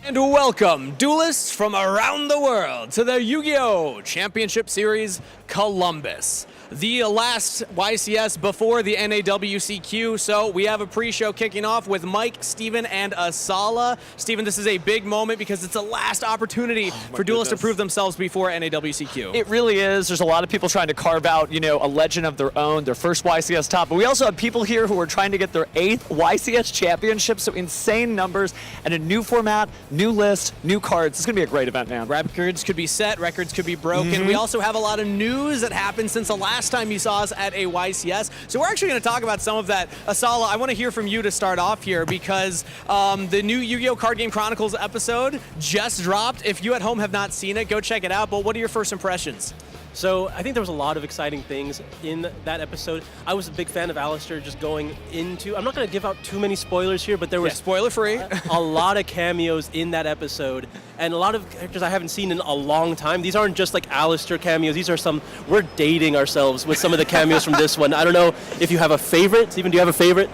And welcome, duelists from around the world, to the Yu-Gi-Oh! Championship Series Columbus. The last YCS before the NAWCQ, so we have a pre-show kicking off with Mike, Steven, and Asala. Steven, this is a big moment because it's the last opportunity for duelists to prove themselves before NAWCQ. It really is. There's a lot of people trying to carve out, a legend of their own, their first YCS top. But we also have people here who are trying to get their 8th YCS championship, so insane numbers and a new format, new list, new cards. It's going to be a great event, man. Records could be set, records could be broken. We also have a lot of news that happened since the last time you saw us at a YCS. So we're actually going to talk about some of that. Asala, I want to hear from you to start off here because the new Yu-Gi-Oh! Card Game Chronicles episode just dropped. If you at home have not seen it, go check it out. But what are your first impressions? So I think there was a lot of exciting things in that episode. I was a big fan of Alistair just going into, I'm not going to give out too many spoilers here, but there was spoiler free. a lot of cameos in that episode and a lot of characters I haven't seen in a long time. These aren't just like Alistair cameos. These are we're dating ourselves with some of the cameos from this one. I don't know if you have a favorite. Steven, do you have a favorite?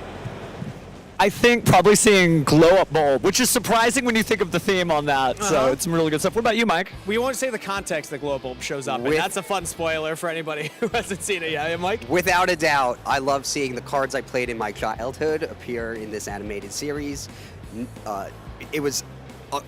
I think probably seeing Glow Up Bulb, which is surprising when you think of the theme on that. So it's some really good stuff. What about you, Mike? We won't say the context that Glow Up Bulb shows up, and that's a fun spoiler for anybody who hasn't seen it yet. Mike? Without a doubt, I love seeing the cards I played in my childhood appear in this animated series. It was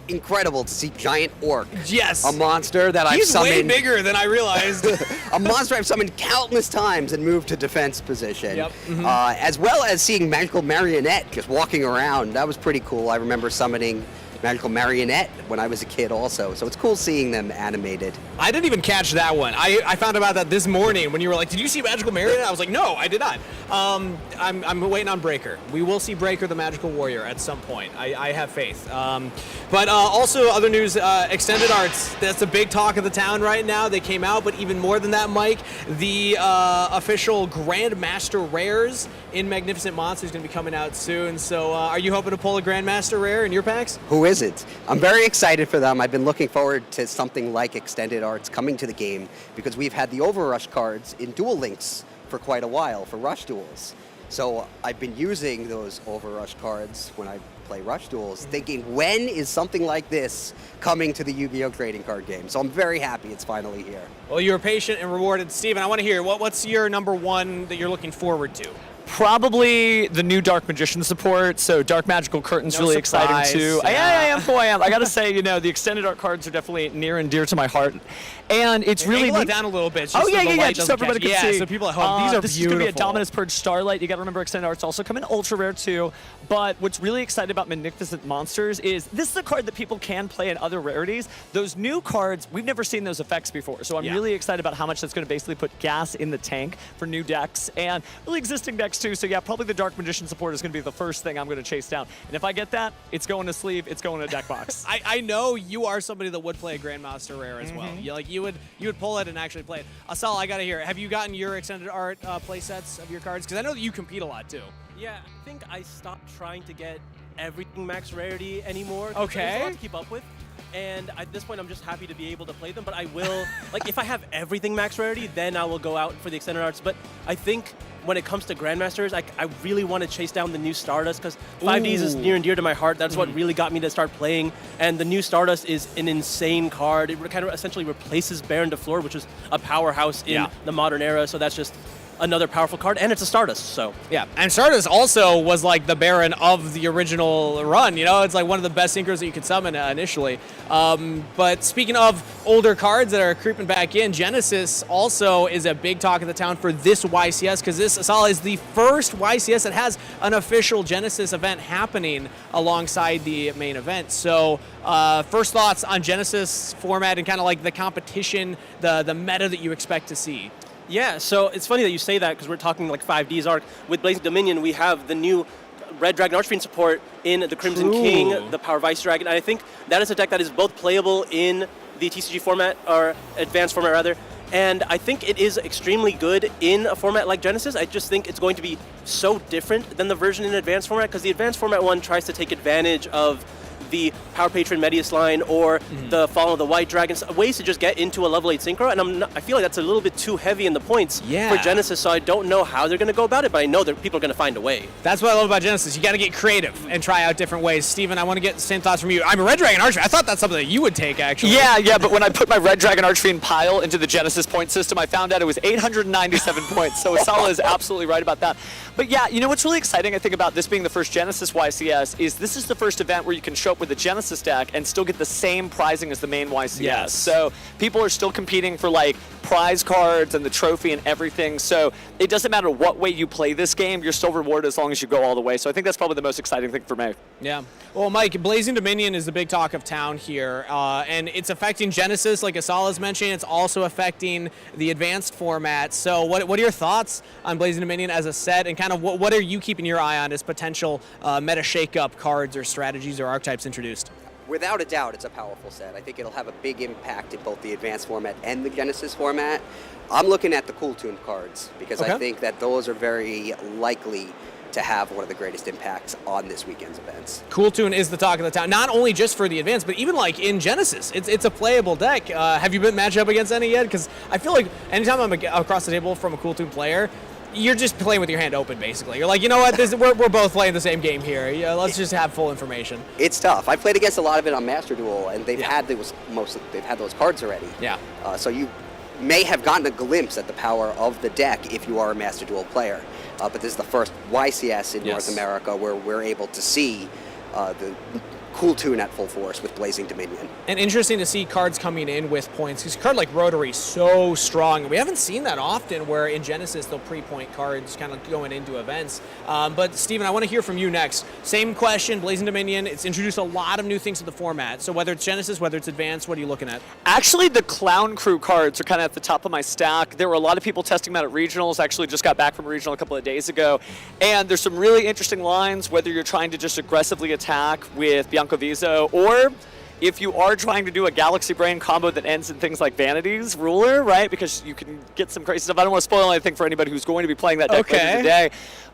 incredible to see Giant Orc. Yes. A monster that I've summoned. He's way bigger than I realized. A monster I've summoned countless times and moved to defense position. Yep. As well as seeing Magical Marionette just walking around. That was pretty cool. I remember summoning Magical Marionette when I was a kid also. So it's cool seeing them animated. I didn't even catch that one. I found about that this morning when you were like, did you see Magical Marionette? I was like, no, I did not. I'm waiting on Breaker. We will see Breaker the Magical Warrior at some point. I have faith. But also other news, Extended Arts, that's a big talk of the town right now. They came out, but even more than that, Mike, the official Grandmaster Rares in Magnificent Monster is going to be coming out soon. So are you hoping to pull a Grandmaster Rare in your packs? Who isn't? I'm very excited for them. I've been looking forward to something like Extended Arts coming to the game because we've had the Overrush cards in Duel Links for quite a while for Rush Duels. So I've been using those Overrush cards when I play Rush Duels, thinking when is something like this coming to the Yu-Gi-Oh! Trading card game? So I'm very happy it's finally here. Well, you were patient and rewarded. Steven, I want to hear, what's your number one that you're looking forward to? Probably the new Dark Magician support, so Dark Magical Curtain's really exciting too. Yeah. I am who I am. I gotta say, the Extended Art cards are definitely near and dear to my heart. And it's really angle it down a little bit. Just so everybody can see. So people at home, these are this beautiful. is going to be a Dominus Purge Starlight. You got to remember Extended Arts also come in ultra rare too. But what's really exciting about Magnificent Monsters is this is a card that people can play in other rarities. Those new cards, we've never seen those effects before. So I'm really excited about how much that's going to basically put gas in the tank for new decks and really existing decks too. So yeah, probably the Dark Magician support is going to be the first thing I'm going to chase down. And if I get that, it's going to sleeve, it's going to deck box. I know you are somebody that would play a Grandmaster Rare as well. You would pull it and actually play it. Asal, I gotta hear, have you gotten your Extended Art play sets of your cards? Because I know that you compete a lot too. Yeah, I think I stopped trying to get everything max rarity anymore. Okay. There's a lot to keep up with. And at this point, I'm just happy to be able to play them. But I will, if I have everything max rarity, then I will go out for the Extended Arts. But I think when it comes to Grandmasters, I really want to chase down the new Stardust because 5Ds is near and dear to my heart. That's what really got me to start playing. And the new Stardust is an insane card. It kind of essentially replaces Baron de Fleur, which is a powerhouse in the modern era. So that's just another powerful card, and it's a Stardust, so. Yeah, and Stardust also was like the Baron of the original run, It's like one of the best synchros that you could summon initially. But speaking of older cards that are creeping back in, Genesys also is a big talk of the town for this YCS, because this, Asala, is the first YCS that has an official Genesys event happening alongside the main event. So first thoughts on Genesys format and kind of like the competition, the meta that you expect to see. Yeah, so it's funny that you say that because we're talking like 5Ds arc. With Blazing Dominion, we have the new Red Dragon Archfiend support in the Crimson King, the Power Vice Dragon. And I think that is a deck that is both playable in the TCG format, or advanced format rather. And I think it is extremely good in a format like Genesys. I just think it's going to be so different than the version in advanced format because the advanced format one tries to take advantage of the Power Patron Medius line or the Fall of the White Dragons, ways to just get into a level 8 synchro, and I feel like that's a little bit too heavy in the points for Genesys, so I don't know how they're going to go about it, but I know that people are going to find a way. That's what I love about Genesys. You got to get creative and try out different ways. Steven, I want to get the same thoughts from you. I'm a Red Dragon Archer. I thought that's something that you would take, actually. Yeah, but when I put my Red Dragon Archery and Pile into the Genesys point system, I found out it was 897 points, so Asala is absolutely right about that. But yeah, you know what's really exciting, I think, about this being the first Genesys YCS is this is the first event where you can show up with a Genesys deck and still get the same prizing as the main YCS. Yes. So people are still competing for like prize cards and the trophy and everything. So it doesn't matter what way you play this game, you're still rewarded as long as you go all the way. So I think that's probably the most exciting thing for me. Yeah. Well, Mike, Blazing Dominion is the big talk of town here, and it's affecting Genesys, like Asala's mentioning. It's also affecting the advanced format. So what are your thoughts on Blazing Dominion as a set, and kind of what are you keeping your eye on as potential meta shake-up cards or strategies or archetypes introduced? Without a doubt, it's a powerful set. I think it'll have a big impact in both the advanced format and the Genesys format. I'm looking at the Cool Tune cards because I think that those are very likely to have one of the greatest impacts on this weekend's events. Cool Tune is the talk of the town, not only just for the advanced, but even like in Genesys. It's a playable deck. Have you been matched up against any yet? Because I feel like anytime I'm across the table from a Cool Tune player, you're just playing with your hand open, basically. You're like, you know what, we're both playing the same game here. Yeah, let's just have full information. It's tough. I've played against a lot of it on Master Duel, and they've had those cards already. Yeah. So you may have gotten a glimpse at the power of the deck if you are a Master Duel player. But this is the first YCS in North America where we're able to see the Cool Tune at full force with Blazing Dominion. And interesting to see cards coming in with points, because a card like Rotary is so strong. We haven't seen that often where in Genesys they'll pre-point cards kind of going into events. But Steven, I want to hear from you next. Same question, Blazing Dominion, it's introduced a lot of new things to the format. So whether it's Genesys, whether it's advanced, what are you looking at? Actually, the Clown Crew cards are kind of at the top of my stack. There were a lot of people testing them out at regionals. Actually just got back from regional a couple of days ago. And there's some really interesting lines, whether you're trying to just aggressively attack with Bianco Viso, or if you are trying to do a Galaxy Brain combo that ends in things like Vanity's Ruler, right? Because you can get some crazy stuff. I don't want to spoil anything for anybody who's going to be playing that deck later today.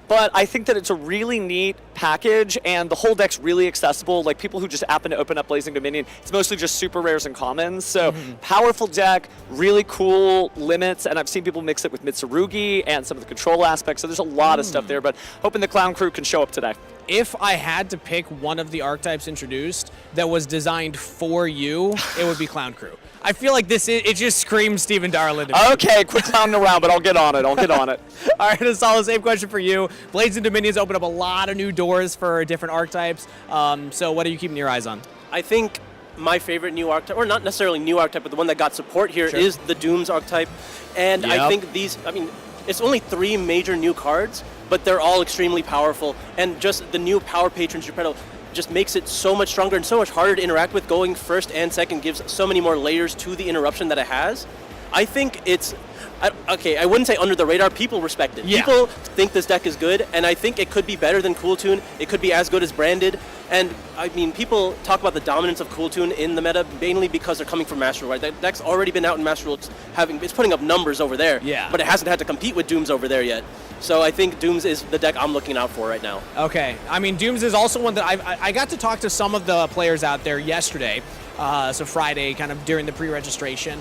But I think that it's a really neat package, and the whole deck's really accessible. Like, people who just happen to open up Blazing Dominion, it's mostly just super rares and commons. So, powerful deck, really cool limits, and I've seen people mix it with Mitsurugi and some of the control aspects. So there's a lot of stuff there, but hoping the Clown Crew can show up today. If I had to pick one of the archetypes introduced that was designed for you, it would be Clown Crew. I feel like it just screams Steven Darlin to me. Okay, quit clowning around, but I'll get on it. All right, Asala, same question for you. Blades and Dominions open up a lot of new doors for different archetypes. So what are you keeping your eyes on? I think my favorite new archetype, or not necessarily new archetype, but the one that got support here is the Dooms archetype. And I think it's only 3 major new cards, but they're all extremely powerful. And just the new Power Patrons Geppetto just makes it so much stronger and so much harder to interact with. Going first and second gives so many more layers to the interruption that it has. I think it's, I wouldn't say under the radar, people respect it. People think this deck is good, and I think it could be better than Cool Tune. It could be as good as Branded. And I mean, people talk about the dominance of Cool Tune in the meta mainly because they're coming from Master Duel, right? That deck's already been out in Master Duel, it's putting up numbers over there, but it hasn't had to compete with Dooms over there yet. So I think Dooms is the deck I'm looking out for right now. Okay, I mean, Dooms is also one that I got to talk to some of the players out there yesterday. So Friday, kind of during the pre-registration,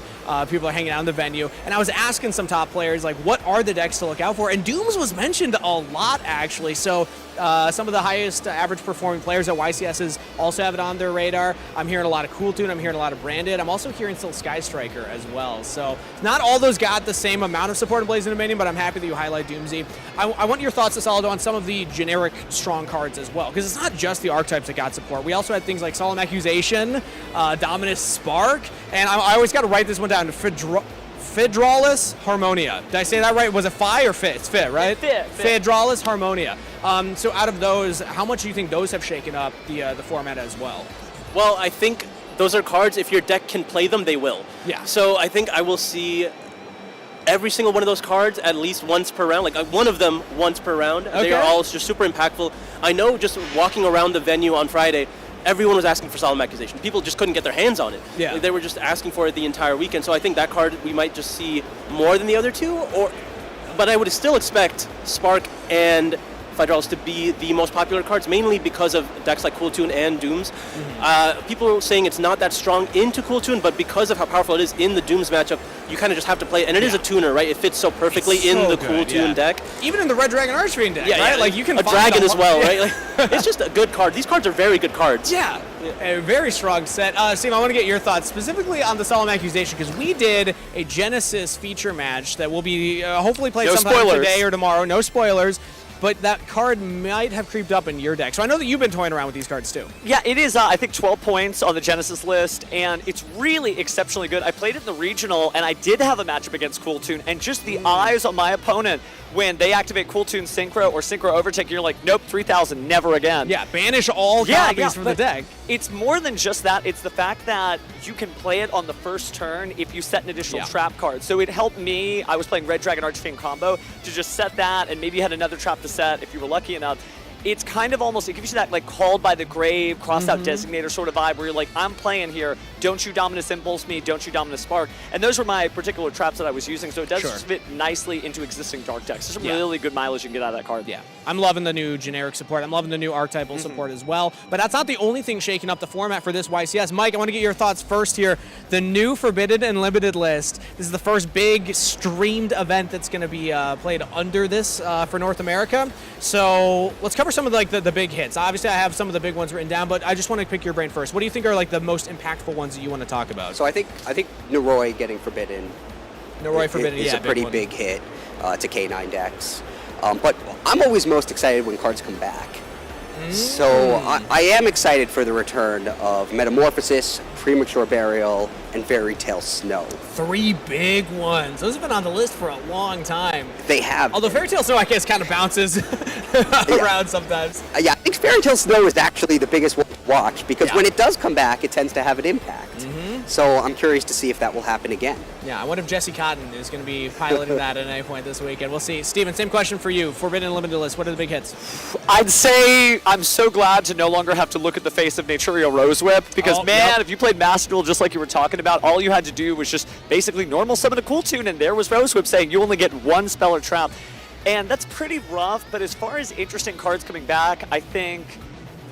people are hanging out in the venue, and I was asking some top players, like, what are the decks to look out for? And Dooms was mentioned a lot, actually. So some of the highest average performing players at YCSs also have it on their radar. I'm hearing a lot of Cool Tune. I'm hearing a lot of Branded. I'm also hearing still Sky Striker as well. So not all those got the same amount of support in Blazing Dominion, but I'm happy that you highlight Doomsy. I want your thoughts, Asala, on some of the generic strong cards as well, because it's not just the archetypes that got support. We also had things like Solemn Accusation, Dominus Spark, and I always got to write this one down, Fidralis Harmonia. Did I say that right? Was it Phi or Fit? It's Fit, right? Fit. Fidralis Harmonia. So out of those, how much do you think those have shaken up the format as well? Well, I think those are cards, if your deck can play them, they will. Yeah. So I think I will see every single one of those cards at least once per round, like one of them once per round. Okay. They are all just super impactful. I know just walking around the venue on Friday, everyone was asking for Solemn Accusation. People just couldn't get their hands on it. Yeah. They were just asking for it the entire weekend. So I think that card we might just see more than the other two. But I would still expect Spark and Fighter to be the most popular cards, mainly because of decks like Cool Tune and Dooms. People are saying it's not that strong into Cool Tune, but because of how powerful it is in the Dooms matchup, you kind of just have to play it. And it is a tuner, right? It fits so perfectly in the Cool Tune deck. Even in the Red Dragon Archfiend deck, right? Like you can a find dragon as well, right? Like, it's just a good card. These cards are very good cards. Yeah, a very strong set. Steve, I want to get your thoughts specifically on the Solemn Accusation, because we did a Genesis feature match that will be hopefully played sometime today or tomorrow. No spoilers. But that card might have creeped up in your deck. So I know that you've been toying around with these cards too. Yeah, it is, I think, 12 points on the Genesis list, and it's really exceptionally good. I played it in the regional, and I did have a matchup against Cool Tune, and just the eyes on my opponent when they activate Cool Tune Synchro or Synchro Overtake, you're like, nope, 3,000, never again. Yeah, banish all copies from the deck. It's more than just that. It's the fact that you can play it on the first turn if you set an additional trap card. So it helped me. I was playing Red Dragon Archfiend combo to just set that, and maybe you had another trap to set if you were lucky enough. It's kind of almost, it gives you that like called by the grave, crossed out designator sort of vibe where you're like, I'm playing here, don't you Dominus Impulse me, don't you Dominus Spark. And those were my particular traps that I was using, so it does just fit nicely into existing dark decks. There's some really good mileage you can get out of that card. Yeah, I'm loving the new generic support. I'm loving the new archetypal support as well. But that's not the only thing shaking up the format for this YCS. Mike, I want to get your thoughts first here. The new Forbidden and Limited list. This is the first big streamed event that's going to be played under this for North America. So let's cover some of the big hits. Obviously, I have some of the big ones written down, but I just want to pick your brain first. What do you think are like the most impactful ones that you want to talk about? So I think Noroi getting Forbidden. Noroi Forbidden, is a pretty big hit to K9 decks. But I'm always most excited when cards come back. So I am excited for the return of Metamorphosis, Premature Burial, and Fairy Tale Snow. 3 big ones. Those have been on the list for a long time. They have. Although Fairy Tale Snow, I guess, kind of bounces around sometimes. Yeah, I think Fairy Tale Snow is actually the biggest one to watch because when it does come back, it tends to have an impact. So I'm curious to see if that will happen again. Yeah, I wonder if Jesse Cotton is going to be piloting that at any point this weekend. We'll see. Steven, same question for you. Forbidden and Limited list, what are the big hits? I'd say I'm so glad to no longer have to look at the face of Naturio Rosewhip because, if you played Master Duel just like you were talking about, all you had to do was just basically normal summon a Cool Tune, and there was Rosewhip saying you only get 1 spell or trap. And that's pretty rough, but as far as interesting cards coming back, I think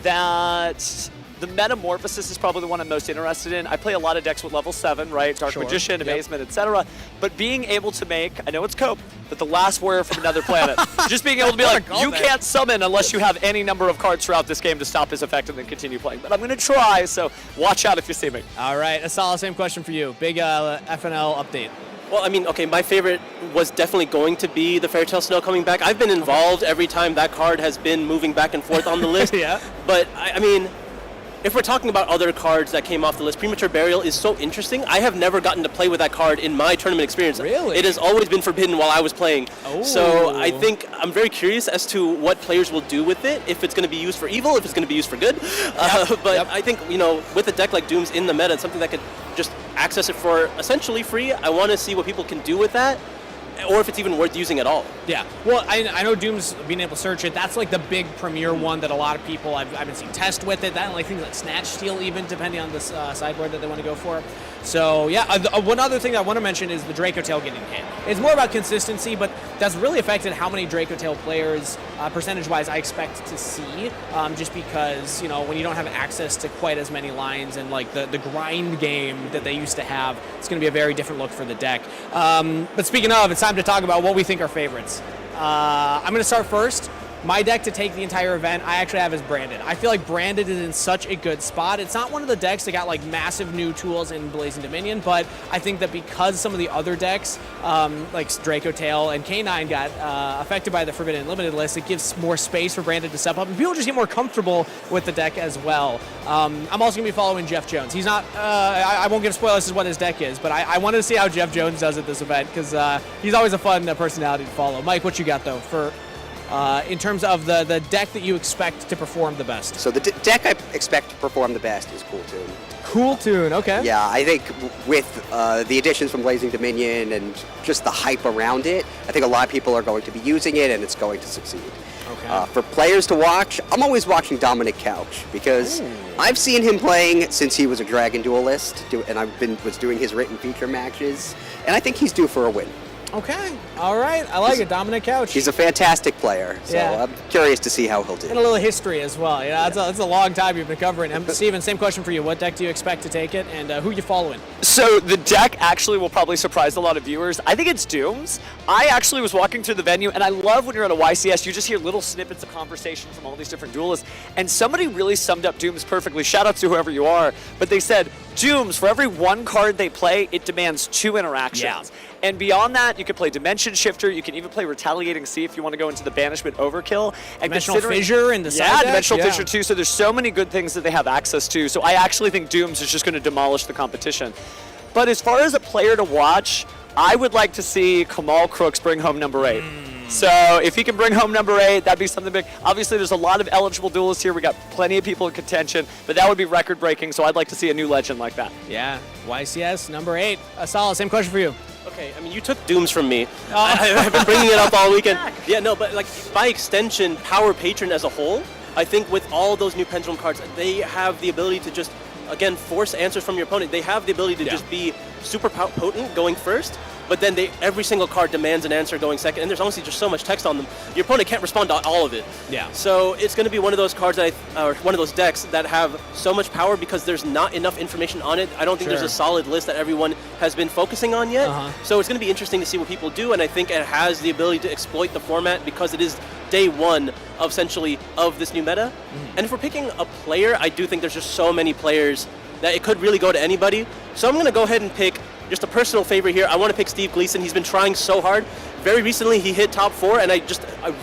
that the Metamorphosis is probably the one I'm most interested in. I play a lot of decks with level 7, right? Dark Magician, Amazement, etc. But being able to make, I know it's Cope, but the last warrior from another planet. Just being able to be like, you can't summon unless you have any number of cards throughout this game to stop his effect and then continue playing. But I'm going to try, so watch out if you see me. All right, Asala, same question for you. Big FNL update. Well, I mean, okay, my favorite was definitely going to be the Fairy Tale Snow coming back. I've been involved every time that card has been moving back and forth on the list. But, I mean, if we're talking about other cards that came off the list, Premature Burial is so interesting. I have never gotten to play with that card in my tournament experience. Really? It has always been forbidden while I was playing. So I think I'm very curious as to what players will do with it, if it's going to be used for evil, if it's going to be used for good. But I think, with a deck like Doom's in the meta, something that could just access it for essentially free, I want to see what people can do with that, or if it's even worth using at all. Yeah, well, I know Doom's being able to search it. That's like the big premier one that a lot of people I've been seeing test with it. That and like things like Snatch Steal, even depending on the sideboard that they want to go for. So yeah, one other thing I want to mention is the Draco Tail getting hit. It's more about consistency, but that's really affected how many Draco Tail players, percentage-wise, I expect to see. Just because when you don't have access to quite as many lines and like the grind game that they used to have, it's going to be a very different look for the deck. But speaking of, it's time to talk about what we think are favorites. I'm going to start first. My deck to take the entire event, I actually have as Branded. I feel like Branded is in such a good spot. It's not one of the decks that got like massive new tools in Blazing Dominion, but I think that because some of the other decks, like Draco Tail and K9 got affected by the Forbidden and Limited list, it gives more space for Branded to step up, and people just get more comfortable with the deck as well. I'm also going to be following Jeff Jones. He's not, I won't give spoilers as to what his deck is, but I wanted to see how Jeff Jones does at this event, because he's always a fun personality to follow. Mike, what you got, though, for in terms of the deck that you expect to perform the best? So the deck I expect to perform the best is Cool Tune. Cool Tune, okay. Yeah, I think with the additions from Blazing Dominion and just the hype around it, I think a lot of people are going to be using it and it's going to succeed. Okay. For players to watch, I'm always watching Dominic Couch because I've seen him playing since he was a Dragon Duelist, and was doing his written feature matches, and I think he's due for a win. Okay. All right. I like it. Dominant Couch. He's a fantastic player, so Yeah. I'm curious to see how he'll do. And a little history as well. Yeah, it's a long time you've been covering. Steven, same question for you. What deck do you expect to take it, and who you following? So the deck actually will probably surprise a lot of viewers. I think it's Dooms. I actually was walking through the venue, and I love when you're at a YCS, you just hear little snippets of conversation from all these different duelists, and somebody really summed up Dooms perfectly. Shout out to whoever you are. But they said, Dooms, for every one card they play, it demands 2 interactions. Yeah. And beyond that, you can play Dimension Shifter. You can even play Retaliating Sea if you want to go into the Banishment Overkill. And Dimensional Fissure in the side deck? Dimensional Yeah. Fissure too. So there's so many good things that they have access to. So I actually think Dooms is just going to demolish the competition. But as far as a player to watch, I would like to see Kamal Crooks bring home number 8. So if he can bring home number 8, that'd be something big. Obviously, there's a lot of eligible duelists here. We got plenty of people in contention, but that would be record-breaking. So I'd like to see a new legend like that. Yeah, YCS number 8. Asala, same question for you. Okay, I mean, you took Dooms from me. I've been bringing it up all weekend. Yeah, no, but like by extension, Power Patron as a whole, I think with all those new Pendulum cards, they have the ability to just, again, force answers from your opponent. They have the ability to just be super potent going first, but then every single card demands an answer going second, and there's honestly just so much text on them. Your opponent can't respond to all of it. Yeah. So it's going to be one of those cards or one of those decks that have so much power because there's not enough information on it. I don't think there's a solid list that everyone has been focusing on yet. So it's going to be interesting to see what people do, and I think it has the ability to exploit the format because it is day one of essentially of this new meta. And if we're picking a player, I do think there's just so many players that it could really go to anybody. So I'm going to go ahead and pick just a personal favorite here. I want to pick Steve Gleason. He's been trying so hard. Very recently, he hit top 4, and I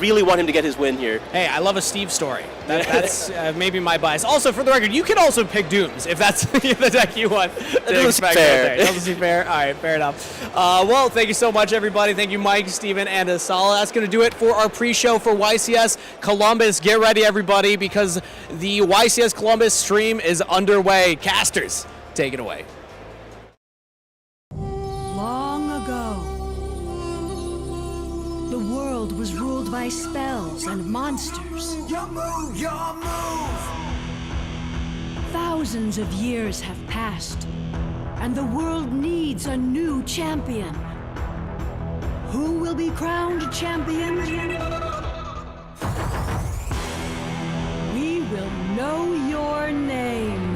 really want him to get his win here. Hey, I love a Steve story. That's maybe my bias. Also, for the record, you can also pick Dooms if that's the deck you want. That doesn't seem fair. Doesn't seem fair. All right, fair enough. Well, thank you so much, everybody. Thank you, Mike, Steven, and Asala. That's going to do it for our pre-show for YCS Columbus. Get ready, everybody, because the YCS Columbus stream is underway. Casters, take it away. Long ago, the world was ruled by spells and monsters. Your move! Your move! Thousands of years have passed, and the world needs a new champion. Who will be crowned champion? We will know your name.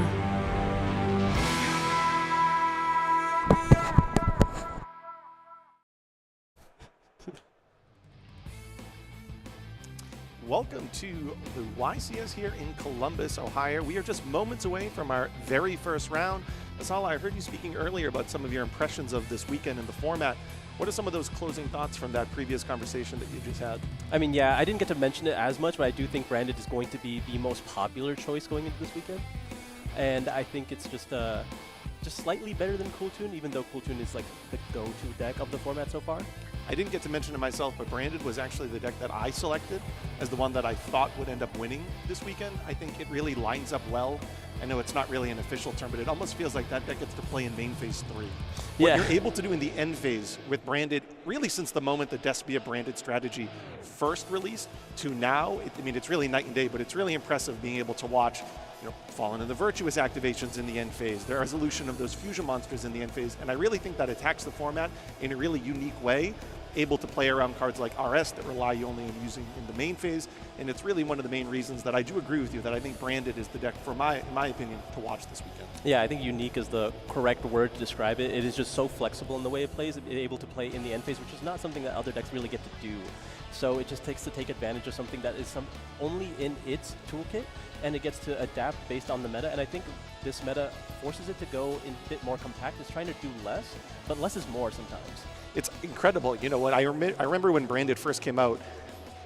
Welcome to the YCS here in Columbus, Ohio. We are just moments away from our very first round. Asala, I heard you speaking earlier about some of your impressions of this weekend and the format. What are some of those closing thoughts from that previous conversation that you just had? I mean, yeah, I didn't get to mention it as much, but I do think Branded is going to be the most popular choice going into this weekend. And I think it's just slightly better than Cool Tune, even though Cool Tune is like the go-to deck of the format so far. I didn't get to mention it myself, but Branded was actually the deck that I selected as the one that I thought would end up winning this weekend. I think it really lines up well. I know it's not really an official term, but it almost feels like that deck gets to play in main phase 3. What you're able to do in the end phase with Branded, really since the moment the Despia Branded strategy first released to now, I mean, it's really night and day, but it's really impressive being able to watch Fallen in the Virtuous activations in the end phase, the resolution of those fusion monsters in the end phase, and I really think that attacks the format in a really unique way, able to play around cards like RS that rely only on using in the main phase, and it's really one of the main reasons that I do agree with you that I think Branded is the deck, in my opinion, to watch this weekend. Yeah, I think unique is the correct word to describe it. It is just so flexible in the way it plays, able to play in the end phase, which is not something that other decks really get to do. So it just takes to take advantage of something that is only in its toolkit, and it gets to adapt based on the meta. And I think this meta forces it to go a bit more compact. It's trying to do less, but less is more sometimes. It's incredible. You know what? I remember when Branded first came out.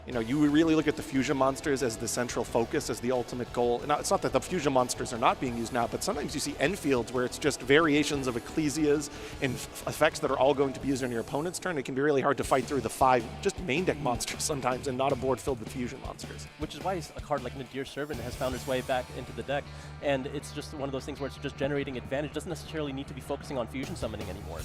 You really look at the fusion monsters as the central focus, as the ultimate goal. Now, it's not that the fusion monsters are not being used now, but sometimes you see end fields where it's just variations of Ecclesias and effects that are all going to be used on your opponent's turn. It can be really hard to fight through the 5 just main deck monsters sometimes and not a board filled with fusion monsters. Which is why a card like Nadir Servant has found its way back into the deck. And it's just one of those things where it's just generating advantage. It doesn't necessarily need to be focusing on fusion summoning anymore.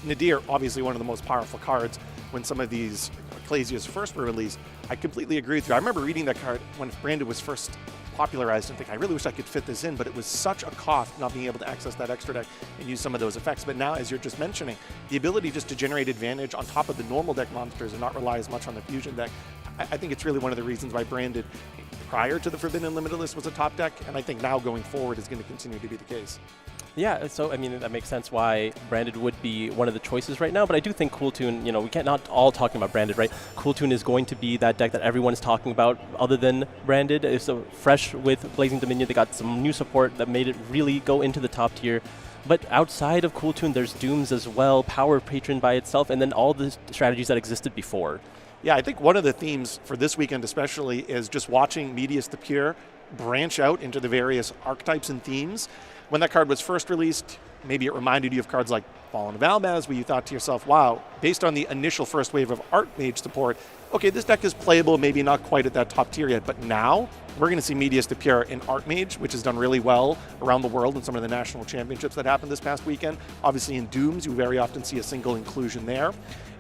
Nadir, obviously one of the most powerful cards when some of these Ecclesias first were released. I completely agree with you. I remember reading that card when Branded was first popularized and think, I really wish I could fit this in, but it was such a cost not being able to access that extra deck and use some of those effects. But now, as you're just mentioning, the ability just to generate advantage on top of the normal deck monsters and not rely as much on the fusion deck, I think it's really one of the reasons why Branded, prior to the Forbidden Limitless, was a top deck, and I think now going forward is going to continue to be the case. Yeah, so I mean that makes sense why Branded would be one of the choices right now, but I do think Cool Tune, we can't not all talking about Branded, right? Cool Tune is going to be that deck that everyone's talking about other than Branded. It's so fresh with Blazing Dominion. They got some new support that made it really go into the top tier. But outside of Cool Tune, there's Dooms as well, Power Patron by itself, and then all the strategies that existed before. Yeah, I think one of the themes for this weekend especially is just watching Medius the Pure branch out into the various archetypes and themes. When that card was first released, maybe it reminded you of cards like Fallen of Almaz, where you thought to yourself, wow, based on the initial first wave of Archmage support, okay, this deck is playable, maybe not quite at that top tier yet, but now we're going to see Medius the Pure in Archmage, which has done really well around the world in some of the national championships that happened this past weekend. Obviously in Dooms, you very often see a single inclusion there.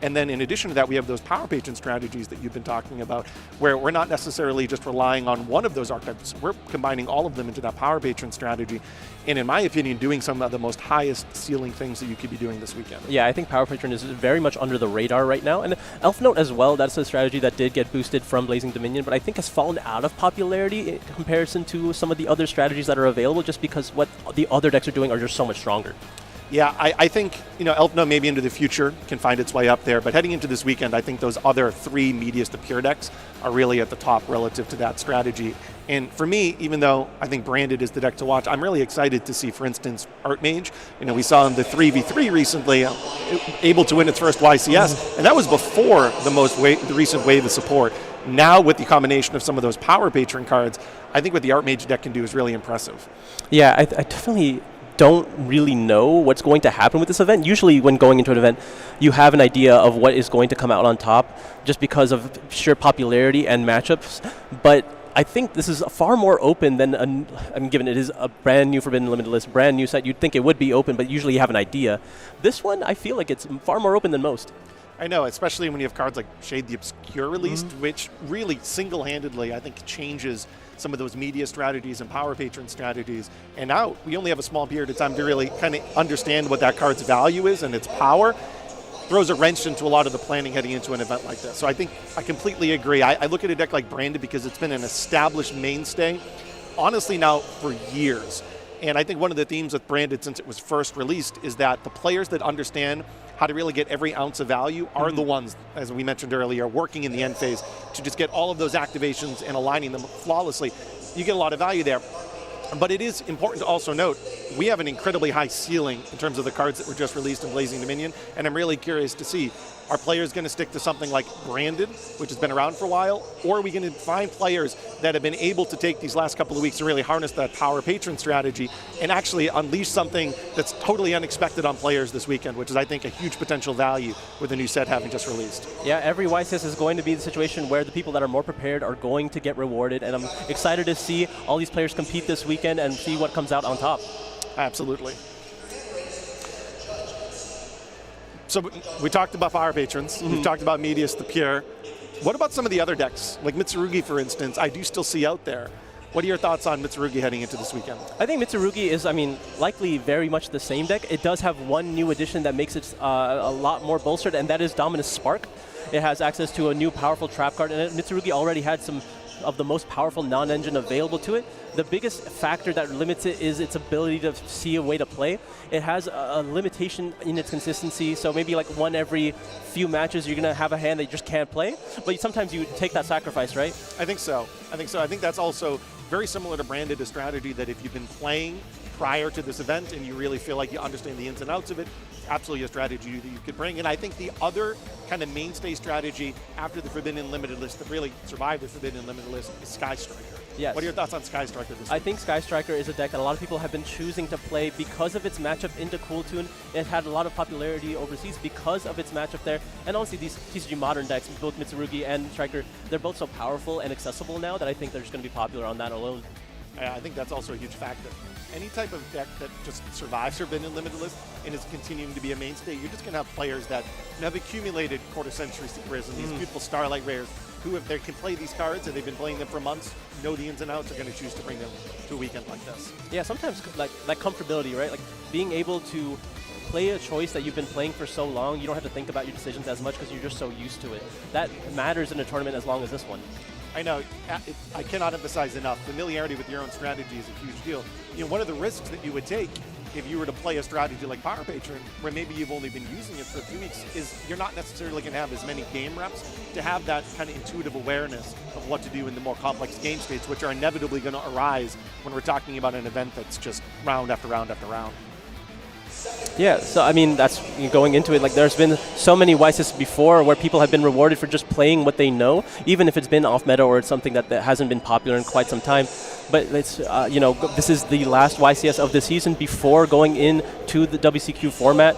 And then in addition to that, we have those Power Patron strategies that you've been talking about, where we're not necessarily just relying on one of those archetypes. We're combining all of them into that Power Patron strategy. And in my opinion, doing some of the most highest ceiling things that you could be doing this weekend. Yeah, I think Power Patron is very much under the radar right now. And Elf Note as well, that's a strategy that did get boosted from Blazing Dominion, but I think has fallen out of popularity in comparison to some of the other strategies that are available, just because what the other decks are doing are just so much stronger. Yeah, I think, Elf Note maybe into the future can find its way up there, but heading into this weekend, I think those other three Medius the Pure decks are really at the top relative to that strategy. And for me, even though I think Branded is the deck to watch, I'm really excited to see, for instance, Archmage. We saw in the 3v3 recently, able to win its first YCS, and that was before the recent wave of support. Now, with the combination of some of those Power Patron cards, I think what the Archmage deck can do is really impressive. Yeah, I definitely don't really know what's going to happen with this event. Usually when going into an event, you have an idea of what is going to come out on top just because of sheer popularity and matchups. But I think this is far more open than, given it is a brand new Forbidden Limitless, brand new set, you'd think it would be open, but usually you have an idea. This one, I feel like it's far more open than most. I know, especially when you have cards like Shade the Obscure released, which really single-handedly, I think, changes some of those media strategies and Power Patron strategies. And now we only have a small period of time to really kind of understand what that card's value is and its power. Throws a wrench into a lot of the planning heading into an event like this. So I think I completely agree. I look at a deck like Branded because it's been an established mainstay, honestly now for years. And I think one of the themes with Branded since it was first released is that the players that understand how to really get every ounce of value are the ones, as we mentioned earlier, working in the end phase to just get all of those activations and aligning them flawlessly. You get a lot of value there. But it is important to also note, we have an incredibly high ceiling in terms of the cards that were just released in Blazing Dominion, and I'm really curious to see, are players going to stick to something like Branded, which has been around for a while, or are we going to find players that have been able to take these last couple of weeks and really harness that Power Patron strategy and actually unleash something that's totally unexpected on players this weekend, which is, I think, a huge potential value with a new set having just released. Yeah, every YCS is going to be the situation where the people that are more prepared are going to get rewarded, and I'm excited to see all these players compete this weekend and see what comes out on top. Absolutely. So we talked about Power Patrons. We've talked about Medius the Pure. What about some of the other decks? Like Mitsurugi, for instance, I do still see out there. What are your thoughts on Mitsurugi heading into this weekend? I think Mitsurugi is, likely very much the same deck. It does have one new addition that makes it a lot more bolstered, and that is Dominus Spark. It has access to a new powerful trap card, and Mitsurugi already had some of the most powerful non-engine available to it. The biggest factor that limits it is its ability to see a way to play. It has a limitation in its consistency, so maybe like one every few matches you're going to have a hand that you just can't play, but sometimes you take that sacrifice, right? I think so. I think that's also very similar to Branded, a strategy that if you've been playing prior to this event and you really feel like you understand the ins and outs of it, absolutely a strategy that you could bring. And I think the other kind of mainstay strategy after the Forbidden Limited List that really survived the Forbidden Limited List is Sky Striker. Yes. What are your thoughts on Sky Striker this week? I think Sky Striker is a deck that a lot of people have been choosing to play because of its matchup into Cool Tune. It had a lot of popularity overseas because of its matchup there. And honestly, these TCG Modern decks, both Mitsurugi and Striker, they're both so powerful and accessible now that I think they're just going to be popular on that alone. I think that's also a huge factor. Any type of deck that just survives Forbidden Limited List and is continuing to be a mainstay, you're just going to have players that have accumulated quarter-century secrets and these beautiful Starlight Rares who, if they can play these cards and they've been playing them for months, know the ins and outs, are going to choose to bring them to a weekend like this. Yeah, sometimes like comfortability, right? Like being able to play a choice that you've been playing for so long, you don't have to think about your decisions as much because you're just so used to it. That matters in a tournament as long as this one. I know, I cannot emphasize enough, familiarity with your own strategy is a huge deal. You know, one of the risks that you would take if you were to play a strategy like Power Patron, where maybe you've only been using it for a few weeks, is you're not necessarily going to have as many game reps to have that kind of intuitive awareness of what to do in the more complex game states, which are inevitably going to arise when we're talking about an event that's just round after round after round. Yeah, so I mean, that's going into it. Like, there's been so many YCS before where people have been rewarded for just playing what they know, even if it's been off meta or it's something that hasn't been popular in quite some time. But it's, this is the last YCS of the season before going into the WCQ format.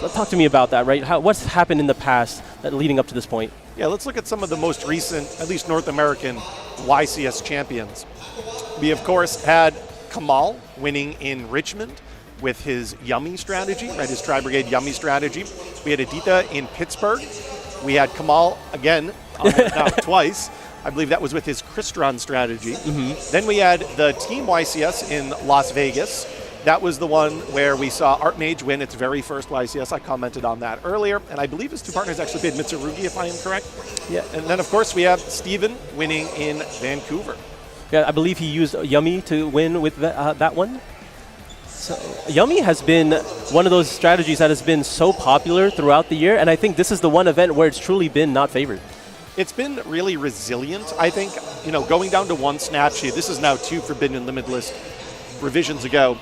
So talk to me about that, right? What's happened in the past leading up to this point? Yeah, let's look at some of the most recent, at least North American YCS champions. We, of course, had Kamal winning in Richmond with his Yummy strategy, right, his Tri-Brigade Yummy strategy. We had Aditya in Pittsburgh. We had Kamal again, now twice. I believe that was with his Crystron strategy. Mm-hmm. Then we had the Team YCS in Las Vegas. That was the one where we saw Artmage win its very first YCS. I commented on that earlier. And I believe his two partners actually played Mitsurugi, if I am correct. Yeah. And then, of course, we have Steven winning in Vancouver. Yeah, I believe he used Yummy to win with that one. So Yummy has been one of those strategies that has been so popular throughout the year, and I think this is the one event where it's truly been not favored. It's been really resilient, I think. Going down to one snap sheet, this is now 2 Forbidden and Limitless revisions ago.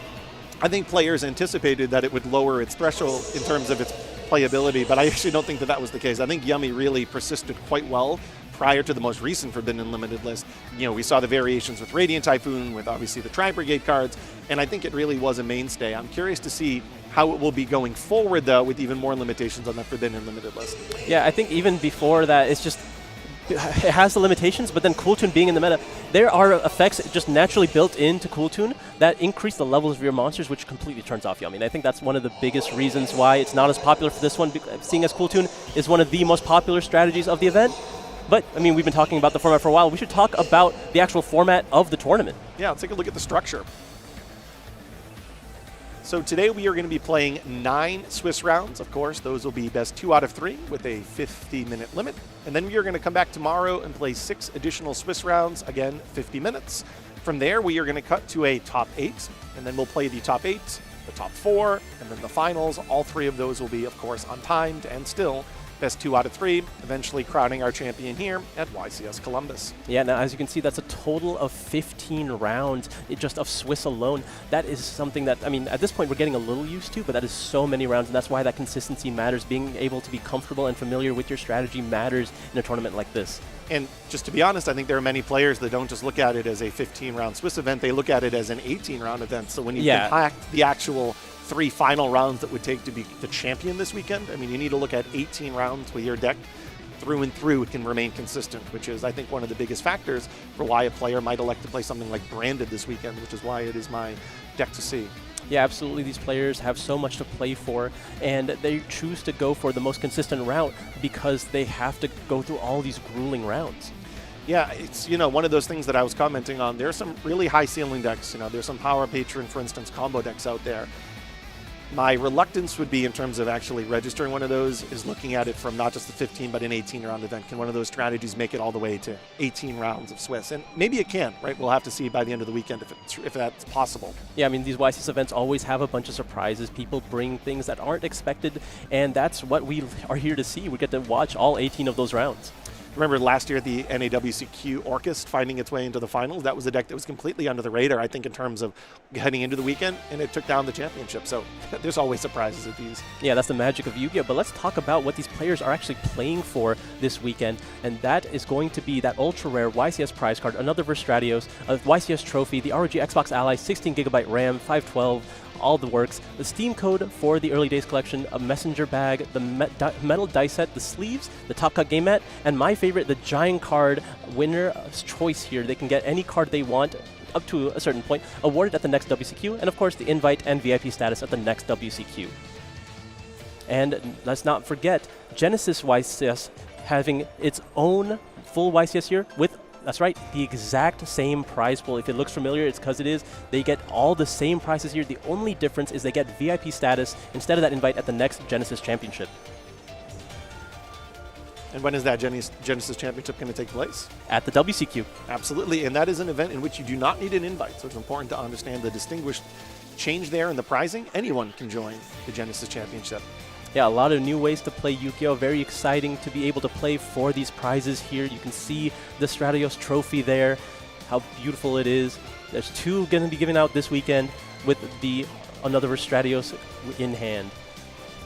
I think players anticipated that it would lower its threshold in terms of its playability, but I actually don't think that was the case. I think Yummy really persisted quite well prior to the most recent Forbidden and Limited list. We saw the variations with Radiant Typhoon, with obviously the Tri-Brigade cards, and I think it really was a mainstay. I'm curious to see how it will be going forward, though, with even more limitations on that Forbidden and Limited list. Yeah, I think even before that, it has the limitations, but then Cool Tune being in the meta, there are effects just naturally built into Cool Tune that increase the levels of your monsters, which completely turns off Yummy. And I think that's one of the biggest reasons why it's not as popular for this one, seeing as Cool Tune is one of the most popular strategies of the event. But, I mean, we've been talking about the format for a while. We should talk about the actual format of the tournament. Yeah, let's take a look at the structure. So today we are going to be playing 9 Swiss rounds. Of course, those will be best 2 out of 3 with a 50-minute limit. And then we are going to come back tomorrow and play 6 additional Swiss rounds, again, 50 minutes. From there, we are going to cut to a top 8, and then we'll play the top 8, the top 4, and then the finals. All 3 of those will be, of course, untimed and still best 2 out of 3, eventually crowning our champion here at YCS Columbus. Yeah, now as you can see, that's a total of 15 rounds just of Swiss alone. That is something that, I mean, at this point we're getting a little used to, but that is so many rounds, and that's why that consistency matters. Being able to be comfortable and familiar with your strategy matters in a tournament like this. And just to be honest, I think there are many players that don't just look at it as a 15-round Swiss event, they look at it as an 18-round event. So when you compact the actual 3 final rounds that would take to be the champion this weekend, I mean, you need to look at 18 rounds with your deck through and through. It can remain consistent, which is, I think, one of the biggest factors for why a player might elect to play something like Branded this weekend, which is why it is my deck to see. Yeah, absolutely. These players have so much to play for, and they choose to go for the most consistent route because they have to go through all these grueling rounds. Yeah, it's, one of those things that I was commenting on. There's some really high ceiling decks. There's some Power Patron, for instance, combo decks out there. My reluctance would be, in terms of actually registering one of those, is looking at it from not just the 15 but an 18-round event. Can one of those strategies make it all the way to 18 rounds of Swiss? And maybe it can, right? We'll have to see by the end of the weekend if that's possible. Yeah, I mean, these YCS events always have a bunch of surprises. People bring things that aren't expected, and that's what we are here to see. We get to watch all 18 of those rounds. Remember last year at the NAWCQ Orcust finding its way into the finals? That was a deck that was completely under the radar, I think, in terms of heading into the weekend, and it took down the championship. So there's always surprises at these. Yeah, that's the magic of Yu-Gi-Oh! But let's talk about what these players are actually playing for this weekend, and that is going to be that ultra-rare YCS prize card, another Verstratios, a YCS trophy, the ROG Xbox Ally, 16GB RAM, 512, all the works, the Steam code for the Early Days collection, a messenger bag, the metal dice set, the sleeves, the Top Cut game mat, and my favorite, the giant card winner's choice here. They can get any card they want up to a certain point, awarded at the next WCQ, and of course the invite and VIP status at the next WCQ. And let's not forget, Genesys YCS having its own full YCS year with, that's right, the exact same prize pool. If it looks familiar, it's because it is. They get all the same prizes here. The only difference is they get VIP status instead of that invite at the next Genesys Championship. And when is that Genesys Championship going to take place? At the WCQ. Absolutely, and that is an event in which you do not need an invite, so it's important to understand the distinguished change there in the prizing. Anyone can join the Genesys Championship. Yeah, a lot of new ways to play Yu-Gi-Oh! Very exciting to be able to play for these prizes here. You can see the Stratios trophy there, how beautiful it is. There's 2 going to be given out this weekend with another Stratios in hand.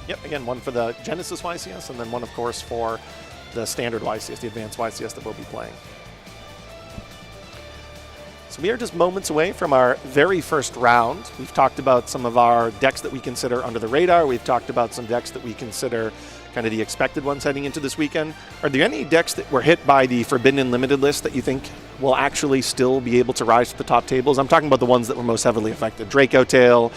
Yep, again, one for the Genesys YCS, and then one, of course, for the standard YCS, the advanced YCS that we'll be playing. So we are just moments away from our very first round. We've talked about some of our decks that we consider under the radar. We've talked about some decks that we consider kind of the expected ones heading into this weekend. Are there any decks that were hit by the Forbidden and Limited list that you think will actually still be able to rise to the top tables? I'm talking about the ones that were most heavily affected. Draco Tail,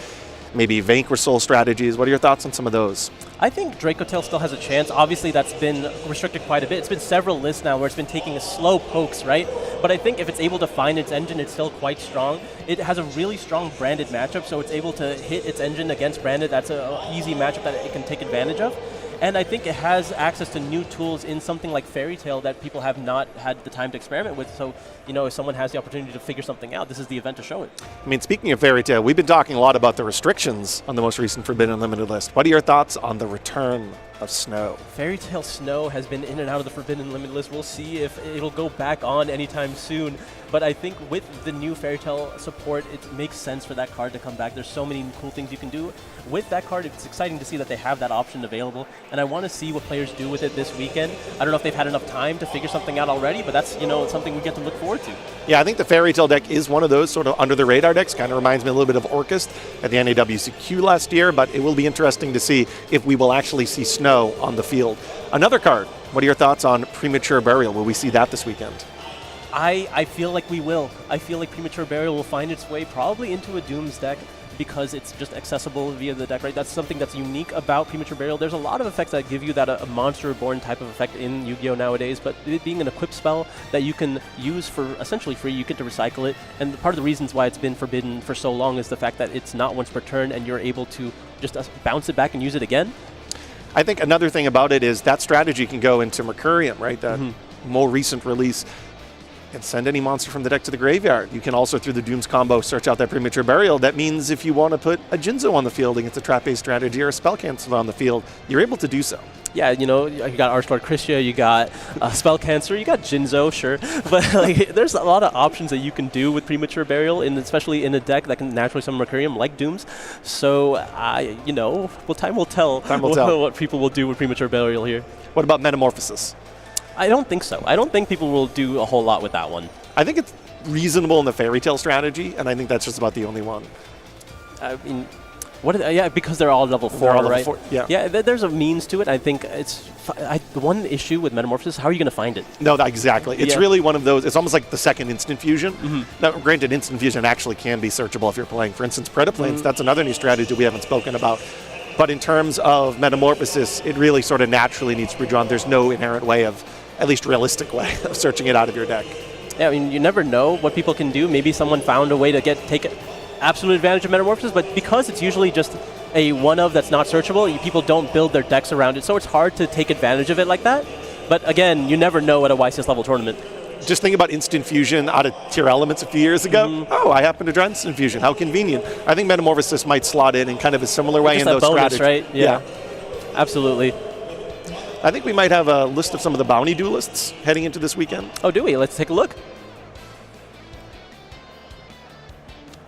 maybe Vanquish Soul strategies. What are your thoughts on some of those? I think Draco Tail still has a chance. Obviously, that's been restricted quite a bit. It's been several lists now where it's been taking a slow pokes, right? But I think if it's able to find its engine, it's still quite strong. It has a really strong branded matchup, so it's able to hit its engine against branded. That's an easy matchup that it can take advantage of. And I think it has access to new tools in something like Fairy Tail that people have not had the time to experiment with. So, you know, if someone has the opportunity to figure something out, this is the event to show it. I mean, speaking of Fairy Tail, we've been talking a lot about the restrictions on the most recent Forbidden Unlimited list. What are your thoughts on the return of Snow? Fairy Tail Snow has been in and out of the Forbidden Unlimited list. We'll see if it'll go back on anytime soon. But I think with the new Fairy Tail support, it makes sense for that card to come back. There's so many cool things you can do. With that card, it's exciting to see that they have that option available. And I want to see what players do with it this weekend. I don't know if they've had enough time to figure something out already, but that's, you know, something we get to look forward to. Yeah, I think the Fairy Tail deck is one of those sort of under-the-radar decks. Kind of reminds me a little bit of Orcust at the NAWCQ last year, but it will be interesting to see if we will actually see Snow on the field. Another card, what are your thoughts on Premature Burial? Will we see that this weekend? I feel like we will. I feel like Premature Burial will find its way probably into a Dooms deck because it's just accessible via the deck, right? That's something that's unique about Premature Burial. There's a lot of effects that give you that a Monster Reborn type of effect in Yu-Gi-Oh! Nowadays, but it being an equip spell that you can use for essentially free, you get to recycle it. And part of the reasons why it's been forbidden for so long is the fact that it's not once per turn and you're able to just bounce it back and use it again. I think another thing about it is that strategy can go into Mercurium, right? That more recent release. And send any monster from the deck to the graveyard. You can also, through the Dooms combo, search out that Premature Burial. That means if you want to put a Jinzo on the field against a trap-based strategy or a Spell Cancel on the field, you're able to do so. Yeah, you know, you got Archlord Christia, you got Spell Cancer, you got Jinzo, sure. But like, there's a lot of options that you can do with Premature Burial, and especially in a deck that can naturally summon Mercurium like Dooms. So, you know, well, time will tell what people will do with Premature Burial here. What about Metamorphosis? I don't think so. I don't think people will do a whole lot with that one. I think it's reasonable in the Fairy Tail strategy, and I think that's just about the only one. I mean, yeah, because they're all level 4, all level right? 4, yeah. Yeah, there's a means to it. I think it's the one issue with Metamorphosis, how are you going to find it? No, exactly. It's really one of those, it's almost like the second Instant Fusion. Now, granted, Instant Fusion actually can be searchable if you're playing, for instance, Predaplanes. That's another new strategy we haven't spoken about. But in terms of Metamorphosis, it really sort of naturally needs to be drawn. There's no inherent way of, at least realistic way, of searching it out of your deck. Yeah, I mean, you never know what people can do. Maybe someone found a way to take absolute advantage of Metamorphosis, but because it's usually just a one-of that's not searchable, people don't build their decks around it, so it's hard to take advantage of it like that. But again, you never know at a YCS level tournament. Just think about Instant Fusion out of Tier Elements a few years ago. Oh, I happen to draw Instant Fusion. How convenient. I think Metamorphosis might slot in kind of a similar way just in those bonus, strategies. Right? Yeah. Absolutely. I think we might have a list of some of the bounty duelists heading into this weekend. Oh, do we? Let's take a look.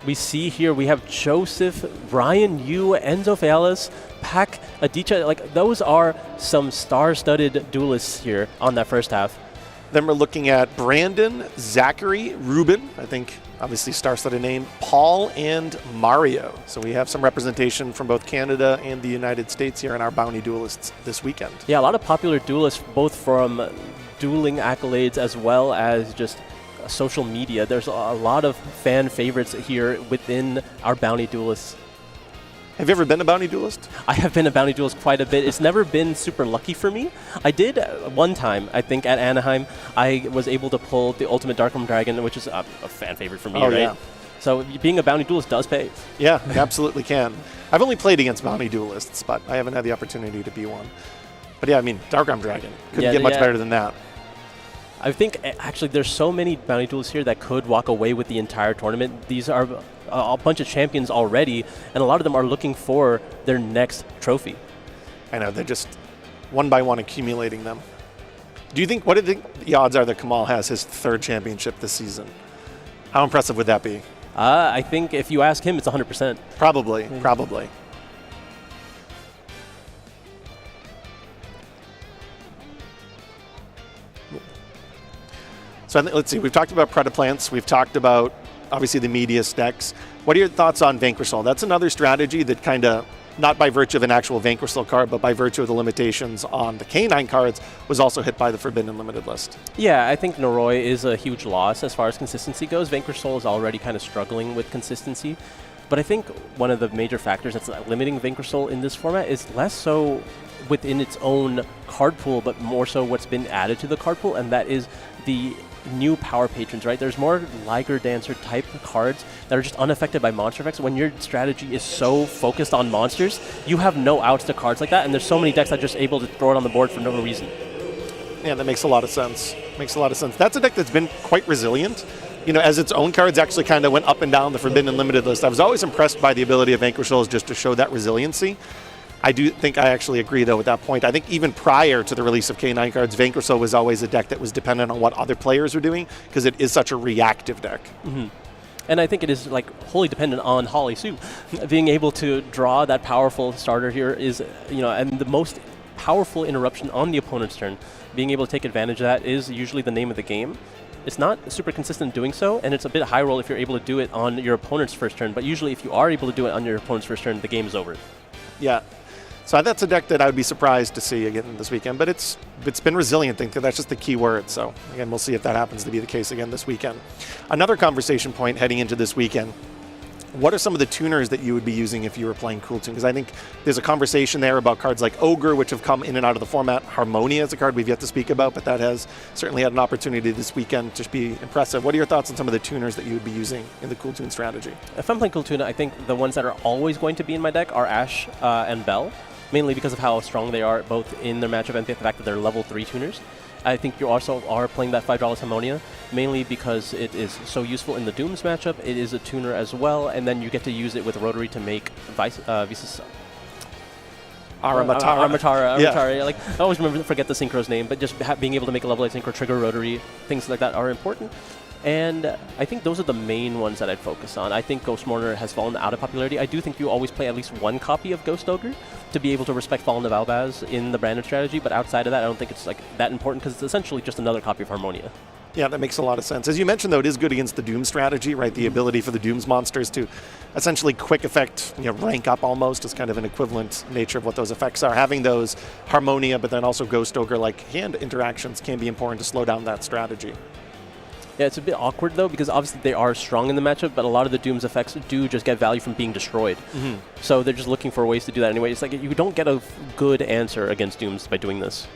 We see here we have Joseph, Brian Yu, Enzo Fealas, Pac, Adichie. Like, those are some star-studded duelists here on that first half. Then we're looking at Brandon, Zachary, Ruben, I think obviously star-studded name, Paul, and Mario. So we have some representation from both Canada and the United States here in our bounty duelists this weekend. Yeah, a lot of popular duelists, both from dueling accolades as well as just social media. There's a lot of fan favorites here within our bounty duelists. Have you ever been a bounty duelist? I have been a bounty duelist quite a bit. It's never been super lucky for me. I did one time, I think, at Anaheim. I was able to pull the Ultimate Darkroom Dragon, which is a fan favorite for me, right? Yeah. So being a bounty duelist does pay. Yeah, it absolutely can. I've only played against bounty duelists, but I haven't had the opportunity to be one. But yeah, I mean, Darkroom Dragon. Couldn't get much better than that. I think, actually, there's so many bounty duelists here that could walk away with the entire tournament. These are a bunch of champions already, and a lot of them are looking for their next trophy. I know, they're just one by one accumulating them. What do you think the odds are that Kamal has his 3rd championship this season? How impressive would that be? I think if you ask him, it's 100%. Probably, probably. So let's see, we've talked about Predaplants, we've talked about, obviously, the media stacks. What are your thoughts on Vanquishal? That's another strategy that kind of, not by virtue of an actual Vanquishal card, but by virtue of the limitations on the K9 cards, was also hit by the Forbidden Limited list. Yeah, I think Noroi is a huge loss as far as consistency goes. Vanquishal is already kind of struggling with consistency. But I think one of the major factors that's limiting Vanquishal in this format is less so within its own card pool, but more so what's been added to the card pool, and that is the new power patrons, right? There's more Liger Dancer type cards that are just unaffected by monster effects. When your strategy is so focused on monsters, you have no outs to cards like that, and there's so many decks that are just able to throw it on the board for no reason. Yeah, that makes a lot of sense. Makes a lot of sense. That's a deck that's been quite resilient. You know, as its own cards actually kind of went up and down the Forbidden and Limited list. I was always impressed by the ability of Vanquishals just to show that resiliency. I do think I actually agree, though, with that point. I think even prior to the release of K9 cards, Vanquishal was always a deck that was dependent on what other players were doing because it is such a reactive deck. Mm-hmm. And I think it is like wholly dependent on Holly Sue. Being able to draw that powerful starter here is, you know, and the most powerful interruption on the opponent's turn. Being able to take advantage of that is usually the name of the game. It's not super consistent doing so, and it's a bit high roll if you're able to do it on your opponent's first turn. But usually if you are able to do it on your opponent's first turn, the game is over. Yeah. So that's a deck that I would be surprised to see again this weekend, but it's been resilient. I think that's just the key word. So again, we'll see if that happens to be the case again this weekend. Another conversation point heading into this weekend. What are some of the tuners that you would be using if you were playing Cool Tune? Because I think there's a conversation there about cards like Ogre, which have come in and out of the format. Harmonia is a card we've yet to speak about, but that has certainly had an opportunity this weekend to be impressive. What are your thoughts on some of the tuners that you would be using in the Cool Tune strategy? If I'm playing Cool Tune, I think the ones that are always going to be in my deck are Ash and Bell, mainly because of how strong they are both in their matchup and the fact that they're level 3 tuners. I think you also are playing that $5 Harmonia, mainly because it is so useful in the Dooms matchup. It is a tuner as well, and then you get to use it with Rotary to make Visas. Aramatara. Yeah. Like, I always forget the synchro's name, but just being able to make a level 8 synchro, trigger Rotary, things like that are important. And I think those are the main ones that I'd focus on. I think Ghost Mourner has fallen out of popularity. I do think you always play at least one copy of Ghost Ogre to be able to respect Fallen of Albaz in the branded strategy, but outside of that, I don't think it's like that important because it's essentially just another copy of Harmonia. Yeah, that makes a lot of sense. As you mentioned, though, it is good against the Doom strategy, right? The ability for the Dooms monsters to essentially quick effect, rank up almost is kind of an equivalent nature of what those effects are. Having those Harmonia, but then also Ghost Ogre-like hand interactions can be important to slow down that strategy. Yeah, it's a bit awkward, though, because obviously they are strong in the matchup, but a lot of the Doom's effects do just get value from being destroyed. Mm-hmm. So they're just looking for ways to do that anyway. It's like you don't get a good answer against Dooms by doing this.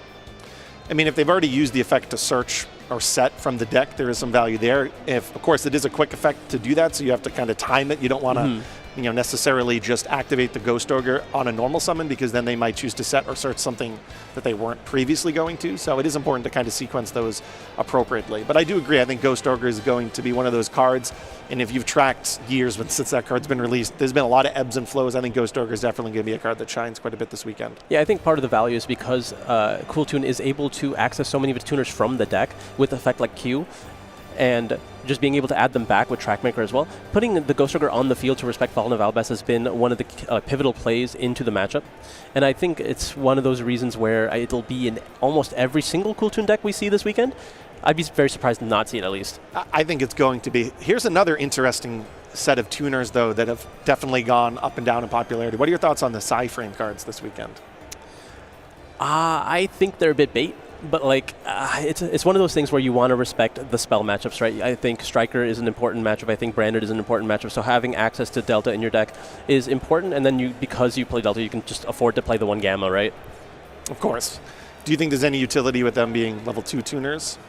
I mean, if they've already used the effect to search or set from the deck, there is some value there. Of course, it is a quick effect to do that, so you have to kind of time it. You don't want to necessarily just activate the Ghost Ogre on a normal summon because then they might choose to set or search something that they weren't previously going to. So it is important to kind of sequence those appropriately. But I do agree. I think Ghost Ogre is going to be one of those cards. And if you've tracked years since that card's been released, there's been a lot of ebbs and flows. I think Ghost Ogre is definitely going to be a card that shines quite a bit this weekend. Yeah, I think part of the value is because Cool Tune is able to access so many of its tuners from the deck with effect like Q, and just being able to add them back with Trackmaker as well. Putting the Ghost Ogre on the field to respect Fallen of Albaz has been one of the pivotal plays into the matchup. And I think it's one of those reasons where it'll be in almost every single Cool Tune deck we see this weekend. I'd be very surprised to not see it at least. I think it's going to be. Here's another interesting set of tuners, though, that have definitely gone up and down in popularity. What are your thoughts on the Psy Frame cards this weekend? I think they're a bit bait. But like, it's one of those things where you want to respect the spell matchups, right? I think Striker is an important matchup. I think Branded is an important matchup. So having access to Delta in your deck is important. And then because you play Delta, you can just afford to play the one Gamma, right? Of course. Do you think there's any utility with them being level 2 tuners?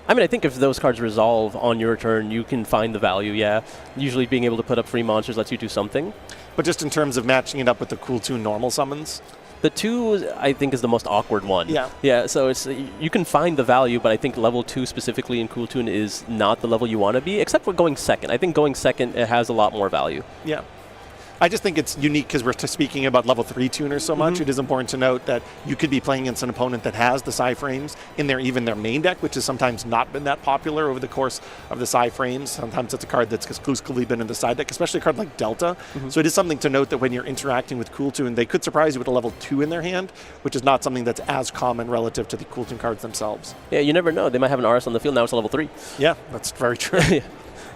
I mean, I think if those cards resolve on your turn, you can find the value, yeah. Usually being able to put up free monsters lets you do something. But just in terms of matching it up with the cool tune normal summons? The 2, I think, is the most awkward one. Yeah. Yeah, so you can find the value, but I think level 2 specifically in Cool Tune is not the level you want to be, except for going second. I think going second, it has a lot more value. Yeah. I just think it's unique because we're speaking about level 3 tuners so much. It is important to note that you could be playing against an opponent that has the Psi frames in even their main deck, which has sometimes not been that popular over the course of the Psi frames. Sometimes it's a card that's exclusively been in the side deck, especially a card like Delta. So it is something to note that when you're interacting with Cool Tune, they could surprise you with a level 2 in their hand, which is not something that's as common relative to the Cool Tune cards themselves. Yeah, you never know. They might have an RS on the field, now it's a level 3. Yeah, that's very true.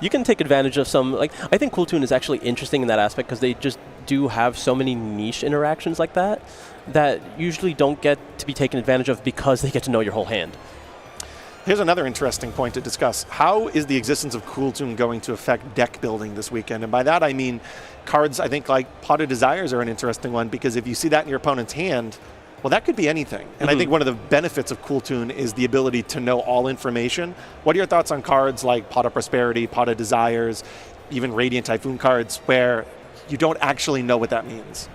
You can take advantage of some, like, I think Cool Tune is actually interesting in that aspect because they just do have so many niche interactions like that usually don't get to be taken advantage of because they get to know your whole hand. Here's another interesting point to discuss. How is the existence of Cool Tune going to affect deck building this weekend? And by that I mean cards, I think, like Pot of Desires are an interesting one because if you see that in your opponent's hand, well, that could be anything. And I think one of the benefits of Cool Tune is the ability to know all information. What are your thoughts on cards like Pot of Prosperity, Pot of Desires, even Radiant Typhoon cards where you don't actually know what that means?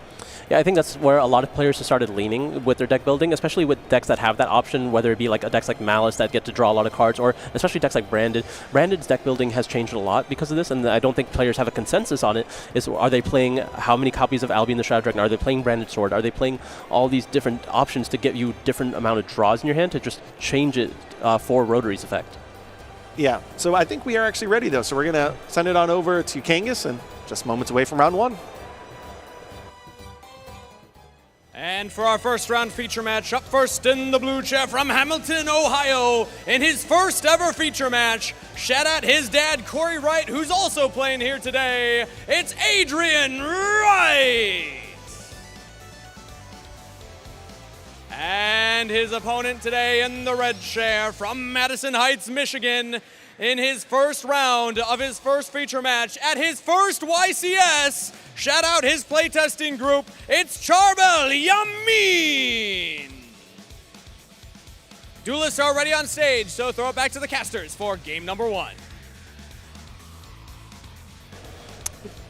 Yeah, I think that's where a lot of players have started leaning with their deck building, especially with decks that have that option, whether it be like a decks like Malice that get to draw a lot of cards, or especially decks like Branded. Branded's deck building has changed a lot because of this, and I don't think players have a consensus on it. Are they playing how many copies of Albion the Shadow Dragon? Are they playing Branded Sword? Are they playing all these different options to get you different amount of draws in your hand to just change it for Rotary's effect? Yeah, so I think we are actually ready, though. So we're going to send it on over to Kangas, and just moments away from round 1. And for our first round feature match, up first in the blue chair from Hamilton, Ohio, in his first ever feature match, shout out his dad, Corey Wright, who's also playing here today. It's Adrian Wright! And his opponent today in the red chair from Madison Heights, Michigan, in his first round of his first feature match at his first YCS. Shout out his playtesting group. It's Charbel Yamin. Duelists are already on stage, so throw it back to the casters for game number 1.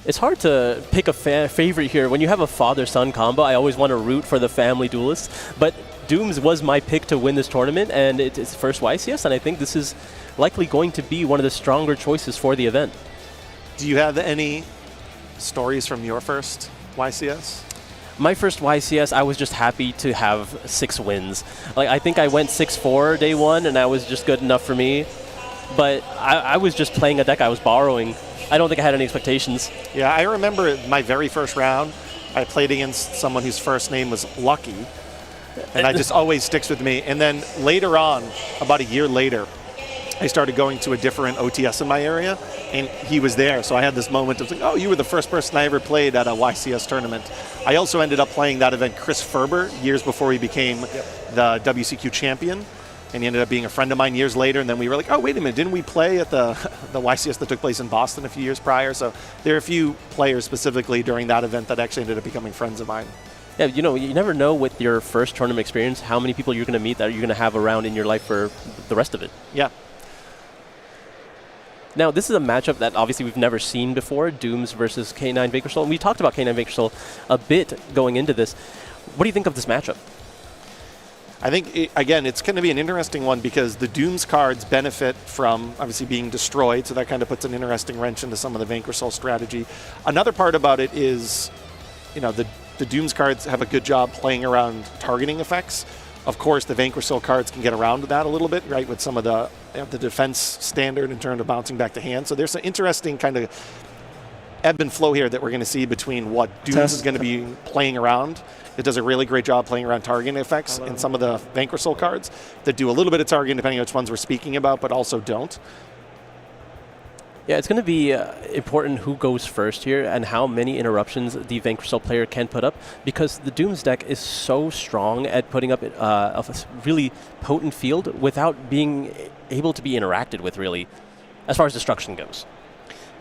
It's hard to pick a favorite here. When you have a father-son combo, I always want to root for the family Duelist. But Dooms was my pick to win this tournament, and it's his first YCS, and I think this is likely going to be one of the stronger choices for the event. Do you have any stories from your first YCS? My first YCS, I was just happy to have 6 wins. Like, I think I went 6-4 day 1, and that was just good enough for me. But I was just playing a deck I was borrowing. I don't think I had any expectations. Yeah, I remember my very first round, I played against someone whose first name was Lucky, and that just always sticks with me. And then later on, about a year later, I started going to a different OTS in my area, and he was there. So I had this moment of like, oh, you were the first person I ever played at a YCS tournament. I also ended up playing that event Chris Ferber years before he became the WCQ champion. And he ended up being a friend of mine years later, and then we were like, oh, wait a minute, didn't we play at the YCS that took place in Boston a few years prior? So there are a few players specifically during that event that actually ended up becoming friends of mine. Yeah, you know, you never know with your first tournament experience how many people you're going to meet that you're going to have around in your life for the rest of it. Yeah. Now, this is a matchup that obviously we've never seen before, Dooms versus K9 Vanquished Soul. And we talked about K9 Vanquished Soul a bit going into this. What do you think of this matchup? I think, again, it's going to be an interesting one because the Dooms cards benefit from obviously being destroyed, so that kind of puts an interesting wrench into some of the Vanquish Soul strategy. Another part about it is, you know, the Dooms cards have a good job playing around targeting effects. Of course, the Vanquish Soul cards can get around that a little bit, right, with some of the defense standard in terms of bouncing back to hand. So there's an interesting kind of ebb and flow here that we're going to see between what Dooms is going to be playing around. It does a really great job playing around targeting effects in some of the Vanquish Soul cards that do a little bit of targeting depending on which ones we're speaking about, but also don't. Yeah, it's going to be important who goes first here and how many interruptions the Vanquisol player can put up, because the Dooms deck is so strong at putting up a really potent field without being able to be interacted with, really, as far as destruction goes.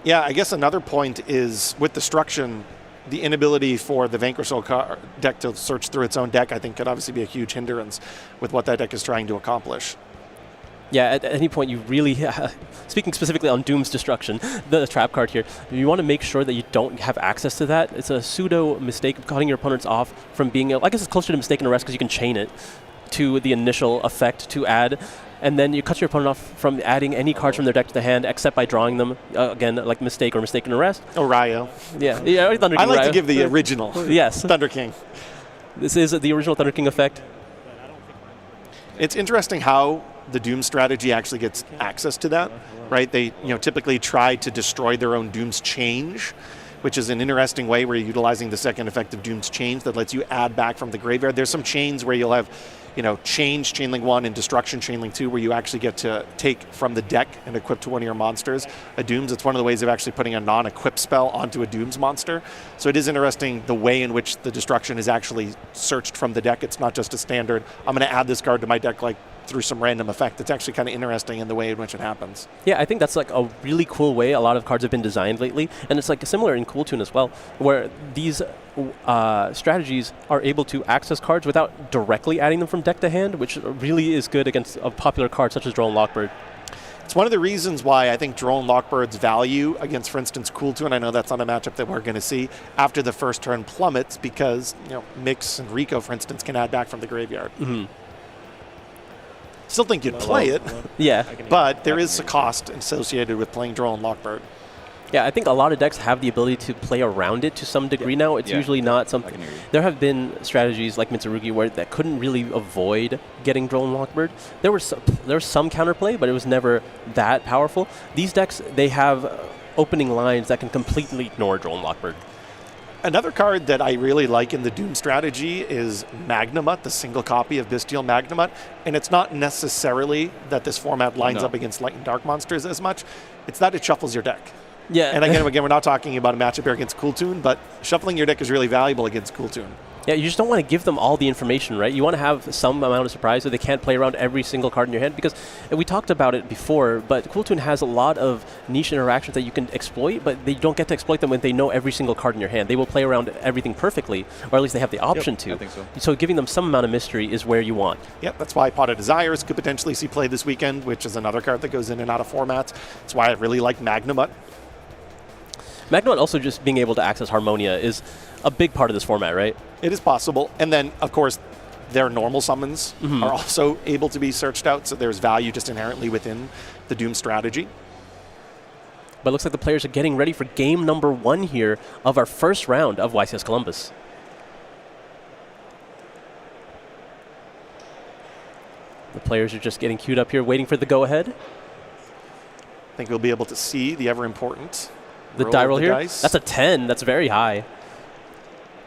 Yeah, I guess another point is with destruction, the inability for the Vanquisol deck to search through its own deck, I think, could obviously be a huge hindrance with what that deck is trying to accomplish. Yeah, at any point you really, speaking specifically on Doom's Destruction, the trap card here, you want to make sure that you don't have access to that. It's a pseudo mistake of cutting your opponents off from being, I guess it's closer to mistaken arrest because you can chain it to the initial effect to add, and then you cut your opponent off from adding any cards from their deck to the hand except by drawing them, again, like mistake or mistaken arrest. Oh, Ryo. Yeah, Thunder King I like Ryo. to give the original. Yes. Thunder King. This is the original Thunder King effect. It's interesting how the Doom strategy actually gets access to that, right? They typically try to destroy their own Doom's Change, which is an interesting way where you're utilizing the second effect of Doom's Change that lets you add back from the graveyard. There's some chains where you'll have Change, Chainlink 1, and Destruction, Chainlink 2, where you actually get to take from the deck and equip to one of your monsters a Dooms. It's one of the ways of actually putting a non-equip spell onto a Dooms monster. So it is interesting the way in which the Destruction is actually searched from the deck. It's not just a standard, I'm going to add this card to my deck like through some random effect. It's actually kind of interesting in the way in which it happens. Yeah, I think that's like a really cool way a lot of cards have been designed lately, and it's like similar in Cool Tune as well, where these strategies are able to access cards without directly adding them from deck to hand, which really is good against a popular card such as Drone Lockbird. It's one of the reasons why I think Drone Lockbird's value against, for instance, Cool Tune, I know that's not a matchup that we're going to see, after the first turn plummets because Mix and Rico, for instance, can add back from the graveyard. Mm-hmm. Still think you'd play it, yeah, but there is a cost associated with playing Drone Lockbird. Yeah, I think a lot of decks have the ability to play around it to some degree now. It's usually not something. There have been strategies like Mitsurugi where that couldn't really avoid getting Drone Lockbird. There was some counterplay, but it was never that powerful. These decks, they have opening lines that can completely ignore Drone Lockbird. Another card that I really like in the Doom strategy is Magnamut, the single copy of Bestial Magnamut. And it's not necessarily that this format lines up against Light and Dark monsters as much. It's that it shuffles your deck. Yeah. And again, we're not talking about a matchup here against Cool Tune, but shuffling your deck is really valuable against Cool Tune. Yeah, you just don't want to give them all the information, right? You want to have some amount of surprise so they can't play around every single card in your hand, because we talked about it before, but Cool Tune has a lot of niche interactions that you can exploit, but they don't get to exploit them when they know every single card in your hand. They will play around everything perfectly, or at least they have the option to. I think so. So giving them some amount of mystery is where you want. Yep, that's why Pot of Desires could potentially see play this weekend, which is another card that goes in and out of formats. That's why I really like Magnamut. Magnamut also just being able to access Harmonia is a big part of this format, right? It is possible. And then, of course, their normal summons are also able to be searched out, so there's value just inherently within the Doom strategy. But it looks like the players are getting ready for game number 1 here of our first round of YCS Columbus. The players are just getting queued up here, waiting for the go-ahead. I think we'll be able to see the ever-important The die roll here? Dice. That's a 10. That's very high.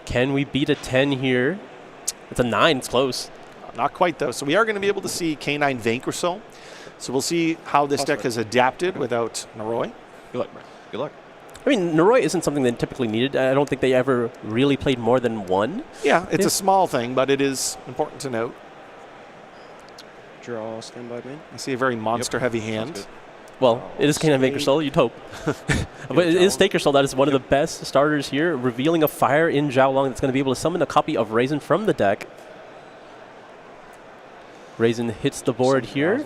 Can we beat a 10 here? It's a 9. It's close. Not quite, though. So we are going to be able to see K9 Vanquisol. So we'll see how this deck has adapted without Naroi. Good luck, Brian. Good luck. I mean, Naroi isn't something they typically needed. I don't think they ever really played more than one. Yeah, it's a small thing, but it is important to note. Draw, standby main. I see a very monster-heavy hand. Well, it is K9 Vanquisol, you'd hope. But it is Taker Soul. That is one of the best starters here, revealing a fire in Zhaolong that's going to be able to summon a copy of Raisin from the deck. Raisin hits the board here.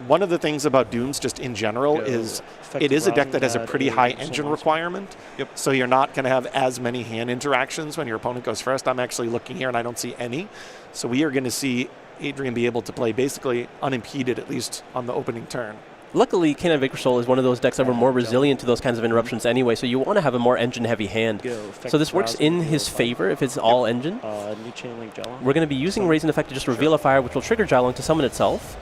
One of the things about Dooms just in general is it is a deck that has a pretty high engine requirement. So you're not going to have as many hand interactions when your opponent goes first. I'm actually looking here and I don't see any. So we are going to see Adrian be able to play basically unimpeded, at least on the opening turn. Luckily, K9 Vanquisol is one of those decks that were more resilient to those kinds of interruptions anyway, so you want to have a more engine-heavy hand. So this works in his favor if it's all engine. We're going to be using Raisin Effect to just reveal a fire, which will trigger Zhaolong to summon itself.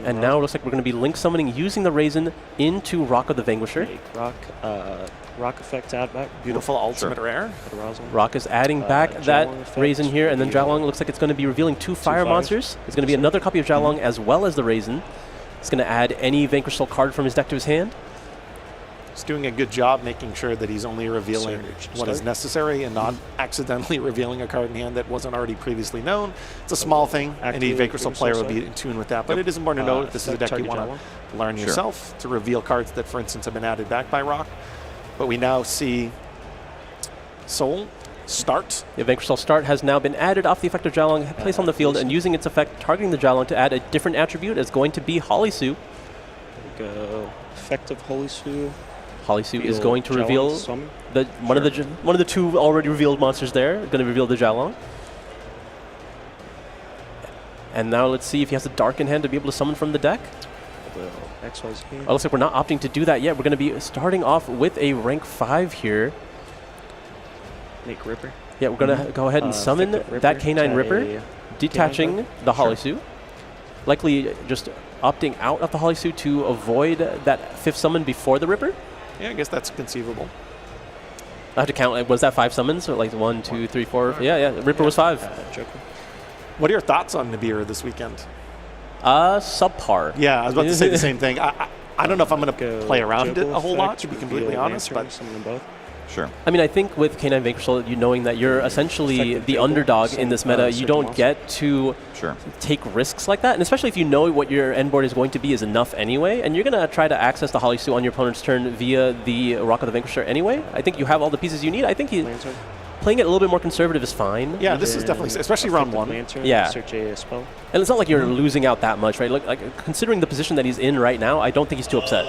And now it looks like we're going to be link summoning using the Raisin into Rock of the Vanquisher. Rock effect add back. Beautiful ultimate rare. Rock is adding back that Raisin here, and then Zhaolong looks like it's going to be revealing two fire monsters. It's going to be another copy of Zhaolong as well as the Raisin. He's going to add any Vanquish Soul card from his deck to his hand. He's doing a good job making sure that he's only revealing what is necessary and not accidentally revealing a card in hand that wasn't already previously known. It's a small thing. Any Vanquish Soul player will be in tune with that. But it is important to know that this is a deck you want to learn yourself to reveal cards that, for instance, have been added back by Rock. But we now see Soul start. The Vanquish Soul start has now been added off the effect of Jialong, placed on the field, and using its effect, targeting the Jialong to add a different attribute is going to be Holisu. There we go. Effective Holisu. Holisu is going to reveal one of the two already revealed monsters there. Going to reveal the Jialong. And now let's see if he has a Dark in hand to be able to summon from the deck. XYZ. Oh, looks like we're not opting to do that yet. We're going to be starting off with a rank 5 here. Make Ripper. Yeah, we're going to go ahead and summon that K9 Ripper, detaching the Holisu. Likely just opting out of the Holisu to avoid that 5th summon before the Ripper. Yeah, I guess that's conceivable. I have to count. Was that 5 summons? Or like 1, 2, 3, 4? Yeah. Ripper was 5. Joker. What are your thoughts on Nibiru this weekend? Subpar. Yeah, I was about to say the same thing. I don't know if I'm going to play around it a whole lot, to be completely honest. But Sure. I mean, I think with K9 Vanquish Soul, you knowing that you're essentially the underdog in this meta, you don't get to take risks like that. And especially if you know what your end board is going to be is enough anyway, and you're going to try to access the Holisu on your opponent's turn via the Rock of the Vanquisher anyway. I think you have all the pieces you need. I think playing it a little bit more conservative is fine. Yeah, this is definitely, especially round 1. Yeah. Search a spell. And it's not like you're losing out that much, right? Like considering the position that he's in right now, I don't think he's too upset.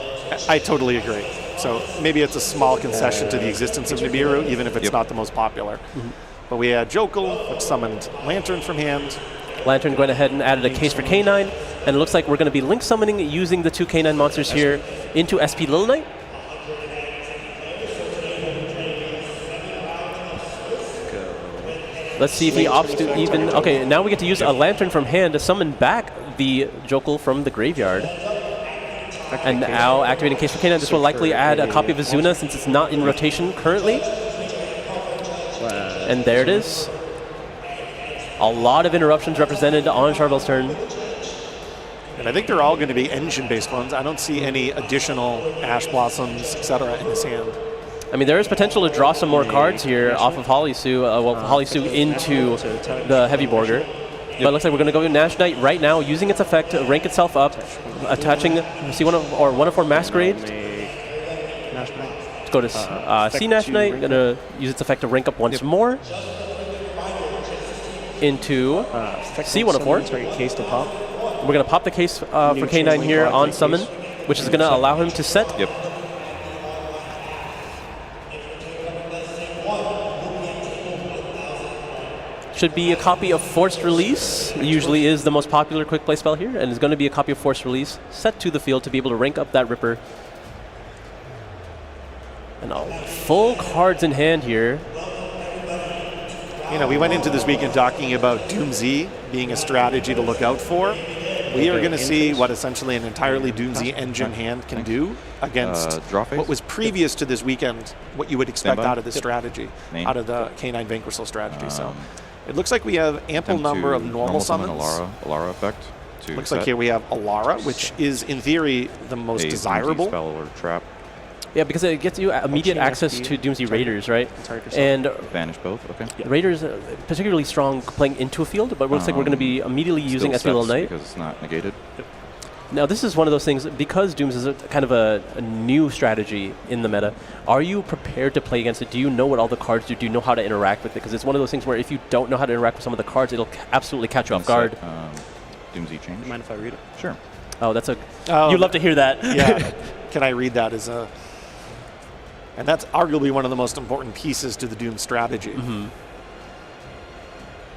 I totally agree. So maybe it's a small concession to the existence of Nibiru, even if it's not the most popular. But we had Jokul, which summoned Lantern from hand. Lantern going ahead and added a case for K9, and it looks like we're going to be link summoning using the 2 K9 monsters here into SP Little Knight. Let's see if he opts to even... Okay, now we get to use a Lantern from hand to summon back the Jokul from the graveyard. And now activating Case for K9, this will likely add a copy of Azuna since it's not in rotation currently. And there it is. A lot of interruptions represented on Charvel's turn. And I think they're all going to be engine-based ones. I don't see any additional Ash Blossoms, etc. in his hand. I mean, there is potential to draw some more cards here off of Holisu, Holisu into the Heavy Borger. But it looks like we're going to go to Nash Knight right now, using its effect to rank itself up, attaching C1 or 1 of 4 Masquerade. Let's go to C Nash Knight, going to use its effect to rank up once more into C104. We're going to pop the case for K9 here on summon, which is going to allow him to set. Should be a copy of Forced Release. It usually is the most popular quick play spell here, and it's going to be a copy of Forced Release set to the field to be able to rank up that Ripper. And full cards in hand here. You know, we went into this weekend talking about Doomsy being a strategy to look out for. We are going to see what essentially an entirely Doomsy engine hand can do against what was previous to this weekend, what you would expect out of this strategy, out of the K9 Vanquish Soul strategy. So it looks like we have ample number of normal summons. Alara effect. Looks like here we have Alara, which is in theory the most desirable. Spell or trap. Yeah, because it gets you immediate access to Doomsday Raiders, right? And banish both. Okay. Raiders particularly strong playing into a field, but it looks like we're going to be immediately using SP Little Knight because it's not negated. Now this is one of those things, because Dooms is kind of a new strategy in the meta. Are you prepared to play against it? Do you know what all the cards do? Do you know how to interact with it? Because it's one of those things where if you don't know how to interact with some of the cards, it'll absolutely catch you off guard. Doomsday change. Mind if I read it? Sure. Oh, that's a... you'd love to hear that. Yeah. Can I read that as a... And that's arguably one of the most important pieces to the Doom strategy.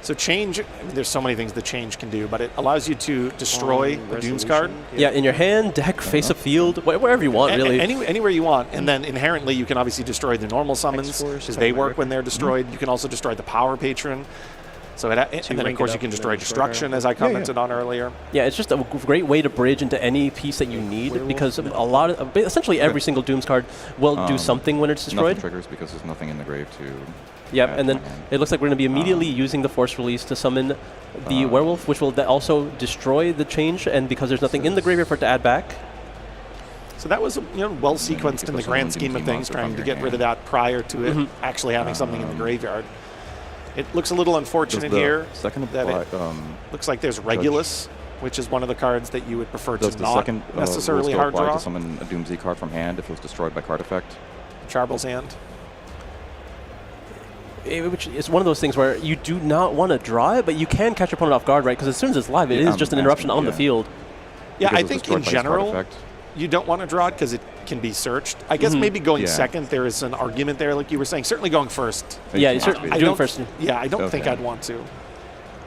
So change, I mean, there's so many things the change can do, but it allows you to destroy the Doom's card. Yeah, in your hand, deck, face a field, wherever you want, really. Anywhere you want. And then inherently you can obviously destroy the normal summons, because they work when they're destroyed. You can also destroy the Power Patron. So and then of course you can destroy Destruction, as I commented on earlier. Yeah, it's just a great way to bridge into any piece that you need, because a lot of, essentially every single Doom's card will do something when it's destroyed. Nothing triggers because there's nothing in the grave to Yep, add and to then my hand. it looks like we're going to be immediately using the Force Release to summon the Werewolf, which will also destroy the change, and because there's nothing in the graveyard for it to add back. So that was well sequenced in the grand scheme of things, trying to get rid of that prior to it actually having something in the graveyard. It looks a little unfortunate here that it looks like there's Regulus, which is one of the cards that you would prefer to not necessarily hard draw. To summon a Doomsday card from hand if it was destroyed by card effect. Charbel's hand. Which is one of those things where you do not want to draw it, but you can catch your opponent off guard, right? Because as soon as it's live, it is just an interruption on the field. Yeah, I think in general, you don't want to draw it because it can be searched. I guess maybe going second, there is an argument there, like you were saying. Certainly going first. Yeah, doing first. Yeah, I don't think I'd want to.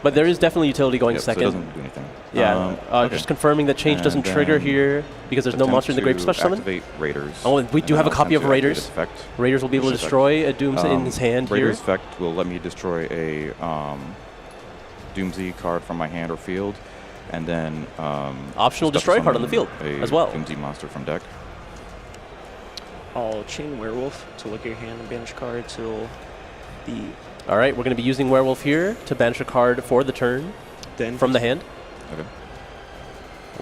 But there is definitely utility going second. So it doesn't do anything. Yeah, just confirming that change doesn't trigger here because there's no monster in the grave special summon. Activate Raiders. Oh, we do have a copy of Raiders. Raiders will be able to destroy a Dooms in his hand here. Raiders effect will let me destroy a Doomsday card from my hand or field, and then optional destroy card on the field as well. Doomsday monster from deck. I'll chain Werewolf to look at your hand and banish a card till the... All right, we're going to be using Werewolf here to banish a card for the turn from the hand. Okay.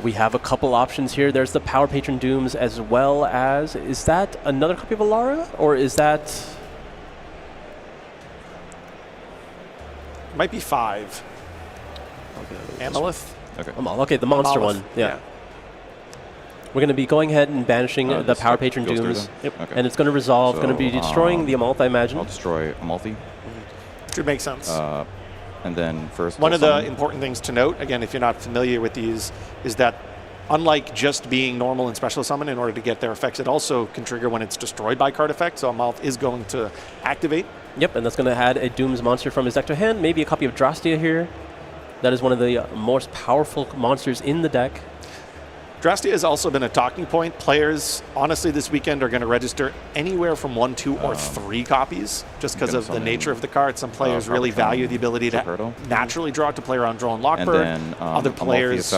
We have a couple options here. There's the Power Patron Dooms as well as... Is that another copy of Alara? Or is that... Might be 5. Amalith? Okay. Okay, the monster one. Yeah. We're going to be going ahead and banishing the Power Patron Dooms. Yep. Okay. And it's going to resolve. Going to be destroying the Amalth, I imagine. I'll destroy Amalthi. Should make sense. And then first, one of the important things to note, again, if you're not familiar with these, is that unlike just being normal and special summon in order to get their effects, it also can trigger when it's destroyed by card effect. So Amalth is going to activate. Yep, and that's going to add a Dooms monster from his deck to hand. Maybe a copy of Drastia here. That is one of the most powerful monsters in the deck. Drastia has also been a talking point. Players, honestly, this weekend are going to register anywhere from 1, 2, or 3 copies just because of the nature of the card. Some players really value the ability to naturally draw it to play around Draw and Lockbird. Other players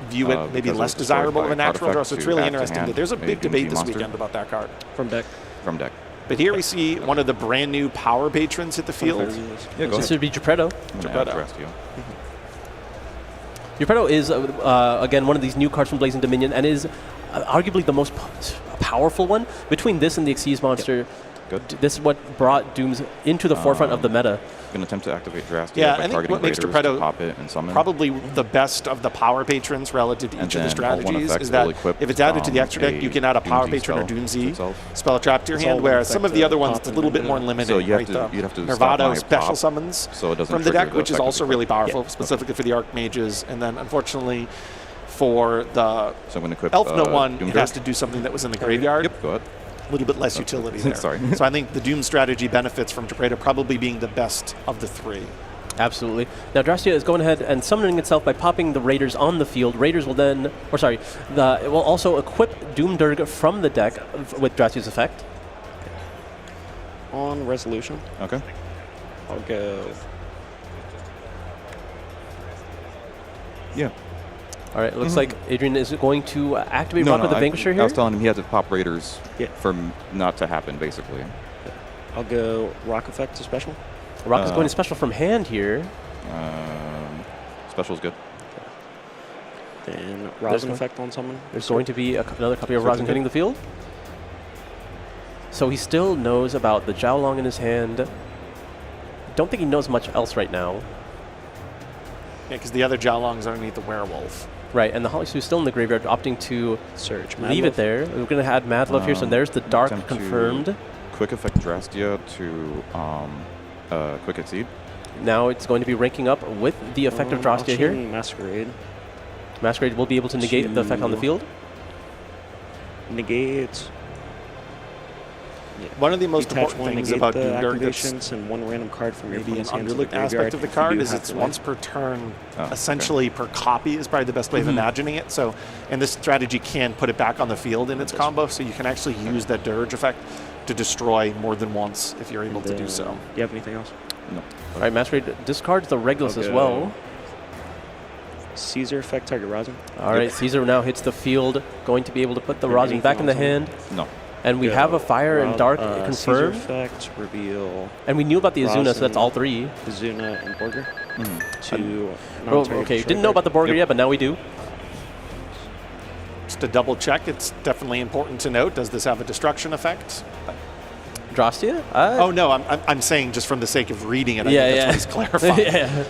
view it maybe less desirable of a natural draw. So it's really interesting. There's a big debate this weekend about that card. From deck. From deck. But here we see one of the brand new power patrons hit the field. This would be Geppetto. Geppetto is, again, one of these new cards from Blazing Dominion and is arguably the most powerful one. Between this and the Xyz monster, this is what brought Dooms into the forefront of the meta. Going to attempt to activate Drastia by targeting what makes Geppetto probably the best of the power patrons relative to each of the strategies is that if it's added to the extra deck, you can add a power patron or Doomsday spell trap to your hand, whereas some of the other ones, it's a little bit more limited. So you have to Nervado special summons from the deck, which is also really powerful, Yeah. specifically for the Archmages. And then, unfortunately, for the equip, Elf Note one, it has to do something that was in the graveyard. Yep, go ahead. A little bit less utility there. Sorry. So I think the Doom strategy benefits from Geppetto probably being the best of the 3. Absolutely. Now Drastia is going ahead and summoning itself by popping the Raiders on the field. Raiders will then, it will also equip Doomdirg from the deck with Drastia's effect. On resolution. Okay. I'll go. Yeah. All right, it looks like Adrian is going to activate Rock with the Vanquisher here. I was telling him he had to pop Raiders for not to happen, basically. I'll go Rock Effect to special. Rock is going to special from hand here. Special's good. Then Rosin Effect on someone. There's going to be another copy of Rosin hitting the field. So he still knows about the Jiaolong in his hand. Don't think he knows much else right now. Yeah, because the other Jiaolong's underneath the Werewolf. Right, and the Holly is still in the graveyard, opting to leave it there. We're going to add Mad Love here, so there's the Dark confirmed. Quick Effect Drastia to Quick Exceed. Now it's going to be ranking up with the effect of Drastia here. Masquerade. Masquerade will be able to negate the effect on the field. Negate. One of the most important things about Doomdirg that's and one random card from your maybe an underlooked aspect of the card is it's once per turn, essentially per copy is probably the best way of imagining it. So, and this strategy can put it back on the field in its combo, so you can actually use that Dirge effect to destroy more than once if you're able to do so. Do you have anything else? No. All right, Masquerade discards the Regulus as well. Caesar effect target Rosin. All right, Caesar now hits the field, going to be able to put the Rosin back in the hand. No. And we have a Fire and Dark confirmed. Effect, reveal. And we knew about the Azuna, so that's all 3. Azuna and Borger. Okay, didn't know about the Borger yet, but now we do. Just to double check, it's definitely important to note, does this have a destruction effect? Drostia? Oh, no, I'm saying just from the sake of reading it, I think that's what he's clarifying. Yeah.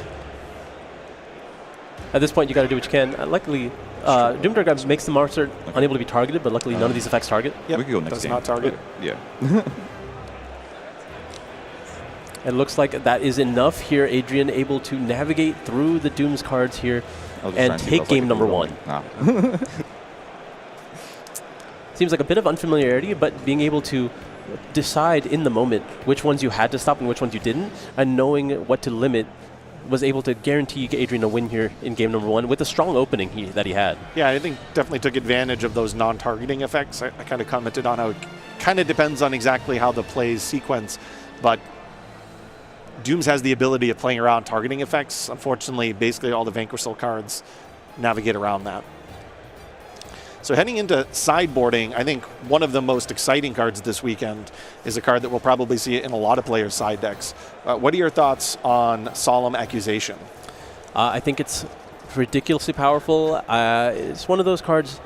At this point, you got to do what you can. Luckily, Doomdark makes the monster unable to be targeted, but luckily none of these effects target. Yep, we could go next does game. not target. Yeah. It looks like that is enough here. Adrian able to navigate through the Doom's cards here and take game number 1. Seems like a bit of unfamiliarity, but being able to decide in the moment which ones you had to stop and which ones you didn't, and knowing what to limit was able to guarantee Adrian a win here in game number 1 with a strong opening that he had. Yeah, I think definitely took advantage of those non-targeting effects. I kind of commented on how it kind of depends on exactly how the plays sequence, but Dooms has the ability of playing around targeting effects. Unfortunately, basically all the Vanquish Soul cards navigate around that. So heading into sideboarding, I think one of the most exciting cards this weekend is a card that we'll probably see in a lot of players' side decks. What are your thoughts on Solemn Accusation? I think it's ridiculously powerful. It's one of those cards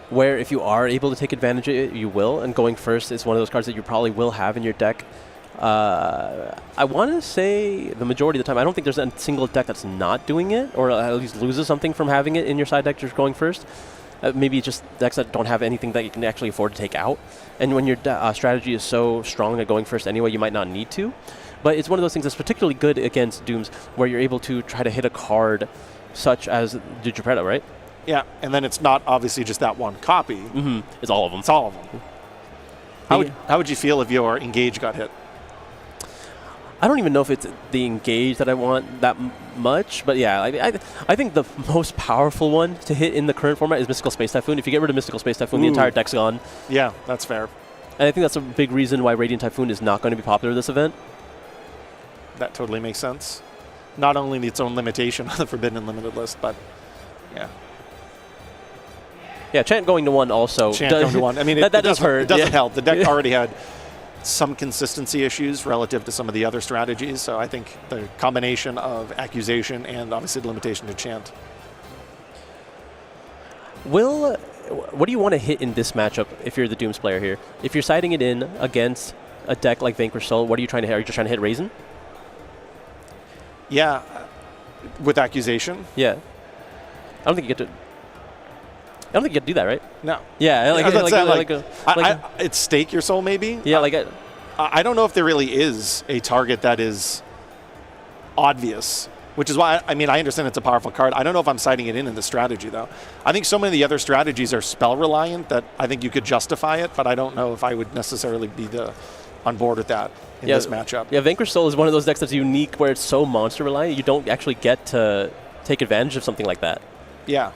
where if you are able to take advantage of it, you will. And going first is one of those cards that you probably will have in your deck. I want to say the majority of the time, I don't think there's a single deck that's not doing it, or at least loses something from having it in your side deck just going first. Maybe just decks that don't have anything that you can actually afford to take out. And when your strategy is so strong at going first anyway, you might not need to. But it's one of those things that's particularly good against Dooms, where you're able to try to hit a card such as Genesys, right? Yeah, and then it's not obviously just that one copy. Mm-hmm. It's all of them. It's all of them. How would you feel if your Engage got hit? I don't even know if it's the Engage that I want that much, but yeah, I think the most powerful one to hit in the current format is Mystical Space Typhoon. If you get rid of Mystical Space Typhoon, the entire deck's gone. Yeah, that's fair. And I think that's a big reason why Radiant Typhoon is not going to be popular this event. That totally makes sense. Not only its own limitation on the Forbidden and Limited list, but yeah. Yeah, Chant going to 1 also. Chant going to 1. I mean, that does hurt. It doesn't help. The deck already had some consistency issues relative to some of the other strategies, so I think the combination of Accusation and obviously the limitation to Chant. What do you want to hit in this matchup if you're the Dooms player here? If you're siding it in against a deck like Vanquish Soul, what are you trying to hit? Are you just trying to hit Raisin? Yeah, with Accusation. Yeah. I don't think you get to do that, right? No. Yeah, it's Stake Your Soul, maybe? Yeah, I don't know if there really is a target that is obvious, which is why, I mean, I understand it's a powerful card. I don't know if I'm siding it in the strategy, though. I think so many of the other strategies are spell-reliant that I think you could justify it, but I don't know if I would necessarily be on board with that in this matchup. Yeah, Vanquish Soul is one of those decks that's unique where it's so monster-reliant, you don't actually get to take advantage of something like that. Yeah.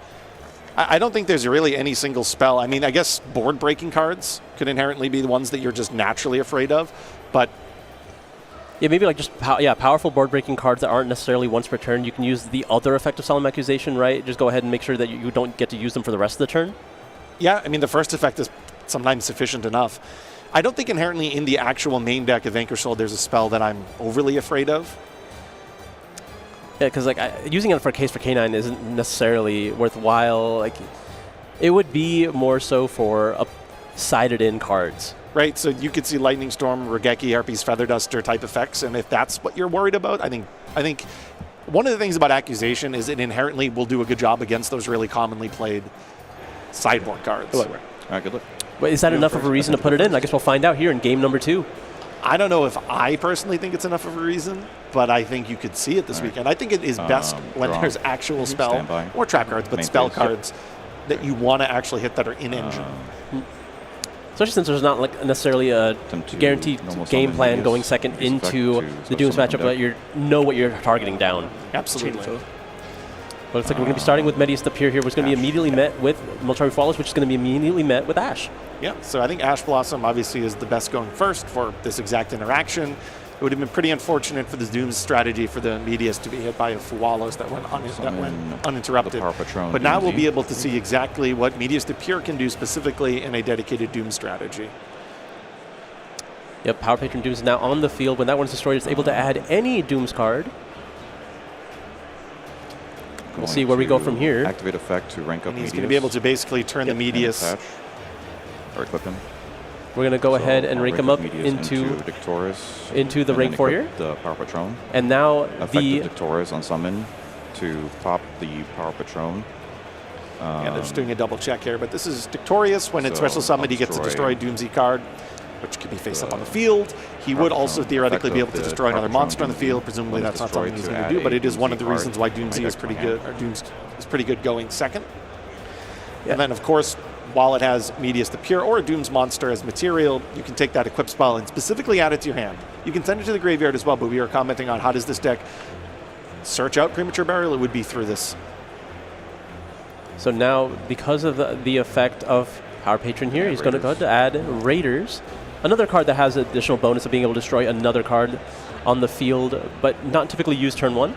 I don't think there's really any single spell. I mean, I guess board-breaking cards could inherently be the ones that you're just naturally afraid of, but... Yeah, maybe like just powerful board-breaking cards that aren't necessarily once per turn. You can use the other effect of Solemn Accusation, right? Just go ahead and make sure that you don't get to use them for the rest of the turn. Yeah, I mean, the first effect is sometimes sufficient enough. I don't think inherently in the actual main deck of Vanquish Soul there's a spell that I'm overly afraid of. Yeah, because using it for Case for K9 isn't necessarily worthwhile. Like, it would be more so for sided-in cards. Right, so you could see Lightning Storm, Regeki, Harpy's Feather Duster type effects, and if that's what you're worried about, I think one of the things about Accusation is it inherently will do a good job against those really commonly played sideboard cards. All right, good luck. But is that enough of a reason to put it in? I guess we'll find out here in game number 2. I don't know if I personally think it's enough of a reason, but I think you could see it this weekend. I think it is best when there's actual spell, or trap cards, but spell cards that you want to actually hit that are in-engine. Especially since there's not necessarily a guaranteed game plan going second into the Dooms matchup, but you know what you're targeting down. Absolutely. But it's like we're going to be starting with Medius the Peer here, which is going to be immediately met with Military Flawless, which is going to be immediately met with Ash. Yeah, so I think Ash Blossom obviously is the best going first for this exact interaction. It would have been pretty unfortunate for the Doom's strategy for the Medius to be hit by a Fualos that went uninterrupted. But now we'll be able to see exactly what Medius the Pure can do specifically in a dedicated Doom strategy. Yep, Power Patron Dooms is now on the field. When that one's destroyed, it's able to add any Dooms card. We'll see where we go from here. Activate effect to rank up. And he's going to be able to basically turn the Medius. Or equip him. We're going to go ahead and rank him up into the rank 4 here. The Power Patron. And now the Victorious on summon to pop the Power Patron. Yeah, they're just doing a double check here, but this is Victorious. When it's special summoned, he gets to destroy a Doomsy card, which could be face up on the field. He would also theoretically be able to destroy another monster on the field. Presumably that's not something he's going to do, but it is one of the reasons why Doomsy is pretty good, or Dooms is pretty good going second. Yeah. And then, of course, while it has Medius the Pure or a Dooms monster as material, you can take that equip spell and specifically add it to your hand. You can send it to the graveyard as well, but we are commenting on how does this deck search out Premature Burial. It would be through this. So now, because of the effect of Power Patron here, he's going to go ahead to add Raiders. Another card that has additional bonus of being able to destroy another card on the field, but not typically used turn 1.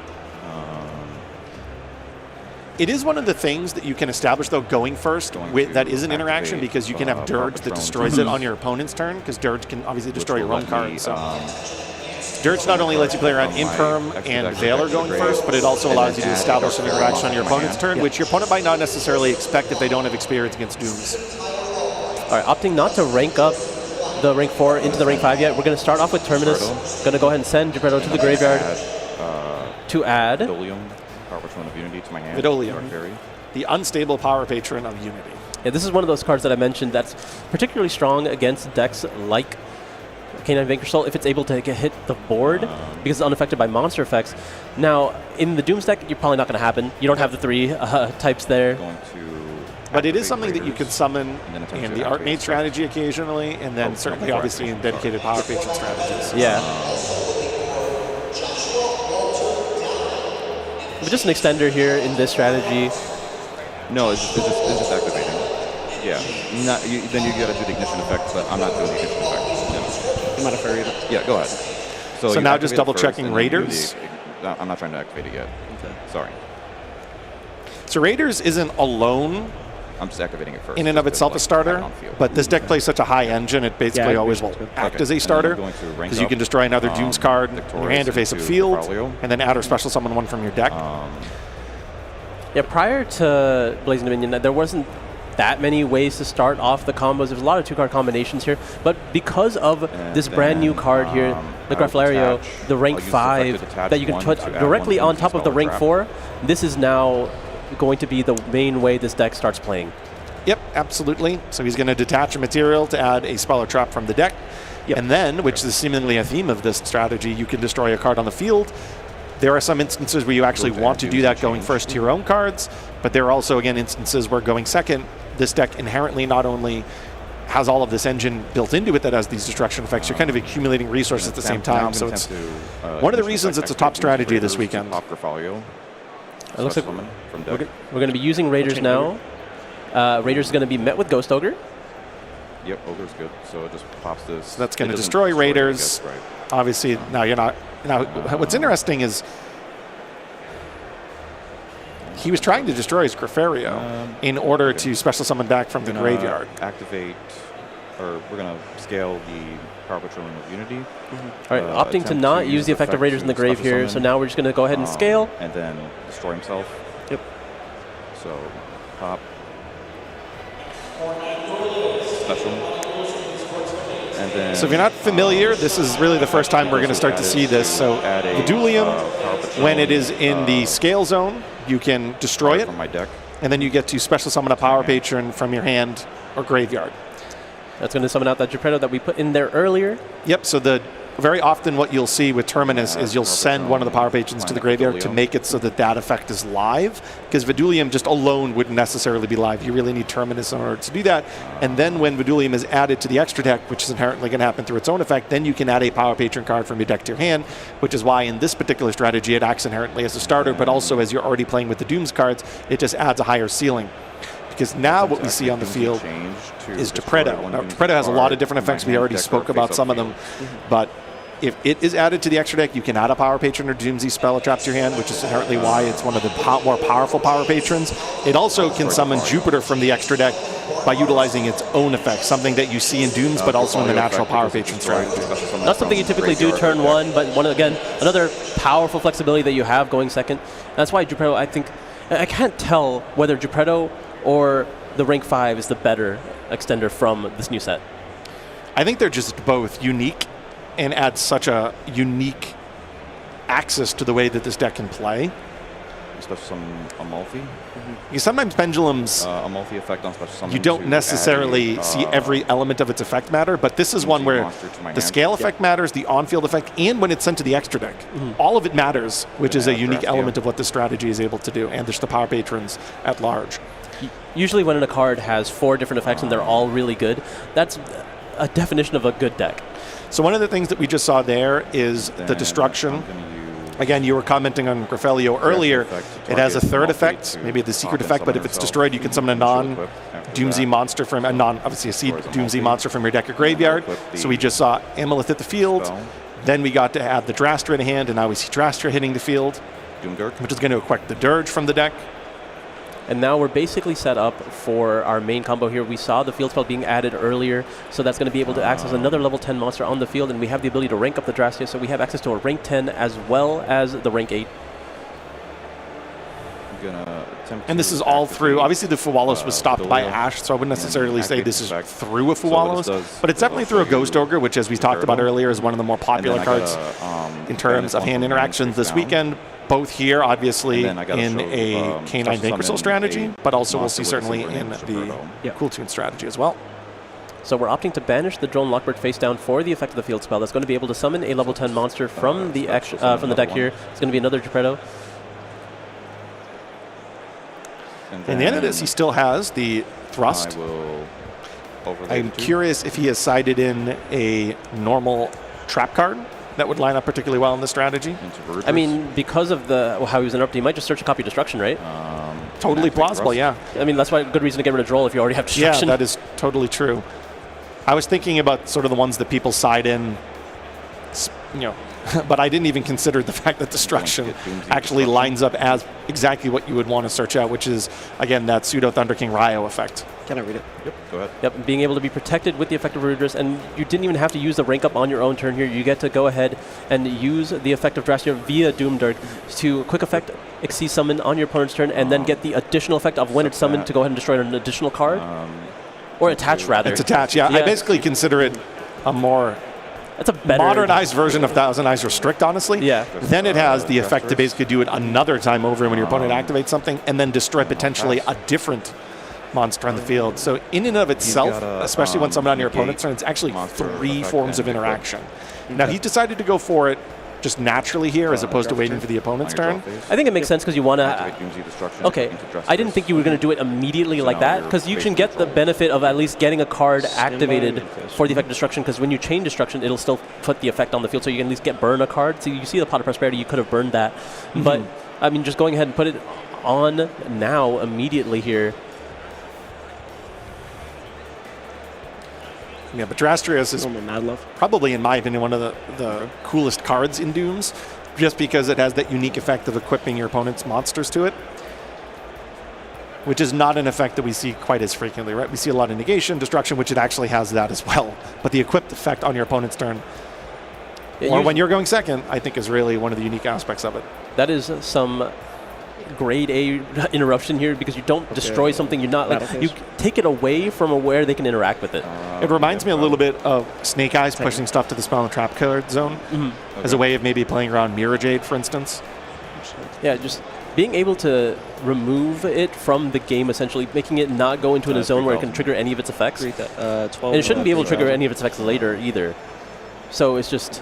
It is one of the things that you can establish, though, going first. That is an interaction because you can have Dirge that destroys it on your opponent's turn, because Dirge can obviously destroy your own card. So Dirge not only lets you play around Imperm and Veiler going first, but it also allows you to establish an interaction on your opponent's turn, which your opponent might not necessarily expect if they don't have experience against Dooms. All right, opting not to rank up the rank 4 into the rank 5 yet. We're going to start off with Terminus. Going to go ahead and send Geppetto to the graveyard to add Power Patron of Unity to my hand. Vidolium, the unstable Power Patron of Unity. Yeah, this is one of those cards that I mentioned that's particularly strong against decks like Canine Vanquish Soul if it's able to hit the board because it's unaffected by monster effects. Now, in the Dooms deck, you're probably not going to happen. You don't have the 3 types there. But it is something that you can summon in the Artmage strategy occasionally, and then certainly, obviously, in dedicated Power Patron strategies. Yeah. But just an extender here in this strategy. No, it's just activating. Yeah. Then you got to do the ignition effect, but I'm not doing the ignition effect. I'm not a fairy. Yeah, go ahead. So now just double checking Raiders. I'm not trying to activate it yet. Okay. Sorry. So Raiders isn't alone. I'm just activating it first. In and of itself a starter, but this deck plays such a high engine, it basically always will act as a starter, because you can destroy another Dooms card in your hand or face up field, and then add or special summon one from your deck. Yeah, prior to Blazing Dominion, there wasn't that many ways to start off the combos. There's a lot of 2-card combinations here, but because of this brand new card here, the Grafflario, the rank 5, that you can put directly on top of the rank 4, this is now going to be the main way this deck starts playing. Yep, absolutely. So he's going to detach a material to add a spell or trap from the deck. Yep. And then, which is seemingly a theme of this strategy, you can destroy a card on the field. There are some instances where you actually want to do that going first to your own cards, but there are also, again, instances where going second, this deck inherently not only has all of this engine built into it that has these destruction effects, you're kind of accumulating resources at the same time. So it's one of the reasons it's a top strategy this weekend. It looks like we're going to be using Raiders now. Raiders is going to be met with Ghost Ogre. Yep, Ogre's good. So it just pops this. So that's going to destroy Raiders. Right. Obviously, now you're not. Now, what's interesting is he was trying to destroy his Graffario in order to special summon back from the graveyard. Activate, or we're going to scale the Power Patron of Unity. All right, opting to not use the effect of Raiders in the grave here, so now we're just going to go ahead and scale. And then destroy himself. Yep. So, pop. Special. And then, so if you're not familiar, this is really the first time we're going to start to see this. So the Dueling, when it is in the scale zone, you can destroy it. From my deck. And then you get to special summon a Power Patron from your hand or graveyard. That's going to summon out that Geppetto that we put in there earlier. Yep, so very often what you'll see with Terminus is you'll send one of the Power Patrons to the graveyard to make it so that that effect is live, because Vidolium just alone wouldn't necessarily be live. You really need Terminus in order to do that. And then when Vidolium is added to the extra deck, which is inherently going to happen through its own effect, then you can add a Power Patron card from your deck to your hand, which is why in this particular strategy it acts inherently as a starter, but also as you're already playing with the Dooms cards, it just adds a higher ceiling. Because now what we see on the field is Geppetto. Now, Geppetto has a lot of different effects. We already spoke about some of them, but if it is added to the extra deck, you can add a Power Patron or Doomsday spell that traps your hand, which is inherently why it's one of the more powerful Power Patrons. It also can summon Jupiter from the extra deck by utilizing its own effects, something that you see in Dooms, but also in the natural Power Patron strategy. Not something you typically do turn one, but again, another powerful flexibility that you have going second. That's why Geppetto, I think, I can't tell whether Geppetto or the rank 5 is the better extender from this new set. I think they're just both unique and add such a unique access to the way that this deck can play. Especially some Amalfi. Sometimes Pendulums, Amalfi effect on special summon. you don't necessarily see every element of its effect matter, but this is one where the scale effect matters, the on-field effect, and when it's sent to the extra deck. All of it matters, which is a unique element of what this strategy is able to do, and there's the Power Patrons at large. Usually when a card has 4 different effects and they're all really good, that's a definition of a good deck. So one of the things that we just saw there is the destruction. Again, you were commenting on Graffelio earlier. It has a third effect, maybe the secret effect, but if it's destroyed, you can summon a non-Doomsday monster from obviously a seed Doomsday monster from your deck or graveyard. So we just saw Amalith hit the field. Then we got to add the Drastra in hand, and now we see Drastra hitting the field, which is going to equip the Dirge from the deck. And now we're basically set up for our main combo here. We saw the field spell being added earlier, so that's going to be able to access another level 10 monster on the field, and we have the ability to rank up the Drastia, so we have access to a rank 10 as well as the rank 8. And this is all through, obviously the Fuwalos was stopped by Ash, so I wouldn't necessarily say this is through a Fuwalos, but it's definitely through a Ghost Ogre, which as we talked about earlier is one of the more popular cards in terms of hand interactions this weekend. Both here, obviously, in a Canine Vanquisher strategy, but also we'll see certainly in the Cool Tune strategy as well. So we're opting to banish the Drone Lockbird face down for the effect of the field spell. That's going to be able to summon a level 10 monster from the deck here. It's going to be another Geppetto. In the end of this, he still has the Thrust. I'm curious if he has sided in a normal trap card that would line up particularly well in this strategy. I mean, because of how he was interrupted, he might just search a copy of Destruction, right? Totally plausible, yeah. I mean, that's why a good reason to get rid of Droll if you already have Destruction. Yeah, that is totally true. I was thinking about sort of the ones that people side in, but I didn't even consider the fact that Destruction actually lines up as exactly what you would want to search out, which is, again, that pseudo Thunder King Ryo effect. Can I read it? Yep, go ahead. Yep, being able to be protected with the effect of Rudress, and you didn't even have to use the rank up on your own turn here. You get to go ahead and use the effect of Drastia via Doom Dirk to quick effect Xyz summon on your opponent's turn, and then get the additional effect of when it's summoned to go ahead and destroy an additional card. Or attach, rather. It's attached, yeah. I basically consider it a more That's a better modernized version of Thousand Eyes Restrict, honestly. Yeah. Then it has the effect to basically do it another time over when your opponent activates something, and then destroy potentially a different monster on the field. So in and of itself, especially when summoned on your opponent's turn, it's actually 3 forms of interaction. Now he decided to go for it just naturally here as opposed to waiting for the opponent's turn. I think it makes sense because you want to... Okay, I didn't think you were going to do it immediately like that, because you can get the benefit of at least getting a card activated for the effect of Destruction, because when you chain Destruction, it'll still put the effect on the field, so you can at least burn a card. So you see the Pot of Prosperity, you could have burned that. But, I mean, just going ahead and put it on now, immediately here. Yeah, but Drastrius is probably, in my opinion, one of the coolest cards in Dooms, just because it has that unique effect of equipping your opponent's monsters to it, which is not an effect that we see quite as frequently, right? We see a lot of negation, destruction, which it actually has that as well. But the equipped effect on your opponent's turn, or when you're going second, I think is really one of the unique aspects of it. That is some grade A interruption here, because you don't destroy something. You're not like, you take it away from where they can interact with it. It reminds me a little bit of Snake Eyes pushing stuff to the spell and trap card zone as a way of maybe playing around Mirror Jade, for instance. Yeah, just being able to remove it from the game, essentially making it not go into a zone where it can trigger any of its effects. And it shouldn't be able to trigger any of its effects later either. So it's just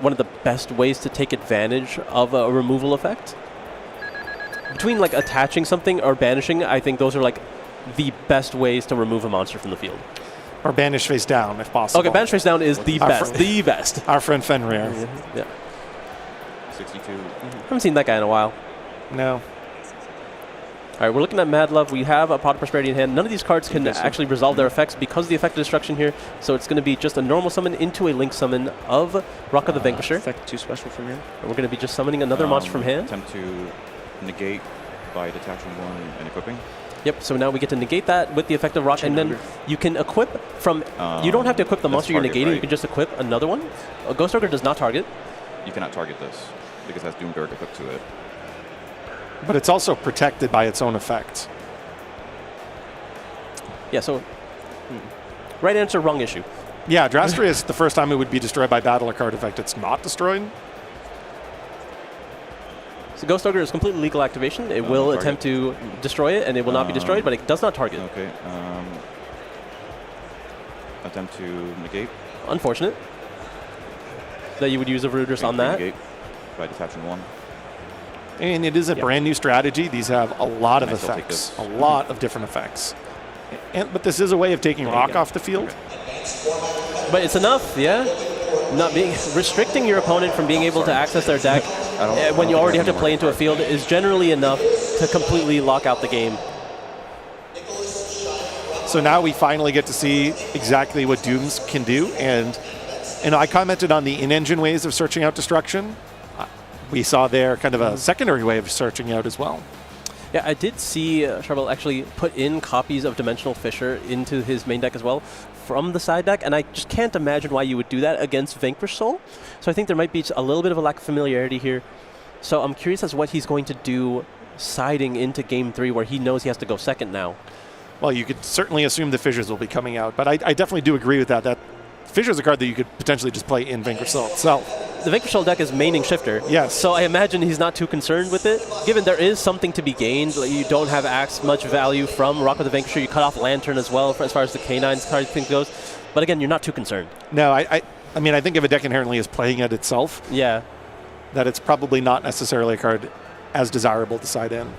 one of the best ways to take advantage of a removal effect. Between like attaching something or banishing, I think those are like the best ways to remove a monster from the field. Or banish face down, if possible. Okay, banish face down is the best. The best. Our friend Fenrir. Yeah. 62. Haven't seen that guy in a while. No. All right, we're looking at Mad Love. We have a Pot of Prosperity in hand. None of these cards can actually resolve their effects because of the effect of destruction here. So it's going to be just a normal summon into a link summon of Rock of the Vanquisher. Effect 2 special from hand. And we're going to be just summoning another monster from hand. Attempt to negate by detaching 1 and equipping. Yep, so now we get to negate that with the effect of Rock, and then you can equip from... you don't have to equip the monster you're negating, right? You can just equip another one. A Ghost Ogre does not target. You cannot target this because it has Doomdirk equipped to it. But it's also protected by its own effect. Yeah, so... Right answer, wrong issue. Yeah, Drastria is the first time it would be destroyed by battle or card effect. It's not destroyed. So Ghost Ogre is completely legal activation. It will attempt to destroy it, and it will not be destroyed, but it does not target. Okay. Attempt to negate. Unfortunate. That you would use a Rudris on that. Negate by detaching 1. And it is a brand new strategy. These have a lot of effects, a lot of different effects. But this is a way of taking Rock off the field. Okay. But it's enough, yeah? Not being restricting your opponent from being able to access their deck when you already have to play into a field is generally enough to completely lock out the game. So now we finally get to see exactly what Dooms can do. And I commented on the in-engine ways of searching out destruction. We saw there kind of a secondary way of searching out as well. Yeah, I did see Charbel actually put in copies of Dimensional Fissure into his main deck as well from the side deck, and I just can't imagine why you would do that against Vanquish Soul. So I think there might be a little bit of a lack of familiarity here. So I'm curious as to what he's going to do siding into Game 3 where he knows he has to go second now. Well, you could certainly assume the Fissures will be coming out, but I definitely do agree with that. That Fissure's a card that you could potentially just play in Vanquish Soul itself. The Vanquish Soul deck is maining Shifter. Yes. So I imagine he's not too concerned with it. Given there is something to be gained, like you don't have much value from Rock of the Vanquisher. You cut off Lantern as well as far as the Canines card thing goes. But again, you're not too concerned. No, I mean, I think if a deck inherently is playing it itself, yeah, that it's probably not necessarily a card as desirable to side in.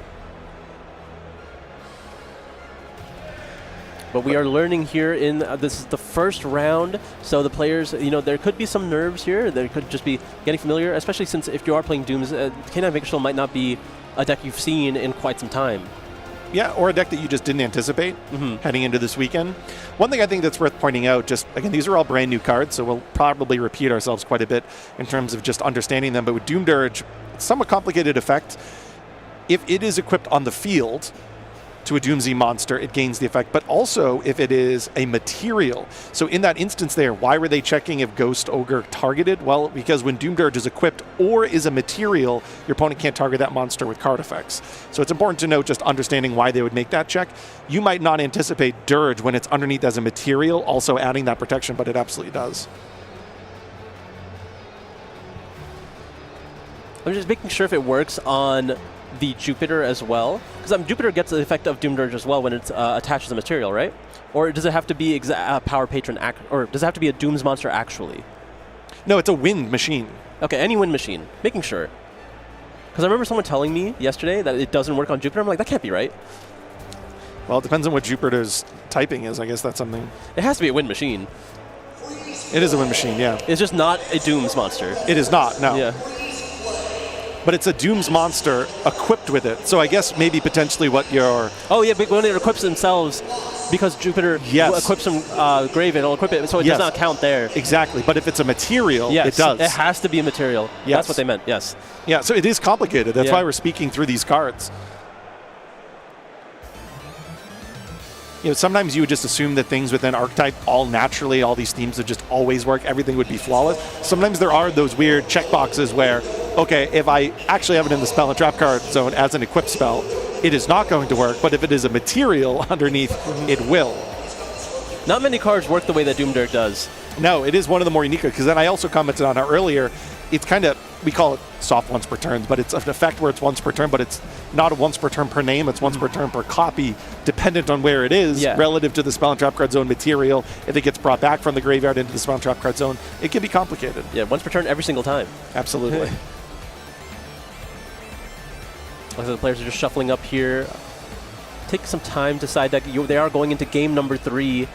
But we are learning here in this is the first round, so the players, there could be some nerves here. There could just be getting familiar, especially since if you are playing Dooms, K9 Vanquish Soul might not be a deck you've seen in quite some time. Yeah, or a deck that you just didn't anticipate heading into this weekend. One thing I think that's worth pointing out, just again, these are all brand new cards, so we'll probably repeat ourselves quite a bit in terms of just understanding them. But with Doom Dirge, it's somewhat complicated effect. If it is equipped on the field to a Doomsy monster, it gains the effect, but also if it is a material. So in that instance there, why were they checking if Ghost Ogre targeted? Well, because when Doom Dirge is equipped or is a material, your opponent can't target that monster with card effects. So it's important to note just understanding why they would make that check. You might not anticipate Dirge when it's underneath as a material, also adding that protection, but it absolutely does. I'm just making sure if it works on the Jupiter as well, because Jupiter gets the effect of Doom Dirge as well when it's attached as a material, right? Or does it have to be Power Patron, or does it have to be a Dooms monster actually? No, it's a wind machine. Okay, any wind machine. Making sure. Because I remember someone telling me yesterday that it doesn't work on Jupiter. I'm like, that can't be right. Well, it depends on what Jupiter's typing is. I guess that's something. It has to be a wind machine. It is a wind machine, yeah. It's just not a Dooms monster. It is not, no. Yeah. But it's a Dooms monster equipped with it. So I guess maybe potentially what your... Oh, yeah, but when it equips themselves, because Jupiter equips them Grave, it'll equip it, so it does not count there. Exactly, but if it's a material, it does. It has to be a material. Yes. That's what they meant, yes. Yeah, so it is complicated. That's why we're speaking through these cards. Sometimes you would just assume that things within Archetype all naturally, all these themes would just always work, everything would be flawless. Sometimes there are those weird checkboxes where, okay, if I actually have it in the spell and trap card zone as an equipped spell, it is not going to work, but if it is a material underneath, it will. Not many cards work the way that Doom Dirge does. No, it is one of the more unique, because then I also commented on it earlier, it's kind of, we call it soft once per turn, but it's an effect where it's once per turn, but it's not a once per turn per name, it's once per turn per copy, dependent on where it is, relative to the spell and trap card zone material. If it gets brought back from the graveyard into the spell and trap card zone, it can be complicated. Yeah, once per turn every single time. Absolutely. The players are just shuffling up here. Take some time to side deck. They are going into game number 3,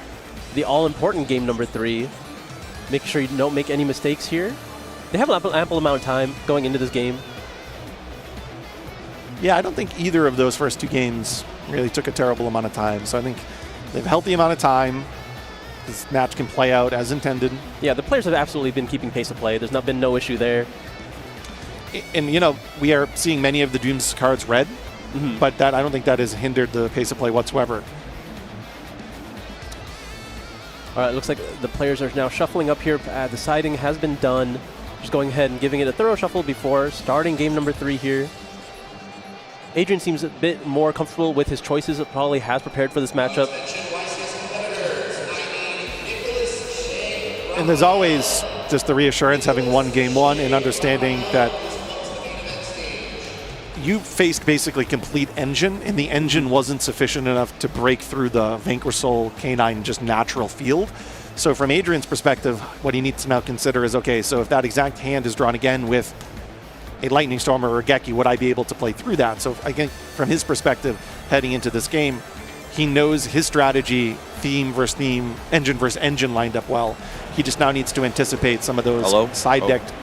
the all-important game number 3. Make sure you don't make any mistakes here. They have an ample amount of time going into this game. Yeah, I don't think either of those first 2 games really took a terrible amount of time. So I think they have a healthy amount of time. This match can play out as intended. Yeah, the players have absolutely been keeping pace of play. There's not been no issue there. And, you know, we are seeing many of the Doom's cards red, but that I don't think that has hindered the pace of play whatsoever. All right, looks like the players are now shuffling up here. The siding has been done. Just going ahead and giving it a thorough shuffle before starting game number 3 here. Adrian seems a bit more comfortable with his choices. Probably has prepared for this matchup. And there's always just the reassurance having won game 1 and understanding that you faced basically complete engine, and the engine wasn't sufficient enough to break through the Vanquish Soul Canine just natural field. So from Adrian's perspective, what he needs to now consider is, okay, so if that exact hand is drawn again with a Lightning Storm or a Geki, would I be able to play through that? So I think from his perspective, heading into this game, he knows his strategy, theme versus theme, engine versus engine lined up well. He just now needs to anticipate some of those side-decked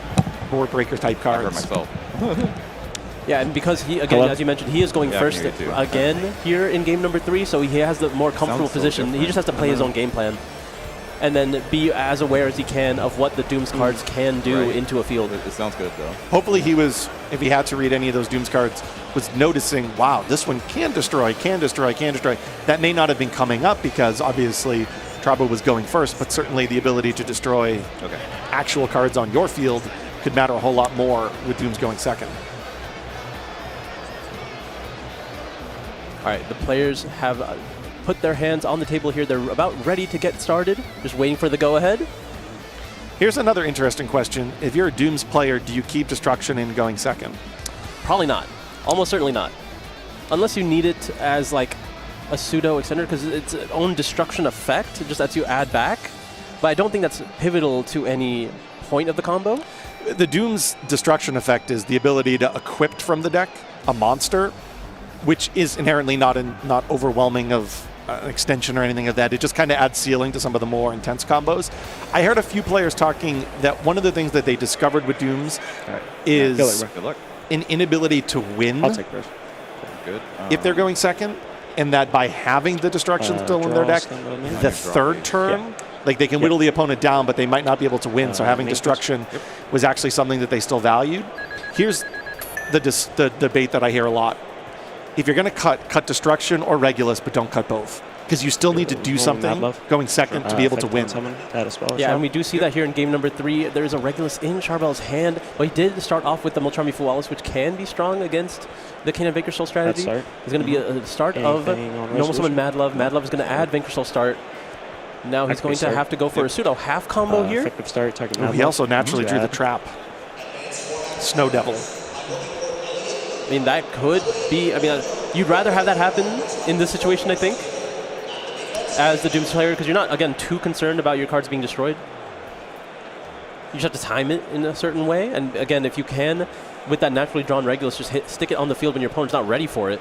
board breaker type cards. I heard myself. Yeah, and because he, again, as you mentioned, he is going first again here in game number 3, so he has the more comfortable position. He just has to play his own game plan and then be as aware as he can of what the Doom's cards can do into a field. It sounds good, though. Hopefully he was, if he had to read any of those Doom's cards, was noticing, wow, this one can destroy, can destroy, can destroy. That may not have been coming up because obviously Trabo was going first, but certainly the ability to destroy actual cards on your field could matter a whole lot more with Doom's going second. All right, the players have put their hands on the table here. They're about ready to get started, just waiting for the go-ahead. Here's another interesting question. If you're a Doom's player, do you keep Destruction in going second? Probably not. Almost certainly not. Unless you need it as like a pseudo extender, because it's its own destruction effect, just lets you add back. But I don't think that's pivotal to any point of the combo. The Doom's destruction effect is the ability to equip from the deck a monster, which is inherently not overwhelming of an extension or anything of that. It just kind of adds ceiling to some of the more intense combos. I heard a few players talking that one of the things that they discovered with Dooms is an inability to win if they're going second, and that by having the destruction still in their deck, the third turn, like they can whittle the opponent down, but they might not be able to win. So having destruction was actually something that they still valued. Here's the debate that I hear a lot. If you're going to cut destruction or Regulus, but don't cut both. Because you still need to do something going second to be able to win. Yeah, and we do see that here in game number 3. There's a Regulus in Charbel's hand, but he did start off with the Moltrami Fualis, which can be strong against the Canine Vanquish Soul strategy. It's going to be a start of Normal Summon Mad Love. Mad Love is going to add Vanquish Soul start. Now he's going to have to go for a pseudo half combo here. Effective start, he also naturally drew the trap. Snow Devil. I mean, that could be, I mean, you'd rather have that happen in this situation, I think, as the Doom's player, because you're not, again, too concerned about your cards being destroyed. You just have to time it in a certain way. And again, if you can, with that naturally drawn Regulus, just stick it on the field when your opponent's not ready for it.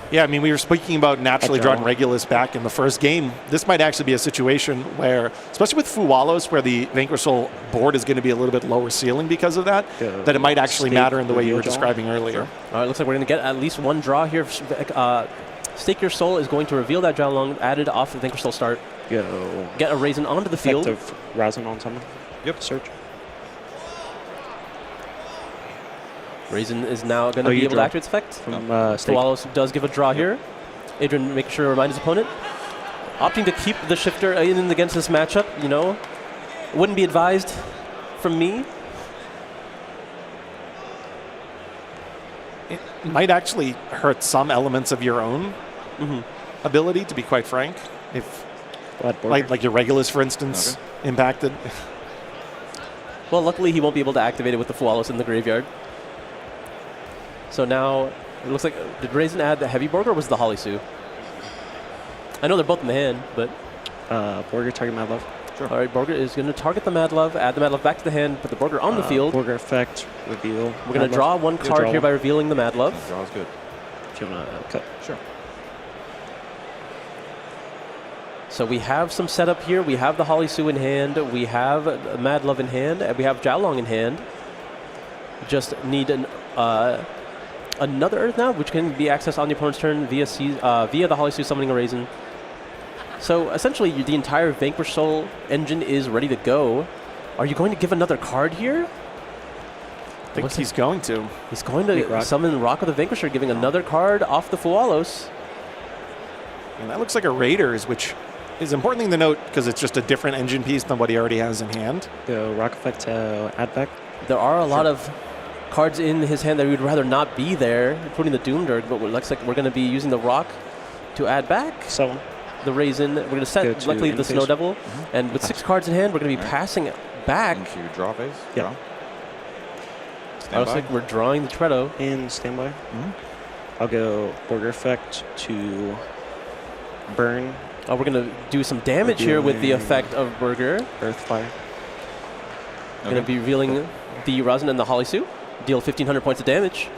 Yeah, I mean, we were speaking about naturally drawn Regulus back in the first game. This might actually be a situation where, especially with Fualos, where the Vanquish Soul board is going to be a little bit lower ceiling because of that, that it might actually matter in the way you were describing earlier. All right, looks like we're going to get at least one draw here. Stake Your Soul is going to reveal that Jialong added off the Vanquish Soul start. Get a Raisin onto the field. Raisin on someone. Search. Raisin is now going to be able to activate its effect. Fualos does give a draw here. Adrian making sure to remind his opponent. Opting to keep the shifter in against this matchup, you know, wouldn't be advised from me. It might actually hurt some elements of your own ability, to be quite frank. If, like your Regulus, for instance, impacted. Well, luckily he won't be able to activate it with the Fualos in the graveyard. So now, it looks like, did Raisin add the Heavy Borg or was it the Holly Sue? I know they're both in the hand, but... Borger target Mad Love. Sure. All right, Borger is going to target the Mad Love, add the Mad Love back to the hand, put the Borger on the field. Borger effect, reveal. We're going to draw one card here by revealing the Mad Love. Draw is good. If you want to cut. Sure. So we have some setup here. We have the Holly Sue in hand. We have Mad Love in hand. And we have Jialong in hand. Just need an another Earth now, which can be accessed on the opponent's turn via the Holy Sue summoning a Raisin. So essentially, the entire Vanquish Soul engine is ready to go. Are you going to give another card here? I think he's going to. He's going to summon Rock of the Vanquisher, giving another card off the Fualos. And that looks like a Raiders, which is an important thing to note because it's just a different engine piece than what he already has in hand. Go Rock Effect to add back. There are a lot of cards in his hand that we would rather not be there, including the Doomdirk, but it looks like we're going to be using the Rock to add back. So the Raisin. We're going to set, luckily, the Snow Devil. And with 6 cards in hand, we're going to be passing it back. Into draw phase? Yeah. Looks like we're drawing the Treadow. In standby. I'll go Border Effect to burn. Oh, we're going to do some damage here with the effect of Burger. Earthfire. Going to be revealing the Rosin and the Holly Sue. Deal 1,500 points of damage.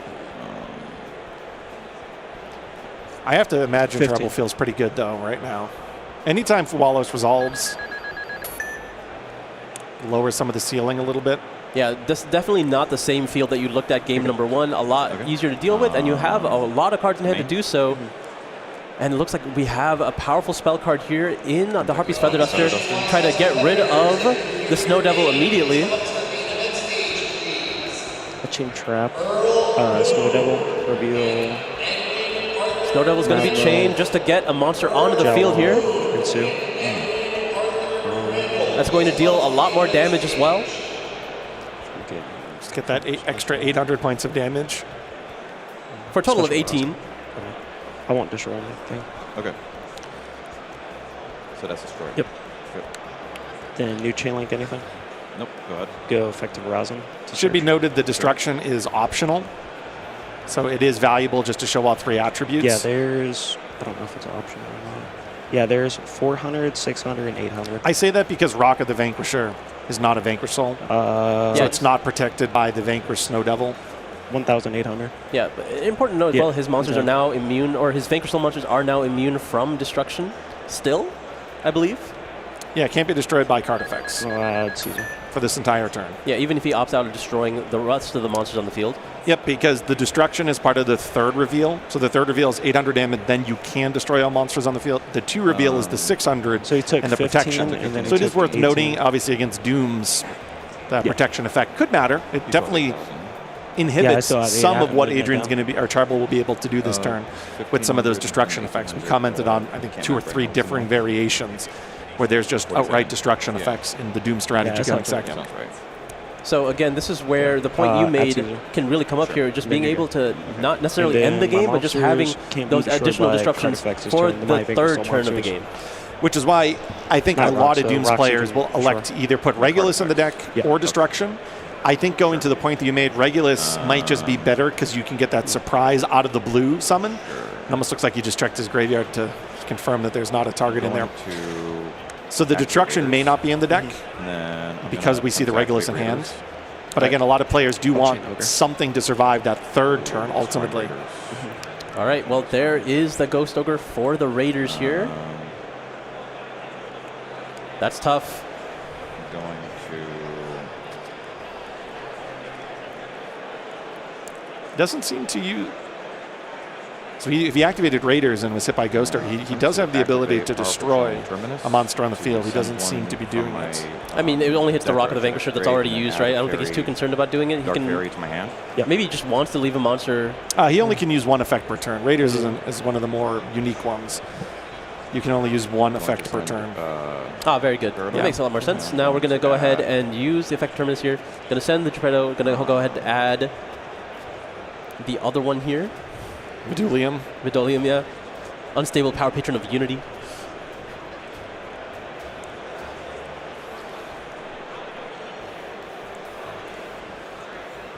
I have to imagine 15. Trouble feels pretty good, though, right now. Anytime Fualos resolves, lowers some of the ceiling a little bit. Yeah, that's definitely not the same field that you looked at game number 1. A lot easier to deal with, and you have a lot of cards in hand to do so. And it looks like we have a powerful spell card here in the Harpy's Feather Duster. Try to get rid of the Snow Devil immediately. Chain Trap. Snow Devil. Reveal. Snow Devil's going to be chained just to get a monster onto the field here. That's going to deal a lot more damage as well. Okay. Just get that extra 800 points of damage. For a total of 18. I won't destroy anything. Okay. So that's destroyed. Yep. Good. Then new chain link anything? Nope. Go ahead. Go effective rosin. Should be noted the destruction is optional. So it is valuable just to show all 3 attributes. Yeah, there's, I don't know if it's optional or not. Yeah, there's 400, 600, and 800. I say that because Rock of the Vanquisher is not a Vanquish Soul. So it's not protected by the Vanquish Snow Devil. 1,800. Yeah, but important to note as well, his monsters are now immune, or his Vanquish Soul monsters are now immune from destruction still, I believe. Yeah, it can't be destroyed by card effects for this entire turn. Yeah, even if he opts out of destroying the rest of the monsters on the field. Yep, because the destruction is part of the 3rd reveal. So the 3rd reveal is 800 damage, then you can destroy all monsters on the field. The 2 reveal is the 600 so he took and the 15, protection. And then so it is worth 18. noting, obviously, against Dooms, that protection effect could matter. It definitely inhibits some of what Adrian's going to be, or Charbel will be able to do this turn with some of those destruction effects. We commented on, I think, 2 or 3 different variations where there's just outright destruction effects in the Doom strategy going second. So again, this is where the point you made can really come up here, just being able to not necessarily end the game, but just having those additional disruptions for the 3rd turn of the game. Which is why I think a lot of Dooms players will elect to either put Regulus in the deck or Destruction. I think going to the point that you made, Regulus might just be better because you can get that surprise out of the blue summon. It almost looks like he just checked his graveyard to confirm that there's not a target in there. So the Destruction may not be in the deck because we see the Regulus in hand. But again, a lot of players do want something to survive that 3rd turn ultimately. All right, well, there is the Ghost Ogre for the Raiders here. That's tough. Going to... Doesn't seem to use... So if he activated Raiders and was hit by Ghoster, he does have the ability to destroy a monster on the field. He doesn't seem to be doing it. I mean, it only hits the Rock of the Vanquisher that's already used, right? I don't think he's too concerned about doing it. He can. Maybe he just wants to leave a monster. He only can use 1 effect per turn. Raiders is one of the more unique ones. You can only use 1 effect per turn. Very good. That makes a lot more sense. Now we're going to go ahead and use the effect terminus here. Going to send the Geppetto. Going to go ahead and add the other one here. Vidolium, yeah. Unstable Power Patron of Unity.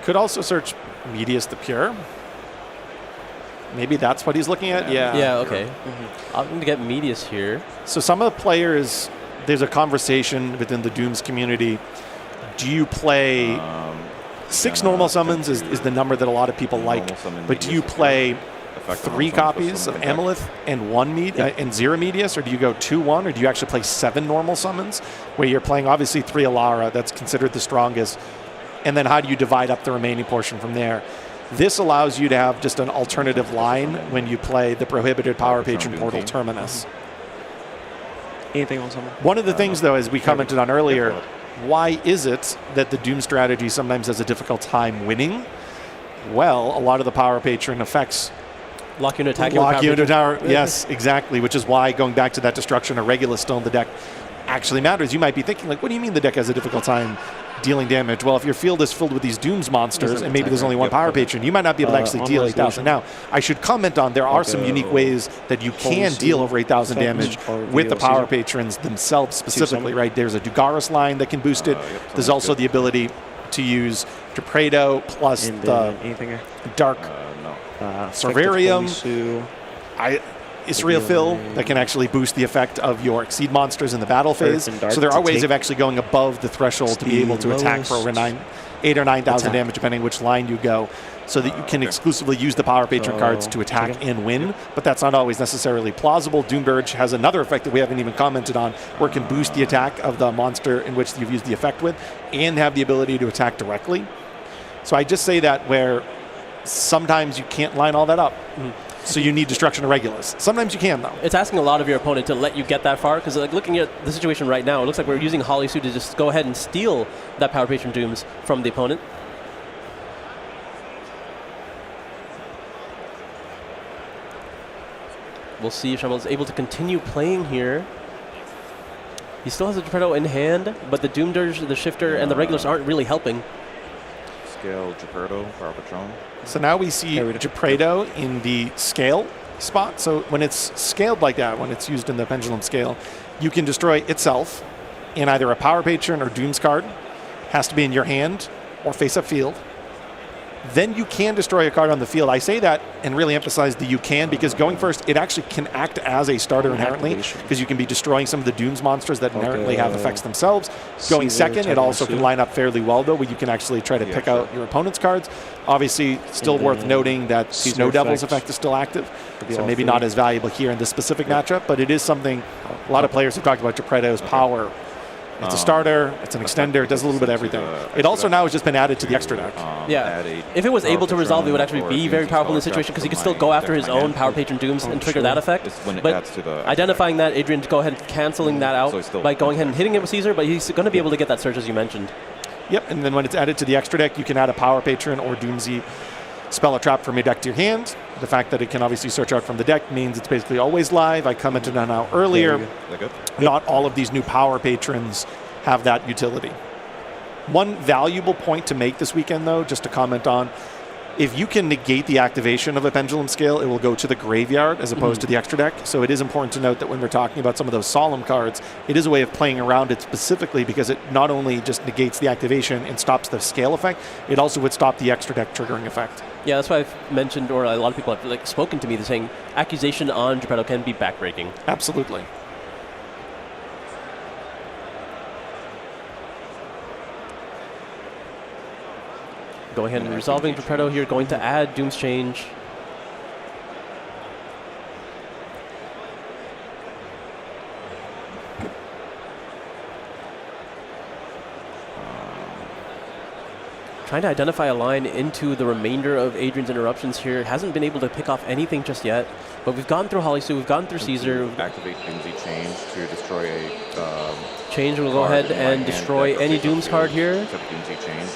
Could also search Medius the Pure. Maybe that's what he's looking at? Yeah, okay. I'm going to get Medius here. So some of the players, there's a conversation within the Dooms community. Do you play 6 normal summons is the number that a lot of people like, but do you play 3 copies of Amalith and 0 Medius, or do you go 2-1, or do you actually play 7 normal summons where you're playing obviously 3 Alara, that's considered the strongest, and then how do you divide up the remaining portion from there? This allows you to have just an alternative line when you play the prohibited Power Patron Portal Terminus. Anything on someone? One of the things, though, as we commented on earlier, why is it that the Doom strategy sometimes has a difficult time winning? Well, a lot of the Power Patron effects lock you into attack. Lock you into tower. Yes, exactly. Which is why going back to that destruction or Regulus still in the deck actually matters. You might be thinking, like, what do you mean the deck has a difficult time dealing damage? Well, if your field is filled with these Dooms monsters and maybe there's only one Power Patron, you might not be able to actually deal 8,000. Now, I should comment on there are some unique ways that you can deal over 8,000 damage with the Power Patrons themselves specifically, right? There's a Dugaris line that can boost it. There's also the ability to use Gepredo plus the Dark Servarium. Israel Fill that can actually boost the effect of your Exceed monsters in the battle phase. So there are ways of actually going above the threshold to be able to attack for over 8,000 or 9,000 damage, depending which line you go, so that you can exclusively use the Power Patron cards to attack and win. But that's not always necessarily plausible. Doomburge has another effect that we haven't even commented on, where it can boost the attack of the monster in which you've used the effect with, and have the ability to attack directly. So I just say that where sometimes you can't line all that up. So you need Destruction of Regulus. Sometimes you can, though. It's asking a lot of your opponent to let you get that far, because like looking at the situation right now, it looks like we're using Holly Sue to just go ahead and steal that Power Patron Dooms from the opponent. We'll see if Shamil is able to continue playing here. He still has a Gepredo in hand, but the Doom Dirge, the Shifter, and the Regulars aren't really helping. Scale, Gepredo, Power Patron. So now we see Gepredo in the scale spot. So when it's scaled like that, when it's used in the pendulum scale, you can destroy itself in either a Power Patron or Dooms card. Has to be in your hand or face up field. Then you can destroy a card on the field. I say that and really emphasize the you can, because going first, it actually can act as a starter inherently, because you can be destroying some of the Dooms monsters that inherently have effects themselves. Going second, it also can line up fairly well, though, where you can actually try to pick out your opponent's cards. Obviously, still worth noting that Snow Devil's effect is still active, so maybe not as valuable here in this specific matchup, but it is something a lot of players have talked about Gepredo's power. It's a starter, it's an extender, it does a little bit of everything. It also now has just been added to the extra deck. Yeah, if it was able to resolve, it would actually be very powerful in this situation, because he could still go after his own Power Patron Dooms and trigger that effect. But identifying that, Adrian to go ahead and canceling that out by going ahead and hitting it with Caesar, but he's going to be able to get that search, as you mentioned. Yep, and then when it's added to the extra deck, you can add a Power Patron or Doomsy spell or trap from your deck to your hand. The fact that it can obviously search out from the deck means it's basically always live. I commented on how earlier, not all of these new Power Patrons have that utility. One valuable point to make this weekend, though, just to comment on, if you can negate the activation of a Pendulum Scale, it will go to the graveyard as opposed to the extra deck. So it is important to note that when we're talking about some of those Solemn cards, it is a way of playing around it specifically, because it not only just negates the activation and stops the scale effect, it also would stop the extra deck triggering effect. Yeah, that's why I've mentioned, or a lot of people have spoken to me, saying accusation on Gepredo can be backbreaking. Absolutely. Go ahead and resolving Gepredo here, going to add Doom's Change. Trying to identify a line into the remainder of Adrian's interruptions here. Hasn't been able to pick off anything just yet, but we've gone through Holly Sue, we've gone through Caesar. Activate Doomsy Change to destroy a Change will go ahead and destroy any Dooms card here. Doomsy Change.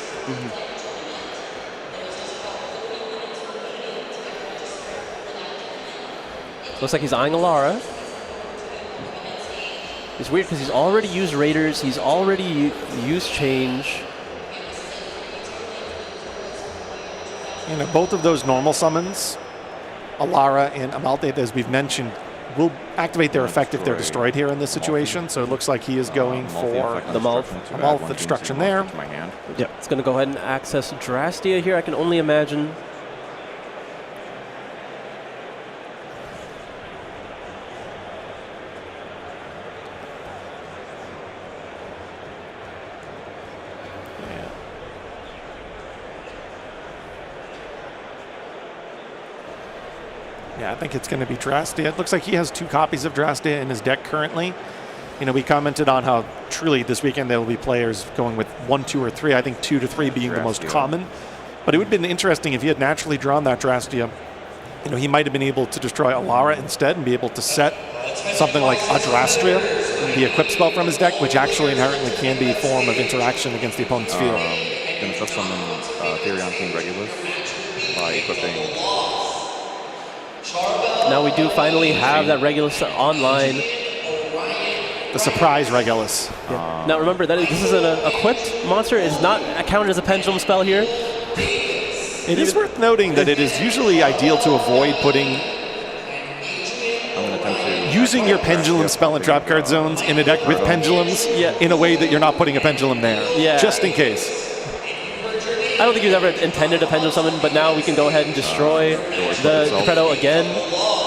Looks like he's eyeing Alara. It's weird because he's already used Raiders, he's already used Change. You know, both of those normal summons, Alara and Amalthea, as we've mentioned, will activate their effect if they're destroyed here in this situation. So it looks like he is going for the Malth. The destruction there. Yep. It's going to go ahead and access Drastia here, I can only imagine. Yeah, I think it's going to be Drastia. It looks like he has 2 copies of Drastia in his deck currently. You know, we commented on how truly this weekend there will be players going with 1, 2, or 3. I think 2 to 3 being the most common But it would have been interesting if he had naturally drawn that Drastia. You know, he might have been able to destroy Alara instead and be able to set something like Adrastria, the equip spell from his deck, which actually inherently can be a form of interaction against the opponent's field. Going to summon Therion King Regulus by equipping. Now we do finally have that Regulus online. The surprise Regulus. Now remember that this is an equipped monster. It's not counted as a pendulum spell here. It is worth noting that it is usually ideal to avoid putting using your pendulum spell and trap card zones in a deck with pendulums in a way that you're not putting a pendulum there. Just in case. I don't think he was ever intended a pendulum summon, but now we can go ahead and destroy the Geppetto again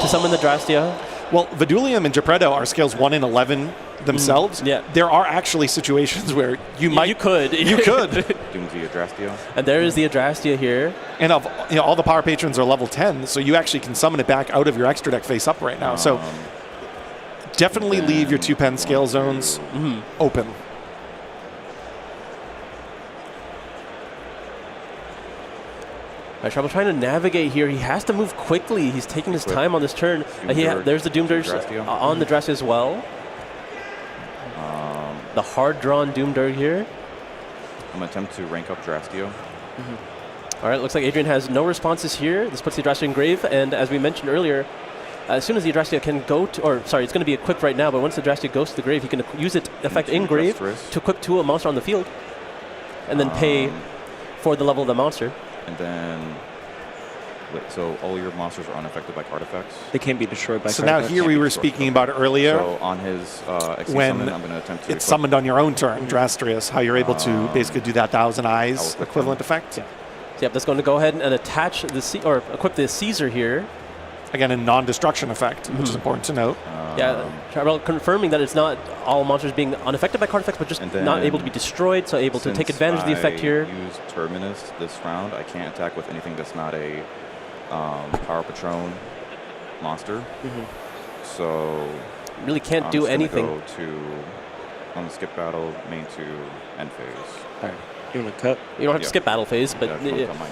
to summon the Drastia. Well, Vidulium and Geppetto are scales 1 in 11 themselves. There are actually situations where you might... You could. Doom's the Adrastio. And there is the Adrastia here. And of all the power patrons are level 10, so you actually can summon it back out of your extra deck face up right now. So definitely leave your 2-pen scale zones open. Right, Trouble trying to navigate here. He has to move quickly. He's taking his time on this turn. There's the Doom Dirge on the Drastia as well. The hard-drawn Doom Dirge here. I'm going to attempt to rank up Drastio. All right, looks like Adrian has no responses here. This puts the Adrastia in grave, and as we mentioned earlier, as soon as the Adrastia can go to, or sorry, it's going to be equipped right now, but once the Adrastia goes to the grave, he can use its effect in grave to equip to a monster on the field, and then pay for the level of the monster. And then, so all your monsters are unaffected by card effects? They can't be destroyed by card effects. So now here we were speaking about earlier. So on his when summon, I'm going to attempt to it's summoned on your own turn, Drastrius, how you're able to basically do that Thousand Eyes equivalent effect. Yep, that's going to go ahead and attach the or equip the Caesar here. Again, a non-destruction effect, which is important to note. Confirming that it's not all monsters being unaffected by card effects, but just not able to be destroyed, so able to take advantage of the effect here. Use Terminus this round. I can't attack with anything that's not a Power Patron monster. So really can't do anything. Go to on the skip battle, main to end phase. All right, you want to cut? You don't have to skip battle phase, but cut mine.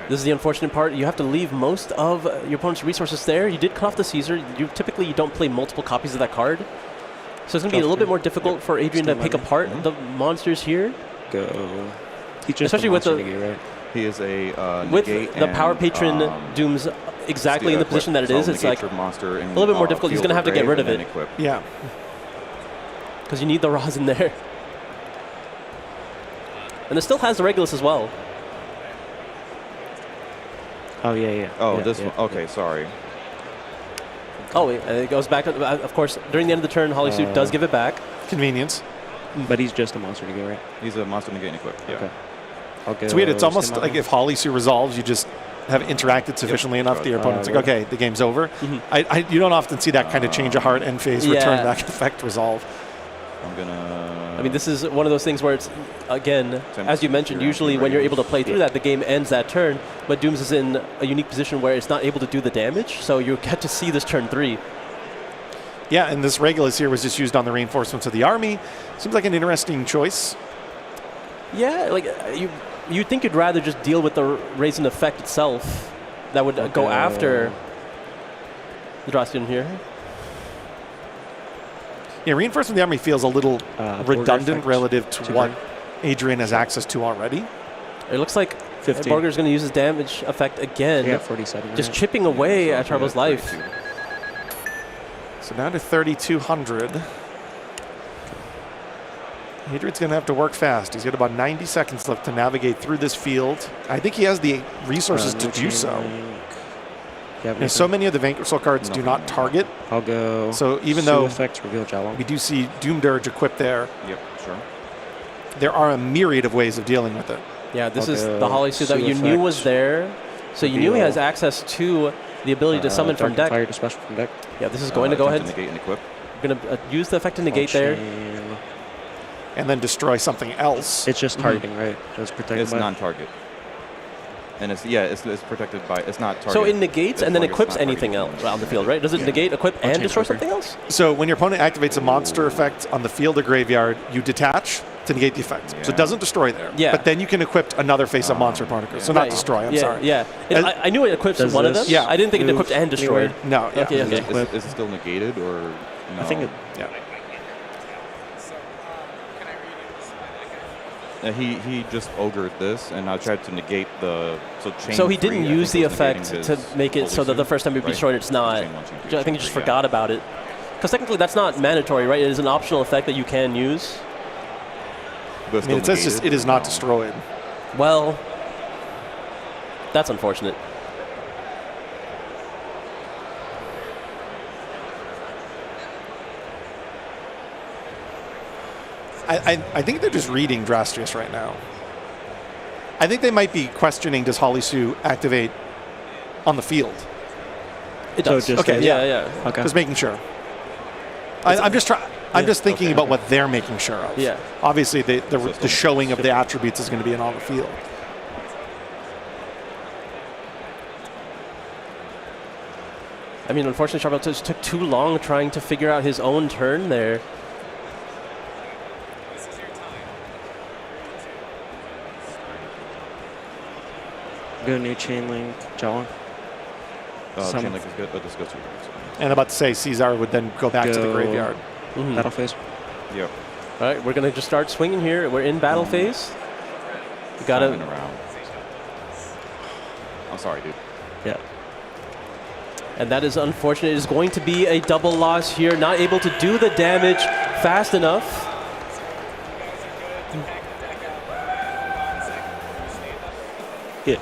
This is the unfortunate part. You have to leave most of your opponent's resources there. You did cut off the Caesar. Typically, you don't play multiple copies of that card. So it's going to be a little bit more difficult for Adrian to pick apart the monsters here. Go. Especially with the... Right? He is a with the Power Patron Doom's exactly in the position that it is. It's like monster a little bit more difficult. He's going to have to get rid of it. Yeah. Because you need the rosin there. And it still has the Regulus as well. Oh, yeah. Oh, this one. Okay, sorry. Oh, it goes back. Of course, during the end of the turn, Holly Suit does give it back. Convenience. But he's just a monster to go, right? He's a monster to get equipped. Yeah. Okay. It's weird. It's almost like if Holly Suit resolves, you just have interacted sufficiently enough that your opponent's like, okay, the game's over. You don't often see that kind of change of heart end phase return back effect resolve. I'm going to... I mean, this is one of those things where it's, again, as you mentioned, usually when you're able to play through that, the game ends that turn, but Dooms is in a unique position where it's not able to do the damage, so you get to see this turn 3. Yeah, and this Regulus here was just used on the reinforcements of the army. Seems like an interesting choice. Yeah, like, you'd think you'd rather just deal with the Raisin effect itself that would go after the Drastian here. Yeah, reinforcement of the army feels a little redundant relative to what Adrian has access to already. It looks like Borger's going to use his damage effect again. Yeah, 47. Just chipping away at Charbo's life. So down to 3,200. Adrian's going to have to work fast. He's got about 90 seconds left to navigate through this field. I think he has the resources to do so. And so many of the Vanquish Soul cards do not target. I'll go. So even though effects reveal Jalong, we do see Doom Dirge equipped there. Yep, sure. There are a myriad of ways of dealing with it. Yeah, this is the Holly Suit that you knew was there. So you knew he has access to the ability to summon from deck. Fire to special from deck. Yeah, this is going to go ahead. Negate and equip. We're going to use the effect to negate there. And then destroy something else. It's just targeting, right? It's protected. It's non-target. And it's protected by, it's not target. So it negates and then equips anything else around the field, right? Does it negate, equip, and destroy something else? So when your opponent activates a monster effect on the field or graveyard, you detach, to negate the effect. So Yeah. it doesn't destroy there. Yeah. But then you can equip another face-up monster particle. So not Right. destroy, I'm yeah, sorry. Yeah, I knew it equips Does one of them. this Yeah. I didn't think it move equipped and destroyed. anywhere? No, yeah. Okay, okay. Is it still negated or no? I think it, Yeah. He just ogred this and I tried to negate the chain. So he didn't three, I use the think, was effect negating to his make it so that the Holy first time it Right. destroyed, it's not. Chain one, chain two, I think chain he just three, forgot about it. Because technically that's not mandatory, right? It is an optional effect that you can use. But I mean, it still says just negated, it is not no. destroyed. Well, that's unfortunate. I think they're just reading Drastius right now. I think they might be questioning, does Holly Sue activate on the field? It So does. just Okay, as- yeah. yeah. Okay. Just making sure. I'm just trying. I'm just thinking okay, about okay. what they're making sure of. Yeah. Obviously, the showing of the attributes is going to be on the field. I mean, unfortunately, Charbel just took too long trying to figure out his own turn there. Go new chain link, John. Some- Chain link is good, but this goes too far. And I'm about to say Caesar would then go back to the Go- graveyard. Mhm. Battle phase. Yep. All right, we're going to just start swinging here. We're in battle phase. We got Timing to. around. I'm sorry, dude. Yeah. And that is unfortunate. It is going to be a double loss here. Not able to do the damage fast enough. Hit.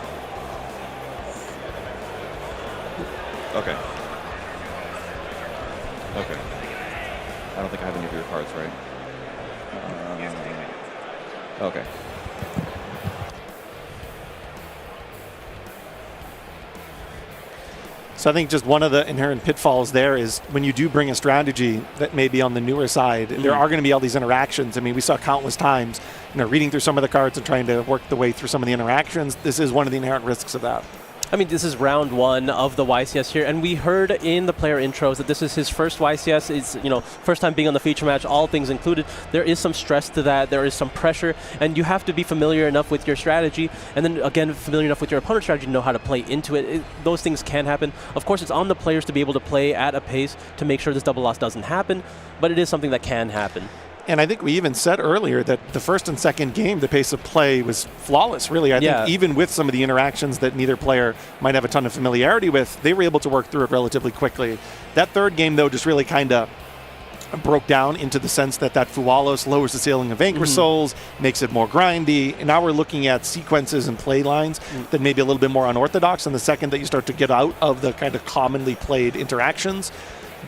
Okay. Okay. I don't think I have any of your cards, right? Okay. So I think just one of the inherent pitfalls there is when you do bring a strategy that may be on the newer side, there are going to be all these interactions. I mean, we saw countless times, reading through some of the cards and trying to work the way through some of the interactions. This is one of the inherent risks of that. I mean, this is round one of the YCS here, and we heard in the player intros that this is his first YCS. It's, first time being on the feature match, all things included. There is some stress to that. There is some pressure, and you have to be familiar enough with your strategy, and then, again, familiar enough with your opponent's strategy to know how to play into it. Those things can happen. Of course, it's on the players to be able to play at a pace to make sure this double loss doesn't happen, but it is something that can happen. And I think we even said earlier that the first and second game, the pace of play was flawless, really. I think even with some of the interactions that neither player might have a ton of familiarity with, they were able to work through it relatively quickly. That third game, though, just really kind of broke down into the sense that Fualos lowers the ceiling of Vanquish Souls, makes it more grindy. And now we're looking at sequences and play lines that may be a little bit more unorthodox. And the second that you start to get out of the kind of commonly played interactions,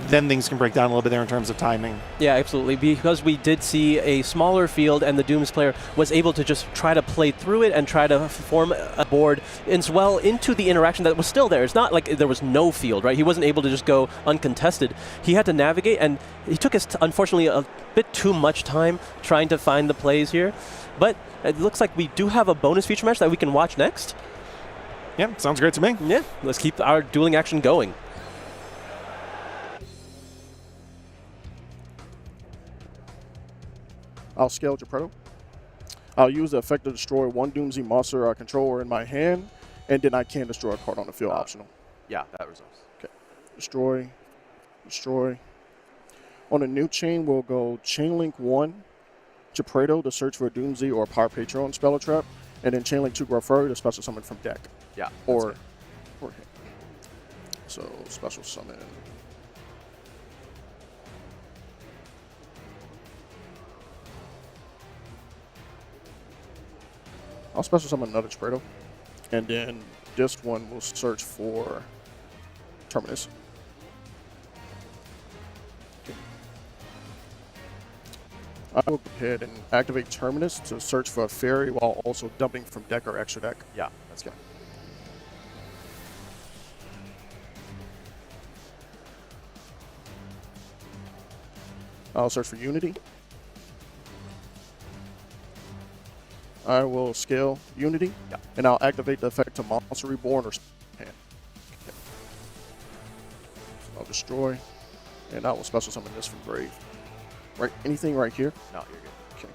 then things can break down a little bit there in terms of timing. Yeah, absolutely. Because we did see a smaller field and the Dooms player was able to just try to play through it and try to form a board as well into the interaction that was still there. It's not like there was no field, right? He wasn't able to just go uncontested. He had to navigate, and he took us, unfortunately, a bit too much time trying to find the plays here. But it looks like we do have a bonus feature match that we can watch next. Yeah, sounds great to me. Yeah, let's keep our dueling action going. I'll scale Geproto. I'll use the effect to destroy one Doomsday monster I control in my hand, and then I can destroy a card on the field, optional. Yeah, that resolves. Okay. Destroy. Destroy. On a new chain, we'll go Chainlink 1, Geproto to search for a Doomsday or a Power Patron spell or trap, and then Chainlink 2 Grofurry to special summon from deck. Yeah. Or hit. So, special summon. I'll special summon another Geproto, and then this one will search for Terminus. Okay. I will go ahead and activate Terminus to search for a fairy while also dumping from deck or extra deck. Yeah, that's good. I'll search for Unity. I will scale Unity, and I'll activate the effect to Monster Reborn or hand. Okay. So I'll destroy, and I will special summon this from grave. Right, anything right here? No, you're good. Okay.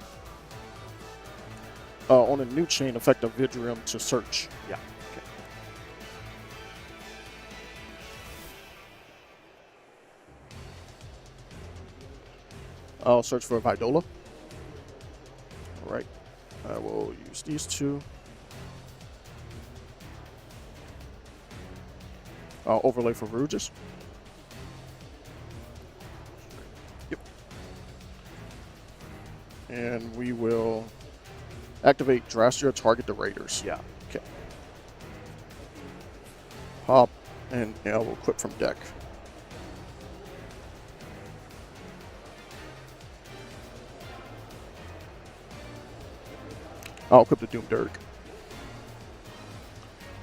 On a new chain, affect a Vidrium to search. Yeah. Okay. I'll search for Vidola. All right. I will use these two. I'll overlay for Rouges. Yep. And we will activate Drastia, target the Raiders. Yeah. Okay. Hop, and yeah, we'll equip from deck. I'll equip the Doom Dirk.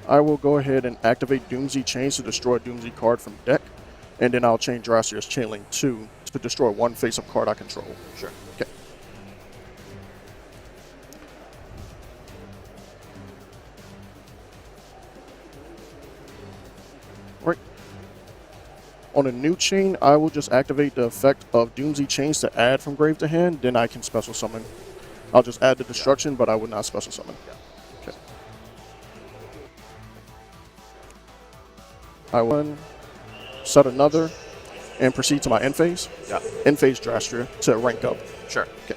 I will go ahead and activate Doomsday Chains to destroy a Doomsday card from deck, and then I'll chain Drastia's Chainlink 2 to destroy one face-up card I control. Sure. Okay. Right. On a new chain, I will just activate the effect of Doomsday Chains to add from grave to hand, then I can special summon. I'll just add the destruction, but I would not special summon. Okay. I will set another and proceed to my end phase. Yeah. End phase Drastia to rank up. Sure. Okay.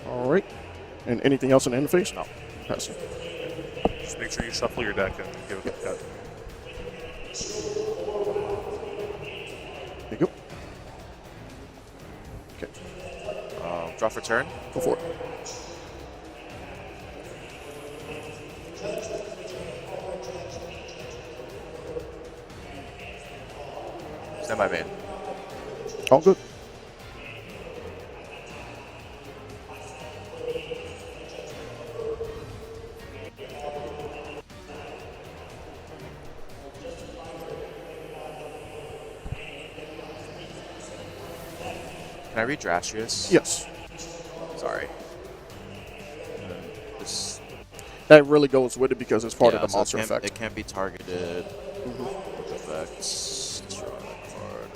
All right. And anything else in the end phase? No. Pass it. Just make sure you shuffle your deck and give it a cut. There you go. Okay. Draw for turn. Go for it. Stand by main. All good. Can I read Drastius? Yes. Sorry. This, That really goes with it because it's part of the so monster it effect. It can't be targeted with effects. Draw that card.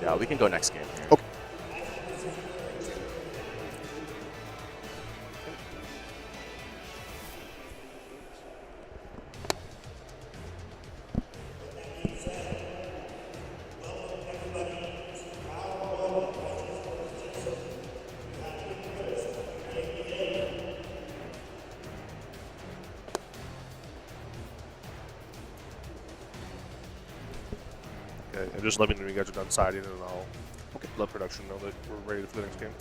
Yeah, we can go next game here. Okay. Okay, and just let me know when you guys are done siding, and I'll let production know that we're ready for the next game.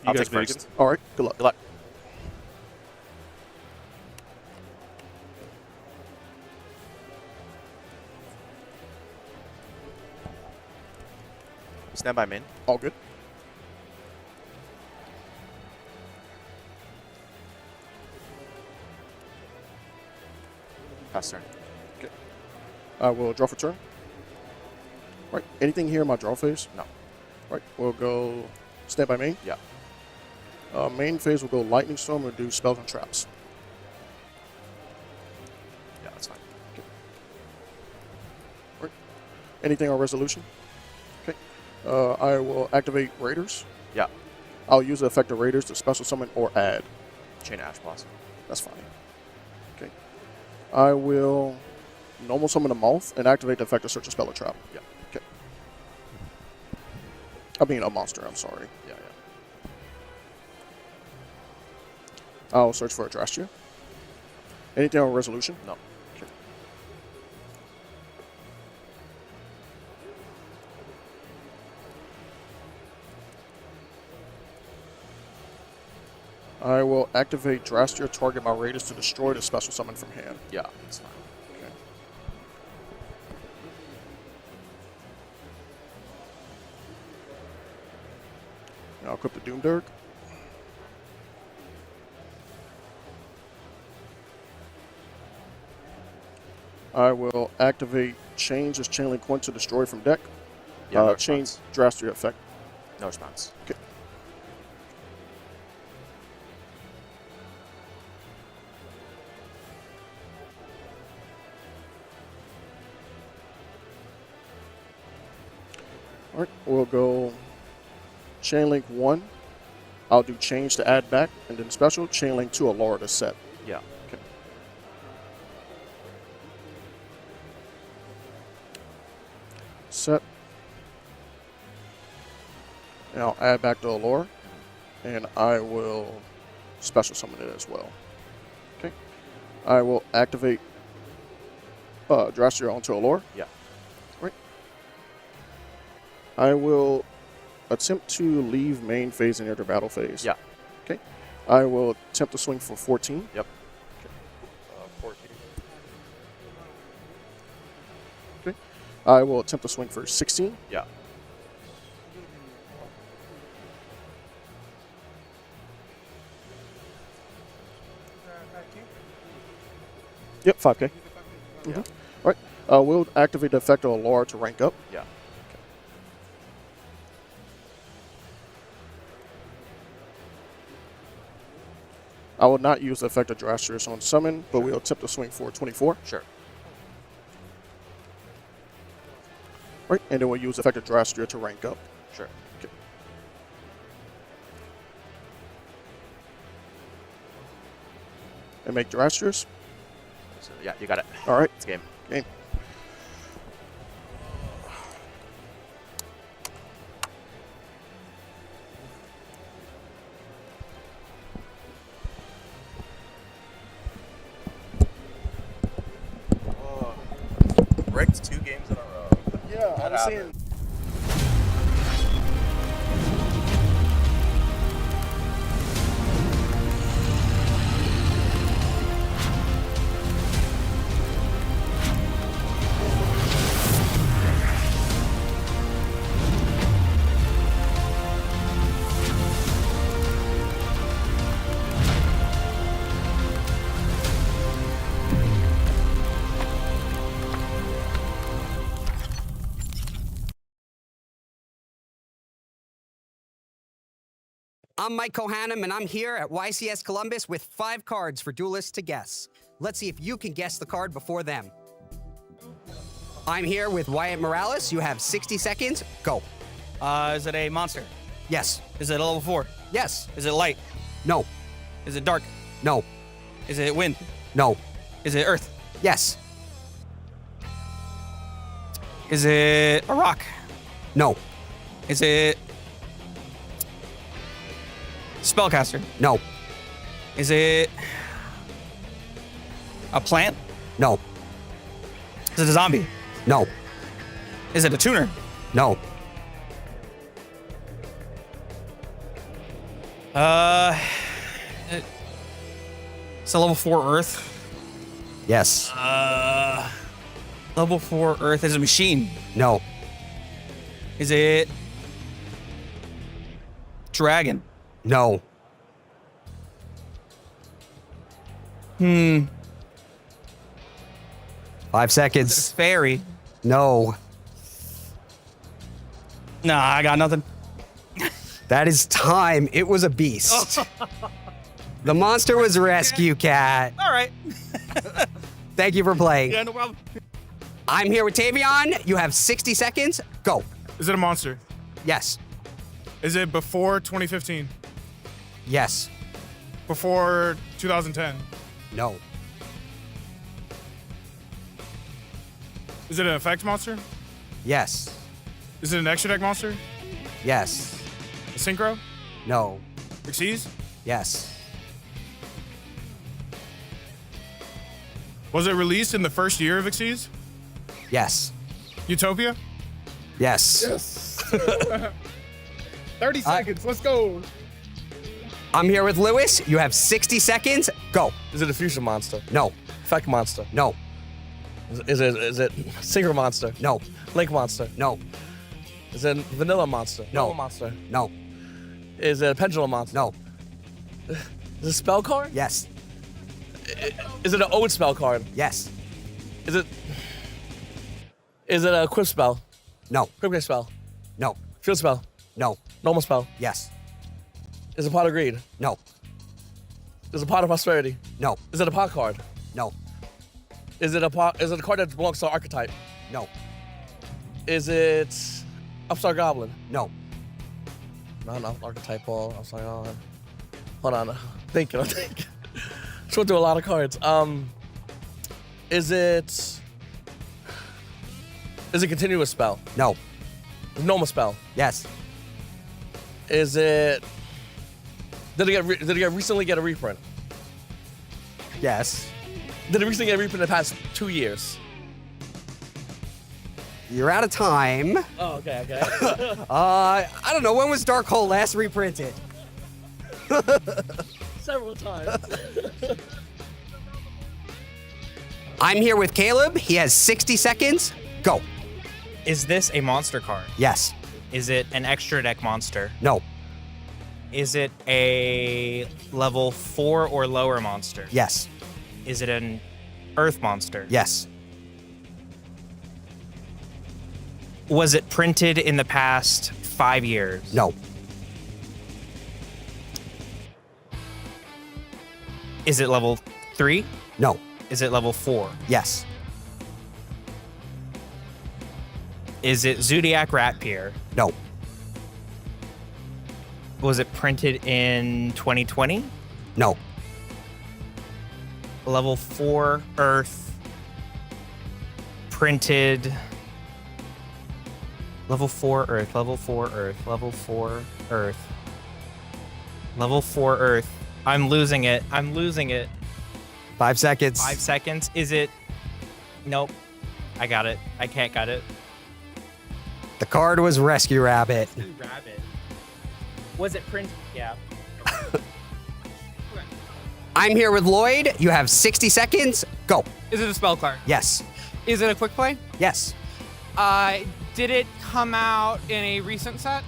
I'll guys take make first. it. All right. Good luck. Good luck. Stand by main. All good. Pass turn. Okay. I will draw for turn. Right. Anything here in my draw phase? No. Right. We'll go stand by main. Yeah. Main phase will go lightning storm and do spells and traps. Yeah, that's fine. Right. Anything on resolution? Okay. I will activate Raiders. Yeah. I'll use the effect of Raiders to special summon or add. Chain Ash Blossom. That's fine. Okay. I will normal summon a Moth and activate the effect of Search a Spell or Trap. Yeah. Okay. I mean a monster, I'm sorry. Yeah, yeah. I'll search for a Drastia. Anything on resolution? No. Okay. I will activate Drastia, target my Raiders to destroy the special summon from hand. Yeah, that's fine. Okay. Now I'll equip the Doom Dirk. I will activate Change as Chain Link 1 to destroy from deck. Yeah, no change response. Drastia effect. No response. Okay. All right, we'll go Chain Link 1. I'll do Change to add back, and then special Chain Link 2 Allure to set. Yeah. Okay. Set. And I'll add back the Allure, and I will special summon it as well. Okay. I will activate Drastia onto Allure. Yeah. Right. I will attempt to leave main phase and enter battle phase. Yeah. Okay. I will attempt to swing for 14. Yep. 14. Okay. I will attempt to swing for 16. Yeah. Yep, 5K. Yeah. All right. We'll activate the effect of Allure to rank up. Yeah. I will not use the effect of Drastius on summon, but we'll attempt to swing for 24. Sure. Right, and then we'll use the effect of Drastius to rank up. Sure. Okay. And make Drastius. So, yeah, you got it. All right. It's game. Game. Rigged 2 games in a row. Yeah, I was saying. I'm Mike Kohanam, and I'm here at YCS Columbus with 5 cards for Duelists to guess. Let's see if you can guess the card before them. I'm here with Wyatt Morales. You have 60 seconds. Go. Is it a monster? Yes. Is it a level 4? Yes. Is it light? No. Is it dark? No. Is it wind? No. Is it earth? Yes. Is it a rock? No. Is it spellcaster? No. Is it a plant? No. Is it a zombie? No. Is it a tuner? No. It's a level 4 earth. Yes. Level 4 earth is a machine. No. Is it dragon? No. 5 seconds. Fairy? No. Nah, I got nothing. That is time. It was a beast. The monster was Rescue Cat. All right. Thank you for playing. Yeah, no problem. I'm here with Tavion. You have 60 seconds. Go. Is it a monster? Yes. Is it before 2015? Yes. Before 2010? No. Is it an effect monster? Yes. Is it an extra deck monster? Yes. A synchro? No. Xyz? Yes. Was it released in the first year of Xyz? Yes. Utopia? Yes. Yes. 30 seconds. Let's go. I'm here with Lewis. You have 60 seconds. Go. Is it a fusion monster? No. Effect monster? No. Is it synchro monster? No. Link monster? No. Is it vanilla monster? No. Normal monster? No. Is it a pendulum monster? No. Is it a spell card? Yes. Is it an old spell card? Yes. Is it a equip spell? No. Equip spell? No. Field spell? No. Normal spell? Yes. Is it pot of greed? No. Is it pot of prosperity? No. Is it a pot card? No. Is it a card that belongs to an archetype? No. Is it Upstart Goblin? No. No, archetypal. I'm sorry. Hold on. Thinking. Just went through a lot of cards. Is it a continuous spell? No. Normal spell? Yes. Is it? Did it recently get a reprint? Yes. Did it recently get a reprint in the past 2 years? You're out of time. Oh, okay. I don't know. When was Dark Hole last reprinted? Several times. I'm here with Caleb. He has 60 seconds. Go. Is this a monster card? Yes. Is it an extra deck monster? No. Is it a level 4 or lower monster? Yes. Is it an earth monster? Yes. Was it printed in the past 5 years? No. Is it level 3? No. Is it level 4? Yes. Is it Zodiac Ratpier? No. Was it printed in 2020? No. Level 4 Earth. Printed. Level 4 Earth, level 4 Earth, level 4 Earth. Level 4 Earth. I'm losing it. 5 seconds. 5 seconds. Is it? Nope. I got it. I can't got it. The card was Rescue Rabbit. Rabbit. Was it printed? Yeah. I'm here with Lloyd. You have 60 seconds. Go. Is it a spell card? Yes. Is it a quick play? Yes. Did it come out in a recent set?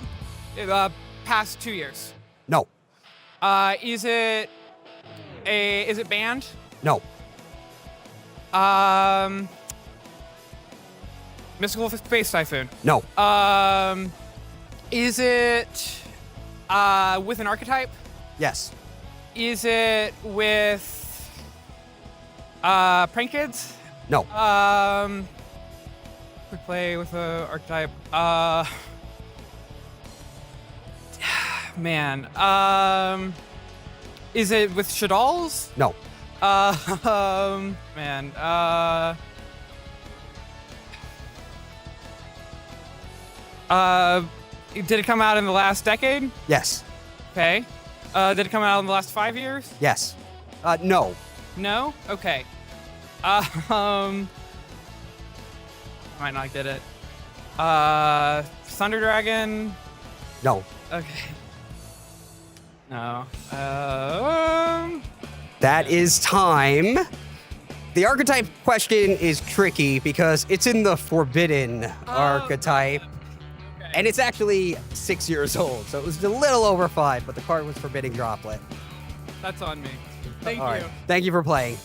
Past 2 years? No. Is it banned? No. Mystical Space Typhoon? No. Is it with an archetype? Yes. Is it with Prank Kids? No. Quick play with an archetype. Man. Is it with Shadalls? No. Man. Did it come out in the last decade? Yes. Okay. Did it come out in the last 5 years? Yes. No. No? Okay. Might not get it. Thunder Dragon? No. Okay. No. That is time. The archetype question is tricky because it's in the forbidden archetype. Okay. And it's actually 6 years old, so it was a little over 5, but the card was Forbidding Droplet. That's on me. Thank All you. right. Thank you for playing.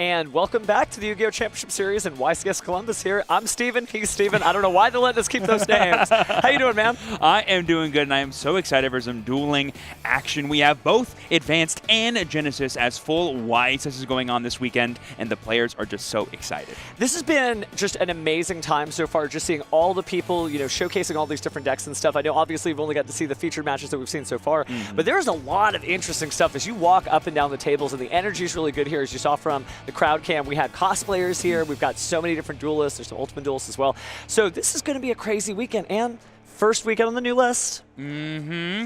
And welcome back to the Yu-Gi-Oh! Championship Series in YCS Columbus here. I'm Steven, he's Steven. I don't know why they let us keep those names. How you doing, man? I am doing good, and I am so excited for some dueling action. We have both Advanced and Genesys as full YCS is going on this weekend, and the players are just so excited. This has been just an amazing time so far, just seeing all the people, showcasing all these different decks and stuff. I know obviously we've only got to see the featured matches that we've seen so far, but there's a lot of interesting stuff as you walk up and down the tables, and the energy is really good here, as you saw from the crowd cam. We had cosplayers here. We've got so many different duelists. There's some ultimate duelists as well. So this is going to be a crazy weekend, and first weekend on the new list.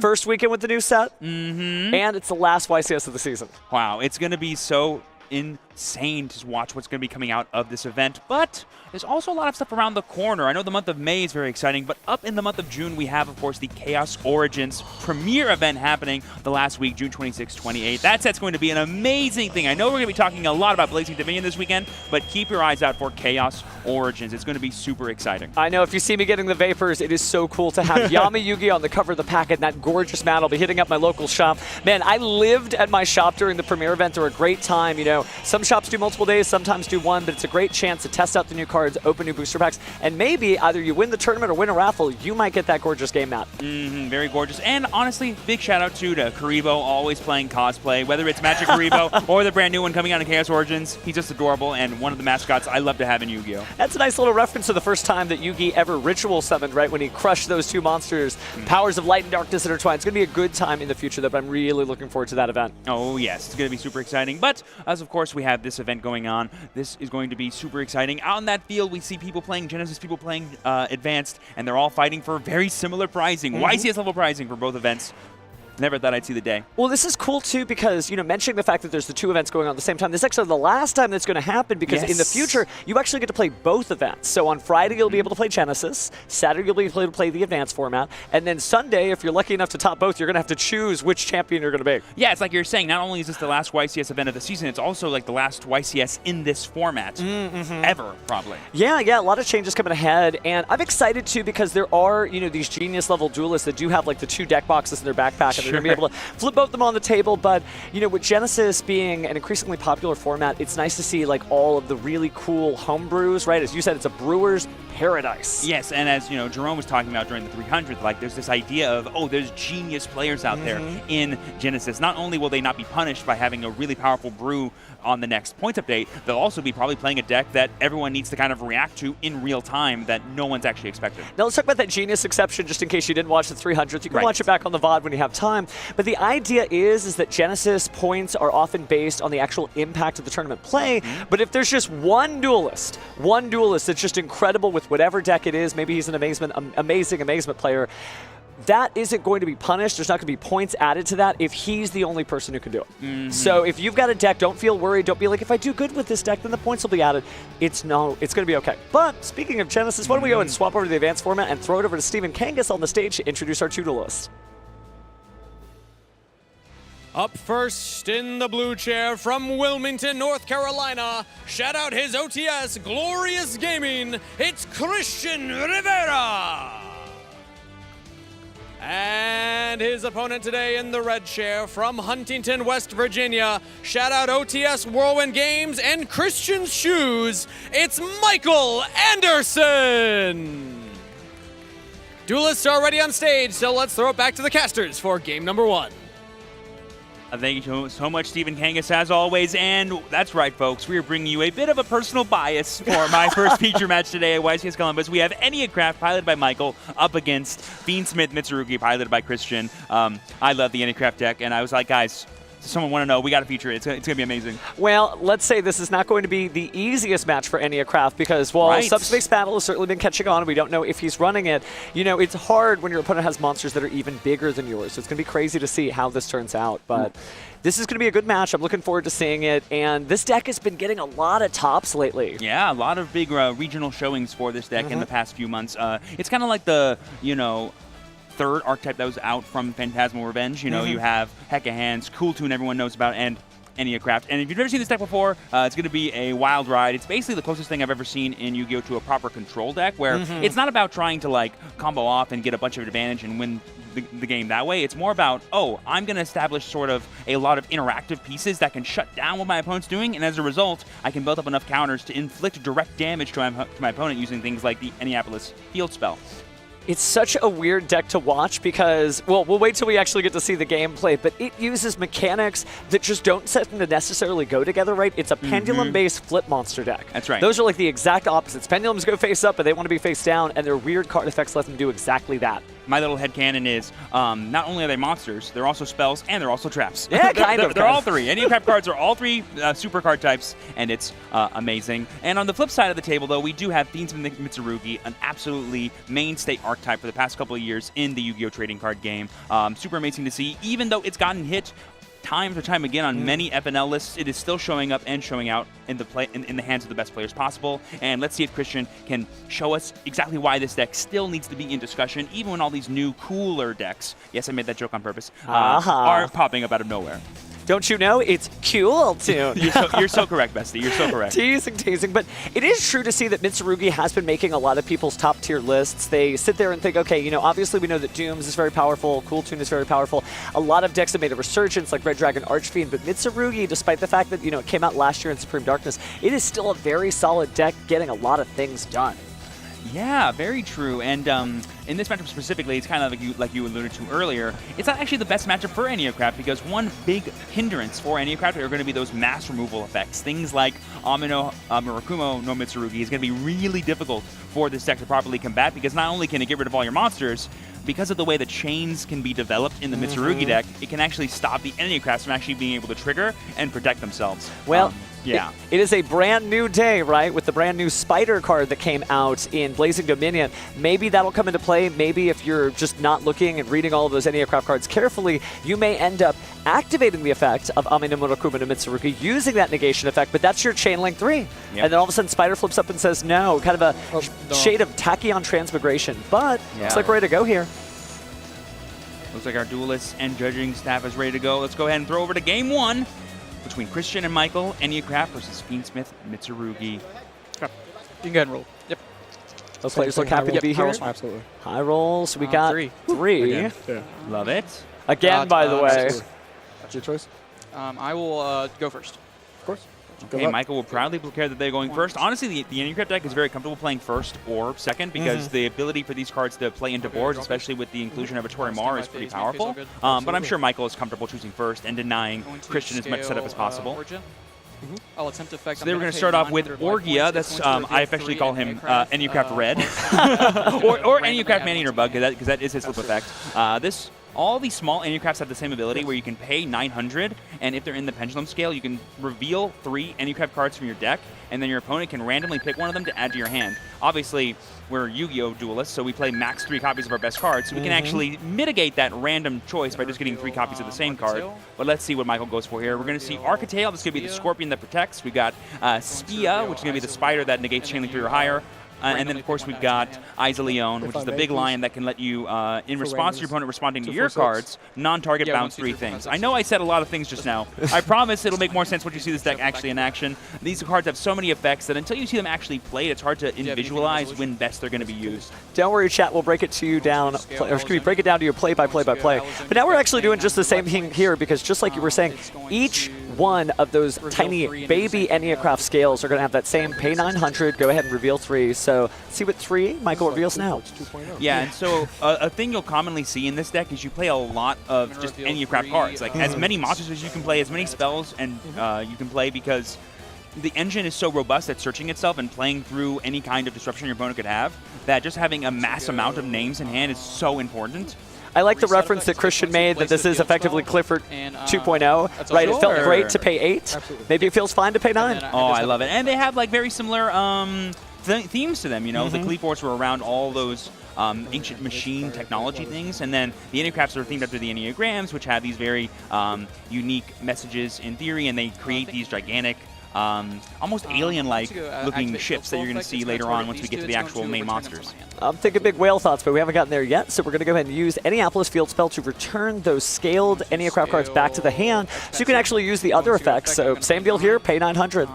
First weekend with the new set. And it's the last YCS of the season. Wow, it's going to be so insane to watch what's going to be coming out of this event, but there's also a lot of stuff around the corner. I know the month of May is very exciting, but up in the month of June, we have, of course, the Chaos Origins premiere event happening the last week, June 26, 28. That set's going to be an amazing thing. I know we're going to be talking a lot about Blazing Dominion this weekend, but keep your eyes out for Chaos Origins. It's going to be super exciting. I know, if you see me getting the vapors, it is so cool to have Yami Yugi on the cover of the packet, and that gorgeous mat. I'll be hitting up my local shop. Man, I lived at my shop during the premiere event. They were a great time. Some shops do multiple days, sometimes do one, but it's a great chance to test out the new cards, open new booster packs, and maybe either you win the tournament or win a raffle, you might get that gorgeous game mat. Very gorgeous. And honestly, big shout out to Karibo, always playing cosplay, whether it's Magic Karibo or the brand new one coming out of Chaos Origins. He's just adorable and one of the mascots I love to have in Yu-Gi-Oh! That's a nice little reference to the first time that Yugi ever ritual summoned, right? When he crushed those two monsters, powers of light and darkness intertwined. It's going to be a good time in the future, though, but I'm really looking forward to that event. Oh, yes. It's going to be super exciting. But as, of course, we have this event going on, this is going to be super exciting. Out in that field, we see people playing Genesys, people playing Advanced, and they're all fighting for very similar pricing, YCS level pricing for both events. Never thought I'd see the day. Well, this is cool, too, because, mentioning the fact that there's the two events going on at the same time, this is actually the last time that's going to happen, because in the future, you actually get to play both events. So on Friday, you'll be able to play Genesys. Saturday, you'll be able to play the Advanced format. And then Sunday, if you're lucky enough to top both, you're going to have to choose which champion you're going to be. Yeah, it's like you're saying, not only is this the last YCS event of the season, it's also like the last YCS in this format ever, probably. Yeah, a lot of changes coming ahead. And I'm excited, too, because there are, these genius-level duelists that do have, like, the two deck boxes in their backpack, and they're going to be able to flip both of them on the table. But with Genesys being an increasingly popular format, it's nice to see like all of the really cool homebrews, right? As you said, it's a brewer's paradise. Yes, and as Jerome was talking about during the 300, like there's this idea of, there's genius players out there in Genesys. Not only will they not be punished by having a really powerful brew on the next points update, they'll also be probably playing a deck that everyone needs to kind of react to in real time that no one's actually expected. Now let's talk about that genius exception, just in case you didn't watch the 300th. You can watch it back on the VOD when you have time. But the idea is that Genesys points are often based on the actual impact of the tournament play. But if there's just one duelist that's just incredible with whatever deck it is, maybe he's an amazing amazement player, that isn't going to be punished. There's not going to be points added to that if he's the only person who can do it. So if you've got a deck, don't feel worried. Don't be like, if I do good with this deck, then the points will be added. It's going to be okay. But speaking of Genesys, why don't we go and swap over to the advanced format and throw it over to Steven Kangas on the stage to introduce our two duelists. Up first in the blue chair from Wilmington, North Carolina, shout out his OTS Glorious Gaming, it's Christian Rivera. And his opponent today in the red chair from Huntington, West Virginia, shout out OTS Whirlwind Games and Christian's Shoes, it's Michael Anderson. Duelists are already on stage, so let's throw it back to the casters for game number one. Thank you so much, Steven Kangas, as always. And that's right, folks. We are bringing you a bit of a personal bias for my first feature match today at YCS Columbus. We have Enneacraft, piloted by Michael, up against Fiend Smith Mitsurugi, piloted by Christian. I love the Enneacraft deck, and I was like, guys, someone want to know, we got to feature it. It's going to be amazing. Well, let's say this is not going to be the easiest match for Enneacraft because, while Subspace Battle has certainly been catching on, and we don't know if he's running it, it's hard when your opponent has monsters that are even bigger than yours. So it's going to be crazy to see how this turns out. But this is going to be a good match. I'm looking forward to seeing it. And this deck has been getting a lot of tops lately. Yeah, a lot of big regional showings for this deck in the past few months. It's kind of like the, third archetype that was out from Phantasmal Revenge. You have Hecka Hands, Cool Tune everyone knows about, and Enneacraft. And if you've never seen this deck before, it's going to be a wild ride. It's basically the closest thing I've ever seen in Yu-Gi-Oh! To a proper control deck, where it's not about trying to like combo off and get a bunch of advantage and win the game that way. It's more about, oh, I'm going to establish sort of a lot of interactive pieces that can shut down what my opponent's doing, and as a result, I can build up enough counters to inflict direct damage to my opponent using things like the Enneapolis Field Spell. It's such a weird deck to watch because, well, we'll wait till we actually get to see the gameplay, but it uses mechanics that just don't seem to necessarily go together right. It's a pendulum-based flip monster deck. That's right. Those are like the exact opposites. Pendulums go face up, but they want to be face down, and their weird card effects let them do exactly that. My little headcanon is not only are they monsters, they're also spells, and they're also traps. Yeah, kind of. They're all three. Enneacraft cards are all three super card types, and it's amazing. And on the flip side of the table, though, we do have Fiends of Mitsurugi, an absolutely mainstay archetype for the past couple of years in the Yu-Gi-Oh! Trading card game. Super amazing to see. Even though it's gotten hit time after time again on many FNL lists, it is still showing up and showing out in the hands of the best players possible. And let's see if Christian can show us exactly why this deck still needs to be in discussion, even when all these new cooler decks, yes, I made that joke on purpose, are popping up out of nowhere. Don't you know? It's cool, tune. You're so correct, Bestie. You're so correct. Teasing. But it is true to see that Mitsurugi has been making a lot of people's top-tier lists. They sit there and think, okay, you know, obviously we know that Dooms is very powerful, Cool Tune is very powerful. A lot of decks have made a resurgence, like Red Dragon Archfiend, but Mitsurugi, despite the fact that, you know, it came out last year in Supreme Darkness, it is still a very solid deck getting a lot of things done. Yeah, very true. And in this matchup specifically, it's kind of like you alluded to earlier, it's not actually the best matchup for Enneacraft because one big hindrance for Enneacraft are going to be those mass removal effects. Things like Amino Murakumo no Mitsurugi is going to be really difficult for this deck to properly combat because not only can it get rid of all your monsters, because of the way the chains can be developed in the Mitsurugi deck, it can actually stop the Enneacrafts from actually being able to trigger and protect themselves. Well, yeah. It is a brand new day, right, with the brand new Spider card that came out in Blazing Dominion. Maybe that'll come into play. Maybe if you're just not looking and reading all of those Enneacraft cards carefully, you may end up activating the effect of Amino Murakumo no Mitsurugi using that negation effect, but that's your Chain Link 3. Yep. And then all of a sudden Spider flips up and says no, kind of a shade of Tachyon Transmigration. But looks like we're ready to go here. Looks like our Duelists and judging staff is ready to go. Let's go ahead and throw over to game one between Christian and Michael, Enneacraft versus Fiendsmith Mitsurugi. You can go ahead and roll. Yep. Those players look happy to be here. Absolutely. High rolls. We got three. Again. Yeah. Love it. Again, by the way. That's your choice. I will go first. Of course. Okay, Michael will proudly declare that they're going first. Honestly, the Enneacraft deck is very comfortable playing first or second because the ability for these cards to play into boards, especially with the inclusion of a Torimar, is pretty powerful. But I'm sure Michael is comfortable choosing first and denying Christian as much setup as possible. I'll attempt effect. So they were going to start off with Orgia. That's I affectionately call him Enneacraft Red, or Enneacraft Man-Eater Bug, because that is his flip effect. All these small Enneacrafts have the same ability where you can pay 900, and if they're in the Pendulum scale, you can reveal 3 Enneacraft cards from your deck, and then your opponent can randomly pick one of them to add to your hand. Obviously, we're Yu-Gi-Oh! Duelists, so we play max 3 copies of our best cards, so we can actually mitigate that random choice by just getting 3 copies of the same card. But let's see what Michael goes for here. We're going to see Architail. This is going to be the Scorpion that protects. We got Spia, which is going to be the Spider that negates Chain Link 3 or higher. And then, of course, we've got Isa Leon, which is the big lion that can let you, in response to your opponent responding to your cards, non-target bounce 3 things. I know I said a lot of things just now. I promise it'll make more sense once you see this deck actually in action. These cards have so many effects that until you see them actually played, it's hard to visualize when best they're going to be used. Don't worry, chat. We'll break it to you down, or excuse me, break it down to you play-by-play-by-play. But now we're actually doing just the same thing here because just like you were saying, each one of those tiny baby Enneacraft scales are going to have that same pay 900, go ahead and reveal 3. So see what 3 Michael reveals now. Yeah, and so a thing you'll commonly see in this deck is you play a lot of just Enneacraft cards. Like as many monsters as you can play, as many spells and you can play because the engine is so robust at searching itself and playing through any kind of disruption your opponent could have that just having a mass amount of names in hand is so important. I like the reference that Christian made that this is effectively Clifford 2.0, right? It felt great to pay 8. Absolutely. Maybe it feels fine to pay 9. Oh, I love it. And they have like very similar themes to them, you know? The Cleaforts were around all those ancient machine technology things, and then the Enneacrafts are themed after the Enneagrams, which have these very unique messages in theory, and they create these gigantic almost alien-like looking ships that you're going to see later on once we get to the actual main monsters. I'm thinking big whale thoughts, but we haven't gotten there yet, so we're going to go ahead and use Anniapolis Field Spell to return those scaled Enneacraft cards back to the hand, so you can actually use the other effects. So same deal here, pay 900.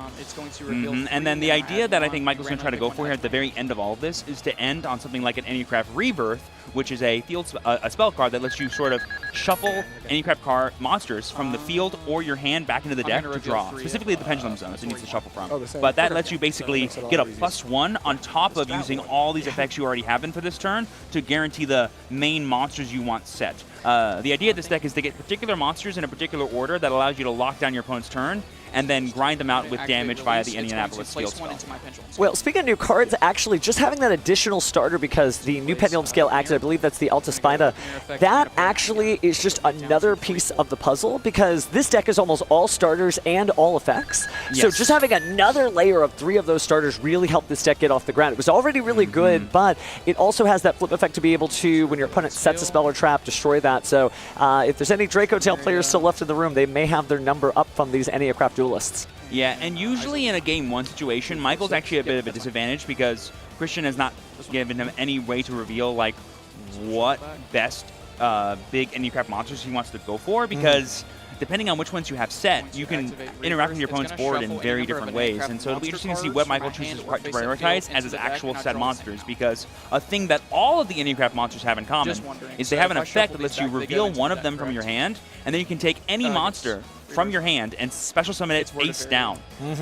And then the idea that I think Michael's going to try to go for here at the very end of all of this is to end on something like an Enneacraft Rebirth, which is a spell card that lets you sort of shuffle Enneacraft card monsters from the field or your hand back into the deck to draw. Specifically the Pendulum Zone, so it needs to shuffle from. But that lets you basically get a +1 on top of using all these effects you already have in for this turn to guarantee the main monsters you want set. The idea of this deck is to get particular monsters in a particular order that allows you to lock down your opponent's turn and then grind them out with damage via the Anniapolis Field Spell. Well, speaking of new cards, actually just having that additional starter because the new Pendulum Scale acted, I believe that's the Alta Spina, that actually is just another piece of the puzzle because this deck is almost all starters and all effects. So just having another layer of 3 of those starters really helped this deck get off the ground. It was already really good, but it also has that flip effect to be able to, when your opponent sets a spell or trap, destroy that. So if there's any Draco Tail players still left in the room, they may have their number up from these Enneacraft Duelists. Yeah, and usually in a Game 1 situation, Michael's actually a bit of a disadvantage because Christian has not given him any way to reveal like what best big Enneacraft monsters he wants to go for because depending on which ones you have set, you can interact with your opponent's board in very different ways. And so it'll be interesting to see what Michael chooses to prioritize as his actual set monsters because a thing that all of the Enneacraft monsters have in common is they have an effect that lets you reveal one of them from your hand, and then you can take any monster from your hand and special summon it face down.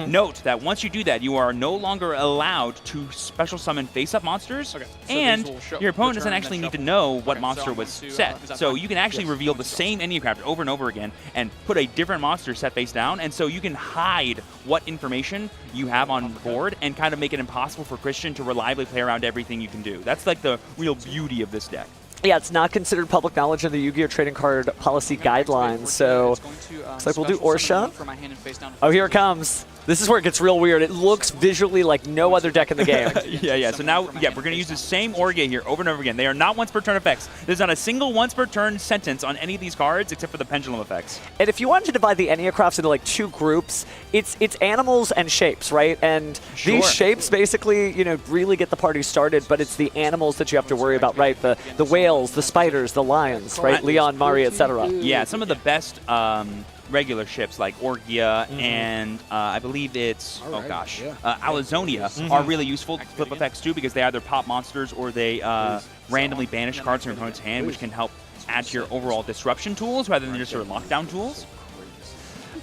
Note that once you do that, you are no longer allowed to special summon face-up monsters, and your opponent doesn't actually need to know what monster was set. So you can actually reveal the same Enneacraft over and over again and put a different monster set face down, and so you can hide what information you have on board and kind of make it impossible for Christian to reliably play around everything you can do. That's like the real beauty of this deck. Yeah, it's not considered public knowledge in the Yu-Gi-Oh! Trading Card Policy Guidelines, so looks like we'll do Orsha. Oh, here it comes. This is where it gets real weird. It looks visually like no other deck in the game. Yeah. So now, we're going to use the same Orga here over and over again. They are not once per turn effects. There's not a single once per turn sentence on any of these cards except for the pendulum effects. And if you wanted to divide the Enneacrafts into like 2 groups, it's animals and shapes, right? And these shapes basically, really get the party started, but it's the animals that you have to worry about, right? The whales, the spiders, the lions, right? Leon, Mari, etc. Yeah, some of the best regular ships like Orgia and I believe it's, Alazonia are really useful flip effects too because they either pop monsters or they randomly banish cards from your opponent's hand, which can help add to your overall disruption tools rather than just your lockdown tools.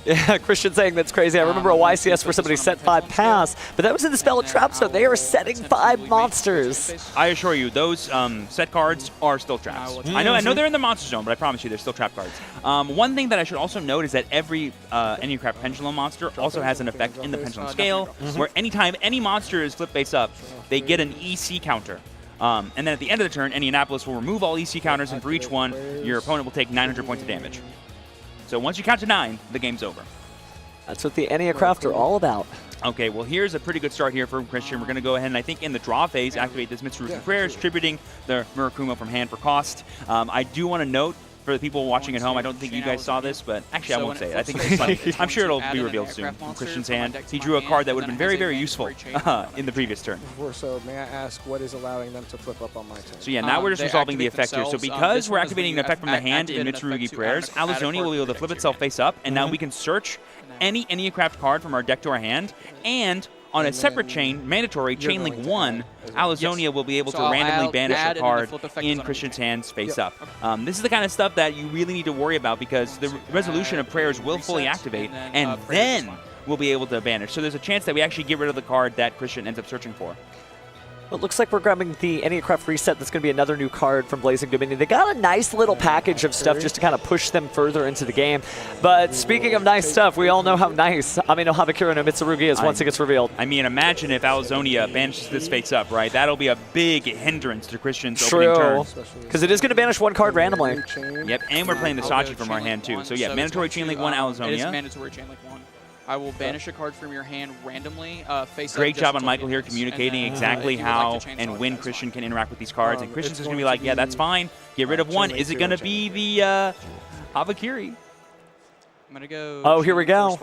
Yeah, Christian saying that's crazy. I remember a YCS where somebody set 5 pass, but that was in the Spell Trap, so they are setting 5 monsters. I assure you, those set cards are still traps. I know they're in the monster zone, but I promise you they're still trap cards. One thing that I should also note is that every Enneacraft Pendulum monster also has an effect in the Pendulum Scale, where anytime any monster is flip face up, they get an EC counter. And then at the end of the turn, Anniapolis will remove all EC counters, and for each one, your opponent will take 900 points of damage. So once you count to 9, the game's over. That's what the Enneacraft are all about. Okay, well, here's a pretty good start here from Christian. We're going to go ahead and I think in the draw phase, activate this Mitsurugi Prayers, tributing the Murakumo from hand for cost. I do want to note, for the people watching at home, I don't think you guys saw this, but actually I won't say it. I think it's I'm sure it'll be revealed soon from Christian's hand. He drew a card that would have been very, very useful in the previous turn. So may I ask what is allowing them to flip up on my turn? So yeah, now we're just resolving the effect here. So because we're activating an effect from the hand in Mitsurugi Prayers, Alazonia will be able to flip itself face up, and now we can search any Enneacraft card from our deck to our hand, and on a separate chain, mandatory, Chain Link 1, Alazonia will be able to randomly banish a card in Christian's hands face up. This is the kind of stuff that you really need to worry about because the resolution of prayers will fully activate, and then we'll be able to banish. So there's a chance that we actually get rid of the card that Christian ends up searching for. Well, it looks like we're grabbing the Enneacraft reset. That's going to be another new card from Blazing Dominion. They got a nice little package of stuff just to kind of push them further into the game. But speaking of nice stuff, we all know how nice Amino Habakura no Mitsurugi is once it gets revealed. I mean, imagine if Alazonia banishes this face up, right? That'll be a big hindrance to Christian's opening turn. Because it is going to banish 1 card randomly. Yep, and we're playing the Sachi from our hand too. So yeah, mandatory Chain Link 1 Alazonia. It is mandatory Chain Link 1. I will banish a card from your hand randomly. Great job on Michael here communicating exactly how and when Christian can interact with these cards. And Christian's just going to be like, yeah, that's fine. Get rid of 1. Is it going to be the Habakiri? I'm going to go... Oh, here we go.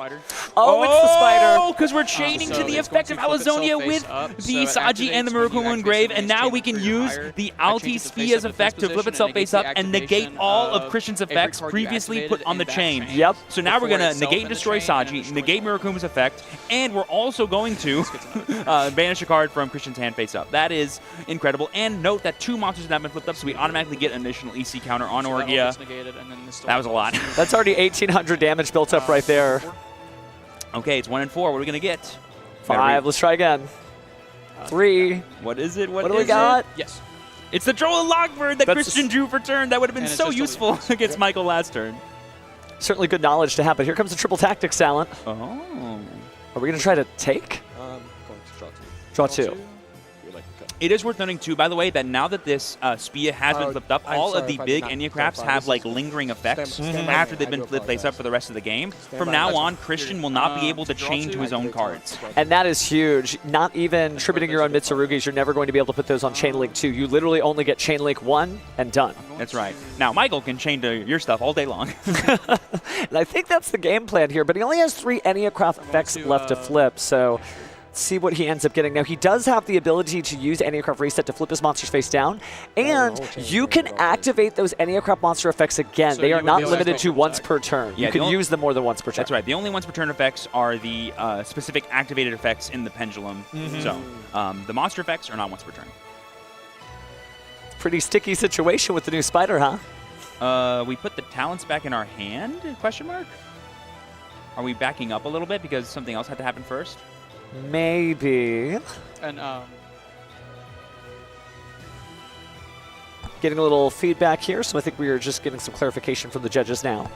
Oh, it's the spider. Because we're chaining so to the it's effect going of to flip itself Alazonia face with up, the so it Saji and the activates when you Murakumo activate Engrave, the and base now we chaining can for your use higher. the I change Alti it to face Spia's up at effect this to flip position, itself and it face gets up the and negate activation all of of Christian's every effects card you previously put activated on the in that chain. chain Yep. So now we're before going to itself negate in and the destroy chain and then Saji, destroy negate Murakumo's effect, and we're also going to banish a card from Christian's hand face up. That is incredible. And note that 2 monsters have now been flipped up, so we automatically get an additional EC counter on So that all Orgia. gets negated, and then this That was a lot. That's already 1,800 damage built up right there. Okay, it's 1 and 4. What are we going to get? 5. Let's try again. 3. What is it? What do we got? Yes. It's the Troll and Lockbird that Christian drew for turn. That would have been And it's so just a useful against Michael last turn. Certainly good knowledge to have, but here comes the triple tactics, Talent. Oh. Are we going to try to take? Going to draw 2. Draw 2. It is worth noting, too, by the way, that now that this Spia has been flipped up, I'm all sorry of the if I big did not Enya-crafts clarify. have, This like, is- lingering effects stand by after me. they've I been do flipped face up apologize. for the rest of the game. Stand From by. now That's on, what- Christian will not be able to draw chain 2. to his own cards. And that is huge. Not even tributing your own Mitsurugis, you're never going to be able to put those on Chain Link 2. You literally only get Chain Link 1 and done. That's right. Now, Michael can chain to your stuff all day long. And I think that's the game plan here, but he only has 3 Enya-craft effects left to flip, so let's see what he ends up getting. Now, he does have the ability to use Enya-craft Reset to flip his monsters face down, and you can activate those Enya-craft monster effects again. So they you are would not be able to limited to activate once attack. per turn. Yeah, You can the use them more than once per turn. That's right. The only once per turn effects are the specific activated effects in the pendulum. So the monster effects are not once per turn. Pretty sticky situation with the new spider, huh? We put the talents back in our hand? Question mark? Are we backing up a little bit because something else had to happen first? Maybe. And Getting a little feedback here, so I think we are just getting some clarification from the judges now.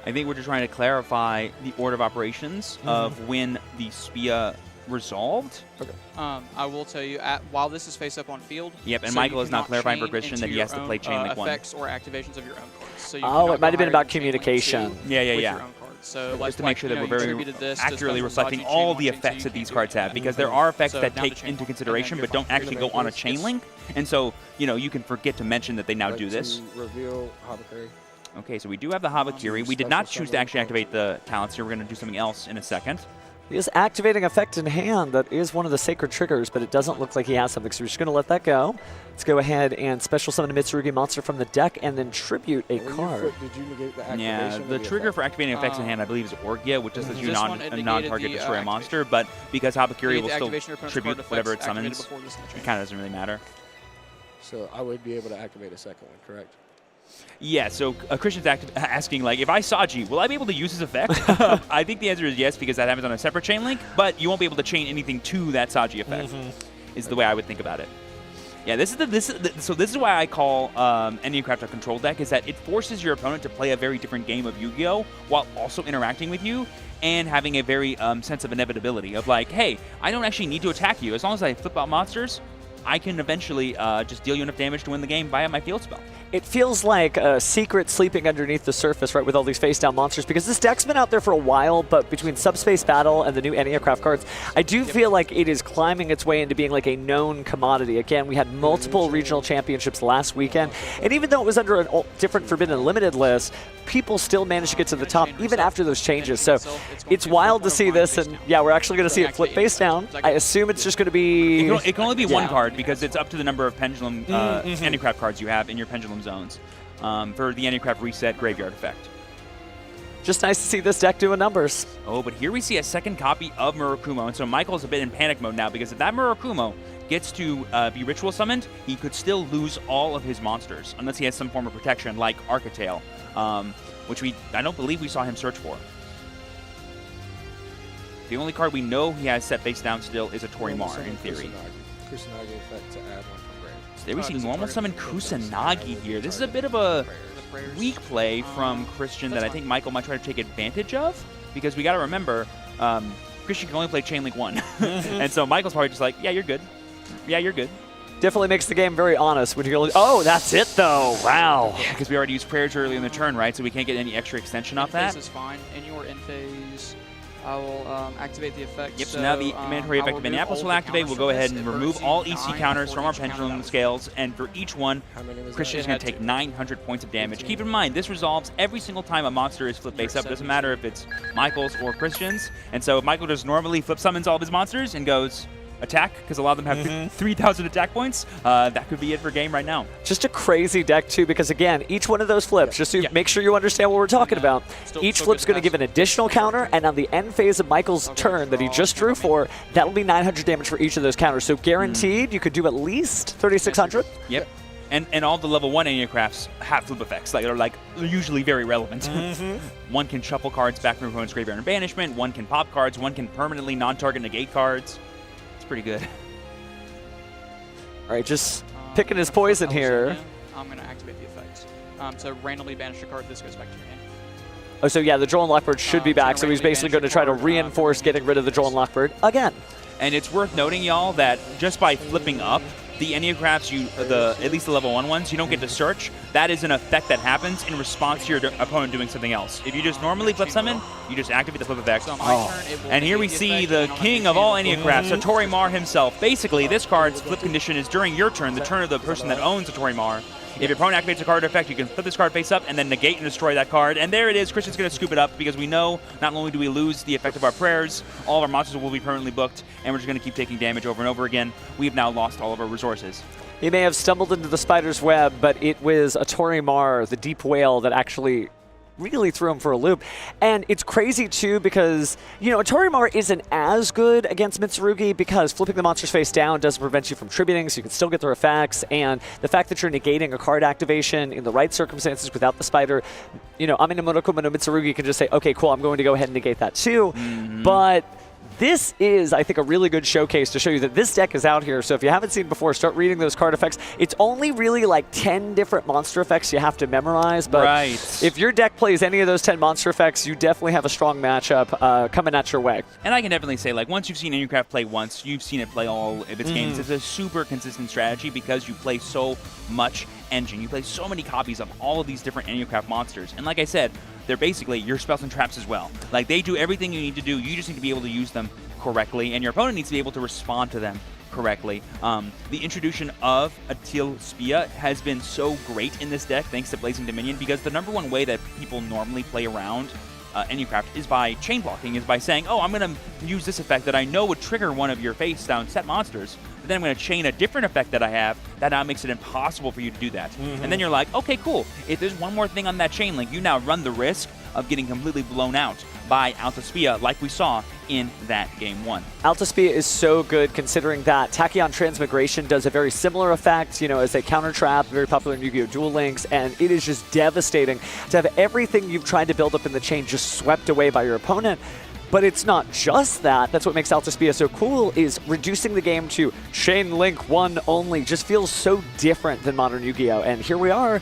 I think we're just trying to clarify the order of operations of when the Spia resolved. Okay. I will tell you, while this is face up on field. Yep, and so Michael you is not cannot clarifying for chain Christian into that he your has to own, play Chain Link 1. effects or activations of your own cards. So you Oh, cannot it might have go been higher about than Chain Link 2 communication. Yeah, with yeah. your own cards. So Just like, to make sure that you we're know, you very attributed this to accurately special reflecting Saji, all chain the one, chain effects two, that you these can't cards do have, that. because there are effects So that down to take chain into one, consideration and then but you're don't fine. actually go on a chain link. And so, you can forget to mention that they now do this. Reveal Habakiri. Okay, so we do have the Habakiri. We did not choose to actually activate the talents here. We're going to do something else in a second. He is activating effect in hand. That is one of the sacred triggers, but it doesn't look like he has something, so we're just going to let that go. Let's go ahead and special summon a Mitsurugi monster from the deck and then tribute a card. Did you negate the activation? Yeah, the trigger for activating effects in hand, I believe, is Orgia, which just lets you This one, it a negated non-target the, destroy a activation. monster, but because Habakiri will The still activation of your opponent's tribute card whatever it effects activated summons, before this in the it chain. kind of doesn't really matter. So I would be able to activate a second one, correct? Yeah, so Christian's asking, like, if I Saji, will I be able to use his effect? I think the answer is yes, because that happens on a separate chain link, but you won't be able to chain anything to that Saji effect, is the way I would think about it. Yeah, this is why I call Enya-craft a control deck, is that it forces your opponent to play a very different game of Yu-Gi-Oh! While also interacting with you and having a very sense of inevitability of like, hey, I don't actually need to attack you. As long as I flip out monsters, I can eventually just deal you enough damage to win the game via my field spell. It feels like a secret sleeping underneath the surface, right, with all these face-down monsters, because this deck's been out there for a while, but between Subspace Battle and the new Enya-craft cards, I do feel like it is climbing its way into being like a known commodity. Again, we had multiple regional championships last weekend, and even though it was under a different Forbidden Limited list, people still managed to get to the top even after those changes. So it's wild to see this, and yeah, we're actually going to see it flip face down. I assume it's just going to be... It can only be one card because it's up to the number of pendulum Enya-craft cards you have in your pendulum zones for the Enya-craft reset graveyard effect. Just nice to see this deck doing numbers. Oh, but here we see a second copy of Murakumo, and so Michael's a bit in panic mode now because if that Murakumo gets to be ritual summoned, he could still lose all of his monsters unless he has some form of protection like Architale, which I don't believe we saw him search for. The only card we know he has set face down still is a Torimar, in theory. Kusanagi effect to add one from grave. So there we see normal summon Kusanagi here. This is a bit of a weak play from Christian that I think Michael might try to take advantage of, because we got to remember, Christian can only play Chain Link 1. And so Michael's probably just like, yeah, you're good. Yeah, you're good. Definitely makes the game very honest when you're oh, that's it though. Wow. Yeah, because we already used prayers early in the turn, right? So we can't get any extra extension off that. This is fine, and you're in phase. I will activate the effect. Yep, so now the mandatory effect of Minneapolis will activate. We'll go ahead and remove all EC counters from our pendulum scales, and for each one, Christian's going to take 900 points of damage. Keep in mind, this resolves every single time a monster is flipped face up. Doesn't matter if it's Michael's or Christian's. And so if Michael just normally flip summons all of his monsters and goes attack, because a lot of them have 3,000 attack points, that could be it for game right now. Just a crazy deck, too, because, again, each one of those flips, just to make sure you understand what we're talking about, each flip's going to give an additional counter, and on the end phase of Michael's turn that he just drew for, that'll be 900 damage for each of those counters. So guaranteed, you could do at least 3,600. Yep. And all the level 1 Anniacrafts have flip effects. They're usually very relevant. One can shuffle cards back from your opponent's graveyard and banishment, one can pop cards, one can permanently non-target negate cards. Pretty good. All right, just picking his poison here. I'm going to activate the effect. So randomly banish a card. This goes back to your hand. Oh, so yeah, the Joel and Lockbird should be back. So he's basically going to try to reinforce getting rid of the Joel and Lockbird again. And it's worth noting, y'all, that just by flipping up the Anniacrafts, at least the level 1 ones, you don't get to search. That is an effect that happens in response to your opponent doing something else. If you just normally flip summon, you just activate the flip effect. And here we see the king of all Anniacrafts, Satori Mar himself. Basically, this card's flip condition is during your turn, the turn of the person that owns Satori Mar. If your opponent activates a card effect, you can flip this card face up and then negate and destroy that card. And there it is. Christian's going to scoop it up because we know not only do we lose the effect of our prayers, all of our monsters will be permanently booked, and we're just going to keep taking damage over and over again. We've now lost all of our resources. He may have stumbled into the spider's web, but it was a Tori Mar, the deep whale, that actually really threw him for a loop. And it's crazy, too, because, you know, Torimar isn't as good against Mitsurugi because flipping the monster's face down doesn't prevent you from tributing, so you can still get their effects. And the fact that you're negating a card activation in the right circumstances without the spider, you know, Amino Monokuma no Mitsurugi can just say, okay, cool, I'm going to go ahead and negate that, too. But this is, I think, a really good showcase to show you that this deck is out here. So if you haven't seen it before, start reading those card effects. It's only really like 10 different monster effects you have to memorize. But if your deck plays any of those 10 monster effects, you definitely have a strong matchup coming at your way. And I can definitely say, like, once you've seen Anniacraft play once, you've seen it play all of its games. It's a super consistent strategy because you play so much engine. You play so many copies of all of these different Anniacraft monsters. And like I said, they're basically your spells and traps as well. Like, they do everything you need to do. You just need to be able to use them correctly, and your opponent needs to be able to respond to them correctly. The introduction of a Teal Spia has been so great in this deck thanks to Blazing Dominion, because the number one way that people normally play around Anniacraft is by chain blocking, is by saying, oh, I'm going to use this effect that I know would trigger one of your face down set monsters, but then I'm going to chain a different effect that I have that now makes it impossible for you to do that. And then you're like, okay, cool. If there's one more thing on that chain link, you now run the risk of getting completely blown out by Alta Spia like we saw in that game 1. Alta Spia is so good considering that Tachyon Transmigration does a very similar effect, you know, as a counter trap, very popular in Yu-Gi-Oh! Duel Links, and it is just devastating to have everything you've tried to build up in the chain just swept away by your opponent. But it's not just that. That's what makes Alta Spia so cool, is reducing the game to chain link 1 only just feels so different than modern Yu-Gi-Oh! And here we are,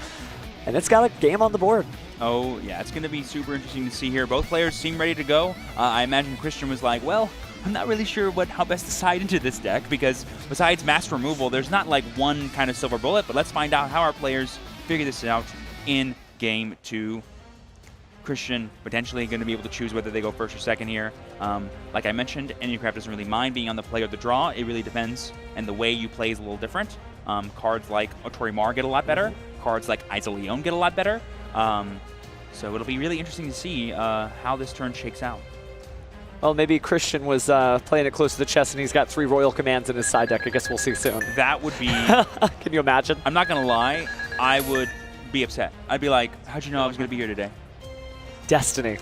and it's got a game on the board. Oh, yeah, it's going to be super interesting to see here. Both players seem ready to go. I imagine Christian was like, well, I'm not really sure how best to side into this deck, because besides mass removal, there's not like one kind of silver bullet, but let's find out how our players figure this out in game 2. Christian potentially going to be able to choose whether they go first or second here. Like I mentioned, Anniacraft doesn't really mind being on the play or the draw. It really depends, and the way you play is a little different. Cards like Otori Mar get a lot better. Cards like Isa Leon get a lot better. So it'll be really interesting to see how this turn shakes out. Well, maybe Christian was playing it close to the chest and he's got 3 Royal Commands in his side deck. I guess we'll see soon. That would be... Can you imagine? I'm not going to lie. I would be upset. I'd be like, how'd you know I was going to be here today? Destiny.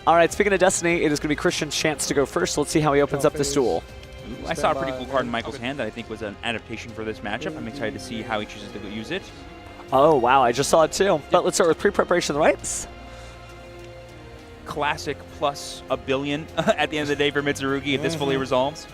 All right, speaking of Destiny, it is going to be Christian's chance to go first. Let's see how he opens up this duel. Ooh, I saw a pretty cool card in Michael's hand that I think was an adaptation for this matchup. I'm excited to see how he chooses to use it. Oh, wow, I just saw it too. But let's start with pre-preparation of the rights. Classic plus a billion at the end of the day for Mitsurugi if this fully resolves.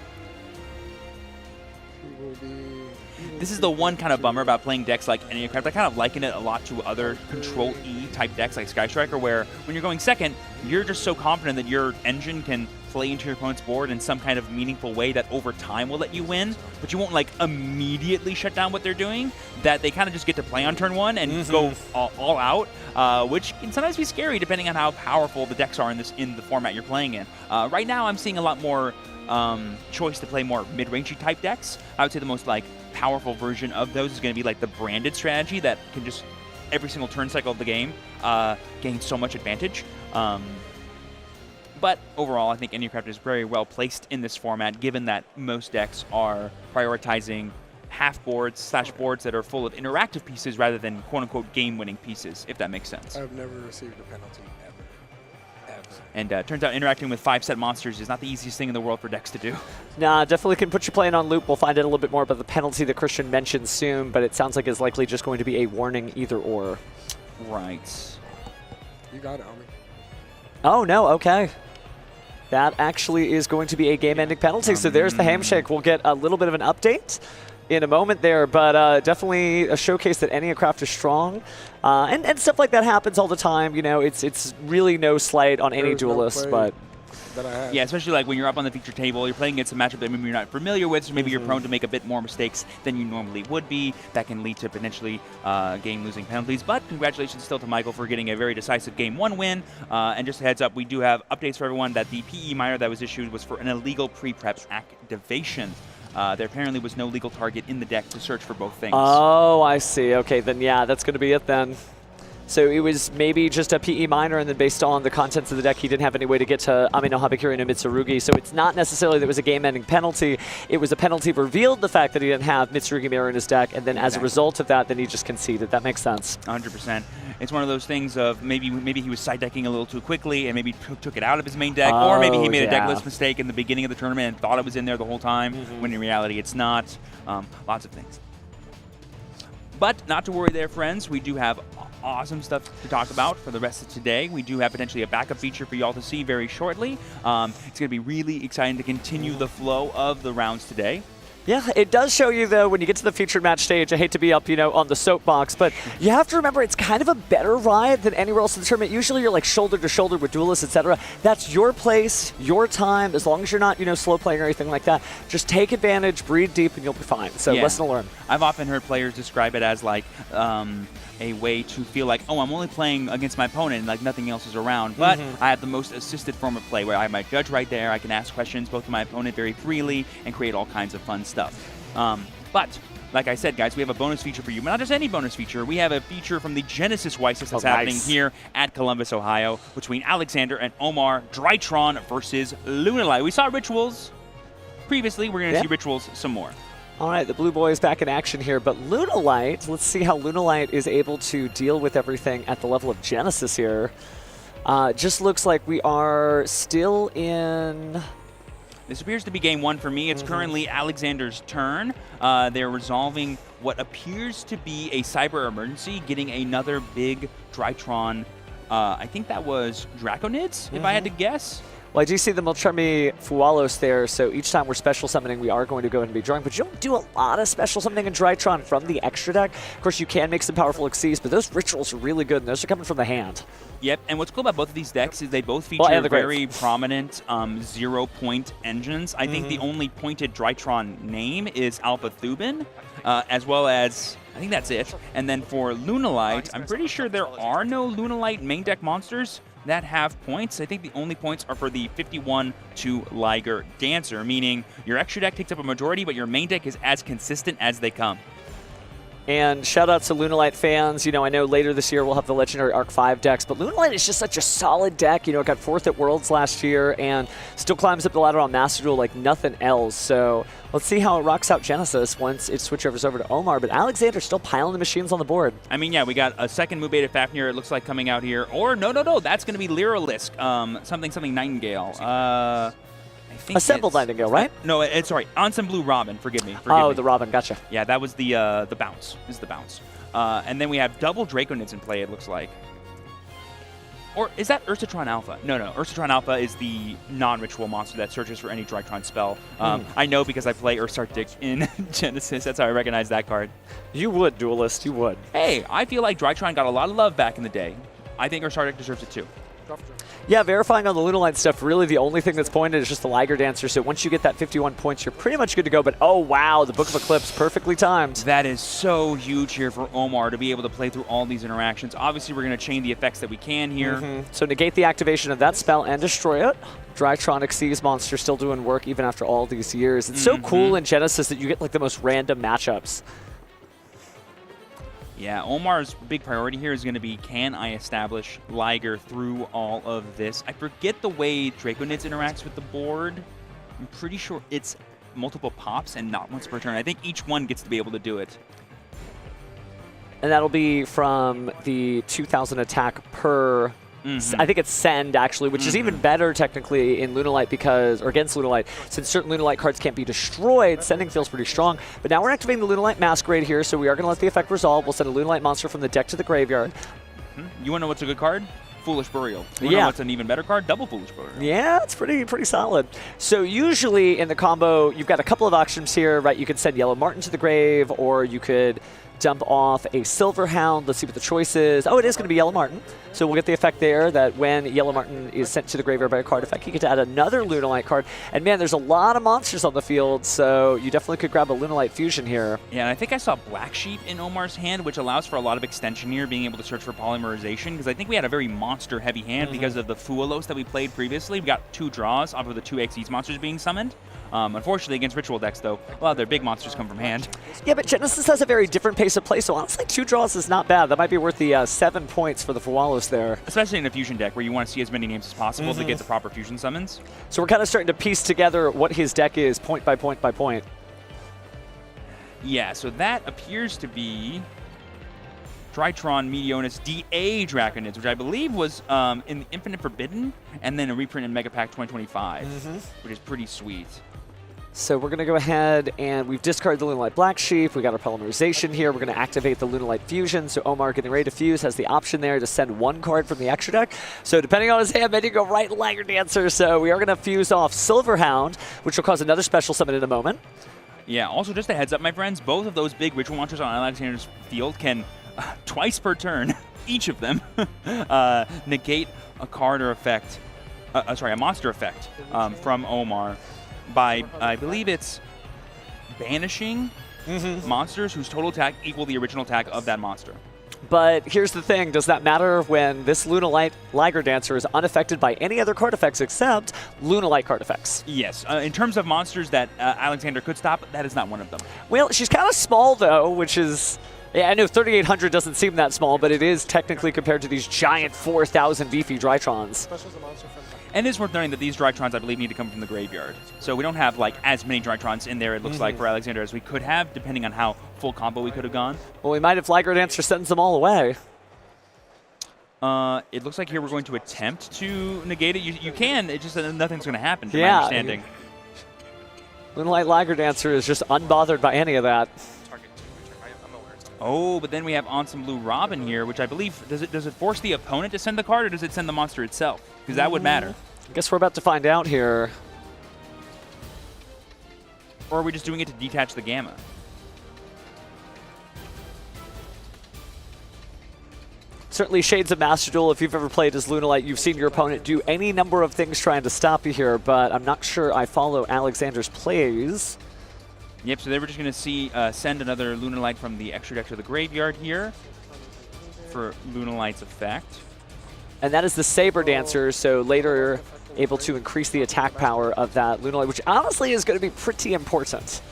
This is the one kind of bummer about playing decks like Anniacraft. I kind of liken it a lot to other Control-E type decks like Sky Striker, where when you're going second, you're just so confident that your engine can play into your opponent's board in some kind of meaningful way that over time will let you win, but you won't like immediately shut down what they're doing, that they kind of just get to play on turn 1 and go all out, which can sometimes be scary depending on how powerful the decks are in the format you're playing in. Right now I'm seeing a lot more choice to play more mid-rangey type decks. I would say the most like powerful version of those is going to be like the branded strategy that can just every single turn cycle of the game gain so much advantage. But overall, I think Indiecraft is very well placed in this format, given that most decks are prioritizing half boards / boards that are full of interactive pieces rather than quote-unquote game-winning pieces, if that makes sense. I've never received a penalty ever. And turns out interacting with 5-set monsters is not the easiest thing in the world for decks to do. Nah, definitely can put you playing on loop. We'll find out a little bit more about the penalty that Christian mentioned soon, but it sounds like it's likely just going to be a warning either or. Right. You got it, Ami. Oh, no, okay. That actually is going to be a game-ending penalty, so there's the handshake. We'll get a little bit of an update in a moment there, but definitely a showcase that Indiecraft is strong. And stuff like that happens all the time. You know, it's really no slight on any duelist, but... Yeah, especially like when you're up on the feature table, you're playing against a matchup that maybe you're not familiar with, so maybe you're prone to make a bit more mistakes than you normally would be. That can lead to potentially game-losing penalties. But congratulations still to Michael for getting a very decisive Game 1 win. And just a heads up, we do have updates for everyone that the PE minor that was issued was for an illegal pre-prep activation. There apparently was no legal target in the deck to search for both things. Oh, I see. Okay, then yeah, that's going to be it then. So it was maybe just a PE minor, and then based on the contents of the deck, he didn't have any way to get to Ami no Habakiri no Mitsurugi. So it's not necessarily that it was a game-ending penalty. It was a penalty revealed the fact that he didn't have Mitsurugi Mirror in his deck, and then as a result of that, then he just conceded. That makes sense. 100%. It's one of those things of maybe he was side decking a little too quickly and maybe took it out of his main deck, or maybe he made a deck list mistake in the beginning of the tournament and thought it was in there the whole time, when in reality it's not. Lots of things. But not to worry there, friends. We do have awesome stuff to talk about for the rest of today. We do have potentially a backup feature for y'all to see very shortly. It's going to be really exciting to continue the flow of the rounds today. Yeah, it does show you, though, when you get to the featured match stage, I hate to be up, on the soapbox, but you have to remember it's kind of a better ride than anywhere else in the tournament. Usually you're like shoulder to shoulder with Duelists, etc. That's your place, your time, as long as you're not, slow playing or anything like that. Just take advantage, breathe deep, and you'll be fine. So lesson learned. I've often heard players describe it as like a way to feel like, oh, I'm only playing against my opponent and like nothing else is around. But I have the most assisted form of play where I have my judge right there. I can ask questions both to my opponent very freely and create all kinds of fun stuff. But like I said, guys, we have a bonus feature for you. But not just any bonus feature. We have a feature from the Genesys YCS that's happening here at Columbus, Ohio, between Alexander and Omar. Drytron versus Lunalight. We saw Rituals previously. We're going to see Rituals some more. All right, the Blue Boy is back in action here, but Lunalight, let's see how Lunalight is able to deal with everything at the level of Genesys here. Just looks like we are still in... This appears to be game 1 for me. It's currently Alexander's turn. They're resolving what appears to be a cyber emergency, getting another big Drytron. I think that was Draconids, if I had to guess. Well, I do see the Moltremi Fualos there, so each time we're special summoning, we are going to go and be drawing. But you don't do a lot of special summoning in Drytron from the extra deck. Of course, you can make some powerful Xyz, but those Rituals are really good, and those are coming from the hand. Yep, and what's cool about both of these decks is they both feature very prominent 0-point engines. I think the only pointed Drytron name is Alpha Thubin, as well as... I think that's it. And then for Lunalight, I'm pretty sure there are no Lunalight main deck monsters that have points. I think the only points are for the 51-2 Liger Dancer, meaning your extra deck takes up a majority, but your main deck is as consistent as they come. And shout out to Lunalight fans. I know later this year we'll have the Legendary Arc 5 decks, but Lunalight is just such a solid deck. It got 4th at Worlds last year and still climbs up the ladder on Master Duel like nothing else. So let's see how it rocks out Genesys once it switches over to Omar. But Alexander's still piling the machines on the board. I mean, yeah, we got a second Mubeta Fafnir, it looks like, coming out here. Or, no, that's going to be Lyralisk, something Nightingale. Assembled Nightingale, right? No, sorry, Ensemble Robin, forgive me. The Robin, gotcha. Yeah, that was the bounce, and then we have double Draconids in play, it looks like. Or is that Ursatron Alpha? No, Ursatron Alpha is the non-ritual monster that searches for any Drytron spell. I know because I play Ursarctic in Genesys, that's how I recognize that card. You would, Duelist, you would. Hey, I feel like Drytron got a lot of love back in the day. I think Ursarctic deserves it too. Yeah, verifying on the Lunalight stuff, really the only thing that's pointed is just the Liger Dancer. So once you get that 51 points, you're pretty much good to go. But oh wow, the Book of Eclipse, perfectly timed. That is so huge here for Omar to be able to play through all these interactions. Obviously, we're going to chain the effects that we can here. So negate the activation of that spell and destroy it. Drytronic Seas Monster still doing work even after all these years. It's so cool in Genesys that you get like the most random matchups. Yeah, Omar's big priority here is going to be, can I establish Liger through all of this? I forget the way Draconids interacts with the board. I'm pretty sure it's multiple pops and not once per turn. I think each one gets to be able to do it. And that'll be from the 2,000 attack per... I think it's send, actually, which is even better technically in Lunalight because, or against Lunalight, since certain Lunalight cards can't be destroyed, sending feels pretty strong. But now we're activating the Lunalight Masquerade here, so we are going to let the effect resolve. We'll send a Lunalight monster from the deck to the graveyard. You want to know what's a good card? Foolish Burial. You want to know what's an even better card? Double Foolish Burial. Yeah, it's pretty solid. So usually in the combo, you've got a couple of options here, right? You could send Yellow Marten to the grave, or you could dump off a Silver Hound. Let's see what the choice is. Oh, it is going to be Yellow Marten. So we'll get the effect there that when Yellow Marten is sent to the graveyard by a card effect, you get to add another Lunalight card. And man, there's a lot of monsters on the field, so you definitely could grab a Lunalight Fusion here. Yeah, and I think I saw Black Sheep in Omar's hand, which allows for a lot of extension here, being able to search for polymerization, because I think we had a very monster-heavy hand because of the Fualos that we played previously. We got 2 draws off of the 2 XYZ monsters being summoned. Unfortunately, against Ritual decks, though, a lot of their big monsters come from hand. Yeah, but Genesys has a very different pace of play, so honestly, 2 draws is not bad. That might be worth the 7 points for the Fualos there. Especially in a fusion deck where you want to see as many names as possible to get the proper fusion summons. So we're kind of starting to piece together what his deck is point by point by point. Yeah, so that appears to be Drytron Meteonis DA Draconids, which I believe was in Infinite Forbidden, and then a reprint in Mega Pack 2025, which is pretty sweet. So we're going to go ahead and we've discarded the Lunalight Black Sheep. We got our polymerization here. We're going to activate the Lunalight Fusion. So Omar, getting ready to fuse, has the option there to send 1 card from the extra deck. So depending on his hand, maybe go right Liger Dancer. So we are going to fuse off Silver Hound, which will cause another special summon in a moment. Yeah, also just a heads up, my friends, both of those big ritual monsters on Alexander's field can, twice per turn, each of them, negate a card or effect, a monster effect from Omar by, I believe it's banishing monsters whose total attack equal the original attack of that monster. But here's the thing, does that matter when this Lunalight Liger Dancer is unaffected by any other card effects except Lunalight card effects? Yes, in terms of monsters that Alexander could stop, that is not one of them. Well, she's kind of small though, which is... Yeah, I know 3,800 doesn't seem that small, but it is technically compared to these giant 4,000 beefy Drytrons. And it is worth noting that these Drytrons, I believe, need to come from the graveyard. So we don't have like as many Drytrons in there, it looks like, for Alexander as we could have, depending on how full combo we could have gone. Well, we might if Liger Dancer sends them all away. It looks like here we're going to attempt to negate it. You can, it's just that nothing's going to happen, to my understanding. Lunalight Liger Dancer is just unbothered by any of that. Oh, but then we have Ansem Blue Robin here, which I believe, does it force the opponent to send the card, or does it send the monster itself? Because that would matter. I guess we're about to find out here. Or are we just doing it to detach the Gamma? Certainly Shades of Master Duel, if you've ever played as Lunalight, you've seen your opponent do any number of things trying to stop you here, but I'm not sure I follow Alexander's plays. Yep, so they were just going to see send another Lunalight from the extra deck to the graveyard here for Lunalight's effect. And that is the Saber Dancer, so later able to increase the attack power of that Lunalight, which honestly is going to be pretty important.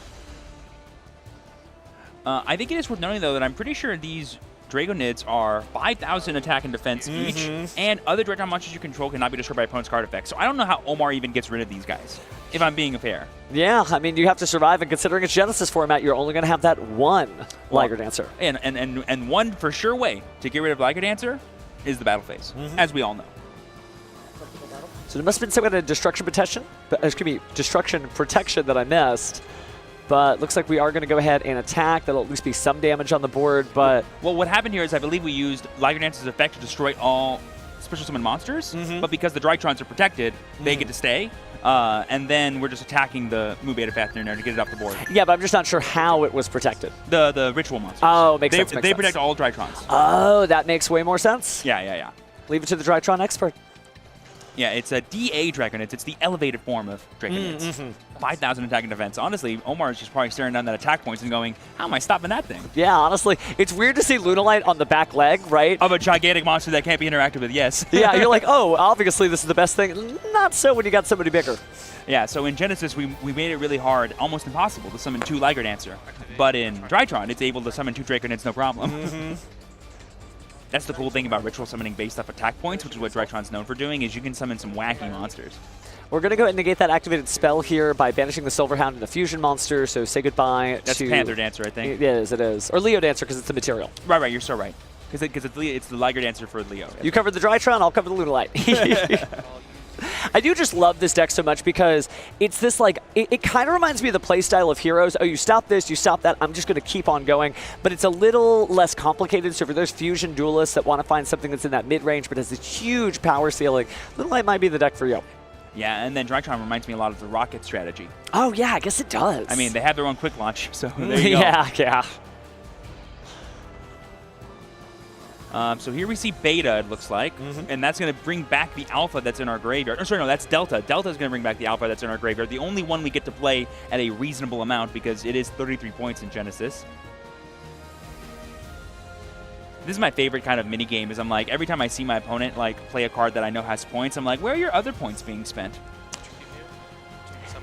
I think it is worth noting, though, that I'm pretty sure these Draconids are 5,000 attack and defense each, and other Drytron monsters you control cannot be destroyed by opponent's card effects. So I don't know how Omar even gets rid of these guys, if I'm being fair. Yeah, I mean, you have to survive, and considering it's Genesys format, you're only going to have that one Liger Dancer. And one for sure way to get rid of Liger Dancer is the battle phase, as we all know. So there must have been some kind of destruction protection, destruction protection that I missed. But looks like we are going to go ahead and attack. That'll at least be some damage on the board, but... Well, what happened here is I believe we used Liger Dancer's effect to destroy all special summon monsters, but because the Drytrons are protected, they get to stay. And then we're just attacking the Mubeta Fafnir to get it off the board. Yeah, but I'm just not sure how it was protected. The ritual monsters. Oh, makes sense. They protect all Drytrons. Oh, that makes way more sense. Yeah. Leave it to the Drytron expert. Yeah, it's a DA Draconids. It's the elevated form of Draconids. 5,000 attack and defense. Honestly, Omar is just probably staring down that attack points and going, how am I stopping that thing? Yeah, honestly, it's weird to see Lunalight on the back leg, right? Of a gigantic monster that can't be interacted with, yes. Yeah, you're like, oh, obviously this is the best thing. Not so when you got somebody bigger. Yeah, so in Genesys, we made it really hard, almost impossible, to summon 2 Liger Dancer. But in Drytron, it's able to summon 2 Draconids, no problem. That's the cool thing about ritual summoning based off attack points, which is what Drytron's known for doing, is you can summon some wacky monsters. We're going to go ahead and negate that activated spell here by banishing the Silverhound and the fusion monster, so say goodbye That's to... Panther Dancer, I think. It is. Or Leo Dancer, because it's the material. Right, you're so right. Because it's the Liger Dancer for Leo. You covered the Drytron, I'll cover the Lunalight. I do just love this deck so much because it's this like, it kind of reminds me of the playstyle of Heroes. Oh, you stop this, you stop that, I'm just going to keep on going. But it's a little less complicated, so for those fusion duelists that want to find something that's in that mid-range but has this huge power ceiling, Lunalight might be the deck for you. Yeah, and then Drytron reminds me a lot of the Rocket strategy. Oh yeah, I guess it does. I mean, they have their own quick launch, so there you go. Yeah. So here we see Beta, it looks like, and that's going to bring back the Alpha that's in our graveyard. Oh, sorry, no, that's Delta. Delta is going to bring back the Alpha that's in our graveyard, the only one we get to play at a reasonable amount because it is 33 points in Genesys. This is my favorite kind of mini game. Is I'm like, every time I see my opponent like play a card that I know has points, I'm like, where are your other points being spent?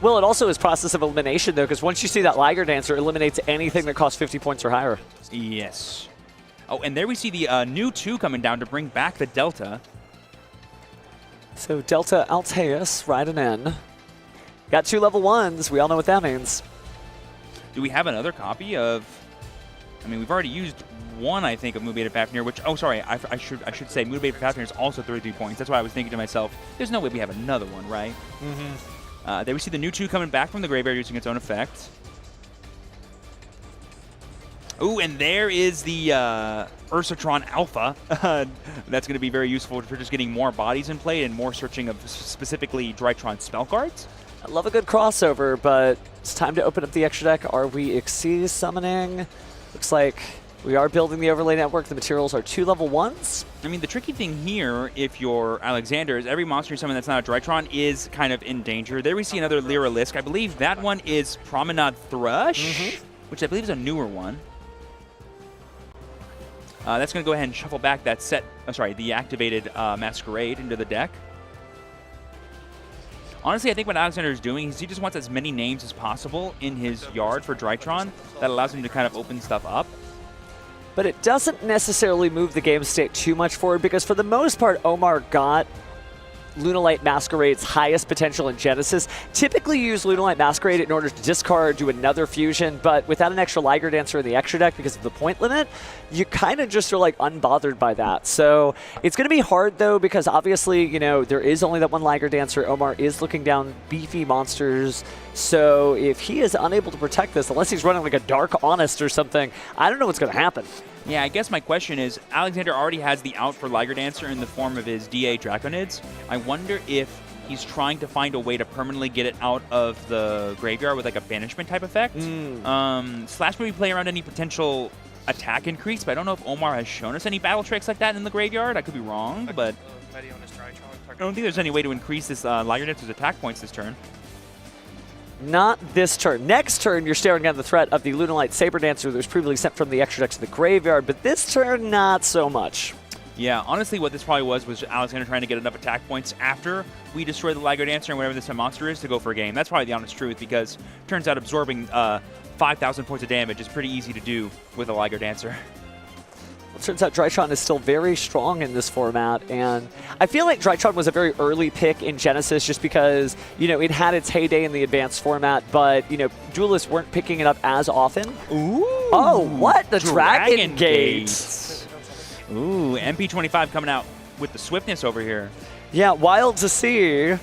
Well, it also is process of elimination, though, because once you see that Liger Dancer, it eliminates anything that costs 50 points or higher. Yes. Oh, and there we see the new 2 coming down to bring back the Delta. So Delta Alteus riding in. Got 2 level 1s. We all know what that means. Do we have another copy of... I mean, we've already used 1, I think, of Moonbaited Fafnir, which... Oh, sorry. I should say Moonbaited Fafnir is also 33 points. That's why I was thinking to myself, there's no way we have another one, right? There we see the new 2 coming back from the graveyard using its own effect. Ooh, and there is the Ursatron Alpha. That's going to be very useful for just getting more bodies in play and more searching of specifically Drytron spell cards. I love a good crossover, but it's time to open up the extra deck. Are we Xyz summoning? Looks like we are building the overlay network. The materials are 2 level 1s. I mean, the tricky thing here, if you're Alexander, is every monster you summon that's not a Drytron is kind of in danger. There we see another Lyralisk. I believe that one is Promenade Thrush, which I believe is a newer one. That's going to go ahead and shuffle back that the activated Masquerade into the deck. Honestly, I think what Alexander is doing is he just wants as many names as possible in his yard for Drytron. That allows him to kind of open stuff up. But it doesn't necessarily move the game state too much forward because for the most part, Omar got Lunalight Masquerade's highest potential in Genesys. Typically you use Lunalight Masquerade in order to discard, do another fusion, but without an extra Liger Dancer in the extra deck because of the point limit, you kind of just are like unbothered by that. So it's going to be hard though because obviously, you know, there is only that one Liger Dancer. Omar is looking down beefy monsters. So if he is unable to protect this, unless he's running like a Dark Honest or something, I don't know what's going to happen. Yeah, I guess my question is, Alexander already has the out for Liger Dancer in the form of his DA Draconids. I wonder if he's trying to find a way to permanently get it out of the graveyard with like a banishment type effect. Slash maybe play around any potential attack increase, but I don't know if Omar has shown us any battle tricks like that in the graveyard. I could be wrong, but I don't think there's any way to increase this Liger Dancer's attack points this turn. Not this turn. Next turn, you're staring down the threat of the Lunalight Saber Dancer that was previously sent from the extra deck to the graveyard, but this turn, not so much. Yeah, honestly, what this probably was Alexander trying to get enough attack points after we destroy the Liger Dancer and whatever this monster is to go for a game. That's probably the honest truth, because it turns out absorbing 5,000 points of damage is pretty easy to do with a Liger Dancer. Well, it turns out Drytron is still very strong in this format, and I feel like Drytron was a very early pick in Genesys just because, you know, it had its heyday in the advanced format, but, you know, Duelists weren't picking it up as often. Ooh! Oh, what? The Dragon Gate! Ooh, MP25 coming out with the swiftness over here. Yeah, wild to see.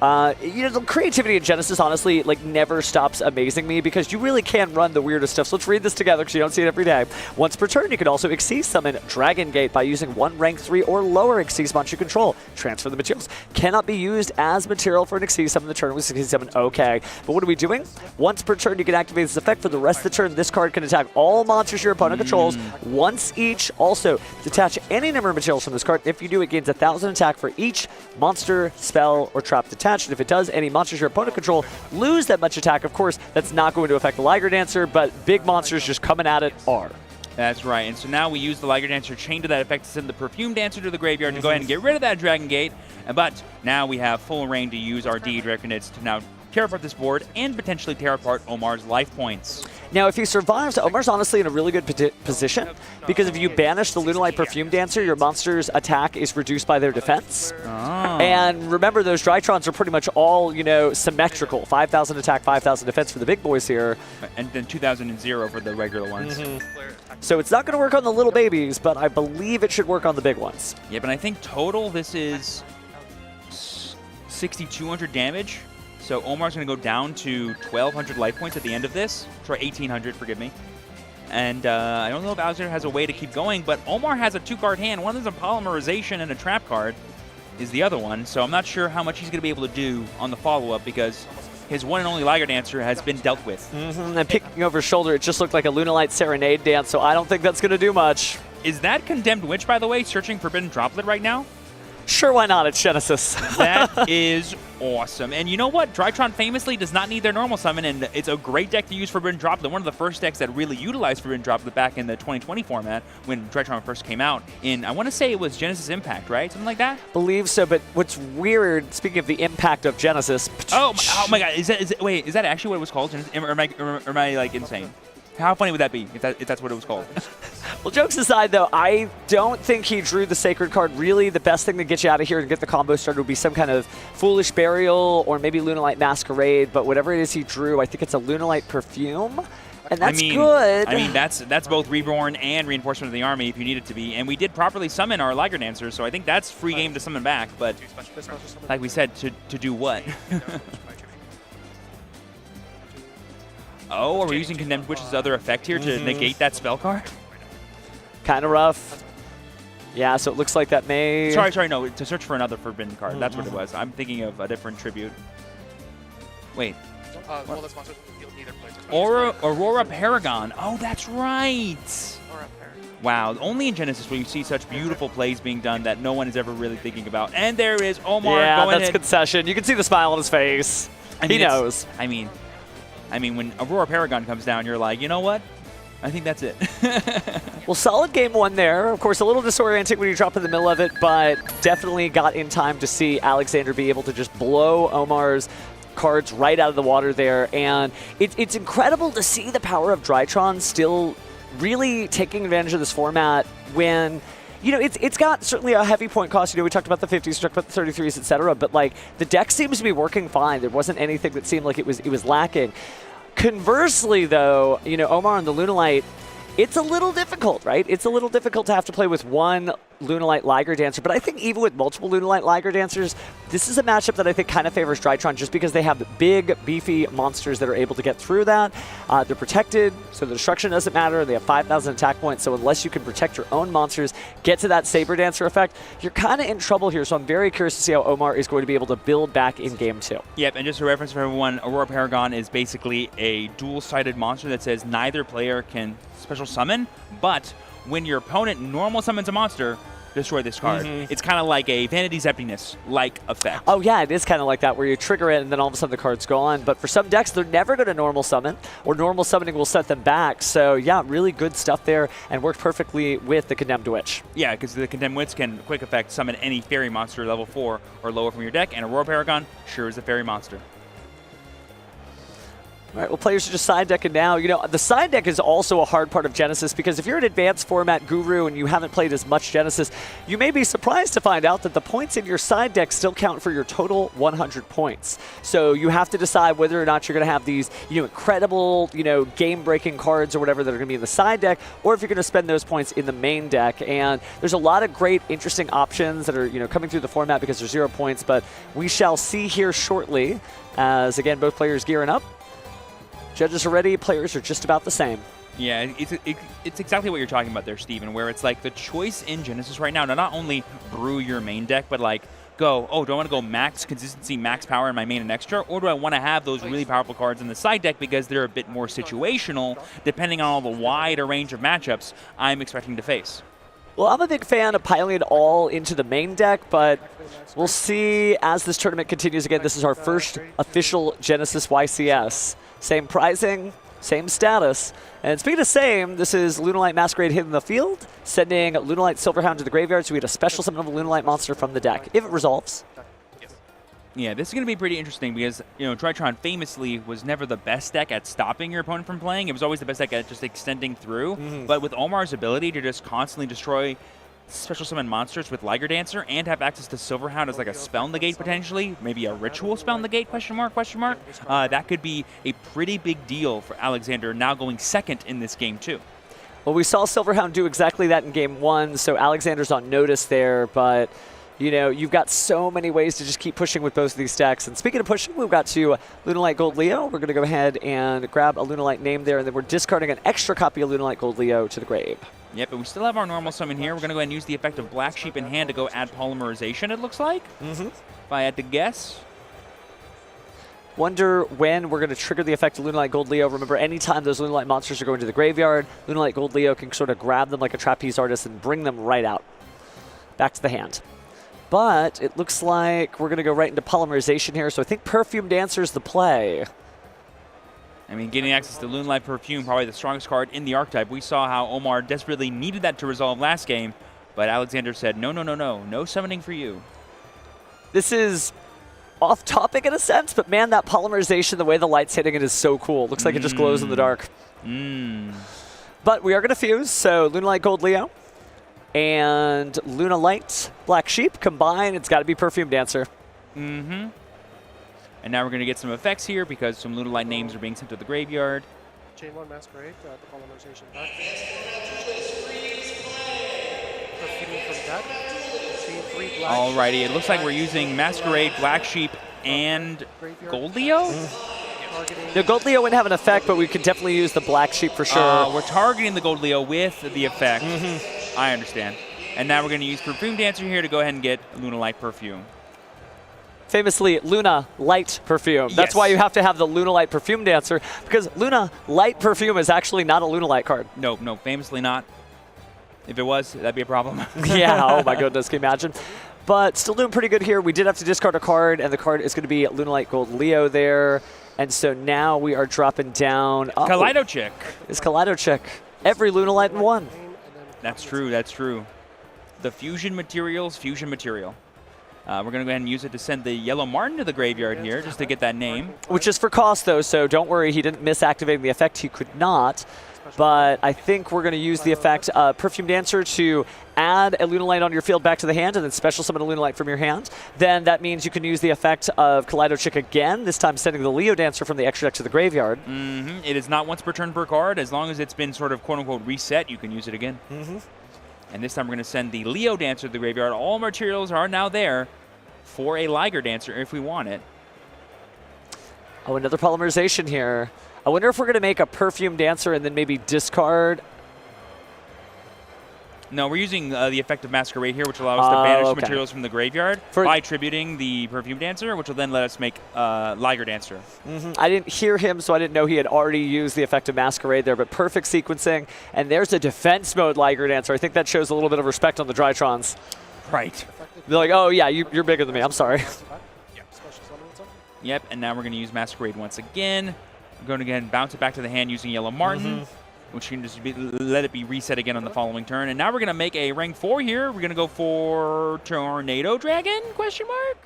You know, the creativity in Genesys, honestly, like, never stops amazing me because you really can run the weirdest stuff. So let's read this together because you don't see it every day. Once per turn, you can also Xyz summon Dragon Gate by using one rank 3 or lower Xyz monster you control. Transfer the materials. Cannot be used as material for an Xyz summon the turn with Xyz summon. Okay. But what are we doing? Once per turn, you can activate this effect. For the rest of the turn, this card can attack all monsters your opponent controls once each. Also, detach any number of materials from this card. If you do, it gains 1,000 attack for each monster, spell, or trap detached. And if it does, any monsters your opponent control lose that much attack. Of course, that's not going to affect the Liger Dancer, but big monsters just coming at it are. That's right. And so now we use the Liger Dancer chain to that effect to send the Perfume Dancer to the graveyard to go ahead and get rid of that Dragon Gate. But now we have full reign to use our DE Draconids to now tear apart this board and potentially tear apart Omar's life points. Now, if he survives, Omar's honestly in a really good position because if you banish the Lunalight Perfume Dancer, your monster's attack is reduced by their defense. Oh. And remember, those Drytrons are pretty much all, you know, symmetrical. 5,000 attack, 5,000 defense for the big boys here. And then 2,000 and 0 for the regular ones. So it's not going to work on the little babies, but I believe it should work on the big ones. Yeah, but I think total this is 6,200 damage. So Omar's going to go down to 1,200 life points at the end of this. Sorry, 1,800, forgive me. And I don't know if Alexander has a way to keep going, but Omar has a 2-card hand. One of them is a Polymerization and a Trap card is the other one. So I'm not sure how much he's going to be able to do on the follow-up because his one and only Liger Dancer has been dealt with. And picking over his shoulder, it just looked like a Lunalight Serenade dance, so I don't think that's going to do much. Is that Condemned Witch, by the way, searching Forbidden Droplet right now? Sure, why not? It's Genesys. That is awesome. And you know what? Drytron famously does not need their normal summon, and it's a great deck to use Forbidden Droplet. One of the first decks that really utilized Forbidden Droplet back in the 2020 format when Drytron first came out. In, I want to say it was Genesys Impact, right? Something like that? Believe so, but what's weird, speaking of the impact of Genesys... Oh my god, is that actually what it was called? Or am I like insane? How funny would that be if that's what it was called? Well, jokes aside, though, I don't think he drew the Sacred card. Really, the best thing to get you out of here and get the combo started would be some kind of Foolish Burial or maybe Lunalight Masquerade. But whatever it is he drew, I think it's a Lunalight Perfume. And that's good. I mean, that's both Reborn and Reinforcement of the Army if you need it to be. And we did properly summon our Liger Dancer, so I think that's free game to summon back. But like we said, to do what? Oh, are we using Condemned Witch's other effect here to negate that spell card? Kind of rough. Yeah, so it looks like that may... Sorry, no, to search for another Forbidden card. That's what it was. I'm thinking of a different tribute. Wait. Well, that's monsters from the field neither plays. Aurora Paragon. Oh, that's right. Wow, only in Genesys will you see such beautiful plays being done that no one is ever really thinking about. And there is Omar going in. That's concession. You can see the smile on his face. He knows. I mean, when Aurora Paragon comes down, you're like, you know what? I think that's it. Well, solid game one there. Of course, a little disorienting when you drop in the middle of it, but definitely got in time to see Alexander be able to just blow Omar's cards right out of the water there. And it's incredible to see the power of Drytron still really taking advantage of this format when... You know, it's got certainly a heavy point cost. You know, we talked about the 50s, we talked about the 33s, etc. But, like, the deck seems to be working fine. There wasn't anything that seemed like it was lacking. Conversely, though, you know, Omar and the Lunalight, it's a little difficult, right? It's a little difficult to have to play with one Lunalight Liger Dancer, but I think even with multiple Lunalight Liger Dancers, this is a matchup that I think kind of favors Drytron just because they have big, beefy monsters that are able to get through that. They're protected, so the destruction doesn't matter. They have 5,000 attack points, so unless you can protect your own monsters, get to that Saber Dancer effect, you're kind of in trouble here, so I'm very curious to see how Omar is going to be able to build back in Game 2. Yep, and just a reference for everyone, Aurora Paragon is basically a dual-sided monster that says neither player can special summon, but when your opponent normal summons a monster, destroy this card. It's kind of like a Vanity's Emptiness-like effect. Oh yeah, it is kind of like that, where you trigger it and then all of a sudden the card's gone. But for some decks, they're never going to normal summon, or normal summoning will set them back. So yeah, really good stuff there, and worked perfectly with the Condemned Witch. Yeah, because the Condemned Witch can quick effect summon any fairy monster level 4 or lower from your deck, and Aurora Paragon sure is a fairy monster. All right, well, players are just side decking now. You know, the side deck is also a hard part of Genesys because if you're an advanced format guru and you haven't played as much Genesys, you may be surprised to find out that the points in your side deck still count for your total 100 points. So you have to decide whether or not you're going to have these, incredible, game-breaking cards or whatever that are going to be in the side deck, or if you're going to spend those points in the main deck. And there's a lot of great, interesting options that are, coming through the format because there's 0 points, but we shall see here shortly as, again, both players gearing up. Judges are ready, players are just about the same. Yeah, it's exactly what you're talking about there, Steven, where it's like the choice in Genesys right now to not only brew your main deck, but like go, do I want to go max consistency, max power in my main and extra, or do I want to have those really powerful cards in the side deck because they're a bit more situational, depending on all the wider range of matchups I'm expecting to face? Well, I'm a big fan of piling it all into the main deck, but we'll see as this tournament continues. Again, this is our first official Genesys YCS. Same pricing, same status. And speaking of same, this is Lunalight Masquerade hitting the field, sending Lunalight Silverhound to the graveyard, so we get a special summon of a Lunalight monster from the deck, if it resolves. Yeah, this is going to be pretty interesting because, Tritron famously was never the best deck at stopping your opponent from playing. It was always the best deck at just extending through. But with Omar's ability to just constantly destroy special summon monsters with Liger Dancer and have access to Silverhound as like a spell negate potentially, maybe a ritual spell negate, question mark, that could be a pretty big deal for Alexander now going second in this game too. Well, we saw Silverhound do exactly that in game 1, so Alexander's on notice there, but you've got so many ways to just keep pushing with both of these decks. And speaking of pushing, we've got to Lunalight Gold Leo. We're going to go ahead and grab a Lunalight name there, and then we're discarding an extra copy of Lunalight Gold Leo to the grave. Yep, but we still have our normal summon here. We're going to go ahead and use the effect of Black Sheep in hand to go add polymerization, it looks like. If I had to guess. Wonder when we're going to trigger the effect of Lunalight Gold Leo. Remember, anytime those Lunalight monsters are going to the graveyard, Lunalight Gold Leo can sort of grab them like a trapeze artist and bring them right out. Back to the hand. But it looks like we're going to go right into polymerization here, so I think Perfume Dancer's the play. I mean, getting access to Lunalight Perfume, probably the strongest card in the archetype. We saw how Omar desperately needed that to resolve last game, but Alexander said, no summoning for you. This is off topic in a sense, but man, that polymerization, the way the light's hitting it is so cool. Looks like it just glows in the dark. But we are going to fuse, so Lunalight Gold Leo and Lunalight Black Sheep combine. It's got to be Perfume Dancer. And now we're going to get some effects here because some Lunalight names are being sent to the graveyard. Chain 1 Masquerade, the polymerization back. Alrighty, it looks like we're using Masquerade, Black Sheep, and Gold Leo? The Gold Leo wouldn't have an effect, but we could definitely use the Black Sheep for sure. We're targeting the Gold Leo with the effect. I understand. And now we're going to use Perfume Dancer here to go ahead and get Lunalight Perfume. Famously, Luna Light Perfume. That's why you have to have the Lunalight Perfume Dancer, because Luna Light Perfume is actually not a Lunalight card. No, famously not. If it was, that'd be a problem. Yeah, oh my goodness, can you imagine? But still doing pretty good here. We did have to discard a card, and the card is going to be Lunalight Gold Leo there. And so now we are dropping down. Kaleido Chick. It's Kaleido Chick. Every Lunalight in one. That's true, that's true. The fusion material. We're going to go ahead and use it to send the Yellow Martin to the graveyard here, just to get that name. Which is for cost, though, so don't worry. He didn't miss activating the effect. He could not. But I think we're going to use the effect Perfume Dancer to add a Lunalight on your field back to the hand and then special summon a Lunalight from your hand. Then that means you can use the effect of Kaleido Chick again, this time sending the Leo Dancer from the extra deck to the graveyard. It is not once per turn per card. As long as it's been sort of quote-unquote reset, you can use it again. And this time we're going to send the Leo Dancer to the graveyard. All materials are now there for a Liger Dancer if we want it. Oh, another polymerization here. I wonder if we're going to make a Perfume Dancer and then maybe discard. No, we're using the effect of Masquerade here, which allows us to banish materials from the graveyard by tributing the Perfume Dancer, which will then let us make Liger Dancer. I didn't hear him, so I didn't know he had already used the effect of Masquerade there, but perfect sequencing. And there's a defense mode Liger Dancer. I think that shows a little bit of respect on the Drytrons. Right. They're like, oh, yeah, you're bigger than me. I'm sorry. Yep, and now we're going to use Masquerade once again. We're going to again bounce it back to the hand using Yellow Martin, which can just let it be reset again on the following turn. And now we're going to make a rank 4 here. We're going to go for Tornado Dragon, question mark?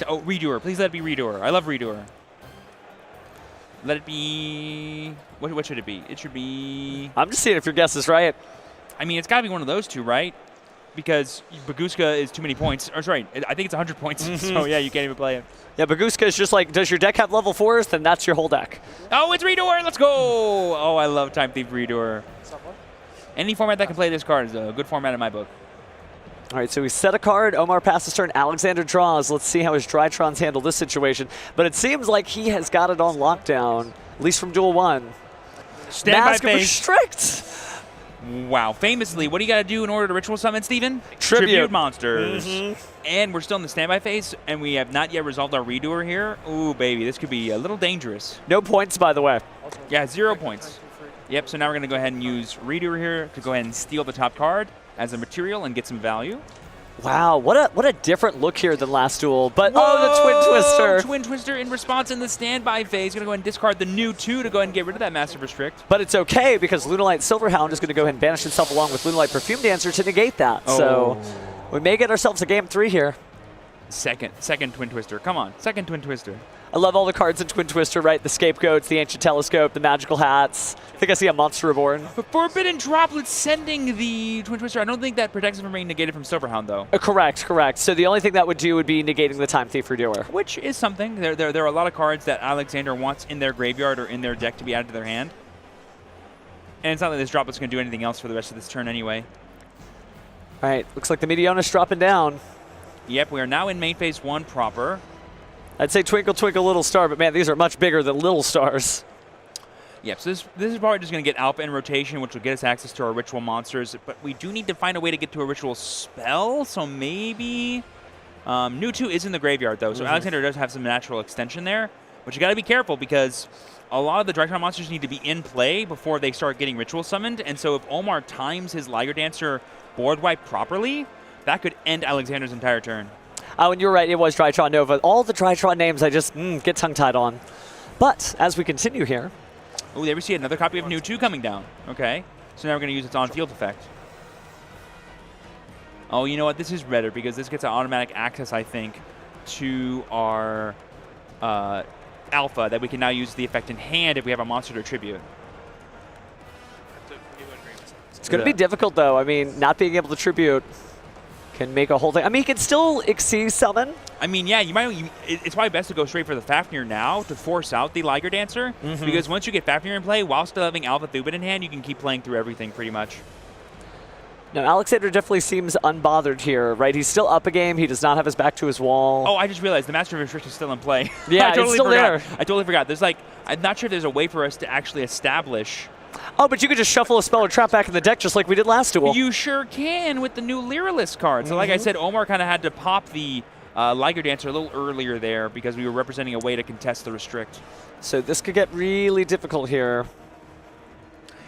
Oh, Redoer. Please let it be Redoer. I love Redoer. Let it be. What should it be? It should be. I'm just seeing if your guess is right. I mean, it's got to be one of those two, right? Because Baguska is too many points. Or sorry, I think it's 100 points. So yeah, you can't even play it. Yeah, Baguska is just like, does your deck have level 4s? Then that's your whole deck. Oh, it's Redoer. Let's go. Oh, I love Time Thief Redoer. Any format that can play this card is a good format in my book. All right, so we set a card. Omar passes turn. Alexander draws. Let's see how his Drytrons handle this situation. But it seems like he has got it on lockdown, at least from Duel 1. Stand Mask by of face. Restrict. Wow. Famously, what do you got to do in order to ritual summon, Steven? Tribute. monsters. And we're still in the standby phase, and we have not yet resolved our Redoer here. Ooh, baby, this could be a little dangerous. No points, by the way. Yeah, 0 points. Yep, so now we're going to go ahead and use Redoer here to go ahead and steal the top card as a material and get some value. Wow, what a different look here than last duel. But, Whoa! oh, the Twin Twister. Twin Twister in response in the standby phase. Going to go ahead and discard the new 2 to go ahead and get rid of that Massive Restrict. But it's okay because Lunalight Silverhound is going to go ahead and banish itself along with Lunalight Perfume Dancer to negate that. Oh. So we may get ourselves a game 3 here. Second Twin Twister. Come on, second Twin Twister. I love all the cards in Twin Twister, right? The Scapegoats, the Ancient Telescope, the Magical Hats. I think I see a Monster Reborn. Forbidden Droplet sending the Twin Twister. I don't think that protects him from being negated from Silverhound, though. Correct. So the only thing that would do would be negating the Time Thief Redoer. Which is something. There are a lot of cards that Alexander wants in their graveyard or in their deck to be added to their hand. And it's not that this Droplet's going to do anything else for the rest of this turn anyway. All right, looks like the Meteonis dropping down. Yep, we are now in main phase 1 proper. I'd say Twinkle Twinkle Little Star, but man, these are much bigger than Little Stars. Yep, so this is probably just going to get Alpha in rotation, which will get us access to our ritual monsters. But we do need to find a way to get to a ritual spell, so maybe... New 2 is in the graveyard, though, so Alexander does have some natural extension there. But you got to be careful, because a lot of the Drytron monsters need to be in play before they start getting ritual summoned. And so if Omar times his Liger Dancer board wipe properly, that could end Alexander's entire turn. Oh, and you're right, it was Drytron Nova. All the Drytron names I just get tongue-tied on. But as we continue here... Oh, there we see another copy of New 2 coming down. Okay, so now we're going to use its on-field effect. Oh, you know what? This is better because this gets an automatic access, I think, to our Alpha that we can now use the effect in hand if we have a monster to tribute. It's going to be difficult, though. I mean, not being able to tribute can make a whole thing. I mean, he can still exceed summon. I mean, yeah, it's probably best to go straight for the Fafnir now to force out the Liger Dancer, because once you get Fafnir in play, while still having Alpha Thubin in hand, you can keep playing through everything pretty much. No, Alexander definitely seems unbothered here, right? He's still up a game. He does not have his back to his wall. Oh, I just realized the Master of Restrict is still in play. Yeah, I totally it's still forgot. there. I totally forgot. I'm not sure if there's a way for us to actually establish. Oh, but you could just shuffle a spell or trap back in the deck just like we did last duel. You sure can with the new Duelist card. So like I said, Omar kind of had to pop the Liger Dancer a little earlier there because we were representing a way to contest the Restrict. So this could get really difficult here.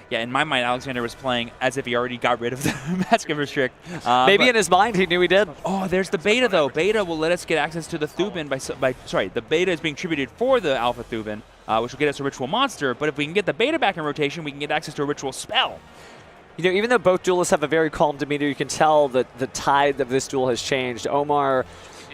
Yeah, in my mind, Alexander was playing as if he already got rid of the Mask of Restrict. Maybe in his mind he knew he did. Oh, there's the Beta, though. Beta will let us get access to the Thubin the Beta is being tributed for the Alpha Thubin, which will get us a Ritual Monster. But if we can get the Beta back in rotation, we can get access to a Ritual Spell. You know, even though both duelists have a very calm demeanor, you can tell that the tide of this duel has changed. Omar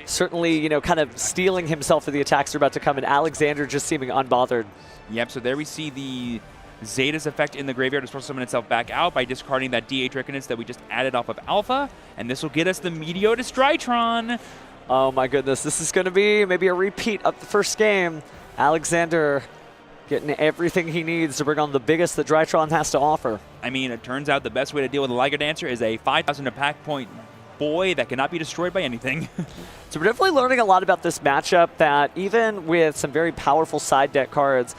certainly, you know, kind of steeling himself for the attacks that are about to come, and Alexander just seeming unbothered. Yep, so there we see the Zeta's effect in the graveyard is supposed to summon itself back out by discarding that D8 Reckonance that we just added off of Alpha, and this will get us the Meteotis Drytron. Oh my goodness, this is going to be maybe a repeat of the first game. Alexander getting everything he needs to bring on the biggest that Drytron has to offer. I mean, it turns out the best way to deal with a Liger Dancer is a 5,000 attack point boy that cannot be destroyed by anything. So we're definitely learning a lot about this matchup, that even with some very powerful side deck cards,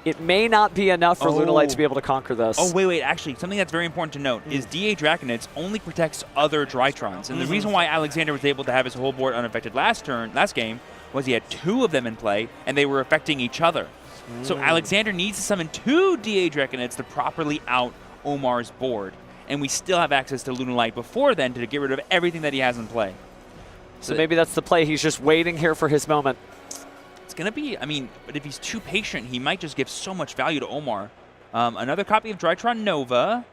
it may not be enough for Lunalight to be able to conquer this. Oh, wait. Actually, something that's very important to note is D8 Draconets only protects other Drytrons. And the reason why Alexander was able to have his whole board unaffected last game, was he had 2 of them in play, and they were affecting each other. So Alexander needs to summon 2 D8 Draconets to properly out Omar's board. And we still have access to Lunalight before then to get rid of everything that he has in play. So maybe that's the play. He's just waiting here for his moment. It's going to be, I mean, but if he's too patient, he might just give so much value to Omar. Another copy of Drytron Nova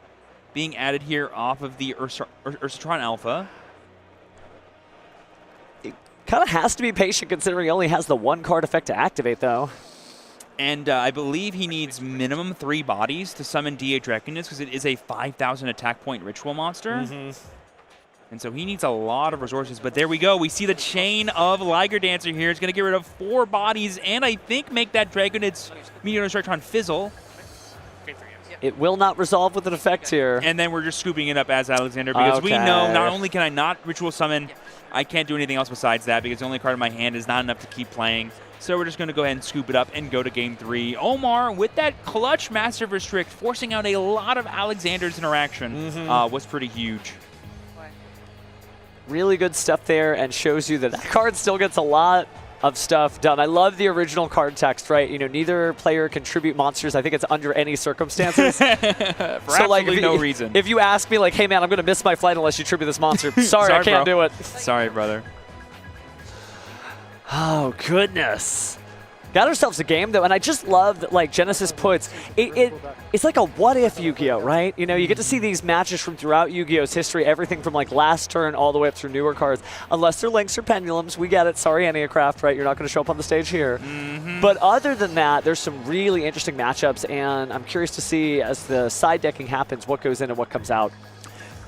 being added here off of the Ursatron Alpha. It kind of has to be patient considering he only has the 1 card effect to activate, though. And I believe he needs minimum 3 bodies to summon DH Reckoners because it is a 5,000 attack point ritual monster. And so he needs a lot of resources. But there we go. We see the chain of Liger Dancer here. It's going to get rid of 4 bodies and I think make that Dragonid's Meteor Strike fizzle. It will not resolve with an effect here. And then we're just scooping it up as Alexander because we know not only can I not ritual summon, I can't do anything else besides that because the only card in my hand is not enough to keep playing. So we're just going to go ahead and scoop it up and go to game 3. Omar, with that clutch Massive Restrict, forcing out a lot of Alexander's interaction, was pretty huge. Really good stuff there and shows you that that card still gets a lot of stuff done. I love the original card text, right? You know, neither player can tribute monsters. I think it's under any circumstances. For absolutely no reason. If you ask me, like, hey, man, I'm going to miss my flight unless you tribute this monster. Sorry, I can't do it. Sorry, brother. Oh, goodness. Got ourselves a game, though, and I just love that, like, Genesys puts, it's like a what-if Yu-Gi-Oh!, right? You know, you get to see these matches from throughout Yu-Gi-Oh!'s history, everything from, like, last turn all the way up through newer cards. Unless they're links or pendulums, we get it. Sorry, Enneacraft, right? You're not going to show up on the stage here. But other than that, there's some really interesting matchups, and I'm curious to see, as the side decking happens, what goes in and what comes out.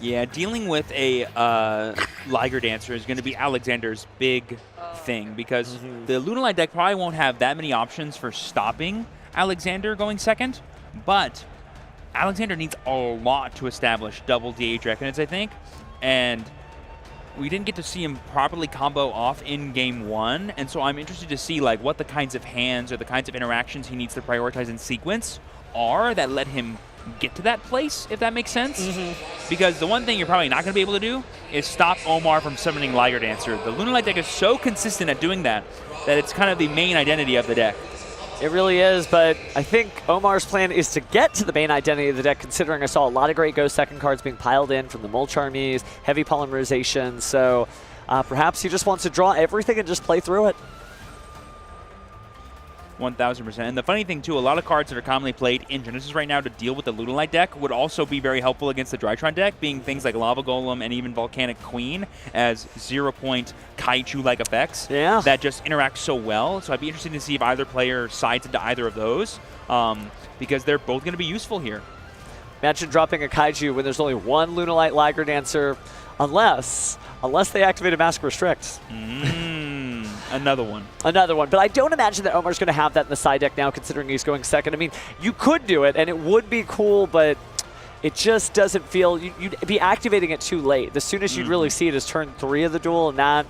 Yeah, dealing with a Liger Dancer is going to be Alexander's big thing because the Lunalight deck probably won't have that many options for stopping Alexander going second, but Alexander needs a lot to establish double DH Reckoners, I think, and we didn't get to see him properly combo off in game 1, and so I'm interested to see like what the kinds of hands or the kinds of interactions he needs to prioritize in sequence are that let him get to that place, if that makes sense. Because the one thing you're probably not going to be able to do is stop Omar from summoning Liger Dancer. The Lunalight deck is so consistent at doing that that it's kind of the main identity of the deck. It really is, but I think Omar's plan is to get to the main identity of the deck, considering I saw a lot of great Ghost second cards being piled in from the Mulch Armies, heavy polymerization, so perhaps he just wants to draw everything and just play through it. 1000%. And the funny thing, too, a lot of cards that are commonly played in Genesys right now to deal with the Lunalight deck would also be very helpful against the Drytron deck, being things like Lava Golem and even Volcanic Queen as 0-point Kaiju-like effects that just interact so well. So I'd be interested to see if either player sides into either of those because they're both going to be useful here. Imagine dropping a Kaiju when there's only one Lunalight Liger Dancer, unless they activate a Mask Restrict. Another one. Another one. But I don't imagine that Omar's going to have that in the side deck now, considering he's going second. I mean, you could do it, and it would be cool, but it just doesn't feel... You'd be activating it too late. The soonest you'd really see it is turn 3 of the duel, and that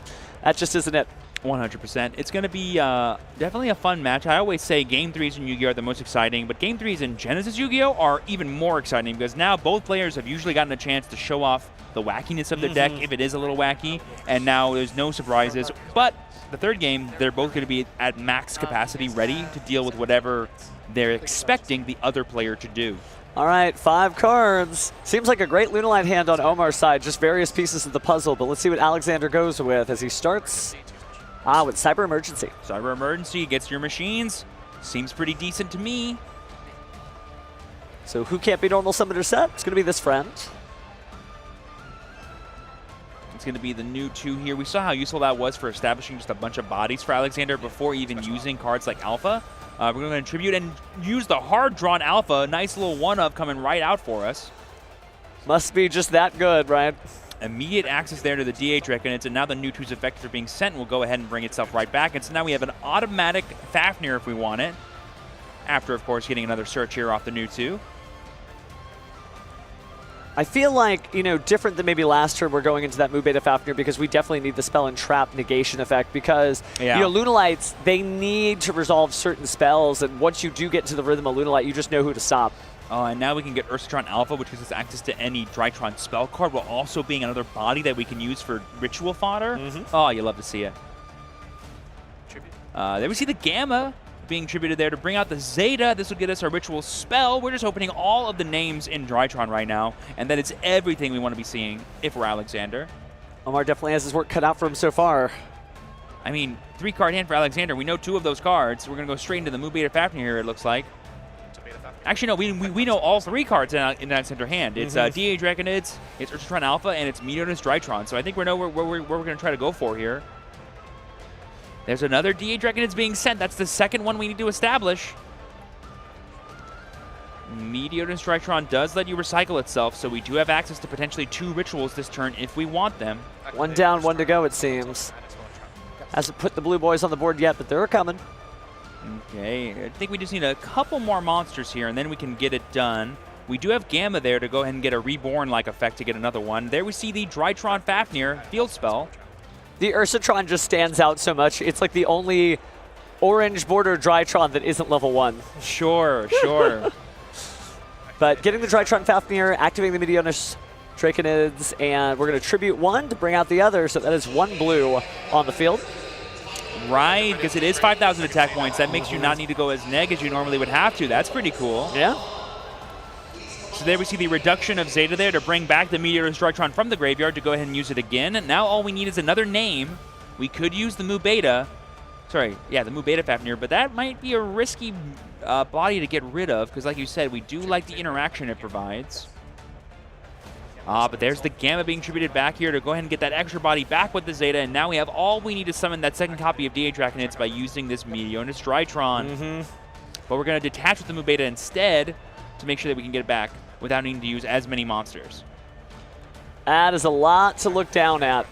just isn't it. 100%. It's going to be definitely a fun match. I always say Game 3s in Yu-Gi-Oh! Are the most exciting, but Game 3s in Genesys Yu-Gi-Oh! Are even more exciting because now both players have usually gotten a chance to show off the wackiness of their deck if it is a little wacky, and now there's no surprises. But the third game, they're both going to be at max capacity, ready to deal with whatever they're expecting the other player to do. All right, 5 cards. Seems like a great Lunalight hand on Omar's side, just various pieces of the puzzle, but let's see what Alexander goes with as he starts with Cyber Emergency. Cyber Emergency gets your machines. Seems pretty decent to me. So who can't be normal summoner set? It's going to be this friend. It's going to be the new 2 here. We saw how useful that was for establishing just a bunch of bodies for Alexander before even using cards like Alpha. We're going to tribute and use the hard-drawn Alpha. Nice little 1-up coming right out for us. Must be just that good, right? Immediate access there to the DH Reckoners, and now the new 2's effect for being sent will go ahead and bring itself right back. And so now we have an automatic Fafnir if we want it. After, of course, getting another search here off the new 2. I feel like, you know, different than maybe last turn, we're going into that Mu Beta Fafnir because we definitely need the spell and trap negation effect because, you know, Lunalights, they need to resolve certain spells, and once you do get to the rhythm of Lunalight, you just know who to stop. Oh, and now we can get Ursatron Alpha, which gives us access to any Drytron spell card, while also being another body that we can use for ritual fodder. Oh, you love to see it. There we see the Gamma being tributed there to bring out the Zeta. This will get us our ritual spell. We're just opening all of the names in Drytron right now, and that is everything we want to be seeing if we're Alexander. Omar definitely has his work cut out for him so far. I mean, 3-card hand for Alexander. We know 2 of those cards. We're going to go straight into the Mu Beta Fafnir here, it looks like. Actually, no, we know all 3 cards in that center hand. It's DH Reckoners, it's Ursatron Alpha, and it's Meteorus Drytron. So I think we know where we're going to try to go for here. There's another DH Reckoners being sent. That's the second one we need to establish. Meteorus Drytron does let you recycle itself, so we do have access to potentially 2 rituals this turn if we want them. 1 down, 1 to go, it seems. Hasn't put the blue boys on the board yet, but they're coming. Okay, I think we just need a couple more monsters here, and then we can get it done. We do have Gamma there to go ahead and get a Reborn-like effect to get another one. There we see the Drytron Fafnir field spell. The Ursatron just stands out so much. It's like the only orange border Drytron that isn't level 1. Sure, sure. But getting the Drytron Fafnir, activating the Meteorus Draconids, and we're going to tribute 1 to bring out the other, so that is 1 blue on the field. Right, because it is 5,000 attack points. That makes you not need to go as neg as you normally would have to. That's pretty cool. Yeah. So there we see the reduction of Zeta there to bring back the Meteorus Drytron from the graveyard to go ahead and use it again. And now all we need is another name. We could use the Mu Beta. Sorry, yeah, the Mu Beta Fafnir, but that might be a risky body to get rid of, because like you said, we do like the interaction it provides. But there's the Gamma being tributed back here to go ahead and get that extra body back with the Zeta, and now we have all we need to summon that second copy of DA Draconids by using this Meteorus Drytron. But we're going to detach with the Mu Beta instead to make sure that we can get it back without needing to use as many monsters. That is a lot to look down at.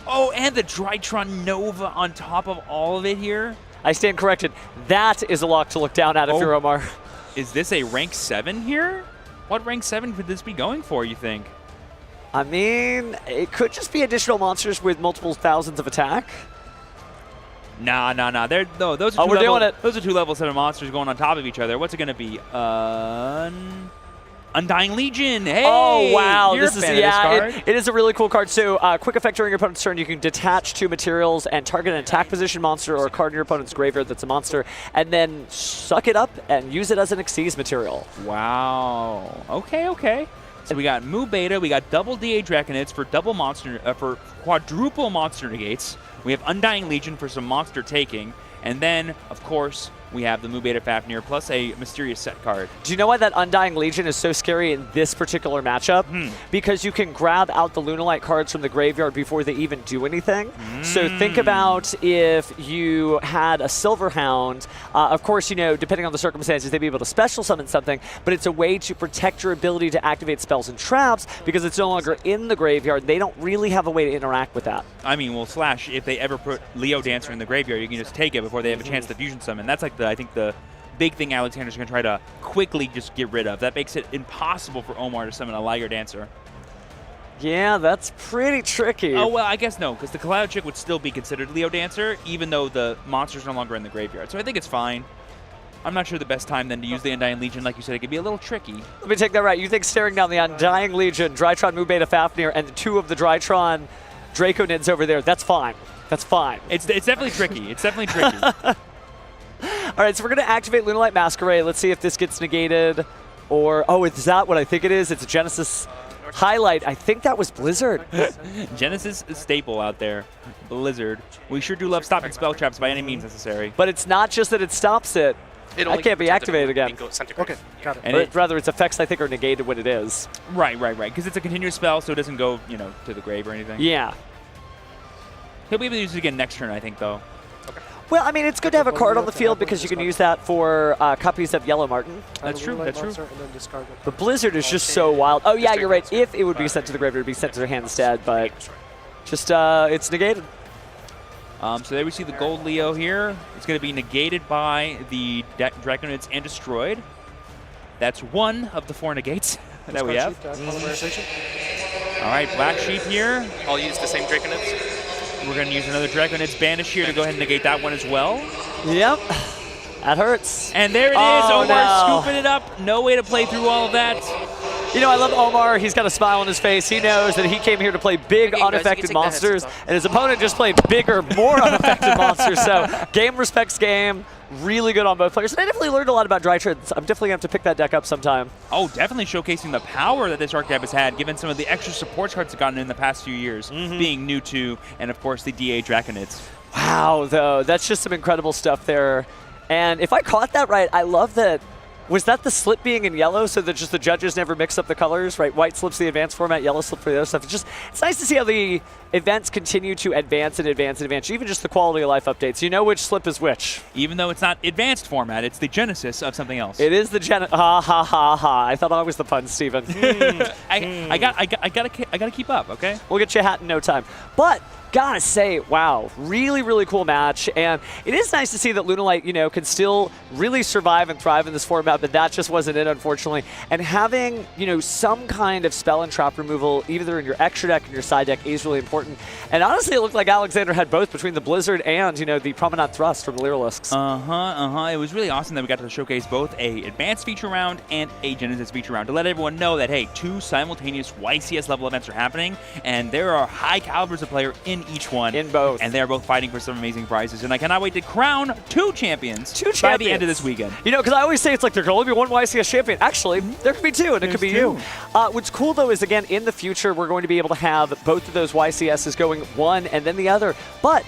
Oh, and the Drytron Nova on top of all of it here. I stand corrected. That is a lot to look down at if you're Omar. Is this a rank 7 here? What rank 7 could this be going for, you think? I mean, it could just be additional monsters with multiple thousands of attack. Nah. Those are 2 level 7 monsters going on top of each other. What's it going to be? Undying Legion. Hey! Oh, wow. This is it is a really cool card. So, quick effect during your opponent's turn, you can detach 2 materials and target an attack position monster or a card in your opponent's graveyard that's a monster, and then suck it up and use it as an Xyz material. Wow. Okay. So we got Mu Beta, we got double DA Draconids for for quadruple monster negates. We have Undying Legion for some monster taking, and then, of course, we have the Mu Beta Fafnir plus a mysterious set card. Do you know why that Undying Legion is so scary in this particular matchup? Because you can grab out the Lunalight cards from the graveyard before they even do anything. So think about if you had a Silverhound. Of course, you know, depending on the circumstances, they'd be able to special summon something, but it's a way to protect your ability to activate spells and traps because it's no longer in the graveyard. They don't really have a way to interact with that. I mean, well, Slash, if they ever put Leo Dancer in the graveyard, you can just take it before they have a chance to fusion summon. That's like I think the big thing Alexander's going to try to quickly just get rid of. That makes it impossible for Omar to summon a Liger Dancer. Yeah, that's pretty tricky. Oh, well, I guess no, because the Cloud Chick would still be considered Leo Dancer, even though the monster's no longer in the graveyard. So I think it's fine. I'm not sure the best time then to use the Undying Legion. Like you said, it could be a little tricky. Let me take that right. You think staring down the Undying Legion, Drytron Mu Beta Fafnir, and 2 of the Drytron Draconids over there, that's fine. That's fine. It's definitely tricky. It's definitely tricky. All right, so we're going to activate Lunalight Masquerade. Let's see if this gets negated. Or, oh, is that what I think it is? It's a Genesys highlight. I think that was Blizzard. Genesys is staple out there. Blizzard. We sure do love stopping spell traps by any means necessary. But it's not just that it stops it. That can't be activated again. Okay, got it. And rather, its effects, I think, are negated when it is. Right. Because it's a continuous spell, so it doesn't go, you know, to the grave or anything. Yeah. He'll be able to use it again next turn, I think, though. Well, I mean, it's good to have a card on the field because you can use that for copies of Yellow Martin. That's true. But Blizzard is just so wild. Oh, yeah, you're right. If it would be sent to the graveyard, it would be sent to their hand instead, but just it's negated. So there we see the Gold Leo here. It's going to be negated by the Draconids and destroyed. That's 1 of the 4 negates that we have. All right, Black Sheep here. I'll use the same Draconids. We're going to use another Draconid's Banish here to go ahead and negate that one as well. Yep. That hurts. And there it is. Omar scooping it up. No way to play through all of that. You know, I love Omar. He's got a smile on his face. He knows that he came here to play big, unaffected monsters, and his opponent just played bigger, more unaffected monsters. So game respects game. Really good on both players. And I definitely learned a lot about Drytrons. I'm definitely going to have to pick that deck up sometime. Oh, definitely showcasing the power that this archetype has had, given some of the extra support cards it's gotten in the past few years, being new to, and of course, the DA Draconids. Wow, though. That's just some incredible stuff there. And if I caught that right, I love that Was that the slip being in yellow so that just the judges never mix up the colors, right? White slips the advanced format, yellow slip for the other stuff. It's nice to see how the events continue to advance and advance and advance. Even just the quality of life updates. You know which slip is which. Even though it's not advanced format, it's the genesis of something else. It is the ha ha ha ha. I thought I was the pun, Steven. I gotta keep up, okay? We'll get you a hat in no time. But gotta say, wow, really, really cool match. And it is nice to see that Lunalight, can still really survive and thrive in this format, but that just wasn't it, unfortunately. And having, some kind of spell and trap removal, either in your extra deck and your side deck, is really important. And honestly, it looked like Alexander had both between the Blizzard and, the Promenade Thrust from the Duelists. It was really awesome that we got to showcase both a advanced feature round and a Genesis feature round to let everyone know that, hey, 2 simultaneous YCS level events are happening, and there are high calibers of player in each one. In both. And they're both fighting for some amazing prizes. And I cannot wait to crown 2 champions. By the end of this weekend. Because I always say it's like there can only be 1 YCS champion. Actually, there could be 2, and it could be you. What's cool, though, is, again, in the future, we're going to be able to have both of those YCSs going one and then the other. But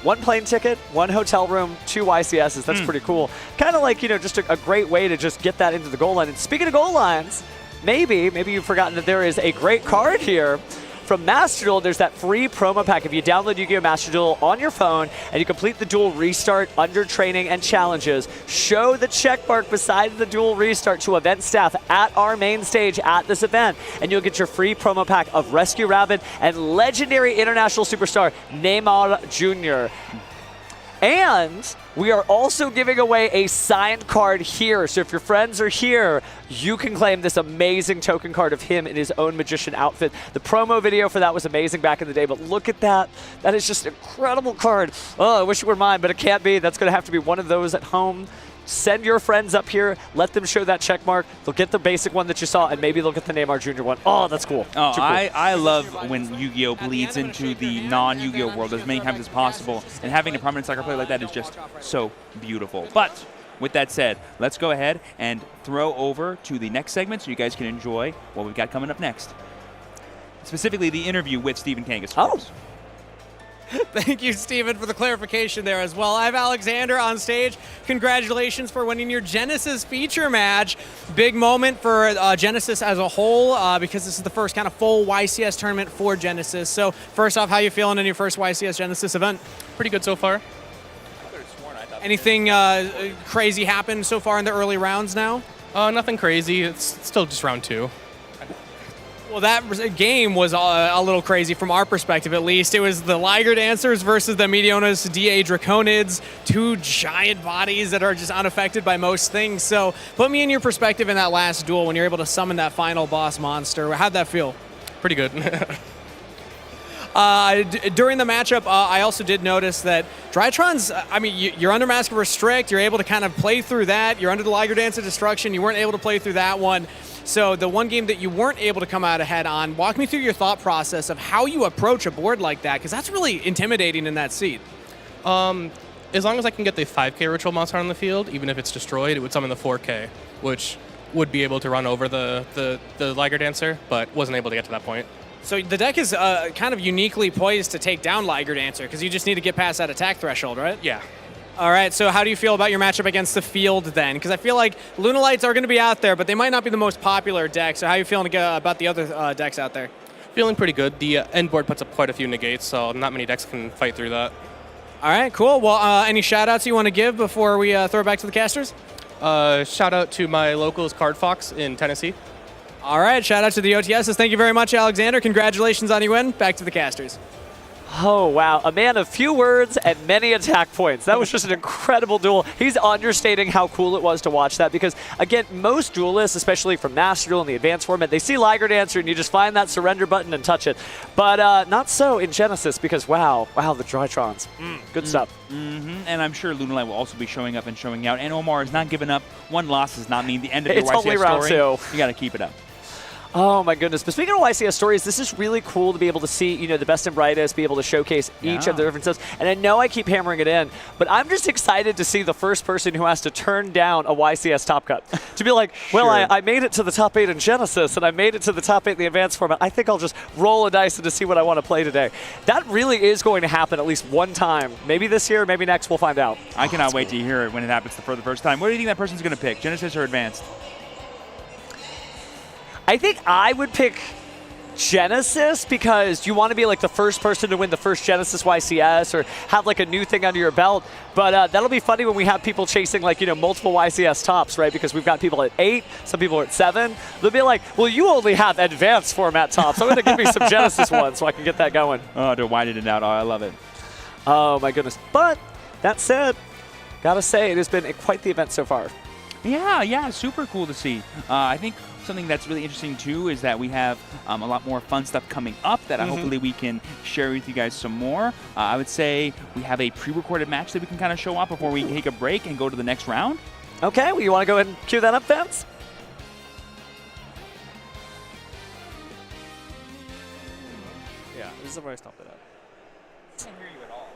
1 plane ticket, 1 hotel room, 2 YCSs. That's pretty cool. Kind of like, just a great way to just get that into the goal line. And speaking of goal lines, maybe you've forgotten that there is a great card here. From Master Duel, there's that free promo pack. If you download Yu-Gi-Oh! Master Duel on your phone and you complete the duel restart under training and challenges, show the check mark beside the duel restart to event staff at our main stage at this event, and you'll get your free promo pack of Rescue Rabbit and legendary international superstar Neymar Jr. And we are also giving away a signed card here. So if your friends are here, you can claim this amazing token card of him in his own magician outfit. The promo video for that was amazing back in the day, but look at that. That is just an incredible card. Oh, I wish it were mine, but it can't be. That's going to have to be one of those at home. Send your friends up here. Let them show that check mark. They'll get the basic one that you saw, and maybe they'll get the Neymar Jr. one. Oh, that's cool. Oh, cool. I love when Yu-Gi-Oh! Bleeds into the non-Yu-Gi-Oh! World as many times as possible, and having a prominent soccer player like that is just so beautiful. But with that said, let's go ahead and throw over to the next segment so you guys can enjoy what we've got coming up next. Specifically, the interview with Stephen Kangas. Thank you, Steven, for the clarification there as well. I have Alexander on stage. Congratulations for winning your Genesys feature match. Big moment for Genesys as a whole because this is the first kind of full YCS tournament for Genesys. So first off, how you feeling in your first YCS Genesys event? Pretty good so far. Anything crazy happened so far in the early rounds now? Nothing crazy. It's still just round 2. Well, that game was a little crazy from our perspective, at least. It was the Liger Dancers versus the Medionis DA Draconids, 2 giant bodies that are just unaffected by most things. So put me in your perspective in that last duel when you're able to summon that final boss monster. How'd that feel? Pretty good. During the matchup, I also did notice that Drytron's, you're under Mask of Restrict. You're able to kind of play through that. You're under the Liger Dance of Destruction. You weren't able to play through that one. So the one game that you weren't able to come out ahead on, walk me through your thought process of how you approach a board like that, because that's really intimidating in that seat. As long as I can get the 5K ritual monster on the field, even if it's destroyed, it would summon the 4K, which would be able to run over the Liger Dancer, but wasn't able to get to that point. So the deck is kind of uniquely poised to take down Liger Dancer, because you just need to get past that attack threshold, right? Yeah. All right, so how do you feel about your matchup against the field then? Because I feel like Lunalights are going to be out there, but they might not be the most popular deck. So how are you feeling about the other decks out there? Feeling pretty good. The end board puts up quite a few negates, so not many decks can fight through that. All right, cool. Well, any shout-outs you want to give before we throw it back to the casters? Shout out to my locals, Card Fox in Tennessee. All right, shout out to the OTSs. Thank you very much, Alexander. Congratulations on your win. Back to the casters. Oh, wow. A man of few words and many attack points. That was just an incredible duel. He's understating how cool it was to watch that because, again, most duelists, especially from Master Duel and the advanced format, they see Liger Dancer and you just find that surrender button and touch it. But not so in Genesys because, wow, the Drytrons. Good stuff. And I'm sure Lunalight will also be showing up and showing out. And Omar is not giving up. 1 loss does not mean the end of your It's YCS only round story. 2. You got to keep it up. Oh my goodness. But speaking of YCS stories, this is really cool to be able to see, you know, the best and brightest, be able to showcase each of the different stuff. And I know I keep hammering it in, but I'm just excited to see the first person who has to turn down a YCS Top Cut. To be like, well, I made it to the top 8 in Genesys, and I made it to the top 8 in the advanced format. I think I'll just roll a dice and to see what I want to play today. That really is going to happen at least one time. Maybe this year, maybe next, we'll find out. I cannot wait to hear it when it happens for the first time. What do you think that person's going to pick, Genesys or advanced? I think I would pick Genesys because you want to be like the first person to win the first Genesys YCS or have like a new thing under your belt. But that'll be funny when we have people chasing like, you know, multiple YCS tops, right? Because we've got people at 8, some people are at 7. They'll be like, well, you only have advanced format tops. I'm going to give me some Genesys ones so I can get that going. Oh, to widen it out. Oh, I love it. Oh, my goodness. But that said, gotta say, it has been quite the event so far. Yeah, super cool to see. I think something that's really interesting too is that we have a lot more fun stuff coming up that hopefully we can share with you guys some more. I would say we have a pre-recorded match that we can kind of show off before we take a break and go to the next round. Okay, well, you want to go ahead and cue that up, fans? Yeah, this is where I stopped it at. I can't hear you at all.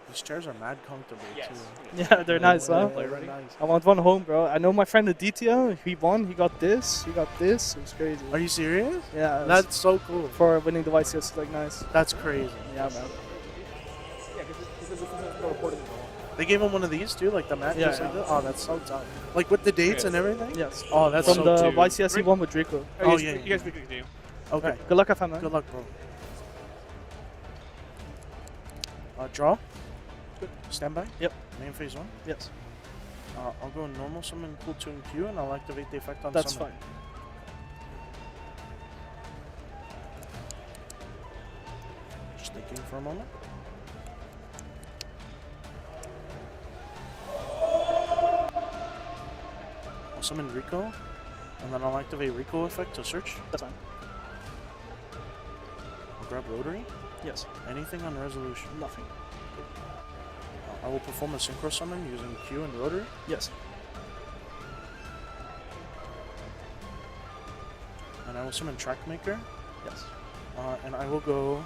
These chairs are mad comfortable too. Yeah, they're nice, huh? They're nice. I want one home, bro. I know my friend Aditya, he won, he got this, he got this. It was crazy. Are you serious? Yeah. That's so cool. For winning the YCS, like, nice. That's crazy. Yeah, man. They gave him one of these too, like the mat. Yeah, just like this? Oh, that's so tough. Like with the dates and everything? Yes. Oh, that's from so the cool. YCS he won with Draco. Oh, yeah. You guys pick a team. Okay. Good luck, FM, man. Good luck, bro. Draw. Good. Standby. Yep. Main phase 1. Yes. I'll go normal summon cool tune Q and I'll activate the effect on That's summon. fine. Just thinking for a moment. I'll summon Rico, and then I'll activate Rico effect to search. That's fine. I'll grab Rotary. Yes. Anything on resolution? Nothing. I will perform a synchro summon using Q and Rotary. Yes. And I will summon Trackmaker. Yes. And I will go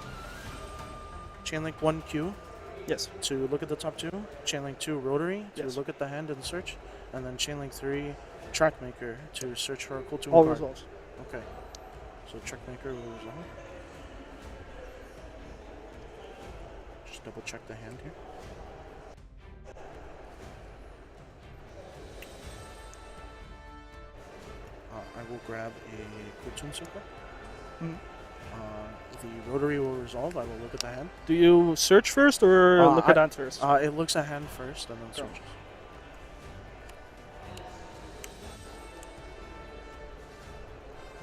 Chainlink 1 Q. Yes. To look at the top 2. Chainlink 2 Rotary to Yes. look at the hand and search. And then Chainlink 3 Trackmaker to search for a cool tune All card. resolves. Okay. So Trackmaker will resolve. Just double check the hand here. I will grab a cool tune synchro. Mm. The Rotary will resolve. I will look at the hand. Do you search first or look at hand first? It looks at hand first and then Sure. searches.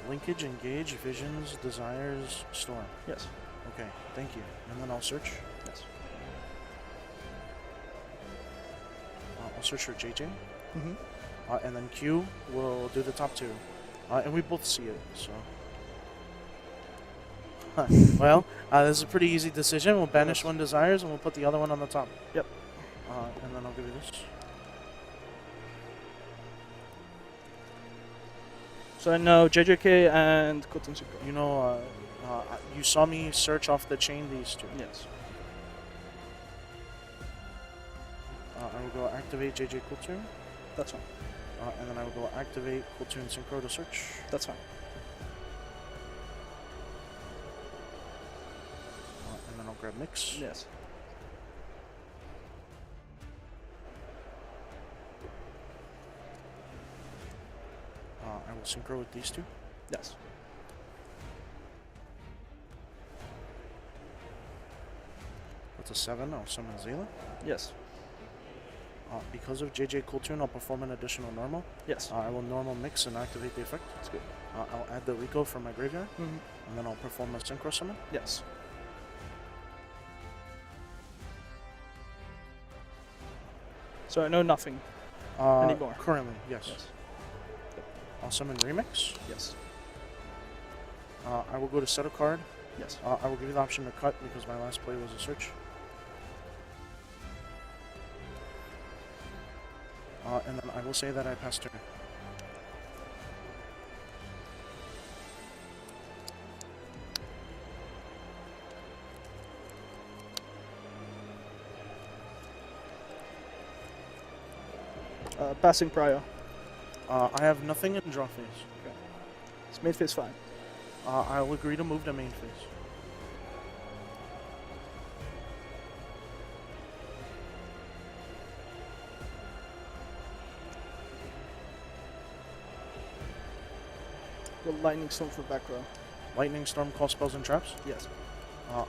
Linkage, engage, visions, desires, storm. Yes. Okay, thank you. And then I'll search. Yes. I'll search for JJ. Mm-hmm. And then Q will do the top 2. And we both see it, so. Well, this is a pretty easy decision. We'll banish one desires and we'll put the other one on the top. Yep. And then I'll give you this. So I know JJK and Cotton Synchro. You know, you saw me search off the chain these 2. Yes. I will go activate JJ Cooltune. That's fine. And then I will go activate Cooltune Synchro to search. That's fine. And then I'll grab Mix. Yes. I will synchro with these 2. Yes. That's a 7. I'll summon Zayla. Yes. Because of JJ Cooltune, I'll perform an additional normal. Yes. I will normal mix and activate the effect. That's good. I'll add the Rico from my graveyard, Mhm. and then I'll perform a synchro summon. Yes. So I know nothing anymore. Currently, yes. I'll summon Remix. Yes. I will go to set a card. Yes. I will give you the option to cut because my last play was a search. And then I will say that I passed turn. Passing prior. I have nothing in draw phase. Okay. It's main phase fine. I'll agree to move to main phase. Go lightning storm for back row. Lightning storm, call spells and traps? Yes.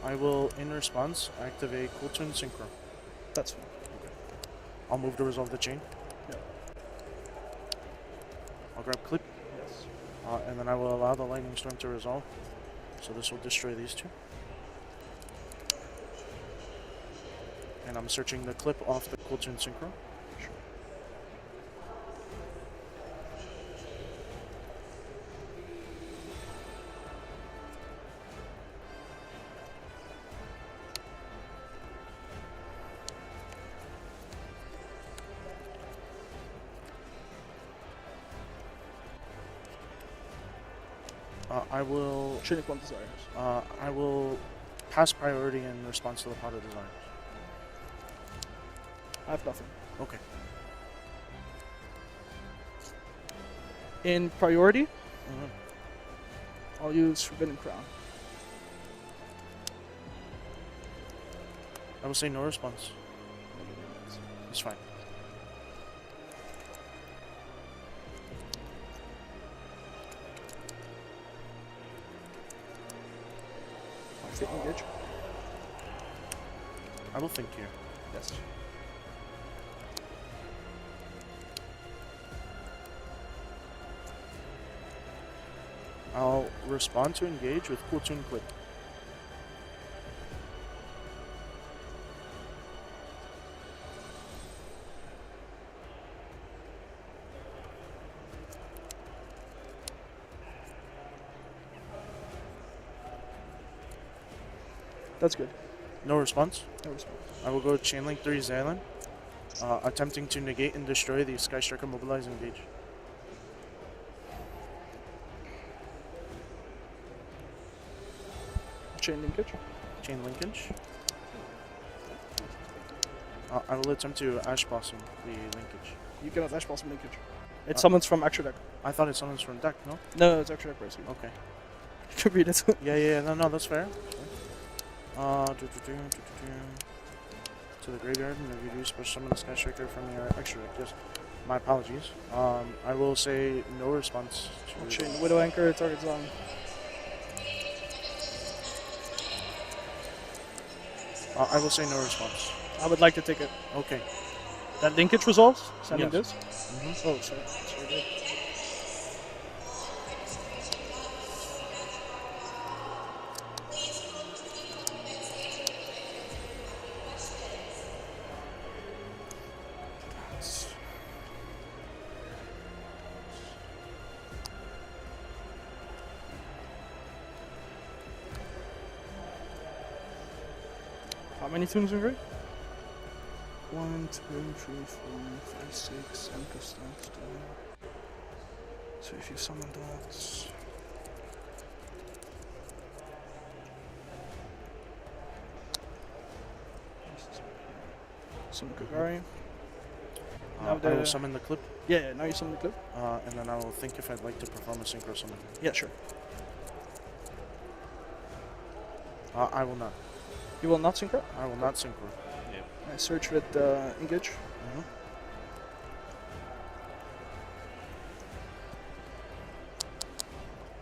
I will, in response, activate Cool Tune Synchro. That's fine. Okay. I'll move to resolve the chain. Yeah. I'll grab clip. Yes. And then I will allow the lightning storm to resolve. So this will destroy these two. And I'm searching the clip off the Cool Tune Synchro. I will... Trinity one desires. I will pass priority in response to the pot of desires. I have nothing. Okay. In priority, I'll use Forbidden Crown. I will say no response. It's fine. Engage. I will think here. Yes. I'll respond to engage with Cool Tune Clip. That's good. No response? No response. I will go Chainlink 3 Xalan, attempting to negate and destroy the Sky Striker Mobilize Engage. Chain linkage. Chain linkage. I will attempt to Ash Blossom the linkage. You cannot Ash Blossom linkage. It summons from extra deck. I thought it summons from deck, no? No, it's extra deck racing. Okay. You can read it. Yeah, no, that's fair. To the graveyard and if you do special summon the Sky Striker from your extra deck. Yes. My apologies. I will say no response. Chain Widow Anchor, target's on. I will say no response. I would like to take it. Okay. That linkage resolves? Sending Yes. this? Oh, sorry. Sorry, dude. How many tunes in grade? 1, 2, 3, 4, 5, 6, 7 plus that. So if you summon that. Summon Kagari. I will summon the clip. Yeah, now you summon the clip. And then I will think if I'd like to perform a synchro summon. Yeah, sure. I will not. You will not synchro? I will not synchro. I search with engage.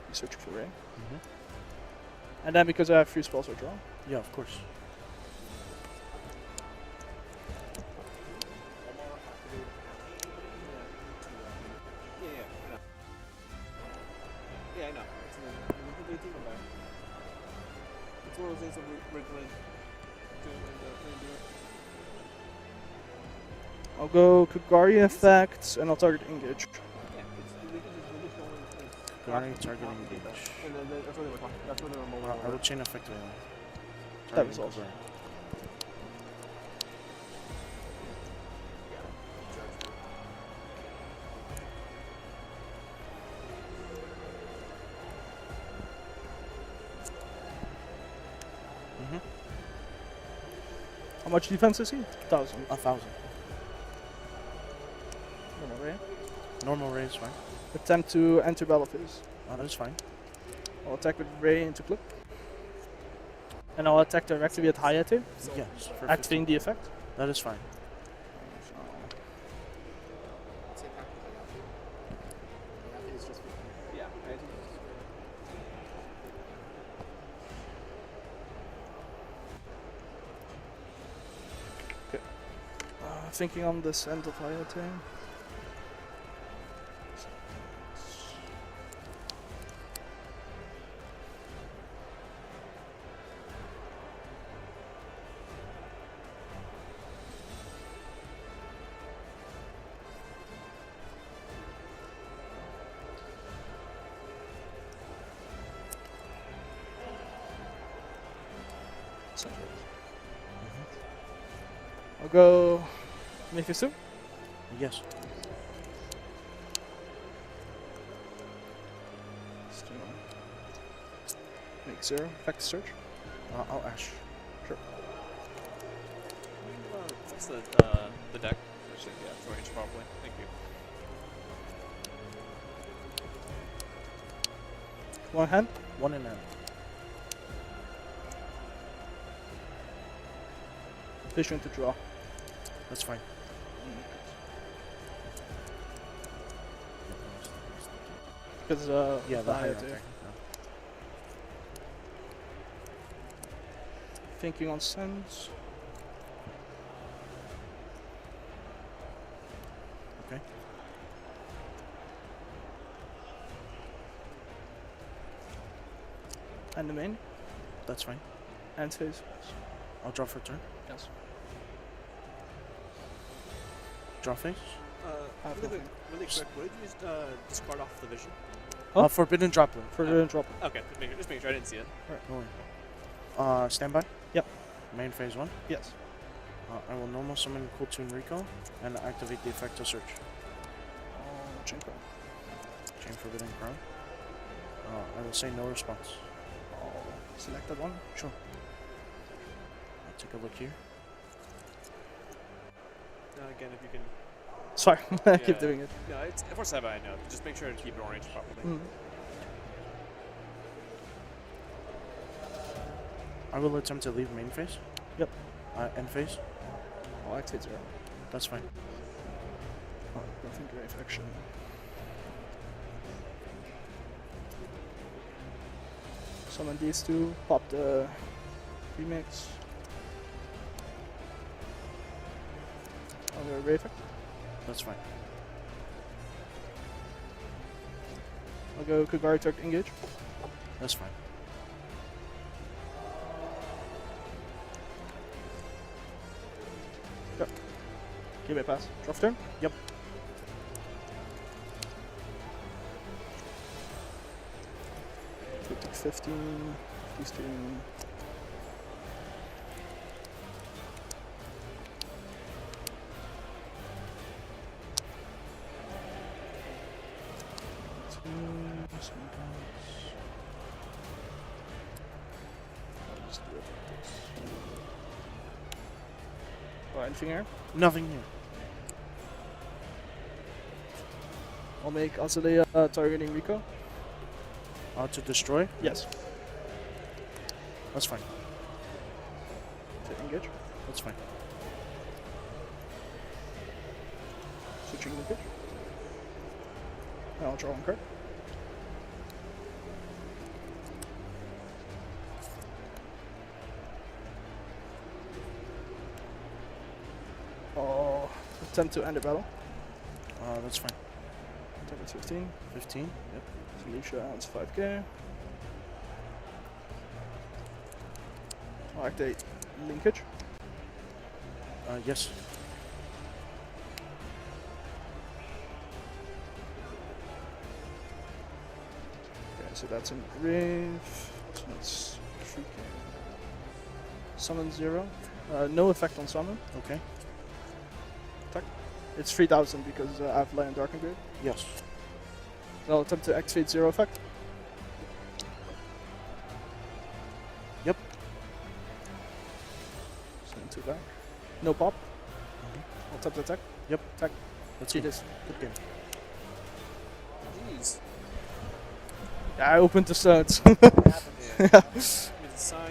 You search for Ray. And then because I have free spells, I draw. Yeah, of course. Yeah, I know. It's one of those things that we're going to I'll go Kagari effects and I'll target engage. Kagari targeting engage. That's what they were talking. That's what they were mulling. I will chain effect That resolves. Mm-hmm. How much defense is he? 1,000. 1,000. Normal raise, fine. Attempt to enter battle phase. Oh, that is fine. I'll attack with Ray into clip. And I'll attack directly with Hayate. Yes. For Activating the effect. That is fine. Okay. Thinking on this end of Hayate. I'll go Memphis 2. Yes. Make 0. Effect search. I'll Ash. Sure. Fix the deck. Yeah, for range properly. Thank you. One hand. One in hand. Vision to draw. That's fine. Because yeah, the higher Hayate. attack. Thinking on sends. Okay. And the main. That's fine. And phase. I'll draw for turn. Yes. Draw phase. Really quick, what did you discard off the vision? Forbidden Droplet. Forbidden Droplet. Okay, just making sure I didn't see it. Alright. Standby. Yep. Main phase 1. Yes. I will normal summon Cool Tune Rico and activate the effect to search. Chain Crown. Chain Forbidden Crown. I will say no response. Select that one. Sure. I'll take a look here. Again, if you can. Sorry, I keep doing it. No, it's for 7, I know. Just make sure to keep it orange properly. I will attempt to leave main phase. Yep. End phase. I'll activate 0. That's fine. Oh, nothing grave action. Summon these two, pop the remix. On the array effect. That's fine. I'll go Kagari Turk engage. That's fine. Yep. Give it a pass. Draw for turn? Yep. Take 15. These two. Anything here? Nothing here. I'll make Azalea targeting Rico. To destroy? Yes. That's fine. To engage? That's fine. Switching the pitch. I'll draw one card. I'll attempt to end the battle. That's fine. Attack at 15. 15? Yep. Felicia owns 5k. I'll activate linkage. Yes. Okay, so that's in grave. So that's 3k. Summon 0. No effect on summon. Okay. Attack. It's 3000 because I have Lion Dark Grave. Yes. I'll attempt to activate 0 effect. Yep. Send 2 back. No pop. I'll attempt to attack. Yep. Attack. Let's see go. this. Good game. Jeez. I opened the studs. Yeah. It's a sign.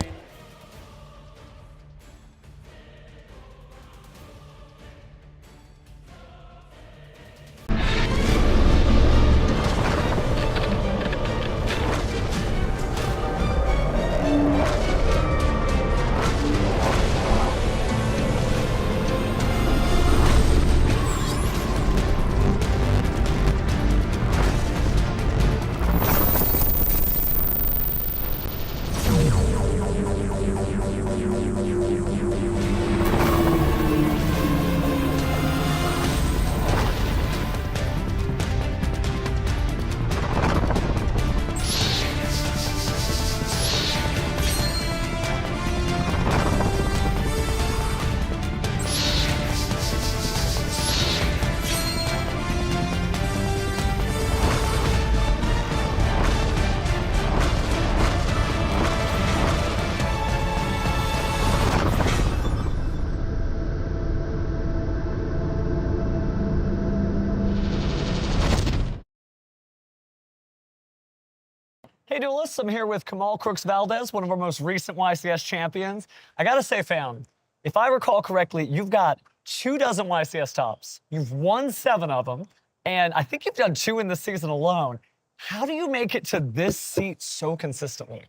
Hey Duelists, I'm here with Kamal Crooks Valdez, one of our most recent YCS champions. I gotta say, fam, if I recall correctly, you've got 24 YCS tops. You've won 7 of them, and I think you've done 2 in this season alone. How do you make it to this seat so consistently?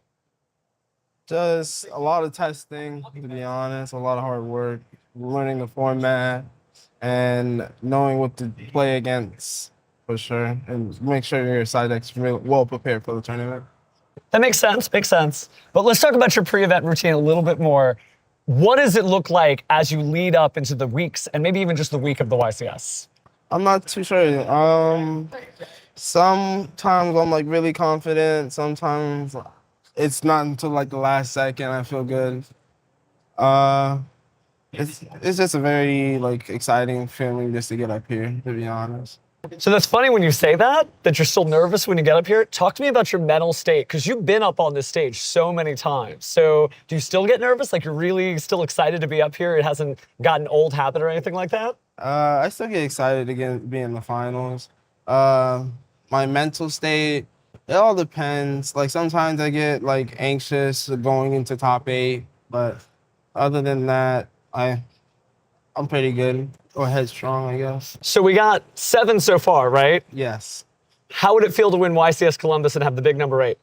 Just a lot of testing, to be honest, a lot of hard work, learning the format, and knowing what to play against, for sure, and make sure your side deck's really well prepared for the tournament. That makes sense, makes sense. But let's talk about your pre-event routine a little bit more. What does it look like as you lead up into the weeks, and maybe even just the week of the YCS? I'm not too sure. Sometimes I'm like really confident. Sometimes it's not until like the last second I feel good. It's just a very like exciting feeling just to get up here, to be honest. So that's funny when you say that you're still nervous when you get up here. Talk to me about your mental state, because you've been up on this stage so many times. So do you still get nervous? Like you're really still excited to be up here? It hasn't gotten old habit or anything like that? I still get excited to be in the finals. My mental state, it all depends. Like sometimes I get like anxious going into top 8, but other than that, I'm pretty good, or headstrong, I guess. So we got 7 so far, right? Yes. How would it feel to win YCS Columbus and have the big number 8?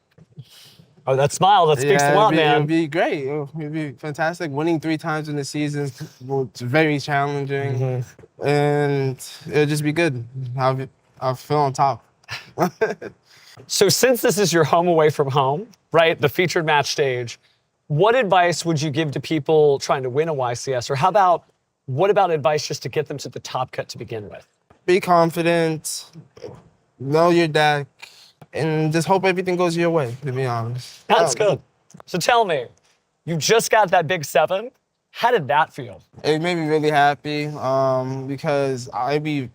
Oh, that smile, that speaks a lot, man. It would be great. It would be fantastic. Winning 3 times in the season was very challenging, and it would just be good. I'll feel on top. So since this is your home away from home, right, the featured match stage, what advice would you give to people trying to win a YCS? Or what about advice just to get them to the top cut to begin with? Be confident, know your deck, and just hope everything goes your way, to be honest. That's good. So tell me, you just got that big 7. How did that feel? It made me really happy because I be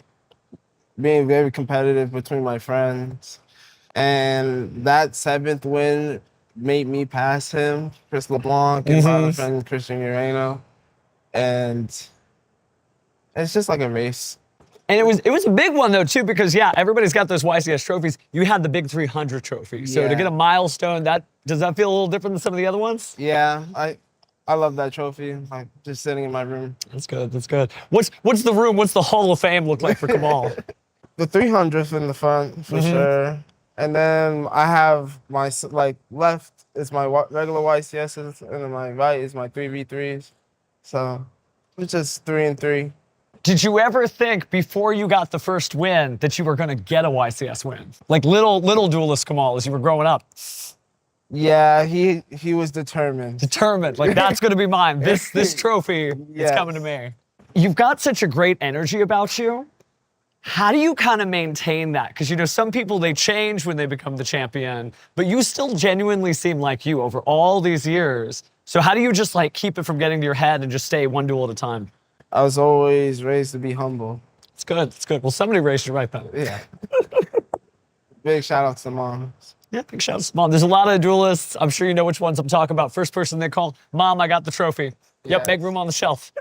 being very competitive between my friends. And that 7th win made me pass him, Chris LeBlanc, and my other friend, Christian Urano. And it's just like a race. And it was a big one, though, too, because, yeah, everybody's got those YCS trophies. You had the big 300 trophy. So to get a milestone, does that feel a little different than some of the other ones? Yeah, I love that trophy. Like just sitting in my room. That's good, that's good. What's the room, what's the Hall of Fame look like for Kamal? The 300th in the front, for sure. And then I have my, left is my regular YCSs, and then my right is my 3v3s. So it's just 3 and 3. Did you ever think before you got the first win that you were going to get a YCS win? Like little Duelist Kamal as you were growing up? Yeah, he was determined. Determined, like that's going to be mine. This trophy is coming to me. You've got such a great energy about you. How do you kind of maintain that? Because, you know, some people, they change when they become the champion, but you still genuinely seem like you over all these years. So how do you just like keep it from getting to your head and just stay one duel at a time? I was always raised to be humble. It's good, it's good. Well, somebody raised you right then. Yeah. Big shout out to Mom. Yeah, big shout out to Mom. There's a lot of duelists. I'm sure you know which ones I'm talking about. First person they call, Mom, I got the trophy. Yep, make room on the shelf.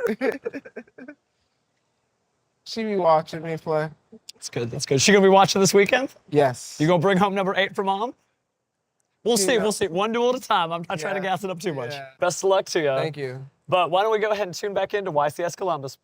She be watching me play. That's good. That's good. Is she gonna be watching this weekend? Yes. You gonna bring home number 8 for mom? We'll see. Yeah. We'll see. One duel at a time. I'm not trying to gas it up too much. Best of luck to you. Thank you. But why don't we go ahead and tune back into YCS Columbus?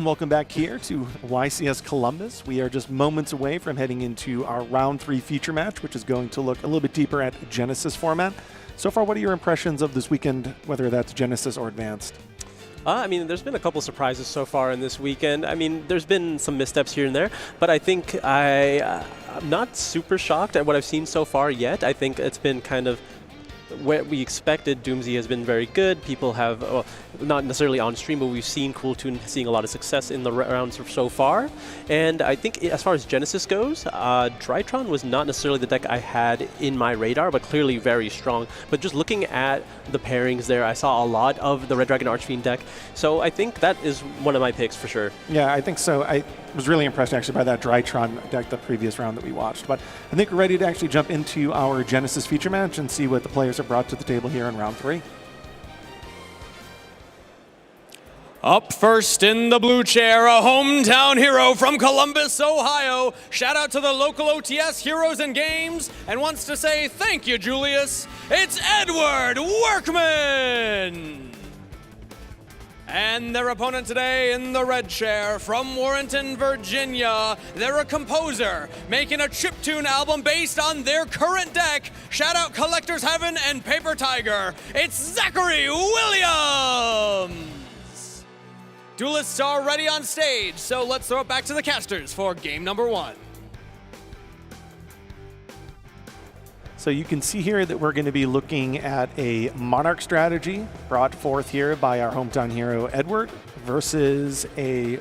Welcome back here to YCS Columbus. We are just moments away from heading into our round 3 feature match, which is going to look a little bit deeper at Genesys format. So far, what are your impressions of this weekend, whether that's Genesys or Advanced? I mean, there's been a couple surprises so far in this weekend. I mean, there's been some missteps here and there, but I think I'm not super shocked at what I've seen so far yet. I think it's been kind of what we expected. Doomsy has been very good. People have, well, not necessarily on stream, but we've seen Cooltoon seeing a lot of success in the rounds so far. And I think as far as Genesys goes, Drytron was not necessarily the deck I had in my radar, but clearly very strong. But just looking at the pairings there, I saw a lot of the Red Dragon Archfiend deck. So I think that is one of my picks for sure. Yeah, I think so. I was really impressed actually by that Drytron deck the previous round that we watched. But I think we're ready to actually jump into our Genesys feature match and see what the players have brought to the table here in round 3. Up first in the blue chair, a hometown hero from Columbus, Ohio. Shout out to the local OTS heroes and games, and wants to say thank you, Julius. It's Edward Workman! And their opponent today in the red chair from Warrenton, Virginia. They're a composer making a chiptune album based on their current deck. Shout out Collector's Heaven and Paper Tiger. It's Zachary Williams! Duelists are ready on stage, so let's throw it back to the casters for game number 1. So you can see here that we're going to be looking at a Monarch strategy brought forth here by our hometown hero Edward versus a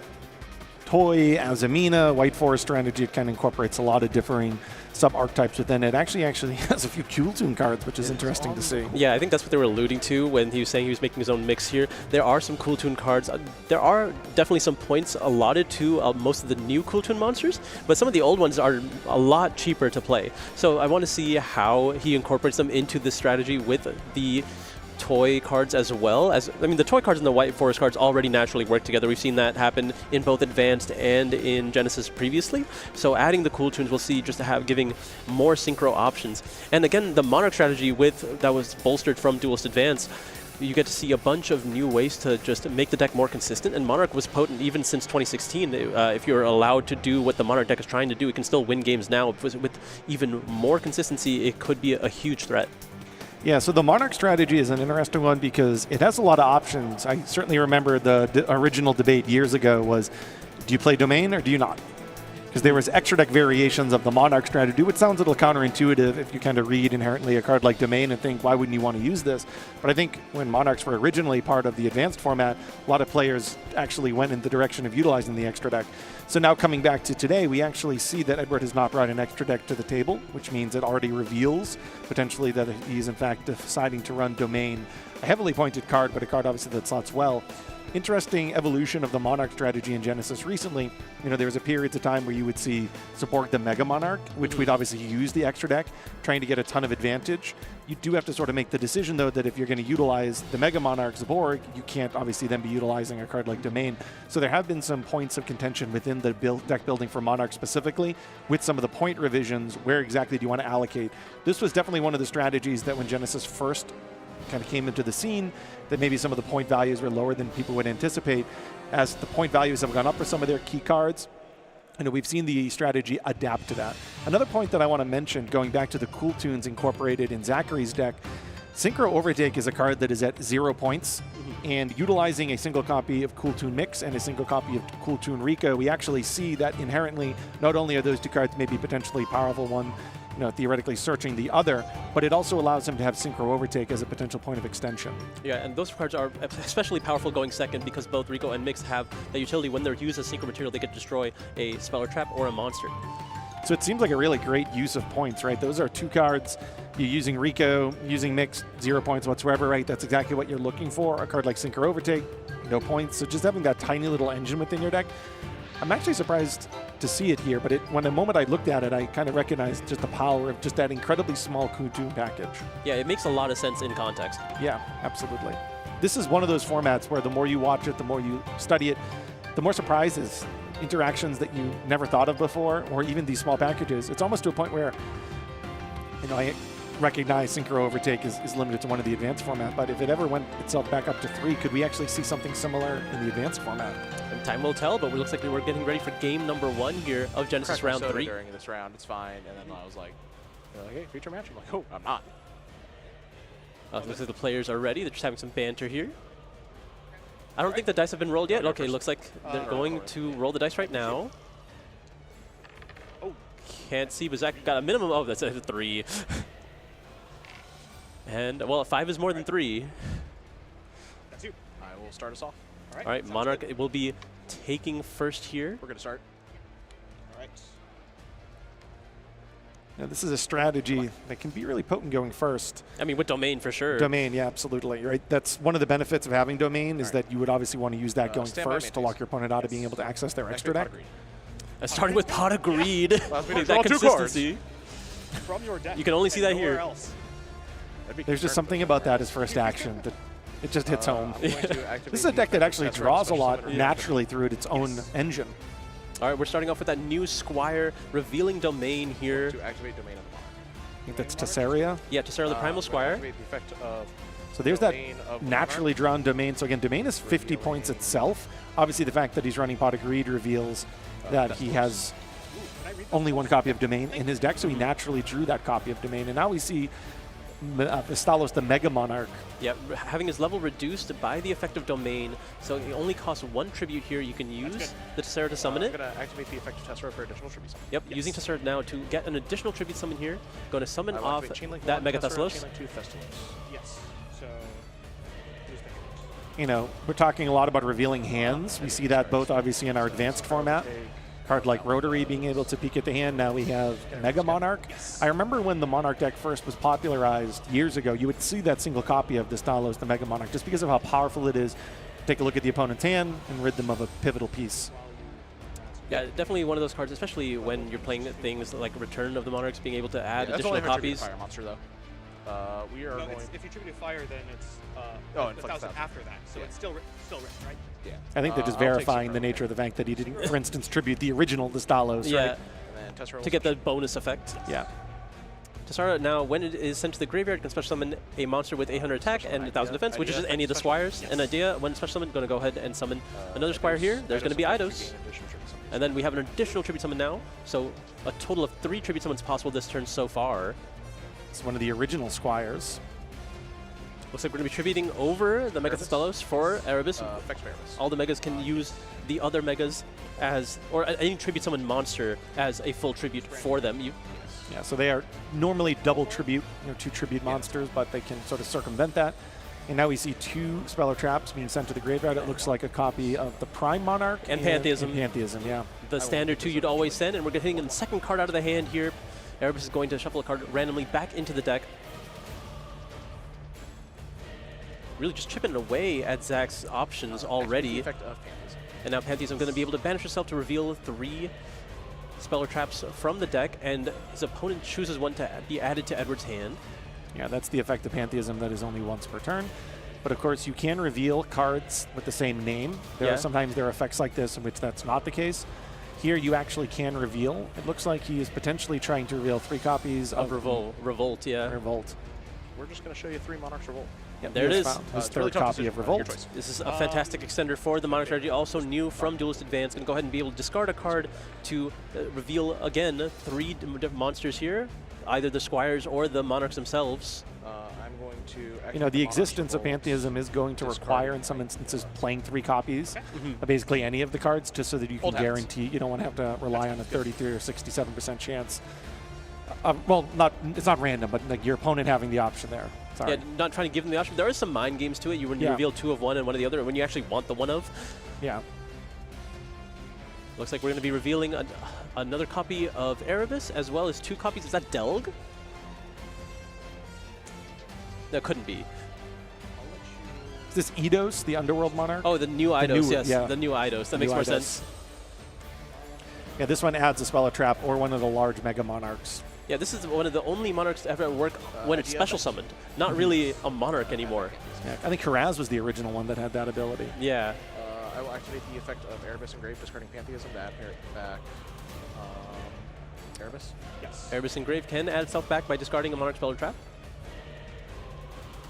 Toy Azamina White Forest strategy. It kind of incorporates a lot of differing sub-archetypes within it. Actually has a few Cooltoon cards, which is interesting to see. Yeah, I think that's what they were alluding to when he was saying he was making his own mix here. There are some Cooltoon cards. There are definitely some points allotted to most of the new Cooltoon monsters, but some of the old ones are a lot cheaper to play. So I want to see how he incorporates them into this strategy with the toy cards as well. I mean, the toy cards and the White Forest cards already naturally work together. We've seen that happen in both Advanced and in Genesys previously. So adding the Cooltoons, we'll see just giving more synchro options. And again, the Monarch strategy that was bolstered from Duelist Advanced, you get to see a bunch of new ways to just make the deck more consistent, and Monarch was potent even since 2016. If you're allowed to do what the Monarch deck is trying to do, it can still win games now. With even more consistency, it could be a huge threat. Yeah, so the Monarch strategy is an interesting one because it has a lot of options. I certainly remember the original debate years ago was, do you play Domain or do you not? Because there was extra deck variations of the Monarch strategy, which sounds a little counterintuitive if you kind of read inherently a card like Domain and think, why wouldn't you want to use this? But I think when Monarchs were originally part of the Advanced format, a lot of players actually went in the direction of utilizing the extra deck. So now coming back to today, we actually see that Edward has not brought an extra deck to the table, which means it already reveals potentially that he's in fact deciding to run Domain, a heavily pointed card, but a card obviously that slots well. Interesting evolution of the Monarch strategy in Genesys recently. You know, there was a period of time where you would see support the Mega Monarch, which we'd obviously use the extra deck, trying to get a ton of advantage. You do have to sort of make the decision, though, that if you're going to utilize the Mega Monarch's Borg, you can't obviously then be utilizing a card like Domain. So there have been some points of contention within the deck building for Monarch specifically, with some of the point revisions. Where exactly do you want to allocate? This was definitely one of the strategies that when Genesys first kind of came into the scene, that maybe some of the point values were lower than people would anticipate. As the point values have gone up for some of their key cards, you know, we've seen the strategy adapt to that. Another point that I want to mention, going back to the Cooltoons incorporated in Zachary's deck, Synchro Overtake is a card that is at 0 points, and utilizing a single copy of Cooltoon Mix and a single copy of Cooltoon Rico, we actually see that inherently not only are those two cards maybe potentially powerful, one theoretically searching the other, but it also allows him to have Synchro Overtake as a potential point of extension. Yeah, and those cards are especially powerful going second because both Rico and Mix have the utility when they're used as synchro material, they can destroy a spell or trap or a monster. So it seems like a really great use of points, right? Those are two cards. You're using Rico, using Mix, 0 points whatsoever, right? That's exactly what you're looking for. A card like Synchro Overtake, no points. So just having that tiny little engine within your deck, I'm actually surprised to see it here, but when the moment I looked at it, I kind of recognized just the power of just that incredibly small Cooltoon package. Yeah, it makes a lot of sense in context. Yeah, absolutely. This is one of those formats where the more you watch it, the more you study it, the more surprises, interactions that you never thought of before, or even these small packages. It's almost to a point where, I recognize Synchro Overtake is limited to one of the Advanced format, but if it ever went itself back up to 3, could we actually see something similar in the Advanced format? And time will tell, but it looks like we're getting ready for game number 1 here of Genesys round 3. During this round, it's fine. And then I was like, hey, feature match? I'm like, oh, I'm not. Looks like the players are ready. They're just having some banter here. I don't think the dice have been rolled yet. Okay, looks like they're going to roll the dice right now. Oh. Can't see, but Zach got a minimum. Oh, that's a 3. And, well, a 5 is more than 3. That's you. I will start us off. All right, Monarch will be taking first here. We're going to start. All right. Now, this is a strategy that can be really potent going first. I mean, with Domain for sure. Domain, yeah, absolutely. Right. That's one of the benefits of having Domain is that you would obviously want to use that going first to lock your opponent out of being able to access their extra deck. Starting with Pot of Greed. That That consistency. From your deck. You can only see that here. There's just something about that as first action that it just hits home. This is a deck that actually draws a lot naturally through its own engine. All right, we're starting off with that new Squire revealing Domain here. To activate Domain on the Monarch. I think that's Tessera. Yeah, Tessera the Primal Squire. The effect of so there's that naturally drawn Domain. So again, Domain is 50 points itself. Obviously, the fact that he's running Pot of Greed reveals that he has only one copy of Domain in his deck, so he naturally drew that copy of Domain. And now we see Stalos, the Mega Monarch. Yeah, having his level reduced by the effect of Domain, so it only costs 1 tribute here. You can use the Tessera to summon it. I'm going to activate the effect of Tessera for additional tribute summon. Yep, using Tessera now to get an additional tribute summon here. Going to summon off that Mega Thessalos. Yes. So, you know, we're talking a lot about revealing hands. We see that both obviously in our advanced format. Card like Rotary being able to peek at the hand. Now we have Mega Monarch. I remember when the Monarch deck first was popularized years ago, you would see that single copy of the Stalos, the Mega Monarch, just because of how powerful it is. Take a look at the opponent's hand and rid them of a pivotal piece. Yeah, definitely one of those cards, especially when you're playing things like Return of the Monarchs, being able to add additional copies. Fire monster, though. We are going. If you tribute fire, then it's and 1,000 after that, so it's still rich, right? Yeah. I think they're just verifying the nature of the fact that he didn't, for instance, tribute the original Stalos, yeah, right? To get the bonus effect. Yeah. Tessera now, when it is sent to the graveyard, can special summon a monster with 800 attack and 1,000 defense, which is just any of the Squires. An idea, when special summon, going to go ahead and summon another Squire here. There's going to be Eidos. And then we have an additional tribute summon now. So a total of 3 tribute summons possible this turn so far. It's one of the original Squires. Looks like we're going to be tributing over the Mega Stalos for Erebus. Erebus. All the Megas can use the other Megas as, or any tribute summon monster as a full tribute for them. Yeah, so they are normally double tribute, 2 tribute monsters, but they can sort of circumvent that. And now we see 2 Speller Traps being sent to the graveyard. It looks like a copy of the Prime Monarch and Pantheism. And Pantheism, yeah. The standard 2 you'd always send, and we're getting the second card out of the hand here. Erebus is going to shuffle a card randomly back into the deck. Really just chipping away at Zach's options already. And now Pantheism going to be able to banish herself to reveal 3 Speller Traps from the deck, and his opponent chooses one to be added to Edward's hand. Yeah, that's the effect of Pantheism that is only once per turn. But of course, you can reveal cards with the same name. There are sometimes there are effects like this in which that's not the case. Here, you actually can reveal. It looks like he is potentially trying to reveal 3 copies of Revolt, yeah. Revolt. We're just going to show you 3 Monarchs Revolt. Yep, there it is. His third copy of Revolt. This is a fantastic extender for the Monarch strategy. Also new from Duelist Advance. Going to go ahead and be able to discard a card to reveal, again, 3 different monsters here. Either the Squires or the Monarchs themselves. I'm going to... You know, the existence of Pantheism is going to require, in some instances, playing 3 copies of basically any of the cards, just so that you can guarantee you don't want to have to rely on a 33 or 67% chance. Well, it's not random, but like your opponent having the option there. Sorry. Yeah, not trying to give them the option. There are some mind games to it. When you reveal 2 of one and 1 of the other, when you actually want the one of. Yeah. Looks like we're going to be revealing another copy of Erebus, as well as 2 copies. Is that Delg? That couldn't be. Is this Eidos, the Underworld Monarch? Oh, the new Eidos, yes. Yeah. The new Eidos. That makes more sense. Yeah, this one adds a Speller Trap or one of the large Mega Monarchs. Yeah, this is one of the only Monarchs to ever work when it's special summoned. Not really a Monarch anymore. Yeah, I think Karaz was the original one that had that ability. Yeah. I will activate the effect of Erebus Engraved, discarding Pantheism to add back Erebus. Yes. Erebus Engraved can add itself back by discarding a Monarch Speller Trap.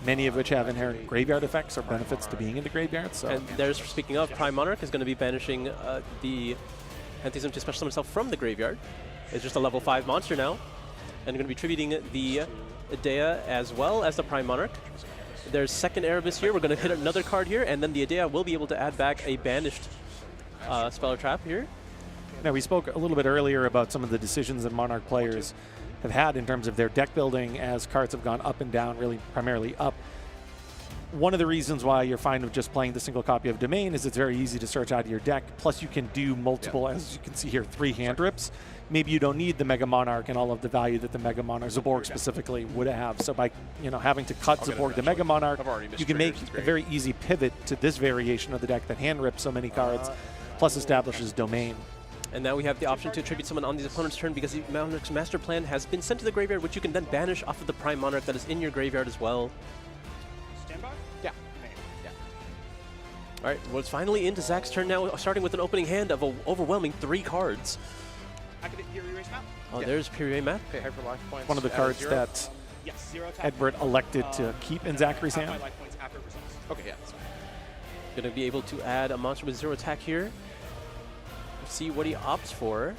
Many of which have inherent graveyard effects or benefits to being in the graveyard. So. And there's, speaking of, Prime Monarch is going to be banishing the Pantheism to special summon itself from the graveyard. It's just a level 5 monster now. And going to be tributing the Idea as well as the Prime Monarch. There's second Erebus here. We're going to hit another card here, and then the Idea will be able to add back a banished Speller Trap here. Now, we spoke a little bit earlier about some of the decisions that Monarch players have had in terms of their deck building as cards have gone up and down, really primarily up. One of the reasons why you're fine with just playing the single copy of Domain is it's very easy to search out of your deck. Plus, you can do multiple, as you can see here, 3 hand rips. Maybe you don't need the Mega Monarch and all of the value that the Mega Monarch, Zaborg specifically, would have. So by having to cut Zaborg the Mega Monarch, you can make a very easy pivot to this variation of the deck that hand rips so many cards, plus establishes Domain. And now we have the option to attribute someone on the opponent's turn because the Monarch's Master Plan has been sent to the graveyard, which you can then banish off of the Prime Monarch that is in your graveyard as well. Standby? Yeah. Yeah. All right, well, it's finally into Zach's turn now, starting with an opening hand of an overwhelming 3 cards. Activate your erase map? Oh, there's Puree Map. Pay hyper life points. One of the cards that Yes, 0 attack. Edward elected to keep in Zachary's hand. Life points after it resolves. Okay, yeah, that's fine. Going to be able to add a monster with 0 attack here. Let's see what he opts for. It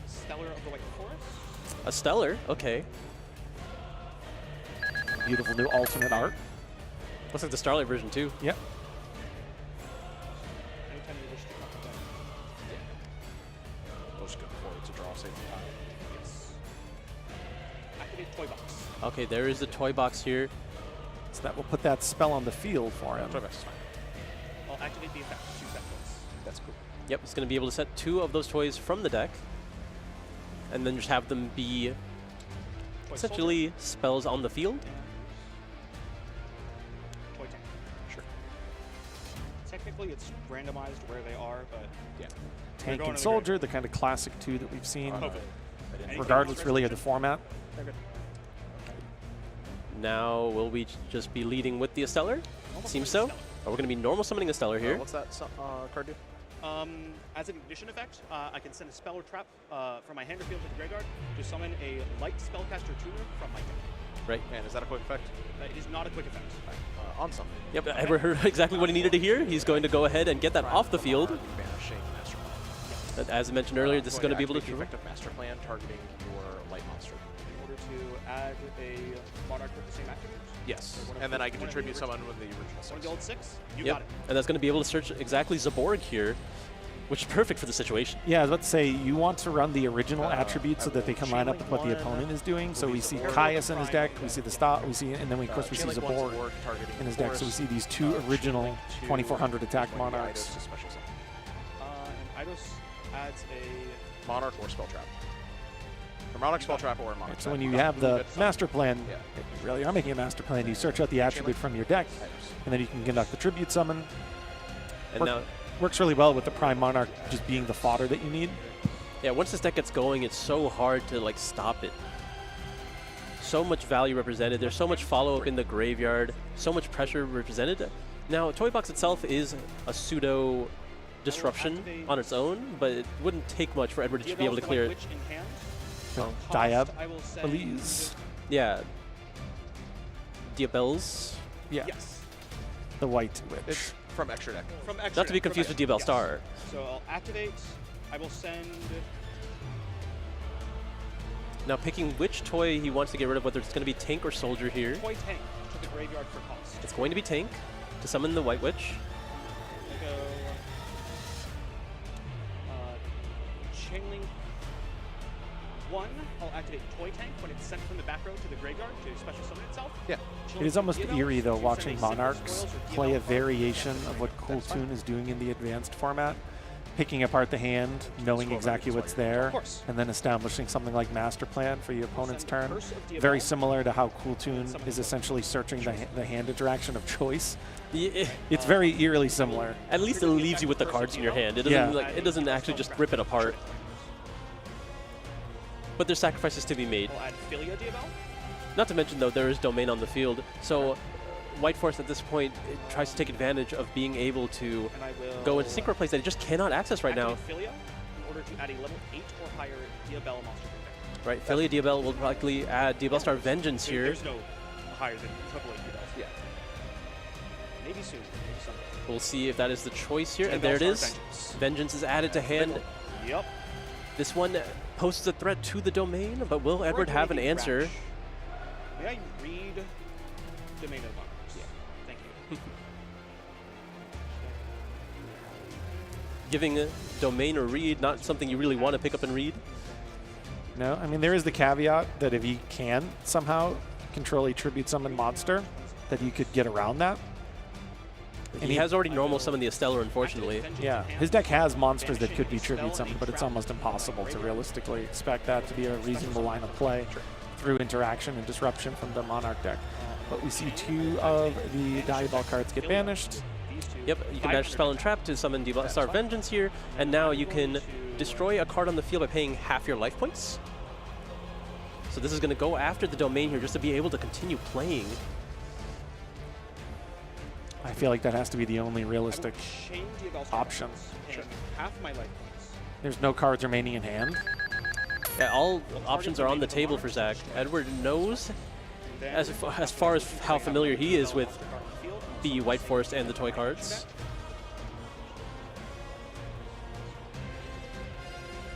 is Stellar of the White Forest. A Stellar, okay. Beautiful new alternate art. Looks like the Starlight version too. Yep. Anytime you wish to cut the deck. We'll just go forward to draw save time. Yes. Activate Toy Box. Okay, there is the toy box here. So that will put that spell on the field for him. Toy box is fine. I'll activate the effect. Choose that choice. That's cool. Yep, he's going to be able to set 2 of those toys from the deck. And then just have them be Toy essentially spells on the field. Toy Tank. Sure. Technically, it's randomized where they are, but yeah. Tank and Soldier, the kind of classic 2 that we've seen, Anything regardless else? really of the format. They're good. Now, will we just be leading with the Stellar? Seems so. Oh, we're going to be normal summoning a Stellar here. What's that card do? As an ignition effect, I can send a spell or trap from my hand or field to the graveyard to summon a light spellcaster tuner from my deck. Right. And is that a quick effect? It is not a quick effect. On something. Yep, Edward heard exactly what he needed to hear.'s going to go ahead and get that off the field. Banishing Master Plan. As I mentioned earlier, this is going to be able to... activate the effect of Master Plan targeting your light monster. In order to add a monarch with the same attributes? Yes. And then I can contribute someone with the original 6. One of the old 6? You Yep, got it. and that's going to be able to search exactly Zaborg here, which is perfect for the situation. Yeah, I was about to say, you want to run the original attributes so that they can line up with what the opponent is doing. So we see Caius in his deck, we see the stop, and then of course we see Zaborg in his deck. So we see these 2 original 2400 attack monarchs. And Eidos adds a Monarch or Spell Trap. A Monarch, Spell Trap, or a Monarch. So when you have the master plan, you really are making a master plan. You search out the attribute from your deck, and then you can conduct the tribute summon. And now, works really well with the Prime Monarch just being the fodder that you need. yeah, once this deck gets going, it's so hard to like stop it. So much value represented. There's so much follow-up in the graveyard. So much pressure represented. Now, Toy Box itself is a pseudo disruption on its own, but it wouldn't take much for Edward to be able to clear it. Diab, Elise. Yeah. Diabels. Yeah. Yes. The white witch. It's from extra deck. From extra Not to be deck, confused from with Diabel yes. Star. So I'll activate. I will send. Now picking which toy he wants to get rid of, whether it's going to be Tank or Soldier here. Toy Tank to the graveyard for cost. It's going to be Tank to summon the White Witch. I'm gonna go. Chainlink 1. I'll activate Toy Tank when it's sent from the back row to the graveyard to special summon itself. Yeah. It is almost eerie, though, watching Monarchs play a variation of what Cool Toon is doing in the advanced format. Picking apart the hand, knowing exactly what's there, and then establishing something like Master Plan for your opponent's turn. Very similar to how Cool Toon is essentially searching the hand interaction of choice. It's very eerily similar. At least it leaves you with the cards in your hand. It doesn't it doesn't actually just rip it apart. But there's sacrifices to be made. I'll add Philia Diabel. Not to mention, though, there is Domain on the field. So White Force at this point tries to take advantage of being able to go into synchro plays that it just cannot access right now. Philia in order to add a level 8 or higher Diabel monster to the deck. Right, Philia Diabel will likely add Diabel Star Vengeance here. There's no higher than triple 8 Diabels. Yeah. Maybe soon. Maybe someday. We'll see if that is the choice here. And there it is. Vengeance is added to hand. Yep. This one poses a threat to the domain, but will Edward have an answer? Rash. May I read Domain of Monarchs? Yeah. Thank you. Giving a domain a read, not something you really want to pick up and read. No, I mean, there is the caveat that if he can somehow control a tribute summon monster, that he could get around that. And he has already normal summoned the Esteller, unfortunately. Yeah, his deck has monsters that could be tribute summoned, but it's almost impossible to realistically expect that to be a reasonable line of play through interaction and disruption from the Monarch deck. But we see 2 of the Diabell cards get banished. Yep, you can banish Spell and Trap to summon Star Vengeance here, and now you can destroy a card on the field by paying half your life points. So this is going to go after the domain here just to be able to continue playing. I feel like that has to be the only realistic option. Half my life points. There's no cards remaining in hand. Yeah, all options are on the table for Zach. Edward knows, as far as how familiar he is with the White Forest and the toy cards.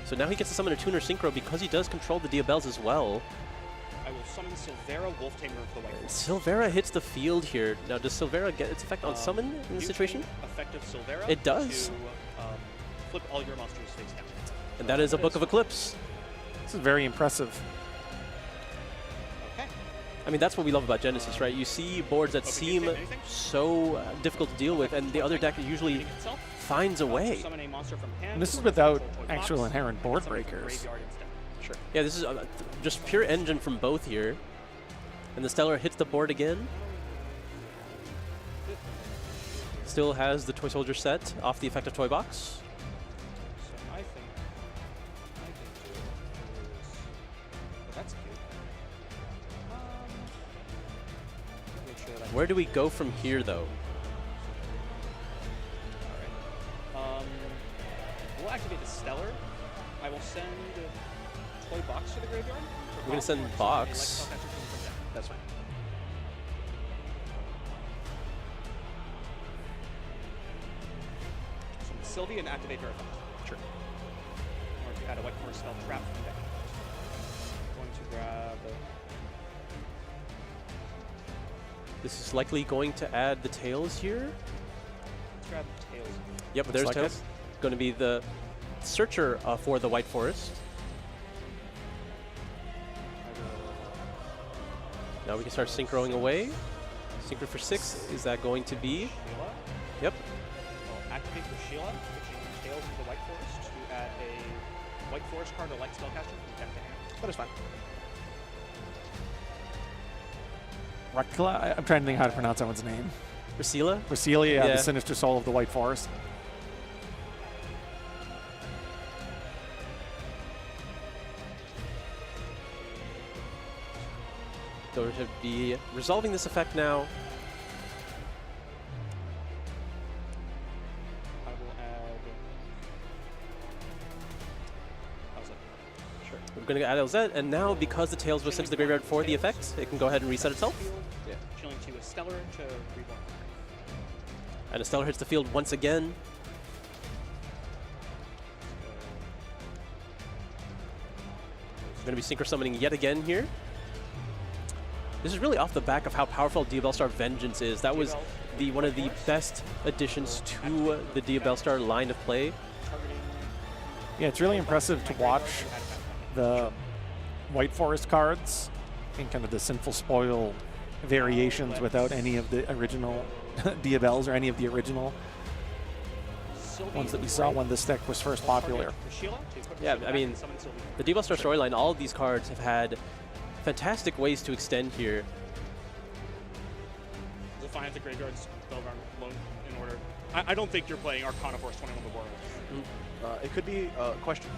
So now he gets to summon a Tuner Synchro because he does control the Diabells as well. I will summon Silvera, Wolf Tamer of the White Forest. Silvera hits the field here. Now, does Silvera get its effect on summon in this situation? Effect of Silvera. It does. To, flip all your monsters face down. And that is a Book of Eclipse. This is very impressive. Okay. I mean, that's what we love about Genesys, right? You see boards that seem so difficult to deal with, and the other deck usually finds a way. And this is without actual inherent board breakers. Sure. Yeah, this is just pure engine from both here. And the Stellar hits the board again. Still has the Toy Soldier set off the effect of Toy Box. So I think that's cute. Make sure that Where do we go from here, though? Alright. We'll activate the Stellar. I will send Toy Box to the graveyard. We're going to send Box. That's fine. So Sylvia and activate her effect. Sure. Or to add a White Forest spell trap from deck. Going to grab. This is likely going to add the Tails here. Let's grab Tails. Yep, there's like Tails. Going to be the Searcher for the White Forest. Now we can start synchroing away. Synchro for 6. Is that going to be? Sheila. Yep. I'll activate for Sheila, which changes Tails into White Forest to add a White Forest card or Light Spellcaster from deck to hand. But it's fine. Rectla? I'm trying to think how to pronounce that one's name. Racila? Racila, yeah, the Sinister Soul of the White Forest. Going to be resolving this effect now. I will add. Sure. We're going to add LZ, and now because the Tails was sent to the graveyard for the effect, it can go ahead and reset itself. Yeah. Chilling to a Stellar to Reborn. And a Stellar hits the field once again. We're going to be Synchro Summoning yet again here. This is really off the back of how powerful Diabellstar Vengeance is. That was one of the best additions to the Diabellstar line of play. Yeah, it's really impressive to watch the White Forest cards and kind of the Sinful Spoil variations without any of the original Diabells or any of the original ones that we saw when this deck was first popular. Yeah, I mean, the Diabellstar storyline, all of these cards have had fantastic ways to extend here. We'll find the graveyard's Spellbound Loan in order. I don't think you're playing Arcana Force 21 Memorial. It could be Question,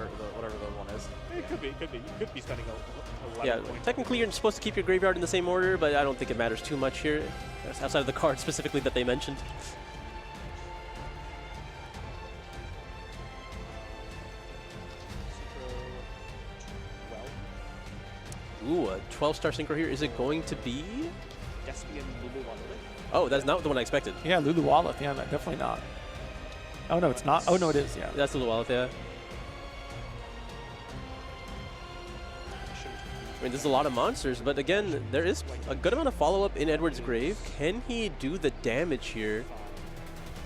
or whatever the one is. It could be. You could be spending a Yeah, technically you're supposed to keep your graveyard in the same order, but I don't think it matters too much here, outside of the card specifically that they mentioned. Ooh, a 12-star synchro here. Is it going to be? Despian Lulu Wonderland. Oh, that's not the one I expected. Yeah, Lulu Walleth. Yeah, definitely not. Oh, no, it's not. Oh, no, it is, yeah. That's Lulu Walleth, yeah. I mean, there's a lot of monsters, but again, there is a good amount of follow-up in Edward's grave. Can he do the damage here?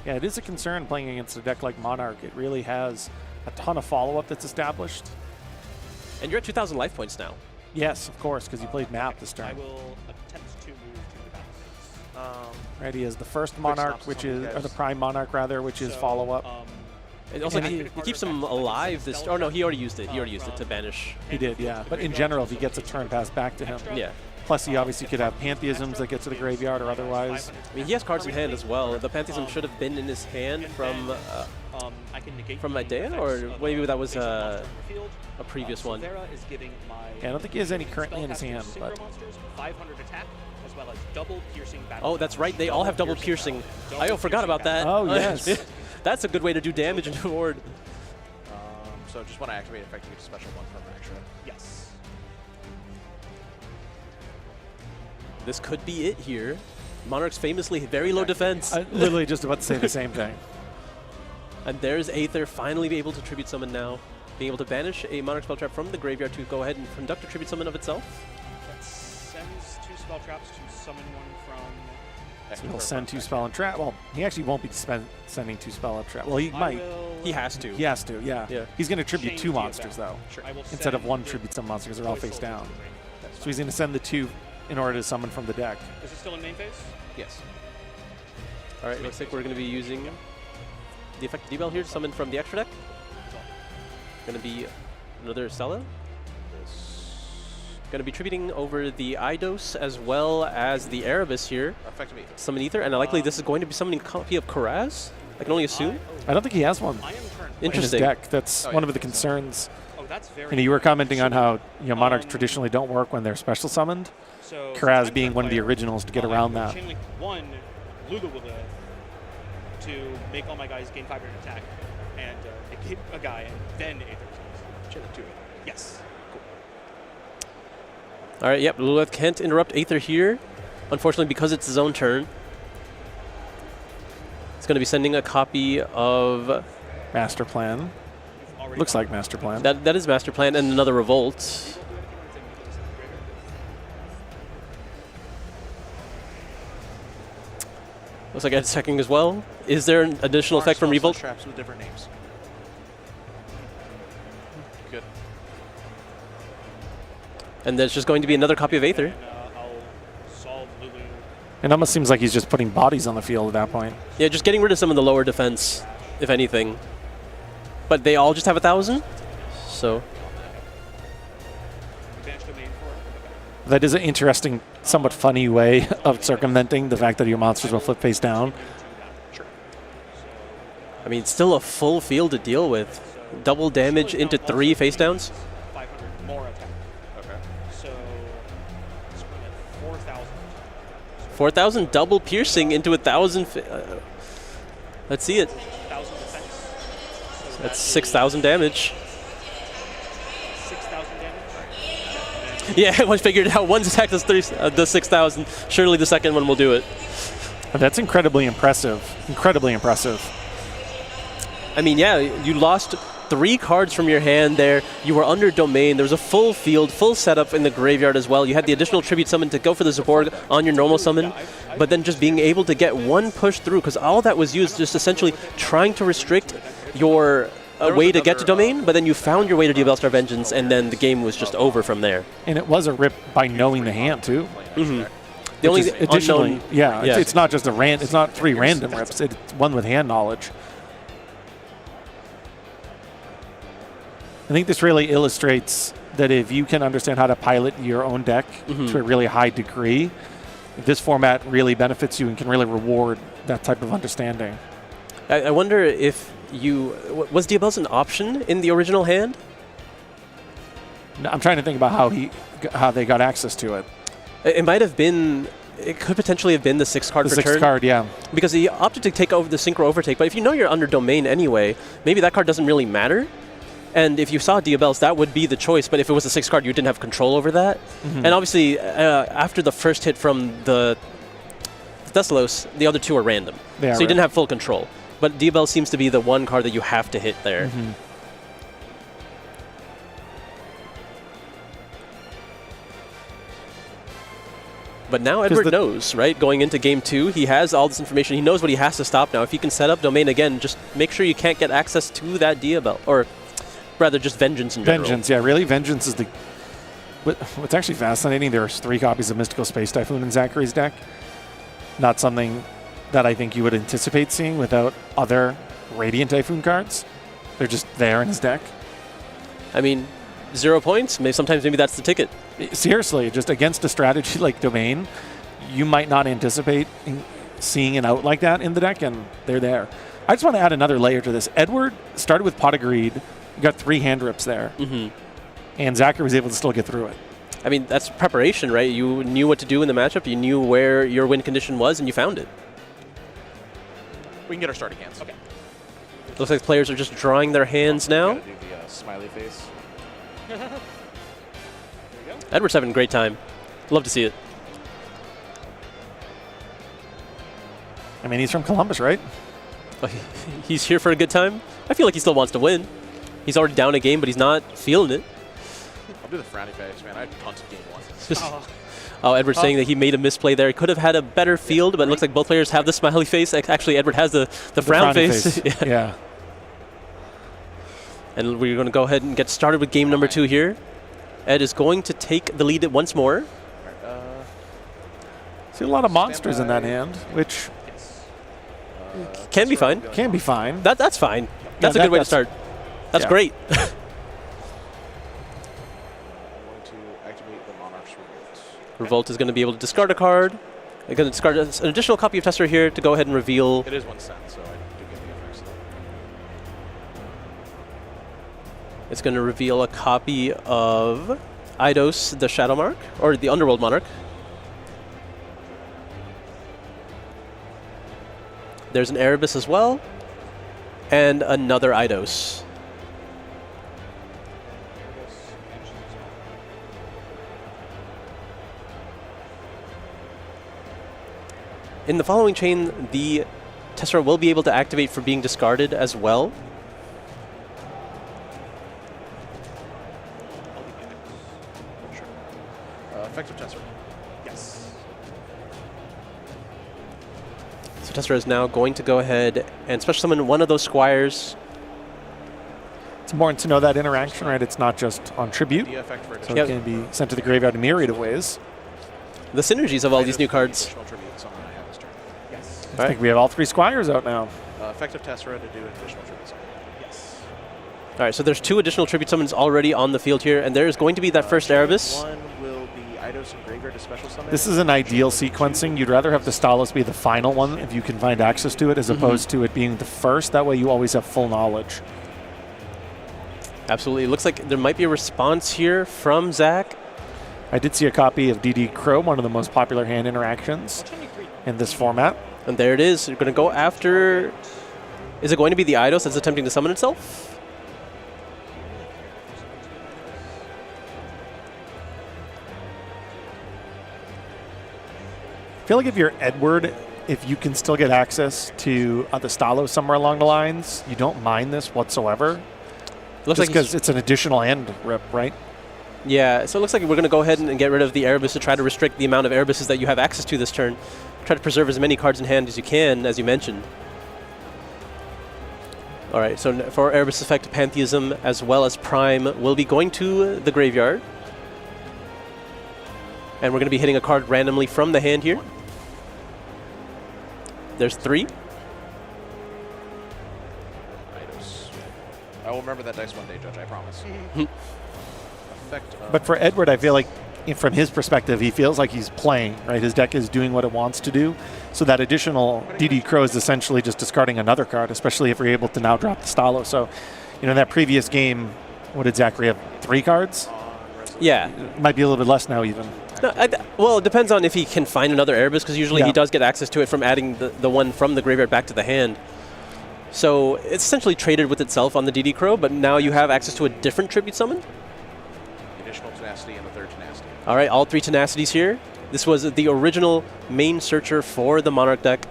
Yeah, it is a concern playing against a deck like Monarch. It really has a ton of follow-up that's established. And you're at 2,000 life points now. Yes, of course, because you played map this I turn. will attempt to move to the battlefield. Right, he has the first Monarch, which is, or the Prime Monarch rather, which is follow-up. And also, he keeps him alive. This. Oh no, he already used it. He already used it to banish. He did, yeah. But in general, if he gets a turn pass back to him. Yeah. Plus, he obviously could have Pantheisms that get to the graveyard or otherwise. I mean, he has cards in hand as well. The Pantheism should have been in his hand from Idea, or maybe that was a previous one. Yeah, I don't think he has any currently in his hand, but 500 attack, as well as double piercing oh, that's right. They all have double piercing. I forgot about that. Oh, yes. That's a good way to do damage into a board. So just when I activate effect, you get a special one from extra. Yes. This could be it here. Monarch's famously very low defense. I'm literally just about to say the same thing. And there's Aether finally be able to tribute summon now. Being able to banish a Monarch spell trap from the graveyard to go ahead and conduct a tribute summon of itself. That sends 2 spell traps to summon one from... So he'll send 2 spell and trap. Well, he actually won't be sending 2 spell and trap. Well, he might. He has to. He has to, yeah. He's going to tribute 2 Chain monsters, though, instead of 1 tribute some monster because they're all face down. So he's going to send the 2 in order to summon from the deck. Is it still in main phase? Yes. All right, looks like we're going to be using the effect D-Bell here to summon from the extra deck. Going to be another Stella. Going to be tributing over the Eidos as well as the Erebus here. Affect me. Summon Ether, and likely this is going to be summoning a copy of Karaz. I can only assume. I don't think he has one in his Interesting. deck. That's one of the concerns. That's very And you were commenting on how Monarchs traditionally don't work when they're special summoned. So Karaz being one of the originals to get around that. Chainlink 1, Luga will to make all my guys gain 500 attack and hit a guy and then Aether. Chainlink 2. Yes. All right, yep, Luleth can't interrupt Aether here, unfortunately, because it's his own turn. It's going to be sending a copy of... Master Plan. Looks like Master Plan. That is Master Plan, and another Revolt. Looks like it's checking as well. Is there an additional effect from Revolt? Traps with different names. Good. And there's just going to be another copy of Aether. It almost seems like he's just putting bodies on the field at that point. Yeah, just getting rid of some of the lower defense, if anything. But they all just have 1,000, so. That is an interesting, somewhat funny way of circumventing the fact that your monsters will flip face down. I mean, still a full field to deal with. Double damage into 3 face downs. 500 more attack. Okay. So, 4,000. 4,000 double piercing into 1,000. Let's see it. 1,000 defense. So that's 6,000 damage. 6,000 damage. Yeah, I figured out one's attack does 6,000. Surely the second one will do it. That's incredibly impressive. Incredibly impressive. I mean, yeah, you lost 3 cards from your hand there. You were under domain. There was a full field, full setup in the graveyard as well. You had the additional tribute summon to go for the Zaborg on your normal summon, but then just being able to get one push through, because all that was used just essentially trying to restrict your way to get to domain, but then you found your way to Diabellstar Vengeance, and then the game was just over from there. And it was a rip by knowing the hand, too. Mm-hmm. The only additionally, unknown, yeah, it's not just a it's not 3 random rips. It's one with hand knowledge. I think this really illustrates that if you can understand how to pilot your own deck to a really high degree, this format really benefits you and can really reward that type of understanding. I wonder if was Diabellus an option in the original hand? No, I'm trying to think about how they got access to it. It might have been. It could potentially have been the 6-card return. The 6-card, yeah. Because he opted to take over the Synchro Overtake, but if you know you're under domain anyway, maybe that card doesn't really matter. And if you saw Diabellus, that would be the choice. But if it was a 6-card, you didn't have control over that. And obviously, after the first hit from the Thessalos, the other 2 are random. So you didn't have full control. But Diabellus seems to be the one card that you have to hit there. But now Edward knows, right? Going into game 2, he has all this information. He knows what he has to stop now. If he can set up Domain again, just make sure you can't get access to that Dia Belt. Or rather, just Vengeance in general. Vengeance, yeah, really. Vengeance is the... What's actually fascinating, there's 3 copies of Mystical Space Typhoon in Zachary's deck. Not something that I think you would anticipate seeing without other Radiant Typhoon cards. They're just there in his deck. I mean, 0 points, sometimes maybe that's the ticket. Seriously, just against a strategy like Domain, you might not anticipate seeing an out like that in the deck, and they're there. I just want to add another layer to this. Edward started with Pot of Greed. You got 3 hand rips there. And Zachary was able to still get through it. I mean, that's preparation, right? You knew what to do in the matchup. You knew where your win condition was, and you found it. We can get our starting hands. Okay. Looks like players are just drawing their hands now. Do the smiley face. Edward's having a great time. Love to see it. I mean, he's from Columbus, right? He's here for a good time. I feel like he still wants to win. He's already down a game, but he's not feeling it. I'll do the frowny face, man. I punted game 1. Oh, Edward's saying that he made a misplay there. He could have had a better field, but it looks like both players have the smiley face. Actually, Edward has the frown face. Yeah. And we're going to go ahead and get started with game number 2 here. Ed is going to take the lead once more. See a lot of monsters in that hand, which can be fine. Can be fine. That's fine. That's a good way to start. That's great. Revolt is going to be able to discard a card. They're going to discard an additional copy of Tessera here to go ahead and reveal. It is 1 cent, so I do get the effects. It's going to reveal a copy of Eidos, the Shadow Mark, or the Underworld Monarch. There's an Erebus as well, and another Eidos. In the following chain, the Tessera will be able to activate for being discarded as well. Effective Tessera. Yes. So Tessera is now going to go ahead and special summon one of those Squires. It's important to know that interaction, right? It's not just on tribute. So it can be sent to the graveyard in a myriad of ways. The synergies of all these new cards. I think we have all 3 Squires out now. Effective Tessera to do an additional tribute summon. Yes. All right, so there's 2 additional tribute summons already on the field here, and there is going to be that first Erebus. One will be Eidos and Graveyard to special summon. This is an ideal sequencing. You'd rather have the Stalos be the final one if you can find access to it, as opposed to it being the first. That way you always have full knowledge. Absolutely. It looks like there might be a response here from Zach. I did see a copy of DD Crow, one of the most popular hand interactions in this format. And there it is. You're going to go after... Is it going to be the Eidos that's attempting to summon itself? I feel like if you're Edward, if you can still get access to the Stalos somewhere along the lines, you don't mind this whatsoever. Looks like because it's an additional end rip, right? Yeah, so it looks like we're going to go ahead and get rid of the Erebus to try to restrict the amount of Erebuses that you have access to this turn. Try to preserve as many cards in hand as you can, as you mentioned. All right, so for Erebus effect, Pantheism as well as Prime will be going to the graveyard. And we're going to be hitting a card randomly from the hand here. There's 3. I will remember that dice one day, Judge, I promise. But for Edward, I feel like from his perspective, he feels like he's playing, right? His deck is doing what it wants to do. So that additional DD Crow is essentially just discarding another card, especially if we're able to now drop the Stalo. So, you know, in that previous game, what did Zachary have? 3 cards? Yeah. It might be a little bit less now even. No, well, it depends on if he can find another Erebus, because usually he does get access to it from adding the one from the graveyard back to the hand. So it's essentially traded with itself on the DD Crow, but now you have access to a different tribute summon. Additional tenacity and the 3rd tenacity. All right, all 3 tenacities here. This was the original main searcher for the Monarch deck.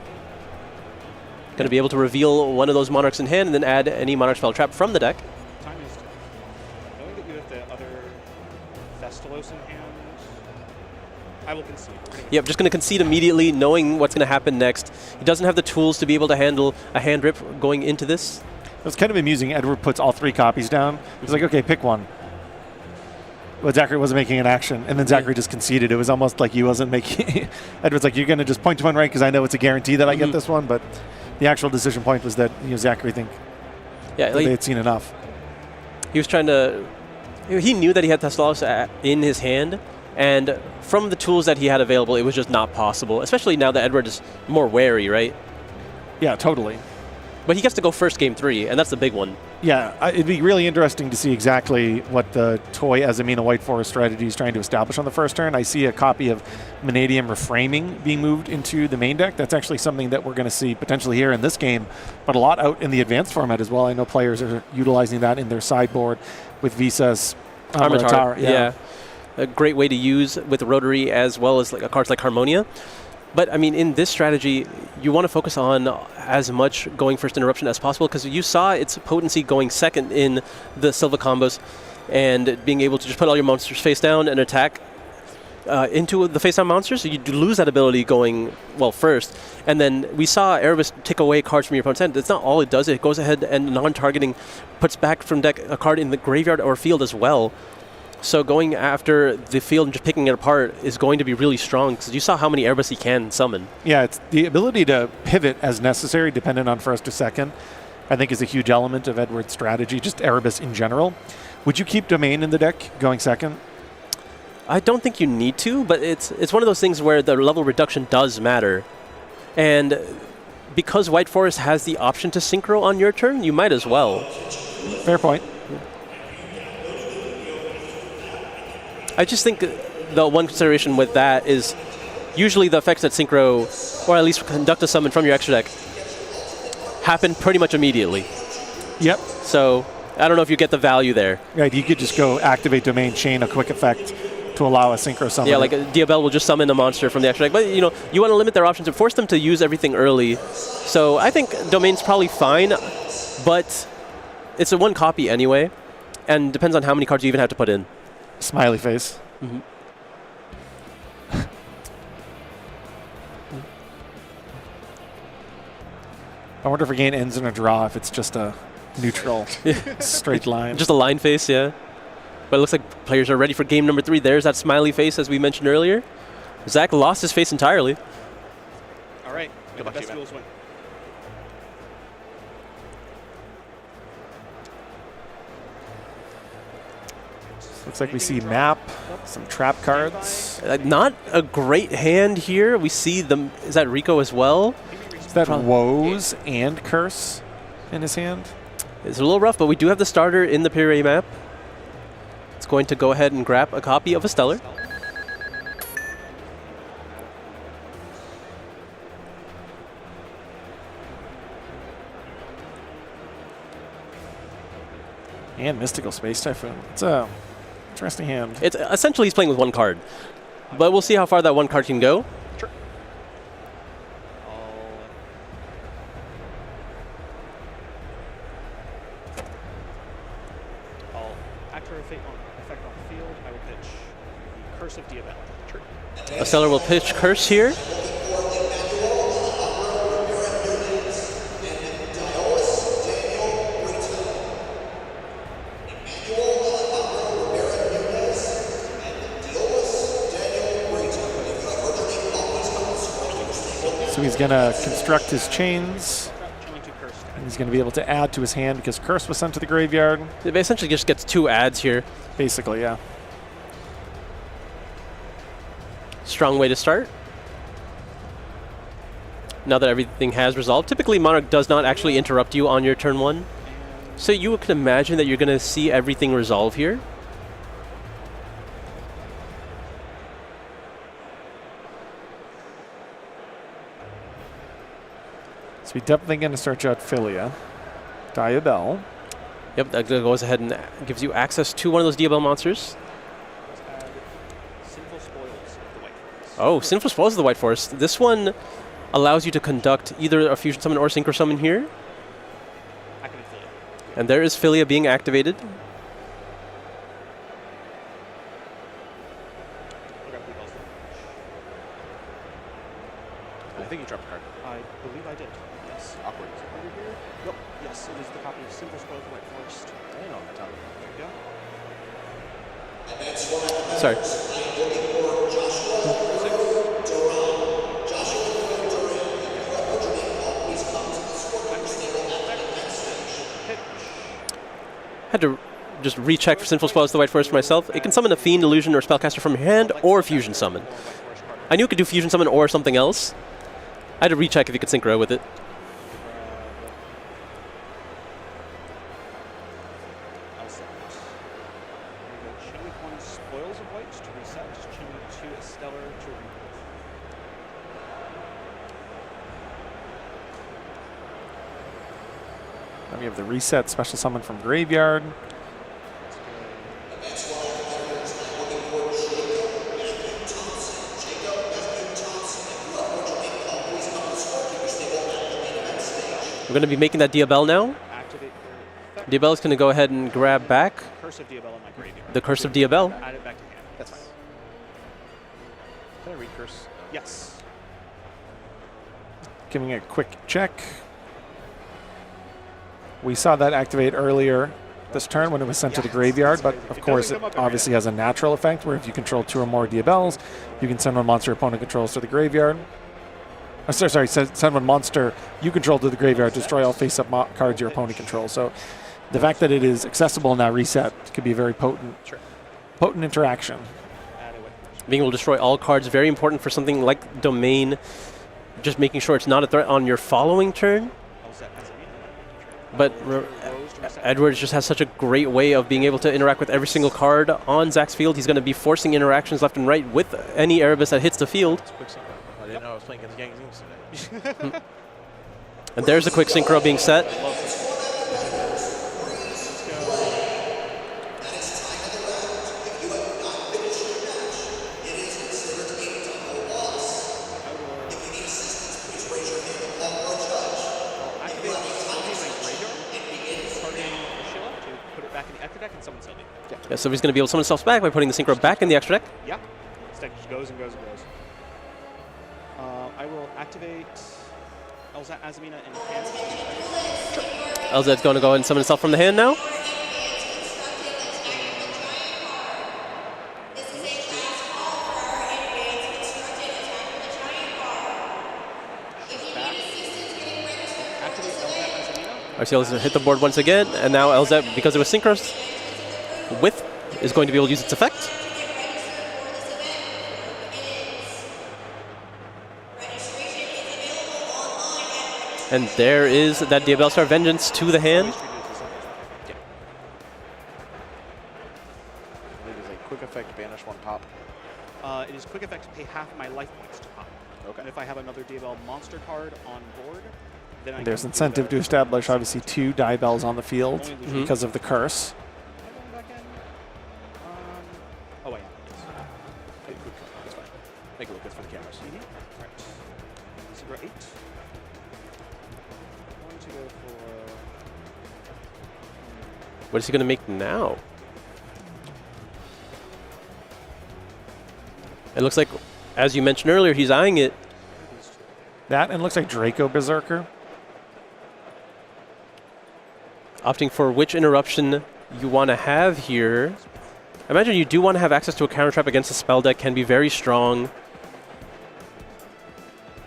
Going to be able to reveal one of those Monarchs in hand and then add any Monarch spell trap from the deck. Time is knowing that you have the other Thestalos in hand. I will concede. Yep, just going to concede immediately, knowing what's going to happen next. He doesn't have the tools to be able to handle a hand rip going into this. It was kind of amusing. Edward puts all 3 copies down. He's like, okay, pick one. But Zachary wasn't making an action, and then Zachary just conceded. It was almost like he wasn't making... Edward's like, you're going to just point to one right because I know it's a guarantee that I get this one, but the actual decision point was that Zachary think they had seen enough. He was trying to... He knew that he had Thessalos in his hand, and from the tools that he had available, it was just not possible, especially now that Edward is more wary, right? Yeah, totally. But he gets to go first game 3, and that's the big one. Yeah, it'd be really interesting to see exactly what the Toy Azamina White Forest strategy is trying to establish on the first turn. I see a copy of Vanadium Reframing being moved into the main deck. That's actually something that we're going to see potentially here in this game, but a lot out in the advanced format as well. I know players are utilizing that in their sideboard with Visa's Armitar. Yeah. A great way to use with Rotary as well as cards like Harmonia. But, I mean, in this strategy, you want to focus on as much going first interruption as possible because you saw its potency going second in the Silva combos and being able to just put all your monsters face down and attack into the face down monsters. So you lose that ability going, well, first. And then we saw Erebus take away cards from your opponent's hand. That's not all it does. It goes ahead and non-targeting puts back from deck a card in the graveyard or field as well. So going after the field and just picking it apart is going to be really strong because you saw how many Erebus he can summon. Yeah, it's the ability to pivot as necessary, dependent on first or second, I think is a huge element of Edward's strategy, just Erebus in general. Would you keep Domain in the deck going second? I don't think you need to, but it's one of those things where the level reduction does matter. And because White Forest has the option to synchro on your turn, you might as well. Fair point. I just think the one consideration with that is usually the effects that synchro, or at least conduct a summon from your extra deck, happen pretty much immediately. Yep. So I don't know if you get the value there. Right, you could just go activate Domain, chain a quick effect to allow a synchro summon. Yeah, like Diabel will just summon a monster from the extra deck. But, you want to limit their options and force them to use everything early. So I think Domain's probably fine, but it's a one copy anyway, and depends on how many cards you even have to put in. Smiley face. Mm-hmm. I wonder if a game ends in a draw if it's just a neutral straight line. Just a line face, yeah. But it looks like players are ready for game number 3. There's that smiley face as we mentioned earlier. Zach lost his face entirely. All right. Good luck, best duels win. Looks like we see map, some trap cards. Not a great hand here. We see them. Is that Rico as well? Is that Woes and Curse in his hand? It's a little rough, but we do have the starter in the Puree map. It's going to go ahead and grab a copy of a Stellar. And Mystical Space Typhoon. It's a interesting hand. It's essentially he's playing with one card, but we'll see how far that one card can go. Sure. I'll activate effect on the field. I will pitch the Curse of Diabel. Sure. A Stellar will pitch Curse here. So he's going to construct his chains. And he's going to be able to add to his hand because Curse was sent to the graveyard. It essentially just gets 2 adds here. Basically, yeah. Strong way to start. Now that everything has resolved. Typically, Monarch does not actually interrupt you on your turn 1. So you can imagine that you're going to see everything resolve here. So we're definitely going to search out Philia. Diabel. Yep, that goes ahead and gives you access to one of those Diabel monsters. Sinful Spoils of the White Forest. Oh, Sinful Spoils of the White Forest. This one allows you to conduct either a Fusion Summon or Synchro Summon here. Activate Philia. And there is Philia being activated. Sorry. Had to just recheck for Sinful Spell as the White Forest for myself. It can summon a Fiend, Illusion, or Spellcaster from your hand, or Fusion Summon. I knew it could do Fusion Summon or something else. I had to recheck if you could synchro with it. Spoils of white to reset. Chain 2 Stellar to rebirth. Then we have the reset special summon from graveyard. We're going to be making that Diabell now. Diabell is going to go ahead and grab back Curse of Diabell in my graveyard. the Curse of Diabell. Add it back to hand. That's fine. Can I recurse? Yes. Giving a quick check. We saw that activate earlier this turn when it was sent to the graveyard, but of course it obviously has a natural effect where if you control 2 or more Diabells, you can send one monster opponent controls to the graveyard. Sorry, send one monster you control to the graveyard, destroy all face-up cards your opponent controls. So the fact that it is accessible in that reset could be a very potent interaction. Being able to destroy all cards, very important for something like Domain, just making sure it's not a threat on your following turn. But Edwards just has such a great way of being able to interact with every single card on Zach's field. He's going to be forcing interactions left and right with any Erebus that hits the field. I didn't know I was playing against gang teams today. And there's a quick synchro being set. Yeah, so he's going to be able to summon himself back by putting the synchro back in the extra deck. Yeah. This deck just goes and goes and goes. I will activate Elzat Azamina in hand. Elzat's going to go ahead and summon himself from the hand now. Arceal is going to hit the board once again, and now Elzat, because it was synchros with, is going to be able to use its effect. And there is that Diabell Star Vengeance to the hand. I believe it's a quick effect, banish 1 pop. It is quick effect, pay half of my life points to pop. Okay. And if I have another Diabell monster card on board, then I There's can incentive to establish, obviously, 2 Diabells on the field because of the curse. Oh, wait. Hey, quick, that's fine. Make it look good for the cameras. Right. Zero 8. Going to go for. What is he going to make now? It looks like, as you mentioned earlier, he's eyeing it. That and looks like Draco Berserker. Opting for which interruption you want to have here. I imagine you do want to have access to a counter trap against a spell deck, can be very strong.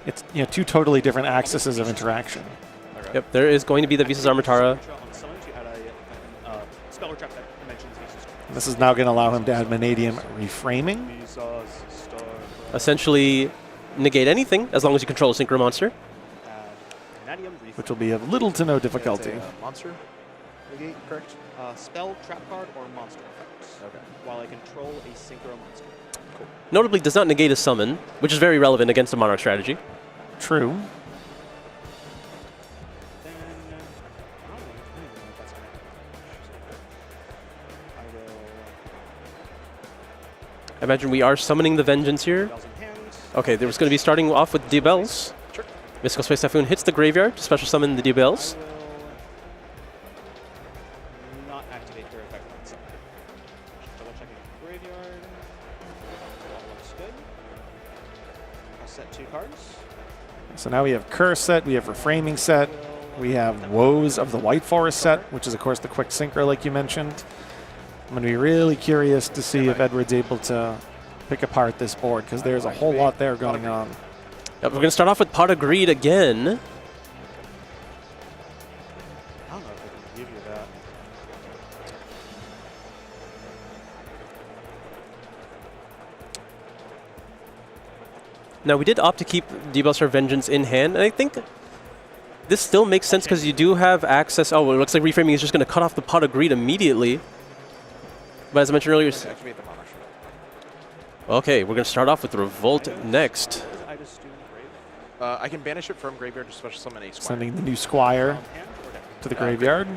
It's 2 totally different axes of interaction. Yep, there is going to be the Visas Armatara. This is now going to allow him to add Vanadium Reframing. Essentially negate anything as long as you control a synchro monster. Which will be of little to no difficulty. Monster? Negate, correct? Spell, trap card, or monster effects. Okay. While I control a synchro monster. Cool. Notably does not negate a summon, which is very relevant against a Monarch strategy. True. I imagine we are summoning the Vengeance here. Okay, there was going to be starting off with Diabells. Sure. Mystical Space Typhoon hits the graveyard to special summon the Diabells. Not activate their effect on summon. Double checking the graveyard. That looks good. I'll set 2 cards. So now we have Curse set, we have Reframing set, we have Woes of the White Forest set, which is of course the quick synchro like you mentioned. I'm going to be really curious to see if Edward's able to pick apart this board, because there's a whole lot there going on. Yep, we're going to start off with Pot of Greed again. I don't know if I can give you that. Now, we did opt to keep Duelist Vengeance in hand, and I think this still makes sense because you do have access. Oh, it looks like reframing is just going to cut off the Pot of Greed immediately. But as I mentioned earlier, okay, we're going to start off with Revolt next. I can banish it from graveyard to special summon a Squire. Sending the new Squire to the graveyard.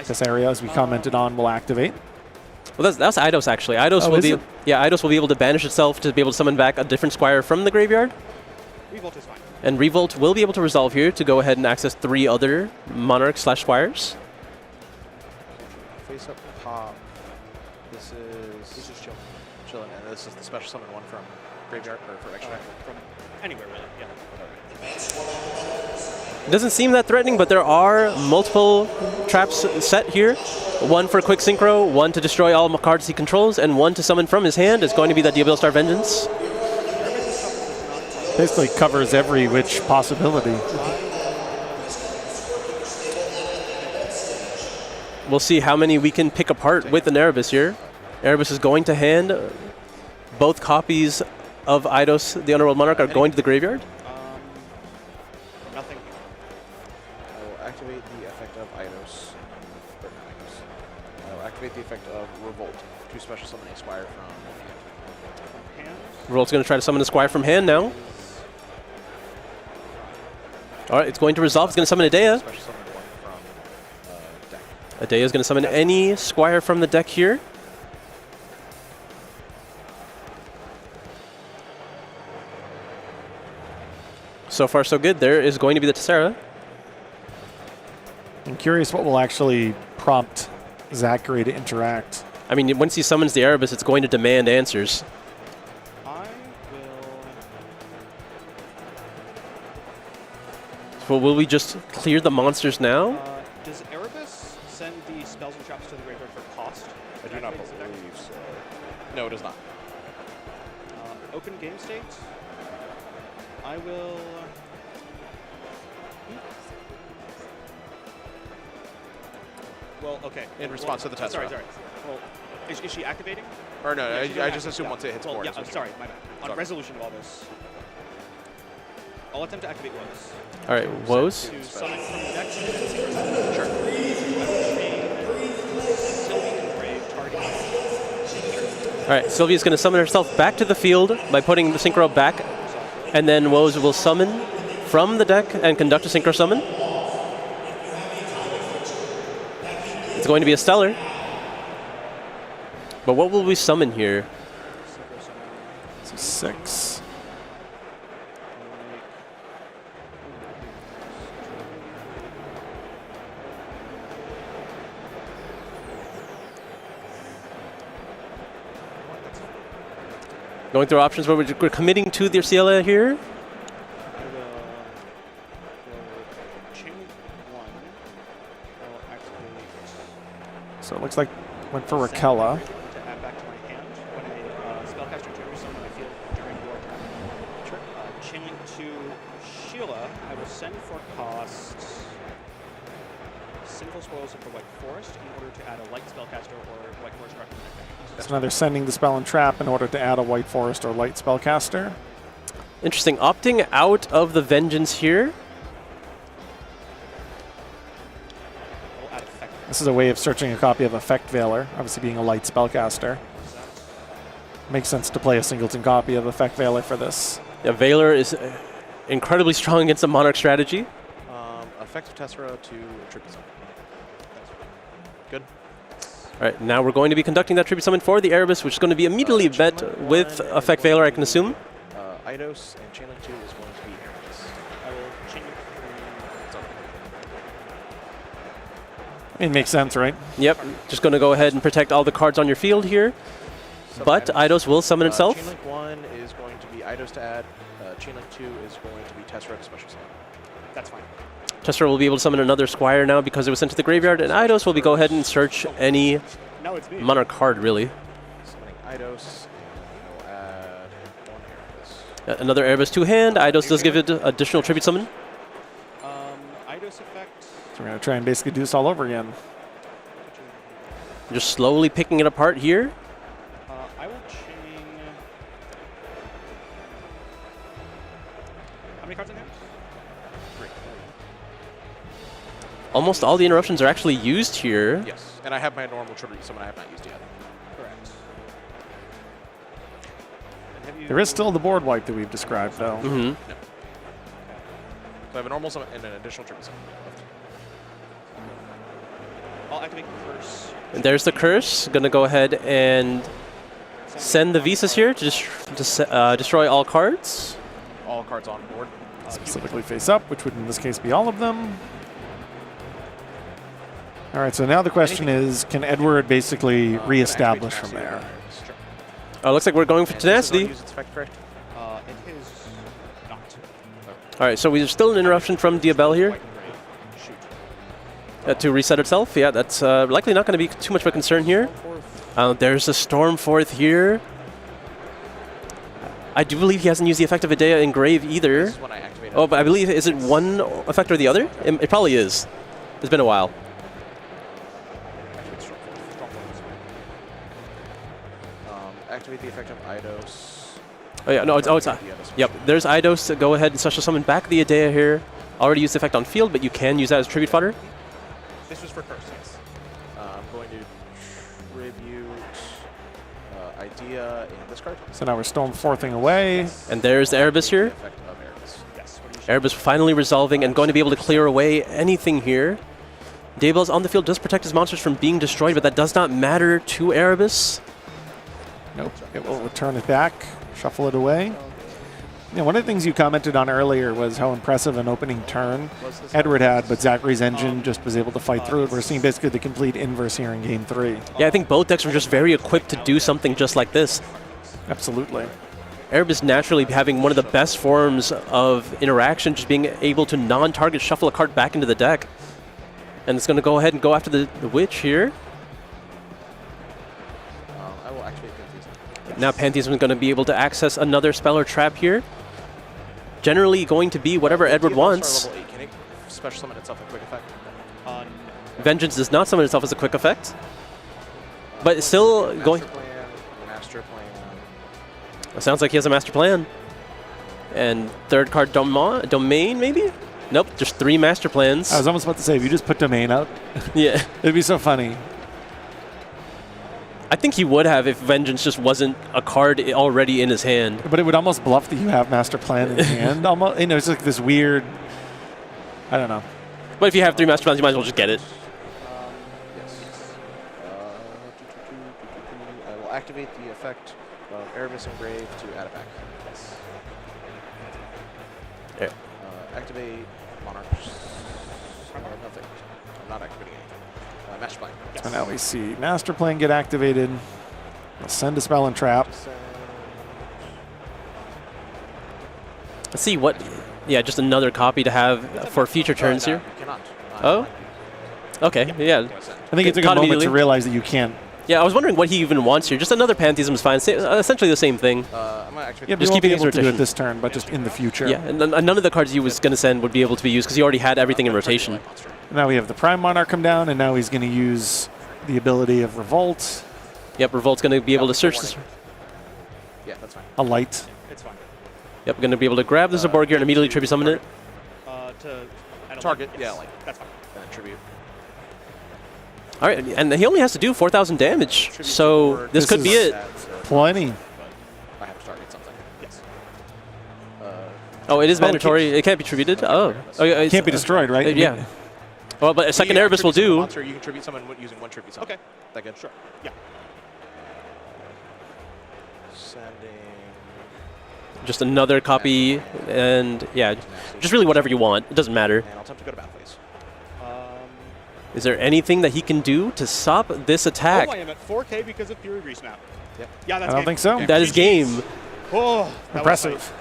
This area, as we commented on, will activate. Well, that's Eidos actually. Eidos will be Eidos will be able to banish itself to be able to summon back a different Squire from the graveyard. Revolt is fine. And Revolt will be able to resolve here to go ahead and access 3 other Monarchs / Squires. Face up pop. This is chilling, and this is the special summon one from graveyard or from extra. From anywhere really. Yeah. It doesn't seem that threatening, but there are multiple traps set here. One for quick synchro, one to destroy all cards he controls, and one to summon from his hand is going to be that Duelist Vengeance. Basically covers every which possibility. We'll see how many we can pick apart with an Erebus here. Erebus is going to hand. Both copies of Eidos, the Underworld Monarch, are going to the graveyard. Nothing. I will activate the effect of Eidos. I will activate the effect of Revolt to special summon a Squire from hand. Revolt's going to try to summon a Squire from hand now. All right, it's going to resolve. It's going to summon Adea. Special summon one from deck. Adea is going to summon any Squire from the deck here. So far, so good. There is going to be the Tessera. I'm curious what will actually prompt Zachary to interact. I mean, once he summons the Erebus, it's going to demand answers. So will we just clear the monsters now? Does Erebus send the spells and traps to the graveyard for cost? I do not believe so. No, it does not. Open game state. I will. Well, okay. In response to the test. Sorry. Well, is she activating? Or no, Yeah, I just assume once it hits board. Yeah, I'm sorry, my bad. On resolution of all this, I'll attempt to activate Woes. All right, Woes. To summon from the deck. Sure. All right, Sylvia's going to summon herself back to the field by putting the Synchro back, and then Woes will summon from the deck and conduct a Synchro summon. It's going to be a Stellar. But what will we summon here? 6. Going through options where we're committing to the CLA here. So it looks like went for Rakella. To add back to my hand when a spellcaster triggers someone I feel during your turn. Chainlink to Sheila, I will send for cost Sinful Spoils for White Forest in order to add a light spellcaster or White Forest Record. So now they're sending the spell and trap in order to add a White Forest or light spellcaster. Interesting. Opting out of the Vengeance here. This is a way of searching a copy of Effect Veiler, obviously being a light spellcaster. Makes sense to play a singleton copy of Effect Veiler for this. Yeah, Veiler is incredibly strong against the Monarch strategy. Effective Tessera to Tribute Summon. Good. All right, now we're going to be conducting that Tribute Summon for the Erebus, which is going to be immediately met with Effect Veiler, I can assume. Eidos and Chainlink 2 is going to be Erebus. I will Chainlink 3. It makes sense, right? Yep, just going to go ahead and protect all the cards on your field here. But Eidos will summon itself. Chainlink 1 is going to be Eidos to add. Chainlink 2 is going to be Tessera to special summon. That's fine. Tessera will be able to summon another Squire now because it was sent to the graveyard, and Eidos will go ahead and search any Now it's me. Monarch card, really. Summoning Eidos. I will add 1 Erebus. Another Erebus 2-hand. Eidos does give it additional tribute summon. Eidos effect. So we're going to try and basically do this all over again. Just slowly picking it apart here. I will chain. How many cards in hand? 3. Almost all the interruptions are actually used here. Yes, and I have my normal tribute summon I have not used yet. Correct. There is still the board wipe that we've described, though. Mm-hmm. No. So I have a normal summon and an additional tribute summon. I'll activate Curse. And there's the curse. Gonna go ahead and send the Visas here to destroy all cards. All cards on board. Specifically face up, which would in this case be all of them. All right, so now the question is, can Edward basically reestablish from there? Oh, looks like we're going for tenacity. It is not. All right, so we're still an interruption from Diabel here. To reset itself. Yeah, that's likely not going to be too much of a concern here. There's a Stormforth here. I do believe he hasn't used the effect of Idea Engrave either. Oh, but I believe, is it one effect or the other? It probably is. It's been a while. Activate the effect of Eidos. Oh yeah, no, it's yep. There's Eidos to go ahead and special summon back the Idea here. Already used the effect on field, but you can use that as tribute fodder. This was for Curse, yes. I'm going to tribute Idea in this card. So now we're Stormforthing away. And there's the Erebus here. Effect of Erebus. Yes. Erebus finally resolving and going to be able to clear away anything here. Daybell's on the field does protect his monsters from being destroyed, but that does not matter to Erebus. Nope. It will return it back, shuffle it away. Yeah, one of the things you commented on earlier was how impressive an opening turn Edward had, but Zachary's engine just was able to fight through it. We're seeing basically the complete inverse here in Game 3. Yeah, I think both decks were just very equipped to do something just like this. Absolutely. Erebus naturally having one of the best forms of interaction, just being able to non-target shuffle a card back into the deck. And it's going to go ahead and go after the Witch here. I will activate Pantheism. Now Pantheism is going to be able to access another spell or trap here. Generally going to be whatever Edward wants. Level 8. Can it special summon itself a quick effect? Vengeance does not summon itself as a quick effect. But it's still going... Master plan. It sounds like he has a master plan. And third card Domain, maybe? Nope, just 3 master plans. I was almost about to say, if you just put Domain out, yeah, it'd be so funny. I think he would have if Vengeance just wasn't a card already in his hand. But it would almost bluff that you have Master Plan in hand. Almost, you know, it's like this weird, I don't know. But if you have 3 Master Plans, you might as well just get it. Yes. I will activate the effect of Erebus Engrave to add it back. Yes. Yeah. Activate Monarchs. Nothing. I'm not activating anything. Master Plan. Yes. So now we see Master Plan get activated. We'll send a spell and trap. Let's see what... Yeah, just another copy to have for future turns here. You cannot. Oh? Okay, yeah. I think it took a moment to realize that you can't. Yeah, I was wondering what he even wants here. Just another Pantheism is fine. Essentially the same thing. Yeah, just keeping able to do it this turn, but just in the future. Yeah, and none of the cards he was going to send would be able to be used because he already had everything in rotation. Now we have the Prime Monarch come down, and now he's going to use the ability of Revolt. Yep, Revolt's going to be able to search this. Yeah, that's fine. A light. It's fine. Yep, going to be able to grab the Zaborg here and immediately tribute summon it. To target, yes. yeah, like that's fine. And then tribute. All right, and he only has to do 4,000 damage, so this could be it. Plenty. I have to target something. Yes. Oh, it is mandatory. It can't be tributed. Oh, it can't be destroyed, right? Yeah. Well, but a second Erebus will do. Monster, you can tribute someone using 1 tribute summon. Okay. That good? Sure. Yeah. Sending. Just another copy, and yeah, just really whatever you want. It doesn't matter. And I'll attempt to go to battle phase. Is there anything that he can do to stop this attack? Oh, I am at 4K because of Fury Resnap. Yep. Yeah, that's I don't think so. That is game. Oh, that impressive.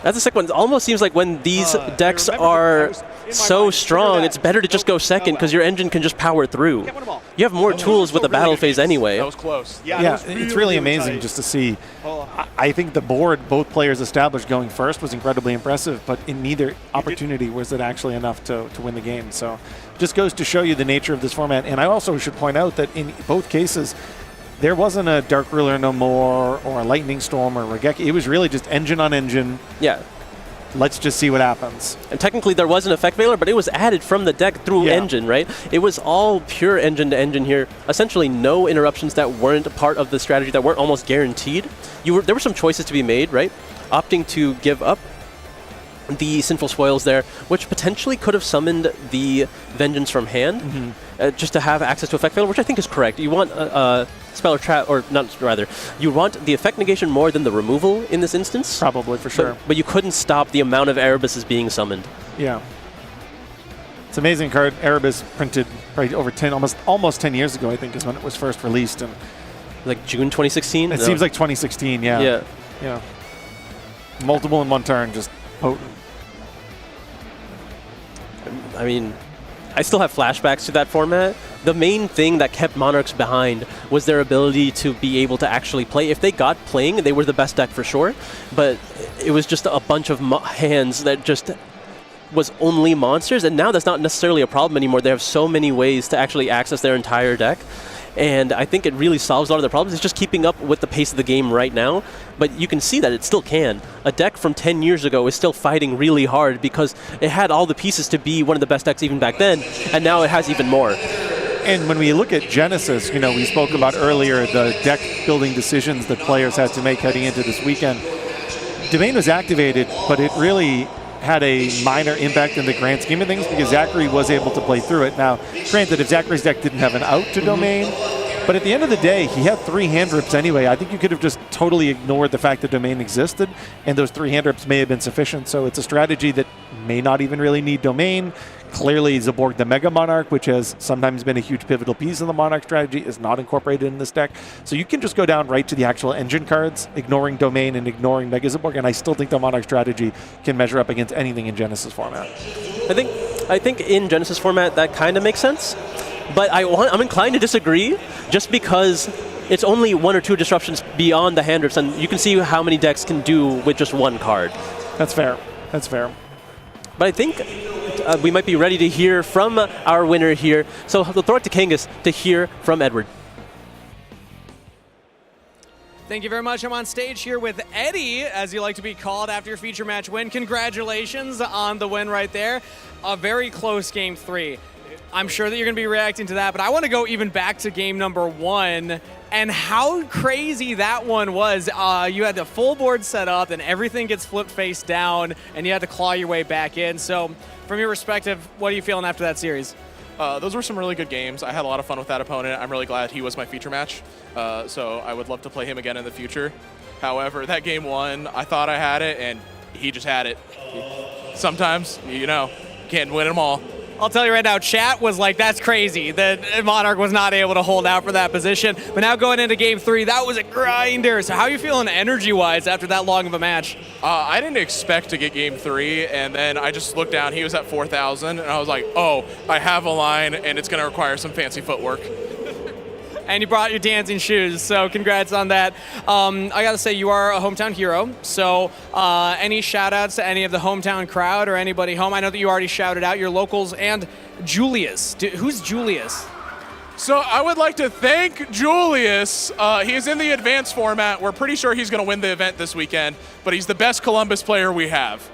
That's a sick one. It almost seems like when these decks are so strong, it's better to just go second because your engine can just power through. You have more tools with the battle phase anyway. That was close. Yeah, it's really amazing just to see. I think the board both players established going first was incredibly impressive, but in neither opportunity was it actually enough to win the game. So just goes to show you the nature of this format. And I also should point out that in both cases, there wasn't a Dark Ruler No More or a Lightning Storm or Regeki. It was really just engine on engine. Yeah. Let's just see what happens. And technically there was an effect veiler, but it was added from the deck through engine, right? It was all pure engine to engine here. Essentially no interruptions that weren't a part of the strategy, that weren't almost guaranteed. There were some choices to be made, right? Opting to give up the Sinful Spoils there, which potentially could have summoned the Vengeance from hand, just to have access to effect failure, which I think is correct. You want spell or trap, or not, rather, you want the effect negation more than the removal in this instance. Probably, for sure. But you couldn't stop the amount of Erebuses being summoned. Yeah. It's an amazing card. Erebus printed right over 10, almost 10 years ago, I think, is when it was first released. And like June 2016? It seems like 2016, yeah. Yeah. Yeah. Multiple in one turn, just potent. I mean, I still have flashbacks to that format. The main thing that kept Monarchs behind was their ability to be able to actually play. If they got playing, they were the best deck for sure, but it was just a bunch of hands that just was only monsters, and now that's not necessarily a problem anymore. They have so many ways to actually access their entire deck, and I think it really solves a lot of their problems. It's just keeping up with the pace of the game right now, but you can see that it still can. A deck from 10 years ago is still fighting really hard because it had all the pieces to be one of the best decks even back then, and now it has even more. And when we look at Genesys, you know, we spoke about earlier the deck building decisions that players had to make heading into this weekend. Domain was activated, but it really had a minor impact in the grand scheme of things because Zachary was able to play through it. Now, granted, if Zachary's deck didn't have an out to Domain, but at the end of the day, he had 3 hand rips anyway. I think you could have just totally ignored the fact that Domain existed, and those 3 hand rips may have been sufficient. So it's a strategy that may not even really need Domain. Clearly, Zaborg the Mega Monarch, which has sometimes been a huge pivotal piece of the Monarch strategy, is not incorporated in this deck. So you can just go down right to the actual engine cards, ignoring Domain and ignoring Mega Zaborg, and I still think the Monarch strategy can measure up against anything in Genesys format. I think in Genesys format that kind of makes sense, but I'm inclined to disagree just because it's only 1 or 2 disruptions beyond the hand rips, and you can see how many decks can do with just 1 card. That's fair. That's fair. But I think we might be ready to hear from our winner here. So we'll throw it to Kangas to hear from Edward. Thank you very much. I'm on stage here with Eddie, as you like to be called after your feature match win. Congratulations on the win right there. A very close game 3. I'm sure that you're going to be reacting to that, but I want to go even back to game number 1 and how crazy that one was. You had the full board set up, and everything gets flipped face down, and you had to claw your way back in. So from your perspective, what are you feeling after that series? Those were some really good games. I had a lot of fun with that opponent. I'm really glad he was my feature match, so I would love to play him again in the future. However, that game 1, I thought I had it, and he just had it. Sometimes, you know, can't win them all. I'll tell you right now, chat was like, that's crazy that Monarch was not able to hold out for that position. But now going into game 3, that was a grinder. So how are you feeling energy-wise after that long of a match? I didn't expect to get game 3, and then I just looked down. He was at 4,000, and I was like, oh, I have a line, and it's going to require some fancy footwork. And you brought your dancing shoes, so congrats on that. I gotta say, you are a hometown hero, so any shout outs to any of the hometown crowd or anybody home? I know that you already shouted out your locals and Julius. Who's Julius? So I would like to thank Julius. He's in the advanced format. We're pretty sure he's going to win the event this weekend, but he's the best Columbus player we have.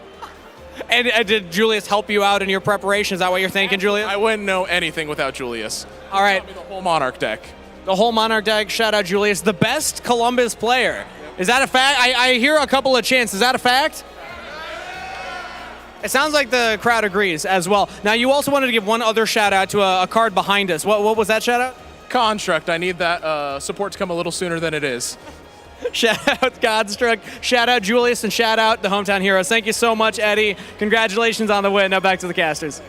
And did Julius help you out in your preparation? Is that what you're thinking, Julius? I wouldn't know anything without Julius. All right. The whole Monarch deck. The whole Monarch deck, shout out Julius, the best Columbus player. Is that a fact? I hear a couple of chants. Is that a fact? It sounds like the crowd agrees as well. Now, you also wanted to give one other shout out to a card behind us. What was that shout out? Construct. I need that support to come a little sooner than it is. Shout out Construct, shout out Julius, and shout out the hometown heroes. Thank you so much, Eddie. Congratulations on the win. Now back to the casters.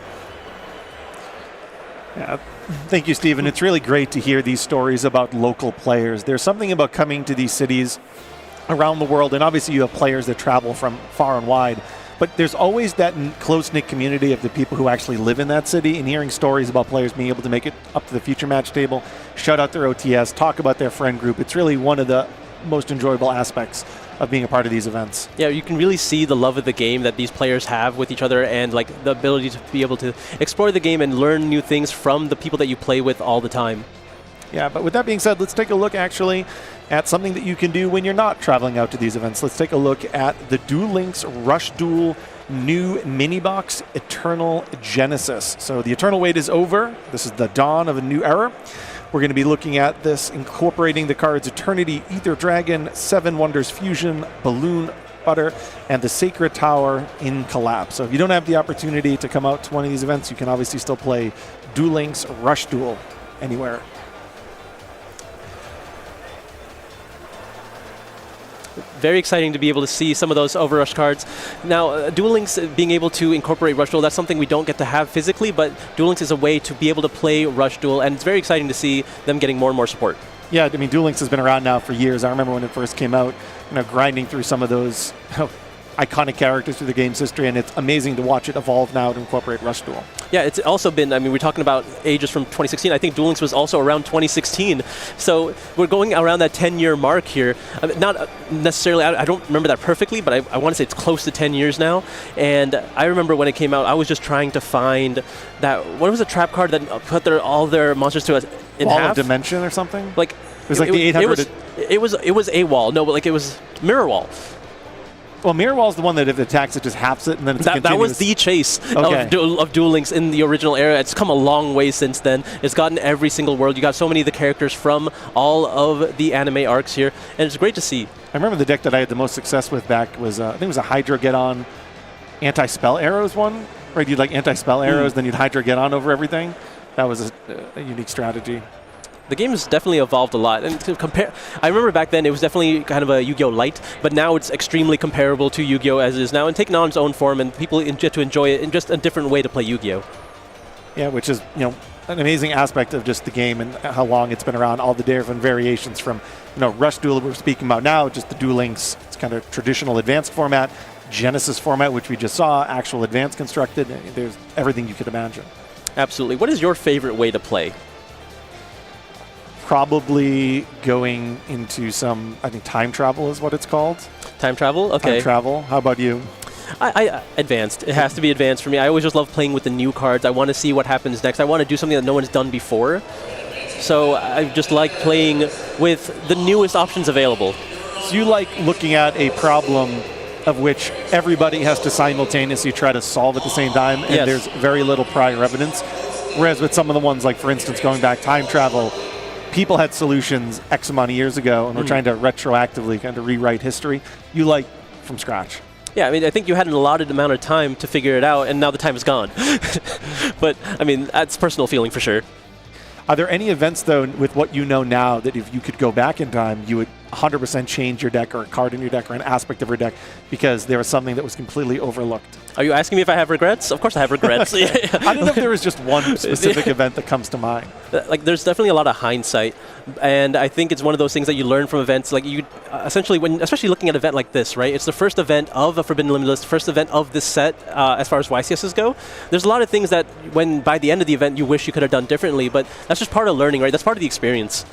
Yeah. Thank you, Stephen. It's really great to hear these stories about local players. There's something about coming to these cities around the world, and obviously you have players that travel from far and wide, but there's always that close-knit community of the people who actually live in that city, and hearing stories about players being able to make it up to the future match table, shout out their OTS, talk about their friend group. It's really one of the most enjoyable aspects of being a part of these events. Yeah, you can really see the love of the game that these players have with each other, and like the ability to be able to explore the game and learn new things from the people that you play with all the time. Yeah, but with that being said, let's take a look actually at something that you can do when you're not traveling out to these events. Let's take a look at the Duelinks Rush Duel new mini box, Eternal Genesis. So the Eternal wait is over. This is the dawn of a new era. We're going to be looking at this, incorporating the cards Eternity, Ether Dragon, Seven Wonders Fusion, Balloon Butter, and the Sacred Tower in Collapse. So if you don't have the opportunity to come out to one of these events, you can obviously still play Duelinks Rush Duel anywhere. Very exciting to be able to see some of those Overrush cards. Now, Duel Links being able to incorporate Rush Duel, that's something we don't get to have physically, but Duel Links is a way to be able to play Rush Duel, and it's very exciting to see them getting more and more support. Yeah, I mean, Duel Links has been around now for years. I remember when it first came out, grinding through some of those iconic characters through the game's history, and it's amazing to watch it evolve now to incorporate Rush Duel. Yeah, it's also been, I mean, we're talking about ages from 2016. I think Duel Links was also around 2016. So we're going around that 10-year mark here. I mean, not necessarily, I don't remember that perfectly, but I want to say it's close to 10 years now. And I remember when it came out, I was just trying to find that, what was the trap card that put all their monsters to in Wall half? of Dimension or something? Like, it was like the 800. It was a wall. No, but like it was Mirror Wall. Well, Mirror Wall is the one that if it attacks, it just halves it, and then it's that was the chase of Duel Links in the original era. It's come a long way since then. It's gotten every single world. You got so many of the characters from all of the anime arcs here, and it's great to see. I remember the deck that I had the most success with back was, I think it was a Hydra Get-On anti-spell arrows one, right? You'd like anti-spell arrows, then you'd Hydra Get-On over everything. That was a unique strategy. The game has definitely evolved a lot, and to compare, I remember back then it was definitely kind of a Yu-Gi-Oh! Light, but now it's extremely comparable to Yu-Gi-Oh! As it is now, and taking on its own form, and people get to enjoy it in just a different way to play Yu-Gi-Oh! Yeah, which is an amazing aspect of just the game and how long it's been around. All the different variations from Rush Duel we're speaking about now, just the Duel Links, it's kind of traditional advanced format, Genesys format, which we just saw, actual advanced constructed. There's everything you could imagine. Absolutely. What is your favorite way to play? Probably going into some, I think time travel is what it's called. Time travel? Okay. Time travel. How about you? I advanced. It has to be advanced for me. I always just love playing with the new cards. I want to see what happens next. I want to do something that no one's done before. So I just like playing with the newest options available. So you like looking at a problem of which everybody has to simultaneously try to solve at the same time, and there's very little prior evidence. Whereas with some of the ones, like for instance, going back time travel, people had solutions X amount of years ago, and we're trying to retroactively kind of rewrite history. You like from scratch. Yeah, I mean, I think you had an allotted amount of time to figure it out, and now the time is gone. But, I mean, that's personal feeling for sure. Are there any events, though, with what you know now, that if you could go back in time, you would 100% change your deck or a card in your deck or an aspect of your deck because there was something that was completely overlooked? Are you asking me if I have regrets? Of course I have regrets. I don't know if there was just one specific event that comes to mind. Like, there's definitely a lot of hindsight, and I think it's one of those things that you learn from events. Like, you essentially, especially looking at an event like this, right? It's the first event of a Forbidden Limitless, first event of this set as far as YCSs go. There's a lot of things that when by the end of the event you wish you could have done differently, but that's just part of learning, right? That's part of the experience.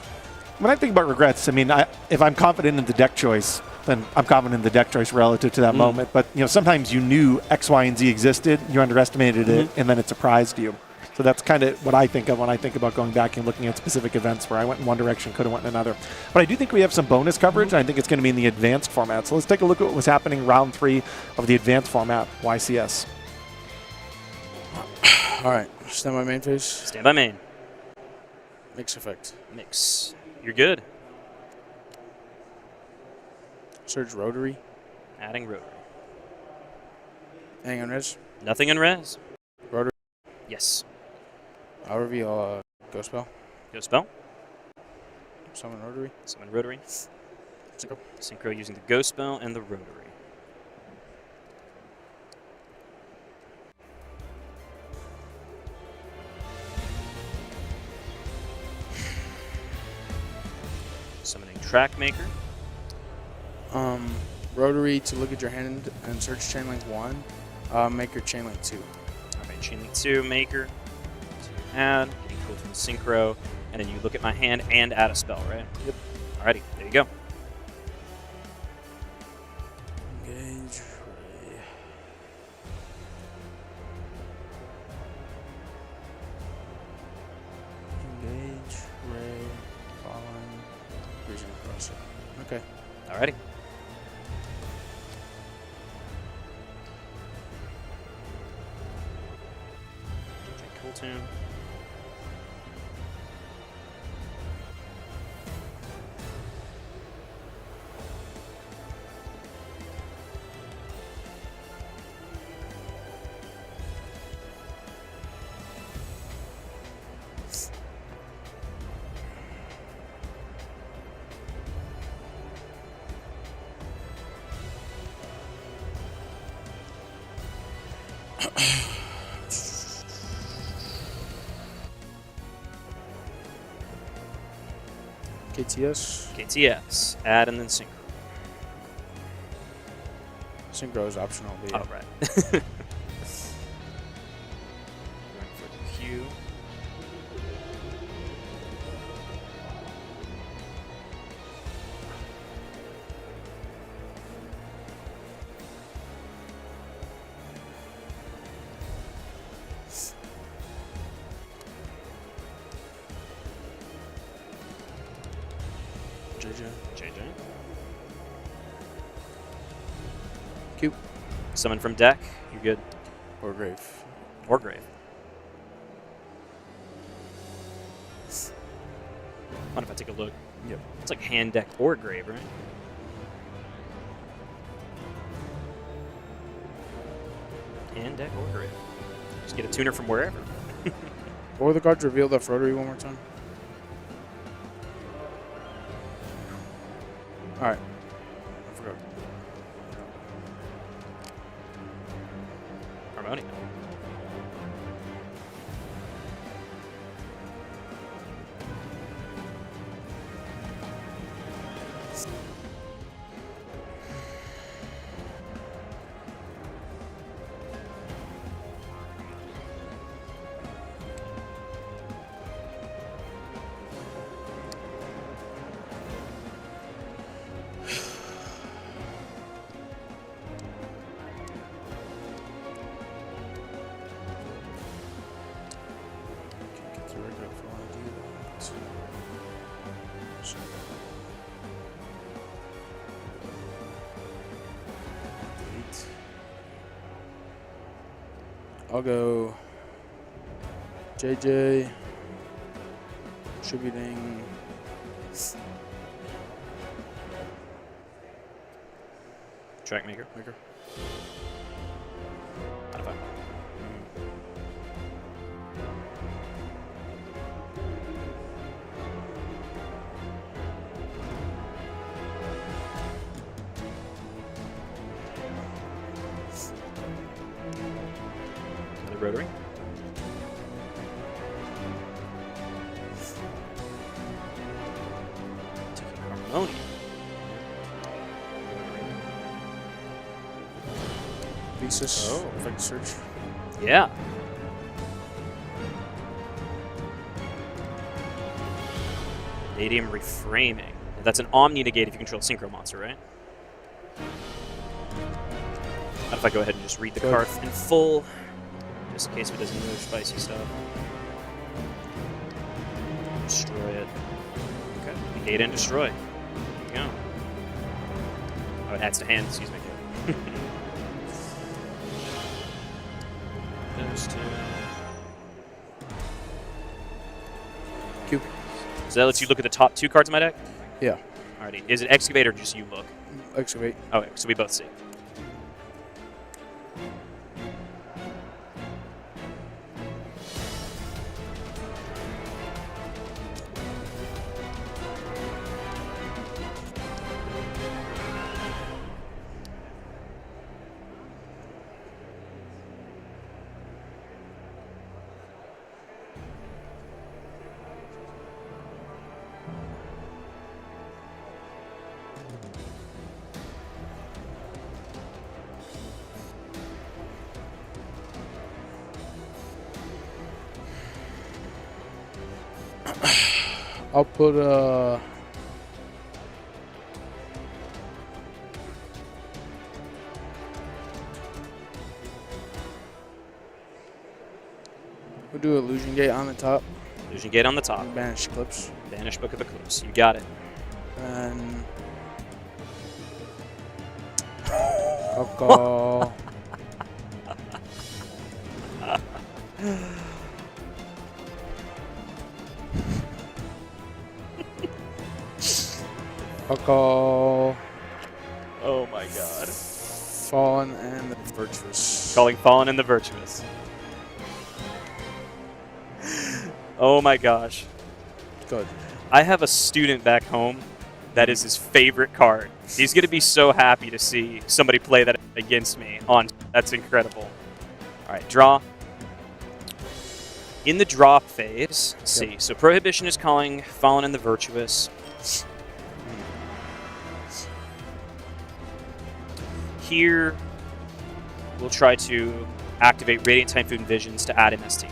When I think about regrets, I mean, if I'm confident in the deck choice, then I'm confident in the deck choice relative to that moment. But sometimes you knew X, Y, and Z existed, you underestimated it, and then it surprised you. So that's kind of what I think of when I think about going back and looking at specific events where I went in one direction, could have went in another. But I do think we have some bonus coverage, and I think it's going to be in the advanced format. So let's take a look at what was happening round 3 of the advanced format, YCS. All right, stand by main phase. Stand by main. Mix effect. Mix. You're good. Surge rotary. Adding rotary. Hang on res. Nothing in res. Rotary. Yes. I'll reveal Ghost Spell. Ghost Spell. Summon rotary. Summon rotary. Synchro. Synchro using the Ghost Spell and the rotary. Summoning Track Maker. Rotary to look at your hand and search Chainlink 1. Maker Chainlink 2. Alright, Chainlink 2, Maker. So you add, getting cool from the Synchro, and then you look at my hand and add a spell, right? Yep. Alrighty, there you go. Engage. Engage. Ray. Fallen. Vision Crosser. Okay. Alrighty. Cool tune. KTS. KTS. Add and then Synchro. Synchro is optional. But yeah. Oh, right. Going for the Q. JJ. Q. Summon from deck. You're good. Or Grave. Or Grave. What if I take a look? Yep. It's like hand deck or Grave, right? Hand deck or Grave. Just get a tuner from wherever. Or the cards reveal the Rotary one more time. Alright. I forgot. Harmonia. I'll go JJ, Contributing, Track Maker. Out of 5. Another Rotary. Taking Harmonia. Thesis. Oh. Effect search. Yeah. Vanadium Reframing. That's an Omni negate if you control Synchro Monster, right? What if I go ahead and just read the Good. card in full, just in case it doesn't move spicy stuff. Destroy it. Okay. Negate and destroy. There you go. Oh, it adds to hand, excuse me. Those two. Q. So that lets you look at the top 2 cards in my deck? Yeah. Alrighty. Is it Excavate or just you look? Excavate. Okay, so we both see. I'll put we'll do Illusion Gate on the top. Illusion Gate on the top. Banish Eclipse. Banish Book of Eclipse. You got it. And I'll call. I'll call. Oh my God. Fallen and the Virtuous. Calling Fallen and the Virtuous. Oh my gosh. Good. I have a student back home that is his favorite card. He's going to be so happy to see somebody play that against me. That's incredible. All right, draw. In the draw phase, let's see. So Prohibition is calling Fallen and the Virtuous. Here, we'll try to activate Radiant Typhoon Visions to add MST.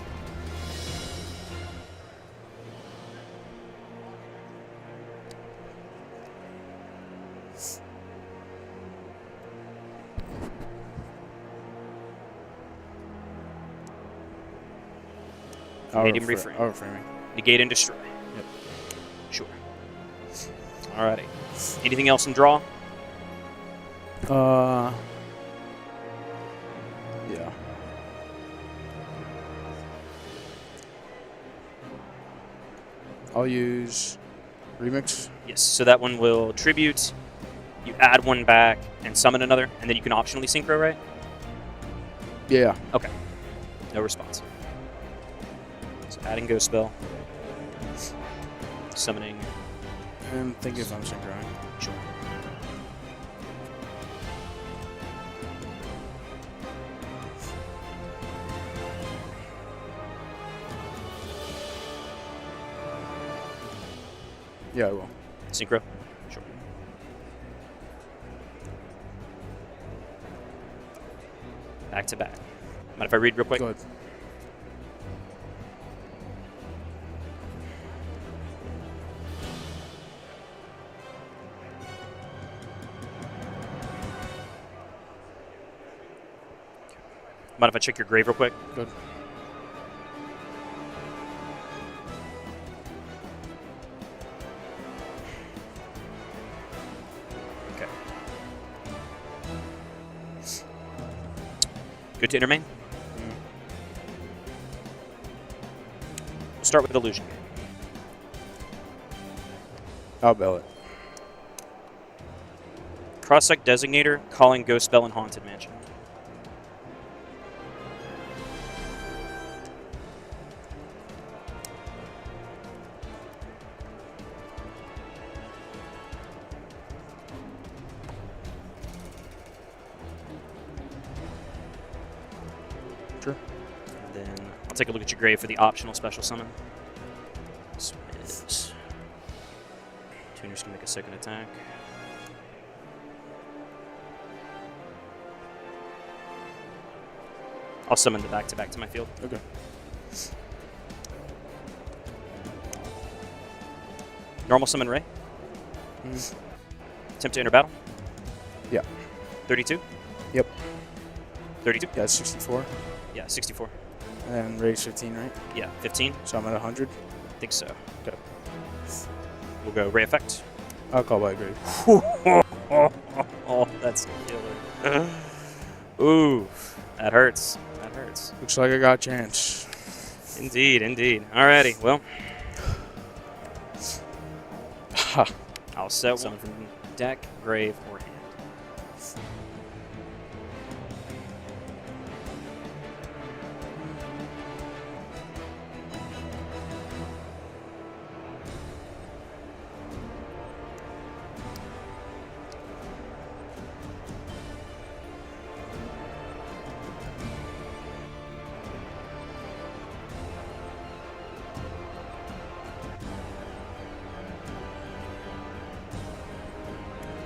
Negate and reframe. Negate and destroy. Yep. Sure. Alrighty. Anything else in draw? Yeah. I'll use Remix. Yes, so that one will tribute, you add one back, and summon another, and then you can optionally synchro, right? Yeah. Okay. No response. So adding Ghost Spell. Summoning. And think if I'm synchroning. Sure. Yeah, I will. Synchro? Sure. Back to back. Mind if I read real quick? Go ahead. Mind if I check your grave real quick? Good. Okay. Good to intermain? We'll start with Illusion. I'll bail it. Cross-sec Designator, calling Ghost Spell and Haunted Mansion. Sure. And then I'll take a look at your grave for the optional special summon. This is... Tuner's going to make a second attack. I'll summon the back-to-back to my field. Okay. Normal summon Ray. Mm. Attempt to enter battle. Yeah. 32? Yep. 32? Yeah, 64. Yeah, 64. And raise 15, right? Yeah, 15. So I'm at 100? I think so. Okay. We'll go Ray Effect. I'll call by grave. Oh, that's killer. Ooh, that hurts. That hurts. Looks like I got a chance. Indeed, indeed. Alrighty, well. I'll set one from deck, grave, or hand.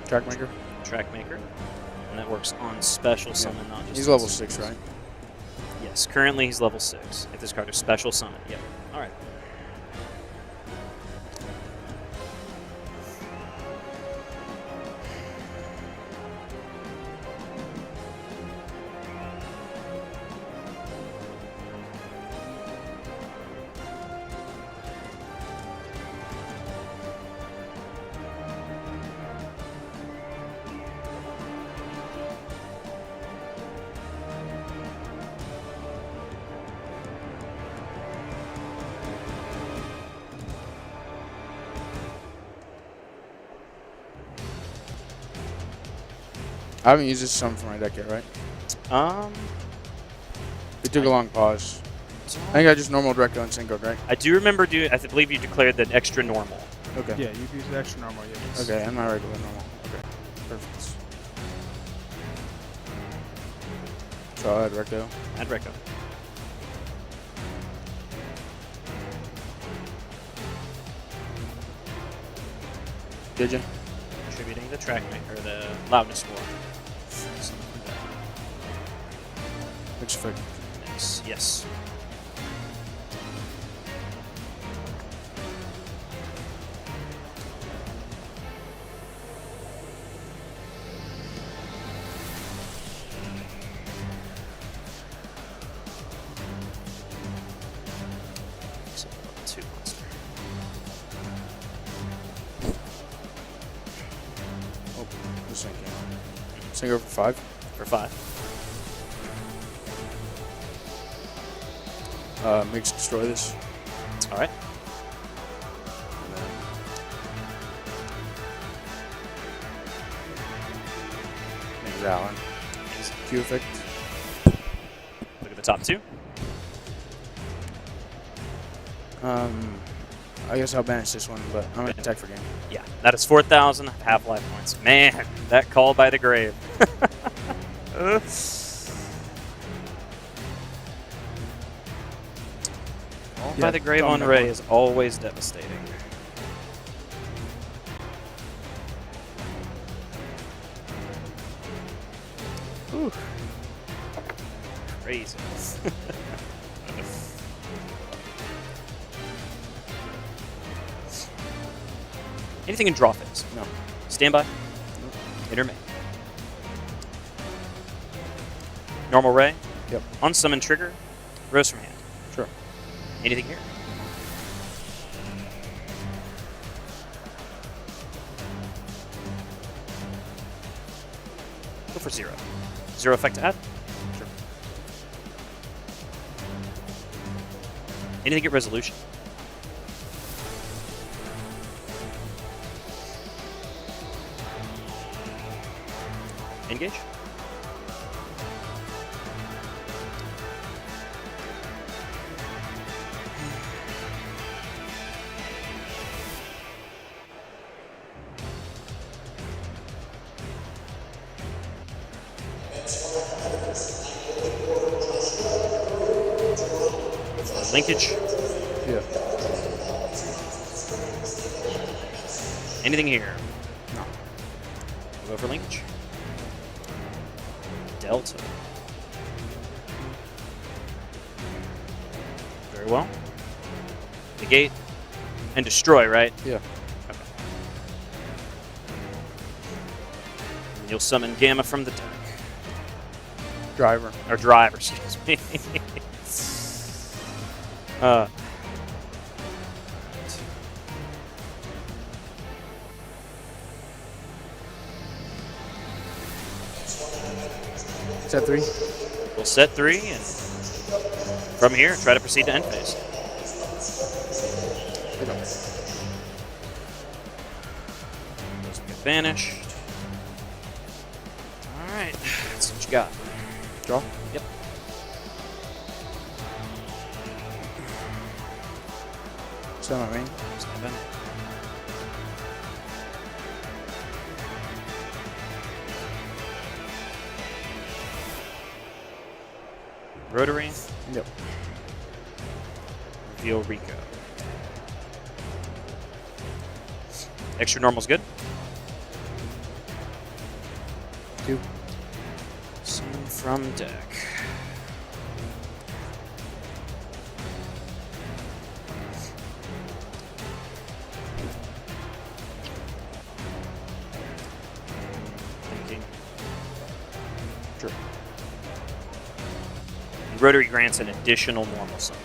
Trackmaker? Trackmaker. And that works on special summon, not just... He's level 6, right? Yes, currently he's level 6. If this card is special summon, yep. Alright. I haven't used this summon for my deck yet, right? We took a long pause. I think I just normal Directo and Synchro, right? I do remember doing. I believe you declared that extra normal. Okay. Yeah, you've used extra normal. Yeah. Okay, and my regular normal. Okay. Perfect. So I'll add Recto. Add Recto. Did you? Contributing the track or the loudness score. Which effect? Yes. So, 2 monster. Oh, this thing came out. Synchro for 5? For 5. Mix destroy this. All right. Maybe that one. Q effect. Look at the top 2. I guess I'll banish this one, but I'm going to attack for game. Yeah, that is 4,000 half-life points. Man, that call by the grave. By the grave on Ray is always devastating. Whew. Crazy. Anything in draw phase? No. Standby? Nope. Intermit. Normal Ray? Yep. Unsummon trigger? Rose from hand? Sure. Anything here? Go for 0. 0 effect to add? Sure. Anything at resolution? Engage? Linkage? Yeah. Anything here? No. Go for linkage. Delta. Very well. Negate and destroy, right? Yeah. Okay. And you'll summon Gamma from the deck. Driver. Or driver, excuse me. Set 3. We'll set 3, and from here, try to proceed to end phase. Doesn't get banished. All right, let's see what you got. Draw? Yep. Stand my main. Stand by. Rotary. Yep. Reveal Rico. Extra normal's good. 2. Summon from deck. Thinking. Sure. Rotary grants an additional normal summon.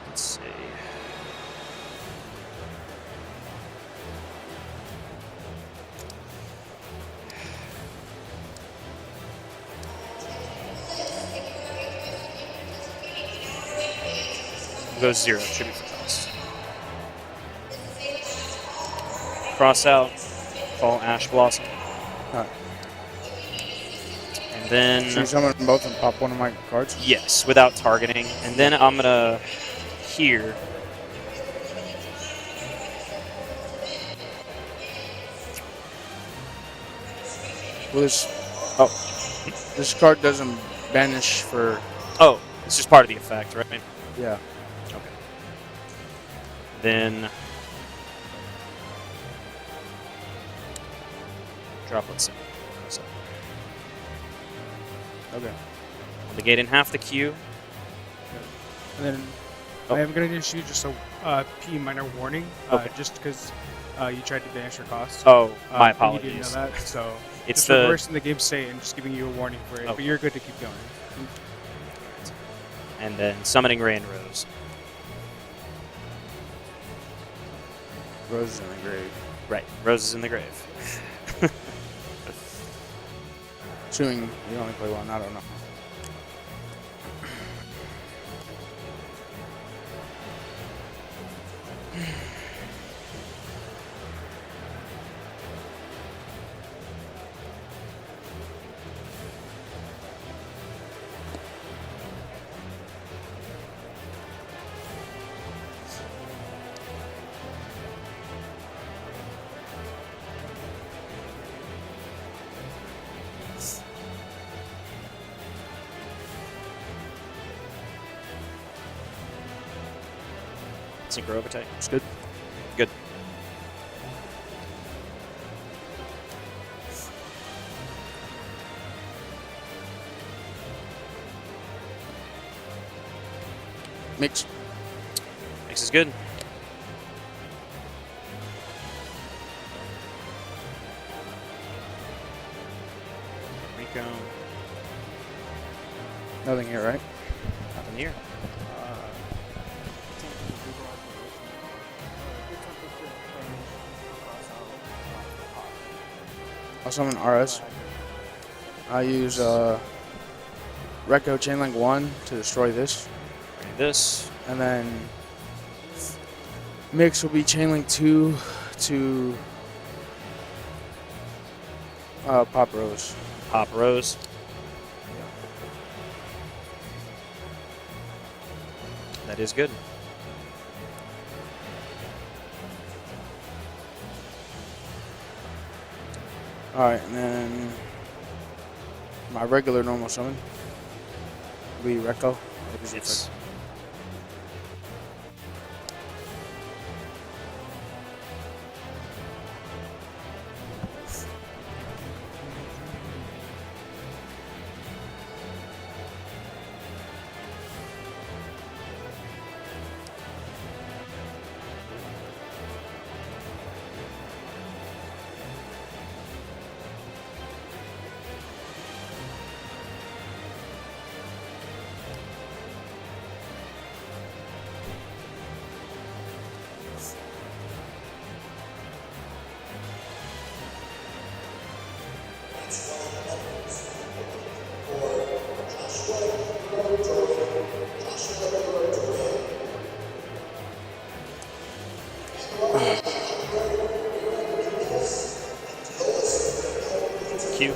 Let's see. Goes 0. Should be for cost. Cross out. Fall Ash Blossom. And then... So you summon them both and pop one of my cards? Yes, without targeting. And then I'm going to here. Well, this card doesn't banish for... Oh, it's just part of the effect, right? Yeah. Okay. Then... Droplet Sim. Okay. Negate in half the Q. And then I am going to issue just a P minor warning, Okay. just because you tried to banish your cost. Oh, my You didn't apologies. know that, so It's just the- reversing the game state and just giving you a warning for it. Okay. But you're good to keep going. And then Summoning Ray and Rose. Rose is in the grave. Right. Rose is in the grave. Assuming you only play one, I don't know. Synchro Overtake. It's good. Good. Mix. Mix is good. Rico. Nothing here, right? Nothing here. I'll summon RS. I use Recco Chainlink 1 to destroy this. This. And then Mix will be Chainlink 2 to Pop Rose. Pop Rose. That is good. Alright, and then my regular normal summon will be Recco. It's Q.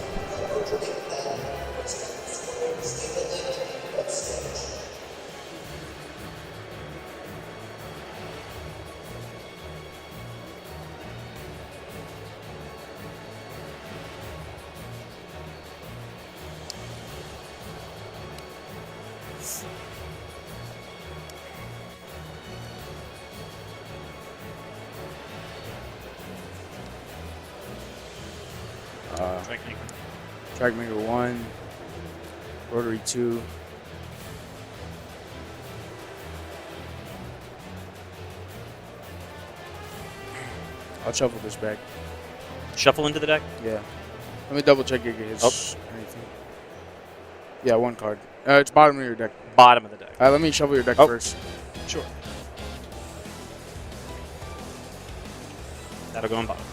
Track Maker 1, Rotary 2. I'll shuffle this back. Shuffle into the deck? Yeah. Let me double check if it's Oh. anything. Yeah, one card. It's bottom of your deck. Bottom of the deck. Let me shuffle your deck first. Sure. That'll go on bottom.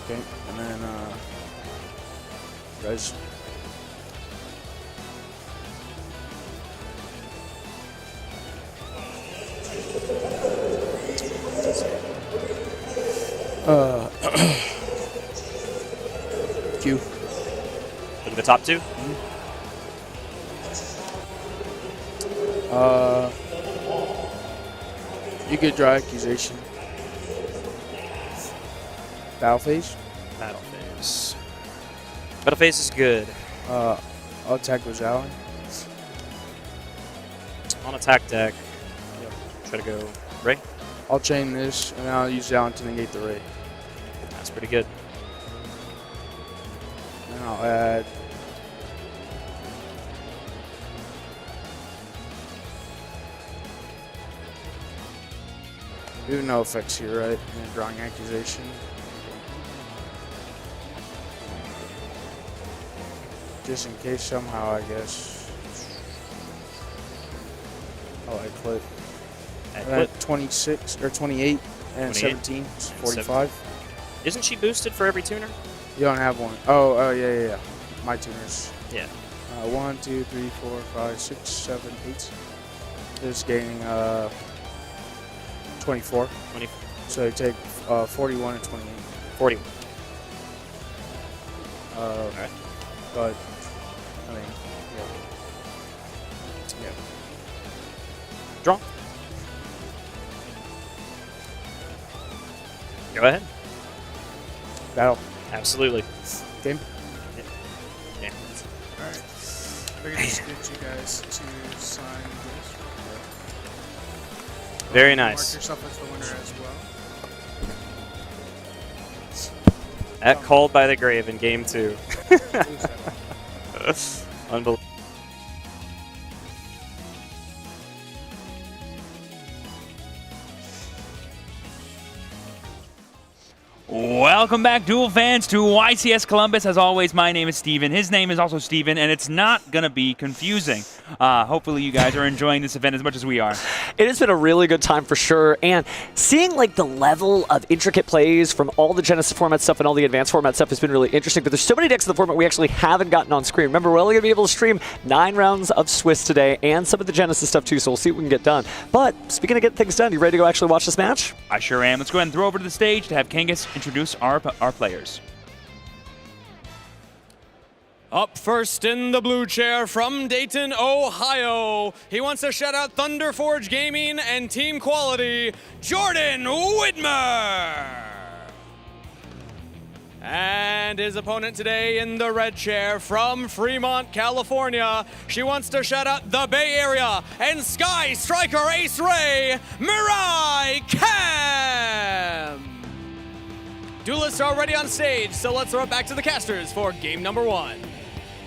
Okay, and then guys. Q. Look at the top two. You get draw accusation. Battle phase. Battle phase. Battle phase is good. I'll attack with Zhao. On attack deck. Try to go Ray. I'll chain this, and then I'll use Zhao to negate the Ray. That's pretty good. And I'll add. You have no effects here, right? And drawing accusation. Just in case somehow, I guess. Oh, I clip. At 26 or 28 and 28. 17, it's 45. Isn't she boosted for every tuner? You don't have one. Oh, yeah. My tuners. Yeah. 1, 2, 3, 4, 5, 6, 7, 8. Just gaining 24. 20. So you take 41 and 28. 41. Alright. But, I mean, yeah. Draw. Go ahead. Battle. Absolutely. Game. Yeah. Alright. We're going to just get you guys to sign this. Very nice. Mark yourself as the winner as well. At Called by the Grave in game 2. Unbelievable. Welcome back, Duel fans, to YCS Columbus. As always, my name is Steven. His name is also Steven, and it's not going to be confusing. Hopefully you guys are enjoying this event as much as we are. It has been a really good time for sure, and seeing like the level of intricate plays from all the Genesys format stuff and all the advanced format stuff has been really interesting, but there's so many decks in the format we actually haven't gotten on screen. Remember, we're only going to be able to stream 9 rounds of Swiss today and some of the Genesys stuff too, so we'll see what we can get done. But speaking of getting things done, you ready to go actually watch this match? I sure am. Let's go ahead and throw over to the stage to have Kangas introduce our players. Up first in the blue chair from Dayton, Ohio. He wants to shout out Thunder Forge Gaming and Team Quality, Jordan Whitmer. And his opponent today in the red chair from Fremont, California. She wants to shout out the Bay Area and Sky Striker Ace Ray, Mirai Cam. Duelists are already on stage, so let's throw it back to the casters for game number 1.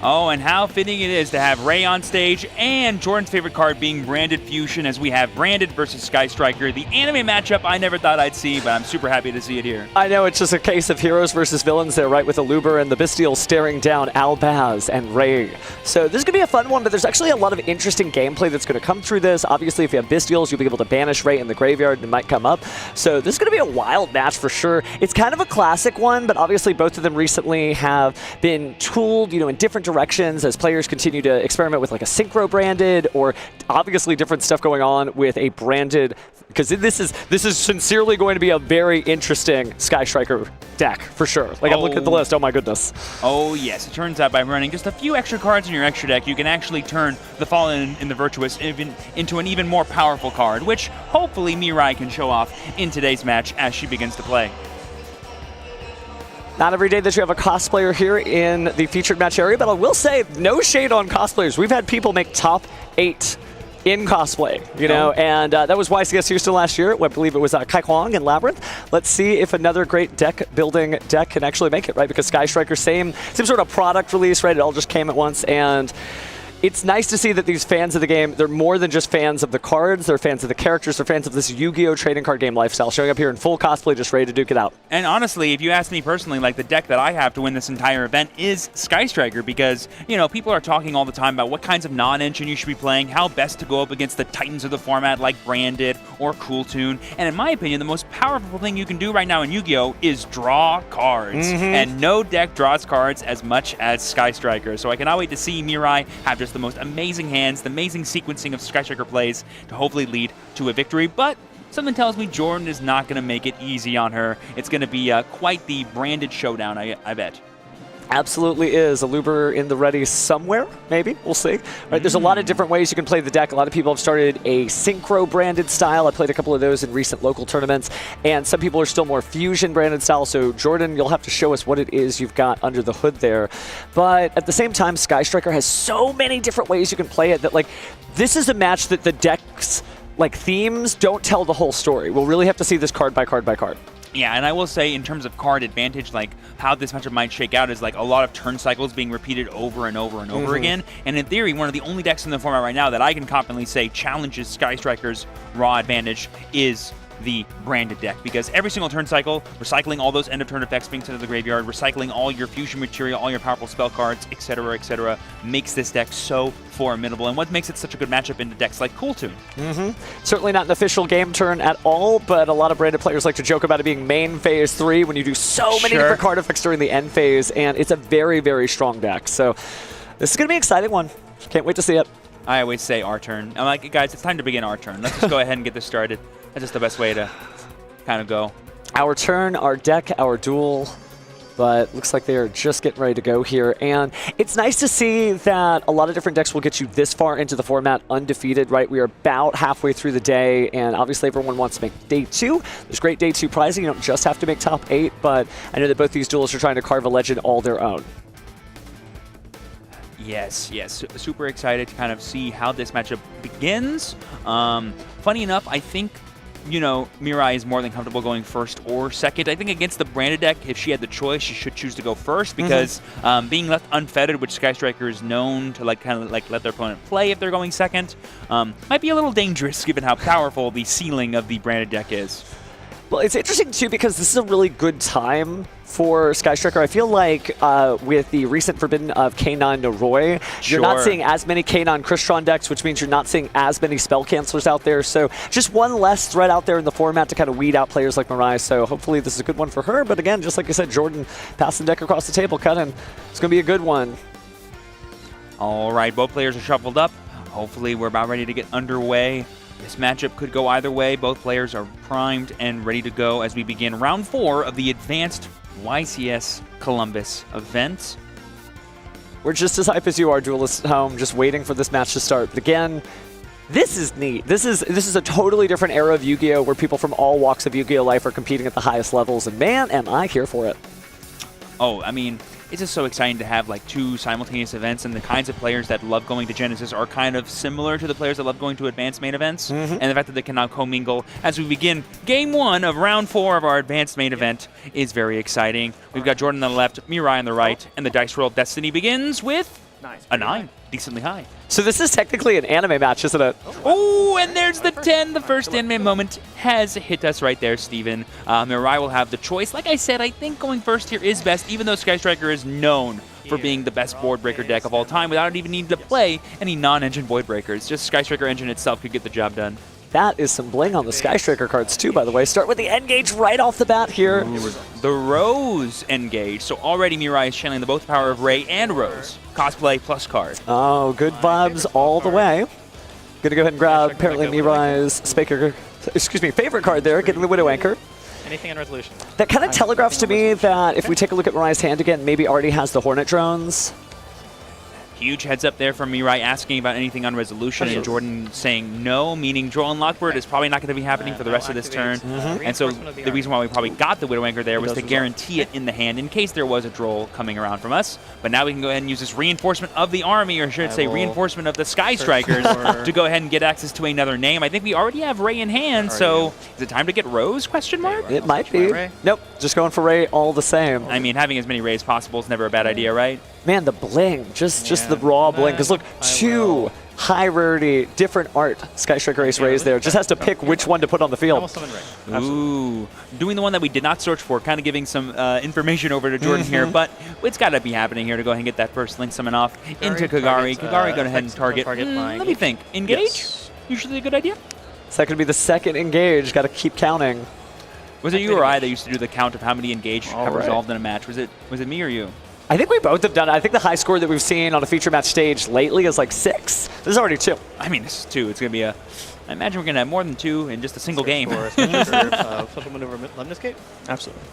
Oh, and how fitting it is to have Ray on stage and Jordan's favorite card being Branded Fusion, as we have Branded versus Sky Striker, the anime matchup I never thought I'd see, but I'm super happy to see it here. I know, it's just a case of heroes versus villains there, right, with Aluber and the Bestial staring down Albaz and Ray. So this is going to be a fun one, but there's actually a lot of interesting gameplay that's going to come through this. Obviously, if you have Bestials, you'll be able to banish Ray in the graveyard and it might come up. So this is going to be a wild match for sure. It's kind of a classic one, but obviously both of them recently have been tooled, in different directions as players continue to experiment with like a synchro branded, or obviously different stuff going on with a branded, because this is sincerely going to be a very interesting Sky Striker deck for sure. Like, I'm looking at the list, oh my goodness. Oh yes, it turns out by running just a few extra cards in your extra deck, you can actually turn the Fallen and the Virtuous into an even more powerful card, which hopefully Mirai can show off in today's match as she begins to play. Not every day that you have a cosplayer here in the featured match area, but I will say, no shade on cosplayers. We've had people make top 8 in cosplay, and that was YCS Houston last year. I believe it was Kai Kwong and Labyrinth. Let's see if another great deck-building deck can actually make it, right? Because Sky Striker, same sort of product release, right? It all just came at once, and it's nice to see that these fans of the game, they're more than just fans of the cards, they're fans of the characters, they're fans of this Yu-Gi-Oh! Trading card game lifestyle, showing up here in full cosplay, just ready to duke it out. And honestly, if you ask me personally, like the deck that I have to win this entire event is Sky Striker because, you know, people are talking all the time about what kinds of non-engine you should be playing, how best to go up against the titans of the format like Branded or Cool Tune. And in my opinion, the most powerful thing you can do right now in Yu-Gi-Oh! Is draw cards. And no deck draws cards as much as Sky Striker. So I cannot wait to see Mirai have just the most amazing hands, the amazing sequencing of Sky Striker plays to hopefully lead to a victory. But something tells me Jordan is not going to make it easy on her. It's going to be quite the Branded showdown, I bet. Absolutely is. A Luber in the ready somewhere, maybe. We'll see. Right, there's a lot of different ways you can play the deck. A lot of people have started a synchro branded style. I played a couple of those in recent local tournaments. And some people are still more fusion branded style. So Jordan, you'll have to show us what it is you've got under the hood there. But at the same time, Sky Striker has so many different ways you can play it that, like, this is a match that the deck's like themes don't tell the whole story. We'll really have to see this card by card by card. Yeah, and I will say in terms of card advantage, like how this matchup might shake out is like a lot of turn cycles being repeated over and over and over again. And in theory, one of the only decks in the format right now that I can confidently say challenges Sky Striker's raw advantage is the Branded deck, because every single turn cycle, recycling all those end of turn effects being sent to the graveyard, recycling all your fusion material, all your powerful spell cards, etc., makes this deck so formidable, and what makes it such a good matchup into decks like Cool Tune. Certainly not an official game turn at all, but a lot of Branded players like to joke about it being main phase 3 when you do so many different card effects during the end phase, and it's a very, very strong deck. So this is going to be an exciting one. Can't wait to see it. I always say our turn. I'm like, guys, it's time to begin our turn. Let's just go ahead and get this started. That's just the best way to kind of go. Our turn, our deck, our duel. But looks like they are just getting ready to go here. And it's nice to see that a lot of different decks will get you this far into the format undefeated, right? We are about halfway through the day, and obviously everyone wants to make day 2. There's great day 2 prizing. You don't just have to make top 8, but I know that both these duels are trying to carve a legend all their own. Yes, super excited to kind of see how this matchup begins. Funny enough, I think, you know, Mirai is more than comfortable going first or second. I think against the Branded deck, if she had the choice, she should choose to go first because being left unfettered, which Sky Striker is known to like kind of like let their opponent play if they're going second, might be a little dangerous given how powerful the ceiling of the Branded deck is. Well, it's interesting, too, because this is a really good time for Sky Striker. I feel like with the recent Forbidden of K9 Noroi, you're not seeing as many K9 Crystron decks, which means you're not seeing as many spell cancelers out there. So just one less threat out there in the format to kind of weed out players like Mirai. So hopefully this is a good one for her. But again, just like I said, Jordan passing the deck across the table, cutting. It's going to be a good one. All right, both players are shuffled up. Hopefully we're about ready to get underway. This matchup could go either way. Both players are primed and ready to go as we begin round 4 of the Advanced YCS Columbus event. We're just as hype as you are, Duelists at home, just waiting for this match to start. But again, this is neat. This is a totally different era of Yu-Gi-Oh! Where people from all walks of Yu-Gi-Oh! Life are competing at the highest levels, and man, am I here for it. Oh, I mean, it's just so exciting to have like 2 simultaneous events, and the kinds of players that love going to Genesys are kind of similar to the players that love going to advanced main events. And the fact that they can now commingle as we begin game 1 of round 4 of our advanced main event is very exciting. We've got Jordan on the left, Mirai on the right, and the dice roll destiny begins with a 9, decently high. So this is technically an anime match, isn't it? Oh, and there's the 10. The first anime moment has hit us right there, Steven. Mirai will have the choice. Like I said, I think going first here is best, even though Sky Striker is known for being the best board breaker deck of all time without even needing to play any non-engine void breakers. Just Sky Striker engine itself could get the job done. That is some bling on the Sky Striker cards too, by the way. Start with the Engage right off the bat here. Ooh, the Rose Engage. So already Mirai is channeling the both power of Ray and Rose. Cosplay plus card. Oh, good vibes all the way. Gonna go ahead and grab apparently Mirai's favorite card there, getting the Widow Anchor. Anything on resolution? That kind of telegraphs to me that if we take a look at Mirai's hand again, maybe already has the Hornet drones. Huge heads up there from Mirai asking about anything on resolution, and Jordan saying no, meaning Droll and Lockbird is probably not going to be happening for the rest of this turn. And so the reason why we probably got the Widow Anchor there was to guarantee it in the hand in case there was a Droll coming around from us. But now we can go ahead and use this reinforcement of the army, or should I say reinforcement of the Sky Strikers, to go ahead and get access to another name. I think we already have Ray in hand, so is it time to get Rose, question mark? It might be. Nope, just going for Ray all the same. I mean, having as many Rays as possible is never a bad idea, right? Man, the bling, just the raw bling. Because look, 2 high rarity, different art Sky Striker Ace Rays there. Just has to pick which one to put on the field. Ooh, doing the one that we did not search for, kind of giving some information over to Jordan here, but it's got to be happening here to go ahead and get that first Link Summon off into Kagari. Kagari, go ahead and target. Let me think. Engage? Yes. Usually a good idea. So that could be the second engage. Got to keep counting. Was it you or I that used to do the count of how many engage have resolved in a match? Was it me or you? I think we both have done it. I think the high score that we've seen on a feature match stage lately is like 6. This is already 2. I mean, this is 2. It's going to be a... I imagine we're going to have more than 2 in just a single game. Social maneuver Lemnis Gate? Absolutely.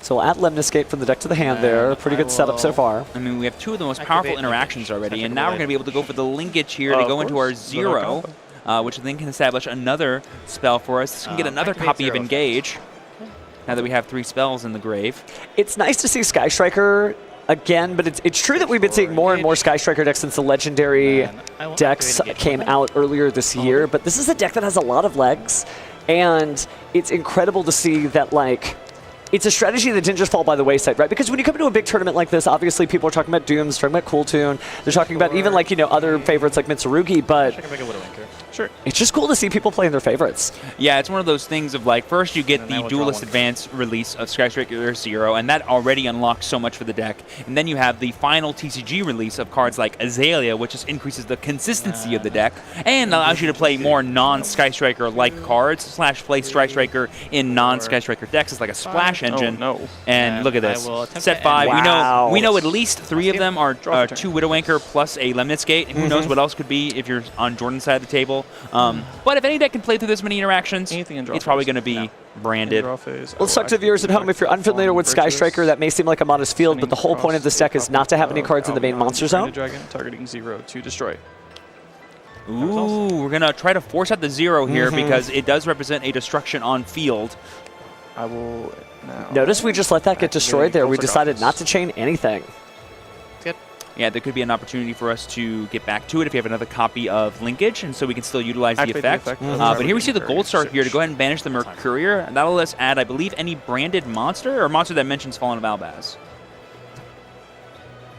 So we'll add Lemnis Gate from the deck to the hand there. Pretty good setup so far. I mean, we have 2 of the most powerful interactions already, and now we're going to be able to go for the linkage here to go into our 0, which then can establish another spell for us. This can get another copy of Engage. Now that we have 3 spells in the grave. It's nice to see Sky Striker again, but it's true that we've been seeing more and more Sky Striker decks since the legendary decks came out earlier this year. But this is a deck that has a lot of legs, and it's incredible to see that, like, it's a strategy that didn't just fall by the wayside, right? Because when you come into a big tournament like this, obviously people are talking about Dooms, talking about Cool Tune, they're talking about even, like, you know, other favorites like Mitsurugi, but it's just cool to see people playing their favorites. Yeah, it's one of those things of, like, first you get the Duelist Advance release of Sky Striker 0, and that already unlocks so much for the deck. And then you have the final TCG release of cards like Azalea, which just increases the consistency of the deck and allows you to play more non-Sky Striker-like cards, / play Sky Striker in non-Sky Striker decks. It's like a splash engine. And look at this. Set 5. We know at least 3 of them are 2 Widow Anchor plus a Lemnis Gate. Who knows what else could be if you're on Jordan's side of the table. But if any deck can play through this many interactions, it's probably going to be branded. Let's talk to the viewers at home. If you're unfamiliar with Sky Striker, that may seem like a modest field, but the whole point of this deck is not to have any cards in the main monster zone. Targeting 0 to destroy. Ooh, we're going to try to force out the 0 here because it does represent a destruction on field. I will now. Notice we just let that get destroyed there. We decided not to chain anything. Yeah, there could be an opportunity for us to get back to it if you have another copy of Linkage, and so we can still utilize the effect. But here we see the Gold Star here to go ahead and banish the Mercurier. And that'll let us add, I believe, any branded monster or monster that mentions Fallen of Albaz.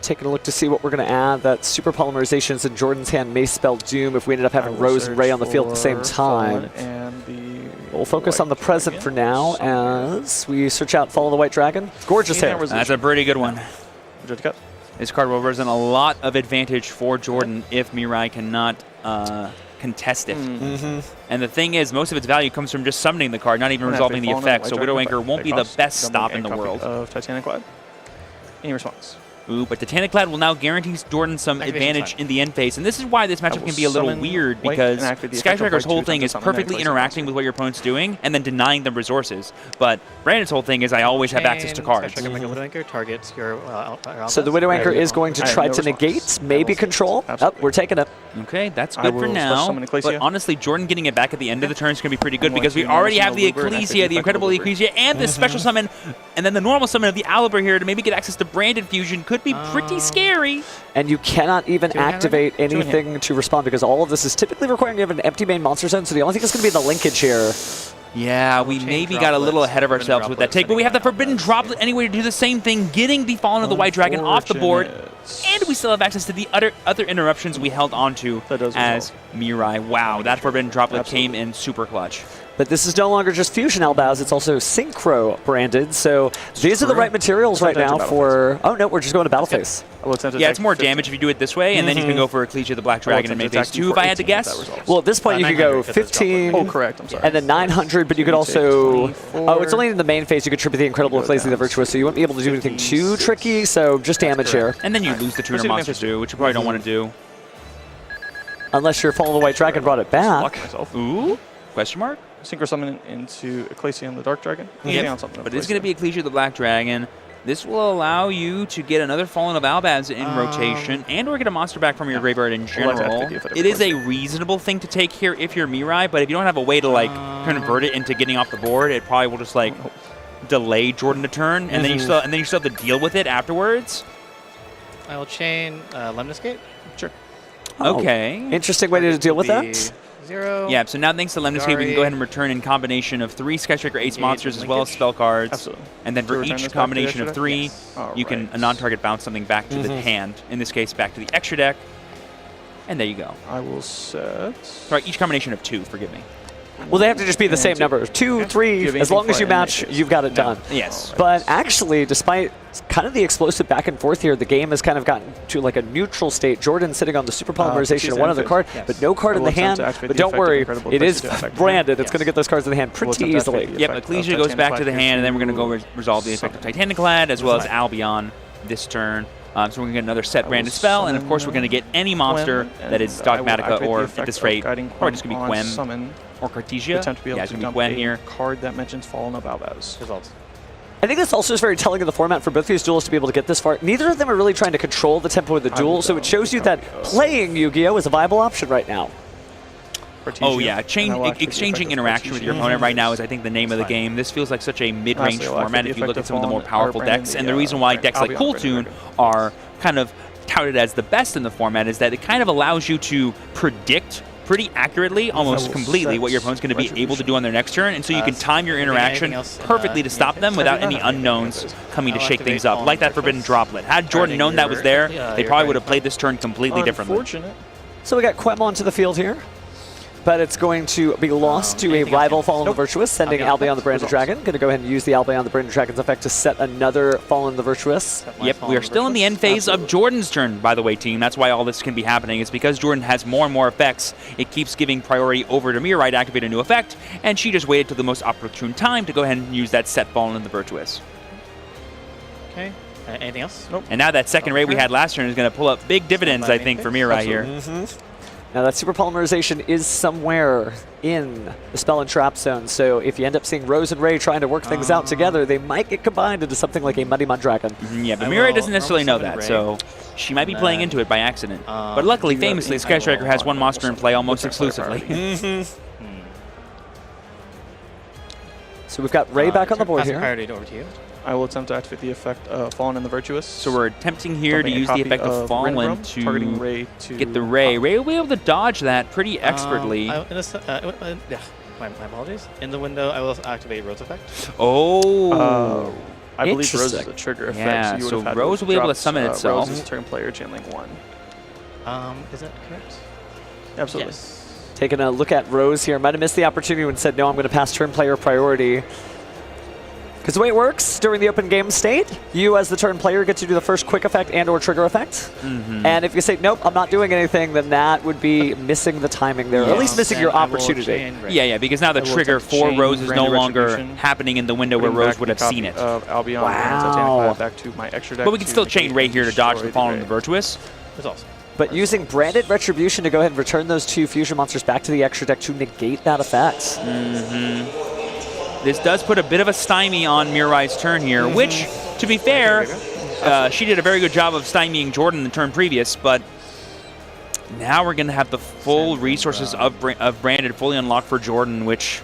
Taking a look to see what we're going to add. That Super Polymerizations in Jordan's hand may spell doom if we ended up having Rose and Ray on the field at the same time. We'll focus on the present for now as we search out Follow the White Dragon. Gorgeous hair. That's a pretty good one. This card will represent a lot of advantage for Jordan if Mirai cannot contest it. And the thing is, most of its value comes from just summoning the card, not even resolving the effect. So Widow Anchor won't be the best stop in the world. Titanic Clad. Any response? Ooh, but Titanic Clad will now guarantee Jordan some advantage in the end phase. And this is why this matchup can be a little weird, because Sky Striker's whole thing is perfectly interacting with what your opponent's doing and then denying them resources. But Brandon's whole thing is I always have access to cards. So the Widow Anchor is going to try to negate, maybe control. Oh, we're taking it. Okay, that's good for now. But honestly, Jordan getting it back at the end of the turn is going to be pretty good because we already have the Ecclesia, the incredible Ecclesia, and the special summon, and then the normal summon of the Aliber here to maybe get access to Branded Fusion could be pretty scary. And you cannot even activate anything to respond because all of this is typically requiring you have an empty main monster zone, so the only thing that's going to be the linkage here. Yeah, we maybe got a little ahead of ourselves with that take, but we have the Forbidden Droplet anyway to do the same thing, getting the Fallen of the White Dragon off the board, and we still have access to the other interruptions we held onto as Mirai. Wow, that Forbidden Droplet came in super clutch. But this is no longer just Fusion Albaz, it's also Synchro branded, so these are the right materials right now for... Oh no, we're just going to Battle Phase. Yeah, it's more damage if you do it this way, and then you can go for Ecclesia the Black Dragon in main phase 2 if I had to guess. Well, at this point you could go 15, and then 900, but you could also... Oh, it's only in the main phase you could tribute the Incredible Ecclesia the Virtuous, so you wouldn't be able to do anything too tricky, so just damage here. And then you lose the tuner monsters too, which you probably don't want to do. Unless your Follow the White Dragon brought it back. Ooh? Question mark? Synchro Summon into Ecclesia and the Dark Dragon. Yeah, but it's going to be Ecclesia the Black Dragon. This will allow you to get another Fallen of Albaz in rotation and or get a monster back from your graveyard in general. It is a reasonable thing to take here if you're Mirai, but if you don't have a way to like convert it into getting off the board, it probably will just like delay Jordan a turn, and then you still have to deal with it afterwards. I will chain Lemnis Gate. Sure. Oh, okay. Interesting way to deal with that. 0. Yeah, so now thanks to Lemniscape, we can go ahead and return in combination of 3 Skyscraper Ace monsters as well as spell cards. Absolutely. And then for each combination of 3, you can a non-target bounce something back to the hand. In this case, back to the extra deck. And there you go. I will set... Sorry, each combination of 2, forgive me. Well, they have to just be the same number. 2, 3, as long as you match, you've got it done. Yes. But actually, despite kind of the explosive back and forth here, the game has kind of gotten to like a neutral state. Jordan sitting on the super polymerization of one other card, but no card in the hand. But don't worry, it is branded. It's going to get those cards in the hand pretty easily. Yep, Ecclesia goes back to the hand, and then we're going to go resolve the effect of Titaniclad as well as Albion this turn. So we're going to get another set branded spell, and of course we're going to get any monster that is Dogmatica or, at this rate, or just going to be Quem or Cartesia. Yeah, it's going to be Quem here. Card that mentions Fallen of Albaz. Results. I think this also is very telling of the format for both these duels to be able to get this far. Neither of them are really trying to control the tempo of the duel, so it shows you that playing Yu-Gi-Oh! Is a viable option right now. Oh yeah, exchanging interaction with your opponent right now is, I think, the name of the game. This feels like such a mid-range format if you look at some of the more powerful decks. And the reason why decks like Cool Tune are kind of touted as the best in the format is that it kind of allows you to predict pretty accurately, almost completely, what your opponent's going to be able to do on their next turn, and so you can time your interaction perfectly to stop them without any unknowns coming to shake things up, like that Forbidden Droplet. Had Jordan known that was there, they probably would have played this turn completely differently. So we got Quem onto the field here, but it's going to be lost to a rival Fallen the Virtuous, sending Albion the Branded Dragon. Going to go ahead and use the Albion the Branded Dragon's effect to set another Fallen the Virtuous. Yep, we are still in the end phase of Jordan's turn, by the way, team. That's why all this can be happening. It's because Jordan has more and more effects. It keeps giving priority over to Mirai to activate a new effect, and she just waited till the most opportune time to go ahead and use that set Fallen the Virtuous. Okay. Anything else? Nope. And now that second raid we had last turn is going to pull up big dividends, I think, for Mirai here. Now that super polymerization is somewhere in the spell and trap zone, so if you end up seeing Rose and Ray trying to work things out together, they might get combined into something like a Muddy Mud Dragon. Yeah, but Mirai doesn't necessarily know that, so she might be playing into it by accident. But luckily, famously, Sky Striker has one monster in play almost exclusively. So we've got Ray back on the board here. Over to you. I will attempt to activate the effect of Fallen in the Virtuous. So we're attempting here to use the effect of Fallen to get the Ray. Ray will be able to dodge that pretty expertly. My apologies. In the window, I will activate Rose effect. Oh. I believe Rose is a trigger effect. Yeah, so Rose will be able to summon itself. Rose is turn player channeling 1. Is that correct? Absolutely. Yes. Taking a look at Rose here. Might have missed the opportunity when said, no, I'm going to pass turn player priority. Because the way it works during the open game state, you as the turn player get to do the first quick effect and or trigger effect. And if you say, nope, I'm not doing anything, then that would be missing the timing there, or at least missing your opportunity. Yeah, because now the trigger for Rose is no longer happening in the window where Rose would have seen it. Wow. Back to my extra deck, but we can still chain Ray here to dodge the Fallen the Virtuous. That's awesome. But using Branded Retribution to go ahead and return those 2 fusion monsters back to the extra deck to negate that effect. This does put a bit of a stymie on Mirai's turn here, which, to be fair, she did a very good job of stymieing Jordan the turn previous, but now we're going to have the full resources of Branded fully unlocked for Jordan, which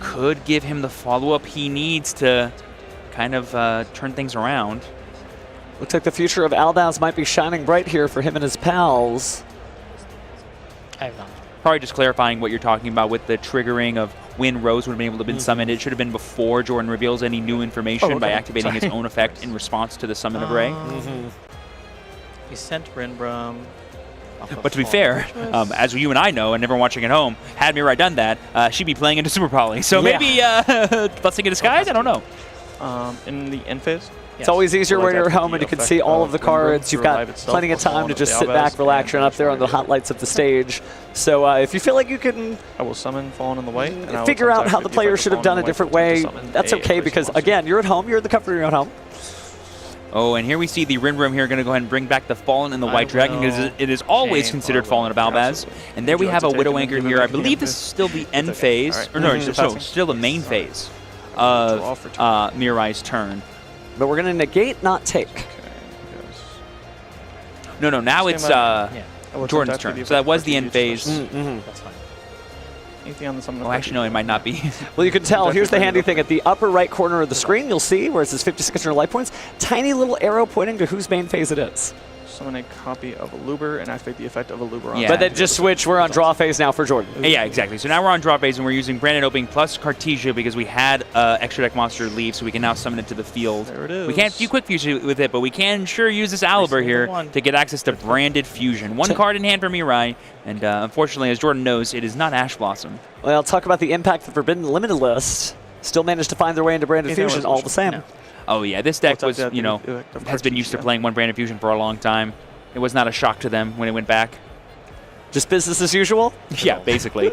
could give him the follow-up he needs to kind of turn things around. Looks like the future of Albaz might be shining bright here for him and his pals. Probably just clarifying what you're talking about with the triggering of when Rose would have been able to have been summoned. It should have been before Jordan reveals any new information by activating his own effect in response to the summon of Ray. He sent Rinbrum. But to be fair, as you and I know, and everyone watching at home, had Mirai done that, she'd be playing into Super Poly. So maybe Blessing in Disguise? I don't know. In the end phase? It's always easier when you're home and you can see all of the cards. You've got plenty of time to just sit back, relax, and up there on the hot lights of the stage. So if you feel like you can I will summon Fallen in the White. And figure out how the player should have done a different way, that's okay because, again, you're at home. You're in the comfort of your own home. Oh, and here we see the Rinbrum here going to go ahead and bring back the Fallen in the White Dragon because it is always considered Fallen of Albaz. And there we have a Widow Anchor here. I believe this is still the end phase, or no, still the main phase of Mirai's turn. But we're going to negate, not take. No, now it's Jordan's turn. So that was the end phase. That's fine. Anything on the summon? Oh, actually, no, it might not be. Well, you can tell. Here's the handy thing. At the upper right corner of the screen, you'll see where it says 5600 life points, tiny little arrow pointing to whose main phase it is. Summon a copy of a Luber and activate the effect of a Luber on But then just switch. We're on draw phase now for Jordan. Yeah, exactly. So now we're on draw phase, and we're using Branded Opening plus Cartesia because we had extra deck monster leave, so we can now summon it to the field. There it is. We can't do Quick Fusion with it, but we can sure use this Aliber here to get access to Branded Fusion. One card in hand for Mirai, and unfortunately, as Jordan knows, it is not Ash Blossom. Well, talk about the impact of Forbidden Limited List. Still managed to find their way into Branded Fusion all the same. No. Oh yeah, this deck was, you know, has been used to playing one Branded Fusion for a long time. It was not a shock to them when it went back. Just business as usual? Yeah, basically.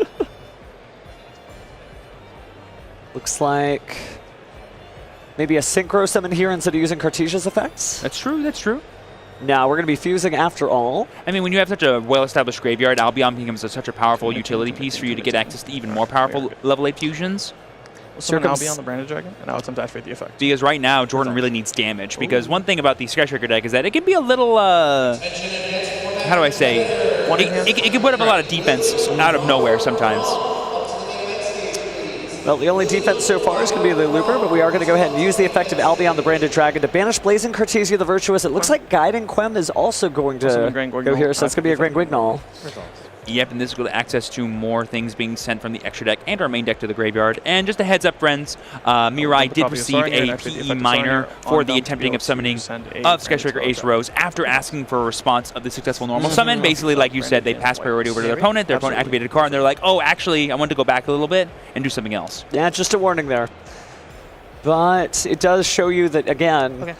Looks like maybe a Synchro Summon here instead of using Cartesia's effects. That's true, that's true. Now we're going to be fusing after all. I mean, when you have such a well-established graveyard, Albion becomes such a powerful utility piece for you to get access to even more powerful level 8 fusions. Summon Albion the Branded Dragon, and now it's time to activate the effect. Because right now, Jordan really needs damage. Because one thing about the Skyscraper deck is that it can be a little, how do I say? It can put up a lot of defense out of nowhere sometimes. Well, the only defense so far is going to be the Looper, but we are going to go ahead and use the effect of Albion the Branded Dragon to banish Blazing Cartesia the Virtuous. It looks like Guiding Quem is also going to go here, so it's going to be a Grand Guignol. Yep, and this is going to access to more things being sent from the extra deck and our main deck to the graveyard. And just a heads up, friends, Mirai did receive a PE minor for the attempting of summoning of Skyscraper Ace Rose after asking for a response of the successful normal summon. Basically, like you said, they passed priority over to their opponent activated a card, and they're like, oh, actually, I want to go back a little bit and do something else. Yeah, just a warning there. But it does show you that, again,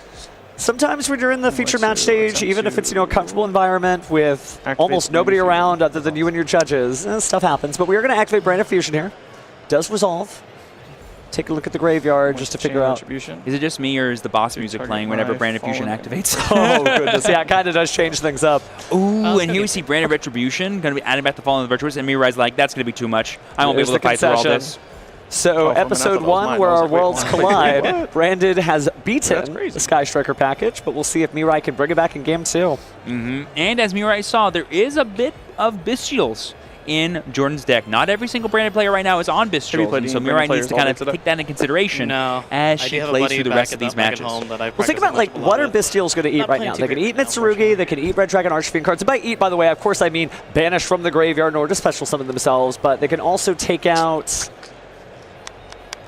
sometimes when you're in the feature match stage, even if it's, you know, a comfortable environment with almost nobody around other than you and your judges, stuff happens. But we are going to activate Branded Fusion here. Does resolve. Take a look at the graveyard just to figure out. Is it just me, or is the boss music playing whenever Branded Fusion activates? Oh, goodness. Yeah, it kind of does change things up. Ooh, and here we see Branded Retribution going to be adding back the Fallen Virtuous, and Mirai's like, that's going to be too much. I won't be able to fight through all this. So episode 1, where our worlds collide, Branded has beaten the Sky Striker package, but we'll see if Mirai can bring it back in game 2. And as Mirai saw, there is a bit of Bestials in Jordan's deck. Not every single Branded player right now is on Bestials, so Mirai needs to kind of take that into consideration as she plays through the rest of these matches. Well, think about, like, what are Bestials going to eat right now? They can eat Mitsurugi, they can eat Red Dragon Archfiend cards. And by eat, by the way, of course I mean banish from the graveyard in order to special summon themselves, but they can also take out...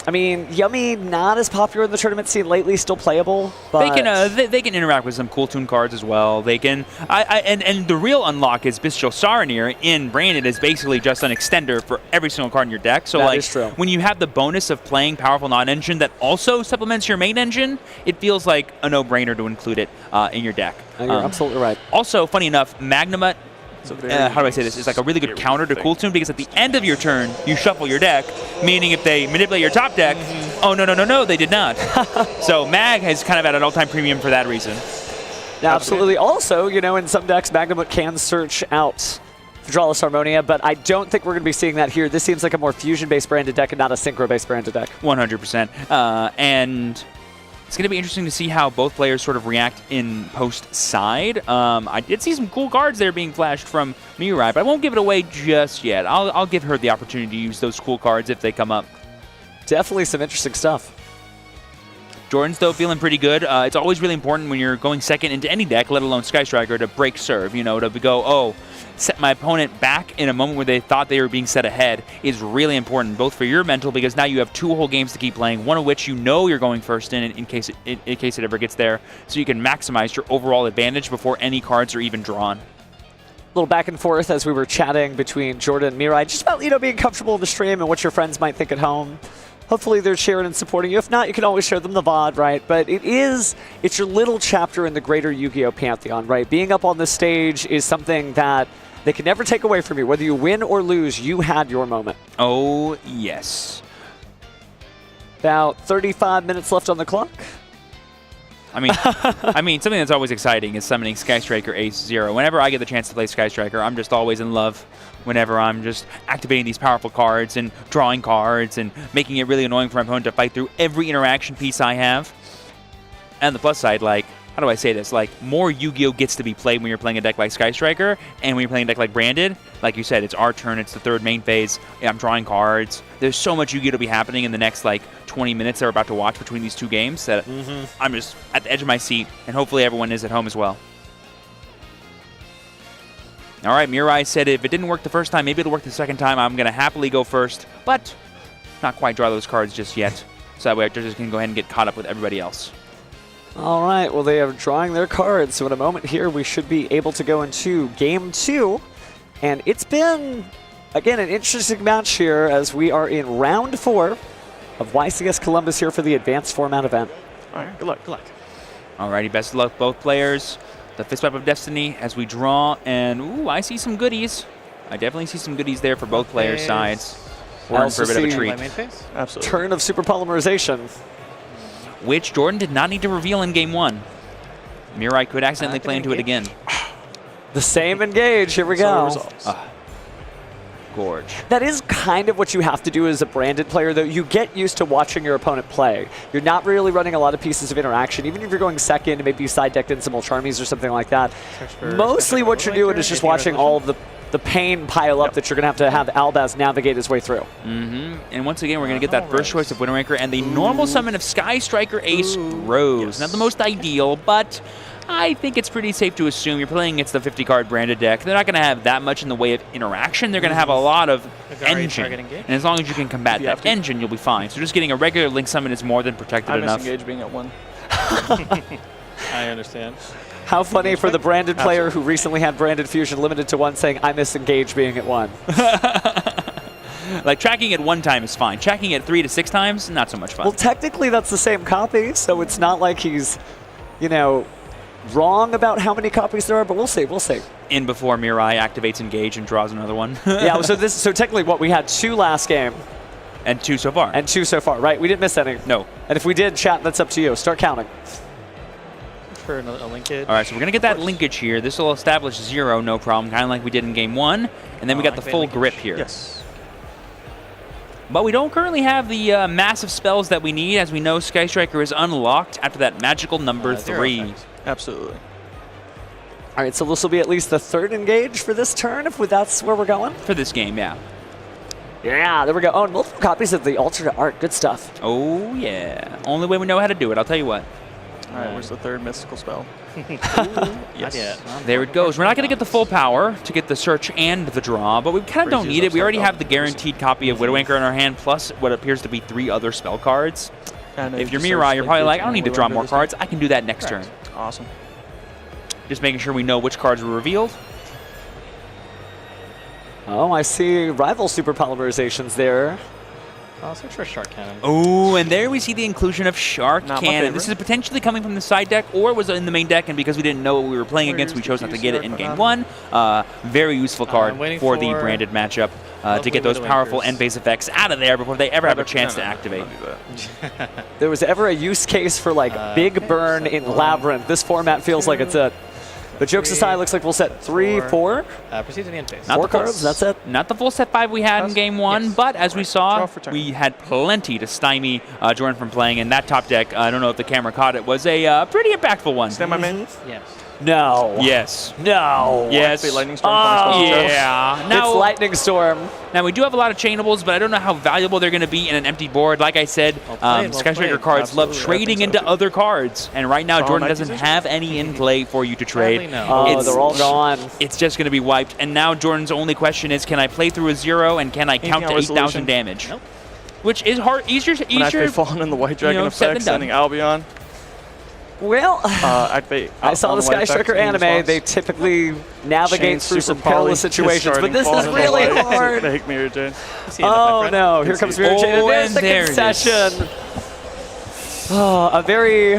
I mean, Yummy, not as popular in the tournament scene lately, still playable. But they can interact with some cool tune cards as well. They can, and the real unlock is Bestial Saronir in Branded is basically just an extender for every single card in your deck. So that is true. When you have the bonus of playing powerful non-engine that also supplements your main engine, it feels like a no-brainer to include it in your deck. You're absolutely right. Also, funny enough, Magnamut. How do I say this? It's like a really good counter to Cool Tune because at the end of your turn, you shuffle your deck, meaning if they manipulate your top deck, oh, no, they did not. So Mag has kind of at an all-time premium for that reason. Now, absolutely. Also, you know, in some decks, Magnamut can search out Duelist Harmonia, but I don't think we're going to be seeing that here. This seems like a more fusion-based Branded deck and not a synchro-based Branded deck. 100%. And... it's going to be interesting to see how both players sort of react in post-side. I did see some cool cards there being flashed from Mirai, but I won't give it away just yet. I'll give her the opportunity to use those cool cards if they come up. Definitely some interesting stuff. Jordan's, though, feeling pretty good. It's always really important when you're going second into any deck, let alone Sky Striker, to break serve, you know, to go, oh, set my opponent back in a moment where they thought they were being set ahead is really important, both for your mental, because now you have 2 whole games to keep playing, one of which you know you're going first in case it ever gets there, so you can maximize your overall advantage before any cards are even drawn. A little back and forth as we were chatting between Jordan and Mirai, just about, you know, being comfortable in the stream and what your friends might think at home. Hopefully they're sharing and supporting you. If not, you can always show them the VOD, right? But it's your little chapter in the greater Yu-Gi-Oh! Pantheon, right? Being up on this stage is something that they can never take away from you. Whether you win or lose, you had your moment. Oh, yes. About 35 minutes left on the clock. I mean, something that's always exciting is summoning Sky Striker Ace Zero. Whenever I get the chance to play Sky Striker, I'm just always in love. Whenever I'm just activating these powerful cards and drawing cards and making it really annoying for my opponent to fight through every interaction piece I have. And the plus side, like, how do I say this? Like, more Yu-Gi-Oh! Gets to be played when you're playing a deck like Sky Striker, and when you're playing a deck like Branded, like you said, it's our turn, it's the 3rd main phase, I'm drawing cards. There's so much Yu-Gi-Oh! To be happening in the next, like, 20 minutes that we're about to watch between these 2 games that I'm just at the edge of my seat, and hopefully everyone is at home as well. All right, Mirai said if it didn't work the first time, maybe it'll work the second time. I'm going to happily go first, but not quite draw those cards just yet. So that way, just can go ahead and get caught up with everybody else. All right, well, they are drawing their cards. So in a moment here, we should be able to go into Game 2. And it's been, again, an interesting match here as we are in Round 4 of YCS Columbus here for the Advanced Format event. All right, good luck, good luck. All righty, best of luck, both players. The Fist Wipe of Destiny as we draw, and ooh, I see some goodies. I definitely see some goodies there for both players' sides. We're in for a bit of a treat. Absolutely. Turn of super polymerization. Which Jordan did not need to reveal in Game 1. Mirai could accidentally play into it again. The same engage, here we go. Gorge. That is kind of what you have to do as a branded player, though. You get used to watching your opponent play. You're not really running a lot of pieces of interaction. Even if you're going second and maybe you side decked in some Ulcharmies or something like that. Mostly what you're doing is just watching all of the pain pile up that you're going to have Albaz navigate his way through. And once again, we're going to get that first choice of Wind Waker and the normal summon of Sky Striker Ace Rose. Not the most ideal, but I think it's pretty safe to assume you're playing against the 50-card branded deck. They're not going to have that much in the way of interaction. They're going to have a lot of engine. And as long as you can combat that engine, you'll be fine. So just getting a regular Link summon is more than protected enough. I miss engage being at 1. I understand. How funny for the branded player who recently had branded fusion limited to 1 saying, I miss engage being at 1. Like, tracking it 1 time is fine. Tracking it 3 to 6 times, not so much fun. Well, technically that's the same copy, so it's not like he's, you know, wrong about how many copies there are, but we'll see, we'll see. In before Mirai activates engage and draws another one. Yeah, so technically what, we had 2 last game. And 2 so far. And 2 so far, right? We didn't miss any. No. And if we did, chat, that's up to you. Start counting. For a linkage. All right, so we're going to get that linkage here. This will establish 0, no problem, kind of like we did in Game 1. And then we got the full grip here. Yes. But we don't currently have the massive spells that we need. As we know, Sky Striker is unlocked after that magical number 3. Absolutely. All right, so this will be at least the 3rd engage for this turn, if that's where we're going? For this game, yeah. Yeah, there we go. Oh, and multiple copies of the alternate art. Good stuff. Oh, yeah. Only way we know how to do it, I'll tell you what. All right, where's the 3rd mystical spell? Yes. There it goes. We're not going to get the full power to get the search and the draw, but we kind of don't need it. We already have the guaranteed copy of Wind Waker in our hand, plus what appears to be 3 other spell cards. And if you're Mirai, you're probably like, I don't need to draw more cards. I can do that next turn. Awesome. Just making sure we know which cards were revealed. Oh, I see rival super polymerizations there. I'll search for Shark Cannon. Oh, and there we see the inclusion of Shark Not my Cannon. favorite. This is potentially coming from the side deck, or it was in the main deck, and because we didn't know what we were playing against, we chose not to get it in Game 1. Very useful card for the branded matchup to get those powerful end phase effects out of there before they ever have a chance to activate. There was ever a use case for like big burn in Labyrinth. This format feels like it's it. But jokes aside, looks like we'll set 3, 4. Proceed to the end phase. 4 cards, that's it. Not the full set 5 we had in Game 1, but as we saw, we had plenty to stymie Jordan from playing. And that top deck, I don't know if the camera caught it, was a pretty impactful one. Stand by main? Yes. No. Yes. No. Yes. Lightning Storm. Yeah. Now, it's Lightning Storm. Now, we do have a lot of chainables, but I don't know how valuable they're going to be in an empty board. Like I said, Sky Striker cards love trading into other cards. And right now, Jordan doesn't have any in play for you to trade. Oh, they're all gone. It's just going to be wiped. And now Jordan's only question is, can I play through a 0 and can I count to 8,000 damage? Nope. Which is hard, easier When I play Fallen in the White Dragon effect, sending Albion. Well, activate. I saw the Sky Striker anime. They typically navigate through some perilous situations, but this is really hard. Make Mirror Jane. Oh no, here comes Mirror Jane, and there's the concession. Oh, a very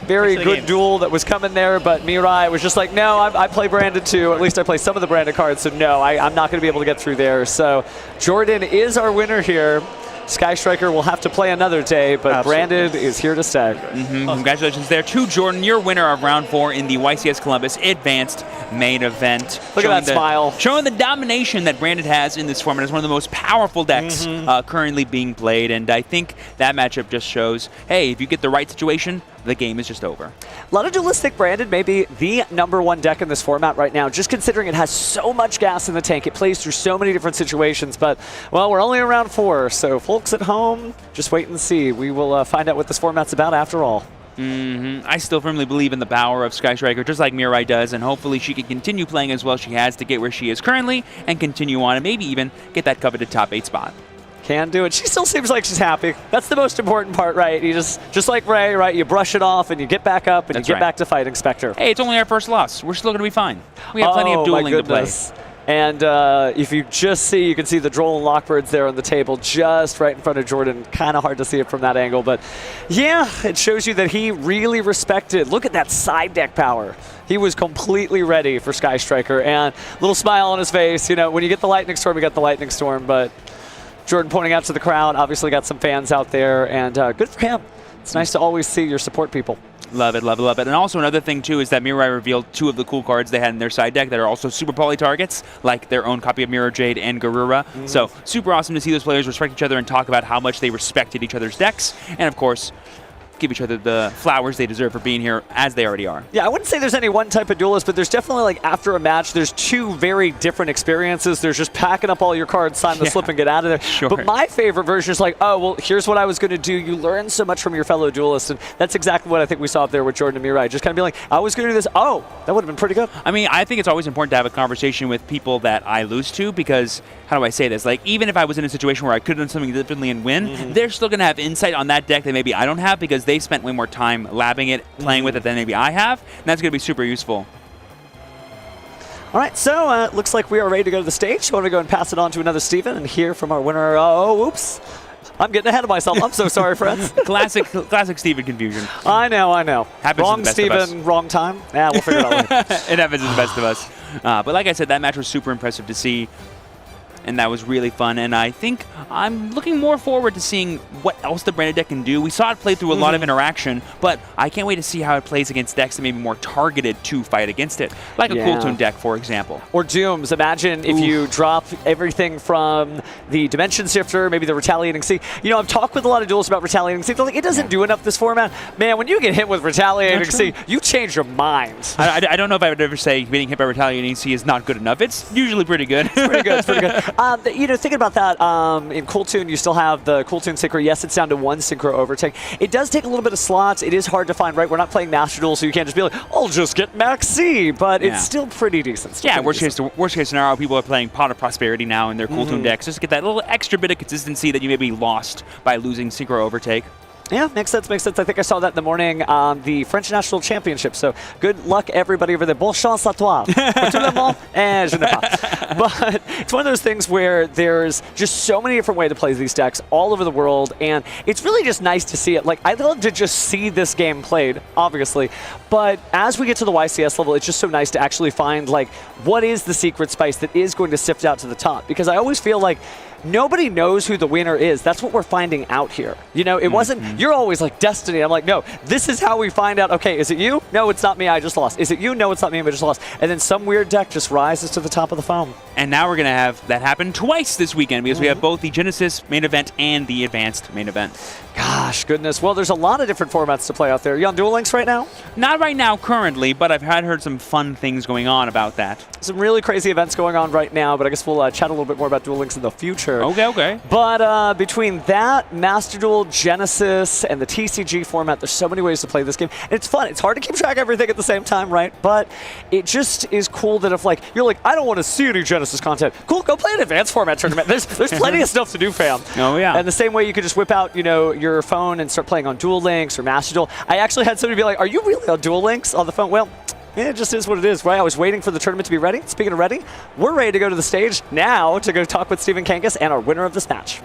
good duel that was coming there, but Mirai was just like, no, I play branded too. At least I play some of the branded cards, so no, I'm not going to be able to get through there. So Jordan is our winner here. Sky Striker will have to play another day, but branded is here to stay. Congratulations there to Jordan, your winner of Round 4 in the YCS Columbus Advanced Main Event. Look at that smile. Showing the domination that Branded has in this format as one of the most powerful decks currently being played, and I think that matchup just shows, hey, if you get the right situation, the game is just over. A lot of Duelistic Branded may be the #1 deck in this format right now, just considering it has so much gas in the tank. It plays through so many different situations, but, well, we're only in Round 4, so folks at home, just wait and see. We will find out what this format's about after all. I still firmly believe in the power of Sky Striker, just like Mirai does, and hopefully she can continue playing as well as she has to get where she is currently and continue on and maybe even get that coveted top 8 spot. Can do it. She still seems like she's happy. That's the most important part, right? You just like Ray, right? You brush it off and you get back up and you get back to fighting Spectre. Hey, it's only our first loss. We're still going to be fine. We have plenty of dueling to play. And if you just see, you can see the Droll and Lockbirds there on the table just right in front of Jordan. Kind of hard to see it from that angle, but yeah, it shows you that he really respected. Look at that side deck power. He was completely ready for Sky Striker, and a little smile on his face. You know, when you get the Lightning Storm, you got the Lightning Storm, but Jordan pointing out to the crowd, obviously got some fans out there, and good for him. It's nice to always see your support people. Love it, love it, love it. And also another thing, too, is that Mirai revealed 2 of the cool cards they had in their side deck that are also super poly targets, like their own copy of Mirror Jade and Garura. So super awesome to see those players respect each other and talk about how much they respected each other's decks. And, of course, give each other the flowers they deserve for being here, as they already are. Yeah, I wouldn't say there's any one type of duelist, but there's definitely, like, after a match, there's 2 very different experiences. There's just packing up all your cards, sign the slip, and get out of there. Sure. But my favorite version is like, oh, well, here's what I was going to do. You learn so much from your fellow duelists, and that's exactly what I think we saw up there with Jordan and Mirai. Just kind of be like, I was going to do this. Oh, that would have been pretty good. I mean, I think it's always important to have a conversation with people that I lose to, because, how do I say this? Like, even if I was in a situation where I could have done something differently and win, they're still going to have insight on that deck that maybe I don't have, because they spent way more time labbing it, playing with it than maybe I have, and that's going to be super useful. All right, so looks like we are ready to go to the stage. I want to go and pass it on to another Steven and hear from our winner. Oh, oops. I'm getting ahead of myself. I'm so sorry, friends. Classic Steven confusion. I know. Happens wrong to the best of us. Steven, wrong time. Yeah, we'll figure it out later. It happens to the best of us. But like I said, that match was super impressive to see. And that was really fun, and I think I'm looking more forward to seeing what else the branded deck can do. We saw it play through a lot of interaction, but I can't wait to see how it plays against decks that may be more targeted to fight against it, like a Cool Tune deck, for example. Or Dooms. Imagine if you drop everything from the Dimension Shifter, maybe the Retaliating Sea. You know, I've talked with a lot of duelists about Retaliating Sea. They're like, it doesn't do enough this format. Man, when you get hit with Retaliating Sea, you change your mind. I don't know if I would ever say getting hit by Retaliating Sea is not good enough. It's usually pretty good. It's pretty good. It's pretty good. You know, thinking about that, in Cool Tune, you still have the Cool Tune Synchro. Yes, it's down to 1 Synchro Overtake. It does take a little bit of slots. It is hard to find, right? We're not playing Master Duel, so you can't just be like, I'll just get Max C, but it's still pretty decent. Worst case scenario, people are playing Pot of Prosperity now in their Cool Tune decks just to get that little extra bit of consistency that you maybe lost by losing Synchro Overtake. Yeah, makes sense. I think I saw that in the morning on the French National Championship. So good luck, everybody over there. Bonne chance à toi. Pour tout le monde, je ne pas. But it's one of those things where there's just so many different ways to play these decks all over the world, and it's really just nice to see it. Like, I love to just see this game played, obviously, but as we get to the YCS level, it's just so nice to actually find, like, what is the secret spice that is going to sift out to the top? Because I always feel like nobody knows who the winner is. That's what we're finding out here. You know, it wasn't, you're always like Destiny. I'm like, no, this is how we find out, okay, is it you? No, it's not me, I just lost. Is it you? No, it's not me, I just lost. And then some weird deck just rises to the top of the foam. And now we're going to have that happen twice this weekend, because we have both the Genesys main event and the Advanced main event. Gosh, goodness. Well, there's a lot of different formats to play out there. You on Duel Links right now? Not right now currently, but I've heard some fun things going on about that. Some really crazy events going on right now, but I guess we'll chat a little bit more about Duel Links in the future. Okay. But between that, Master Duel, Genesys, and the TCG format, there's so many ways to play this game. And it's fun. It's hard to keep track of everything at the same time, right? But it just is cool that if, like, you're like, I don't want to see any Genesys content. Cool, go play an advanced format tournament. There's plenty of stuff to do, fam. Oh, yeah. And the same way you could just whip out, you know, your phone and start playing on Duel Links or Master Duel. I actually had somebody be like, are you really on Duel Links on the phone? Well, yeah, it just is what it is, right? I was waiting for the tournament to be ready. Speaking of ready, we're ready to go to the stage now to go talk with Steven Kangas and our winner of this match.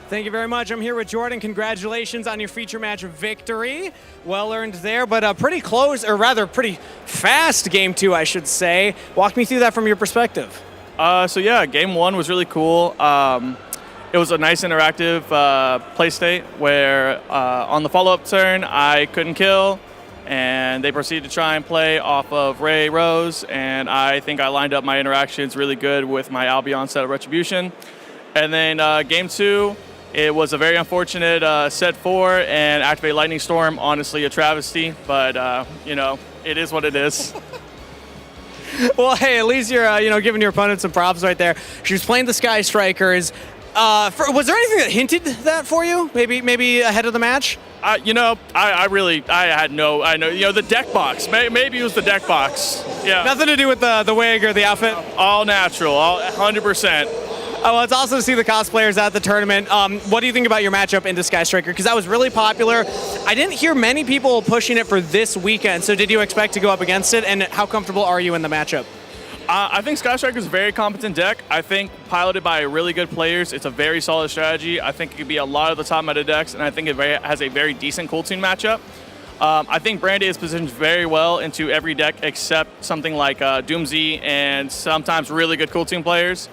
Thank you very much. I'm here with Jordan. Congratulations on your feature match victory. Well earned there, but pretty close, or rather pretty fast game 2, I should say. Walk me through that from your perspective. So yeah, game 1 was really cool. It was a nice interactive play state where on the follow-up turn, I couldn't kill, and they proceeded to try and play off of Ray Rose, and I think I lined up my interactions really good with my Albion set of Retribution. And then game 2, it was a very unfortunate set 4, and Activate Lightning Storm, honestly a travesty, but you know, it is what it is. Well, hey, at least you're, you know, giving your opponent some props right there. She was playing the Sky Strikers. Was there anything that hinted that for you? Maybe ahead of the match? I know, the deck box. Maybe it was the deck box. Yeah. Nothing to do with the wig or the outfit? All natural, 100%. Oh, well, it's awesome to see the cosplayers at the tournament. What do you think about your matchup into Sky Striker? Because that was really popular. I didn't hear many people pushing it for this weekend, so did you expect to go up against it, and how comfortable are you in the matchup? I think Sky Striker is a very competent deck. I think piloted by really good players, it's a very solid strategy. I think it could be a lot of the top meta decks, and I think it has a very decent Cool Tune matchup. I think Branded is positioned very well into every deck except something like Doomsday and sometimes really good Cool Tune players.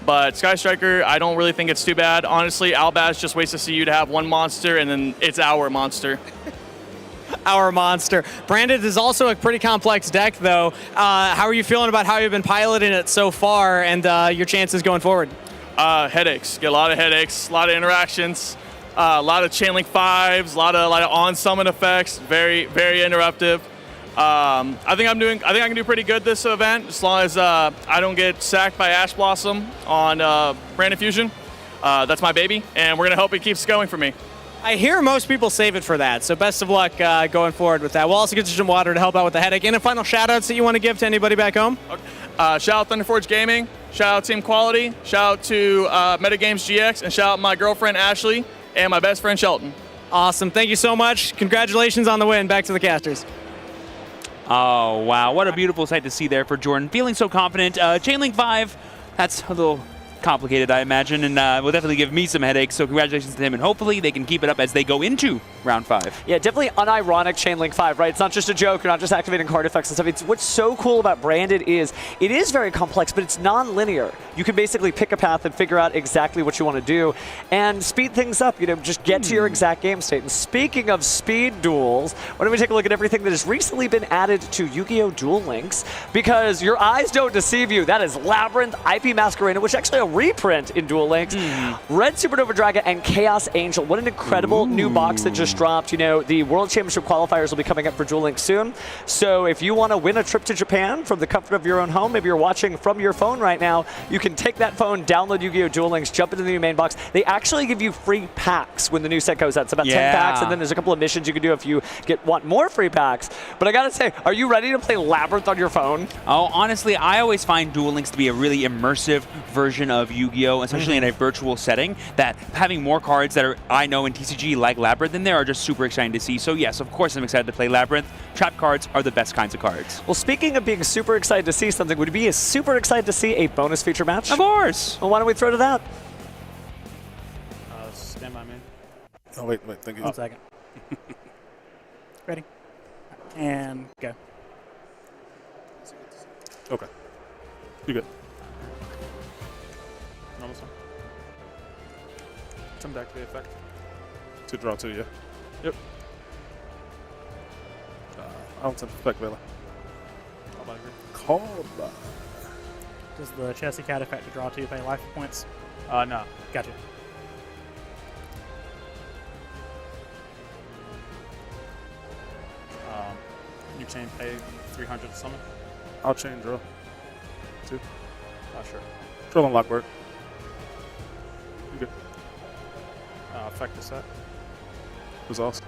But Sky Striker, I don't really think it's too bad. Honestly, Albaz just waits to see you to have one monster, and then it's our monster. Our monster. Branded is also a pretty complex deck, though. How are you feeling about how you've been piloting it so far and your chances going forward? Headaches. Get a lot of headaches, a lot of interactions, a lot of chain link 5s, a lot of on summon effects. Very, very interruptive. I think I can do pretty good this event as long as I don't get sacked by Ash Blossom on Branded Fusion. That's my baby, and we're gonna hope it keeps going for me. I hear most people save it for that, so best of luck going forward with that. We'll also get you some water to help out with the headache. Any final shout-outs that you want to give to anybody back home? Shout out Thunderforge Gaming, shout out Team Quality, shout out to Metagames GX, and shout out my girlfriend Ashley and my best friend Shelton. Awesome, thank you so much. Congratulations on the win. Back to the casters. Oh, wow. What a beautiful sight to see there for Jordan. Feeling so confident. Chainlink 5, that's a little complicated, I imagine, and will definitely give me some headaches, so congratulations to him, and hopefully they can keep it up as they go into round 5. Yeah, definitely unironic Chainlink 5, right? It's not just a joke, you're not just activating card effects and stuff. What's so cool about Branded is it is very complex, but it's non-linear. You can basically pick a path and figure out exactly what you want to do and speed things up, just get to your exact game state. And speaking of speed duels, why don't we take a look at everything that has recently been added to Yu-Gi-Oh! Duel Links, because your eyes don't deceive you. That is Labyrinth, IP Masquerade, which actually a reprint in Duel Links. Red Supernova Dragon and Chaos Angel. What an incredible new box that just dropped. The World Championship qualifiers will be coming up for Duel Links soon. So if you want to win a trip to Japan from the comfort of your own home, maybe you're watching from your phone right now, you can take that phone, download Yu-Gi-Oh! Duel Links, jump into the new main box. They actually give you free packs when the new set goes out. It's about 10 packs, and then there's a couple of missions you can do if you want more free packs. But I gotta say, are you ready to play Labyrinth on your phone? Oh, honestly, I always find Duel Links to be a really immersive version of Yu-Gi-Oh!, especially in a virtual setting, that having more cards that I know in TCG like Labyrinth in there are just super exciting to see. So yes, of course I'm excited to play Labyrinth. Trap cards are the best kinds of cards. Well, speaking of being super excited to see something, would you be super excited to see a bonus feature match? Of course. Well, why don't we throw to that? Stand by, man. Oh, wait, thank you. 1 second. Ready? And go. Okay. You good. Almost done. Come back to the effect. To draw 2, yeah? Yep. I don't effect Vela. Call by. Does the Chelsea Cat effect to draw 2 pay life points? No. Gotcha. You chain pay 300 to summon? I'll chain draw 2. Sure. Draw on Lockbird. You good. Effect is set. Who's awesome?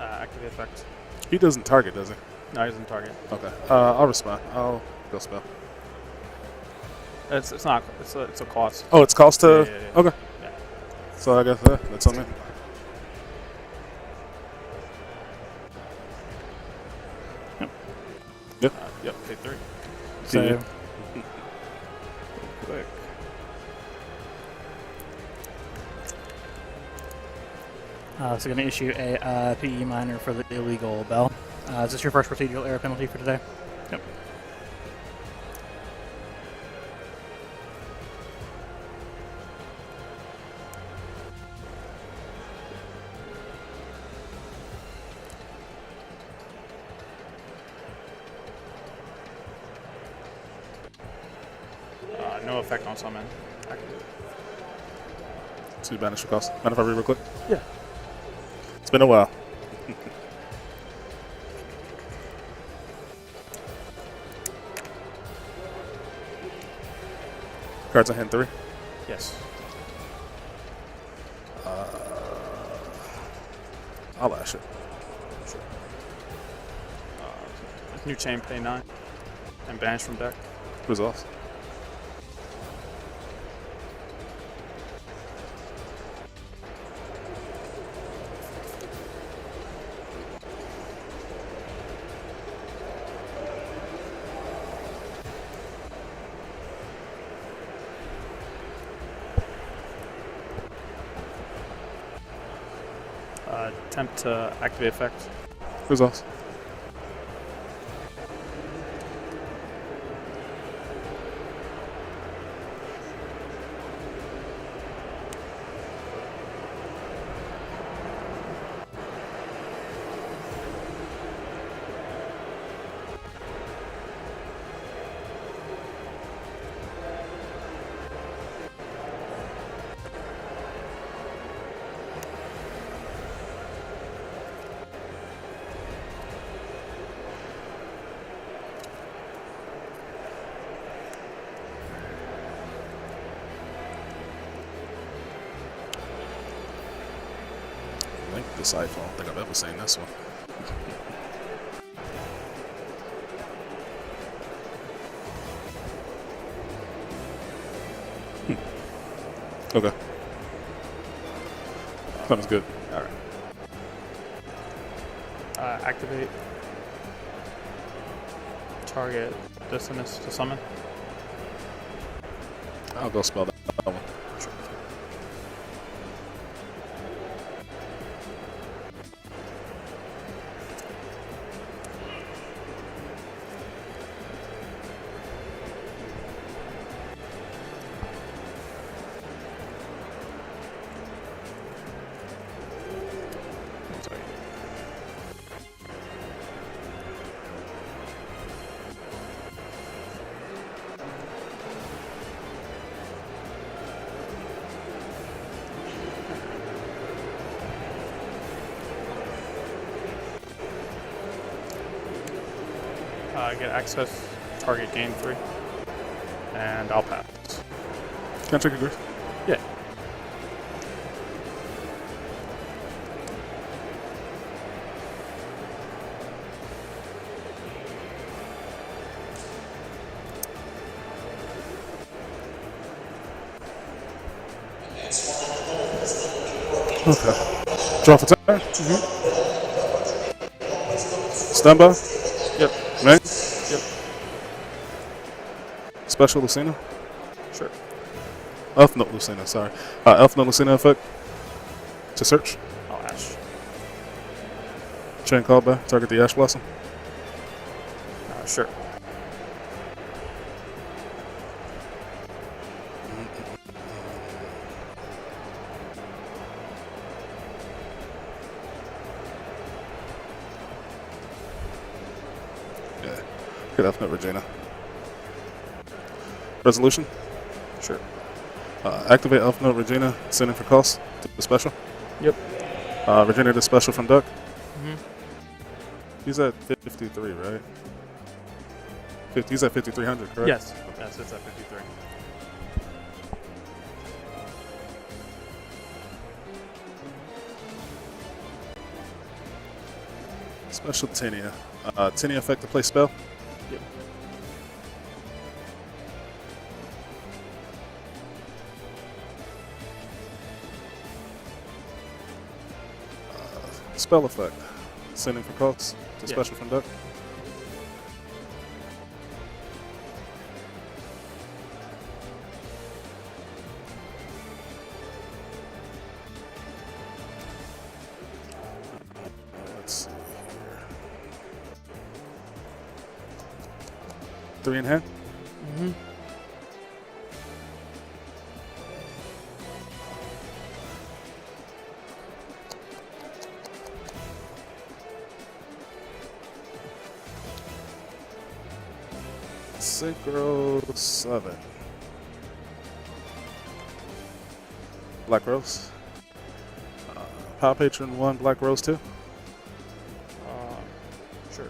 Activate effect. He doesn't target, does he? No, he doesn't target. Okay. I'll respond. I'll go spell. It's not. It's a cost. Oh, it's cost to. Yeah. Okay. Yeah. So I guess that's on me. Yep. Yep, pay 3. So, So, quick. So going to issue a PE minor for the illegal bell. Is this your first procedural error penalty for today? Yep. No effect on summon. So you banish for cost. Mind if I read real quick? Yeah. It's been a while. Cards on hand 3. Yes. I'll ash it. Sure. New chain, pay 9. And banish from deck. Resolves. Attempt to activate effect. Resolves. This iPhone. I don't think I've ever seen this one. Okay. Sounds good. All right. Activate. Target dissonance to summon. I'll go spell that one. Sure. Get access, target gain 3, and I'll pass. Can I check your grief? Yeah. Okay. Draw for turn? Stand by? Yep. Main? Yep. Special Lucina? Sure. Elf Note Lucina, sorry. Elf Note Lucina effect. To search. I'll ash. Chain callback. Target the Ash Blossom. Sure. Yeah. Good Elf Note Regina. Resolution? Sure. Activate Elf Note Regina, sending for cost to the special. Yep. Regina to special from Duck. Mm-hmm. He's at 53, right? He's at 5,300, correct? Yes. Yes, it's at 53. Special Tinea. Tinea effect to play spell. Yep. Spell effect. Sending for costs to special from Duck. 3 in hand. Mm-hmm. Synchro 7. Black Rose. Power Patron 1, Black Rose 2. Sure.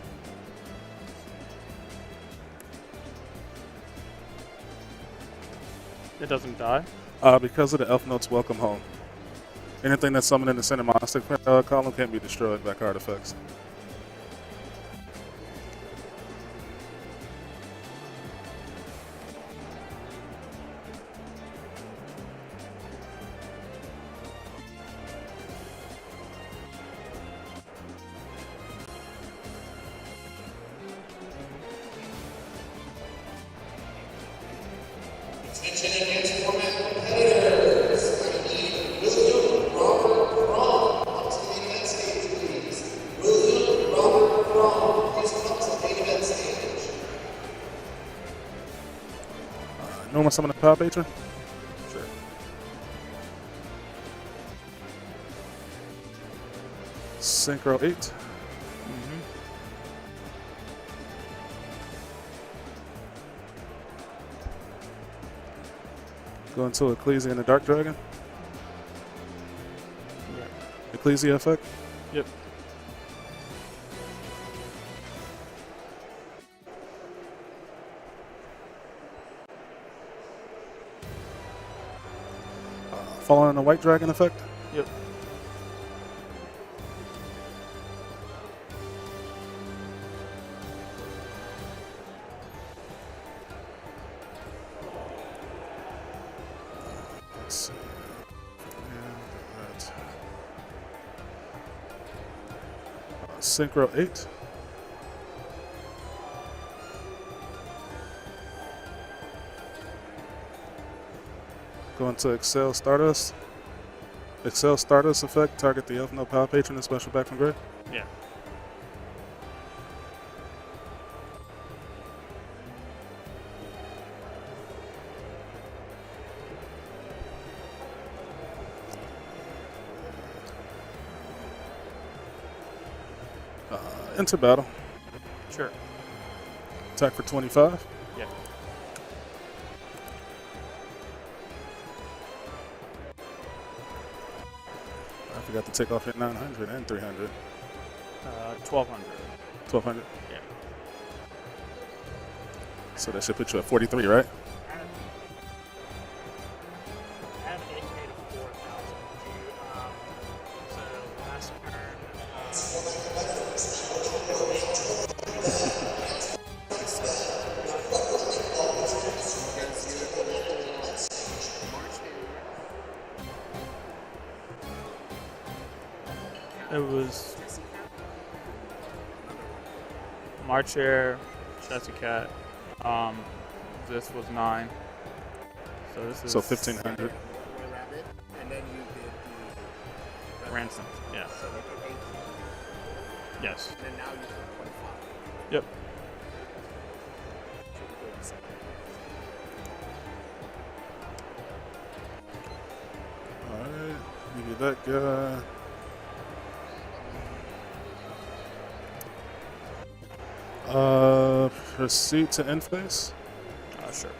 It doesn't die? Because of the Elf Note's Welcome Home. Anything that's summoned in the center monster column can't be destroyed by card effects. Attention against format competitors. I need William Robert Braun up to the main event stage, please. William Robert Braun, please come up to the main event stage. Normal summon the Power Patron? Sure. Synchro 8. Go into Ecclesia and the Dark Dragon. Yeah. Ecclesia effect. Yep. Following the White Dragon effect. Yep. Let's see. And that. Synchro 8. Go into Excel Stardust. Excel Stardust effect. Target the Elf Note Power Patron and special back from grave. Yeah. Enter battle. Sure. Attack for 25. Yeah. I forgot to take off your 900 and 300. 1200. 1200? Yeah. So that should put you at 43, right? It was March Air, Chelsea Cat. This was 9. So this is 1500. And then you did the ransom. Yeah. So you did 18. Yes. And then now you did 25. Yep. Alright, give you that guy. Proceed to end phase? Sure.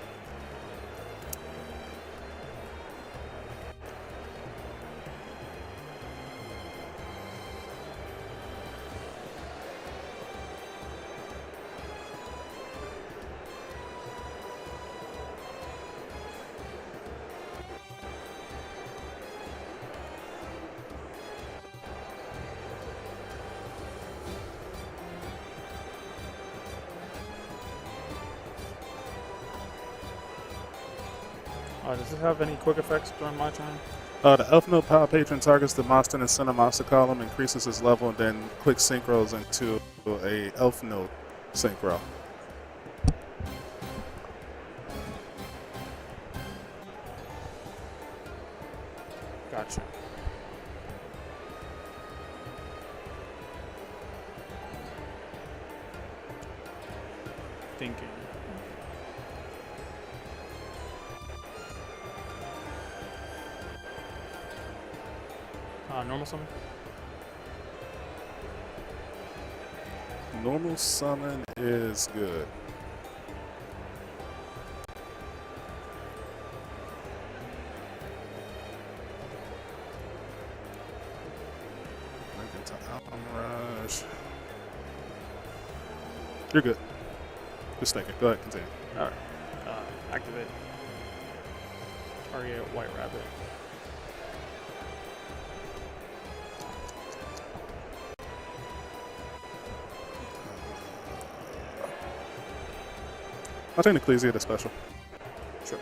Does it have any quick effects during my turn? The Elf Note Power Patron targets the monster in the center monster column, increases its level, and then quick synchros into a Elf Note synchro. Gotcha. Thinking. Normal summon. Normal summon is good. Make it to Almirage. You're good. Just thinking. Go ahead, continue. Alright. Activate. Target White Rabbit. I'll take Ecclesia to special. Sure.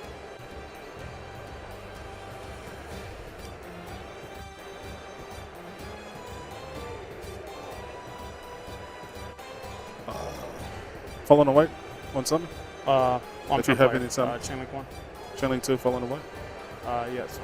Fall on the white. One summon. I'm if you have any summon. Chain Link 1. Chain Link 2, fall on the white. Yes.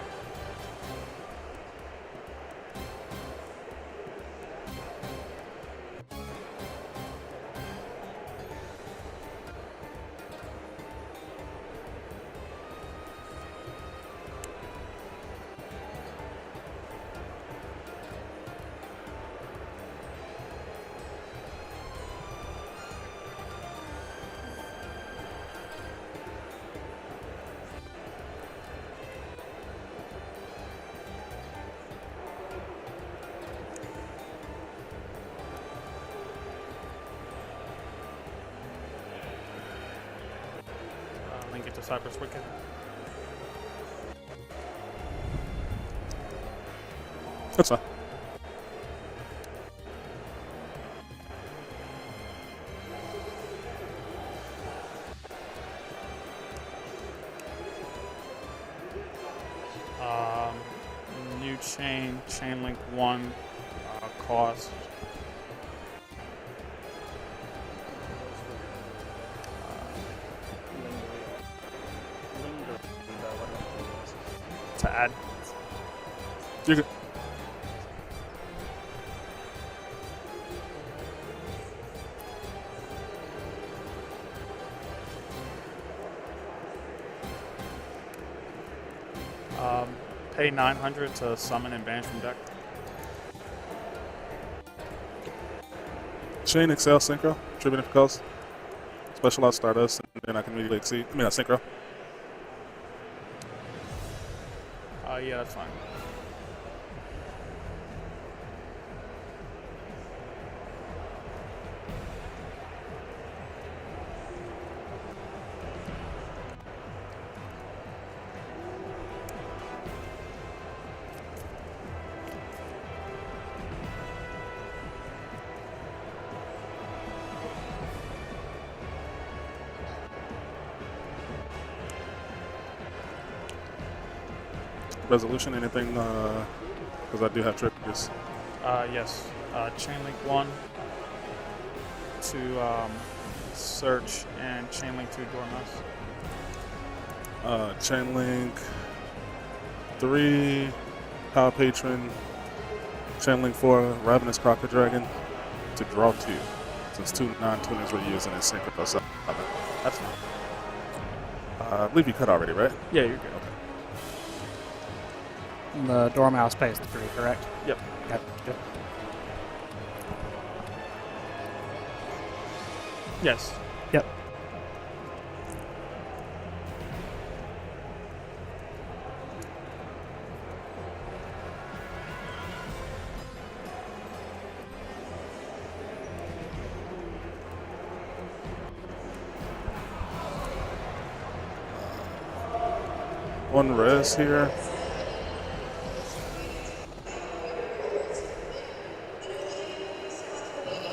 Link it to Cypress Wicked. That's fine. New Chain Link 1, cost. To add. You're good. Pay 900 to summon and banish from deck. Chain Excel Synchro. Tribute if cost. Specialized Stardust, and then I can immediately exceed. I mean, Synchro. Yeah, that's fine. Resolution, anything, because I do have triggers. Yes. Chain Link 1 to search and Chain Link 2 Dormouse. Chain Link 3, Power Patron, Chain Link 4, Ravenous Crocker Dragon to draw 2. Since 2 non-tuners were used in a synchro. So, that's fine. I believe you cut already, right? Yeah, you're good. Okay. The Dormouse pays the 3, correct? Yep. Yep. Yep. Yes. Yep. One res here.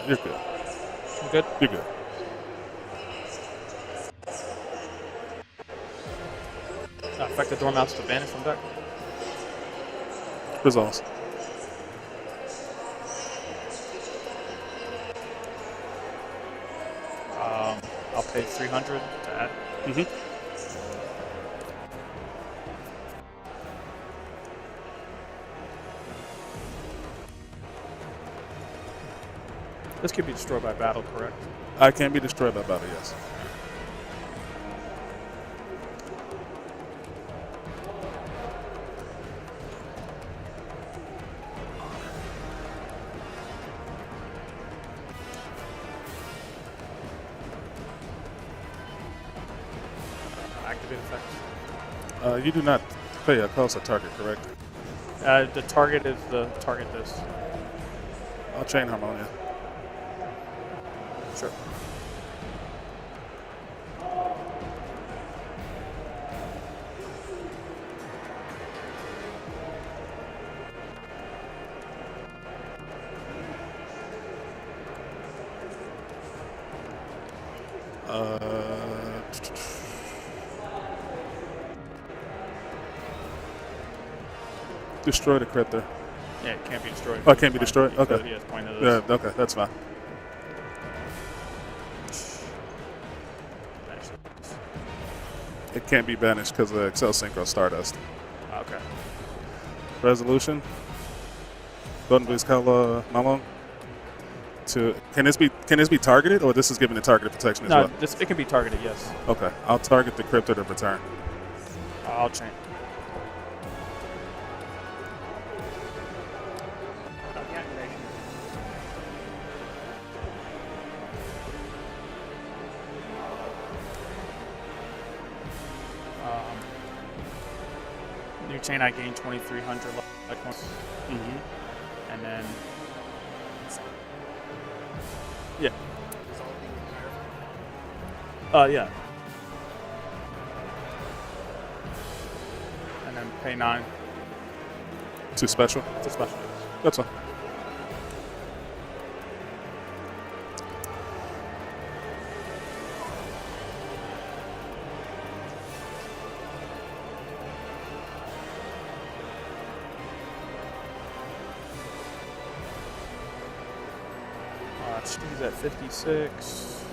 You're good. You good? You're good. Affect the Dormouse to banish from deck. Resolves. I'll pay 300 to add. Mm-hmm. This could be destroyed by battle, correct? I can be destroyed by battle, yes. activate effects. You do not pay a cost of target, correct? The target is the target this. I'll chain Harmonia. Sure. Destroy the crypto. Yeah, it can't be destroyed. Oh, it can't be destroyed? Okay. Yeah, it's pointless. Yeah, okay, that's fine. It can't be banished because of Excel Synchro Stardust. Okay. Resolution. Golden Blues Kala Malone. Can this be targeted, or this is giving the targeted protection as No, well? it can be targeted, yes. Okay, I'll target the crypto to return. I'll chain. New chain, I gain 2,300 like once. And then. Yeah. Yeah. And then pay 9. Too special? Too special. That's fine. She's at 56.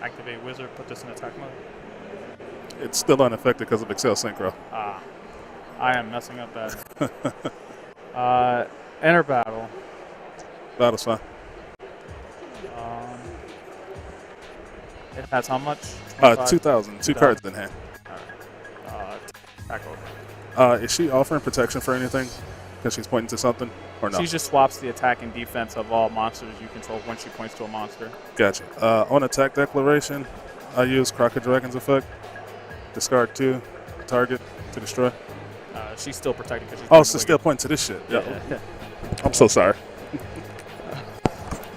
Activate Wizard, put this in attack mode. It's still unaffected because of Excel Synchro. Ah, I am messing up bad. Enter battle. Battle's fine. It has how much? 2,000. 2 cards in hand. Attack over. Is she offering protection for anything? Because she's pointing to something, or no? She just swaps the attack and defense of all monsters you control when she points to a monster. Gotcha. On attack declaration, I use Crockett Dragon's effect. Discard 2, target to destroy. She's still protected because she's. Oh, so still pointing to this shit. Yeah. I'm so sorry.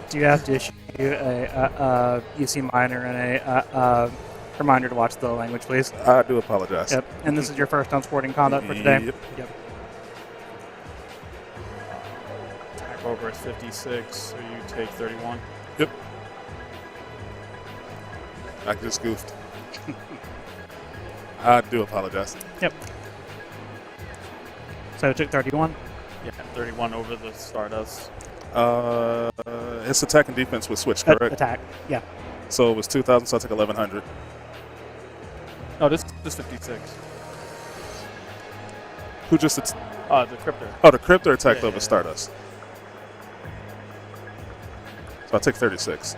Do you have to issue a UC minor and a reminder to watch the language, please? I do apologize. Yep. And this is your first unsporting conduct for today? Yep. Attack over is 56, so you take 31. Yep. I just goofed. I do apologize. Yep. So it took 31? Yeah, 31 over the Stardust. Its attack and defense was switched, correct? Attack, yeah. So it was 2,000, so I took 1,100. No, this is 56. Who just... the Cryptor. Oh, the Cryptor attacked over Stardust. So I take 36.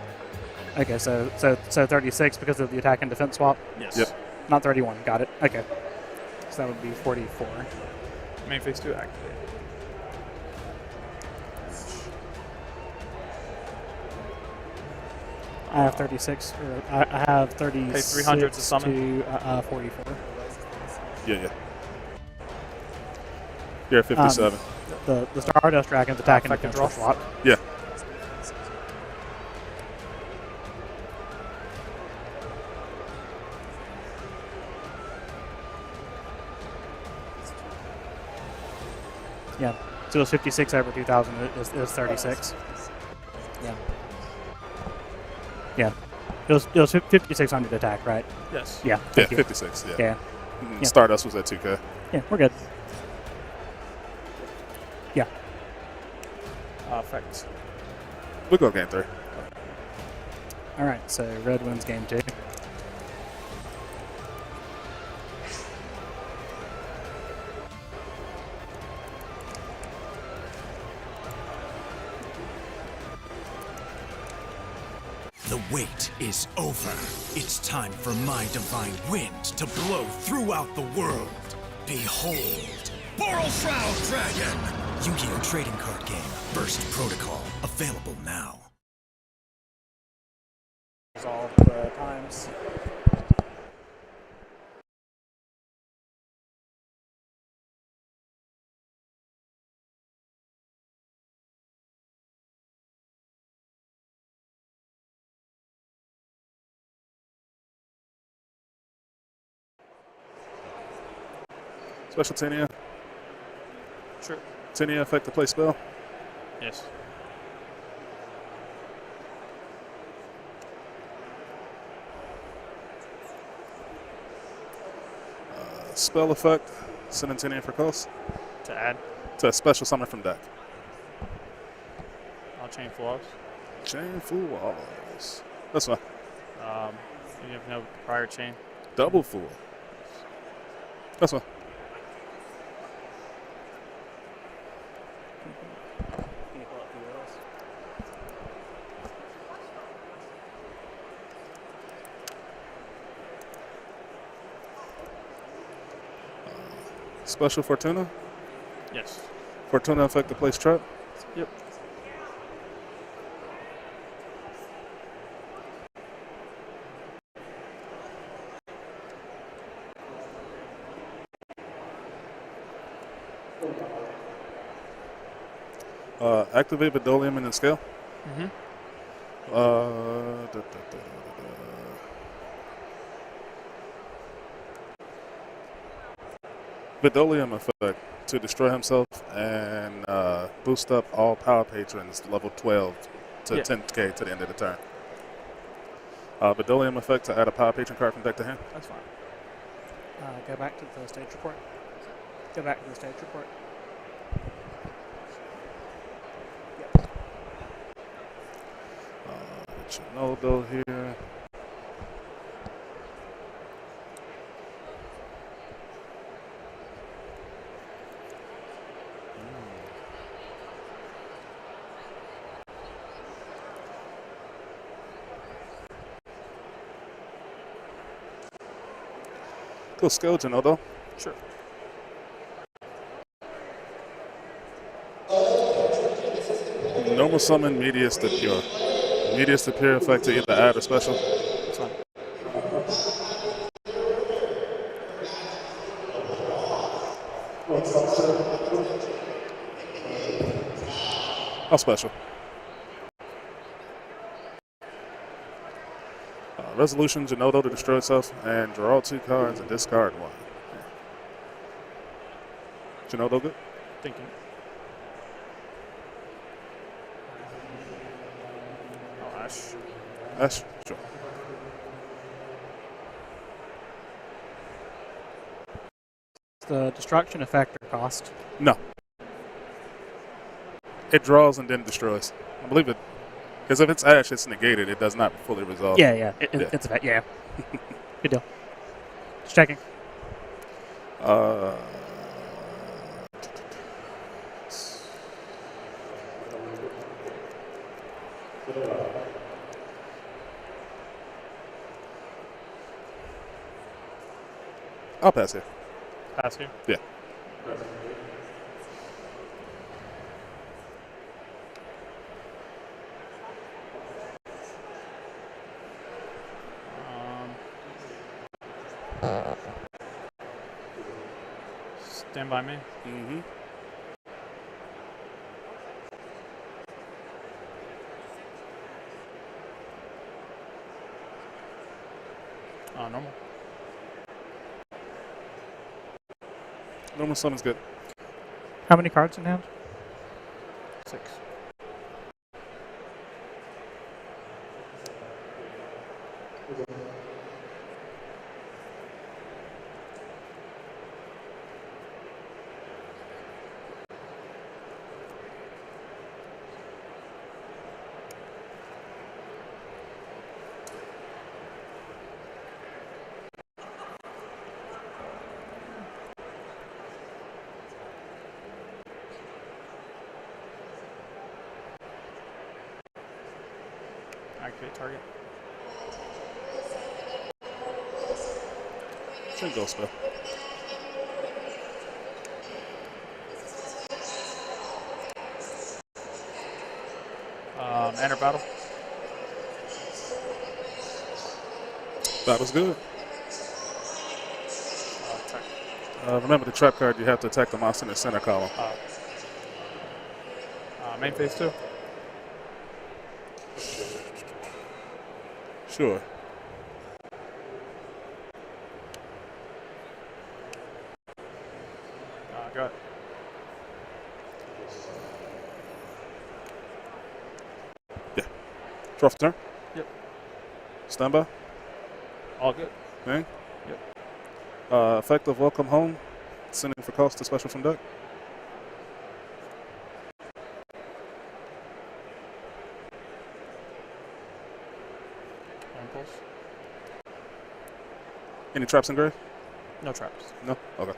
Okay, so 36 because of the attack and defense swap? Yes. Yep. Not 31, got it. Okay. So that would be 44. Main phase 2 activate. I have 36. I have 36 Pay 300 to summon. To 44. Yeah. You're at 57. The Stardust Dragon's attack and defense draw swap. Yeah. Yeah. So it was 56 over 2,000 is 36. Yeah. Yeah. It was 5,600 attack, right? Yes. Yeah. Yeah, you. 56. Yeah. Yeah. Stardust was at 2K. Yeah, we're good. Yeah. Effects. We'll go game 3. All right. So red wins game 2. The wait is over. It's time for my divine wind to blow throughout the world. Behold, Boral Shroud Dragon! Yu-Gi-Oh! Trading Card Game, Burst Protocol, available now. Resolve the times. Special Tenia. Sure. Tenia effect to play spell. Yes. Spell effect. Send Tenia for cost. To add. To a special summon from deck. I'll chain flaws. Chain full walls. That's fine. You have no prior chain. Double full. That's fine. Can you pull up Duelist? Special Fortuna. Yes. Fortuna effect to place trap. Yep. Activate Dueling and then scale. Mm-hmm. Vidolium effect to destroy himself and boost up all power patrons level 12 to 10k to the end of the turn. Vidolium effect to add a power patron card from deck to hand. That's fine. Go back to the stage report. Go back to the stage report. Ronaldo here. Go skeleton, Odo. Sure. Normal summon Medius to Pure. Medius to Pure effect to either add or special. That's fine. I'll special. Resolution, Genodo to destroy itself and draw 2 cards and discard 1. Genodo good? Thinking. Oh, Ash. Ash? Sure. The destruction effect or cost? No. It draws and then destroys. I believe it. Because if it's Ash, it's negated. It does not fully resolve. Yeah. It's a fact. Yeah. Good deal. Just checking. I'll pass here. Pass here? Yeah. Stand by me. Mm-hmm. Normal. Normal summon's good. How many cards in hand? 6. Activate target. Single spell. Enter battle. Battle's good. Attack. Remember the trap card, you have to attack the monster in the center column. Main phase 2. Sure. Go ahead. Yeah. Draw for turn. Yep. Stand by. All good. Bang. Yep. Effective welcome home. Sending for cost to special from deck. Impulse. Any traps in grave? No traps. No? Okay.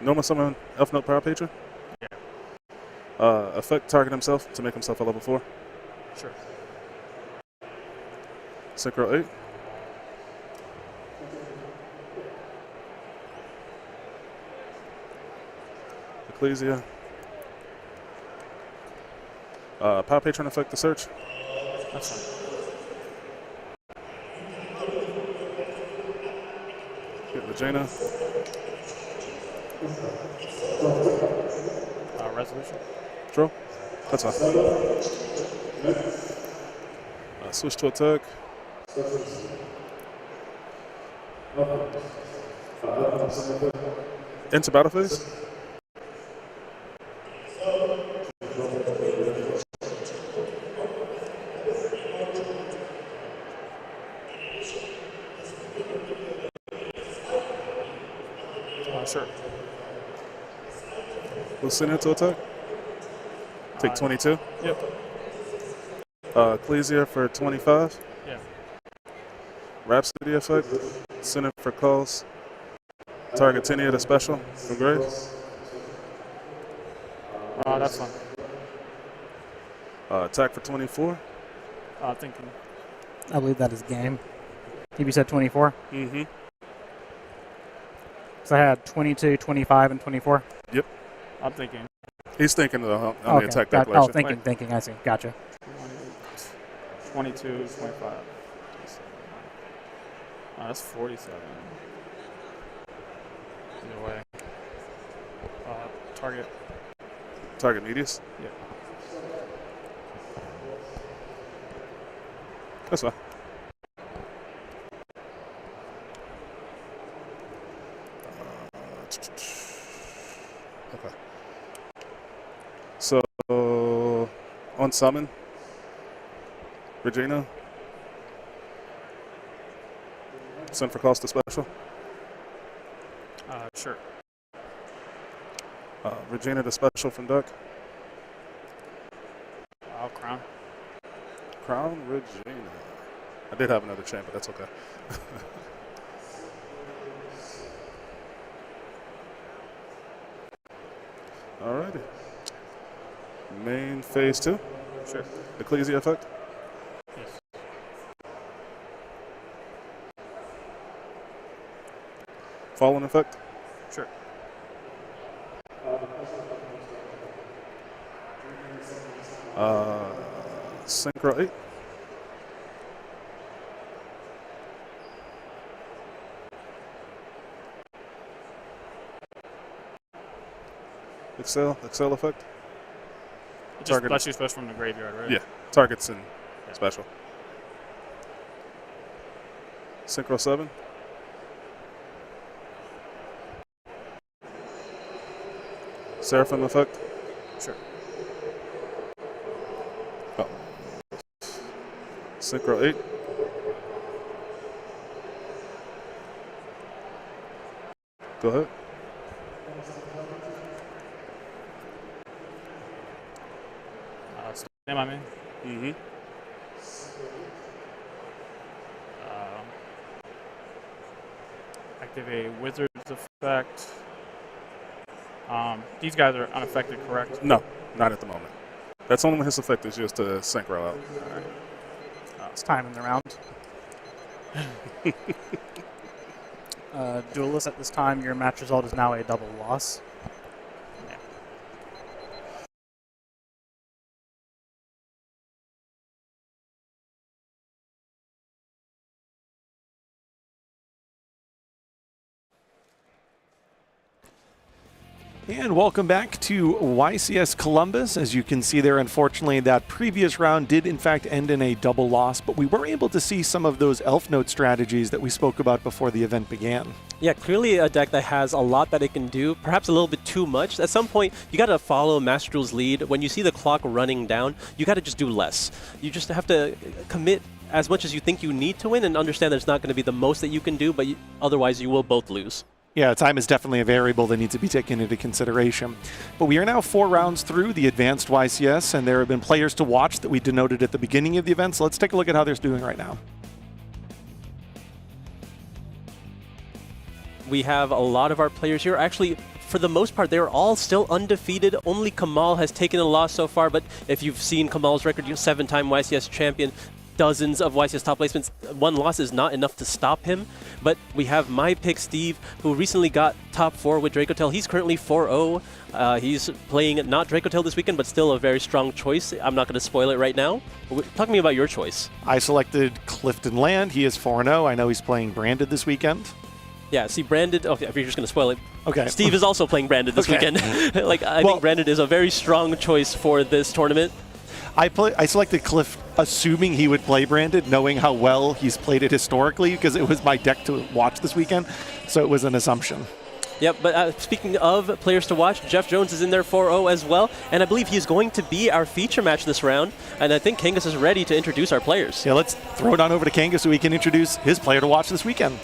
Normal summon Elf Note Power Patron? Yeah. Effect target himself to make himself a level 4. Sure. Synchro 8. Ecclesia. Power Patron effect to search. That's fine. Get Regina. Resolution. Draw. That's fine. Switch to attack. Enter battle phase. Sure. Lucinia to attack. Take 22. Yep. Ecclesia for 25. Yeah. Rhapsody effect. Send it for calls. Target 10 at a special from grave. That's fine. Attack for 24. Thinking. I believe that is game. You said 24? Mm-hmm. So I had 22, 25, and 24? Yep. I'm thinking. He's thinking on the attack declaration. Thinking. I see. Gotcha. 22, 25. That's 47. Either way. Target. Target medius? Yeah. That's fine. Okay. So, on summon, Regina, send for cost to special. Sure. Regina to special from deck. Crown. Crown Regina. I did have another champ, but that's okay. Alrighty. Main phase 2. Sure. Ecclesia effect. Yes. Fallen effect. Sure. Synchro 8. Excel effect. That's your special from the graveyard, right? Yeah, targets and special. Synchro 7. Seraphim effect. Sure. Oh. Synchro 8. Go ahead. Stand by me. Mm-hmm. Activate Wizard's effect. These guys are unaffected, correct? No, not at the moment. That's only when his effect is used to synchro out. All right. It's time in the round. Duelist, at this time, your match result is now a double loss. And welcome back to YCS Columbus. As you can see there, unfortunately, that previous round did in fact end in a double loss, but we were able to see some of those elf note strategies that we spoke about before the event began. Yeah, clearly a deck that has a lot that it can do, perhaps a little bit too much. At some point, you got to follow Master Duel's lead. When you see the clock running down, you got to just do less. You just have to commit as much as you think you need to win and understand that it's not going to be the most that you can do, but otherwise you will both lose. Yeah, time is definitely a variable that needs to be taken into consideration. But we are now 4 rounds through the advanced YCS, and there have been players to watch that we denoted at the beginning of the event, so let's take a look at how they're doing right now. We have a lot of our players here. Actually, for the most part, they're all still undefeated. Only Kamal has taken a loss so far, but if you've seen Kamal's record, 7-time YCS champion, dozens of YCS top placements. 1 loss is not enough to stop him. But we have my pick, Steve, who recently got top 4 with Dracotel. He's currently 4-0. He's playing not Dracotel this weekend, but still a very strong choice. I'm not going to spoil it right now. Talk to me about your choice. I selected Clifton Land. He is 4-0. I know he's playing Branded this weekend. Yeah, see, Branded, okay, if you're just going to spoil it. Okay. Steve is also playing Branded this weekend. I think Branded is a very strong choice for this tournament. I selected Cliff assuming he would play Branded, knowing how well he's played it historically, because it was my deck to watch this weekend, so it was an assumption. Yep, but speaking of players to watch, Jeff Jones is in there 4-0 as well, and I believe he's going to be our feature match this round, and I think Kangas is ready to introduce our players. Yeah, let's throw it on over to Kangas so he can introduce his player to watch this weekend.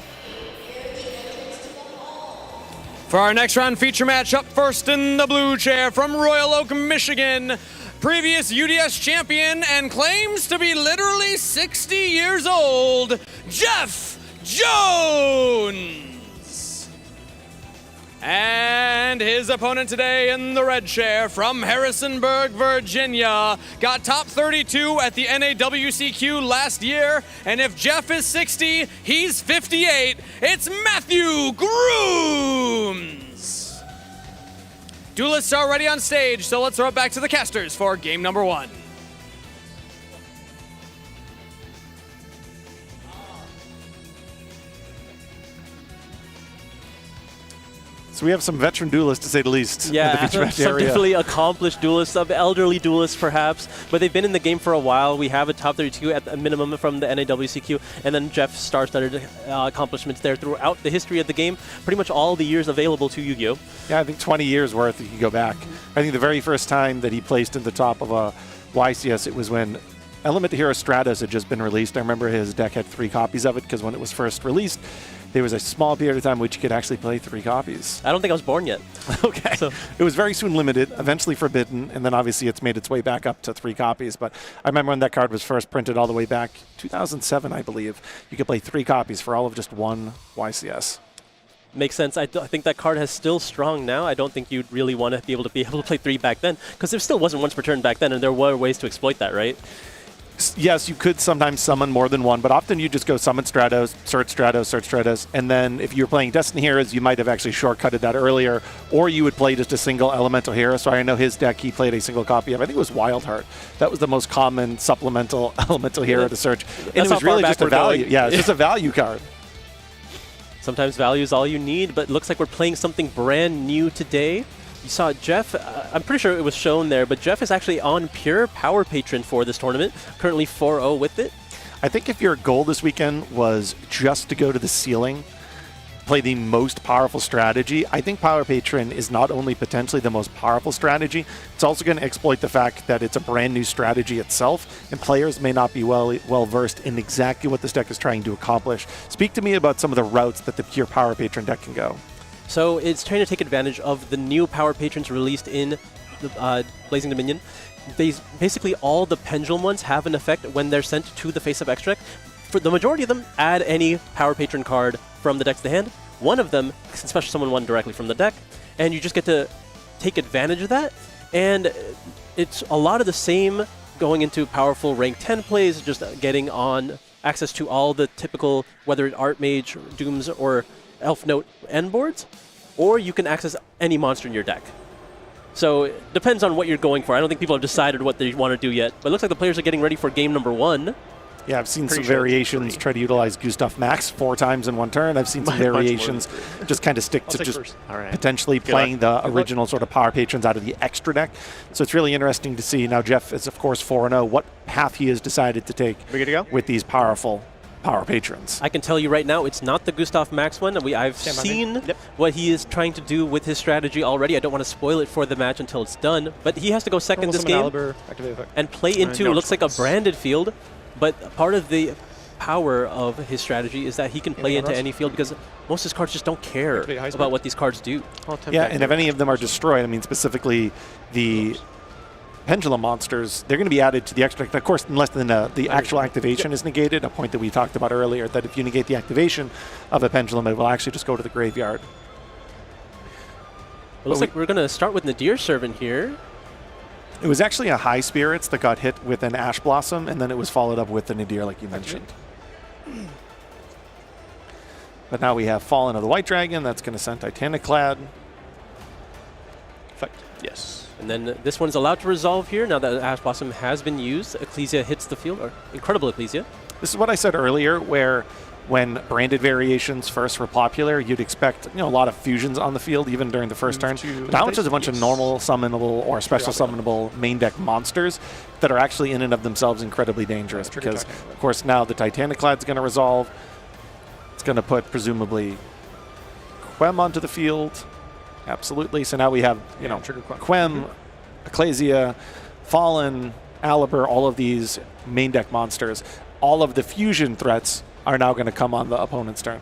For our next round feature match, up first in the blue chair from Royal Oak, Michigan, previous UDS champion and claims to be literally 60 years old, Jeff Jones! And his opponent today in the red chair from Harrisonburg, Virginia, got top 32 at the NAWCQ last year, and if Jeff is 60, he's 58. It's Matthew Grooms! Duelists are already on stage, so let's throw it back to the casters for game number 1. So we have some veteran duelists, to say the least, in the feature match some area. definitely accomplished duelists, some elderly duelists perhaps, but they've been in the game for a while. We have a top 32 at a minimum from the NAWCQ, and then Jeff's star-studded accomplishments there throughout the history of the game, pretty much all the years available to Yu-Gi-Oh! Yeah, I think 20 years worth if you go back. I think the very first time that he placed in the top of a YCS, it was when Element Hero Stratos had just been released. I remember his deck had 3 copies of it because when it was first released, there was a small period of time which you could actually play 3 copies. I don't think I was born yet. Okay. So it was very soon limited, eventually forbidden, and then obviously it's made its way back up to 3 copies. But I remember when that card was first printed all the way back, 2007, I believe, you could play 3 copies for all of just 1 YCS. Makes sense. I think that card is still strong now. I don't think you'd really want to be able to play 3 back then, because there still wasn't once per turn back then, and there were ways to exploit that, right? Yes, you could sometimes summon more than 1, but often you just go summon Stratos, search Stratos, search Stratos, and then if you're playing Destiny Heroes, you might have actually shortcutted that earlier, or you would play just a single Elemental Hero. So I know his deck, he played a single copy of, I think it was Wildheart. That was the most common supplemental Elemental Hero to search. And it was really just a value. Yeah, it's just a value card. Sometimes value is all you need, but it looks like we're playing something brand new today. You saw Jeff, I'm pretty sure it was shown there, but Jeff is actually on pure Power Patron for this tournament, currently 4-0 with it. I think if your goal this weekend was just to go to the ceiling, play the most powerful strategy, I think Power Patron is not only potentially the most powerful strategy, it's also going to exploit the fact that it's a brand new strategy itself, and players may not be well versed in exactly what this deck is trying to accomplish. Speak to me about some of the routes that the pure Power Patron deck can go. So it's trying to take advantage of the new Power Patrons released in the Blazing Dominion. Basically, all the Pendulum ones have an effect when they're sent to the face-up extra deck. For the majority of them, add any Power Patron card from the deck to the hand. One of them can special summon one directly from the deck, and you just get to take advantage of that. And it's a lot of the same going into powerful rank 10 plays, just getting on access to all the typical, whether it's Art Mage, Dooms, or Elf Note end boards, or you can access any monster in your deck. So it depends on what you're going for. I don't think people have decided what they want to do yet, but it looks like the players are getting ready for game number 1. Yeah, I've seen some variations try to utilize Gustav Max 4 times in one turn. I've seen some variations just kind of stick to just potentially playing the original sort of power patrons out of the extra deck. So it's really interesting to see. Now Jeff is, of course, 4-0. What path he has decided to take with these powerful power patrons. I can tell you right now, it's not the Gustav Max one. I've seen what he is trying to do with his strategy already. I don't want to spoil it for the match until it's done, but he has to go second this game and play into, it looks like a branded field. But part of the power of his strategy is that he can play into any field because most of his cards just don't care about what these cards do. Yeah, and if any of them are destroyed, I mean specifically the Pendulum monsters, they're going to be added to the extra deck. Of course, unless the actual activation is negated, a point that we talked about earlier, that if you negate the activation of a Pendulum, it will actually just go to the graveyard. It looks like we're going to start with Nadir Servant here. It was actually a High Spirits that got hit with an Ash Blossom, and then it was followed up with the Nadir, like you mentioned. But now we have Fallen of the White Dragon. That's going to send Titanic Clad. Effect. Yes. And then this one's allowed to resolve here. Now that Ash Blossom has been used, Ecclesia hits the field, or Incredible Ecclesia. This is what I said earlier, where when branded variations first were popular, you'd expect a lot of fusions on the field even during the first turn. But now it's just a bunch of normal summonable or special summonable main deck monsters that are actually in and of themselves incredibly dangerous because, of course, now the Titanic Clad's going to resolve. It's going to put, presumably, Quem onto the field. Absolutely. So now we have, Quem, Ecclesia, Fallen, Aliber, all of these main deck monsters. All of the fusion threats are now going to come on the opponent's turn.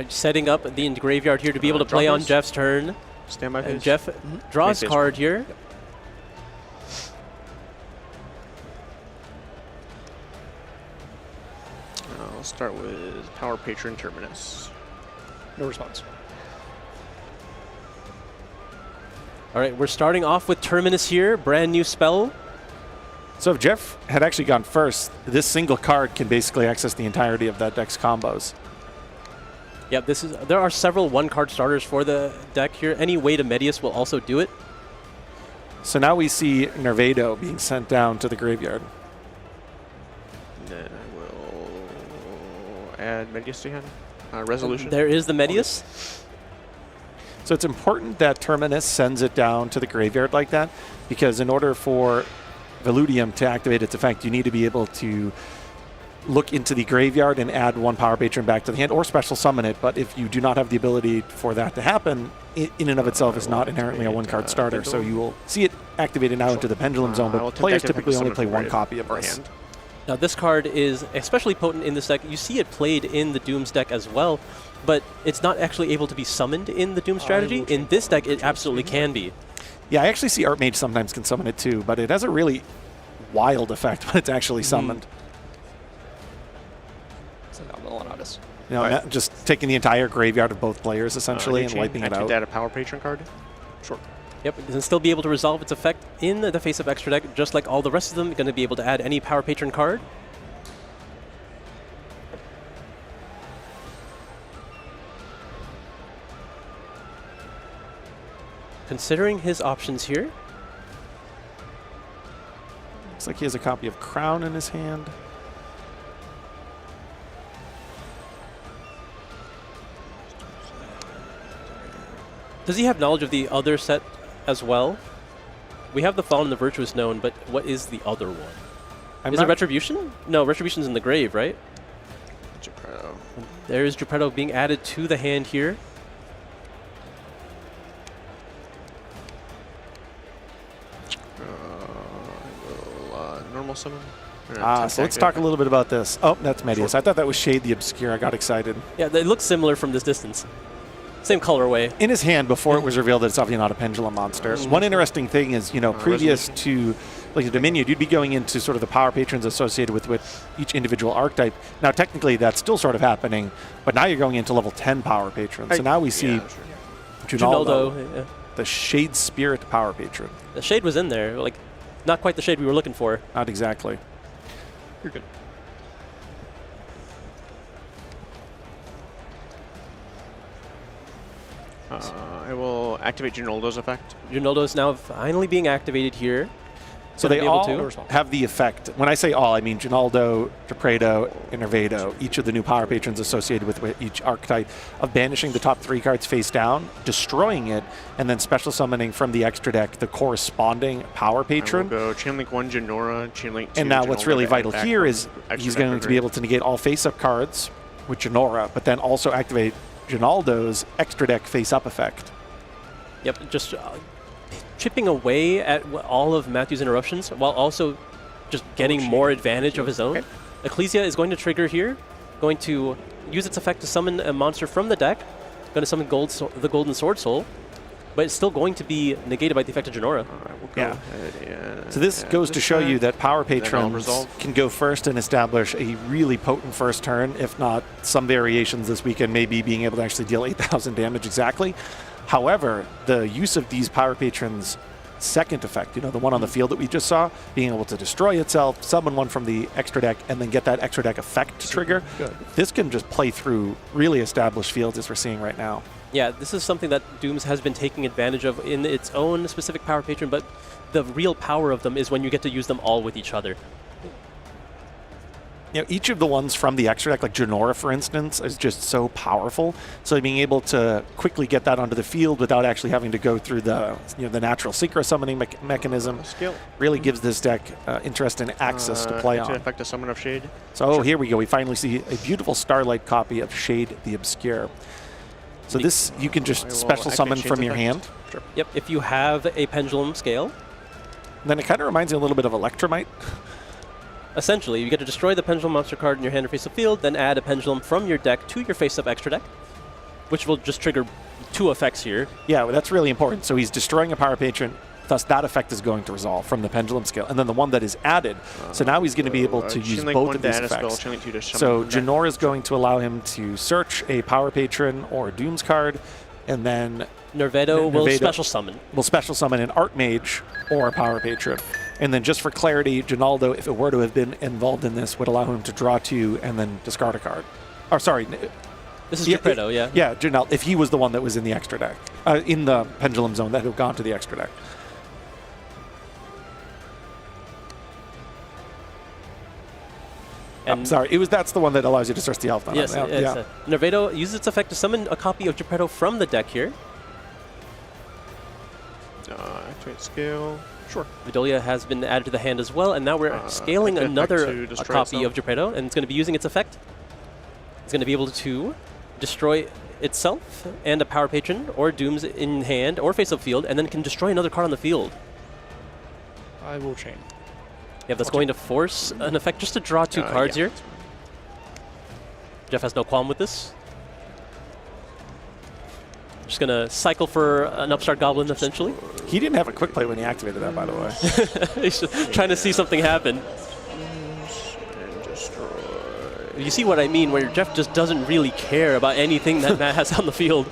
Setting up the graveyard here to be able to play on Jeff's turn. Standby phase. And Jeff draws card here. I'll start with Power Patron Terminus. No response. All right, we're starting off with Terminus here, brand new spell. So if Jeff had actually gone first, this single card can basically access the entirety of that deck's combos. Yep, there are several one-card starters for the deck here. Any way to Medius will also do it. So now we see Nervado being sent down to the graveyard. And then I will add Medius to hand. Resolution. There is the Medius. So it's important that Terminus sends it down to the graveyard like that, because in order for Veludium to activate its effect, you need to be able to look into the graveyard and add one Power Patron back to the hand or special summon it. But if you do not have the ability for that to happen, it in and of itself is not inherently a one-card starter. So you will see it activated now into the Pendulum Zone, but players typically only play one copy of this. Now this card is especially potent in this deck. You see it played in the Dooms deck as well, but it's not actually able to be summoned in the Doom strategy. In this deck, it absolutely can be. Yeah, I actually see Archmage sometimes can summon it too, but it has a really wild effect when it's actually summoned. Just taking the entire graveyard of both players essentially and wiping it out. That a Power Patron card? Sure. Yep, and still be able to resolve its effect in the face of extra deck, just like all the rest of them. You're going to be able to add any Power Patron card. Considering his options here. Looks like he has a copy of Crown in his hand. Does he have knowledge of the other set as well? We have the Fallen and the Virtuous known, but what is the other one? Is it Retribution? No, Retribution's in the grave, right? Geppetto. There is Geppetto being added to the hand here. Normal summon. So let's talk a little bit about this. Oh, that's Medius. I thought that was Shade the Obscure. I got excited. Yeah, they look similar from this distance. Same colorway. In his hand, before it was revealed that it's obviously not a Pendulum monster. One interesting thing is, previous to like a Dominion, you'd be going into sort of the power patrons associated with each individual archetype. Now, technically, that's still sort of happening, but now you're going into level 10 power patrons. So now we see Junaldo, the Shade Spirit power patron. The Shade was in there, like not quite the Shade we were looking for. Not exactly. You're good. I will activate Junaldo's effect. Junaldo is now finally being activated here. So they all have the effect. When I say all, I mean Junaldo, Gepredo, and Nervado, each of the new power patrons associated with each archetype, of banishing the top 3 cards face down, destroying it, and then special summoning from the extra deck the corresponding power patron. I will go Chainlink 1 Junora, Chainlink 2 And now what's really vital back here is extra he's deck going to be able to negate all face-up cards with Junora, but then also activate Junaldo's extra deck face-up effect. Yep, just chipping away at all of Matthew's interruptions while also just getting more advantage of his own. Ecclesia is going to trigger here, going to use its effect to summon a monster from the deck, going to summon the Golden Sword Soul, but it's still going to be negated by the effect of Junora. So this goes to show you that power patrons can go first and establish a really potent first turn, if not some variations this weekend, maybe being able to actually deal 8,000 damage exactly. However, the use of these power patrons' second effect, the one on the field that we just saw, being able to destroy itself, summon one from the extra deck, and then get that extra deck effect to trigger, this can just play through really established fields as we're seeing right now. Yeah, this is something that Dooms has been taking advantage of in its own specific power patron, but the real power of them is when you get to use them all with each other. Each of the ones from the extra deck, like Junora, for instance, is just so powerful. So being able to quickly get that onto the field without actually having to go through the the natural synchro summoning mechanism really gives this deck interest and access to play on. Effect of Summon of Shade. So here we go. We finally see a beautiful Starlight copy of Shade the Obscure. So this you can just special summon from your hand. Sure. Yep, if you have a Pendulum Scale. And then it kind of reminds me a little bit of Electromite. Essentially, you get to destroy the Pendulum monster card in your hand or face-up field, then add a Pendulum from your deck to your face-up extra deck, which will just trigger 2 effects here. Yeah, well, that's really important. So he's destroying a power patron, thus that effect is going to resolve from the Pendulum Scale. And then the one that is added, so now he's going to be able to use both of these effects. So Junora is going to allow him to search a power patron or a Dooms card, and then Nervado will special summon. Will special summon an Archmage or a power patron. And then just for clarity, Junaldo, if it were to have been involved in this, would allow him to draw 2 and then discard a card. Or sorry. This is Gepredo, yeah. Yeah, Junaldo, if he was the one that was in the extra deck, in the Pendulum Zone that had gone to the extra deck. I'm sorry, that's the one that allows you to search the Elf. Yes, Nervado uses its effect to summon a copy of Gepredo from the deck here. Activate Scale. Sure. Vidolia has been added to the hand as well, and now we're scaling another copy of Gepredo, and it's going to be using its effect. It's going to be able to destroy itself and a power patron, or Dooms in hand, or face-up field, and then can destroy another card on the field. I will chain. Yeah, that's going to force an effect just to draw 2 cards here. Jeff has no qualm with this. Just going to cycle for an Upstart Goblin, essentially. He didn't have a quick play when he activated that, by the way. He's just trying to see something happen. You see what I mean, where Jeff just doesn't really care about anything that Matt has on the field.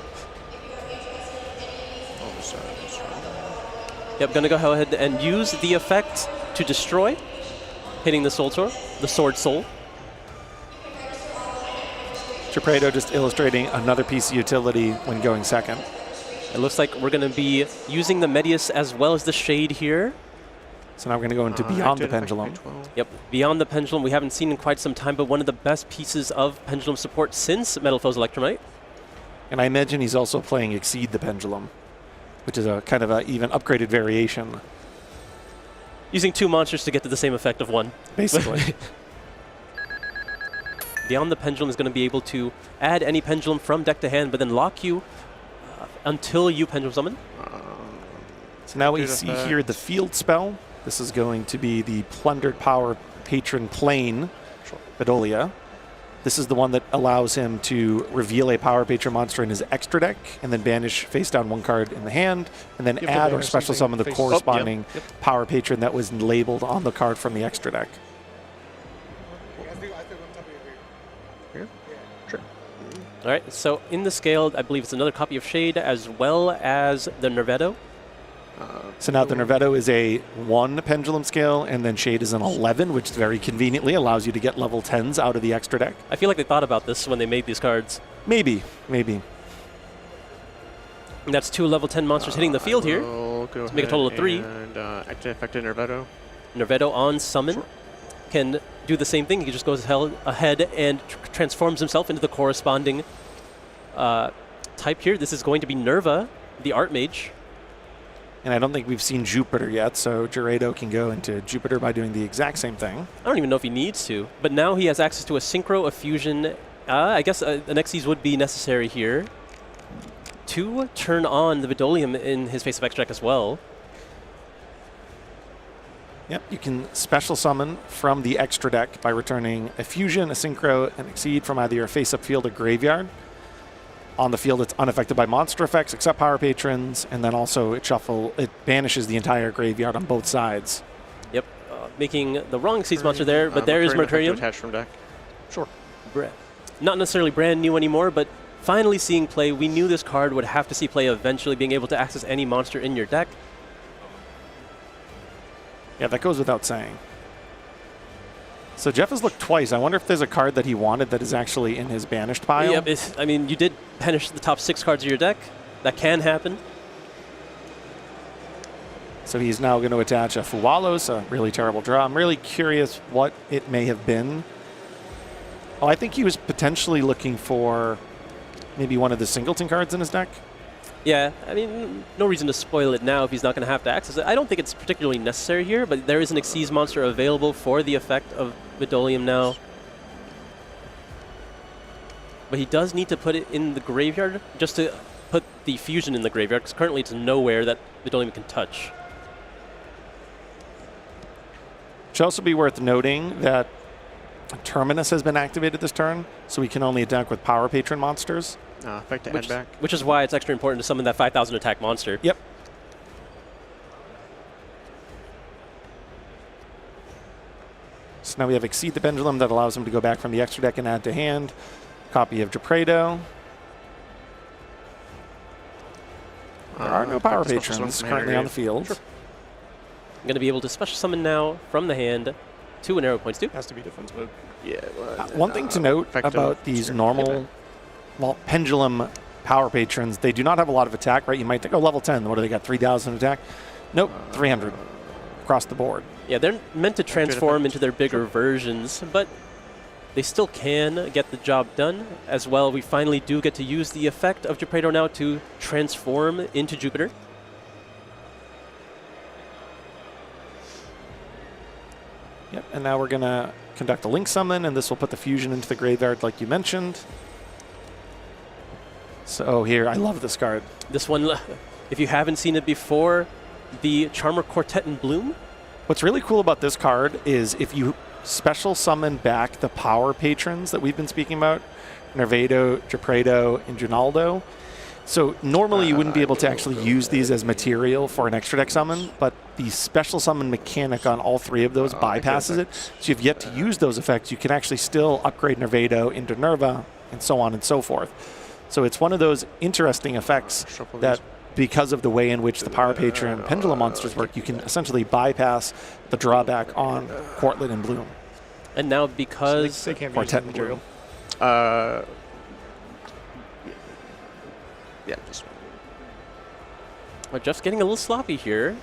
Yep, going to go ahead and use the effect to destroy, hitting the Sword Soul. Gepredo just illustrating another piece of utility when going second. It looks like we're going to be using the Medius as well as the Shade here. So now we're going to go into Beyond the Pendulum. Yep, Beyond the Pendulum we haven't seen in quite some time, but one of the best pieces of Pendulum support since Metal Foes Electromite. And I imagine he's also playing Exceed the Pendulum, which is a kind of an even upgraded variation. Using 2 monsters to get to the same effect of 1. Basically. Beyond the Pendulum is going to be able to add any Pendulum from deck to hand, but then lock you until you Pendulum Summon. So now we see here the field spell. This is going to be the Plundered Power Patron Plane, Vidolia. This is the one that allows him to reveal a Power Patron monster in his extra deck and then banish face down one card in the hand and then add or special summon the corresponding Power Patron that was labeled on the card from the extra deck. Sure. All right, so in the scale, I believe it's another copy of Shade as well as the Nervetto. So now the Nervetto is a 1 pendulum scale, and then Shade is an 11, which very conveniently allows you to get level 10s out of the extra deck. I feel like they thought about this when they made these cards. Maybe, maybe. And that's 2 level 10 monsters hitting the field here. Go to make a total of 3. And activate effective Nervetto. Nervetto on summon can do the same thing. He just goes ahead and transforms himself into the corresponding type here. This is going to be Nerva, the Archmage. And I don't think we've seen Jupiter yet, so Geredo can go into Jupiter by doing the exact same thing. I don't even know if he needs to, but now he has access to a Synchro, a Fusion. I guess an Xyz would be necessary here to turn on the Vidolium in his face of extra deck as well. Yep, you can special summon from the extra deck by returning a Fusion, a Synchro, an Exceed from either your face-up field or graveyard. On the field, it's unaffected by monster effects except Power Patrons, and then also it banishes the entire graveyard on both sides. Yep, making the wrong Xyz monster there, but there is Mercurium. Attached from deck. Sure. Not necessarily brand new anymore, but finally seeing play. We knew this card would have to see play eventually, being able to access any monster in your deck. Yeah, that goes without saying. So Jeff has looked twice. I wonder if there's a card that he wanted that is actually in his banished pile. Yep, I mean, you did banish the top 6 cards of your deck. That can happen. So he's now going to attach a Fuwalos, a really terrible draw. I'm really curious what it may have been. Oh, I think he was potentially looking for maybe one of the Singleton cards in his deck. Yeah, I mean, no reason to spoil it now if he's not going to have to access it. I don't think it's particularly necessary here, but there is an Xyz monster available for the effect of Vidolium now. But he does need to put it in the graveyard just to put the Fusion in the graveyard, because currently it's nowhere that Vidolium can touch. Should also be worth noting that Terminus has been activated this turn, so we can only attack with Power Patron monsters. Effect to add back. Which is why it's extra important to summon that 5,000 attack monster. Yep. So now we have Exceed the Pendulum that allows him to go back from the extra deck and add to hand. Copy of Gepredo. There are no Power Patrons currently on the field. Sure. I'm going to be able to special summon now from the hand 2 and arrow points 2. Has to be defense mode. Yeah. One thing to note about these normal, well, pendulum Power Patrons, they do not have a lot of attack, right? You might think, oh, level 10, what do they got, 3,000 attack? Nope, 300 across the board. Yeah, they're meant to transform into their bigger versions, but they still can get the job done as well. We finally do get to use the effect of Gepredo now to transform into Jupiter. Yep, and now we're going to conduct a Link Summon, and this will put the Fusion into the graveyard like you mentioned. So here, I love this card. This one, if you haven't seen it before, the Charmer Quartet in Bloom. What's really cool about this card is if you special summon back the Power Patrons that we've been speaking about, Nervedo, Gepredo, and Ginaldo. So normally you wouldn't be able to actually use these as material for an extra deck summon, but the special summon mechanic on all 3 of those bypasses it. So you've yet to use those effects. You can actually still upgrade Nervedo into Nerva, and so on and so forth. So it's one of those interesting effects that, because of the way in which the Power Patron Pendulum monsters work, you can essentially bypass the drawback on Quartet and Bloom. And now because so they can't be Quartet using and Bloom. material. Yeah, just. Well, Jeff's getting a little sloppy here.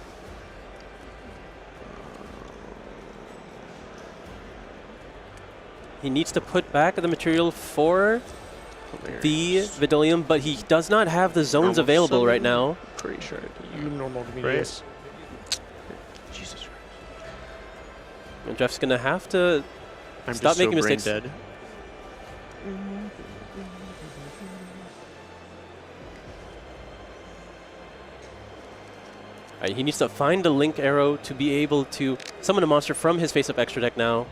He needs to put back the material for the Vidolium, but he does not have the zones available right now. Pretty sure. You normal to me. Right. Jesus Christ. And Jeff's going to have to I'm stop just making so brain mistakes. dead. He needs to find a link arrow to be able to summon a monster from his face-up extra deck now.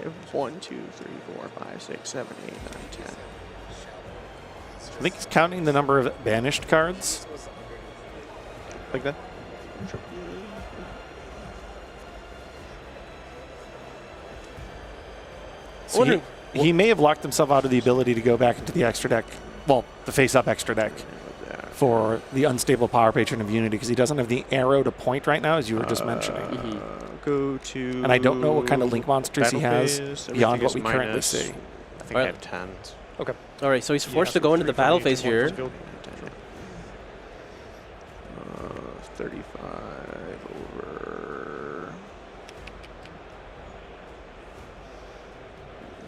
1, 2, 3, 4, 5, 6, 7, 8, 9, 10. I think he's counting the number of banished cards. Like that? So he may have locked himself out of the ability to go back into the extra deck, well, the face-up extra deck for the unstable Power Patron of Unity, because he doesn't have the arrow to point right now, as you were just mentioning. Go to... And I don't know what kind of link monsters he has beyond what we currently see. I think I have 10. Okay. All right, so he's forced to go into the battle phase here. 35 over...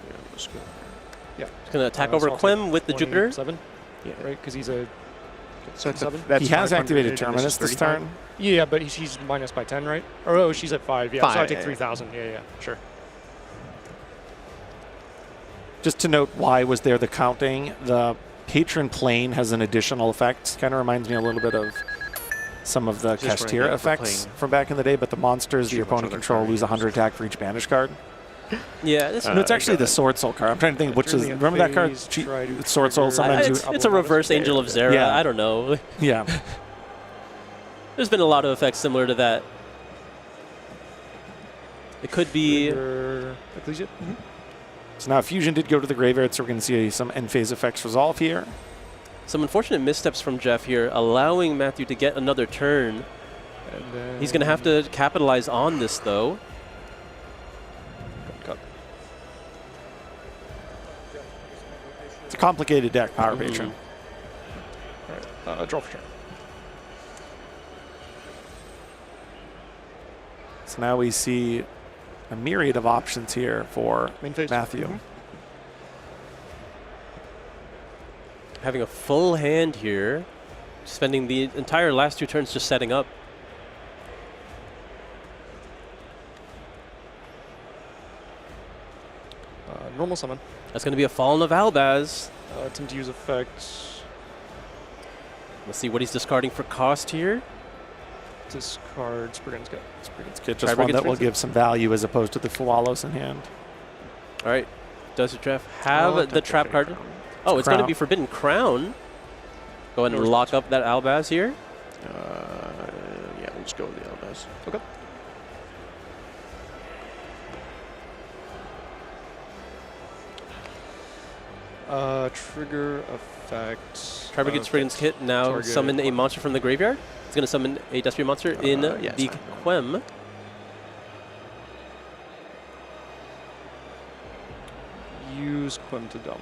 Yeah, let's go. Yeah. He's going to attack over Quim with the Jupiter. 7? Yeah. Right, because he's a... So he has activated Terminus this turn. Yeah, but she's minus by 10, right? Or, oh, she's at 5. Yeah, so I take 3,000. Yeah, sure. Just to note, why was there the counting? The patron plane has an additional effect. Kind of reminds me a little bit of some of the Kashtira effects from back in the day, but the monsters the opponent control lose 100 attack for each banished card. Yeah, no, it's actually the Sword Soul card. I'm trying to think which is. Remember that card? Sword Soul. Sometimes it's a reverse Angel of Zera. Yeah. I don't know. Yeah. There's been a lot of effects similar to that. It could be. So now Fusion did go to the graveyard, so we're going to see some end phase effects resolve here. Some unfortunate missteps from Jeff here, allowing Matthew to get another turn. He's going to have to capitalize on this, though. It's a complicated deck, Power Patron. All right, draw for turn. So now we see a myriad of options here for Matthew. Having a full hand here, spending the entire last 2 turns just setting up. Normal summon. That's going to be a Fallen of Albaz. Attempt to use effects. Let's see what he's discarding for cost here. Discard Spriggan's Kit. Spriggan's Kit, just one that will give some value as opposed to the Fualos in hand. All right. Does it, Jeff, have the trap card? Oh, it's going to be Forbidden Crown. Go ahead and lock up that Albaz here. Yeah, we'll just go with the Albaz. Okay. Trigger effect. Try to get Spriggan's Kit now. Summon a monster from the graveyard. It's going to summon a Despia monster in the Quem. Use Quem to dump.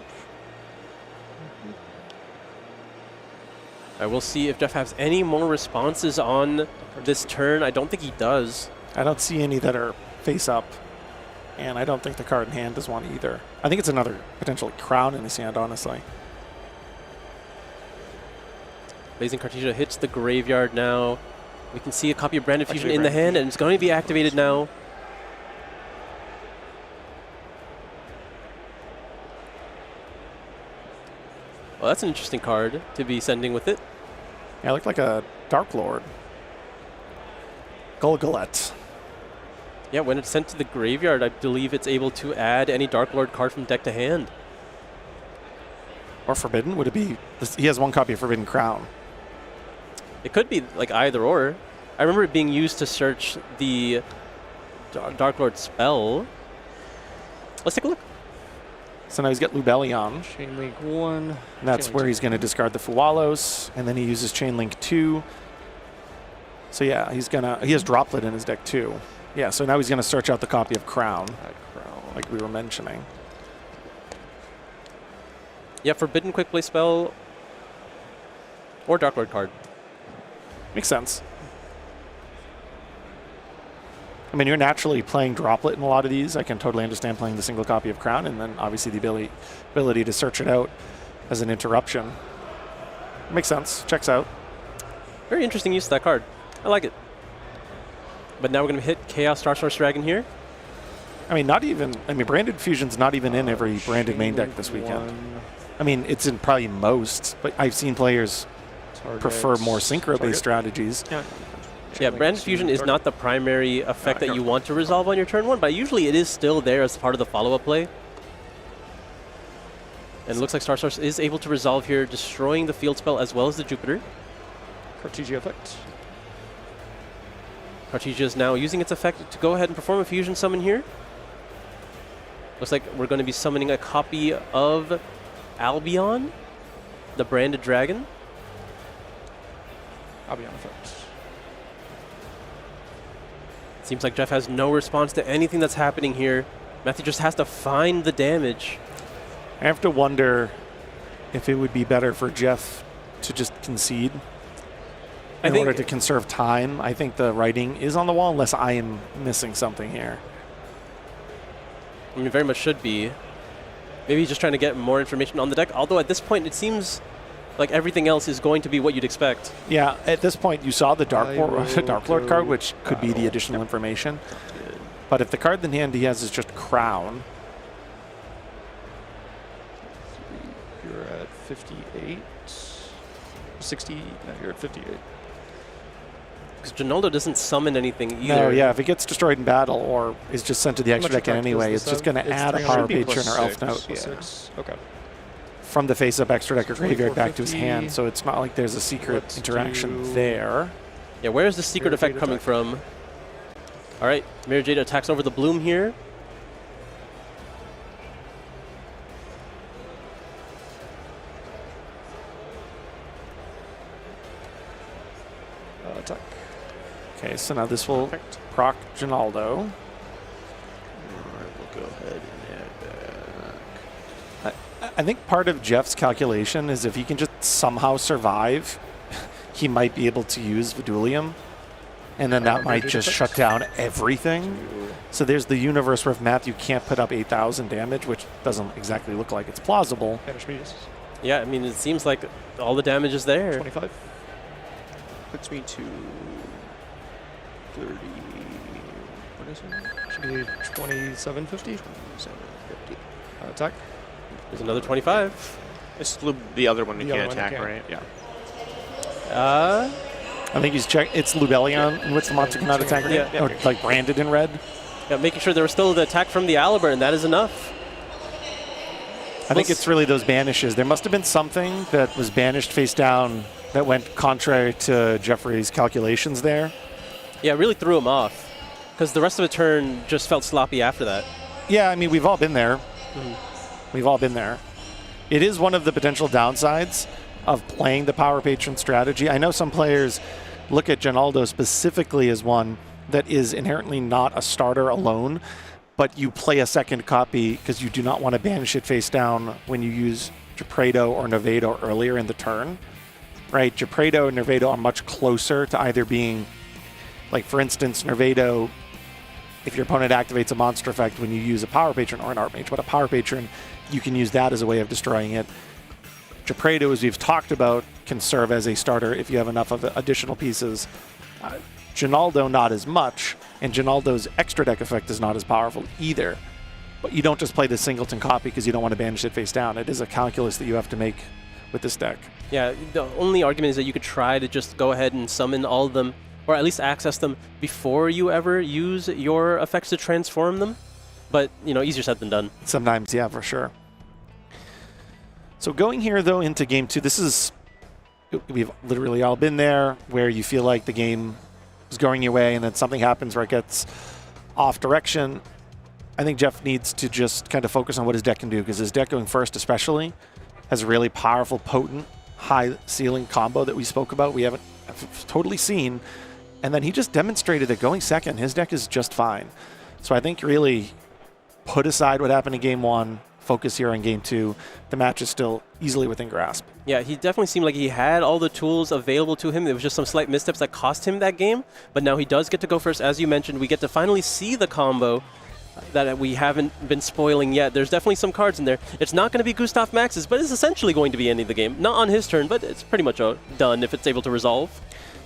I will see if Jeff has any more responses on this turn. I don't think he does. I don't see any that are face up. And I don't think the card in hand is one either. I think it's another potentially Crown in his hand, honestly. Blazing Cartesia hits the graveyard now. We can see a copy of Branded Fusion in the hand, and it's going to be activated now. Well, that's an interesting card to be sending with it. Yeah, it looked like a Dark Lord. Golgolet. Yeah, when it's sent to the graveyard, I believe it's able to add any Dark Lord card from deck to hand. Or Forbidden? Would it be? He has one copy of Forbidden Crown. It could be like either or. I remember it being used to search the Dark Lord spell. Let's take a look. So now he's got Lubellion. Chainlink 1. And that's where he's going to discard the Fualos, and then he uses Chainlink 2. So yeah, he has Droplet in his deck too. Yeah, so now he's going to search out the copy of Crown, like we were mentioning. Yeah, Forbidden Quick Play spell or Dark Lord card. Makes sense. I mean, you're naturally playing Droplet in a lot of these. I can totally understand playing the single copy of Crown, and then obviously the ability to search it out as an interruption. Makes sense. Checks out. Very interesting use of that card. I like it. But now we're going to hit Chaos Star Source Dragon here. I mean, Branded Fusion's not even in every Branded main deck this weekend. I mean, it's in probably most, but I've seen players prefer more synchro-based strategies. Yeah, Brand Fusion is not the primary effect that you want to resolve on your turn 1, but usually it is still there as part of the follow-up play. And it looks like Star Source is able to resolve here, destroying the field spell as well as the Jupiter. Cartesia effect. Cartesia is now using its effect to go ahead and perform a fusion summon here. Looks like we're going to be summoning a copy of Albion, the branded dragon. Albion effect. Seems like Jeff has no response to anything that's happening here. Matthew just has to find the damage. I have to wonder if it would be better for Jeff to just concede in order to conserve time. I think the writing is on the wall unless I am missing something here. I mean, very much should be. Maybe he's just trying to get more information on the deck, although at this point it seems like everything else is going to be what you'd expect. Yeah, at this point you saw the Dark Lord card, which could be the additional information. But if the card in hand he has is just Crown. You're at 58. 60. No, you're at 58. Because Ginaldo doesn't summon anything either. No, yeah, if it gets destroyed in battle or is just sent to the extra deck anyway, it's just going to add a Power Patron or Elf Note. Okay. From the face-up extra deck or graveyard back to his hand, so it's not like there's a secret interaction there. Yeah, where is the secret effect coming from? All right, Mirror Jade attacks over the Bloom here. Attack. Okay, so now this will proc Ginaldo. Alright, we'll go ahead and add back. I think part of Jeff's calculation is if he can just somehow survive, he might be able to use Vidulium, and then that might just shut down everything. So there's the universe where if Matthew can't put up 8,000 damage, which doesn't exactly look like it's plausible. Yeah, I mean, it seems like all the damage is there. 25. Puts me to 30. What is it? Should be 2750. 2750. Attack. There's another 25. It's the other one you can't attack, right? Yeah. I think he's checked. It's Lubellion. What's the monster cannot attack? Yeah. Or like branded in red. Yeah, making sure there was still the attack from the Aliber, and that is enough. I think it's really those banishes. There must have been something that was banished face down that went contrary to Jeffrey's calculations there. Yeah, it really threw him off because the rest of the turn just felt sloppy after that. Yeah, I mean, we've all been there. We've all been there. It is one of the potential downsides of playing the Power Patron strategy. I know some players look at Ginaldo specifically as one that is inherently not a starter alone, but you play a second copy because you do not want to banish it face down when you use Gepredo or Nervado earlier in the turn. Right, Gepredo and Nervado are much closer to either being, like for instance, Nervado, if your opponent activates a monster effect when you use a Power Patron or an Archmage, but a Power Patron, you can use that as a way of destroying it. Gepredo, as we've talked about, can serve as a starter if you have enough of additional pieces. Ginaldo, not as much, and Ginaldo's extra deck effect is not as powerful either. But you don't just play the singleton copy because you don't want to banish it face down. It is a calculus that you have to make with this deck. Yeah, the only argument is that you could try to just go ahead and summon all of them, or at least access them before you ever use your effects to transform them. But, you know, easier said than done. Sometimes, yeah, for sure. So going here, though, into game two, this is, we've literally all been there, where you feel like the game is going your way and then something happens where it gets off direction. I think Jeff needs to just kind of focus on what his deck can do, because his deck going first especially has a really powerful, potent, high ceiling combo that we spoke about. We haven't totally seen. And then he just demonstrated that going second, his deck is just fine. So I think really put aside what happened in game one, focus here on game two. The match is still easily within grasp. Yeah, he definitely seemed like he had all the tools available to him. There was just some slight missteps that cost him that game. But now he does get to go first. As you mentioned, we get to finally see the combo that we haven't been spoiling yet. There's definitely some cards in there. It's not going to be Gustav Max's, but it's essentially going to be ending the game. Not on his turn, but it's pretty much done if it's able to resolve.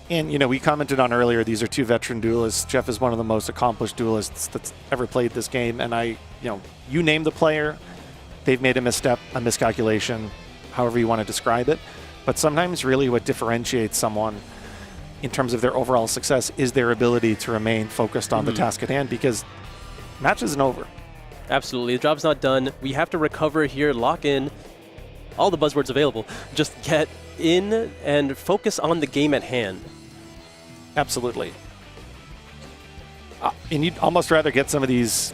And, you know, we commented on earlier, these are two veteran duelists. Jeff is one of the most accomplished duelists that's ever played this game. And you name the player, they've made a misstep, a miscalculation, however you want to describe it. But sometimes really what differentiates someone in terms of their overall success is their ability to remain focused on the task at hand, because match isn't over. Absolutely. The job's not done. We have to recover here, lock in, all the buzzwords available. Just get in and focus on the game at hand. Absolutely. And you'd almost rather get some of these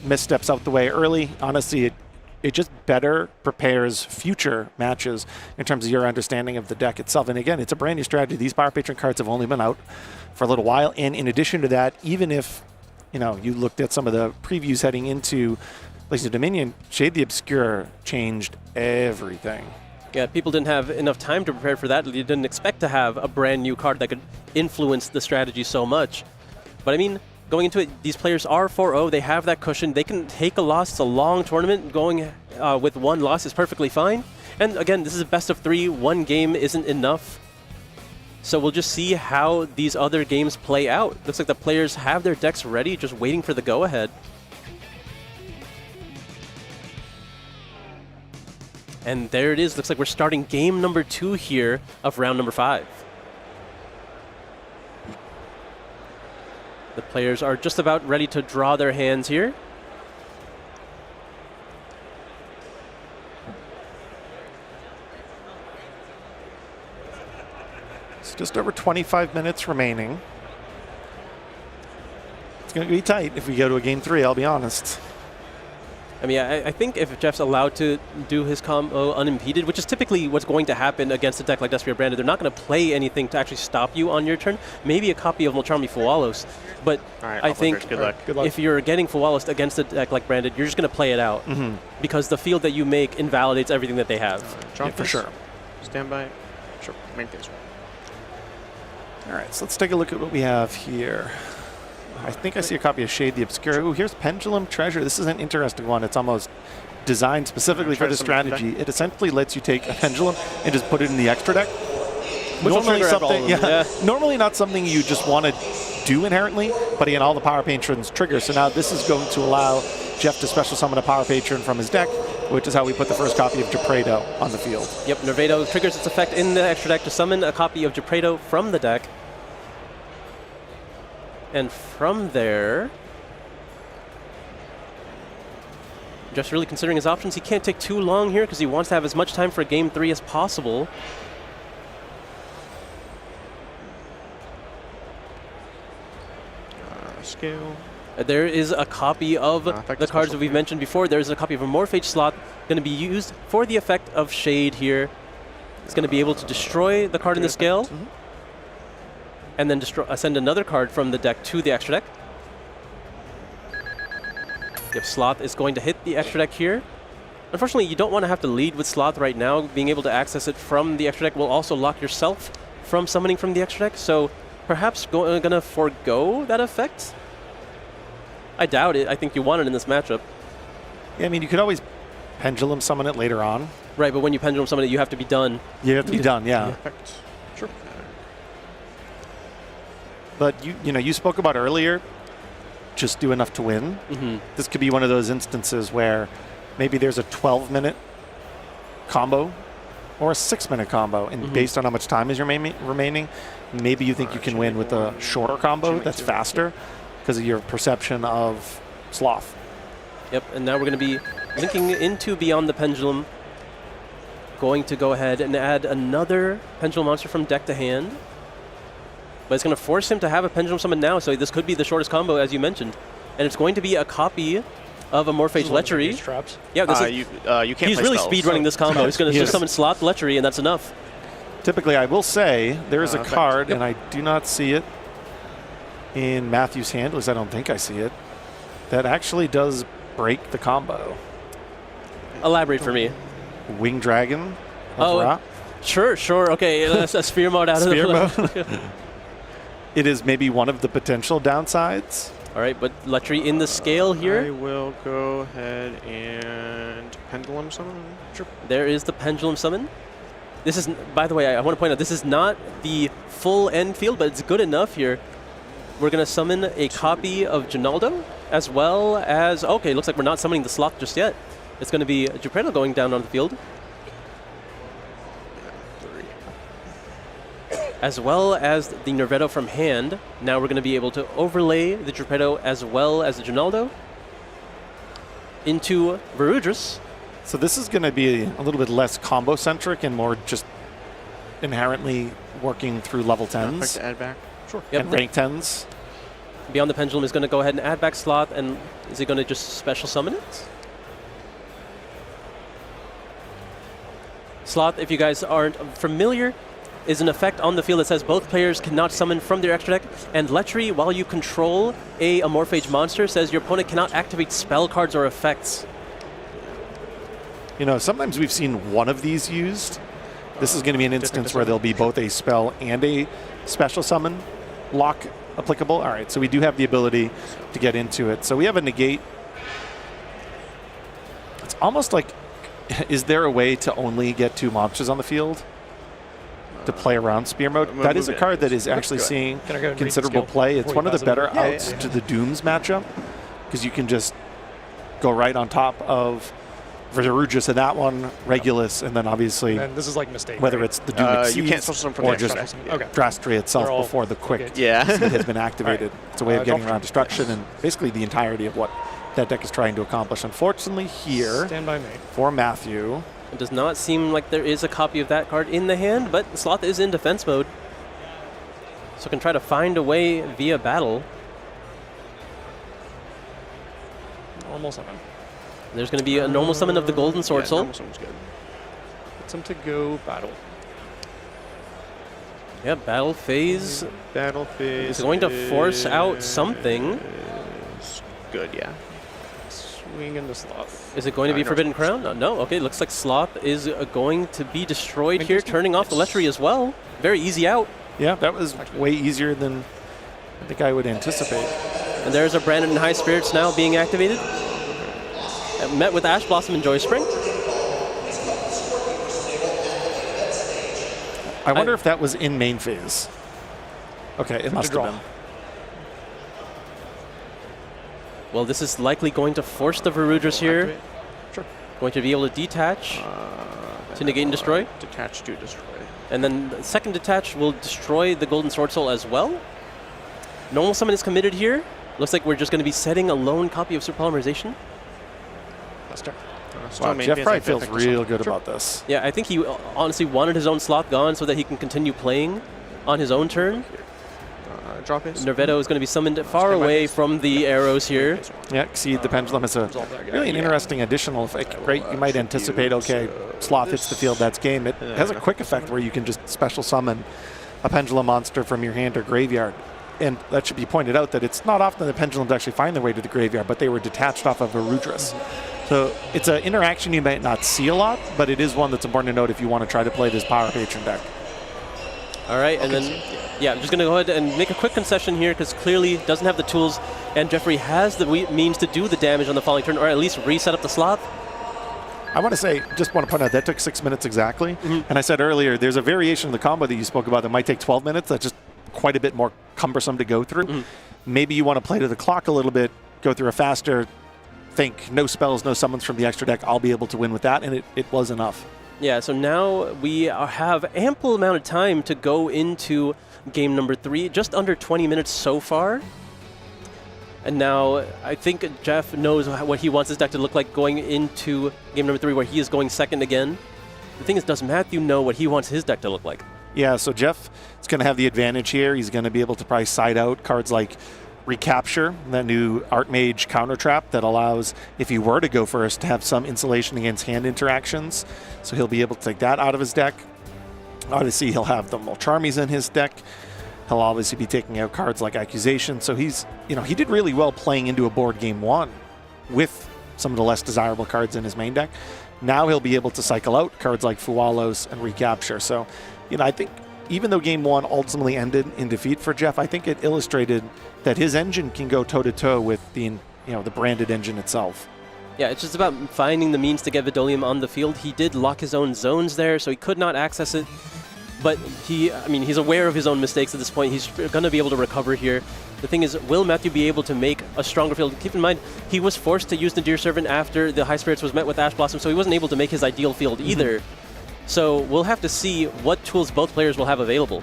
missteps out the way early. Honestly, it just better prepares future matches in terms of your understanding of the deck itself. And again, it's a brand new strategy. These Power Patron cards have only been out for a little while. And in addition to that, even if you looked at some of the previews heading into Legacy of Dominion, Shade the Obscure changed everything. Yeah, people didn't have enough time to prepare for that. You didn't expect to have a brand new card that could influence the strategy so much. But I mean, going into it, these players are 4-0. They have that cushion. They can take a loss. It's a long tournament. Going with one loss is perfectly fine. And again, this is a best of 3. One game isn't enough. So we'll just see how these other games play out. Looks like the players have their decks ready, just waiting for the go-ahead. And there it is. Looks like we're starting game number 2 here of round number 5. The players are just about ready to draw their hands here. It's just over 25 minutes remaining. It's going to be tight if we go to a game 3, I'll be honest. I mean, I think if Jeff's allowed to do his combo unimpeded, which is typically what's going to happen against a deck like Despia Branded, they're not going to play anything to actually stop you on your turn. Maybe a copy of Molcharmi Fualos, but I think if you're getting Fualos against a deck like Branded, you're just going to play it out because the field that you make invalidates everything that they have. For sure. Stand by. Sure, make this one. All right, so let's take a look at what we have here. I think I see a copy of Shade the Obscure. Ooh, here's Pendulum Treasure. This is an interesting one. It's almost designed specifically for this strategy. It essentially lets you take a pendulum and just put it in the extra deck. Normally not something you just want to do inherently, but again, all the Power Patrons trigger. So now this is going to allow Jeff to special summon a Power Patron from his deck, which is how we put the first copy of Gepredo on the field. Yep, Nervado triggers its effect in the extra deck to summon a copy of Gepredo from the deck. And from there, Jeff's really considering his options. He can't take too long here because he wants to have as much time for game 3 as possible. Scale. There is a copy of the cards that we've mentioned before. There's a copy of a Morphage slot going to be used for the effect of Shade here. It's going to be able to destroy the card in the scale. And then send another card from the deck to the extra deck. If Sloth is going to hit the extra deck here. Unfortunately, you don't want to have to lead with Sloth right now. Being able to access it from the extra deck will also lock yourself from summoning from the extra deck. So perhaps going to forego that effect? I doubt it. I think you want it in this matchup. Yeah, I mean, you could always Pendulum summon it later on. Right, but when you Pendulum summon it, you have to be done. You have to be done, yeah. Sure. But you spoke about earlier, just do enough to win. This could be one of those instances where maybe there's a 12-minute combo or a 6-minute combo, and based on how much time is remaining, maybe you think you can win with a shorter combo that's faster because of your perception of Sloth. Yep, and now we're going to be linking into Beyond the Pendulum. Going to go ahead and add another Pendulum monster from deck to hand. But it's going to force him to have a Pendulum summon now, so this could be the shortest combo, as you mentioned. And it's going to be a copy of a Morphage Lechery. Yeah, this is, you can't he's really speedrunning this combo. He's going to just summon Sloth Lechery, and that's enough. Typically, I will say, there is a card, and I do not see it in Matthew's hand, at least I don't think I see it, that actually does break the combo. Elaborate for me. Wing Dragon. Sure. Okay, that's a Sphere Mode out of the mode. It is maybe one of the potential downsides. All right, but Lechery in the scale here. I will go ahead and Pendulum summon. Sure. There is the Pendulum summon. This is, by the way, I want to point out, this is not the full end field, but it's good enough here. We're going to summon a copy of Ginaldo, as well as, okay, looks like we're not summoning the Sloth just yet. It's going to be Gepredo going down on the field. as well as the Nervetto from hand. Now we're going to be able to overlay the Geppetto as well as the Ginaldo into Varudris. So this is going to be a little bit less combo-centric and more just inherently working through level 10s. Quick to add back. Sure. Yep. And rank 10s. Beyond the Pendulum is going to go ahead and add back Sloth, and is he going to just special summon it? Sloth, if you guys aren't familiar, is an effect on the field that says both players cannot summon from their extra deck, and Lechery, while you control a Amorphage monster, says your opponent cannot activate spell cards or effects. You know, sometimes we've seen one of these used. This is going to be an instance where there'll be both a spell and a special summon lock applicable. All right, so we do have the ability to get into it. So we have a negate. It's almost like, is there a way to only get 2 monsters on the field to play around Spear Mode? That is a card that is actually seeing considerable play. It's one of the better outs to the Dooms matchup, because you can just go right on top of Varudris in that one, Regulus, and then obviously And this is like mistake. whether right? it's the Doom Exceeds you can't special summon from or the just extra deck. Okay. Drastry itself They're all- before the quick okay. Yeah. speed has been activated. It's a way of getting drop around destruction and basically the entirety of what that deck is trying to accomplish. Unfortunately here, Stand by me. for Matthew, It does not seem like there is a copy of that card in the hand, but Sloth is in defense mode. So can try to find a way via battle. Normal summon. There's going to be a normal summon of the Golden Sword Soul. Normal summon's good. It's him to go battle. Yeah, battle phase Battle phase is going to force out something. is good, yeah. Swing into Sloth. Is it going to be no, Forbidden Crown? No. Okay, looks like Sloth is going to be destroyed here, Interesting. turning off the Lechery as well. Very easy out. yeah, that was way easier than I think I would anticipate. And there's a Brandon in High Spirits now being activated. Met with Ash Blossom and Joy Spring. I wonder if that was in main phase. Okay, it must have been. Well, this is likely going to force the Varudris here. Sure. Going to be able to detach to negate and destroy. Detach to destroy. And then the second detach will destroy the Golden Sword Soul as well. Normal summon is committed here. Looks like we're just going to be setting a lone copy of Super Polymerization. Wow, Jeff probably feels real good about this. Yeah, I think he honestly wanted his own Sloth gone so that he can continue playing on his own turn. Drop his. Nervetto is going to be summoned far away from the arrows here. Yeah, Exceed the Pendulum is a really an interesting additional effect. Right, you might anticipate, okay, Sloth hits the field, that's game. It has a quick effect where you can just special summon a Pendulum monster from your hand or graveyard. And that should be pointed out that it's not often the Pendulums actually find their way to the graveyard, but they were detached off of Varudris. So it's an interaction you might not see a lot, but it is one that's important to note if you want to try to play this Power Patron deck. All right, and then, yeah, I'm just going to go ahead and make a quick concession here because clearly doesn't have the tools, and Jeffrey has the means to do the damage on the following turn, or at least reset up the Sloth. I want to say, just want to point out, that took 6 minutes exactly. And I said earlier, there's a variation of the combo that you spoke about that might take 12 minutes. That's just quite a bit more cumbersome to go through. Maybe you want to play to the clock a little bit, go through a faster, think no spells, no summons from the extra deck. I'll be able to win with that, and it was enough. Yeah, so now we have ample amount of time to go into game number 3, just under 20 minutes so far. And now I think Jeff knows what he wants his deck to look like going into game number 3, where he is going second again. The thing is, does Matthew know what he wants his deck to look like? Yeah, so Jeff is going to have the advantage here. He's going to be able to probably side out cards like Recapture, that new Archmage counter trap that allows, if he were to go first, to have some insulation against hand interactions. So he'll be able to take that out of his deck. Obviously, he'll have the Molcharmies in his deck. He'll obviously be taking out cards like Accusation. So he's, he did really well playing into a board game 1 with some of the less desirable cards in his main deck. Now he'll be able to cycle out cards like Fualos and Recapture. So, I think even though game 1 ultimately ended in defeat for Jeff, I think it illustrated that his engine can go toe-to-toe with the branded engine itself. Yeah, it's just about finding the means to get Vidolium on the field. He did lock his own zones there, so he could not access it. But he's aware of his own mistakes at this point. He's going to be able to recover here. The thing is, will Matthew be able to make a stronger field? Keep in mind, he was forced to use the Deer Servant after the High Spirits was met with Ash Blossom, so he wasn't able to make his ideal field either. So we'll have to see what tools both players will have available.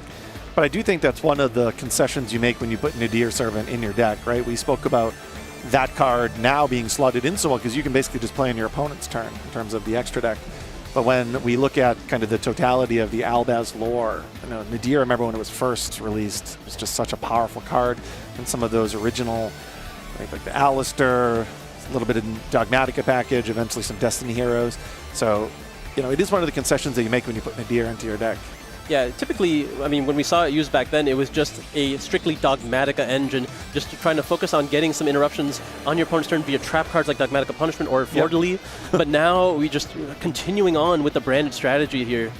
But I do think that's one of the concessions you make when you put Nadir Servant in your deck, right? We spoke about that card now being slotted in so well because you can basically just play on your opponent's turn in terms of the extra deck. But when we look at kind of the totality of the Albaz lore, Nadir, I remember when it was first released, it was just such a powerful card. And some of those original, like the Alistair, a little bit of Dogmatica package, eventually some Destiny heroes. So, it is one of the concessions that you make when you put Nadir into your deck. Yeah, typically, I mean, when we saw it used back then, it was just a strictly Dogmatica engine, just trying to focus on getting some interruptions on your opponent's turn via trap cards like Dogmatica Punishment or Fleur de Lis. But now we just continuing on with the branded strategy here.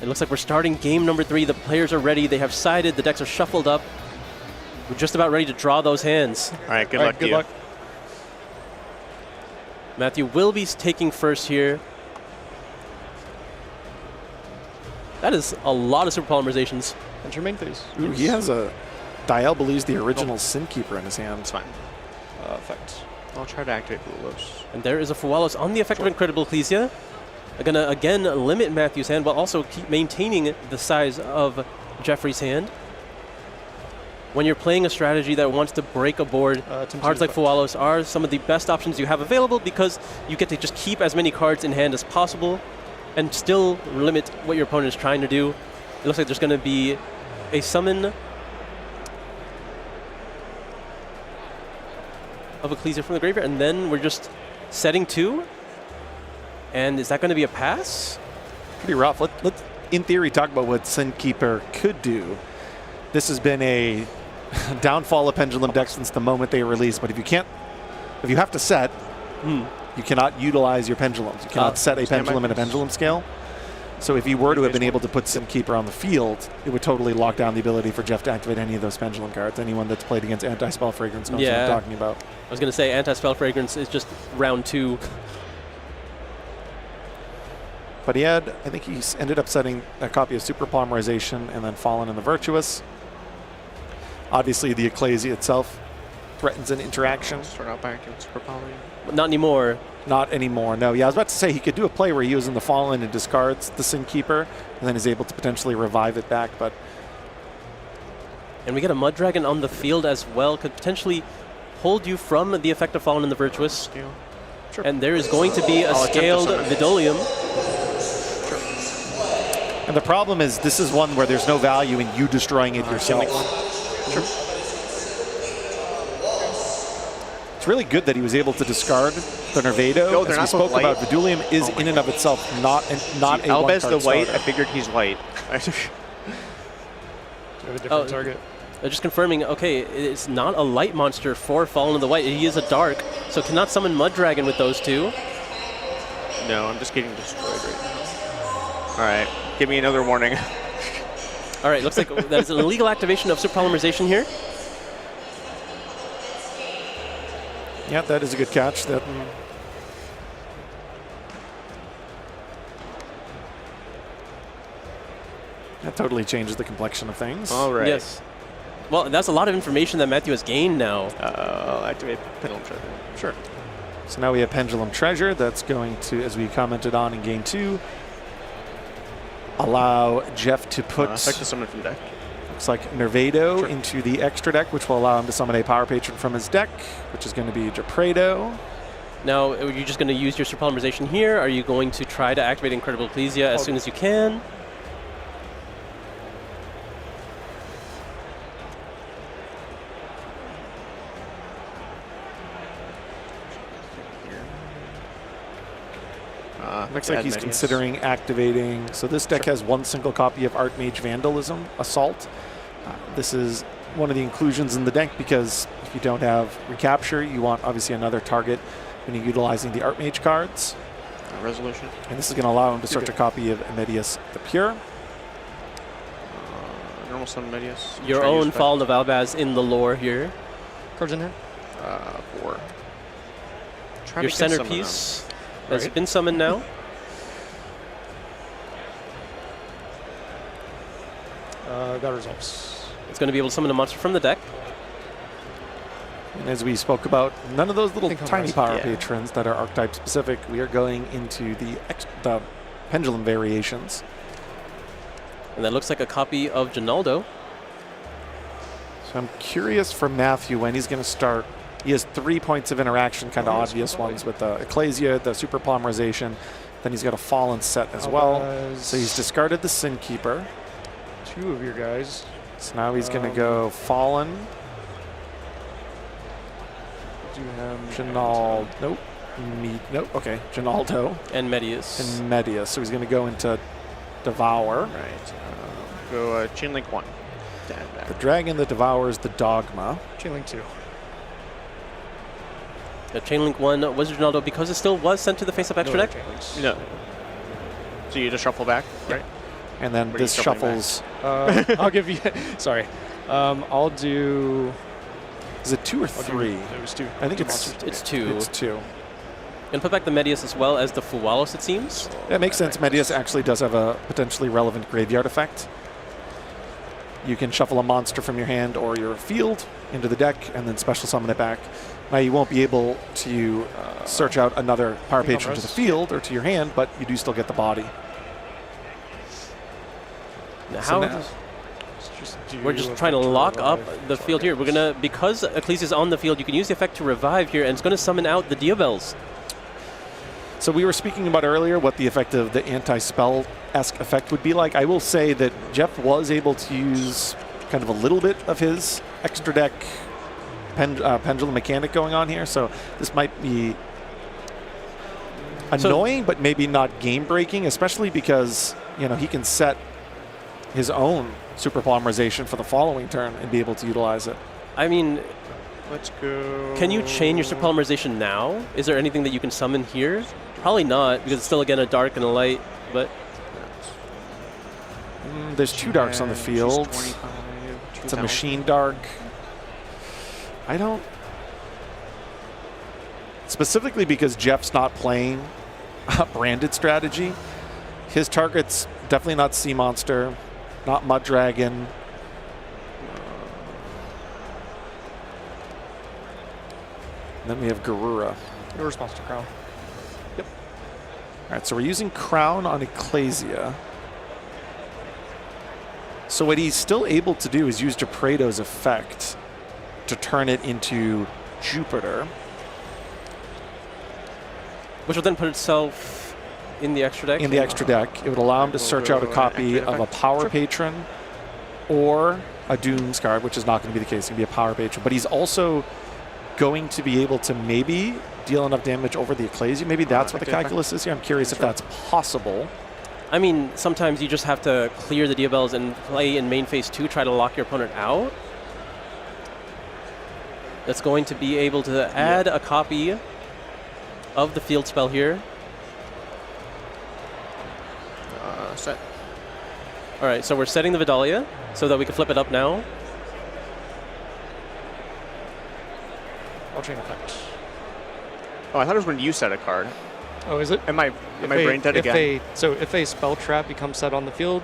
It looks like we're starting game number 3. The players are ready. They have sided. The decks are shuffled up. We're just about ready to draw those hands. All right, good luck to you. Matthew will be taking first here. That is a lot of super polymerizations. And your main phase. Ooh, he has a Dial believes the original Sin Keeper in his hand. It's fine. Effect. I'll try to activate Duelist. And there is a Fualos on the effect of Incredible Ecclesia. I'm going to again limit Matthew's hand while also keep maintaining the size of Jeffrey's hand. When you're playing a strategy that wants to break a board, cards like Fualos are some of the best options you have available because you get to just keep as many cards in hand as possible and still limit what your opponent is trying to do. It looks like there's going to be a summon of Ecclesia from the graveyard, and then we're just setting 2. And is that going to be a pass? Pretty rough. Let's, in theory, talk about what Sin Keeper could do. This has been a downfall of Pendulum decks since the moment they released, but if you have to set, you cannot utilize your pendulums. You cannot set a pendulum in a pendulum scale. So if you were to have been able to put Sin Keeper on the field, it would totally lock down the ability for Jeff to activate any of those pendulum cards. Anyone that's played against Anti-Spell Fragrance knows what I'm talking about. I was going to say Anti-Spell Fragrance is just round 2. But I think he ended up setting a copy of Super Polymerization and then Fallen in the Virtuous. Obviously, the Ecclesia itself threatens an interaction. Start out by activating Super Poly. Not anymore. Not anymore, no. Yeah, I was about to say he could do a play where he uses the Fallen and discards the Sin Keeper, and then is able to potentially revive it back, but... And we get a Mud Dragon on the field as well. Could potentially hold you from the effect of Fallen in the Virtuous. Sure. And there is going to be a scaled Vidolium. And the problem is this is one where there's no value in you destroying it yourself. Sure. It's really good that he was able to discard the Nervado. No, as we spoke about, Vidulium is in and of itself not a Albaz the white, starter. I figured he's white. We have a different target. Just confirming, okay, it's not a light monster for Fallen in the White. He is a dark, so cannot summon Mud Dragon with those 2. No, I'm just getting destroyed right now. All right, give me another warning. All right, looks like that is an illegal activation of Super Polymerization here. Yeah, that is a good catch. That totally changes the complexion of things. All right. Yes. Well, that's a lot of information that Matthew has gained now. I'll activate Pendulum Treasure. Sure. So now we have Pendulum Treasure. That's going to, as we commented on in Game 2, allow Jeff to put... Effect to summon from deck. Looks like Nervado into the extra deck, which will allow him to summon a Power Patron from his deck, which is going to be Gepredo. Now, are you just going to use your Super Polymerization here? Are you going to try to activate Incredible Ecclesia as soon as you can? Looks like he's considering activating. So this deck has one single copy of Archmage Vandalism Assault. This is one of the inclusions in the deck because if you don't have Recapture, you want obviously another target when you're utilizing the Archmage cards. Resolution. And this is going to allow him to search a copy of Emedius the Pure. Normal summon Emedius. Your own Fallen of Albaz in the lore here. Cards in hand? 4. Your centerpiece has been summoned now. That resolves. It's going to be able to summon a monster from the deck. And as we spoke about, none of those little tiny Power Patrons that are archetype specific. We are going into the Pendulum variations. And that looks like a copy of Ginaldo. So I'm curious for Matthew when he's going to start. He has 3 points of interaction, kind of obvious ones with the Ecclesia, the Super Polymerization. Then he's got a Fallen set as well. So he's discarded the Sin Keeper. 2 of your guys. So now he's going to go Fallen. Do you have Ginaldo? Nope. Nope. Okay. Ginaldo. And Medius. And Medius. So he's going to go into Devour. Right. Go Chainlink 1. To add back. The Dragon that devours the Dogma. Chainlink 2. The Chainlink 1 was Ginaldo because it still was sent to the face-up extra deck? No. So you just shuffle back, right? And then this shuffles. I'll give you. Sorry. I'll do. Is it 2 or 3? It was 2. I think it's 2. It's 2. And put back the Medius as well as the Fuwalos, it seems. That makes sense. Medius actually does have a potentially relevant graveyard effect. You can shuffle a monster from your hand or your field into the deck and then special summon it back. Now you won't be able to search out another Power Patron to the field or to your hand, but you do still get the body. Now, we're just trying to lock up the field here. We're gonna, because Ecclesia is on the field, you can use the effect to revive here, and it's gonna summon out the Diabels. So we were speaking about earlier what the effect of the anti-spell-esque effect would be like. I will say that Jeff was able to use kind of a little bit of his extra deck pendulum mechanic going on here, so this might be annoying, but maybe not game-breaking, especially because, you know, he can set his own Super Polymerization for the following turn and be able to utilize it. I mean, let's go. Can you chain your Super Polymerization now? Is there anything that you can summon here? Probably not, because it's still, again, a dark and a light, but... There's 2 darks on the field. It's a machine dark. I don't... Specifically because Jeff's not playing a branded strategy. His target's definitely not Sea Monster, not Mud Dragon. And then we have Garura. Your response to Crown. Yep. All right, so we're using Crown on Ecclesia. So what he's still able to do is use Geprado's effect to turn it into Jupiter. Which will then put itself in the extra deck? In the extra deck. It would allow him to search out a copy of a Power Patron or a Doom's card, which is not going to be the case. It's going to be a Power Patron. But he's also going to be able to maybe deal enough damage over the Ecclesia. Maybe that's what the calculus is here. I'm curious if that's possible. I mean, sometimes you just have to clear the Diabels and play in main phase 2, try to lock your opponent out. That's going to be able to add a copy of the field spell here. Set. All right, so we're setting the Vidalia so that we can flip it up now. I'll chain effect. Oh, I thought it was when you set a card. Oh, is it? Am I brain dead again? If a spell trap becomes set on the field,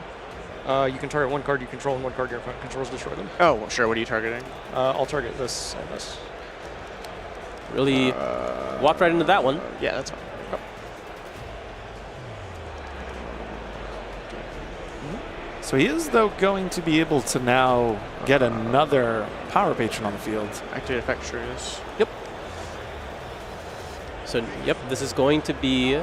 you can target one card you control and one card your opponent controls, destroy them. Oh, well, sure. What are you targeting? I'll target this and this. Really walked right into that one. Yeah, that's fine. So he is, though, going to be able to now get another Power Patron on the field. Activate effect, sure is. Yep. So, yep, this is going to be...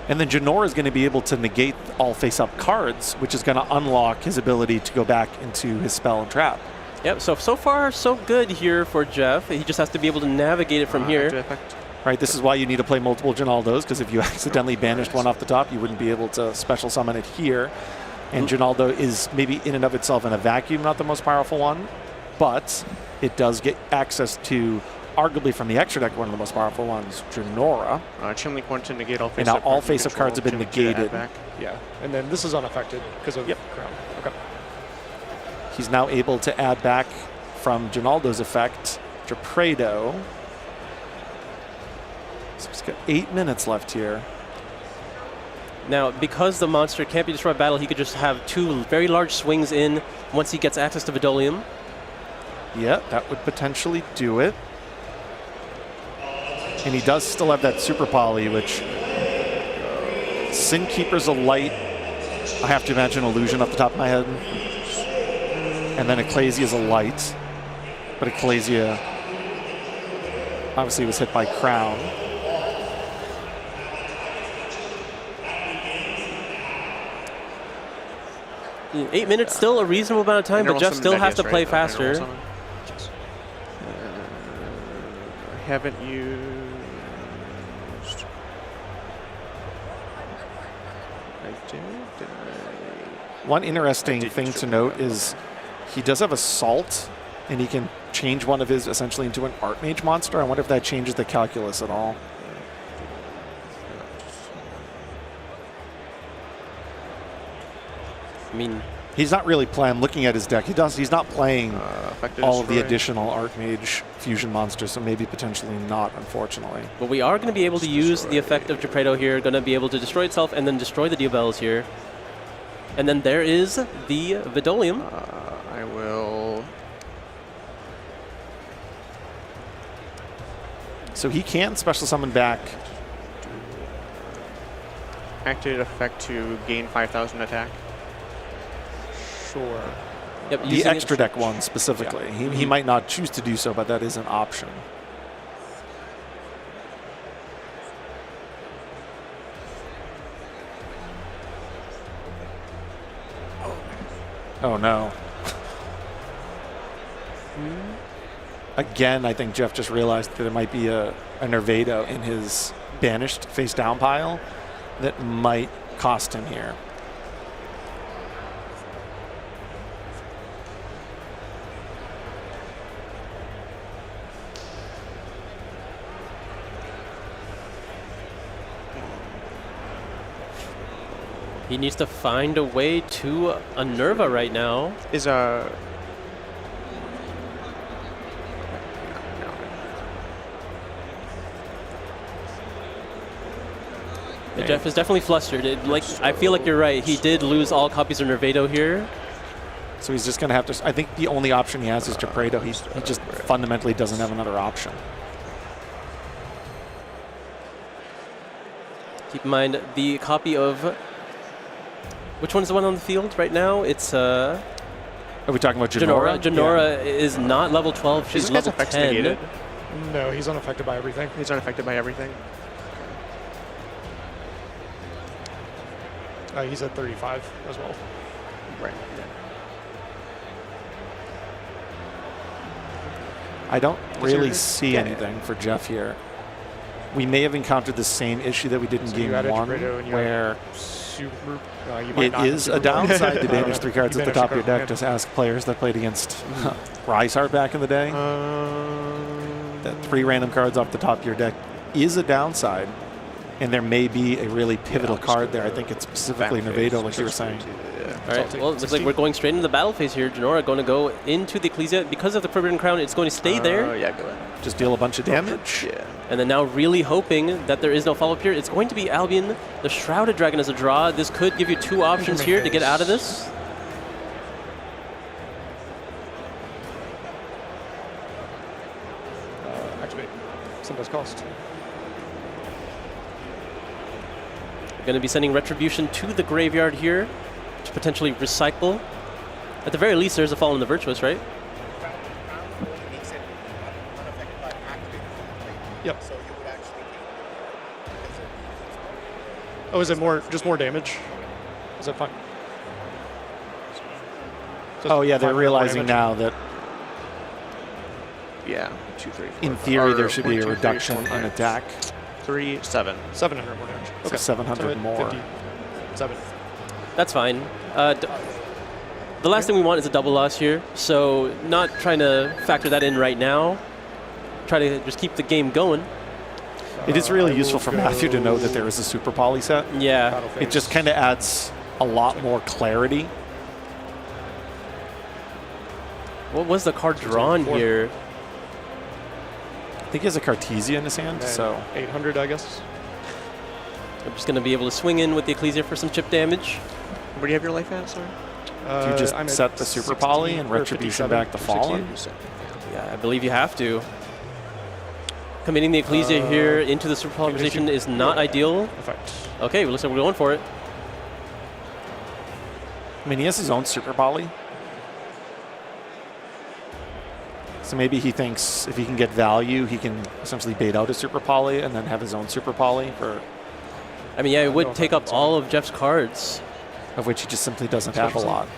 And then Janor is going to be able to negate all face-up cards, which is going to unlock his ability to go back into his spell and trap. Yep, so far, so good here for Jeff. He just has to be able to navigate it from here. Right, this is why you need to play multiple Ginaldos, because if you accidentally banished one off the top, you wouldn't be able to special summon it here. And Ginaldo is maybe in and of itself in a vacuum not the most powerful one, but it does get access to, arguably from the extra deck, one of the most powerful ones, Janora. Chainlink 1 to negate all face-up. And now all face-up cards have been negated. Yeah, and then this is unaffected because of Crown. Okay. He's now able to add back from Ginaldo's effect, Geprado. So he's got 8 minutes left here. Now, because the monster can't be destroyed by battle, he could just have 2 very large swings in once he gets access to Vidolium. Yeah, that would potentially do it. And he does still have that Super Poly, which Sin Keeper's a light. I have to imagine Illusion off the top of my head. And then Ecclesia is a light. But Ecclesia obviously was hit by Crown. Yeah. 8 minutes, still a reasonable amount of time, but Jeff still has to play faster. I haven't used. One interesting thing to note is he does have Assault, and he can change one of his essentially into an Archmage monster. I wonder if that changes the calculus at all. I mean, he's not really playing. Looking at his deck, he's not playing all of the destroy. additional Archmage fusion monsters, so maybe potentially not, unfortunately. But we are going to be able to use the effect of Gepredo here, going to be able to destroy itself and then destroy the Diabells here. And then there is the Vidolium. I will. So he can special summon back. Activate effect to gain 5,000 attack. Sure. Yep, The extra deck one specifically. Yeah. He might not choose to do so, but that is an option. Oh no. Again, I think Jeff just realized that there might be a Nervado in his banished face down pile that might cost him here. He needs to find a way to Unnerva right now. Is Jeff is definitely flustered. I feel like you're right. He did lose all copies of Nervado here. So he's just going to have to. I think the only option he has is Gepredo. He just fundamentally doesn't have another option. Keep in mind the copy of. Which one is the one on the field right now? It's. Are we talking about Genora? Genora is not level 12. She's level 10. No, he's unaffected by everything. He's unaffected by everything. He's at 35 as well. Right. I don't really see anything for Jeff here. We may have encountered the same issue that we did in game one, where it is a downside to banish 3 cards at the top of your deck. Just ask players that played against Rysart back in the day. That 3 random cards off the top of your deck is a downside. And there may be a really pivotal card there. I think it's specifically Nervado, like you were saying. All right, well, it looks like we're going straight into the battle phase here. Genora going to go into the Ecclesia. Because of the Forbidden Crown, it's going to stay there. Yeah, go ahead. Just deal a bunch of damage. Yeah. And then now really hoping that there is no follow-up here. It's going to be Albion, the Shrouded Dragon as a draw. This could give you 2 options here to get out of this. Activate. Send us cost. Going to be sending Retribution to the graveyard here to potentially recycle. At the very least, there's a Fall in the Virtuous, right? Yep. Oh, is it just more damage? Is that fine? Oh yeah, they're realizing now that. Yeah, 2, 3, 4. In theory, there should be a reduction in attack. 3, 7. 700 more damage. So 700 more. 7. That's fine. The last thing we want is a double loss here, so not trying to factor that in right now. Try to just keep the game going. It is really useful for Matthew to know that there is a super poly set. Yeah. It just kind of adds a lot more clarity. What was the card drawn here? I think he has a Cartesia in his hand, so 800, I guess. I'm just going to be able to swing in with the Ecclesia for some chip damage. Where do you have your life at, sorry? Do you just set the super poly and Retribution back the Fallen? Yeah, I believe you have to. Committing the Ecclesia here into the super poly position is not ideal. Effect. Okay, well, looks like we're going for it. I mean, he has his own Super Poly. So maybe he thinks if he can get value, he can essentially bait out a Super Poly and then have his own Super Poly for... I mean, yeah, it would take up all of Jeff's cards. Of which he just simply doesn't have a lot.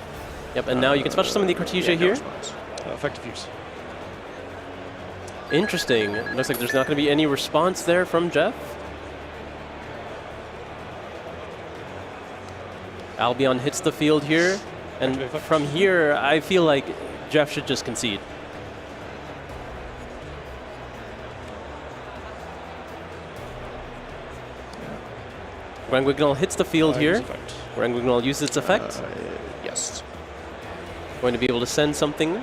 Yep, and now you can special summon the Cartesia here. Effective use. Interesting. Looks like there's not going to be any response there from Jeff. Albion hits the field here, and from here, I feel like Jeff should just concede. Granguignol hits the field here. Granguignol uses its effect. Yes. Going to be able to send something.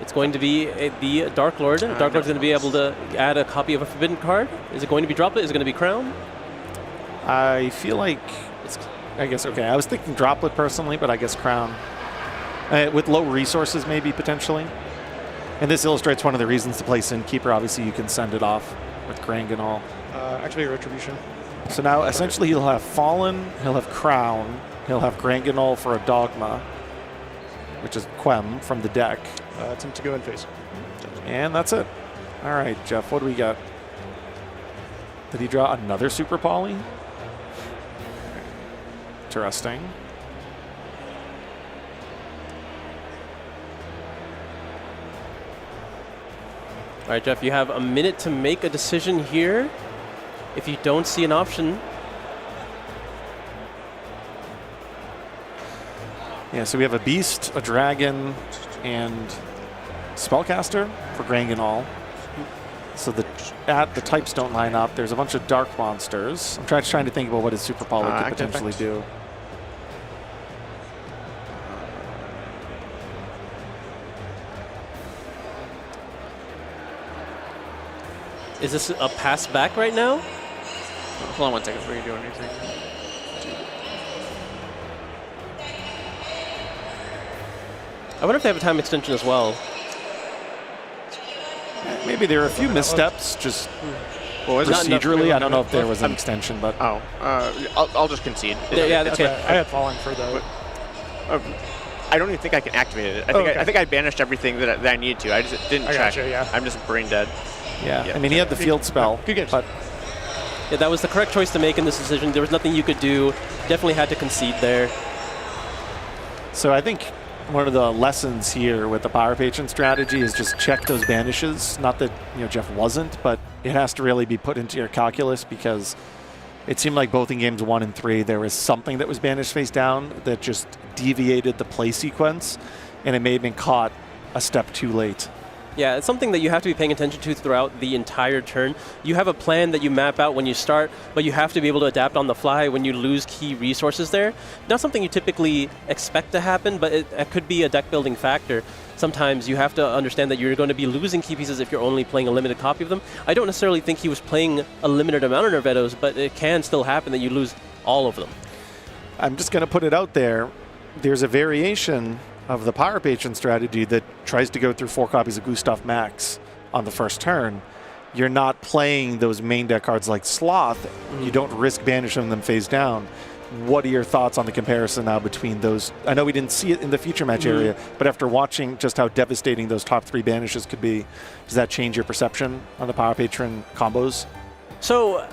It's going to be the Dark Lord. Dark Lord's going to be able to add a copy of a Forbidden card. Is it going to be Droplet? Is it going to be Crown? I feel like it's, I guess, okay, I was thinking Droplet personally, but I guess Crown. With low resources, maybe, potentially. And this illustrates one of the reasons to play Sinkeeper. Obviously, you can send it off with Granguignol. Activate Retribution. So now, essentially, he'll have Fallen, he'll have Crown, he'll have Granguignol for a Dogma, which is Quem from the deck. It's him to go in phase. And that's it. All right, Jeff, what do we got? Did he draw another Super Poly? Interesting. All right, Jeff, you have a minute to make a decision here. If you don't see an option. Yeah, so we have a Beast, a Dragon, and Spellcaster for Granguignol. So the types don't line up. There's a bunch of dark monsters. I'm trying to think about what his Super Poly could potentially do. Is this a pass back right now? Hold on 1 second before you do anything. I wonder if they have a time extension as well. Maybe there are a few missteps, just procedurally. I don't know if there was an extension, but... Oh, I'll just concede. Yeah, that's okay. I had Fallen for the... I don't even think I can activate it. I think I banished everything that I needed to. I just didn't check. Gotcha, yeah. I'm just brain dead. Yeah, I mean, he had the field spell. Good games. But yeah, that was the correct choice to make in this decision. There was nothing you could do. Definitely had to concede there. So I think one of the lessons here with the Power Patron strategy is just check those banishes. Not that Jeff wasn't, but it has to really be put into your calculus because it seemed like both in games 1 and 3 there was something that was banished face down that just deviated the play sequence, and it may have been caught a step too late. Yeah, it's something that you have to be paying attention to throughout the entire turn. You have a plan that you map out when you start, but you have to be able to adapt on the fly when you lose key resources there. Not something you typically expect to happen, but it could be a deck building factor. Sometimes you have to understand that you're going to be losing key pieces if you're only playing a limited copy of them. I don't necessarily think he was playing a limited amount of Nervettos, but it can still happen that you lose all of them. I'm just going to put it out there. There's a variation of the Power Patron strategy that tries to go through 4 copies of Gustav Max on the first turn. You're not playing those main deck cards like Sloth. You don't risk banishing them face down. What are your thoughts on the comparison now between those? I know we didn't see it in the feature match area, but after watching just how devastating those top 3 banishes could be, does that change your perception on the Power Patron combos? So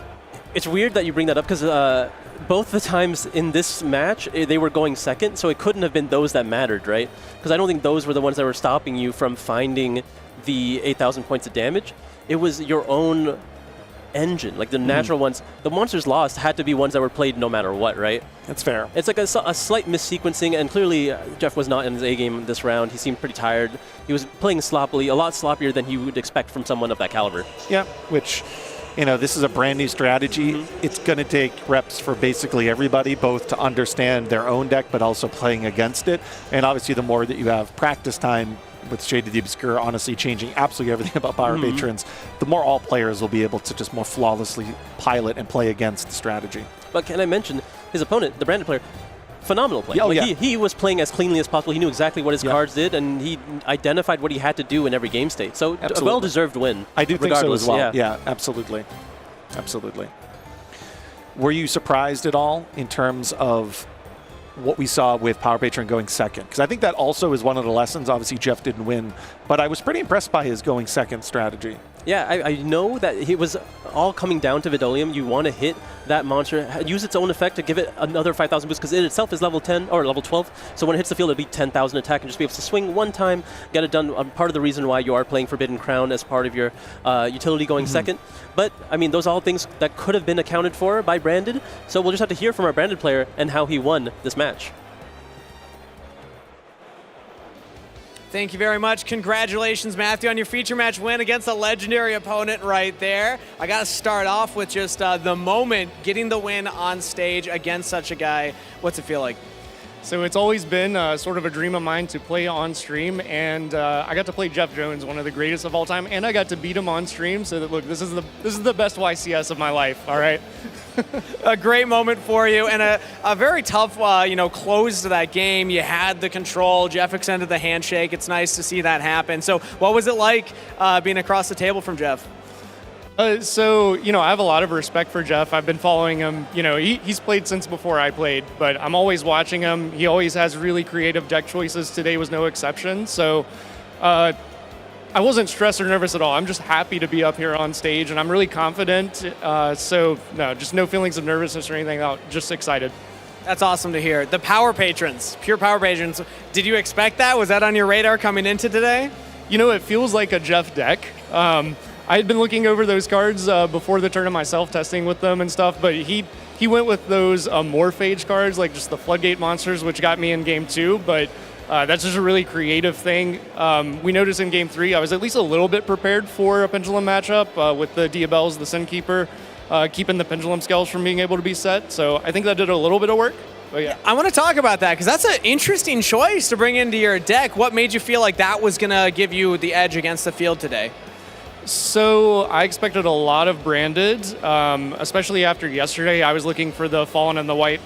it's weird that you bring that up because both the times in this match, they were going second, so it couldn't have been those that mattered, right? Because I don't think those were the ones that were stopping you from finding the 8,000 points of damage. It was your own engine, like the natural ones. The monsters lost had to be ones that were played no matter what, right? That's fair. It's like a slight missequencing, and clearly Jeff was not in his A game this round. He seemed pretty tired. He was playing sloppily, a lot sloppier than you would expect from someone of that caliber. Yeah, which... this is a brand new strategy. It's going to take reps for basically everybody, both to understand their own deck, but also playing against it. And obviously, the more that you have practice time with Shade of the Obscure, honestly changing absolutely everything about Power Patrons, the more all players will be able to just more flawlessly pilot and play against the strategy. But can I mention his opponent, the branded player? Phenomenal play. Oh, yeah. He was playing as cleanly as possible. He knew exactly what his cards did, and he identified what he had to do in every game state. So Absolutely. A well-deserved win. I do think so as well. Yeah, yeah, absolutely. Absolutely. were you surprised at all in terms of what we saw with Power Patron going second? Because I think that also is one of the lessons. Obviously, Jeff didn't win, but I was pretty impressed by his going second strategy. Yeah, I know that it was all coming down to Vidolium. You want to hit that monster, use its own effect to give it another 5,000 boost, because it itself is level 10 or level 12. So when it hits the field, it'll be 10,000 attack and just be able to swing one time, get it done. Part of the reason why you are playing Forbidden Crown as part of your utility going second. But I mean, those are all things that could have been accounted for by Branded. So we'll just have to hear from our Branded player and how he won this match. Thank you very much. Congratulations, Matthew, on your feature match win against a legendary opponent right there. I got to start off with just the moment, getting the win on stage against such a guy. What's it feel like? So it's always been sort of a dream of mine to play on stream, and I got to play Jeff Jones, one of the greatest of all time, and I got to beat him on stream. So that, look, this is the best YCS of my life. All right. A great moment for you, and a very tough, close to that game. You had the control. Jeff extended the handshake. It's nice to see that happen. So, what was it like being across the table from Jeff? So, I have a lot of respect for Jeff. I've been following him. He's played since before I played, but I'm always watching him. He always has really creative deck choices. Today was no exception. So, I wasn't stressed or nervous at all. I'm just happy to be up here on stage, and I'm really confident. So, no, just no feelings of nervousness or anything. Just excited. That's awesome to hear. The Power Patrons, pure Power Patrons. Did you expect that? Was that on your radar coming into today? It feels like a Jeff deck. I had been looking over those cards before the tournament myself, testing with them and stuff, but he went with those Morphage cards, like just the Floodgate monsters, which got me in Game 2, but that's just a really creative thing. We noticed in Game 3, I was at least a little bit prepared for a Pendulum matchup with the Diabels, the Sin Keeper, keeping the Pendulum Skulls from being able to be set, so I think that did a little bit of work. But yeah. I want to talk about that, because that's an interesting choice to bring into your deck. What made you feel like that was going to give you the edge against the field today? So I expected a lot of Branded, especially after yesterday. I was looking for the Fallen and the White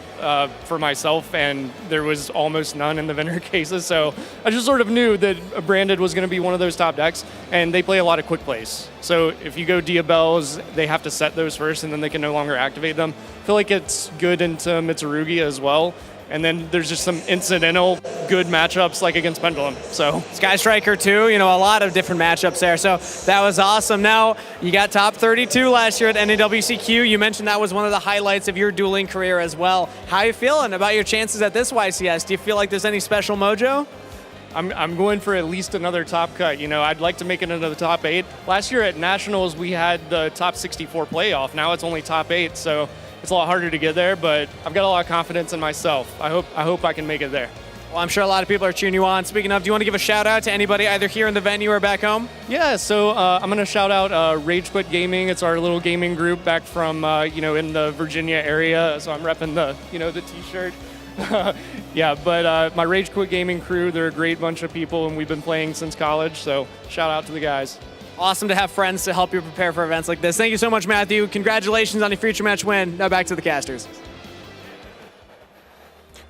for myself, and there was almost none in the vendor cases. So I just sort of knew that Branded was going to be one of those top decks, and they play a lot of quick plays. So if you go Diabels, they have to set those first, and then they can no longer activate them. I feel like it's good into Mitsurugi as well. And then there's just some incidental good matchups like against Pendulum. So Sky Striker too, a lot of different matchups there. So that was awesome. Now you got top 32 last year at NAWCQ. You mentioned that was one of the highlights of your dueling career as well. How are you feeling about your chances at this YCS? Do you feel like there's any special mojo? I'm going for at least another top cut. I'd like to make it into the top 8. Last year at Nationals, we had the top 64 playoff. Now it's only top 8, so it's a lot harder to get there, but I've got a lot of confidence in myself. I hope I can make it there. Well, I'm sure a lot of people are cheering you on. Speaking of, do you want to give a shout out to anybody either here in the venue or back home? Yeah, so I'm going to shout out Rage Quit Gaming. It's our little gaming group back from, in the Virginia area. So I'm repping the t-shirt. Yeah, but my Rage Quit Gaming crew, they're a great bunch of people, and we've been playing since college. So shout out to the guys. Awesome to have friends to help you prepare for events like this. Thank you so much, Matthew. Congratulations on your future match win. Now back to the casters.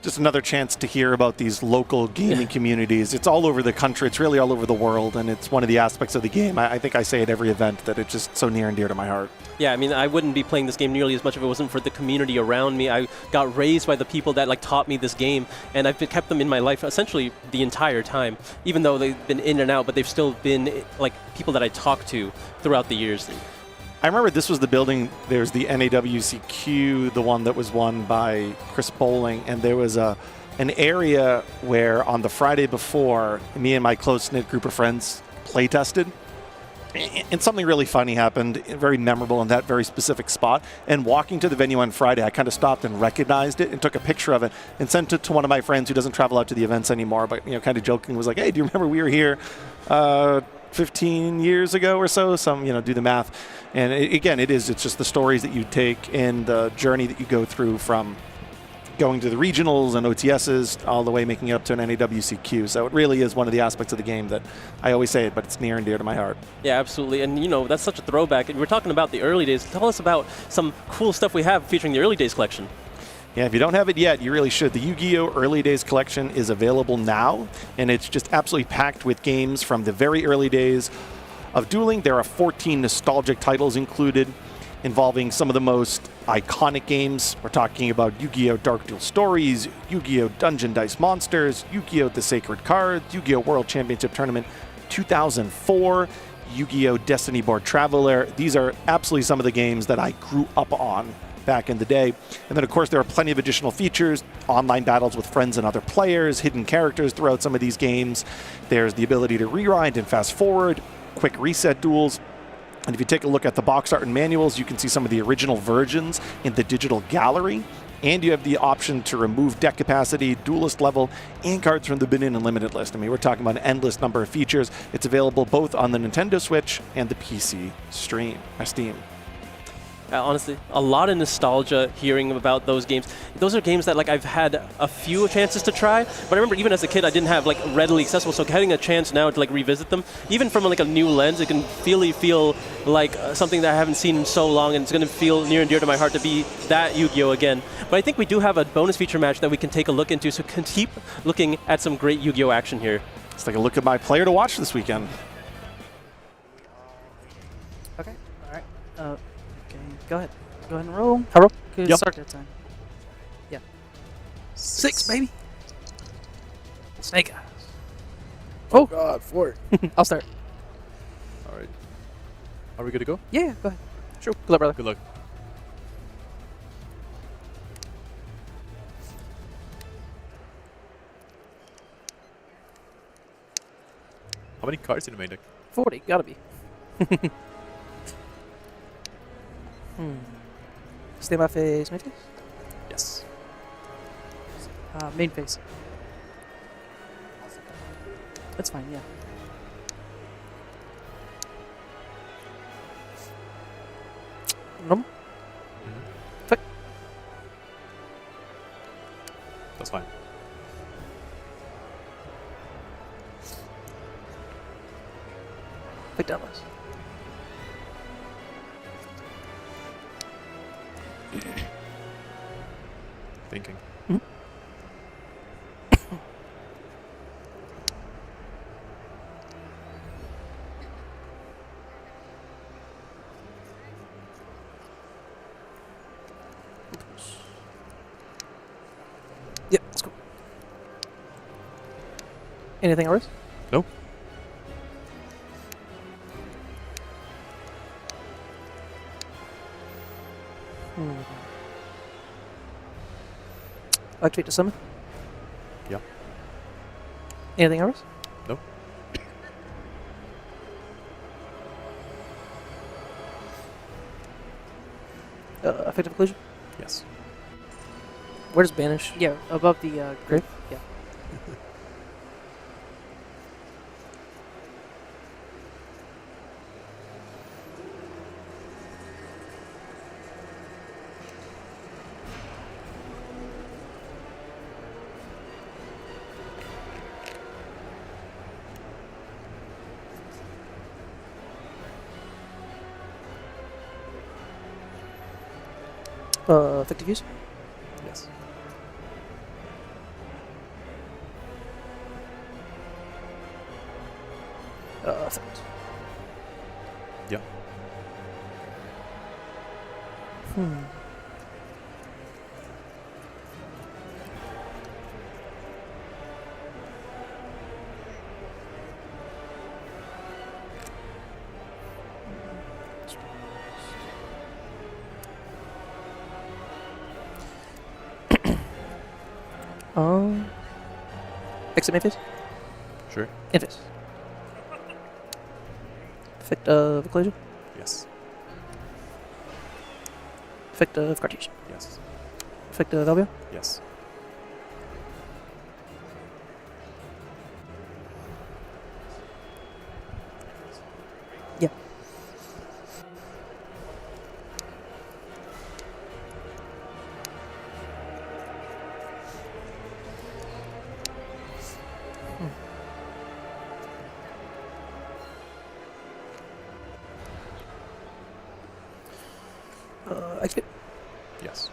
Just another chance to hear about these local gaming communities. It's all over the country. It's really all over the world, and it's one of the aspects of the game. I think I say at every event that it's just so near and dear to my heart. Yeah, I mean, I wouldn't be playing this game nearly as much if it wasn't for the community around me. I got raised by the people that taught me this game, and I've kept them in my life essentially the entire time. Even though they've been in and out, but they've still been people that I talked to throughout the years. I remember this was the building, there's the NAWCQ, the one that was won by Chris Bowling, and there was an area where on the Friday before, me and my close-knit group of friends play tested, and something really funny happened, very memorable in that very specific spot. And walking to the venue on Friday, I kind of stopped and recognized it and took a picture of it and sent it to one of my friends who doesn't travel out to the events anymore, but kind of joking, was like, hey, do you remember we were here 15 years ago or so? Do the math. And it's just the stories that you take and the journey that you go through from going to the regionals and OTSs all the way making it up to an NAWCQ. So it really is one of the aspects of the game that I always say it, but it's near and dear to my heart. Yeah, absolutely. And that's such a throwback. We're talking about the early days. Tell us about some cool stuff we have featuring the early days collection. Yeah, if you don't have it yet, you really should. The Yu-Gi-Oh! Early Days collection is available now, and it's just absolutely packed with games from the very early days of dueling. There are 14 nostalgic titles included. involving some of the most iconic games. We're talking about Yu-Gi-Oh! Dark Duel Stories, Yu-Gi-Oh! Dungeon Dice Monsters, Yu-Gi-Oh! The Sacred Cards, Yu-Gi-Oh! World Championship Tournament 2004, Yu-Gi-Oh! Destiny Board Traveler. These are absolutely some of the games that I grew up on back in the day. And then, of course, there are plenty of additional features, online battles with friends and other players, hidden characters throughout some of these games. There's the ability to rewind and fast forward, quick reset duels. And if you take a look at the box art and manuals, you can see some of the original versions in the digital gallery. And you have the option to remove deck capacity, duelist level, and cards from the bin-in and limited list. I mean, we're talking about an endless number of features. It's available both on the Nintendo Switch and the PC Steam. Honestly, a lot of nostalgia hearing about those games. Those are games that like I've had a few chances to try, but I remember even as a kid I didn't have like readily accessible. So getting a chance now to like revisit them, even from like a new lens, it can feel like something that I haven't seen in so long, and it's going to feel near and dear to my heart to be that Yu-Gi-Oh! Again. But I think we do have a bonus feature match that we can take a look into, so can keep looking at some great Yu-Gi-Oh! Action here. Let's take a look at my player to watch this weekend. Okay. All right. Okay. Go ahead. Go ahead and roll. I roll. Good. Start that time. Yeah. 6, baby. Snake eyes. Oh God, 4. I'll start. All right. Are we good to go? Yeah. Go ahead. Sure. Good luck, brother. Good luck. How many cards in the main deck? 40. Gotta be. Stay my face. Main face. Yes. Main face. That's fine. Yeah. Normal. Click. That's fine. Click down less. Thinking. Yep, let's go. Anything else? Nope. Activate the summon. Yep. Anything else? Nope. Effective occlusion? Yes. Where does banish? Yeah, above the grave. Yeah. Effective use? Yes. Effect. Yeah. Exit main face? Sure. In face. Effect of occlusion? Yes. Effect of Cartesian? Yes. Effect of Albion? Yes. Yeah. Exit? Yes.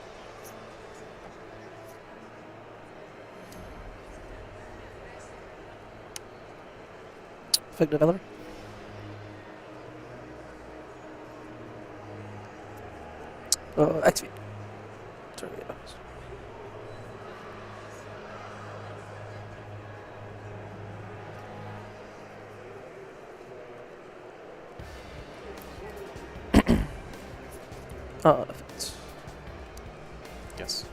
Effect developer? Activate. Sorry, yeah. Effects. Yes.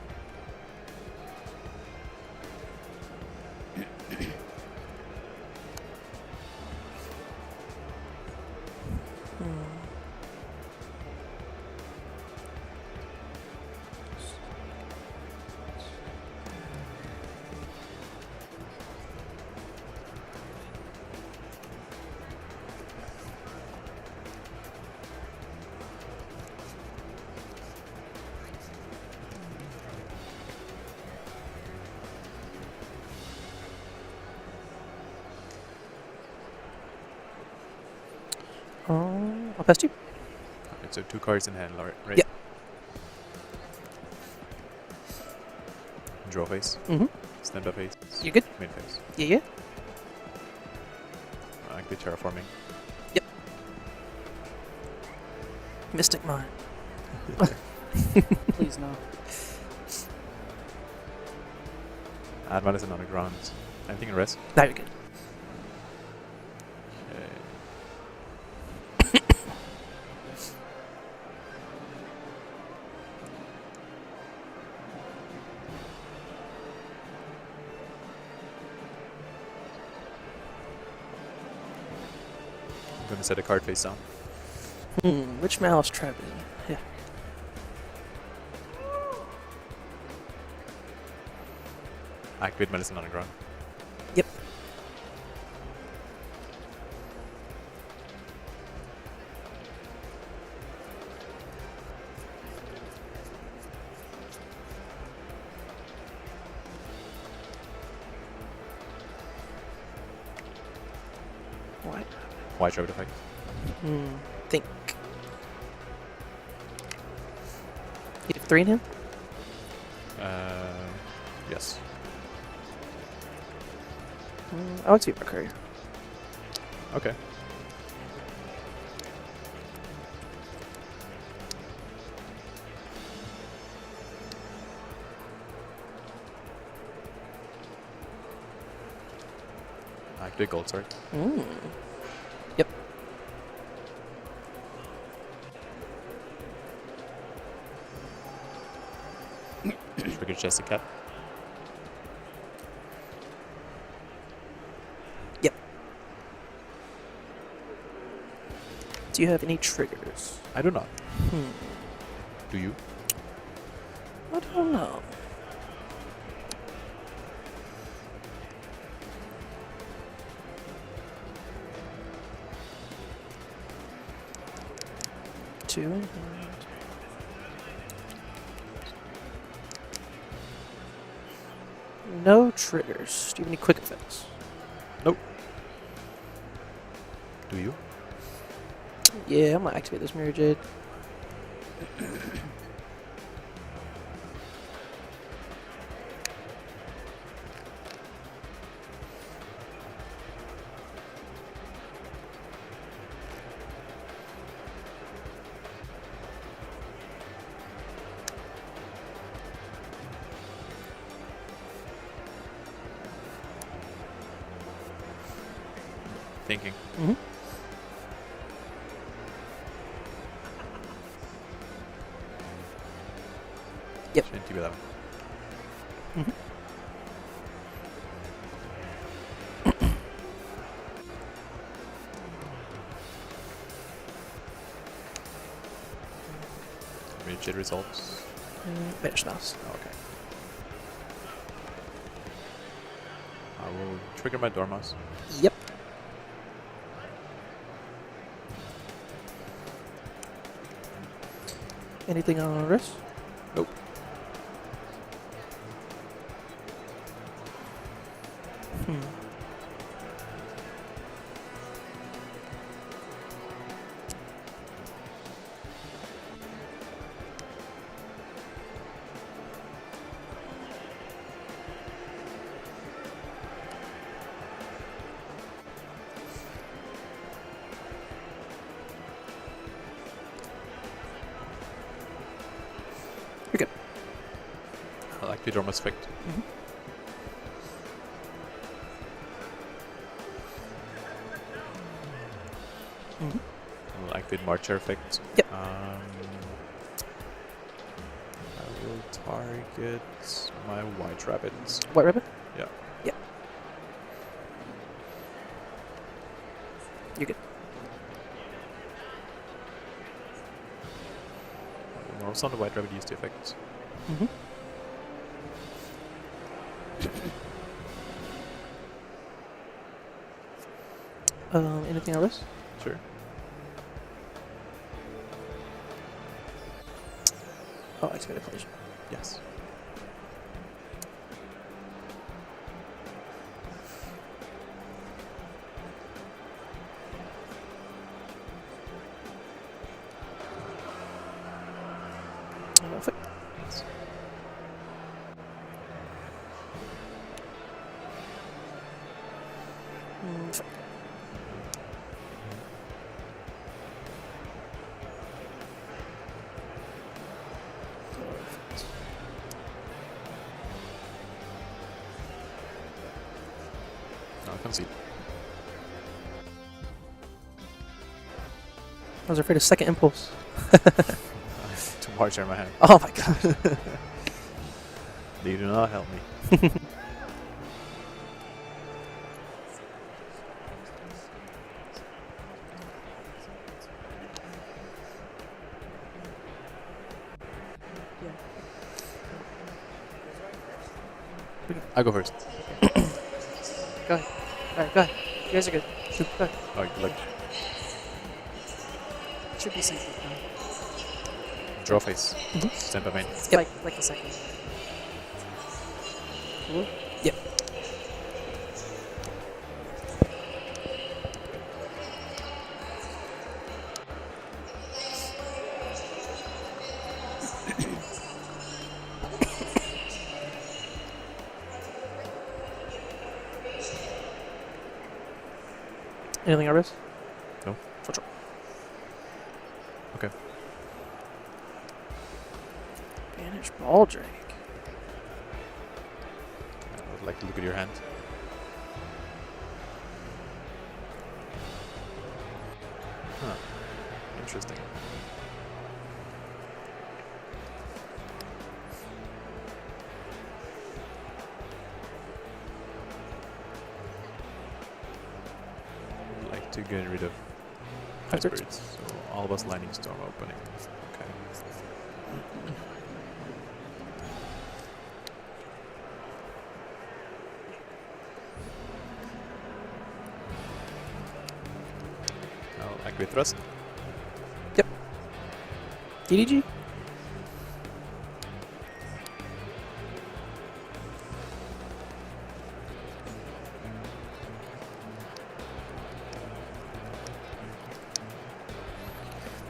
I'll pass to you. Okay, so 2 cards in hand, right? Yeah. Draw phase. Mm-hmm. Stand up phase. You good? Main phase. Yeah. Activate terraforming. Yep. Mystic Mine. Please no. Add one is an underground. Anything in rest? No, you're good. I'm gonna set a card face down. Which mouse trap is it? Yeah. Activate medicine underground. Yep. What? White trap effect. Think. You have 3 in him? Yes. I would see Mercury. Okay. Activate gold sword. Yep. Trigger chested cap. Yep. Do you have any triggers? I do not. Do you? I don't know. Two in hand. No triggers. Do you have any quick effects? Nope. Do you? Yeah, I'm gonna activate this Mirror Jade. Thinking. Yep. Into 11. Rigid results. Banish mouse. Okay. I will trigger my Dormouse. Yep. Anything on wrist? Nope. You're good. I'll activate Dormouse effect. I'll activate Marcher effect. Yep. I will target my White Rabbit. White Rabbit? Yeah. Yep. You're good. Also on the White Rabbit, use the effect. Anything else? Sure. Oh, activate a collision. Yes. Perfect. No, I can't see. I was afraid of second impulse. Two Marcher in my hand. Oh my god. They do not help me. I go first. Go ahead. Alright, go ahead. You guys are good. Go ahead. Alright, good luck. Should be safe now. Draw face. Stand by main. Yep. Like a second. Cool. Yep. Anything else? No. Sure. Okay. Banish Ball Drake. I would like to look at your hand. Huh. Interesting. I'd like to get rid of High Spirits. So all of us Lightning Storm opening. Okay. I'll activate Thrust. Yep. DDG?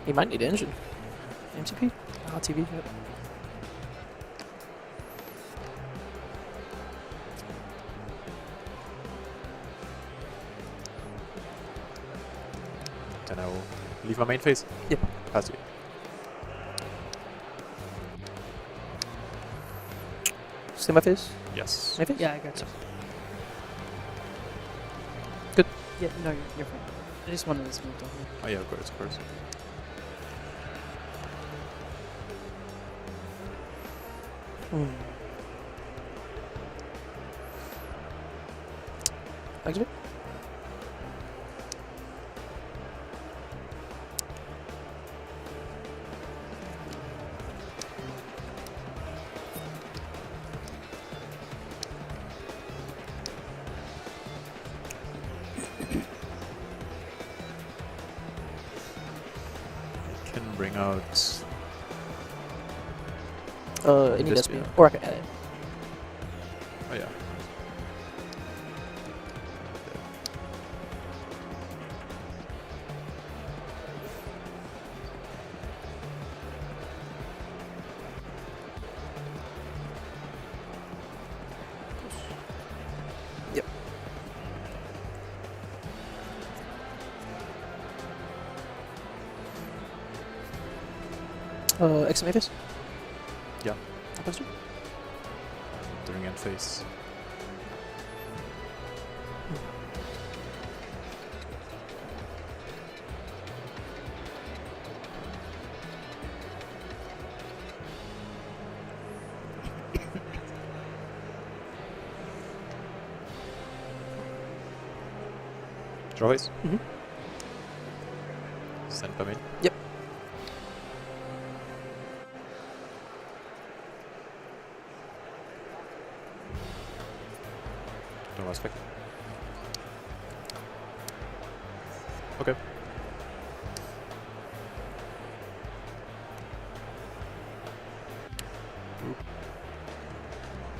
You might need engine. MCP? TV, yep. Then I will leave my main phase. Yep. Pass you. See my face? Yes. My face? Yeah, I got you. Good. Yeah, no, you're fine. I just wanted this moved over. Oh yeah, of course, of course. Activate. Can bring out Any this Despia. guy. Or I can add it. Oh yeah. Yep. X Mavis? Yeah. Opposed to? During end phase. Draw phase. Mhm. Send them in. Yep. Don't respect. Okay.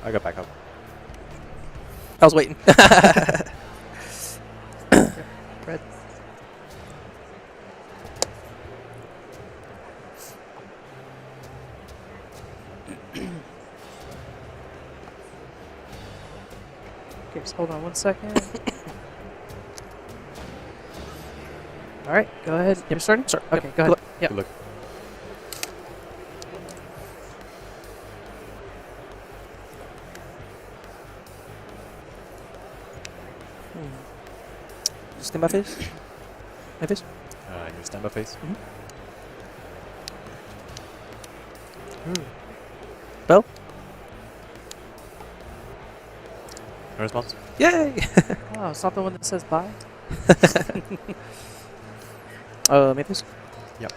I got back up. I was waiting. Red. Okay, just hold on 1 second. All right, go ahead. You're starting? Sorry. Okay, go ahead. Yep. Good luck. Stand by phase? My phase? In your standby phase. Bell? No response. Yay! Oh, it's not the one that says bye? My phase? Yep.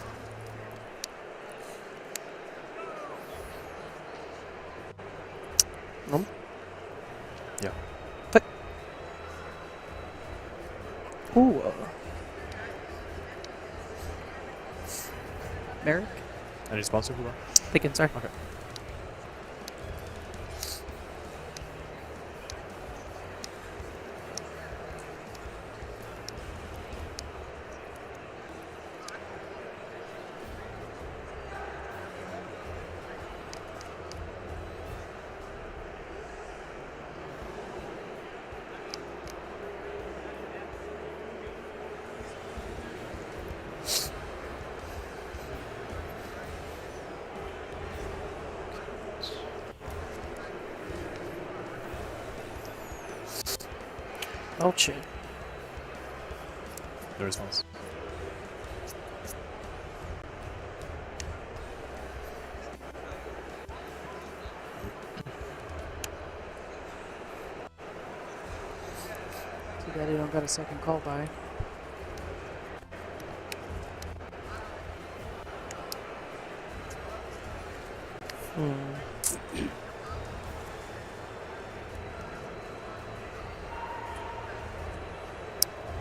Normal? Yeah. Click. Ooh. Merrick? Any sponsor for that? Thinking, sorry. Okay. Melchin. No response. Too bad you don't got a second call by.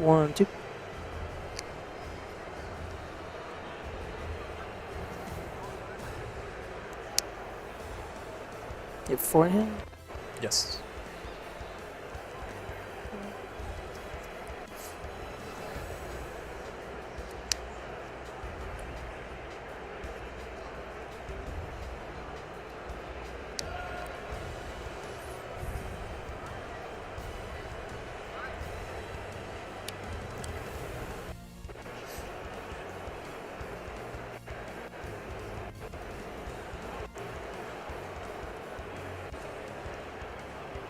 One, two. You have 4 in hand? Yes.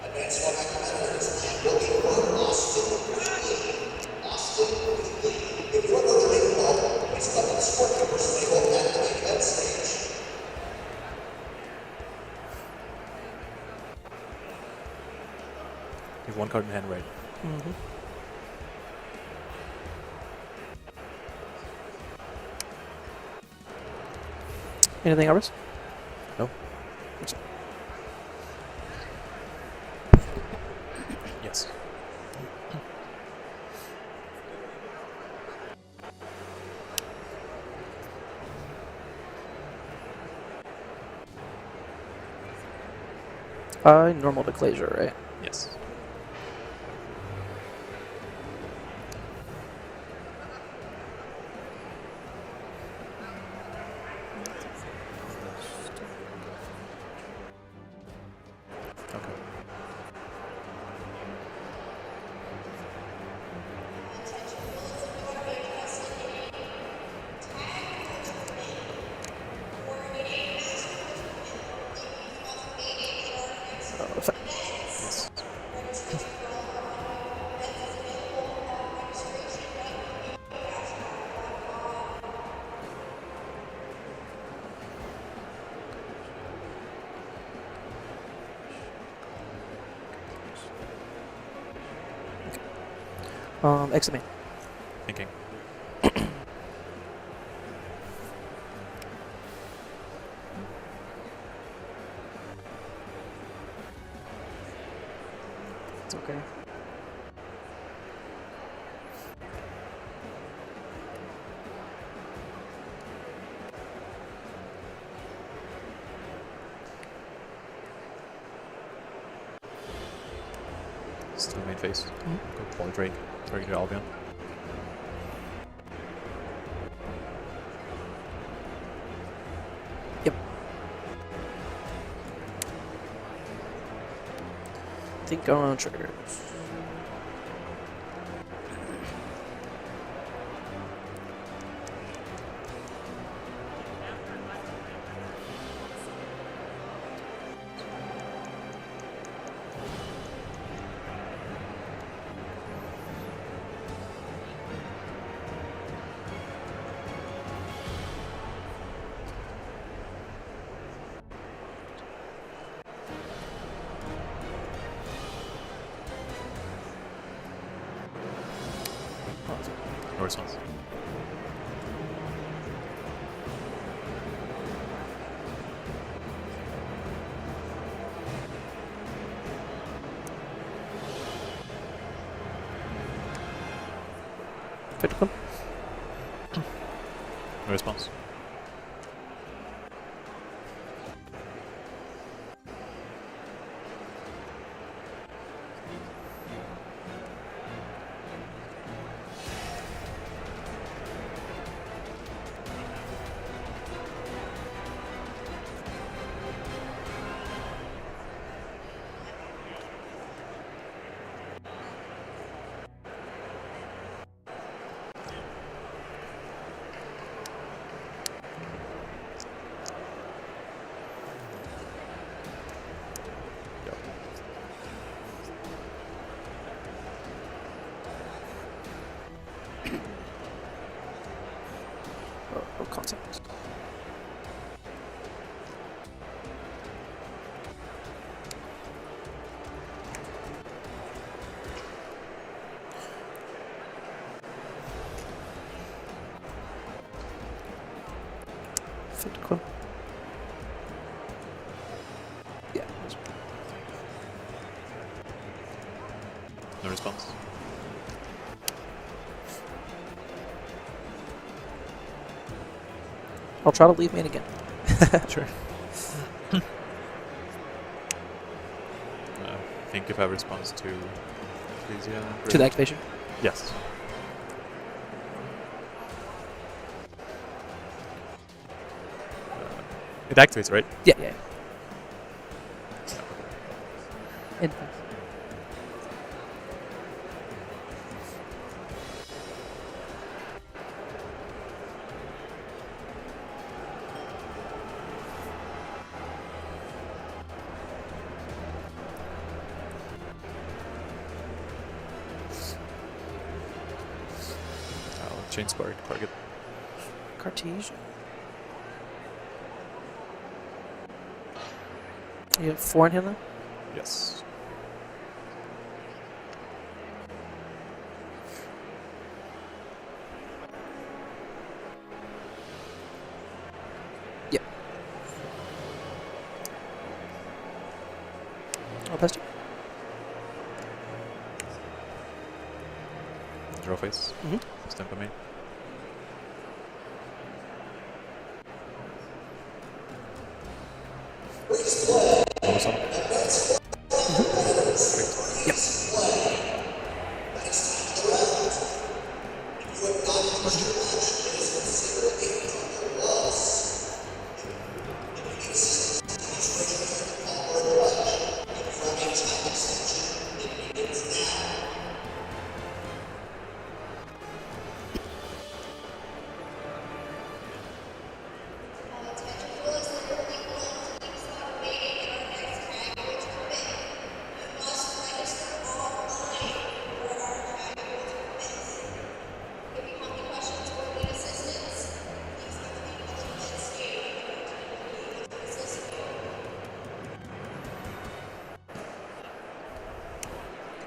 Advanced one competitors looking for Austin Riley. Austin Riley. If you're ordering ball, please let the scorekeepers label at the main event stage. You have 1 card in hand, right? Mm-hmm. Anything else? No. Yes. Normal to Glacier, right? Yes. Exit main. Thinking. It's okay. Still main phase. Go Poly Drake. Target your Albion. Think on triggers. No response. Critical. No response. No concept. Critical. Yeah. No response. I'll try to leave main again. Sure. Think if I response to Ecclesia. To the activation? Yes. It activates, right? Yeah, yeah. In phase. I'll change spark target. Cartesian. You have 4 in hand though? Yes. Yep. I'll pass you. Draw face. Mhm. Stamp on me. Awesome.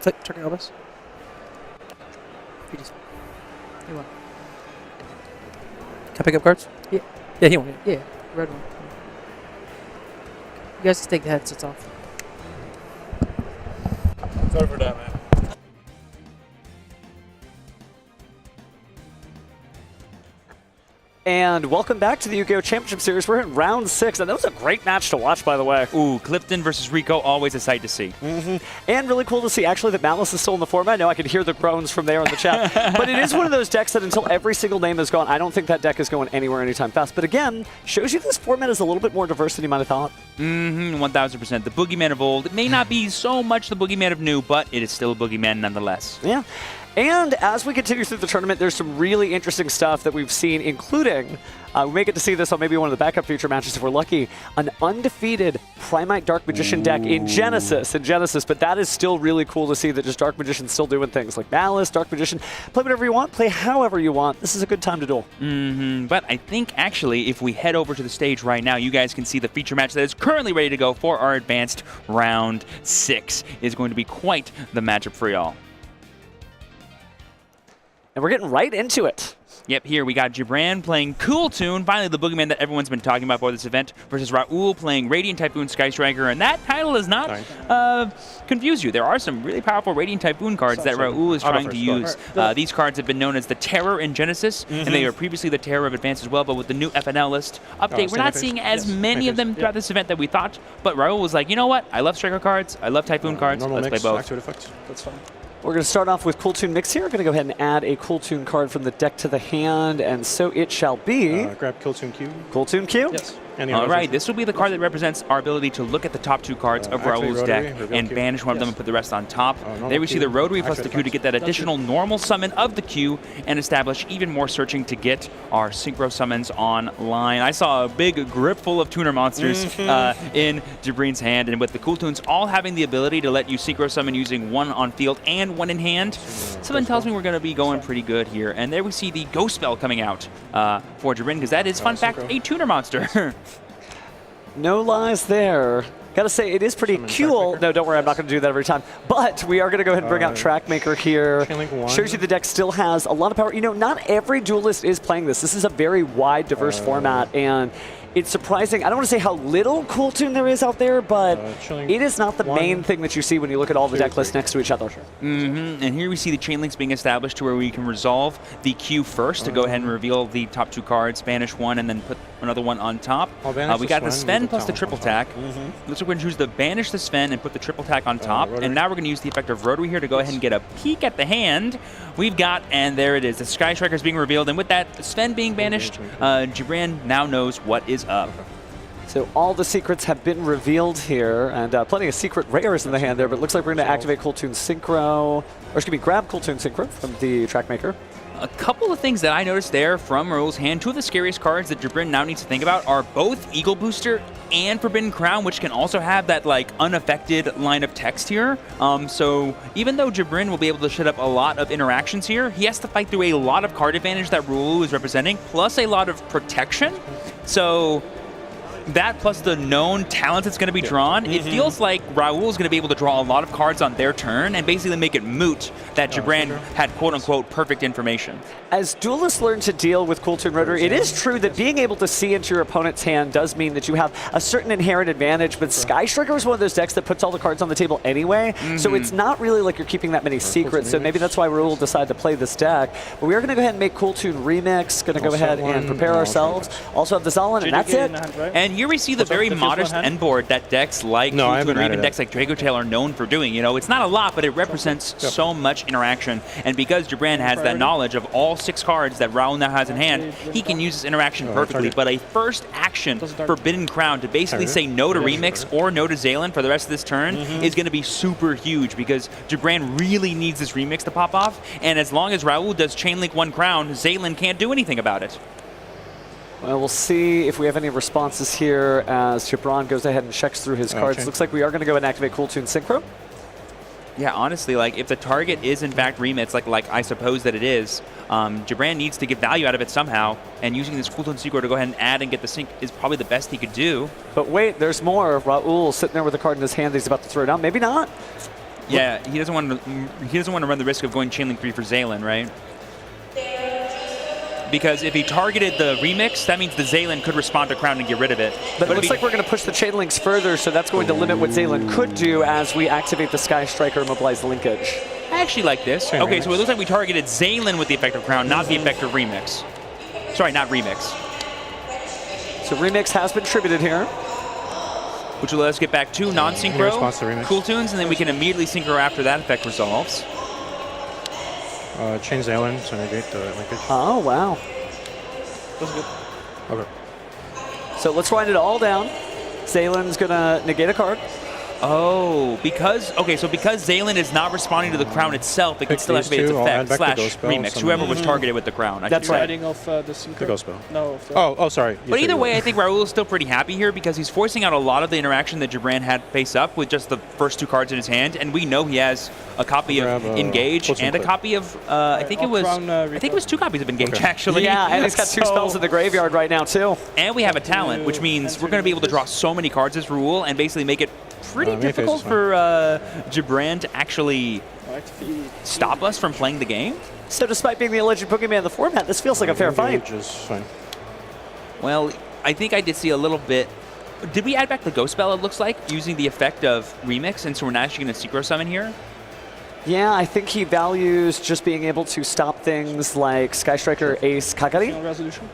Click, turn your elbows. He just. He won. Can I pick up cards? Yeah. Yeah, he won. Yeah, red one. You guys can take the headsets off. Sorry for that, man. And welcome back to the Yu-Gi-Oh! Championship Series. We're in round 6, and that was a great match to watch, by the way. Ooh, Clifton versus Rico, always a sight to see. And really cool to see, actually, that Malice is still in the format. I know I could hear the groans from there in the chat. But it is one of those decks that until every single name is gone, I don't think that deck is going anywhere anytime fast. But again, shows you this format is a little bit more diverse than you might have thought. 1000%. The boogeyman of old. It may not be so much the boogeyman of new, but it is still a boogeyman nonetheless. Yeah. And as we continue through the tournament, there's some really interesting stuff that we've seen, including, we may get to see this on maybe one of the backup feature matches if we're lucky, an undefeated Primite Dark Magician deck in Genesys. But that is still really cool to see that just Dark Magician's still doing things like Malice, Dark Magician. Play whatever you want, play however you want. This is a good time to duel. But I think, actually, if we head over to the stage right now, you guys can see the feature match that is currently ready to go for our advanced round 6. It is going to be quite the matchup for y'all. And we're getting right into it. Yep, here we got Gibran playing Cool Tune, finally the boogeyman that everyone's been talking about for this event, versus Raul playing Radiant Typhoon Sky Striker, and that title does not confuse you. There are some really powerful Radiant Typhoon cards that Raul is trying to use. These cards have been known as the Terror in Genesis, and they were previously the Terror of Advance as well, but with the new FNL list update, we're not seeing as many of them throughout this event that we thought, but Raul was like, you know what, I love Striker cards, I love Typhoon cards, let's play both. That's fine. We're going to start off with Cool Tune Mix here. We're going to go ahead and add a Cool Tune card from the deck to the hand, and so it shall be. Grab Cool Tune Q. Cool Tune Q? Yes. All right, this will be the card that represents our ability to look at the top 2 cards of Raul's deck and banish one of them and put the rest on top. There we see the Rotary plus the Q to get that additional normal summon of the Q and establish even more searching to get our synchro summons online. I saw a big grip full of tuner monsters in Jibrin's hand, and with the Cool Tunes all having the ability to let you synchro summon using 1 on field and 1 in hand, something tells me we're going to be going pretty good here. And there we see the Ghost Spell coming out for Jibrin, because that is, fun fact, a tuner monster. No lies there. Gotta say, it is pretty cool. No, don't worry, I'm not gonna do that every time. But we are gonna go ahead and bring out Trackmaker here. Shows you the deck still has a lot of power. You know, not every duelist is playing this. This is a very wide, diverse format, and it's surprising. I don't want to say how little Cool Tune there is out there, but it is not the main thing that you see when you look at all the deck lists next to each other. And here we see the chain links being established to where we can resolve the Q first to go ahead and reveal the top 2 cards, banish 1, and then put another one on top. We got the Sven plus the triple tack. Looks like we're going to choose to banish the Sven and put the triple tack on top. And now we're going to use the effect of Rotary here to go ahead and get a peek at the hand. We've got, and there it is, the Sky Striker is being revealed. And with that Sven being banished, Gibran now knows what is up. So all the secrets have been revealed here, and plenty of secret rares in the hand there, but it looks like we're going to activate Cool Tune Synchro, or excuse me, grab Cool Tune Synchro from the Trackmaker. A couple of things that I noticed there from Raul's hand. 2 of the scariest cards that Jibrin now needs to think about are both Eagle Booster and Forbidden Crown, which can also have that like unaffected line of text here. So even though Jibrin will be able to shut up a lot of interactions here, he has to fight through a lot of card advantage that Raul is representing, plus a lot of protection. So that plus the known talent that's going to be drawn, it feels like Raul is going to be able to draw a lot of cards on their turn and basically make it moot that Gibran had quote-unquote perfect information. As duelists learn to deal with Cool Tune Rotary, it is true that being able to see into your opponent's hand does mean that you have a certain inherent advantage, but Sky Striker is one of those decks that puts all the cards on the table anyway, so it's not really like you're keeping that many secrets, so maybe that's why Raul decided to play this deck. But we are going to go ahead and make Cool Tune Remix, going to go ahead and prepare ourselves. Also have the Zalin, and that's it. And here we see the very modest end board that decks like Cool Tune, or even decks like Dragotail are known for doing. You know, it's not a lot, but it represents so much interaction, and because Gibran has that knowledge of all 6 cards that Raul now has in hand, he can use this interaction perfectly. But a first action Forbidden Crown to basically say no to Remix or no to Zalen for the rest of this turn is going to be super huge, because Gibran really needs this Remix to pop off, and as long as Raul does Chainlink 1 Crown, Zalen can't do anything about it. Well, we'll see if we have any responses here as Gibran goes ahead and checks through his cards. Looks like we are going to go and activate Cool Tune Synchro. Yeah, honestly, like if the target is in fact Remix, like I suppose that it is, Gibran needs to get value out of it somehow, and using this Cool Tune Synchro to go ahead and add and get the sync is probably the best he could do. But wait, there's more. Raul sitting there with a card in his hand that he's about to throw down. Maybe not. Yeah, he doesn't want to run the risk of going Chainlink 3 for Zaylin, right? Because if he targeted the remix, that means the Zaylin could respond to Crown and get rid of it. But it looks like we're going to push the chain links further, so that's going to limit what Zaylin could do as we activate the Sky Striker and mobilize the linkage. I actually like this. Okay, so it looks like we targeted Zaylin with the effect of Crown, not the effect of remix. Sorry, not remix. So remix has been tributed here. Which will let us get back 2 non-synchro cool tunes, and then we can immediately synchro after that effect resolves. Chain Zaylin to negate the linkage. Oh, wow. That's good. Okay. So let's wind it all down. Zaylin's going to negate a card. Oh, because Zaylin is not responding to the crown itself, it can still activate its effect / remix, whoever was targeted with the crown. That's right. Of the synchro. The ghost spell. No. Oh, sorry. But either way, I think Raul is still pretty happy here because he's forcing out a lot of the interaction that Gibran had face up with just the first 2 cards in his hand, and we know he has a copy of Engage and a copy of I think it was 2 copies of Engage actually. Yeah, and he's got 2 spells in the graveyard right now too. And we have a talent, which means we're going to be able to draw so many cards as Raul and basically make it pretty difficult for Gibran to actually stop us from playing the game. So despite being the alleged boogeyman of the format, this feels like a fair fight. Fine. Well, I think I did see a little bit. Did we add back the Ghost Spell, it looks like, using the effect of Remix, and so we're not actually going to Synchro Summon here? Yeah, I think he values just being able to stop things like Sky Striker, Ace, Kakari. Resolution?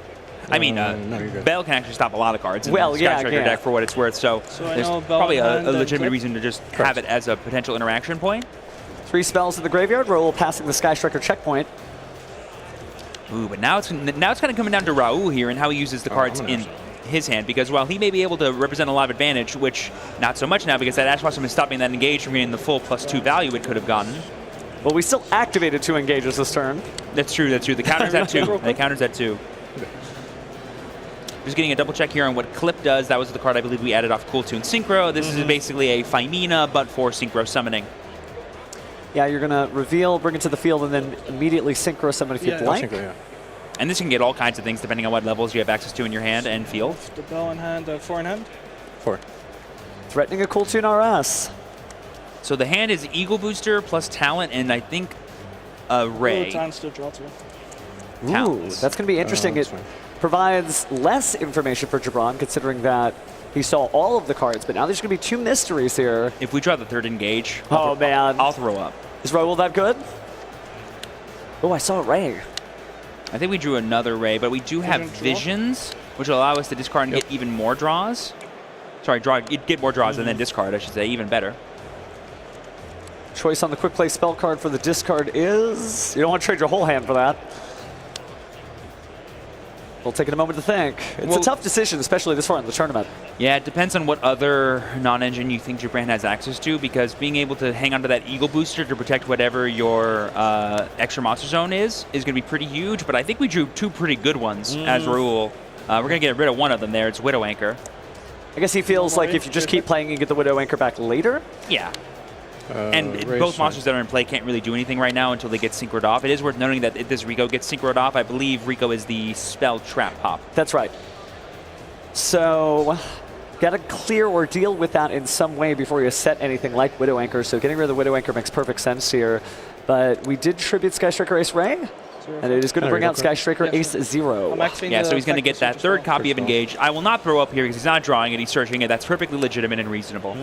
I mean, Bell can actually stop a lot of cards in the Sky Striker deck for what it's worth, so there's probably a legitimate reason to just have it as a potential interaction point. 3 spells in the graveyard, Raul passing the Sky Striker checkpoint. Ooh, but now it's kind of coming down to Raul here and how he uses the cards in his hand, because while he may be able to represent a lot of advantage, which not so much now because that Ash Blossom is stopping that Engage from getting the full +2 value it could have gotten. Well, we still activated 2 Engages this turn. That's true. The counter's at 2. The counter's at 2. Just getting a double check here on what Clip does. That was the card I believe we added off Cool Tune Synchro. This is basically a Phimina, but for Synchro Summoning. Yeah, you're going to reveal, bring it to the field, and then immediately Synchro Summon if you'd like. And this can get all kinds of things depending on what levels you have access to in your hand and field. The bell in hand, 4 in hand. 4. Threatening a Cool Tune RS. So the hand is Eagle Booster plus Talent and I think a Ray. Talent's still draw 2. Ooh, that's going to be interesting. It provides less information for Gibran, considering that he saw all of the cards, but now there's going to be 2 mysteries here. If we draw the 3rd Engage, man. I'll throw up. Is Raul that good? Oh, I saw a Ray. I think we drew another Ray, but we do have Visions, which will allow us to discard and get even more draws. Sorry, get more draws and then discard, I should say, even better. Choice on the quick play spell card for the discard is... You don't want to trade your whole hand for that. We'll take a moment to think. It's a tough decision, especially this far in the tournament. Yeah, it depends on what other non-engine you think Gibran has access to, because being able to hang on to that Eagle Booster to protect whatever your extra monster zone is going to be pretty huge, but I think we drew 2 pretty good ones as a rule. We're going to get rid of one of them there. It's Widow Anchor. I guess he feels like if you just keep playing, you get the Widow Anchor back later? Yeah. And both monsters that are in play can't really do anything right now until they get synchroed off. It is worth noting that if this Rico gets synchroed off, I believe Rico is the spell trap pop. That's right. So, got to clear or deal with that in some way before you set anything like Widow Anchor. So getting rid of the Widow Anchor makes perfect sense here. But we did tribute Sky Striker Ace Ray, and it is going to bring out Sky Striker Ace 0. Yeah, so he's going to get that 3rd copy of Engage. I will not throw up here because he's not drawing it, he's searching it. That's perfectly legitimate and reasonable.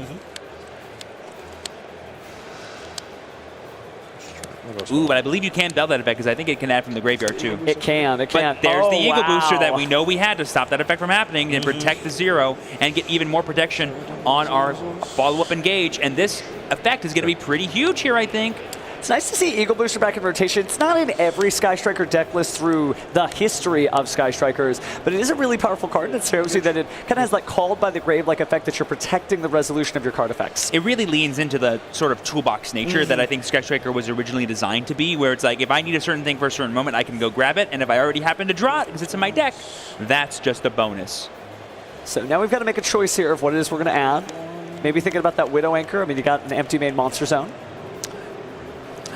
Ooh, but I believe you can Bell that effect because I think it can add from the graveyard too. It can. But there's the Eagle Booster that we know we had to stop that effect from happening and protect the 0 and get even more protection on our follow-up Engage. And this effect is going to be pretty huge here, I think. It's nice to see Eagle Booster back in rotation. It's not in every Sky Striker deck list through the history of Sky Strikers, but it is a really powerful card that shows you that it kind of has like called by the grave-like effect that you're protecting the resolution of your card effects. It really leans into the sort of toolbox nature that I think Sky Striker was originally designed to be, where it's like if I need a certain thing for a certain moment, I can go grab it, and if I already happen to draw it because it's in my deck, that's just a bonus. So now we've got to make a choice here of what it is we're going to add. Maybe thinking about that Widow Anchor. I mean, you got an empty main monster zone.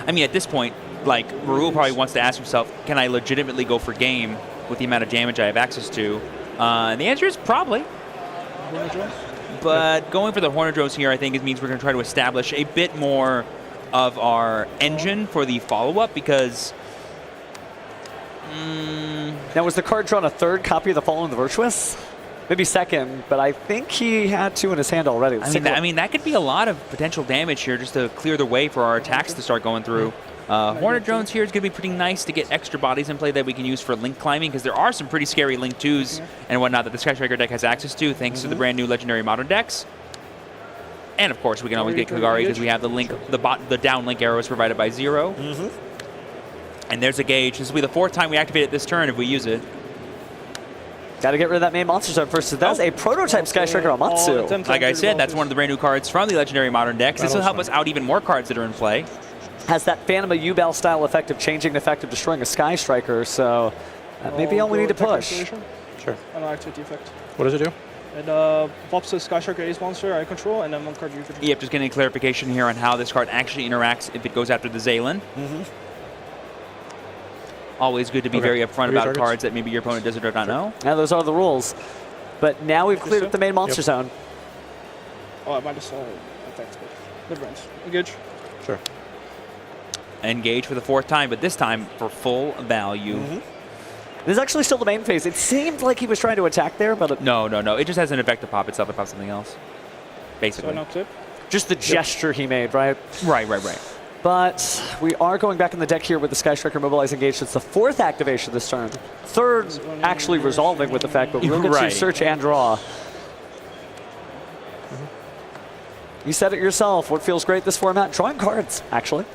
I mean, at this point, like, Raul probably wants to ask himself, can I legitimately go for game with the amount of damage I have access to? And the answer is probably. But going for the Hornadros here, I think, it means we're going to try to establish a bit more of our engine for the follow-up because... Now, was the card drawn a third copy of the Fallen the Virtuous? Maybe second, but I think he had 2 in his hand already. I mean, that could be a lot of potential damage here just to clear the way for our attacks to start going through. Hornet Drones here is going to be pretty nice to get extra bodies in play that we can use for link climbing because there are some pretty scary link 2s and whatnot that the Sky Striker deck has access to thanks to the brand new Legendary Modern decks. And of course, we can always get Kagari because we have the link, the down link arrows provided by Zero. And there's a gauge. This will be the 4th time we activate it this turn if we use it. Got to get rid of that main monster zone first. So that's a prototype Sky Striker Amatsu. Like I said, that's one of the brand new cards from the Legendary Modern decks. This will help us out even more cards that are in play. Has that Phantom of Yubel style effect of changing the effect of destroying a Sky Striker, so maybe all we need to push. Sure. And I'll activate the effect. What does it do? It pops a Sky Striker Ace monster I control, and then 1 card you control. Yep, just getting clarification here on how this card actually interacts if it goes after the Zaylin. Always good to be very upfront about cards that maybe your opponent does or does not know. Yeah, those are the rules. But now we've cleared up the main monster zone. Oh, I might have saw effects, but never mind. Engage. Sure. Engage for the 4th time, but this time for full value. This is actually still the main phase. It seemed like he was trying to attack there, but... No. It just has an effect to pop itself and pop something else. Basically. So now clip. Just the gesture he made, right? Right. But we are going back in the deck here with the Sky Striker Mobilize Engage. It's the 4th activation this turn. 3rd actually resolving with the fact, but we'll get to search and draw. You said it yourself. What feels great this format? Drawing cards, actually.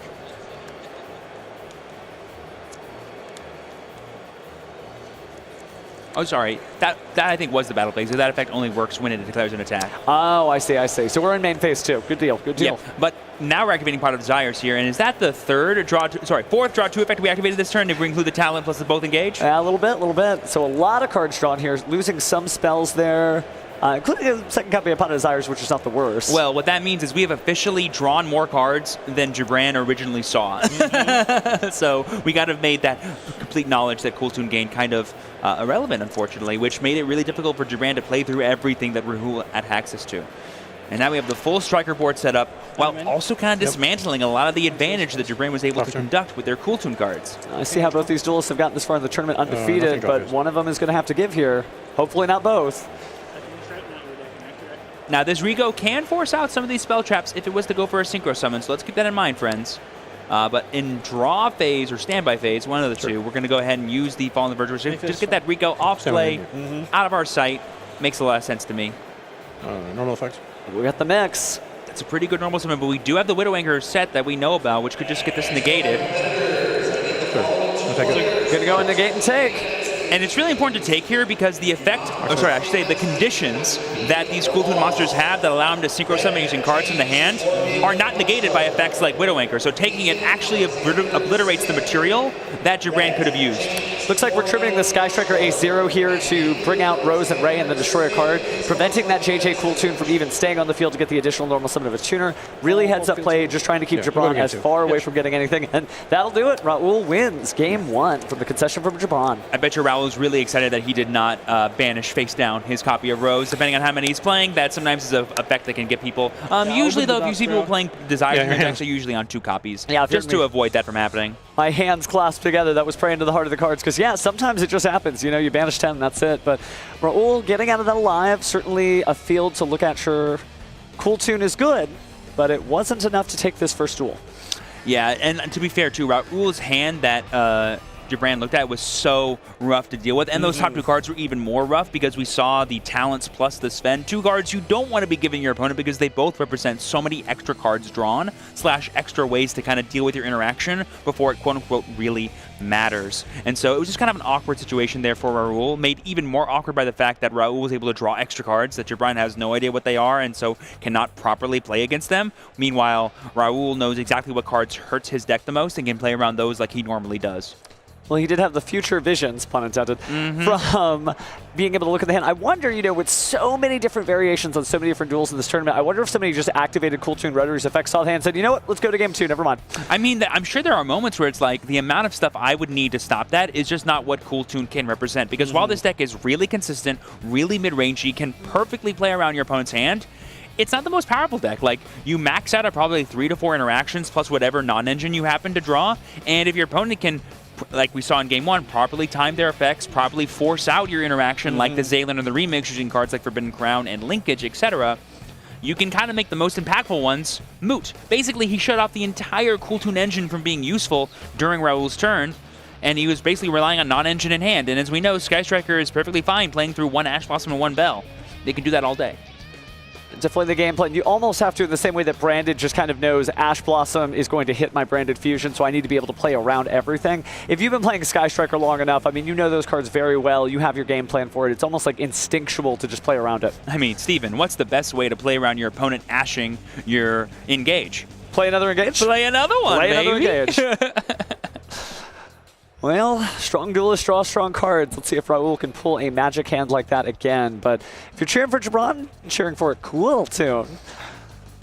Oh, sorry. That I think was the battle phase. That effect only works when it declares an attack. Oh, I see. So we're in main phase 2. Good deal. Yeah, but now we're activating Pot of Desires here, and is that the 4th draw 2 effect we activated this turn if we include the talent plus the both engage? A little bit. So a lot of cards drawn here, losing some spells there. Including the second copy of Pot of Desires, which is not the worst. Well, what that means is we have officially drawn more cards than Gibran originally saw. So we got to have made that complete knowledge that Cool Toon gained kind of irrelevant, unfortunately, which made it really difficult for Gibran to play through everything that Rahul had access to. And now we have the full striker board set up, while also kind of dismantling a lot of the advantage that Gibran was able to conduct with their Cool Toon cards. I see how both these duelists have gotten this far in the tournament undefeated, but one of them is going to have to give here. Hopefully not both. Now, this Rigo can force out some of these spell traps if it was to go for a Synchro Summon, so let's keep that in mind, friends. But in draw phase or standby phase, one of the two, we're going to go ahead and use the Fallen the Virtuous. Just get that Rigo off play, out of our sight. Makes a lot of sense to me. Normal effect. We got the mix. That's a pretty good normal summon, but we do have the Widow Anchor set that we know about, which could just get this negated. Gonna go and negate and take. And it's really important to take here because the effect, I should say the conditions that these Cool Toon monsters have that allow them to synchro summon using cards from the hand are not negated by effects like Widow Anchor. So taking it actually obliterates the material that Gibran could have used. Looks like we're trimming the Sky Striker A0 here to bring out Rose and Ray and then destroy a card, preventing that JJ Cool Toon from even staying on the field to get the additional normal summon of its tuner. Really heads up play, just trying to keep Gibran as far away from getting anything. And that'll do it. Raul wins game 1 from the concession from Gibran. I bet you Raul is really excited that he did not banish face down his copy of Rose. Depending on how many he's playing, that sometimes is an effect that can get people. Usually, though, if you see people playing Desires, they're actually usually on 2 copies. Yeah, just to avoid that from happening. My hands clasped together. That was praying to the heart of the cards because, yeah, sometimes it just happens. You know, you banish 10, that's it. But Raul getting out of that alive, certainly a field to look at. Sure, Cool Toon is good, but it wasn't enough to take this first duel. Yeah, and to be fair, too, Raul's hand that Gibran looked at was so rough to deal with, and those top 2 cards were even more rough because we saw the talents plus the Sven, 2 cards you don't want to be giving your opponent because they both represent so many extra cards drawn / extra ways to kind of deal with your interaction before it quote-unquote really matters. And so it was just kind of an awkward situation there for Raul, made even more awkward by the fact that Raul was able to draw extra cards that Gibran has no idea what they are and so cannot properly play against them. Meanwhile, Raul knows exactly what cards hurts his deck the most and can play around those like he normally does. Well, he did have the future visions, pun intended, from being able to look at the hand. I wonder, you know, with so many different variations on so many different duels in this tournament, I wonder if somebody just activated Cool Toon Rotary's effects, saw the hand, and said, you know what, let's go to game 2, never mind. I mean, I'm sure there are moments where it's like the amount of stuff I would need to stop that is just not what Cool Toon can represent. Because while this deck is really consistent, really mid-rangey, can perfectly play around your opponent's hand, it's not the most powerful deck. Like, you max out at probably 3 to 4 interactions plus whatever non-engine you happen to draw, and if your opponent can, like we saw in Game 1, properly time their effects, properly force out your interaction like the Zaylin or the Remix using cards like Forbidden Crown and Linkage, etc., you can kind of make the most impactful ones moot. Basically, he shut off the entire Cool Toon engine from being useful during Raul's turn, and he was basically relying on non-engine in hand. And as we know, Sky Striker is perfectly fine playing through 1 Ash Blossom and 1 Bell. They can do that all day. Definitely the game plan. You almost have to, in the same way that Branded just kind of knows Ash Blossom is going to hit my Branded Fusion, so I need to be able to play around everything. If you've been playing Sky Striker long enough, I mean, you know those cards very well. You have your game plan for it. It's almost like instinctual to just play around it. I mean, Steven, what's the best way to play around your opponent ashing your Engage? Play another Engage? Play another one, Play baby. another Engage. Well, strong Duelist draw strong cards. Let's see if Raul can pull a magic hand like that again. But if you're cheering for Gibran, cheering for a Cool Toon,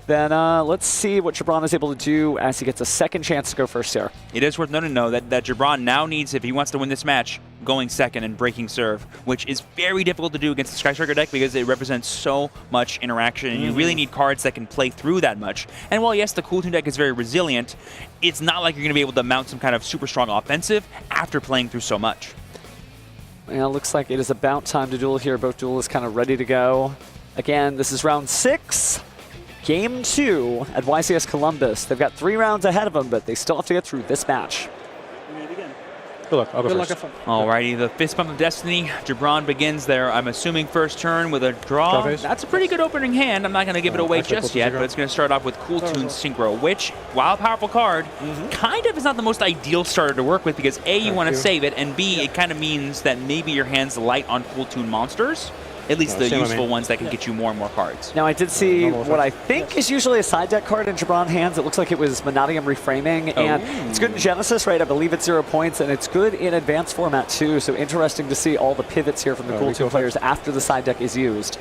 then let's see what Gibran is able to do as he gets a second chance to go first here. It is worth noting, though, that Gibran now needs, if he wants to win this match, going second and breaking serve, which is very difficult to do against the Sky Striker deck because it represents so much interaction, and you really need cards that can play through that much. And while, yes, the Cool Toon deck is very resilient, it's not like you're going to be able to mount some kind of super strong offensive after playing through so much. Well, looks like it is about time to duel here. Both duelists kind of ready to go. Again, this is round 6. Game 2 at YCS Columbus. They've got 3 rounds ahead of them, but they still have to get through this match. Good luck. I'll go first. Alrighty, the Fist Bump of Destiny. Gibran begins there, I'm assuming, first turn with a draw. That's a pretty good opening hand. I'm not going to give it away just yet, but it's going to start off with Cool Toon Synchro, which, while a powerful card, kind of is not the most ideal starter to work with because A, you want to save it, and B, it kind of means that maybe your hand's light on Cool Toon monsters. At least the useful ones that can get you more and more cards. Now, I did see what I think is usually a side deck card in Gibran hands. It looks like it was Monadium Reframing, and it's good in Genesis, right? I believe it's 0 points, and it's good in advanced format, too. So interesting to see all the pivots here from the Cool Toon players after the side deck is used.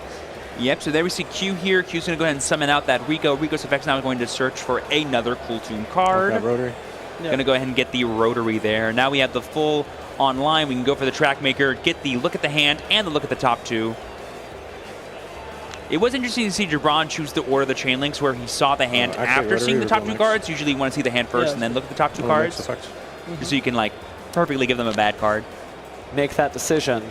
Yep, so there we see Q here. Q's going to go ahead and summon out that Rico. Rico's effect's now going to search for another Cool Toon card. Rotary. Going to go ahead and get the Rotary there. Now we have the full online. We can go for the Track Maker, get the look at the hand and the look at the top 2. It was interesting to see Gibran choose to order the chain links where he saw the hand after seeing the top 2 cards. Usually you want to see the hand first and then look at the top 2 cards. Just so you can, like, perfectly give them a bad card. Make that decision.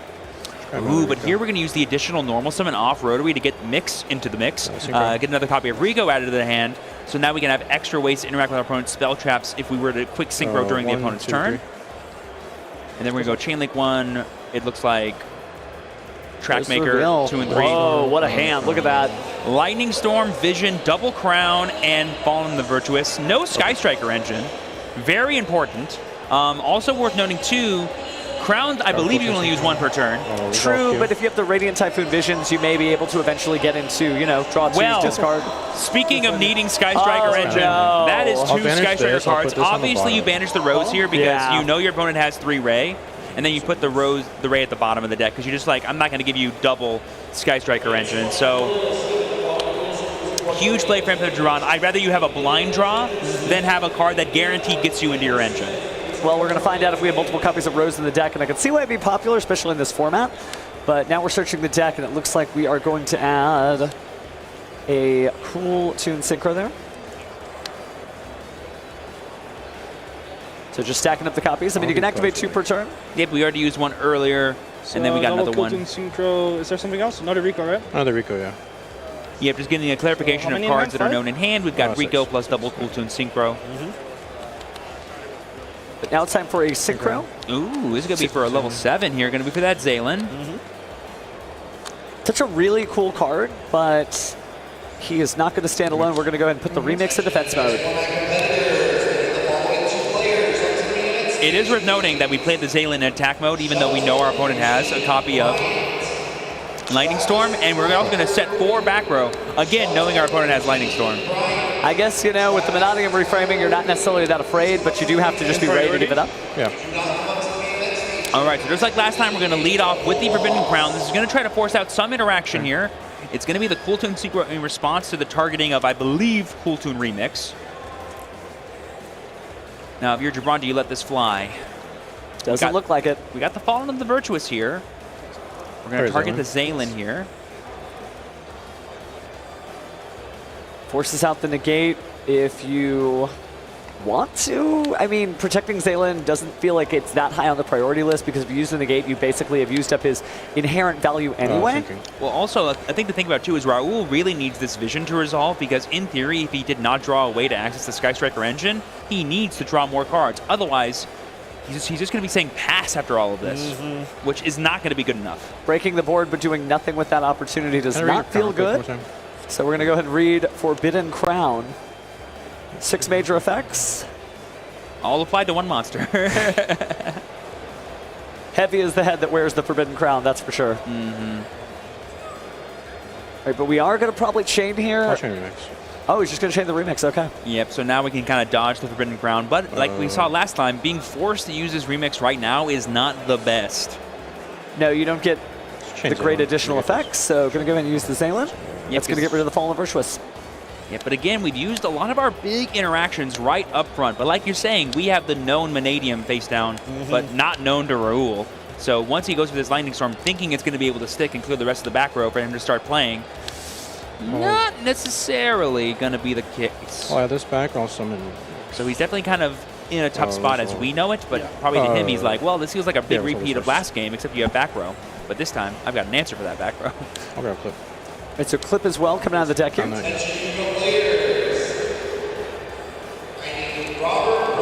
Ooh, but here we're going to use the additional normal summon off Rotary to get Mix into the mix. Get another copy of Rico added to the hand. So now we can have extra ways to interact with our opponent's spell traps if we were to quick synchro during the opponent's turn. And then we're going to go Chain Link 1. It looks like Track Maker 2 and 3. Whoa, what a hand. Look at that. Lightning Storm, Vision, Double Crown, and Fallen the Virtuous. No Sky Striker engine. Very important. Also worth noting, too, Crown, I believe you only use 1 per turn. True, but if you have the Radiant Typhoon Visions, you may be able to eventually get into, you know, draw 2, discard. Speaking of needing Sky Striker engine, that is 2 Sky Striker cards. Obviously, you banish the Rose here because you know your opponent has 3 Ray. And then you put the Ray at the bottom of the deck because you're just like, I'm not going to give you double Sky Striker engine. So, huge play for Gibran. I'd rather you have a blind draw than have a card that guaranteed gets you into your engine. Well, we're going to find out if we have multiple copies of Rose in the deck, and I can see why it'd be popular, especially in this format. But now we're searching the deck, and it looks like we are going to add a Cool Toon Synchro there. So just stacking up the copies. I mean, you can activate 2 per turn. Yep, we already used 1 earlier, and then we got another one. Synchro. Is there something else? Another Rico, right? Another Rico, yeah. Yep, just getting a clarification of cards that are known in hand. We've got Rico plus double Cool Toon Synchro. But now it's time for a Synchro. Ooh, this is going to be for a level 7 here. Going to be for that Zaylin. Such a really cool card, but he is not going to stand alone. We're going to go ahead and put the Remix in defense mode. It is worth noting that we played the Zaylin in attack mode, even though we know our opponent has a copy of Lightning Storm, and we're also going to set 4 back row, again, knowing our opponent has Lightning Storm. I guess, you know, with the Monadium Reframing, you're not necessarily that afraid, but you do have to just be ready to give it up. Yeah. All right, so just like last time, we're going to lead off with the Forbidden Crown. This is going to try to force out some interaction here. It's going to be the Cool Toon Secret in response to the targeting of, I believe, Cool Toon Remix. Now, if you're Gibran, do you let this fly? Doesn't look like it. We got the Fallen of the Virtuous here. We're going to target the Zaylin here. Forces out the negate if you want to. I mean, protecting Zaylin doesn't feel like it's that high on the priority list because if you use the negate, you basically have used up his inherent value anyway. Well, also, I think the thing about too is Raul really needs this vision to resolve because in theory, if he did not draw a way to access the Sky Striker engine, he needs to draw more cards. Otherwise, he's just going to be saying pass after all of this, which is not going to be good enough. Breaking the board but doing nothing with that opportunity does not feel good. So we're going to go ahead and read Forbidden Crown. 6 major effects. All applied to one monster. Heavy is the head that wears the Forbidden Crown, that's for sure. All right, but we are going to probably chain here. Oh, he's just going to chain the remix, okay. Yep, so now we can kind of dodge the Forbidden Crown. But like we saw last time, being forced to use this remix right now is not the best. No, you don't get the great additional effects, so going to go ahead and use the Zaylin. That's going to get rid of the Fallen Virtuous. Yeah, but again, we've used a lot of our big interactions right up front. But like you're saying, we have the known Vanadium face down, but not known to Raul. So once he goes for this Lightning Storm, thinking it's going to be able to stick and clear the rest of the back row for him to start playing, not necessarily going to be the case. Oh, yeah, this back row summon. So he's definitely kind of in a tough spot as we know it, but probably to him, he's like, well, this feels like a big repeat of last game, except you have back row. But this time, I've got an answer for that back row. I'll grab a clip. It's a clip as well coming out of the deck here.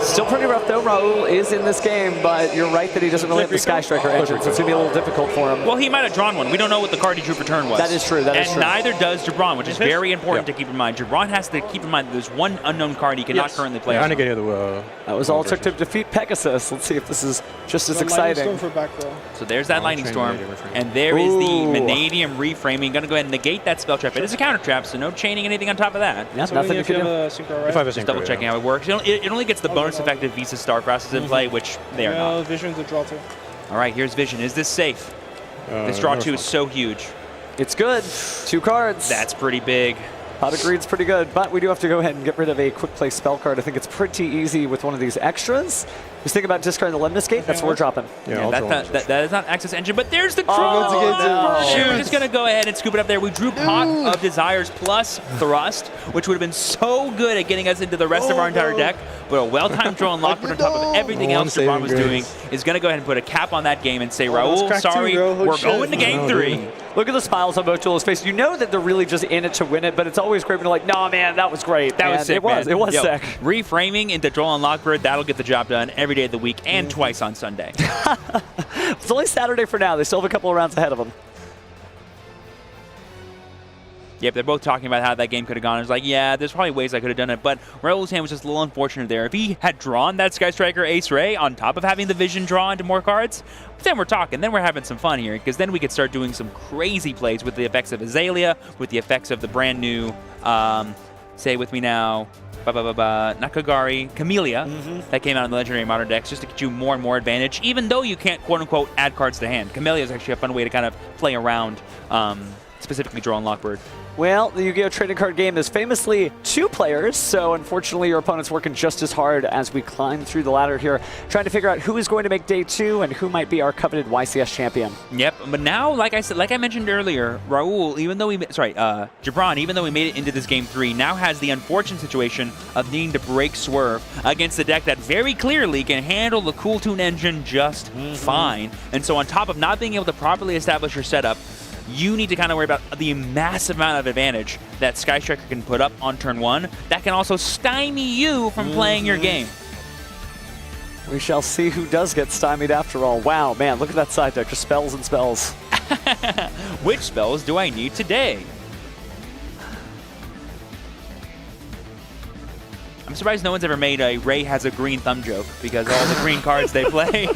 Still pretty rough though. Raul is in this game, but you're right that he doesn't really have the Sky Striker engine, so it's going to be a little difficult for him. Well, he might have drawn one. We don't know what the card he drew for turn was. That is true. That is true. And neither does Jabron, which is very important to keep in mind. Jabron has to keep in mind that there's one unknown card he cannot currently play. That was all it took to defeat Pegasus. Let's see if this is just as exciting. So there's that Lightning Storm, and there is the Vanadium reframing. Going to go ahead and negate that spell trap. It is a counter trap, so no chaining anything on top of that. Yeah, nothing you can do. If I have a Just double checking how it works. It only gets the bonus effect if Visa Starcross is in play, which they are not. Vision's a draw 2. All right, here's Vision. Is this safe? This draw 2 is so huge. It's good. 2 cards. That's pretty big. Pot of Greed's pretty good, but we do have to go ahead and get rid of a quick play spell card. I think it's pretty easy with one of these extras. Just think about discarding the Lemnis Gate. That's what we're dropping. Yeah, that is not Access Engine, but there's the draw. We're just going to go ahead and scoop it up there. We drew Pot of Desires plus Thrust, which would have been so good at getting us into the rest of our entire deck. But a well-timed draw and locked on top of everything else Jabron was doing is going to go ahead and put a cap on that game and say, Raul, sorry, we're going to game 3. Look at the smiles on both duelists' faces. You know that they're really just in it to win it, but it's always great when you're like, nah, man, that was great. That was sick, It was sick. Reframing into draw and lock bird, that'll get the job done every day of the week and twice on Sunday. It's only Saturday for now. They still have a couple of rounds ahead of them. Yep, they're both talking about how that game could have gone. It's like, yeah, there's probably ways I could have done it, but Raul's hand was just a little unfortunate there. If he had drawn that Sky Striker Ace Ray on top of having the Vision draw into more cards, then we're talking. Then we're having some fun here, because then we could start doing some crazy plays with the effects of Azalea, with the effects of the brand new, say it with me now, not Kagari, Camellia, that came out in the Legendary Modern decks, just to get you more and more advantage, even though you can't, quote-unquote, add cards to hand. Camellia is actually a fun way to kind of play around, specifically draw and lock bird. Well, the Yu-Gi-Oh! Trading Card game is famously 2 players, so unfortunately your opponent's working just as hard as we climb through the ladder here, trying to figure out who is going to make day 2 and who might be our coveted YCS champion. Yep, but now, like I mentioned earlier, Raul, Jabron, even though we made it into this game 3, now has the unfortunate situation of needing to break Swerve against a deck that very clearly can handle the Cool Tune engine just fine. And so on top of not being able to properly establish your setup, you need to kind of worry about the massive amount of advantage that Sky Striker can put up on turn 1 that can also stymie you from playing your game. We shall see who does get stymied after all. Wow, man, look at that side deck. Just spells and spells. Which spells do I need today? I'm surprised no one's ever made a Ray has a green thumb joke, because all the green cards they play.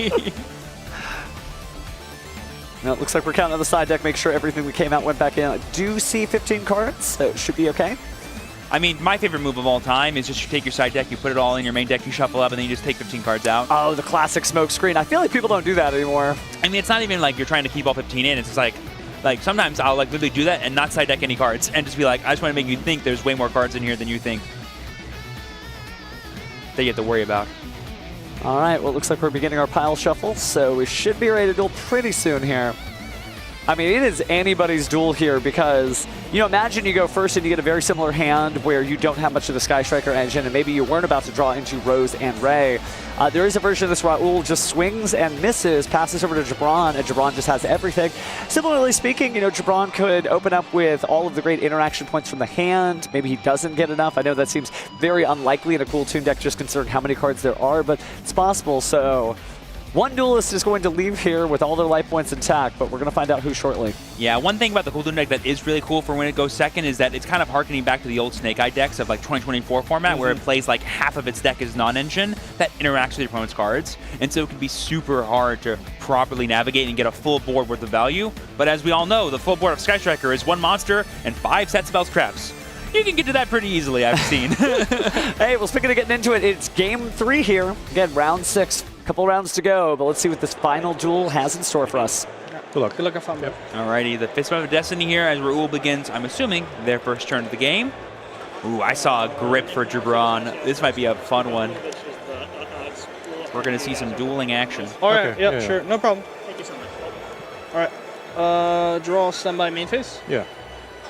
Now it looks like we're counting on the side deck, make sure everything that came out went back in. I do see 15 cards, so it should be okay. I mean, my favorite move of all time is just you take your side deck, you put it all in your main deck, you shuffle up, and then you just take 15 cards out. Oh, the classic smoke screen. I feel like people don't do that anymore. I mean, it's not even like you're trying to keep all 15 in. It's just like sometimes I'll like literally do that and not side deck any cards and just be like, I just want to make you think there's way more cards in here than you think that you have to worry about. All right, well, it looks like we're beginning our pile shuffle, so we should be ready to duel pretty soon here. I mean, it is anybody's duel here because, you know, imagine you go first and you get a very similar hand where you don't have much of the Sky Striker engine and maybe you weren't about to draw into Rose and Ray. There is a version of this Raul just swings and misses, passes over to Jabron, and Jabron just has everything. Similarly speaking, you know, Jabron could open up with all of the great interaction points from the hand. Maybe he doesn't get enough. I know that seems very unlikely in a Cool Toon deck just considering how many cards there are, but it's possible. So one Duelist is going to leave here with all their life points intact, but we're going to find out who shortly. Yeah, one thing about the Cool Toon deck that is really cool for when it goes second is that it's kind of harkening back to the old Snake Eye decks of like 2024 format where it plays like half of its deck is non-engine that interacts with your opponent's cards. And so it can be super hard to properly navigate and get a full board worth of value. But as we all know, the full board of Sky Striker is 1 monster and 5 set spells traps. You can get to that pretty easily, I've seen. Hey, well, speaking of getting into it, it's game 3 here. Again, round 6. Couple rounds to go, but let's see what this final duel has in store for us. Good luck. Good luck, fun. Yep. Alrighty, the Fist of Destiny here as Raul begins, I'm assuming, their first turn of the game. Ooh, I saw a grip for Jabron. This might be a fun one. We're going to see some dueling action. All right, okay. Yeah, sure. No problem. Thank you so much. All right, draw standby main phase. Yeah.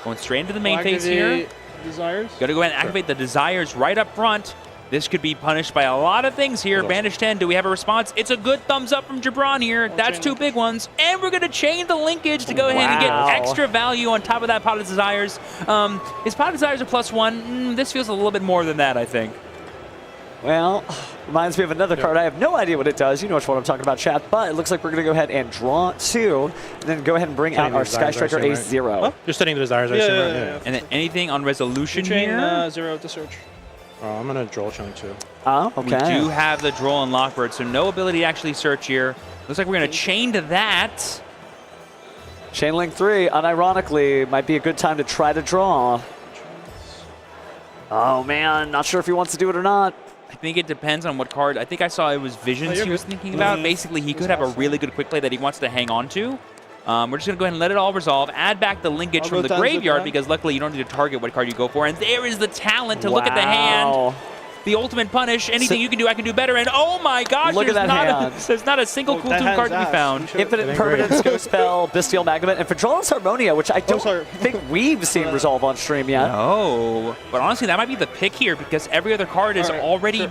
Going straight into the main phase here. Desires. Got to go ahead and activate the Desires right up front. This could be punished by a lot of things here. Banish 10, do we have a response? It's a good thumbs up from Jabron here. That's 2 big ones. And we're going to chain the linkage to go ahead and get extra value on top of that Pot of Desires. Is Pot of Desires a +1? This feels a little bit more than that, I think. Well, reminds me of another card. I have no idea what it does. You know which one I'm talking about, chat. But it looks like we're going to go ahead and draw 2, and then go ahead and bring out our Sky Striker A0. Right? Just setting the Desires, I assume, right? Yeah. And then anything on resolution chain, here? 0 to search. I'm going to draw chunk 2. Oh, okay. We do have the draw on Lockbird, so no ability to actually search here. Looks like we're going to chain to that. Chain link 3, unironically, might be a good time to try to draw. Oh, man. Not sure if he wants to do it or not. I think it depends on what card. I think I saw it was Visions he was thinking about. Basically, he could have a really good quick play that he wants to hang on to. We're just going to go ahead and let it all resolve. Add back the linkage from the graveyard because luckily you don't need to target what card you go for. And there is the talent to look at the hand. The ultimate punish. Anything you can do, I can do better. And oh my gosh, look there's not a single Cool Toon card to be found. Infinite Permanence, Ghost Spell, Bestial Magnet, and Fedrola's Harmonia, which I don't think we've seen resolve on stream yet. No, but honestly, that might be the pick here because every other card is already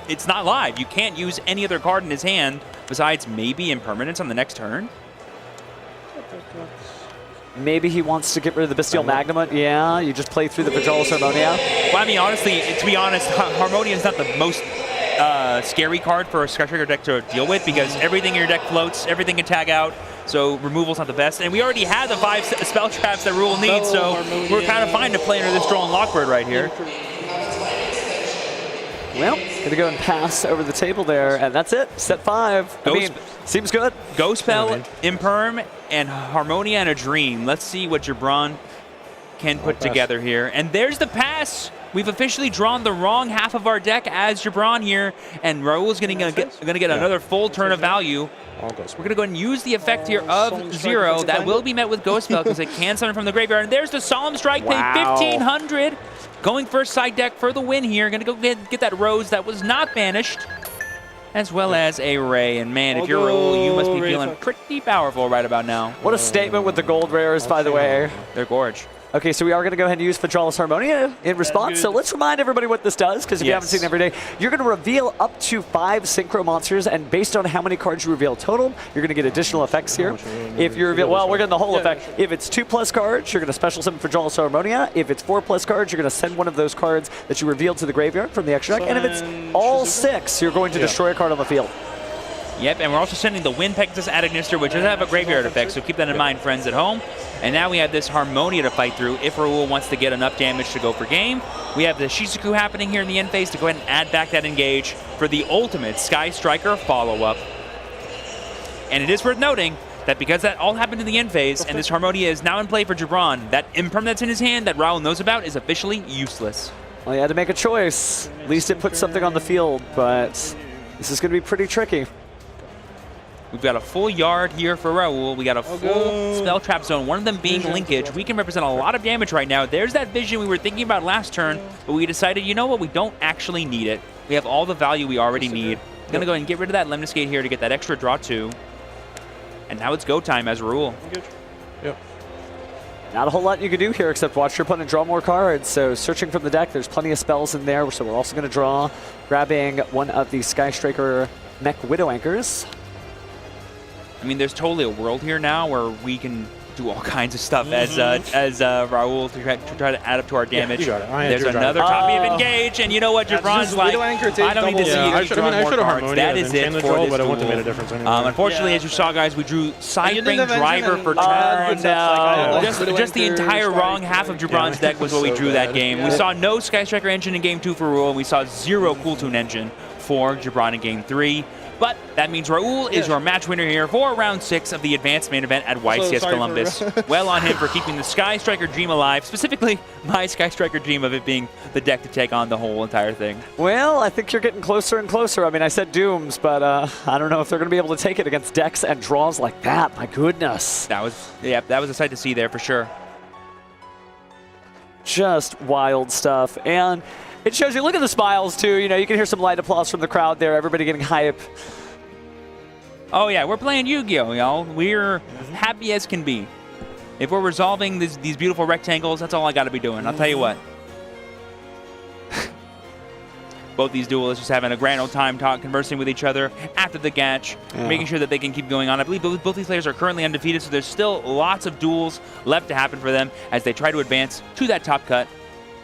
it's not live. You can't use any other card in his hand besides maybe Impermanence on the next turn. Maybe he wants to get rid of the Bestial Magnet. Yeah, you just play through the Fedrola's Harmonia. Well, I mean, honestly, to be honest, Harmonia is not the most scary card for a Sky Striker deck to deal with because everything in your deck floats, everything can tag out, so removal's not the best. And we already have the 5 spell traps that Rule needs, so we're kind of fine to play under this draw on Lockbird right here. Well, gonna go and pass over the table there, and that's it. Set 5. I mean, seems good. Ghost Spell, Imperm, and Harmonia and a Dream. Let's see what Jabron can put together here. And there's the pass. We've officially drawn the wrong half of our deck as Jabron here, and Raul's gonna get another full turn of value. We're going to go and use the effect here of 0. That will be met with Ghost Spell because it can summon from the graveyard. And there's the Solemn Strike, pay 1,500. Going first side deck for the win here. Going to go get that Rose that was not banished, as well as a Ray. And man, if you're Raul, you must be feeling pretty powerful right about now. What a statement with the gold rares, by the way. They're gorge. Okay, so we are going to go ahead and use Fedrola's Harmonia in response. So let's remind everybody what this does, because if you haven't seen it every day, you're going to reveal up to 5 Synchro monsters, and based on how many cards you reveal total, you're going to get additional effects here. If you reveal, well, we're getting the whole effect. If it's 2+ cards, you're going to special summon Fedrola's Harmonia. If it's 4+ cards, you're going to send one of those cards that you revealed to the graveyard from the extra deck. And if it's all 6, you're going to destroy a card on the field. Yep, and we're also sending the Wind Pegasus Adagnister, which does have a graveyard effect, so keep that in mind, friends at home. And now we have this Harmonia to fight through if Raul wants to get enough damage to go for game. We have the Shizuku happening here in the end phase to go ahead and add back that engage for the ultimate Sky Striker follow-up. And it is worth noting that because that all happened in the end phase, and this Harmonia is now in play for Jabron, that Impermanence in his hand that Raul knows about is officially useless. Well, he had to make a choice. At least it put something on the field, but this is going to be pretty tricky. We've got a full yard here for Raul. We got a full spell trap zone, one of them being linkage. We can represent a lot of damage right now. There's that vision we were thinking about last turn, but we decided, you know what, we don't actually need it. We have all the value we already need. I'm going to go ahead and get rid of that Lemniscate here to get that extra draw 2. And now it's go time as Raul. Yep. Not a whole lot you can do here except watch your opponent draw more cards. So searching from the deck, there's plenty of spells in there. So we're also going to draw, grabbing one of the Sky Striker Mech Widow Anchors. I mean, there's totally a world here now where we can do all kinds of stuff as Raul to try to add up to our damage. You got it. There's another copy of Engage, and you know what? Jabron's like, I don't need to see you I should have cards. That is it for this but it wouldn't have duel. made a difference anyway. Unfortunately, as you saw, guys, we drew Sidebring Driver for turn. Just the entire wrong half of Jabron's deck was what we drew that game. We saw no Sky Striker engine in Game 2 for Raul, and we saw 0 Cool Toon engine for Jabron in Game 3. But that means Raul is your match winner here for round 6 of the advanced main event at YCS Columbus. Well on him for keeping the Sky Striker dream alive, specifically my Sky Striker dream of it being the deck to take on the whole entire thing. Well, I think you're getting closer and closer. I mean, I said Dooms, but I don't know if they're going to be able to take it against decks and draws like that. My goodness. That was a sight to see there for sure. Just wild stuff. And it shows you, look at the smiles too. You know, you can hear some light applause from the crowd there. Everybody getting hype. Oh yeah, we're playing Yu-Gi-Oh, y'all. We're happy as can be. If we're resolving these beautiful rectangles, that's all I got to be doing. I'll tell you what. Both these duelists just having a grand old time conversing with each other after the match, making sure that they can keep going on. I believe both these players are currently undefeated, so there's still lots of duels left to happen for them as they try to advance to that top cut,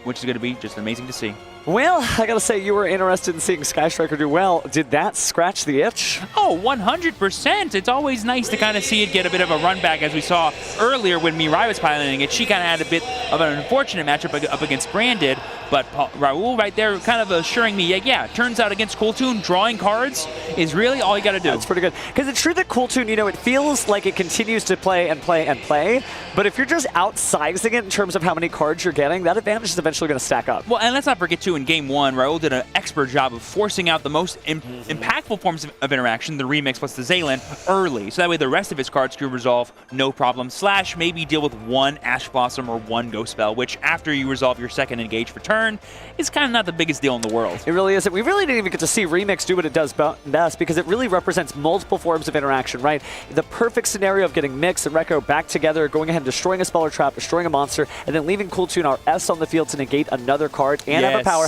which is going to be just amazing to see. Well, I gotta say, you were interested in seeing Sky Striker do well. Did that scratch the itch? Oh, 100%. It's always nice to kind of see it get a bit of a run back, as we saw earlier when Mirai was piloting it. She kind of had a bit of an unfortunate matchup up against Branded, but Raul right there kind of assuring me, yeah, turns out against Cool Toon, drawing cards is really all you gotta do. That's pretty good. Because it's true that Cool Toon, you know, it feels like it continues to play and play and play, but if you're just outsizing it in terms of how many cards you're getting, that advantage is eventually going to stack up. Well, and let's not forget, too, in Game 1, Raul did an expert job of forcing out the most impactful forms of interaction, the Remix plus the Zaylin, early. So that way the rest of his cards could resolve no problem, / maybe deal with one Ash Blossom or one Ghost Spell, which after you resolve your second Engage for turn is kind of not the biggest deal in the world. It really isn't. We really didn't even get to see Remix do what it does best because it really represents multiple forms of interaction, right? The perfect scenario of getting Mix and Rekko back together, going ahead and destroying a spell or trap, destroying a monster, and then leaving Cool Toon our S on the field to negate another card and have a powerhouse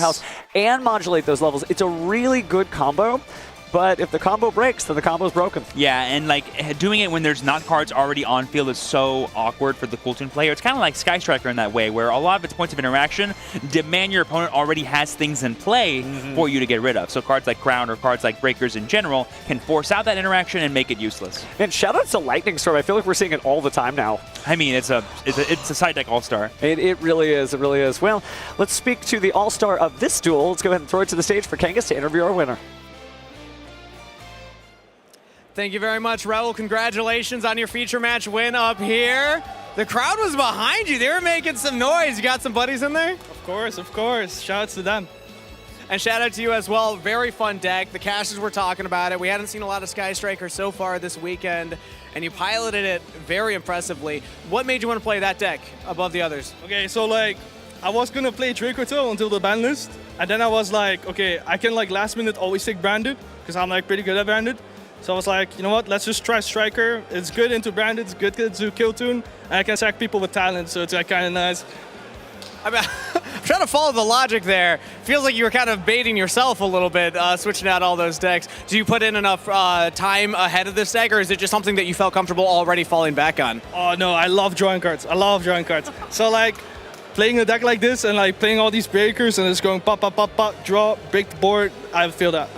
and modulate those levels. It's a really good combo. But if the combo breaks, then the combo's broken. Yeah, and like doing it when there's not cards already on field is so awkward for the Cool Toon player. It's kind of like Sky Striker in that way, where a lot of its points of interaction demand your opponent already has things in play for you to get rid of. So cards like Crown or cards like Breakers in general can force out that interaction and make it useless. And shout out to Lightning Storm. I feel like we're seeing it all the time now. I mean, it's a side deck all-star. It really is. It really is. Well, let's speak to the all-star of this duel. Let's go ahead and throw it to the stage for Kangas to interview our winner. Thank you very much, Raul. Congratulations on your feature match win up here. The crowd was behind you. They were making some noise. You got some buddies in there? Of course. Shout out to them. And shout out to you as well. Very fun deck. The casters were talking about it. We hadn't seen a lot of Sky Striker so far this weekend, and you piloted it very impressively. What made you want to play that deck above the others? Okay, so like, I was gonna play Dracoto until the ban list, and then I was like, okay, I can like last minute always take Branded, because I'm like pretty good at Branded. So I was like, you know what, let's just try Striker. It's good into Branded, it's good into Kill Toon, and I can sack people with talent, so it's like kind of nice. I'm trying to follow the logic there. Feels like you were kind of baiting yourself a little bit, switching out all those decks. Do you put in enough time ahead of this deck, or is it just something that you felt comfortable already falling back on? Oh no, I love drawing cards. So like, playing a deck like this and like playing all these breakers and it's going pop, pop, pop, pop, draw, break the board, I feel that.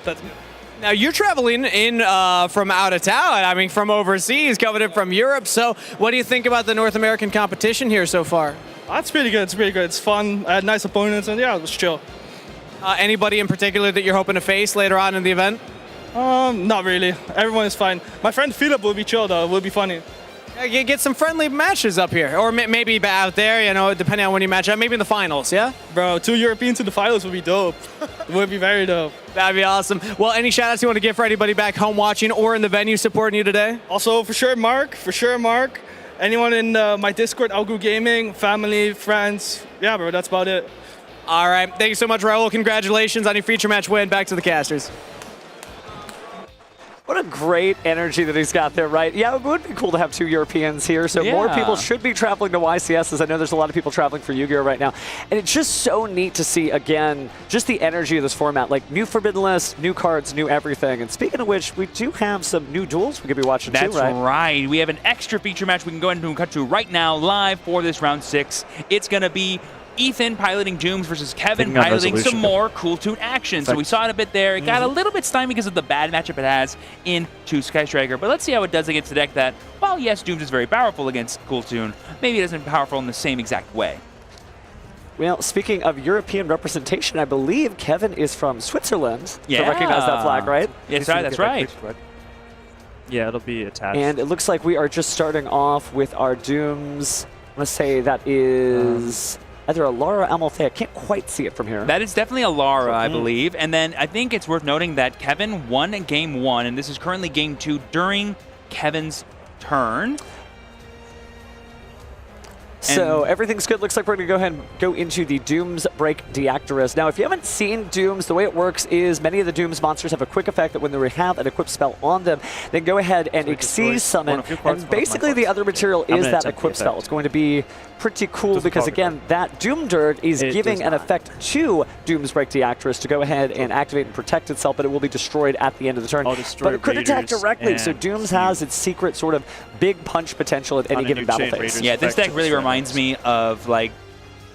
That's me. Now, you're traveling in from out of town, I mean, from overseas, coming in from Europe. So what do you think about the North American competition here so far? It's pretty good. It's fun. I had nice opponents, and yeah, it was chill. Anybody in particular that you're hoping to face later on in the event? Not really. Everyone is fine. My friend Philip will be chill, though. It will be funny. You get some friendly matches up here, or maybe out there, you know, depending on when you match up, maybe in the finals, yeah? Bro, 2 Europeans in the finals would be dope. It would be very dope. That'd be awesome. Well, any shout-outs you want to give for anybody back home watching or in the venue supporting you today? Also, for sure, Mark. Anyone in my Discord, Algu Gaming, family, friends. Yeah, bro, that's about it. All right. Thank you so much, Raul. Congratulations on your feature match win. Back to the casters. What a great energy that he's got there, right? Yeah, it would be cool to have 2 Europeans here, so more people should be traveling to YCS, as I know there's a lot of people traveling for Yu-Gi-Oh! Right now. And it's just so neat to see, again, just the energy of this format. Like, new Forbidden List, new cards, new everything. And speaking of which, we do have some new duels we could be watching too, right? That's right. We have an extra feature match we can go ahead and cut to right now, live for this round 6. It's going to be Ethan piloting Dooms versus Kevin piloting some more Cool Toon action. So we saw it a bit there. It got a little bit stymied because of the bad matchup it has into Sky Striker. But let's see how it does against a deck that, while yes, Dooms is very powerful against Cool Toon, maybe it isn't powerful in the same exact way. Well, speaking of European representation, I believe Kevin is from Switzerland. Yeah. To recognize that flag, right? Yes, that's right. Yeah, it'll be attached. And it looks like we are just starting off with our Dooms. Let's say that is either a Lara or Amalthea. I can't quite see it from here. That is definitely a Lara, I believe. And then I think it's worth noting that Kevin won game 1, and this is currently game 2 during Kevin's turn. So everything's good. Looks like we're going to go ahead and go into the Dooms Break Deactorus. Now, if you haven't seen Dooms, the way it works is many of the Dooms monsters have a quick effect that when they have an equipped spell on them, then go ahead and Xyz summon. And basically the other material is that equipped spell. It's going to be pretty cool because, again, that Doom Dirt is giving an effect to Dooms Break Deactorus to go ahead and activate and protect itself, but it will be destroyed at the end of the turn. But it could attack directly, so Dooms has its secret sort of big punch potential at any given battle phase. Yeah, this deck really reminds me of like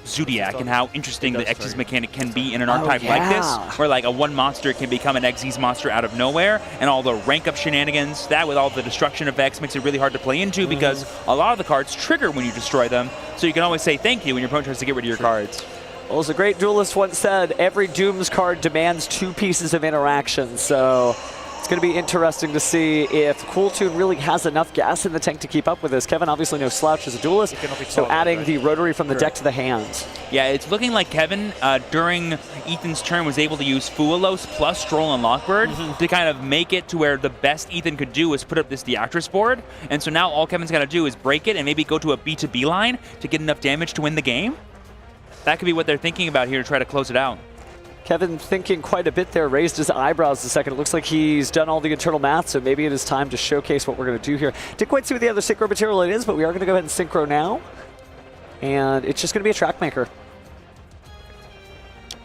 Zodiac and how interesting the Xyz mechanic can be in an archetype like this, where like a one monster can become an Xyz monster out of nowhere, and all the rank up shenanigans, that with all the destruction effects makes it really hard to play into because a lot of the cards trigger when you destroy them, so you can always say thank you when your opponent tries to get rid of your cards. Well, as a great duelist once said, every Dooms card demands 2 pieces of interaction, so it's going to be interesting to see if Cool Toon really has enough gas in the tank to keep up with this. Kevin obviously no slouch as a duelist, so adding the rotary from the deck to the hand. Yeah, it's looking like Kevin, during Ethan's turn, was able to use Fualos plus Stroll and Lockbird to kind of make it to where the best Ethan could do was put up this Deactress board. And so now all Kevin's got to do is break it and maybe go to a B2B line to get enough damage to win the game. That could be what they're thinking about here to try to close it out. Kevin thinking quite a bit there, raised his eyebrows a second. It looks like he's done all the internal math, so maybe it is time to showcase what we're going to do here. Didn't quite see what the other synchro material it is, but we are going to go ahead and synchro now. And it's just going to be a track maker.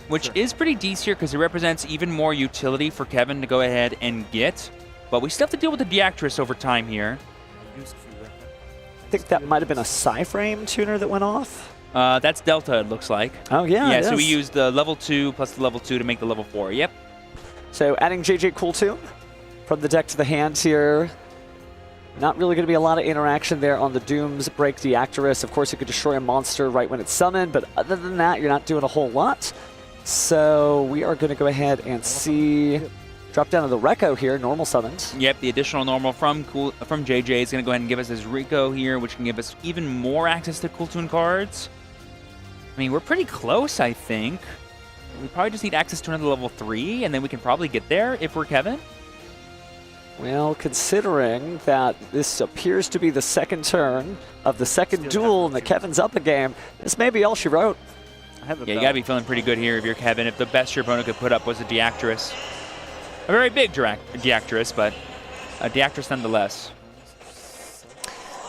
Which is pretty decent here because it represents even more utility for Kevin to go ahead and get. But we still have to deal with the Deactress over time here. I think that might have been a Psy-Frame tuner that went off. That's Delta, it looks like. Oh, yeah, Yeah, so we used the level 2 plus the level 2 to make the level 4. Yep. So adding JJ Cool Toon from the deck to the hand here. Not really going to be a lot of interaction there on the Dooms Break Deactorus. Of course, you could destroy a monster right when it's summoned, but other than that, you're not doing a whole lot. So we are going to go ahead and see... Drop down to the Recco here, normal summons. Yep, the additional normal from JJ is going to go ahead and give us his Rico here, which can give us even more access to Cool Toon cards. I mean, we're pretty close, I think. We probably just need access to another level 3, and then we can probably get there if we're Kevin. Well, considering that this appears to be the second turn of the second duel and that Kevin's up a game, this may be all she wrote. Yeah, you got to be feeling pretty good here if you're Kevin. If the best your opponent could put up was a Deactress. A very big Deactress, but a Deactress nonetheless.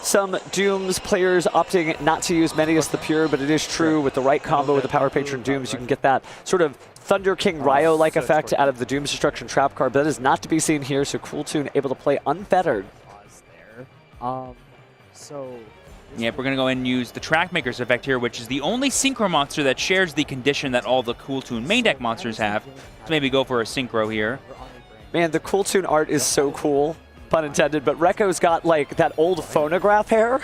Some Dooms players opting not to use Meneus the Pure, but it is true with the right combo with the Power Patron Dooms, you can get that sort of Thunder King Ryo-like effect out of the Dooms Destruction Trap card, but that is not to be seen here, so Cool Toon able to play unfettered. Yep, we're going to go ahead and use the Trackmaker's effect here, which is the only Synchro monster that shares the condition that all the Cool Toon main deck monsters have. Let's maybe go for a Synchro here. Man, the Cool Toon art is so cool, pun intended, but Recco's got like that old phonograph hair.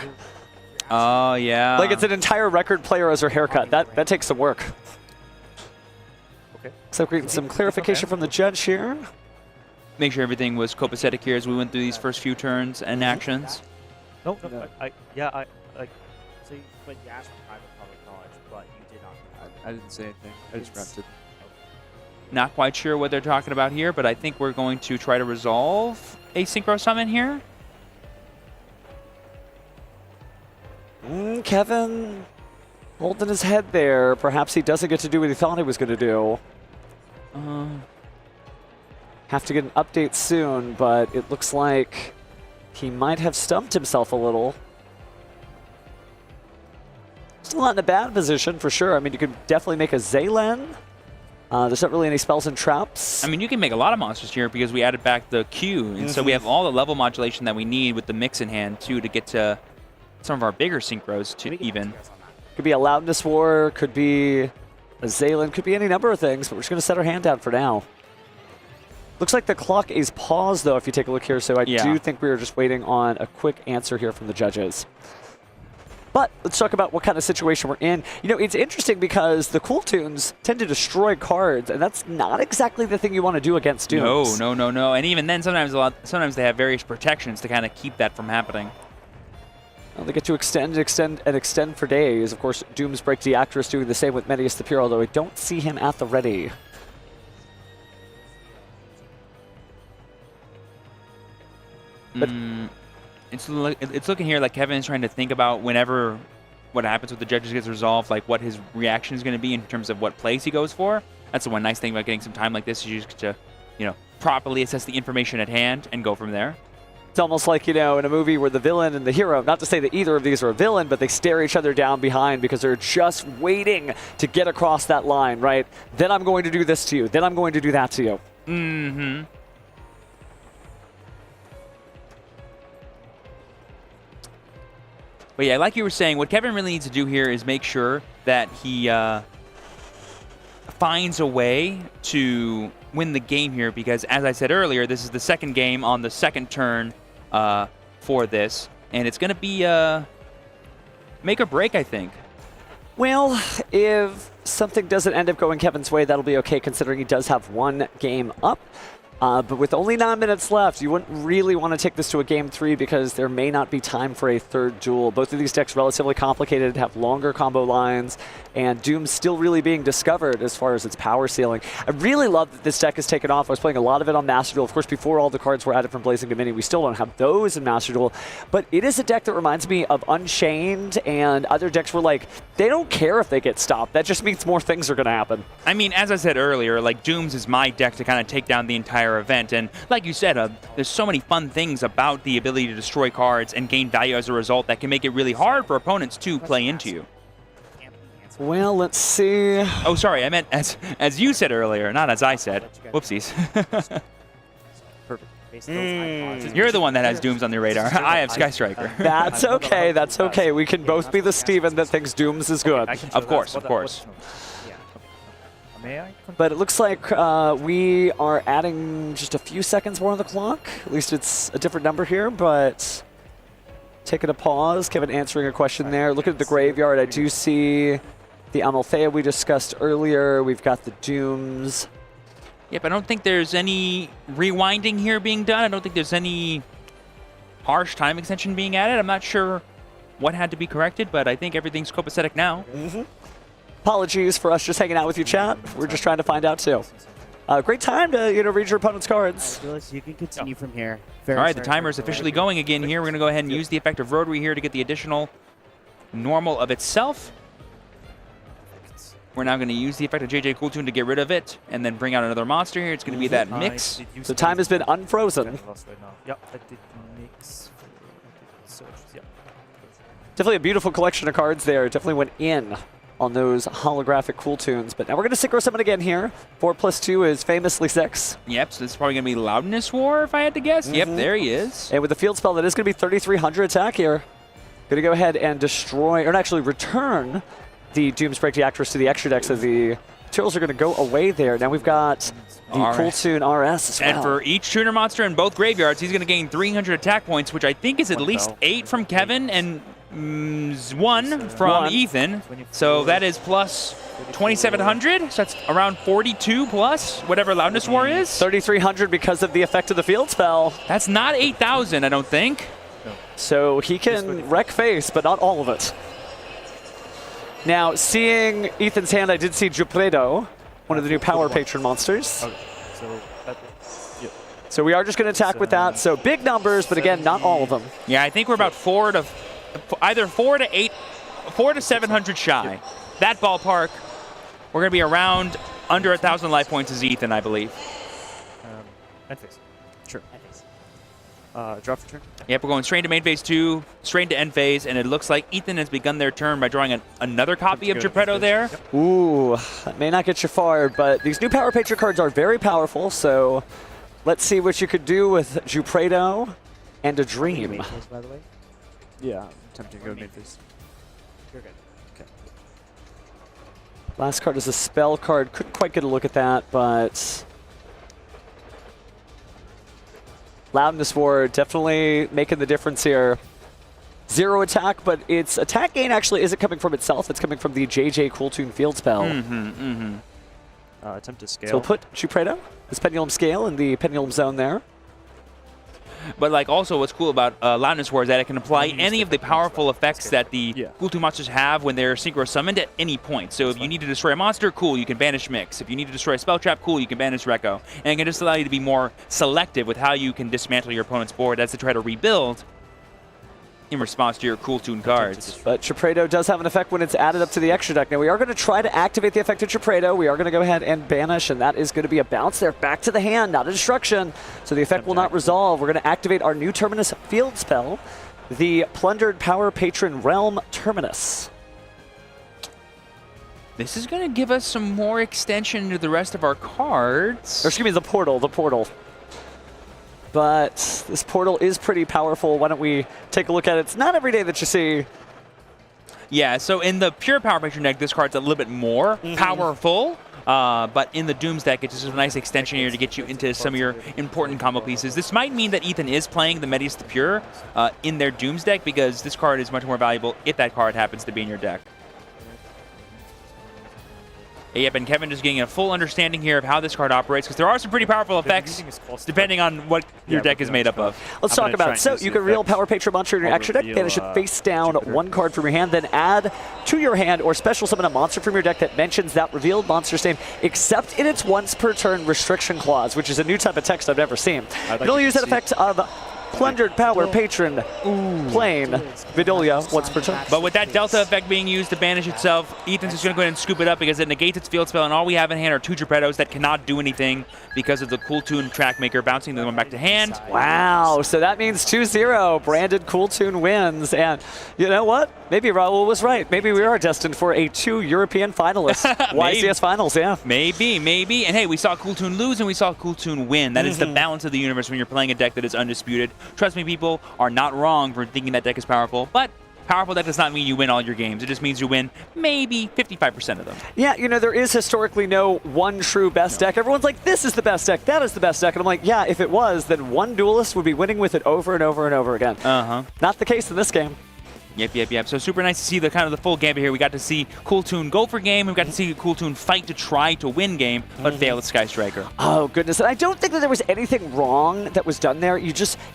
Oh, yeah. Like it's an entire record player as her haircut. That takes some work. So we're getting some clarification from the judge here. Make sure everything was copacetic here as we went through these first few turns and actions. No, so you asked for private public knowledge, but you did not. I didn't say anything. I just grabbed it. Not quite sure what they're talking about here, but I think we're going to try to resolve a Synchro Summon here. Kevin holding his head there. Perhaps he doesn't get to do what he thought he was going to do. have to get an update soon, but it looks like he might have stumped himself a little. Still not in a bad position for sure. I mean, you could definitely make a Zaylen. There's not really any spells and traps. I mean, you can make a lot of monsters here because we added back the Q, and so we have all the level modulation that we need with the mix in hand too to get to some of our bigger synchros to even. Could be a Loudness War, could be a Zaylen, could be any number of things, but we're just going to set our hand down for now. Looks like the clock is paused, though, if you take a look here, so I do think we were just waiting on a quick answer here from the judges. But let's talk about what kind of situation we're in. You know, it's interesting because the Cool Tunes tend to destroy cards, and that's not exactly the thing you want to do against Dooms. No. And even then, sometimes they have various protections to kind of keep that from happening. Well, they get to extend for days. Of course, Dooms break the actress doing the same with Medius the Pure, although I don't see him at the ready. But it's looking here like Kevin's trying to think about whenever what happens with the judges gets resolved, like what his reaction is going to be in terms of what plays he goes for. That's the one nice thing about getting some time like this. You just get to, you know, properly assess the information at hand and go from there. It's almost like, you know, in a movie where the villain and the hero, not to say that either of these are a villain, but they stare each other down behind because they're just waiting to get across that line, right? Then I'm going to do this to you. Then I'm going to do that to you. Mm-hmm. But yeah, like you were saying, what Kevin really needs to do here is make sure that he finds a way to win the game here because, as I said earlier, this is the second game on the second turn for this, and it's going to be make or break, I think. Well, if something doesn't end up going Kevin's way, that'll be okay considering he does have one game up. But with only 9 minutes left, you wouldn't really want to take this to a game 3 because there may not be time for a third duel. Both of these decks relatively complicated, have longer combo lines, and Doom's still really being discovered as far as its power ceiling. I really love that this deck has taken off. I was playing a lot of it on Master Duel. Of course, before all the cards were added from Blazing Dominion, we still don't have those in Master Duel. But it is a deck that reminds me of Unchained and other decks where, like, they don't care if they get stopped. That just means more things are going to happen. I mean, as I said earlier, like, Doom's is my deck to kind of take down the entire event, and like you said, there's so many fun things about the ability to destroy cards and gain value as a result that can make it really hard for opponents to play into you. Well, let's see. Oh, sorry, I meant as you said earlier, not as I said. Whoopsies. You're the one that has Dooms on the radar. I have Sky Striker. That's okay. That's okay. We can both be the Steven that thinks Dooms is good. Of course, of course. But it looks like we are adding just a few seconds more on the clock. At least it's a different number here, but taking a pause. Kevin answering a question there. Looking at the graveyard, I do see the Amalthea we discussed earlier. We've got the Dooms. Yep, I don't think there's any rewinding here being done. I don't think there's any harsh time extension being added. I'm not sure what had to be corrected, but I think everything's copacetic now. Apologies for us just hanging out with you, chat. We're just trying to find out too. Great time to read your opponent's cards. You can continue from here. All right, the timer is officially going again here. We're going to go ahead and use the effect of Rotary here to get the additional normal of itself. We're now going to use the effect of JJ Cooltoon to get rid of it and then bring out another monster here. It's going to be that mix. The time has been unfrozen. Definitely a beautiful collection of cards there. Definitely went in on those holographic Cool Tunes. But now we're going to synchro summon again here. 4 + 2 is famously 6. Yep, so this is probably going to be Loudness War if I had to guess. Yep, there he is. And with the field spell, that is going to be 3,300 attack here. Going to go ahead and destroy, or actually return the Doom's Break the Actress to the extra deck. So the materials are going to go away there. Now we've got the Cool Tune RS as well. And for each tuner monster in both graveyards, he's going to gain 300 attack points, which I think is at least 8 from Kevin and 1 from Ethan. So that is plus 2,700. So that's around 42 plus whatever Loudness War is. 3,300 because of the effect of the field spell. That's not 8,000, I don't think. So he can wreck face, but not all of it. Now, seeing Ethan's hand, I did see Jupredo, one of the new power patron monsters. So we are just going to attack with that. So big numbers, but again, not all of them. Yeah, I think we're about either 4 to 700 shy. That ballpark. We're going to be around under 1,000 life points as Ethan, I believe. End phase. Sure. End phase. Draw for turn. Yep, we're going straight to main phase 2, straight to end phase, and it looks like Ethan has begun their turn by drawing another copy of Geppetto there. Yep. Ooh, that may not get you far, but these new Power Patron cards are very powerful, so let's see what you could do with Geppetto and a Dream. Main phase, by the way. Yeah. Attempting to go main phase. You're good. Okay. Last card is a spell card. Couldn't quite get a look at that, but Loudness Ward definitely making the difference here. 0 attack, but its attack gain actually isn't coming from itself. It's coming from the JJ Cool Tune Field spell. Attempt to scale. So we'll put Geppetto, his Pendulum Scale, in the Pendulum Zone there. But like also what's cool about Loudness War is that it can apply any of the powerful effects that the Cool Tune monsters have when they're synchro summoned at any point. So if you need to destroy a monster, cool, you can banish Mix. If you need to destroy a spell trap, cool, you can banish Rekko. And it can just allow you to be more selective with how you can dismantle your opponent's board as to try to rebuild in response to your Cool Tune cards. But Geppetto does have an effect when it's added up to the extra deck. Now we are going to try to activate the effect of Geppetto. We are going to go ahead and banish, and that is going to be a bounce there back to the hand, not a destruction. So the effect will not resolve. We're going to activate our new Terminus field spell, the Plundered Power Patron Realm Terminus. This is going to give us some more extension to the rest of our cards. Or excuse me, the portal. But this portal is pretty powerful. Why don't we take a look at it? It's not every day that you see. Yeah, so in the pure Power Patron deck, this card's a little bit more powerful. But in the Dooms deck, it's just a nice extension here to get you into some of your important combo pieces. This might mean that Ethan is playing the Metis the Pure in their Dooms deck, because this card is much more valuable if that card happens to be in your deck. Yep, and Kevin just getting a full understanding here of how this card operates, because there are some pretty powerful effects depending on what your deck is made up of. Let's talk about it. So you can real Power Patron monster in your extra deck, banish it face down, one card from your hand, then add to your hand or special summon a monster from your deck that mentions that revealed monster's name, except in its once per turn restriction clause, which is a new type of text I've never seen. You can only use that effect of Plundered Power Patron Plain Vidolia once per turn. But with that Delta effect being used to banish itself, Ethan's just going to go ahead and scoop it up because it negates its field spell, and all we have in hand are 2 Geppettos that cannot do anything because of the Cool Tune Track Maker bouncing them back to hand. Wow, so that means 2-0. Branded Cool Tune wins. And you know what? Maybe Raul was right. Maybe we are destined for a 2 European finalists. YCS finals, yeah. Maybe. And hey, we saw Cool Tune lose and we saw Cool Tune win. That is the balance of the universe when you're playing a deck that is undisputed. Trust me, people are not wrong for thinking that deck is powerful, but powerful deck does not mean you win all your games. It just means you win maybe 55% of them. Yeah, you know, there is historically no one true best deck. Everyone's like, this is the best deck, that is the best deck. And I'm like, yeah, if it was, then one Duelist would be winning with it over and over and over again. Not the case in this game. Yep. So super nice to see the kind of the full gambit here. We got to see Cool Tune go for game. We got to see Cool Tune fight to try to win game, but fail at Sky Striker. Oh, goodness. And I don't think that there was anything wrong that was done there. You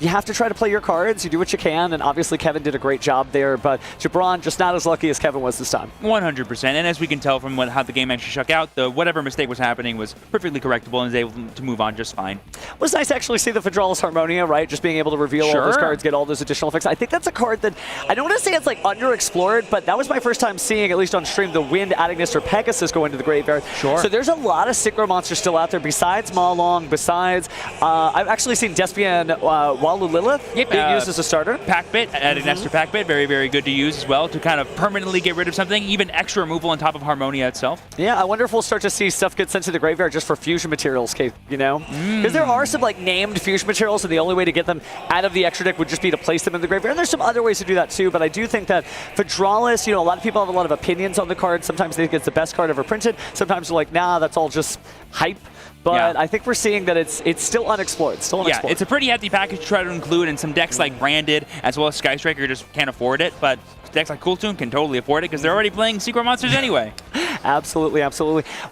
have to try to play your cards. You do what you can, and obviously Kevin did a great job there, but Jabron just not as lucky as Kevin was this time. 100%. And as we can tell from how the game actually shook out, whatever mistake was happening was perfectly correctable and was able to move on just fine. It was nice to actually see the Fedralis Harmonia, right? Just being able to reveal all those cards, get all those additional effects. I think that's a card that, I don't want to say it's like underexplored, but that was my first time seeing, at least on stream, the Wind, Agnes, or Pegasus go into the graveyard. Sure. So there's a lot of synchro monsters still out there besides Maolong, besides, I've actually seen Despian Walu Lilith being used as a starter. Packbit, added extra Packbit, very, very good to use as well to kind of permanently get rid of something, even extra removal on top of Harmonia itself. Yeah, I wonder if we'll start to see stuff get sent to the graveyard just for fusion materials, you know? Because there are some like named fusion materials, and the only way to get them out of the extra deck would just be to place them in the graveyard. And there's some other ways to do that too, but I do think that Fedralis, you know, a lot of people have a lot of opinions on the card. Sometimes they think it's the best card ever printed. Sometimes they're like, nah, that's all just hype. But I think we're seeing that it's still unexplored. Yeah, it's a pretty hefty package to try to include, and some decks like Branded as well as Sky Striker just can't afford it, but decks like Cool Tune can totally afford it because they're already playing Secret Monsters anyway. Absolutely.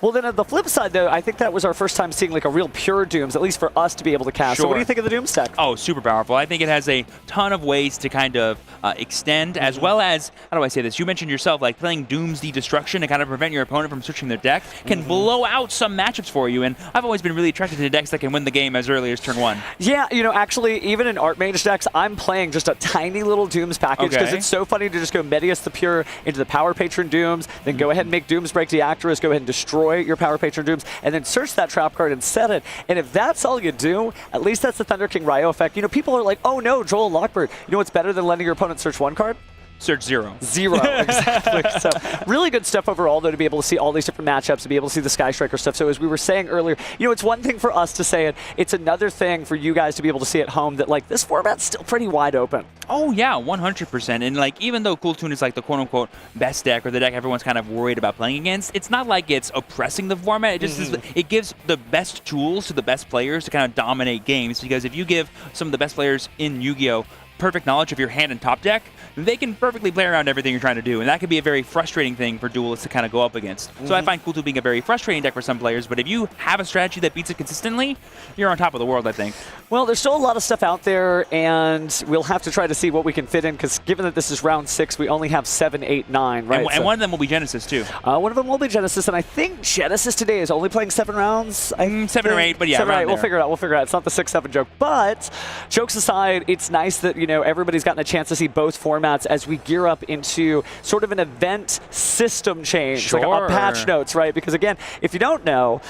Well, then on the flip side, though, I think that was our first time seeing like a real pure Dooms, at least for us to be able to cast. So what do you think of the Dooms deck? Oh, super powerful. I think it has a ton of ways to kind of extend, as well as, how do I say this? You mentioned yourself, like playing Doomsday Destruction to kind of prevent your opponent from switching their deck can blow out some matchups for you, and I've always been really attracted to decks that can win the game as early as turn 1. Yeah, you know, actually, even in Archmage decks, I'm playing just a tiny little Dooms package because it's so funny to just go Medius the Pure into the Power Patron Dooms, then go ahead and make Dooms break Deactorus, go ahead and destroy your Power Patron Dooms, and then search that trap card and set it. And if that's all you do, at least that's the Thunder King Ryo effect. You know, people are like, oh no, Joel Lockbird. You know what's better than letting your opponent search one card? Search 0. 0, exactly. So really good stuff overall, though, to be able to see all these different matchups, to be able to see the Sky Striker stuff. So as we were saying earlier, you know, it's one thing for us to say it. It's another thing for you guys to be able to see at home that, like, this format's still pretty wide open. Oh, yeah, 100%. And, like, even though Cool Toon is, like, the quote-unquote best deck or the deck everyone's kind of worried about playing against, it's not like it's oppressing the format. It just is, it gives the best tools to the best players to kind of dominate games, because if you give some of the best players in Yu-Gi-Oh! Perfect knowledge of your hand and top deck, they can perfectly play around everything you're trying to do, and that can be a very frustrating thing for Duelists to kind of go up against. So I find Cool Toon being a very frustrating deck for some players, but if you have a strategy that beats it consistently, you're on top of the world, I think. Well, there's still a lot of stuff out there, and we'll have to try to see what we can fit in, because given that this is round 6, we only have 7, 8, 9, right? And one of them will be Genesys, too. One of them will be Genesys, and I think Genesys today is only playing 7 rounds. 7 or 8, but yeah, 7 or 8. We'll figure it out. We'll figure it out. It's not the 6-7 joke. But jokes aside, it's nice that, you know, everybody's gotten a chance to see both formats as we gear up into sort of an event system change, like a patch notes, right? Because again, if you don't know,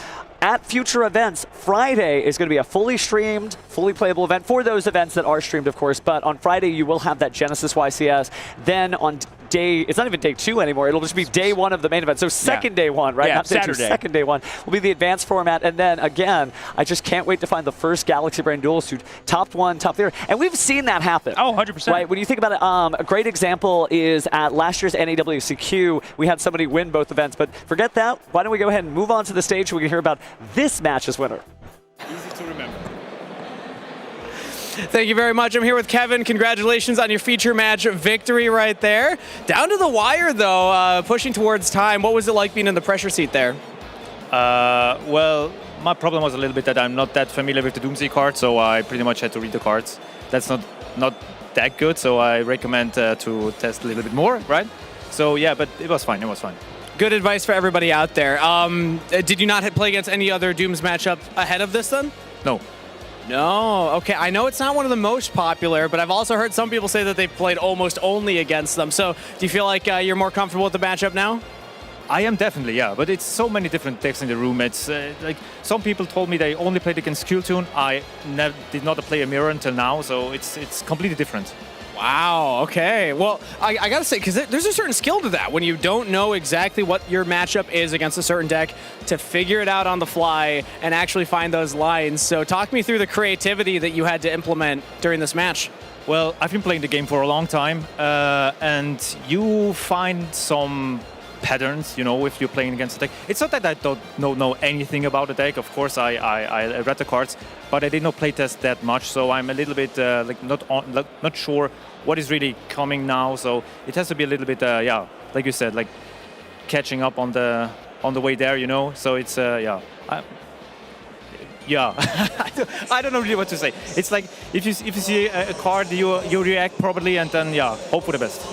at future events, Friday is going to be a fully streamed, fully playable event for those events that are streamed, of course. But on Friday, you will have that Genesys YCS. Then on day, it's not even day 2 anymore. It'll just be day 1 of the main event. So second day 1, right? Yeah, not day Saturday. 2, second day 1 will be the advanced format. And then again, I just can't wait to find the first Galaxy Brain Duelist who topped 1, top 0. And we've seen that happen. Oh, 100%. Right? When you think about it, a great example is at last year's NAWCQ, we had somebody win both events. But forget that. Why don't we go ahead and move on to the stage so we can hear about this match's winner. Easy to remember. Thank you very much. I'm here with Kevin. Congratulations on your feature match victory right there. Down to the wire, though, pushing towards time. What was it like being in the pressure seat there? Well, my problem was a little bit that I'm not that familiar with the Doomsday card, so I pretty much had to read the cards. That's not that good, so I recommend to test a little bit more, right? So yeah, but it was fine. It was fine. Good advice for everybody out there. Did you not play against any other Dooms matchup ahead of this then? No. No. Okay, I know it's not one of the most popular, but I've also heard some people say that they've played almost only against them. So do you feel like you're more comfortable with the matchup now? I am definitely, yeah, but it's so many different decks in the room. It's like some people told me they only played against Cool Toon. I did not play a mirror until now, so it's completely different. Wow, okay. Well, I gotta say, because there's a certain skill to that when you don't know exactly what your matchup is against a certain deck, to figure it out on the fly and actually find those lines. So talk me through the creativity that you had to implement during this match. Well, I've been playing the game for a long time, and you find some patterns, you know, if you're playing against a deck. It's not that I don't know anything about the deck. Of course, I read the cards, but I did not playtest that much, so I'm a little bit not sure what is really coming now. So it has to be a little bit, yeah, like you said, like catching up on the way there, you know. So it's yeah. Yeah, I don't know really what to say. It's like if you see a card, you react properly, and then yeah, hope for the best.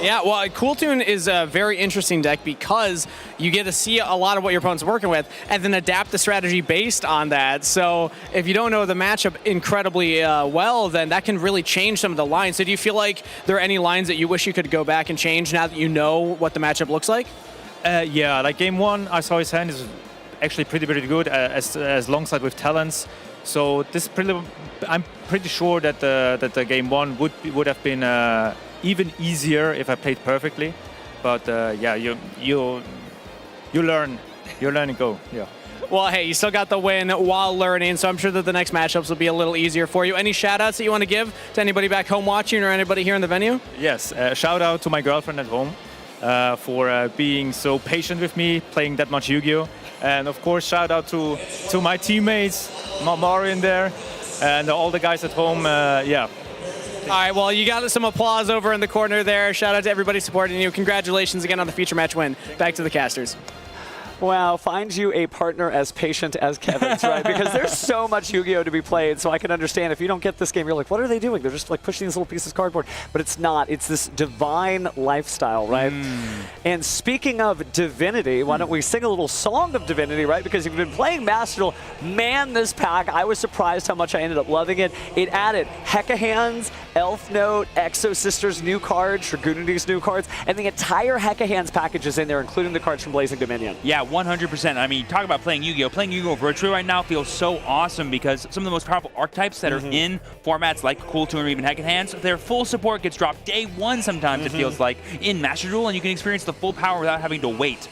Yeah, well, Cool Toon is a very interesting deck because you get to see a lot of what your opponent's working with and then adapt the strategy based on that. So if you don't know the matchup incredibly well, then that can really change some of the lines. So do you feel like there are any lines that you wish you could go back and change now that you know what the matchup looks like? Yeah, like game 1, I saw his hand is actually pretty good as alongside with talents. So this I'm pretty sure that the game 1 would have been even easier if I played perfectly, but yeah, you learn and go. Yeah. Well, hey, you still got the win while learning, so I'm sure that the next matchups will be a little easier for you. Any shout-outs that you want to give to anybody back home watching or anybody here in the venue? Yes, shout out to my girlfriend at home for being so patient with me, playing that much Yu-Gi-Oh! And of course, shout out to my teammates, Mario in there, and all the guys at home. Yeah. All right, well, you got some applause over in the corner there. Shout out to everybody supporting you. Congratulations again on the feature match win. Back to the casters. Wow, find you a partner as patient as Kevin's, right? Because there's so much Yu-Gi-Oh! To be played, so I can understand if you don't get this game, you're like, what are they doing? They're just like pushing these little pieces of cardboard. But it's not. It's this divine lifestyle, right? And speaking of divinity, why don't we sing a little song of divinity, right? Because if you've been playing Master Duel, man, this pack, I was surprised how much I ended up loving it. It added Hecka Hands, Elf Note, Exo Sisters new cards, Tragunity's new cards, and the entire Hecka Hands package is in there, including the cards from Blazing Dominion. Yeah, 100%. I mean, talk about playing Yu-Gi-Oh! Playing Yu-Gi-Oh! Virtually right now feels so awesome because some of the most powerful archetypes that are in formats like Cool Toon or even Hecka Hands, their full support gets dropped day one sometimes, it feels like, in Master Duel, and you can experience the full power without having to wait.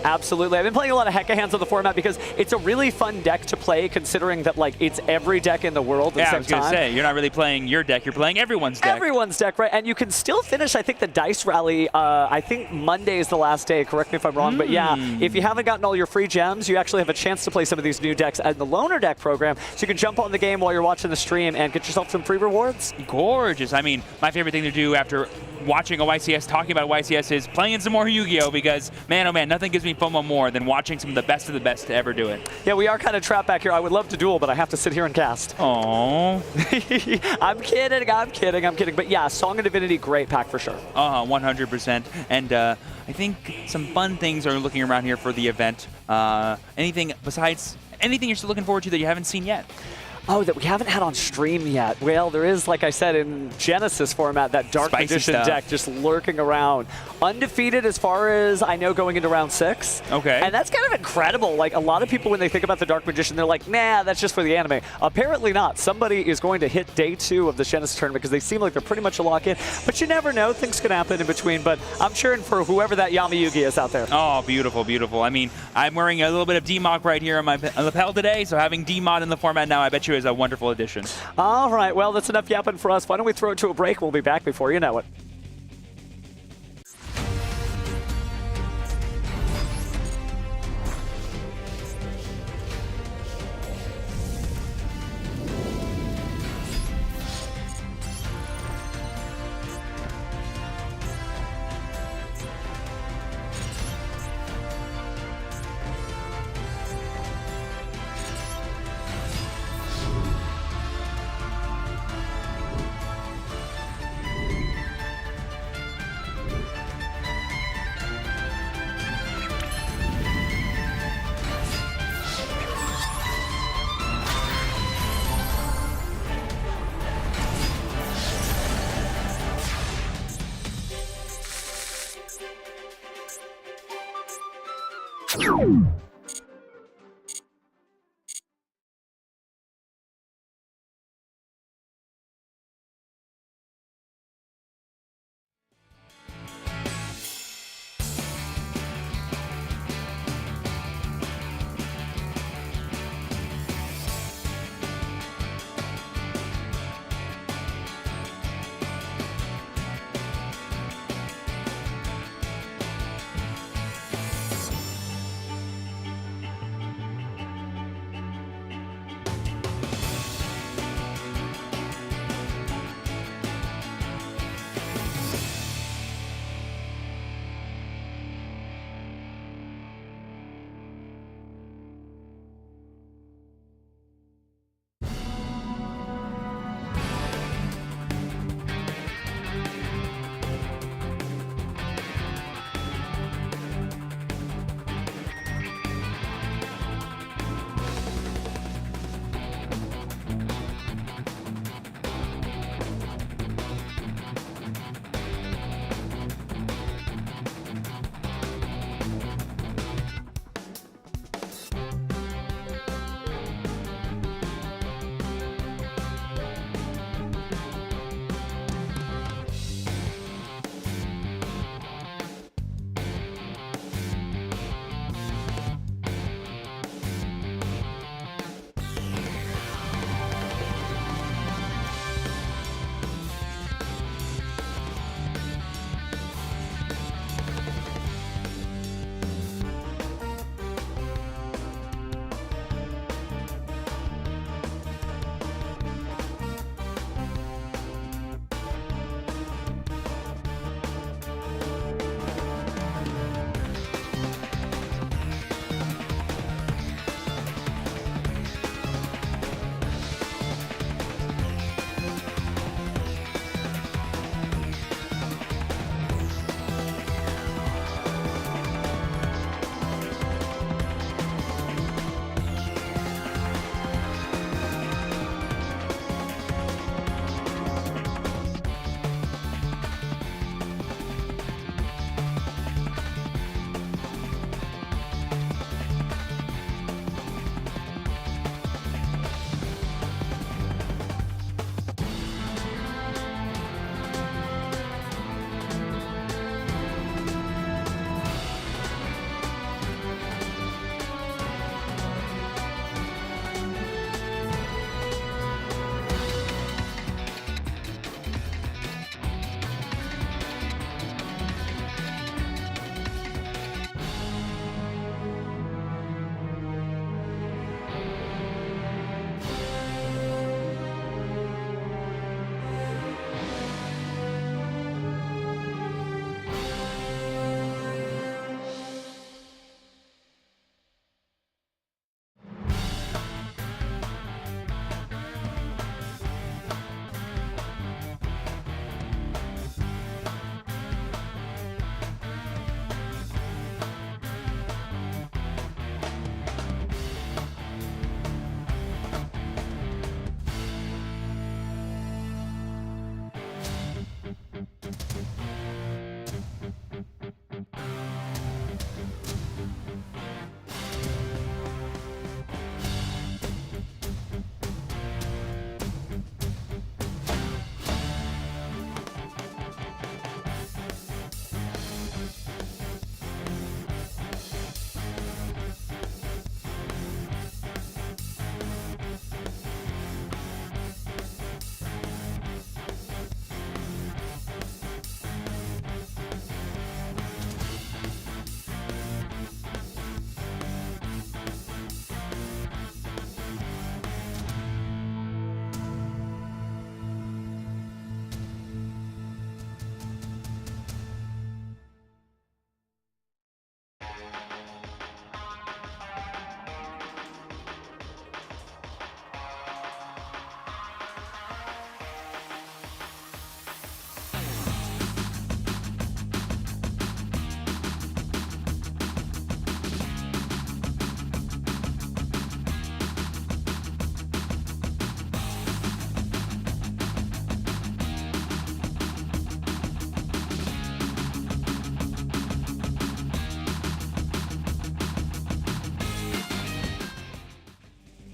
Absolutely. I've been playing a lot of Hecka Hands on the format because it's a really fun deck to play considering that like it's every deck in the world at the same time. I was going to say, you're not really playing your deck, you're playing everyone's deck. Everyone's deck, right? And you can still finish, I think, the Dice Rally. I think Monday is the last day. Correct me if I'm wrong. But yeah, if you haven't gotten all your free gems, you actually have a chance to play some of these new decks in the Loner Deck program. So you can jump on the game while you're watching the stream and get yourself some free rewards. Gorgeous. I mean, my favorite thing to do after watching a YCS, talking about a YCS, is playing some more Yu-Gi-Oh! Because, man, oh man, nothing gives me FOMO more than watching some of the best to ever do it. Yeah, we are kind of trapped back here. I would love to duel, but I have to sit here and cast. Aww. I'm kidding. But yeah, Song of Divinity, great pack for sure. 100%. And I think some fun things are looking around here for the event. Anything you're still looking forward to that you haven't seen yet? Oh, that we haven't had on stream yet. Well, there is, like I said, in Genesys format, that Dark Spicy Magician stuff. deck just lurking around. Undefeated as far as I know going into round 6. Okay. And that's kind of incredible. Like, a lot of people, when they think about the Dark Magician, they're like, nah, that's just for the anime. Apparently not. Somebody is going to hit day 2 of the Genesys tournament because they seem like they're pretty much a lock-in. But you never know. Things can happen in between. But I'm cheering for whoever that Yami-Yugi is out there. Oh, beautiful, beautiful. I mean, I'm wearing a little bit of D-Mock right here on my lapel today, so having D-Mod in the format now, I bet you, is a wonderful addition. All right, well, that's enough yapping for us. Why don't we throw it to a break? We'll be back before you know it.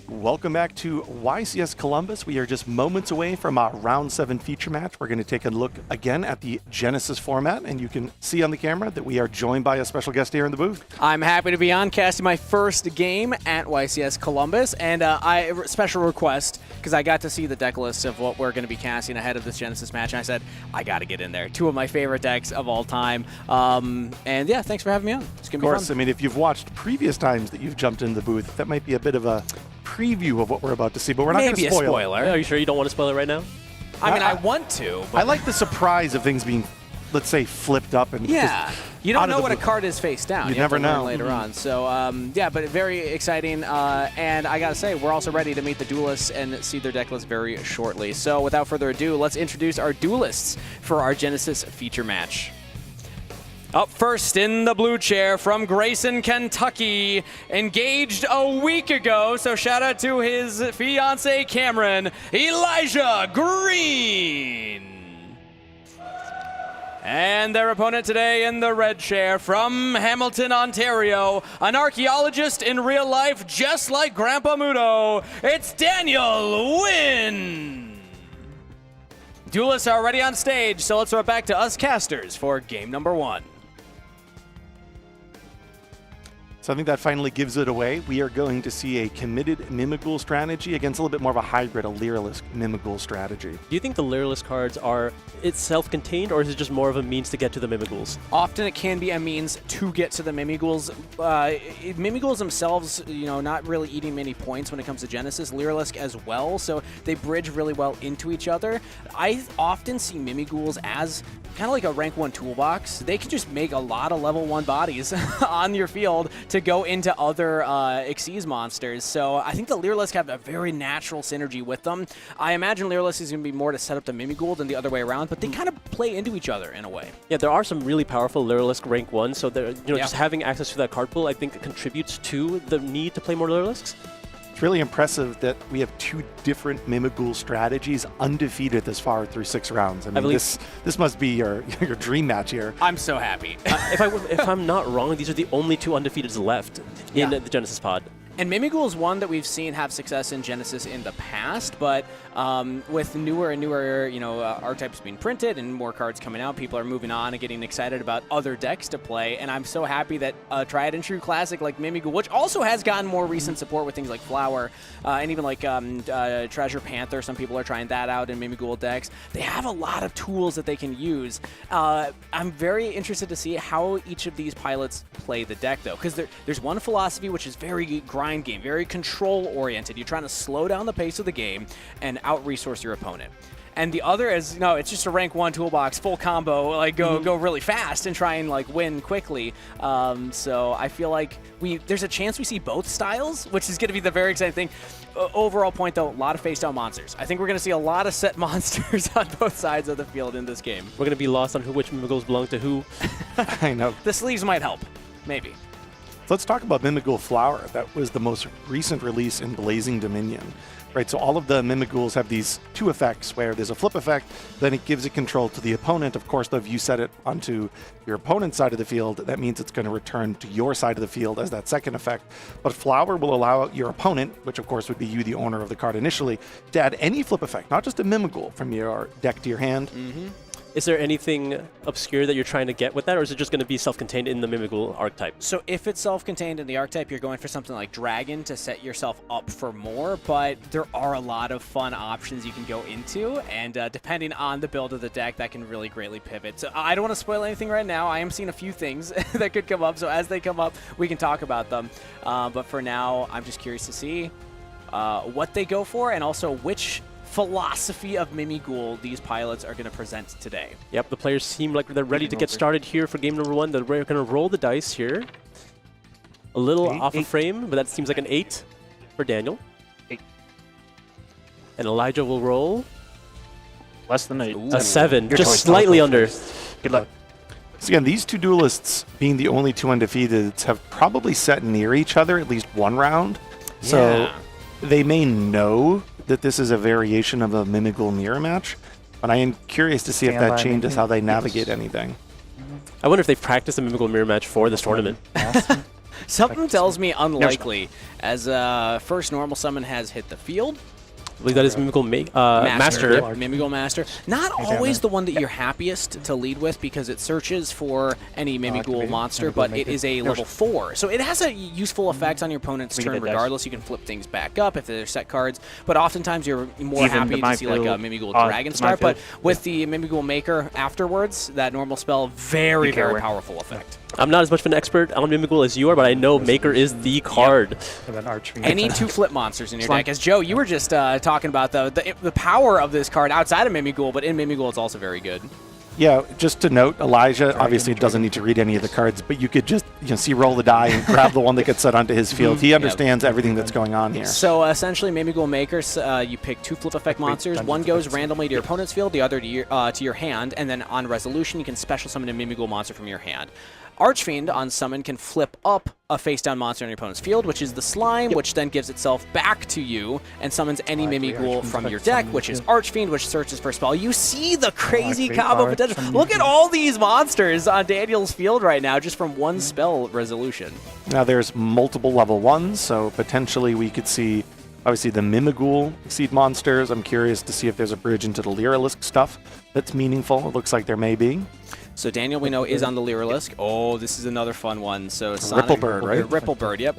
Welcome back to YCS Columbus. We are just moments away from our Round 7 feature match. We're going to take a look again at the Genesys format, and you can see on the camera that we are joined by a special guest here in the booth. I'm happy to be on, casting my first game at YCS Columbus, and special request, because I got to see the deck list of what we're going to be casting ahead of this Genesys match, and I said, I got to get in there. 2 of my favorite decks of all time. And yeah, thanks for having me on. It's going to be fun. Of course, I mean, if you've watched previous times that you've jumped in the booth, that might be a bit of a preview of what we're about to see, but we're not going to spoil Maybe a spoiler. Are you sure you don't want to spoil it right now? I mean, I want to. But I like the surprise of things being, let's say, flipped up and yeah. just You don't out of know the what a blue. card is face down. You have never to learn know. later on. So yeah, but very exciting. And I gotta say, we're also ready to meet the Duelists and see their deck list very shortly. So without further ado, let's introduce our Duelists for our Genesys feature match. Up first in the blue chair from Grayson, Kentucky, engaged a week ago, so shout out to his fiance Cameron, Elijah Green. And their opponent today in the red chair from Hamilton, Ontario, an archaeologist in real life just like Grandpa Mudo, it's Daniel Wynn. Duelists are already on stage, so let's throw it back to us casters for game number 1. So I think that finally gives it away. We are going to see a committed Mimighoul strategy against a little bit more of a hybrid, a Lyralist Mimighoul strategy. Do you think the Lyralist cards are self-contained, or is it just more of a means to get to the Mimighouls? Often it can be a means to get to the Mimighouls. Mimighouls themselves, you know, not really eating many points when it comes to Genesys. Lyralisk as well, so they bridge really well into each other. I often see Mimighouls as kind of like a rank 1 toolbox. They can just make a lot of level 1 bodies on your field to go into other Xyz monsters. So I think the Lyralisk have a very natural synergy with them. I imagine Lyralisk is going to be more to set up the Mimighoul than the other way around, but they kind of play into each other in a way. Yeah, there are some really powerful Lyralisk rank 1, so just having access to that card pool, I think, contributes to the need to play more Lyralisks. It's really impressive that we have 2 different Mimighoul strategies undefeated this far through 6 rounds. I mean, this must be your dream match here. I'm so happy. If I'm not wrong, these are the only 2 undefeateds left in the Genesys pod. And Mimighoul is one that we've seen have success in Genesys in the past, but with newer and newer, archetypes being printed and more cards coming out, people are moving on and getting excited about other decks to play. And I'm so happy that a tried and true classic like Mimighoul, which also has gotten more recent support with things like Flower and even like Treasure Panther. Some people are trying that out in Mimighoul decks. They have a lot of tools that they can use. I'm very interested to see how each of these pilots play the deck, though, because there's one philosophy which is very grind game, very control-oriented. You're trying to slow down the pace of the game and out-resource your opponent. And the other is, no, it's just a rank 1 toolbox, full combo, like go really fast and try and like win quickly. So I feel like there's a chance we see both styles, which is going to be the very exciting thing. Overall point, though, a lot of face-down monsters. I think we're going to see a lot of set monsters on both sides of the field in this game. We're going to be lost on which Mimighouls belong to who. I know. The sleeves might help, maybe. Let's talk about Mimighoul Flower. That was the most recent release in Blazing Dominion. Right, so all of the Mimighouls have these 2 effects where there's a flip effect, then it gives it control to the opponent. Of course, though, if you set it onto your opponent's side of the field, that means it's going to return to your side of the field as that second effect. But Flower will allow your opponent, which of course would be you, the owner of the card initially, to add any flip effect, not just a Mimighoul, from your deck to your hand. Mm-hmm. Is there anything obscure that you're trying to get with that, or is it just going to be self-contained in the Mimighoul archetype? So if it's self-contained in the archetype, you're going for something like Dragon to set yourself up for more, but there are a lot of fun options you can go into, and depending on the build of the deck, that can really greatly pivot. So I don't want to spoil anything right now. I am seeing a few things that could come up, so as they come up, we can talk about them. But for now, I'm just curious to see what they go for, and also which philosophy of Mimighoul these pilots are going to present today. Yep, the players seem like they're ready to get started here for game number 1. They're going to roll the dice here. A little off a frame, but that seems like an 8 for Daniel. 8. And Elijah will roll less than 8. A 7, just slightly under. Good luck. So again, these 2 Duelists, being the only 2 undefeateds, have probably set near each other at least 1 round. So they may know that this is a variation of a Mimighoul mirror match, but I am curious to see if that changes how they navigate anything. I wonder if they've practiced a Mimighoul mirror match for this tournament. Something tells me unlikely, as first normal summon has hit the field. I believe that is Mimical Master. Yep, Mimical Master. Not always the one that you're happiest to lead with because it searches for any Mimighoul monster, but it is a level 4. So it has a useful effect on your opponent's turn regardless. You can flip things back up if they're set cards, but oftentimes you're more happy to see like a Mimighoul Dragon Star. But with the Mimighoul Maker afterwards, that normal spell, very powerful effect. I'm not as much of an expert on Mimighoul as you are, but I know Maker is the card. Any 2 flip monsters in your deck. As Joe, you were just talking about the power of this card outside of Mimighoul, but in Mimighoul it's also very good. Yeah, just to note, Elijah obviously doesn't need to read any of the cards, but you could just see roll the die and grab the one that gets set onto his field. He understands everything that's going on here. So essentially, Mimighoul Makers, you pick 2 flip effect monsters. One goes randomly to your opponent's field, the other to your hand, and then on resolution, you can special summon a Mimighoul monster from your hand. Archfiend on summon can flip up a face-down monster on your opponent's field, which is the slime, which then gives itself back to you and summons any Mimighoul from your deck, which is Archfiend, which searches for a spell. You see the crazy combo potential. Look at all these monsters on Daniel's field right now, just from one spell resolution. Now there's multiple level 1s, so potentially we could see, obviously, the Mimighoul Exceed monsters. I'm curious to see if there's a bridge into the Duelist stuff that's meaningful. It looks like there may be. So Daniel, we know, is on the Duelist. Oh, this is another fun one. So Sonic, Ripplebird, right? Ripplebird, yep.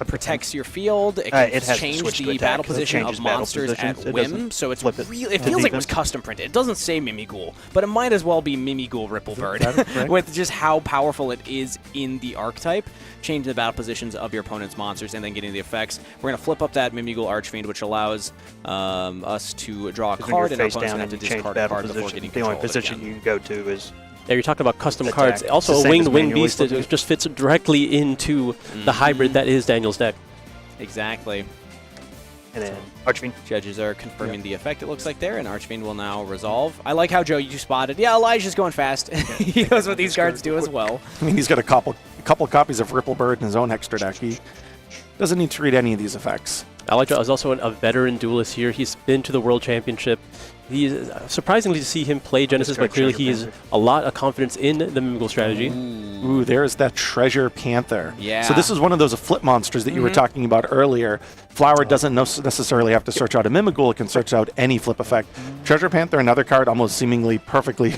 Protects your field. It can change the battle position of monsters at whim. So it's it feels like it was custom printed. It doesn't say Mimighoul, but it might as well be Mimighoul Ripplebird with just how powerful it is in the archetype. Change the battle positions of your opponent's monsters and then getting the effects. We're going to flip up that Mimighoul Archfiend, which allows us to draw a card, and our opponent's going to have to discard a card before getting control. The only position you can go to is... Yeah, you're talking about custom cards. Also, a Winged Wing Beast that just fits directly into the hybrid that is Daniel's deck. Exactly. And then Archfiend. Judges are confirming the effect, it looks like there, and Archfiend will now resolve. I like how, Joe, you spotted. Yeah, Elijah's going fast. He knows what these cards do as well. I mean, he's got a couple copies of Ripplebird in his own extra deck. He doesn't need to read any of these effects. Elijah is also a veteran duelist here. He's been to the World Championship. He is surprisingly to see him play Genesys, but clearly he has a lot of confidence in the Mimighoul strategy. Ooh, there's that Treasure Panther. Yeah. So this is one of those flip monsters that you were talking about earlier. Flower doesn't necessarily have to search out a Mimighoul. It can search out any flip effect. Treasure Panther, another card almost seemingly perfectly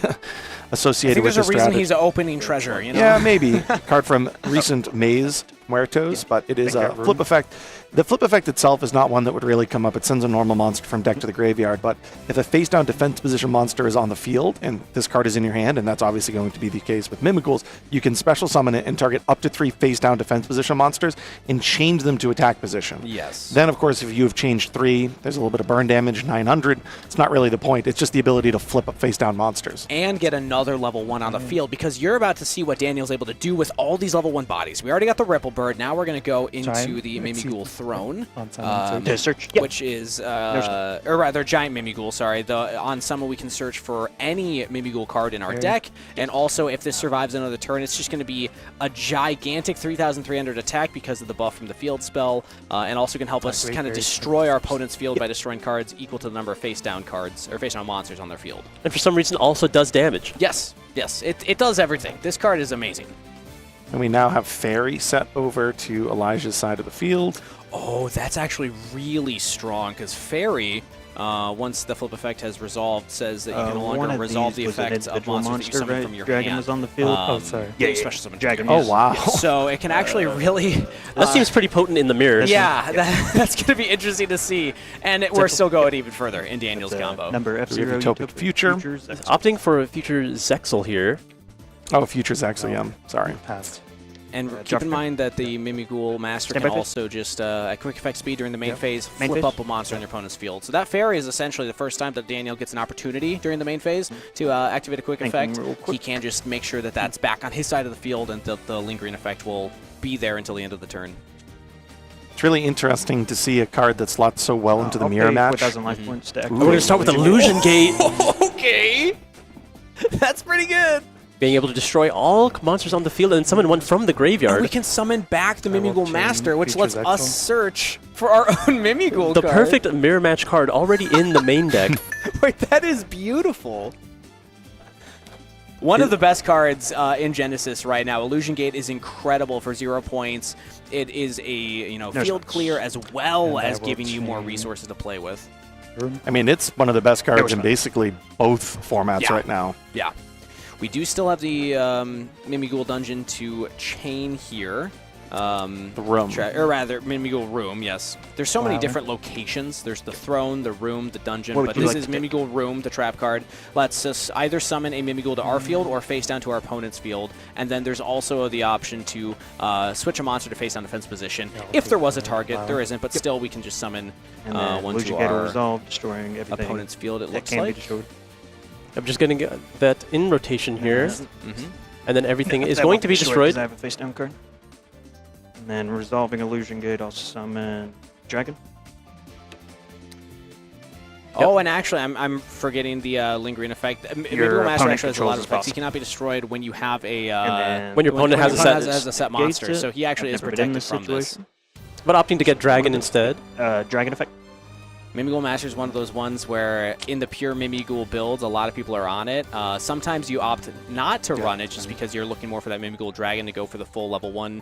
associated with this strategy. There's a reason he's opening treasure, you know? Yeah, maybe. Card from recent Maze Muertos, but it is a flip effect. The flip effect itself is not one that would really come up. It sends a normal monster from deck to the graveyard, but if a face-down defense position monster is on the field and this card is in your hand, and that's obviously going to be the case with Mimighouls, you can special summon it and target up to 3 face-down defense position monsters and change them to attack position. Yes. Then, of course, if you have changed 3, there's a little bit of burn damage, 900. It's not really the point. It's just the ability to flip up face-down monsters. And get another level 1 on the field, because you're about to see what Daniel's able to do with all these level 1 bodies. We already got the Ripplebird. Now we're going to go into the Mimighoul Throne, which is, or rather, Giant Mimighoul, sorry. On summon, we can search for any Mimighoul card in our deck, and also if this survives another turn, it's just going to be a gigantic 3,300 attack because of the buff from the field spell, and also can help us kind of destroy our opponent's field by destroying cards equal to the number of face-down cards, or face-down monsters on their field. And for some reason also does damage. Yes, yes, it does everything. This card is amazing. And we now have Fairy set over to Elijah's side of the field. Oh, that's actually really strong, because Fairy, once the flip effect has resolved, says that you can no longer resolve the effects of monsters that you summon from your Dragon hand. was on the field. Sorry. Yeah, special summon Dragon. Oh, wow. So it can actually really... that seems pretty potent in the mirror. Yeah, that's going to be interesting to see. And we're still going even further in Daniel's combo. Number F0. Utopic Future. Opting for a future Zexal here. Oh, Future Zexal, yeah. Sorry. And keep in mind that the Mimighoul Master can also just, at quick effect speed during the main phase, flip up a monster on your opponent's field. So that Fairy is essentially the first time that Daniel gets an opportunity during the main phase to activate a quick effect. He can just make sure that that's back on his side of the field, and the lingering effect will be there until the end of the turn. It's really interesting to see a card that slots so well into the mirror match. 4,000 life points to We're going to start with Illusion Gate. Okay. That's pretty good. Being able to destroy all monsters on the field and summon one from the graveyard. And we can summon back the Mimighoul Master, which lets us search for our own Mimighoul the card. Perfect mirror match card already in the main deck. Wait, that is beautiful. One of the best cards in Genesys right now. Illusion Gate is incredible for 0 points. It is a field clear as well as giving you more resources to play with. I mean, it's one of the best cards in basically both formats right now. Yeah. We do still have the Mimighoul dungeon to chain here. The room. Or rather, Mimighoul room, yes. There's so many different locations. There's the throne, the room, the dungeon, but this is Mimighoul room, the trap card. Lets us either summon a Mimighoul to our field or face down to our opponent's field. And then there's also the option to switch a monster to face down defense position. If there was a target, there isn't, but still we can just summon one to our resolve, destroying everything opponent's field, it looks can like. be destroyed. I'm just getting that in rotation here. And then everything is going to be destroyed. I have a face down card. And then resolving Illusion Gate, I'll summon Dragon. Oh, and actually, I'm forgetting the lingering effect. Mimighoul Master actually has a lot of effects. He cannot be destroyed when you have a when your opponent has a set monster. So he actually is protected from this. But opting to get Dragon instead. Dragon effect. Mimighoul Master is one of those ones where in the pure Mimighoul builds, a lot of people are on it. Sometimes you opt not to run it just because you're looking more for that Mimighoul Dragon to go for the full level 1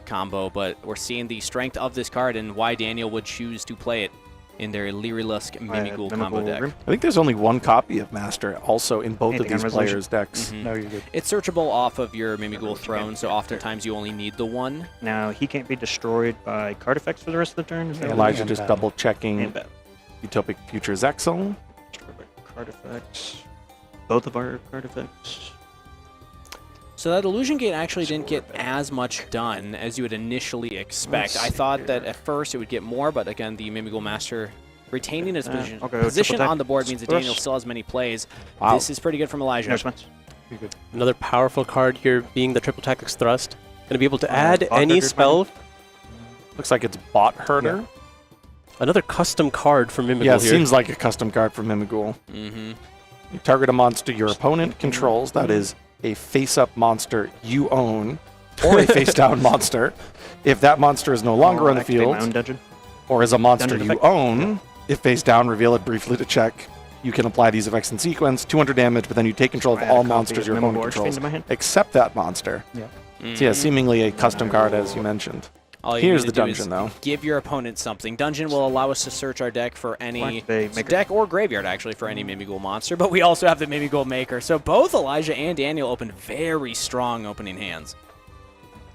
combo, but we're seeing the strength of this card and why Daniel would choose to play it in their Lyrilusk Mimighoul combo deck. I think there's only one copy of Master also in both of these players' decks. No, you're good. It's searchable off of your Mimighoul throne, so oftentimes you only need the one. Now, he can't be destroyed by card effects for the rest of the turn. Elijah just double checking Utopic Future Zexal. Card effects. Both of our card effects. So that Illusion Gate actually didn't get as much done as you would initially expect. I thought that at first it would get more, but again, the Mimighoul Master retaining his position on the board means that Daniel still has many plays. Wow. This is pretty good from Elijah. Another powerful card here being the Triple Tactics Thrust. Going to be able to add any spell. Looks like it's Bot Herder. Yeah. Another custom card for Mimighoul Yeah, it here. seems like a custom card for Mimighoul. You target a monster your opponent controls, that is a face-up monster you own, or a face-down monster. If that monster is no longer on the field, or is a monster you own, if face-down, reveal it briefly to check. You can apply these effects in sequence, 200 damage, but then you take control of all monsters your opponent controls, except that monster. So yeah, seemingly a custom card, as you mentioned. All you Here's need the to do dungeon, is though. Give your opponent something. Dungeon will allow us to search our deck for any deck or graveyard, actually, for any Mimighoul monster. But we also have the Mimighoul Maker. So both Elijah and Daniel opened very strong opening hands.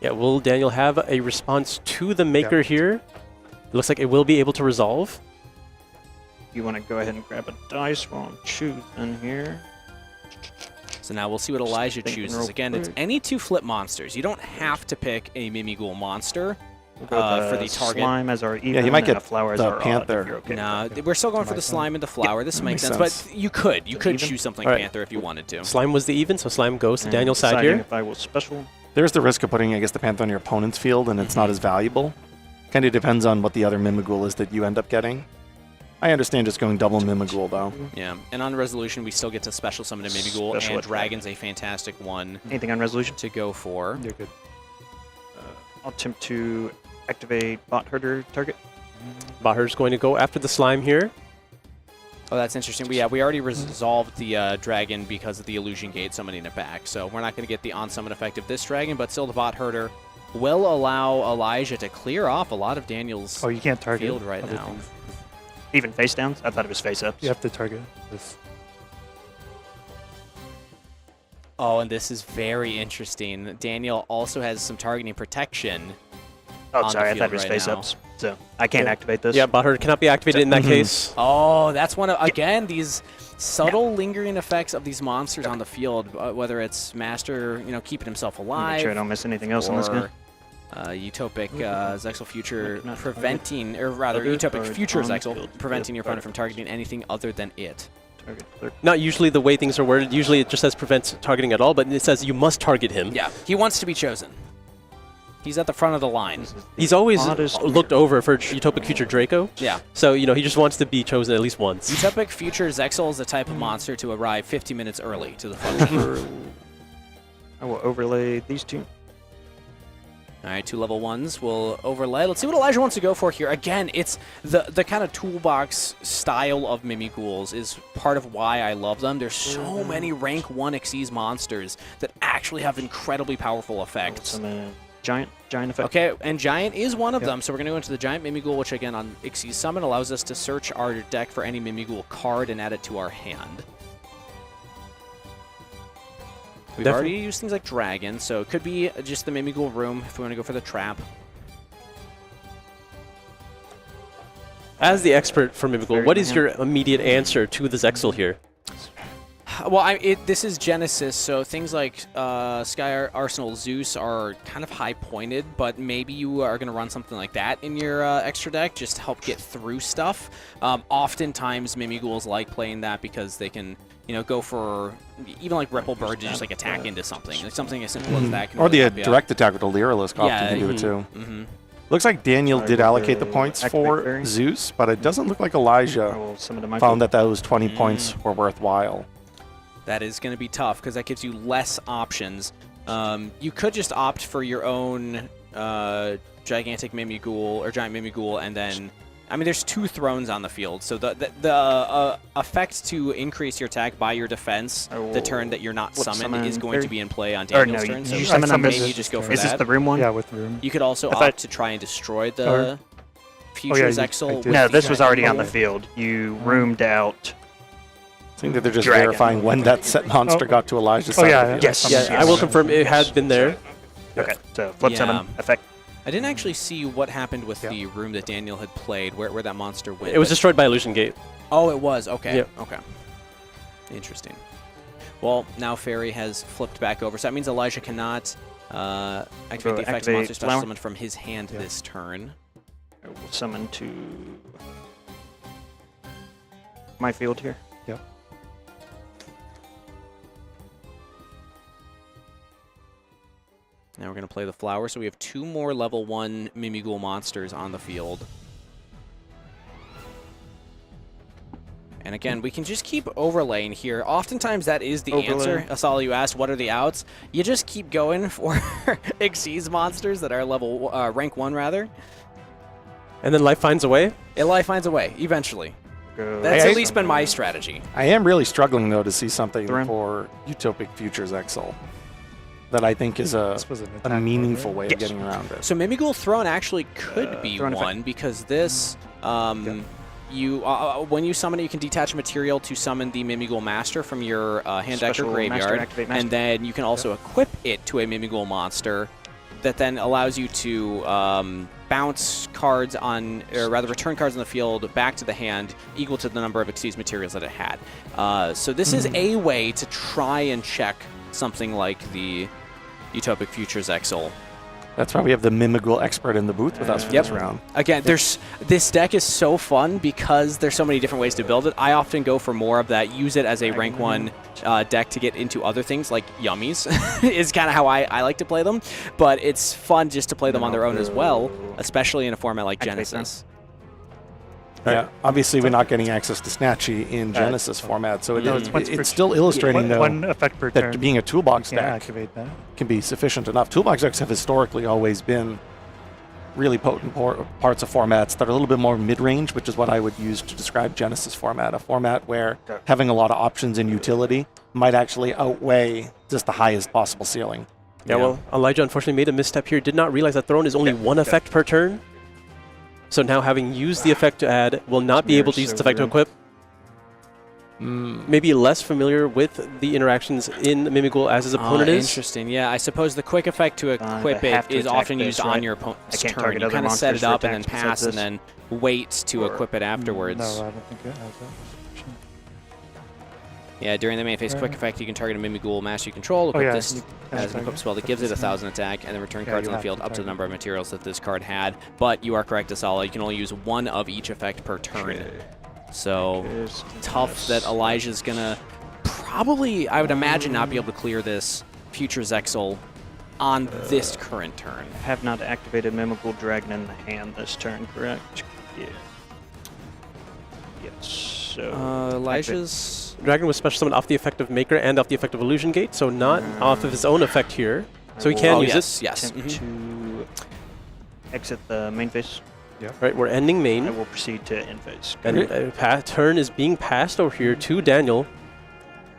Yeah, will Daniel have a response to the Maker here? It looks like it will be able to resolve. You want to go ahead and grab a dice while I'm choosing here. So now we'll see what Elijah chooses. Again, it's any 2 flip monsters. You don't have to pick a Mimighoul monster. For the target. Slime as our even, yeah, you might get flower as the our Panther. odd, No, we're still going for the slime and the flower. This makes sense, but you could choose something Panther if you wanted to. Slime was the even, so Slime goes to Daniel's side here. If I was special. There's the risk of putting, I guess, the Panther on your opponent's field, and it's not as valuable. Kind of depends on what the other Mimighoul is that you end up getting. I understand just going double Mimighoul, though. Yeah, and on Resolution, we still get to special summon a Mimighoul, and Dragon's a fantastic one. Anything on Resolution? To go for. You're good. I'll attempt to activate Bot Herder target. Bot Herder's going to go after the Slime here. Oh, that's interesting. We already resolved the Dragon because of the Illusion Gate summoning it back, so we're not going to get the on-summon effect of this Dragon, but still the Bot Herder will allow Elijah to clear off a lot of Daniel's you can't target field right now. Things. Even face downs? I thought it was face ups. You have to target this. Oh, and this is very interesting. Daniel also has some targeting protection. Oh, sorry, I thought it was face ups. So I can't activate this. Yeah, Bot Herder cannot be activated in that case. Oh, that's one of, again, these subtle lingering effects of these monsters on the field, whether it's Master, keeping himself alive. Make sure I don't miss anything else on this guy. Utopic Zexal Future preventing, or rather, Utopic Future Zexal preventing your opponent from targeting anything other than it. Not usually the way things are worded. Usually it just says prevents targeting at all, but it says you must target him. Yeah, he wants to be chosen. He's at the front of the line. He's always looked over for Utopic Future Draco. Yeah. So, he just wants to be chosen at least once. Utopic Future Zexal is the type of monster to arrive 50 minutes early to the function. I will overlay these two. All right, 2 level 1s will overlay. Let's see what Elijah wants to go for here. Again, it's the kind of toolbox style of Mimighouls is part of why I love them. There's so many rank 1 Xyz monsters that actually have incredibly powerful effects. Giant effect. Okay, and Giant is one of them. So we're going to go into the Giant Mimighoul, which again on Xyz Summon allows us to search our deck for any Mimighoul card and add it to our hand. We've already used things like Dragon, so it could be just the Mimighoul room if we want to go for the trap. As the expert for Mimighoul, what is your immediate answer to the Zexal here? Well, this is Genesys, so things like Sky Arsenal Zeus are kind of high-pointed, but maybe you are going to run something like that in your extra deck just to help get through stuff. Oftentimes, Mimighouls like playing that because they can, go for even like Ripple Bird to just like attack into something. Like something as simple as that can Or really the direct attack with the Duelist often can do it too. Looks like Daniel did allocate the points for Zeus, but it doesn't look like Elijah found that those 20 points were worthwhile. That is going to be tough because that gives you less options. You could just opt for your own gigantic Mimighoul or giant Mimighoul, and then, I mean, there's 2 thrones on the field, so the effect to increase your attack by your defense the turn that you're not summoned is going to be in play on Daniel's turn. So maybe you just go for that. Is this the room one? Yeah, with room. You could also opt to try and destroy the future Zexal. No, this was already on the field. You roomed out. I think that they're just verifying when that set monster got to Elijah's side. Of the field. Yes. Yeah, I will confirm it had been there. Okay, so flip summon effect. I didn't actually see what happened with the room that Daniel had played, where that monster went. It was destroyed by Illusion Gate. Oh, it was. Okay. Yep. Okay. Interesting. Well, now Fairy has flipped back over, so that means Elijah cannot activate the effects monster special summon from his hand this turn. I will summon to my field here. Yep. Now we're going to play the flower, so we have 2 more level 1 Mimighoul monsters on the field. And again, we can just keep overlaying here. Oftentimes that is the answer. Asala, you asked, what are the outs? You just keep going for Xyz monsters that are level rank 1, rather. And then life finds a way? Life finds a way, eventually. That's at least been my strategy. I am really struggling, though, to see something for Utopic Futures Exile that I think is a meaningful way of getting around it. So Mimighoul Throne actually could be one because this, when you summon it, you can detach material to summon the Mimighoul Master from your hand deck or graveyard, and then you can also equip it to a Mimighoul monster that then allows you to bounce cards on, or rather return cards on the field back to the hand equal to the number of Xyz materials that it had. So this is a way to try and check something like the Utopic Futures Exile. That's why we have the Mimighoul expert in the booth with us for this round. Again, this deck is so fun because there's so many different ways to build it. I often go for more of that, use it as a rank 1 deck to get into other things like Yummies is kind of how I like to play them. But it's fun just to play them on their own as well, especially in a format like Genesys. Yeah, obviously we're not getting access to Snatchy in Genesys format, so it's still illustrating, though, that being a toolbox deck can be sufficient enough. Toolbox decks have historically always been really potent parts of formats that are a little bit more mid-range, which is what I would use to describe Genesys format, a format where having a lot of options in utility might actually outweigh just the highest possible ceiling. Yeah, well, Elijah unfortunately made a misstep here, did not realize that Throne is only 1 effect per turn. So now, having used the effect to add, will not be able to use its effect to equip. Maybe less familiar with the interactions in Mimighoul as his opponent is. Interesting, yeah. I suppose the quick effect to equip it is often used on your opponent's turn. You kind of set it up and then pass and then wait to equip it afterwards. No, I don't think it has that. Yeah, during the main phase quick effect, you can target a Mimighoul Master you control, equip this as an equipped spell that gives it 1,000 attack, and then return cards on the field up to the number of materials that this card had. But you are correct, Asala, you can only use 1 of each effect per turn. So, tough that Elijah's going to probably, I would imagine, not be able to clear this Futures Exile on this current turn. I have not activated Mimighoul Dragon in the hand this turn, correct? Yeah. Yes, so... Elijah's... Dragon was special summoned off the effect of Maker and off the effect of Illusion Gate, so not off of his own effect here. So he can use it. Yes. To exit the main phase. Yeah. Right, we're ending main. I will proceed to end phase. And turn is being passed over here to Daniel.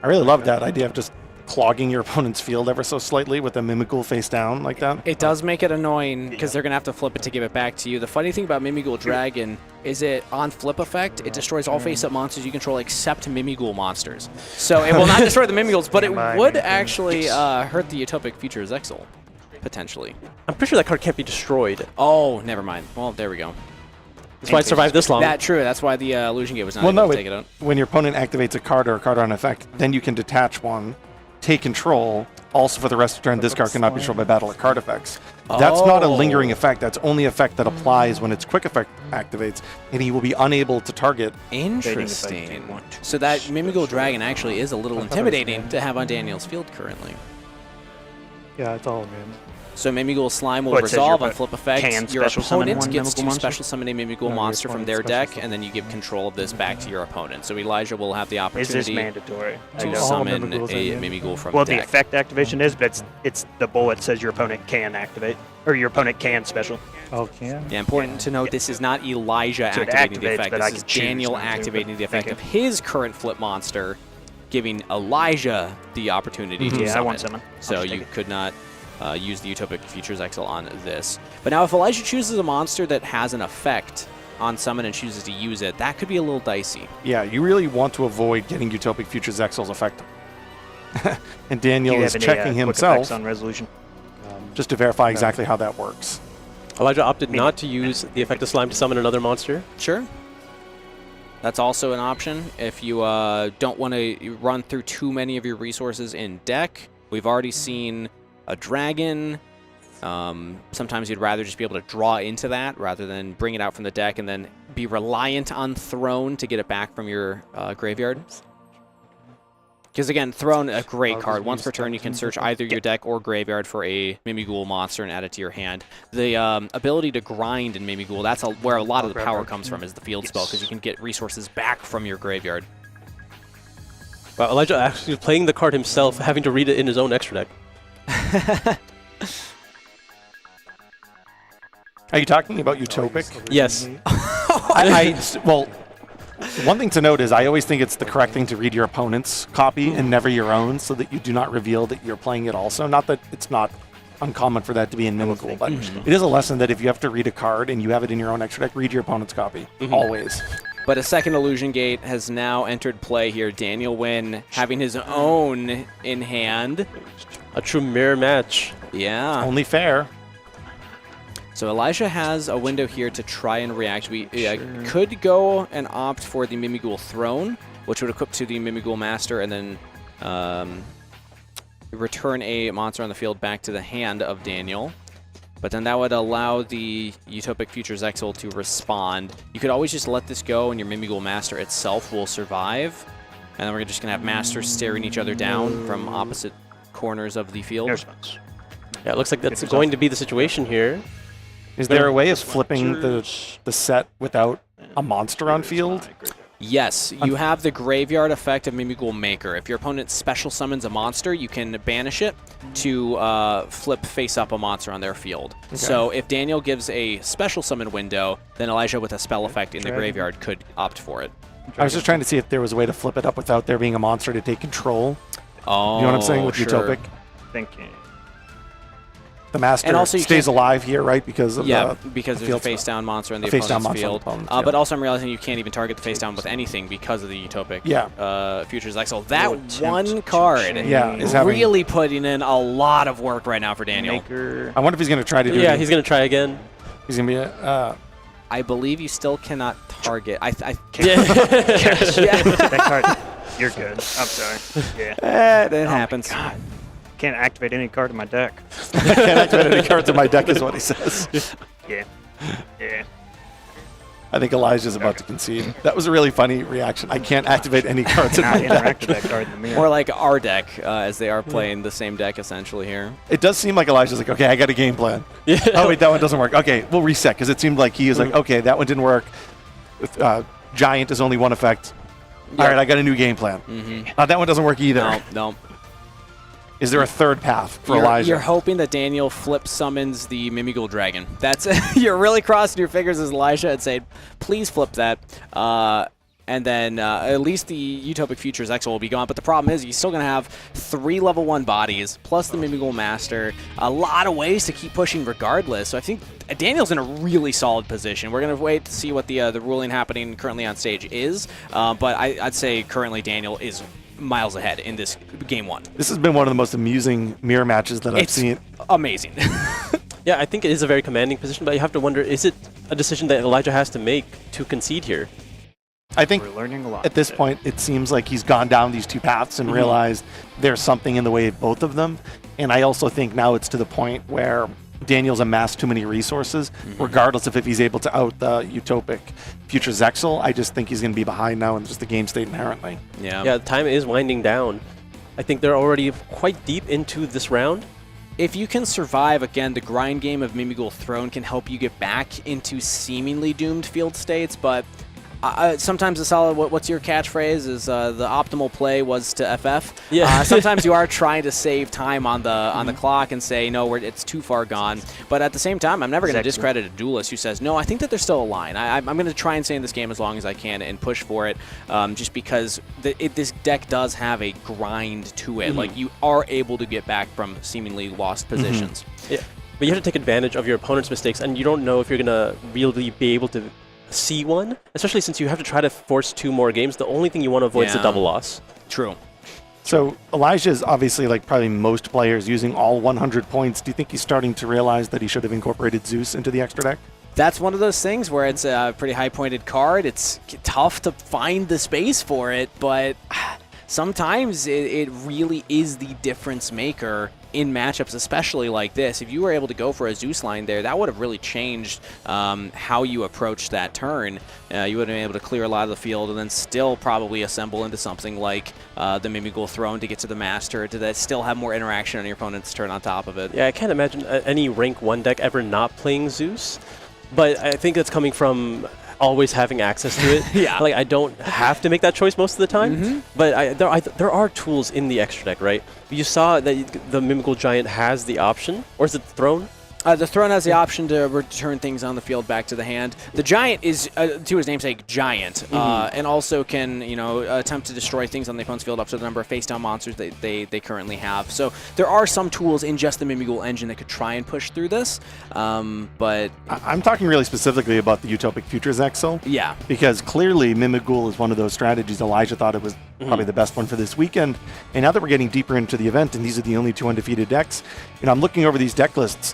I really love that idea of just clogging your opponent's field ever so slightly with a Mimighoul face down like that. It does make it annoying because they're going to have to flip it to give it back to you. The funny thing about Mimighoul Dragon is it on flip effect, it destroys all face-up monsters you control except Mimighoul monsters. So it will not destroy the Mimighouls, but it would actually hurt the Utopic Futures Exile, potentially. I'm pretty sure that card can't be destroyed. Oh, never mind. Well, there we go. That's why it survived this long. True. That's why the Illusion Gate was not Well, able no, to take it out. when your opponent activates a card or a card on effect, then you can detach one, take control. Also, for the rest of the turn, this card cannot be destroyed by battle or card effects. That's not a lingering effect. That's only effect that applies when its quick effect activates, and he will be unable to target. Interesting. So that Mimighoul Dragon actually is a little intimidating to have on Daniel's field currently. Yeah, it's all good. So Mimighoul Slime will Well, it says resolve your on flip effect. Your special summon opponent one gets Mimighoul to monster? special summon a Mimighoul monster from their deck, and then you give control of this back to your opponent. So Elijah will have the Is opportunity this mandatory? to summon a Mimighoul from Well, deck. the effect activation is, but it's the bullet says your opponent can activate, or your opponent can special. Oh, can? Yeah, important to note, this is not Elijah So it activating the activates, effect. but I This is could choose Daniel not to, activating but the effect thank of his current flip monster, giving Elijah the opportunity to Yeah, I summon. want summon. I'll So just take you it. could not use the Utopic Futures Exile on this. But now if Elijah chooses a monster that has an effect on summon and chooses to use it, that could be a little dicey. Yeah, you really want to avoid getting Utopic Futures Exile's effect. And Daniel Do you is have any, checking quick himself effects on resolution? just to verify exactly how that works. Elijah opted not to use the effect of Slime to summon another monster. Sure. That's also an option if you don't want to run through too many of your resources in deck. We've already seen a dragon. Sometimes you'd rather just be able to draw into that rather than bring it out from the deck and then be reliant on Throne to get it back from your graveyard. Because again, Throne, a great card. Once per turn, you can search either your deck or graveyard for a Mimighoul monster and add it to your hand. The ability to grind in Mimighoul, that's where a lot of the power comes from, is the field spell, because you can get resources back from your graveyard. Wow, Elijah actually playing the card himself, having to read it in his own extra deck. Are you talking about Utopic? Yes. Well, one thing to note is I always think it's the correct thing to read your opponent's copy and never your own, so that you do not reveal that you're playing it also. Not that it's not uncommon for that to be in Mimighoul, but it is a lesson that if you have to read a card and you have it in your own extra deck, read your opponent's copy, always. But a second Illusion Gate has now entered play here. Daniel Wynn having his own in hand. A true mirror match. Yeah. Only fair. So Elijah has a window here to try and react. We could go and opt for the Mimighoul Throne, which would equip to the Mimighoul Master and then return a monster on the field back to the hand of Daniel. But then that would allow the Utopic Futures Exile to respond. You could always just let this go and your Mimighoul Master itself will survive. And then we're just going to have Masters staring each other down from opposite corners of the field. Yeah, it looks like that's going to be the situation here. Is there a way of flipping the set without a monster on field? Yes, you have the graveyard effect of Mimighoul Maker. If your opponent special summons a monster, you can banish it to flip face up a monster on their field. Okay. So if Daniel gives a special summon window, then Elijah with a spell effect in the graveyard could opt for it. I was just trying to see if there was a way to flip it up without there being a monster to take control. Oh, you know what I'm saying with sure. Utopic? Thinking. The Master And also you stays can't- alive here, right? Because of because there's a field face down monster in the face down opponent's monster on field. the opponent's field. But also I'm realizing you can't even target the face down with anything because of the Utopic Futures Exile. That one card is really putting in a lot of work right now for Daniel. I wonder if he's going to try to do Yeah, he's going to try again. He's going to be a... I believe you still cannot target. That card, you're good. I'm sorry. Yeah. That happens. God. Can't activate any card in my deck. I can't activate any cards in my deck is what he says. Yeah. Yeah. I think Elijah's about to concede. That was a really funny reaction. I can't activate any cards in my deck. That card in the mirror. More like our deck, as they are playing the same deck essentially here. It does seem like Elijah's like, okay, I got a game plan. Yeah. Oh, wait, that one doesn't work. Okay, we'll reset, because it seemed like he was like, okay, that one didn't work. Giant is only one effect. All right, I got a new game plan. That one doesn't work either. No. Is there a third path for you're, Elijah? You're hoping that Daniel flip summons the Mimigul Dragon. That's you're really crossing your fingers as Elijah and saying, please flip that. And then at least the Utopic Futures Exo will be gone. But the problem is he's still going to have 3 level 1 bodies, plus the Mimigul Master. A lot of ways to keep pushing regardless. So I think Daniel's in a really solid position. We're going to wait to see what the ruling happening currently on stage is. But I'd say currently Daniel is miles ahead in this game 1. This has been one of the most amusing mirror matches that I've seen. Amazing. Yeah, I think it is a very commanding position, but you have to wonder, is it a decision that Elijah has to make to concede here? I think We're learning a lot at this point, it seems like he's gone down these 2 paths and realized there's something in the way of both of them. And I also think now it's to the point where Daniel's amassed too many resources, regardless of if he's able to out the Utopic Future Zexal. I just think he's going to be behind now in just the game state inherently. Yeah, time is winding down. I think they're already quite deep into this round. If you can survive, again, the grind game of Mimigul Throne can help you get back into seemingly doomed field states, but sometimes the solid, what's your catchphrase, is the optimal play was to FF. Yeah. Sometimes you are trying to save time on the clock and say, no, it's too far gone. But at the same time, I'm never going to discredit a duelist who says, no, I think that there's still a line. I'm going to try and stay in this game as long as I can and push for it, just because this deck does have a grind to it. Like, you are able to get back from seemingly lost positions. Yeah. But you have to take advantage of your opponent's mistakes, and you don't know if you're going to really be able to see one, especially since you have to try to force 2 more games. The only thing you want to avoid is a double loss. True. So Elijah is obviously, like probably most players, using all 100 points. Do you think he's starting to realize that he should have incorporated Zeus into the extra deck? That's one of those things where it's a pretty high-pointed card. It's tough to find the space for it, but sometimes it really is the difference maker in matchups, especially like this. If you were able to go for a Zeus line there, that would have really changed how you approach that turn. You would have been able to clear a lot of the field and then still probably assemble into something like the Mimigul Throne to get to the Master, to still have more interaction on your opponent's turn on top of it. Yeah, I can't imagine any rank 1 deck ever not playing Zeus, but I think that's coming from always having access to it. Yeah. Like, I don't have to make that choice most of the time, but there are tools in the extra deck, right? You saw that the Mimigul Giant has the option, or is it the Throne? The Throne has the option to return things on the field back to the hand. The Giant is, to his namesake, Giant, and also can, attempt to destroy things on the opponent's field up to the number of face-down monsters they currently have. So there are some tools in just the Mimigul engine that could try and push through this, but... I'm talking really specifically about the Utopic Futures Exo. Yeah. Because clearly Mimigul is one of those strategies. Elijah thought it was probably the best one for this weekend. And now that we're getting deeper into the event, and these are the only 2 undefeated decks, I'm looking over these deck lists.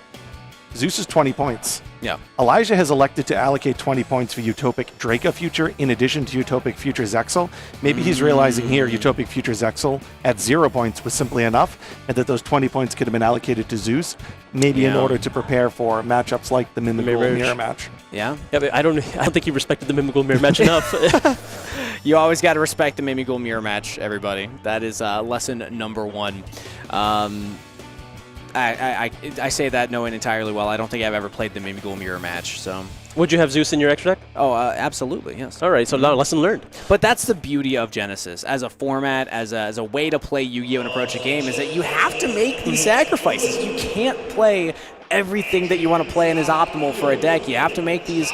Zeus is 20 points. Yeah. Elijah has elected to allocate 20 points for Utopic Draco Future in addition to Utopic Future Zexal. Maybe he's realizing here Utopic Future Zexal at 0 points was simply enough, and that those 20 points could have been allocated to Zeus, maybe in order to prepare for matchups like the Mimigul Mirror match. Yeah. Yeah, but I don't think he respected the Mimigul Mirror match enough. You always got to respect the Mimigul Mirror match, everybody. That is lesson number 1. I say that knowing entirely well. I don't think I've ever played the Mimigul Mirror match, so... Would you have Zeus in your extra deck? Oh, absolutely, yes. All right, so now lesson learned. But that's the beauty of Genesys. As a format, as a way to play Yu-Gi-Oh! And approach a game, is that you have to make these sacrifices. You can't play everything that you want to play and is optimal for a deck. You have to make these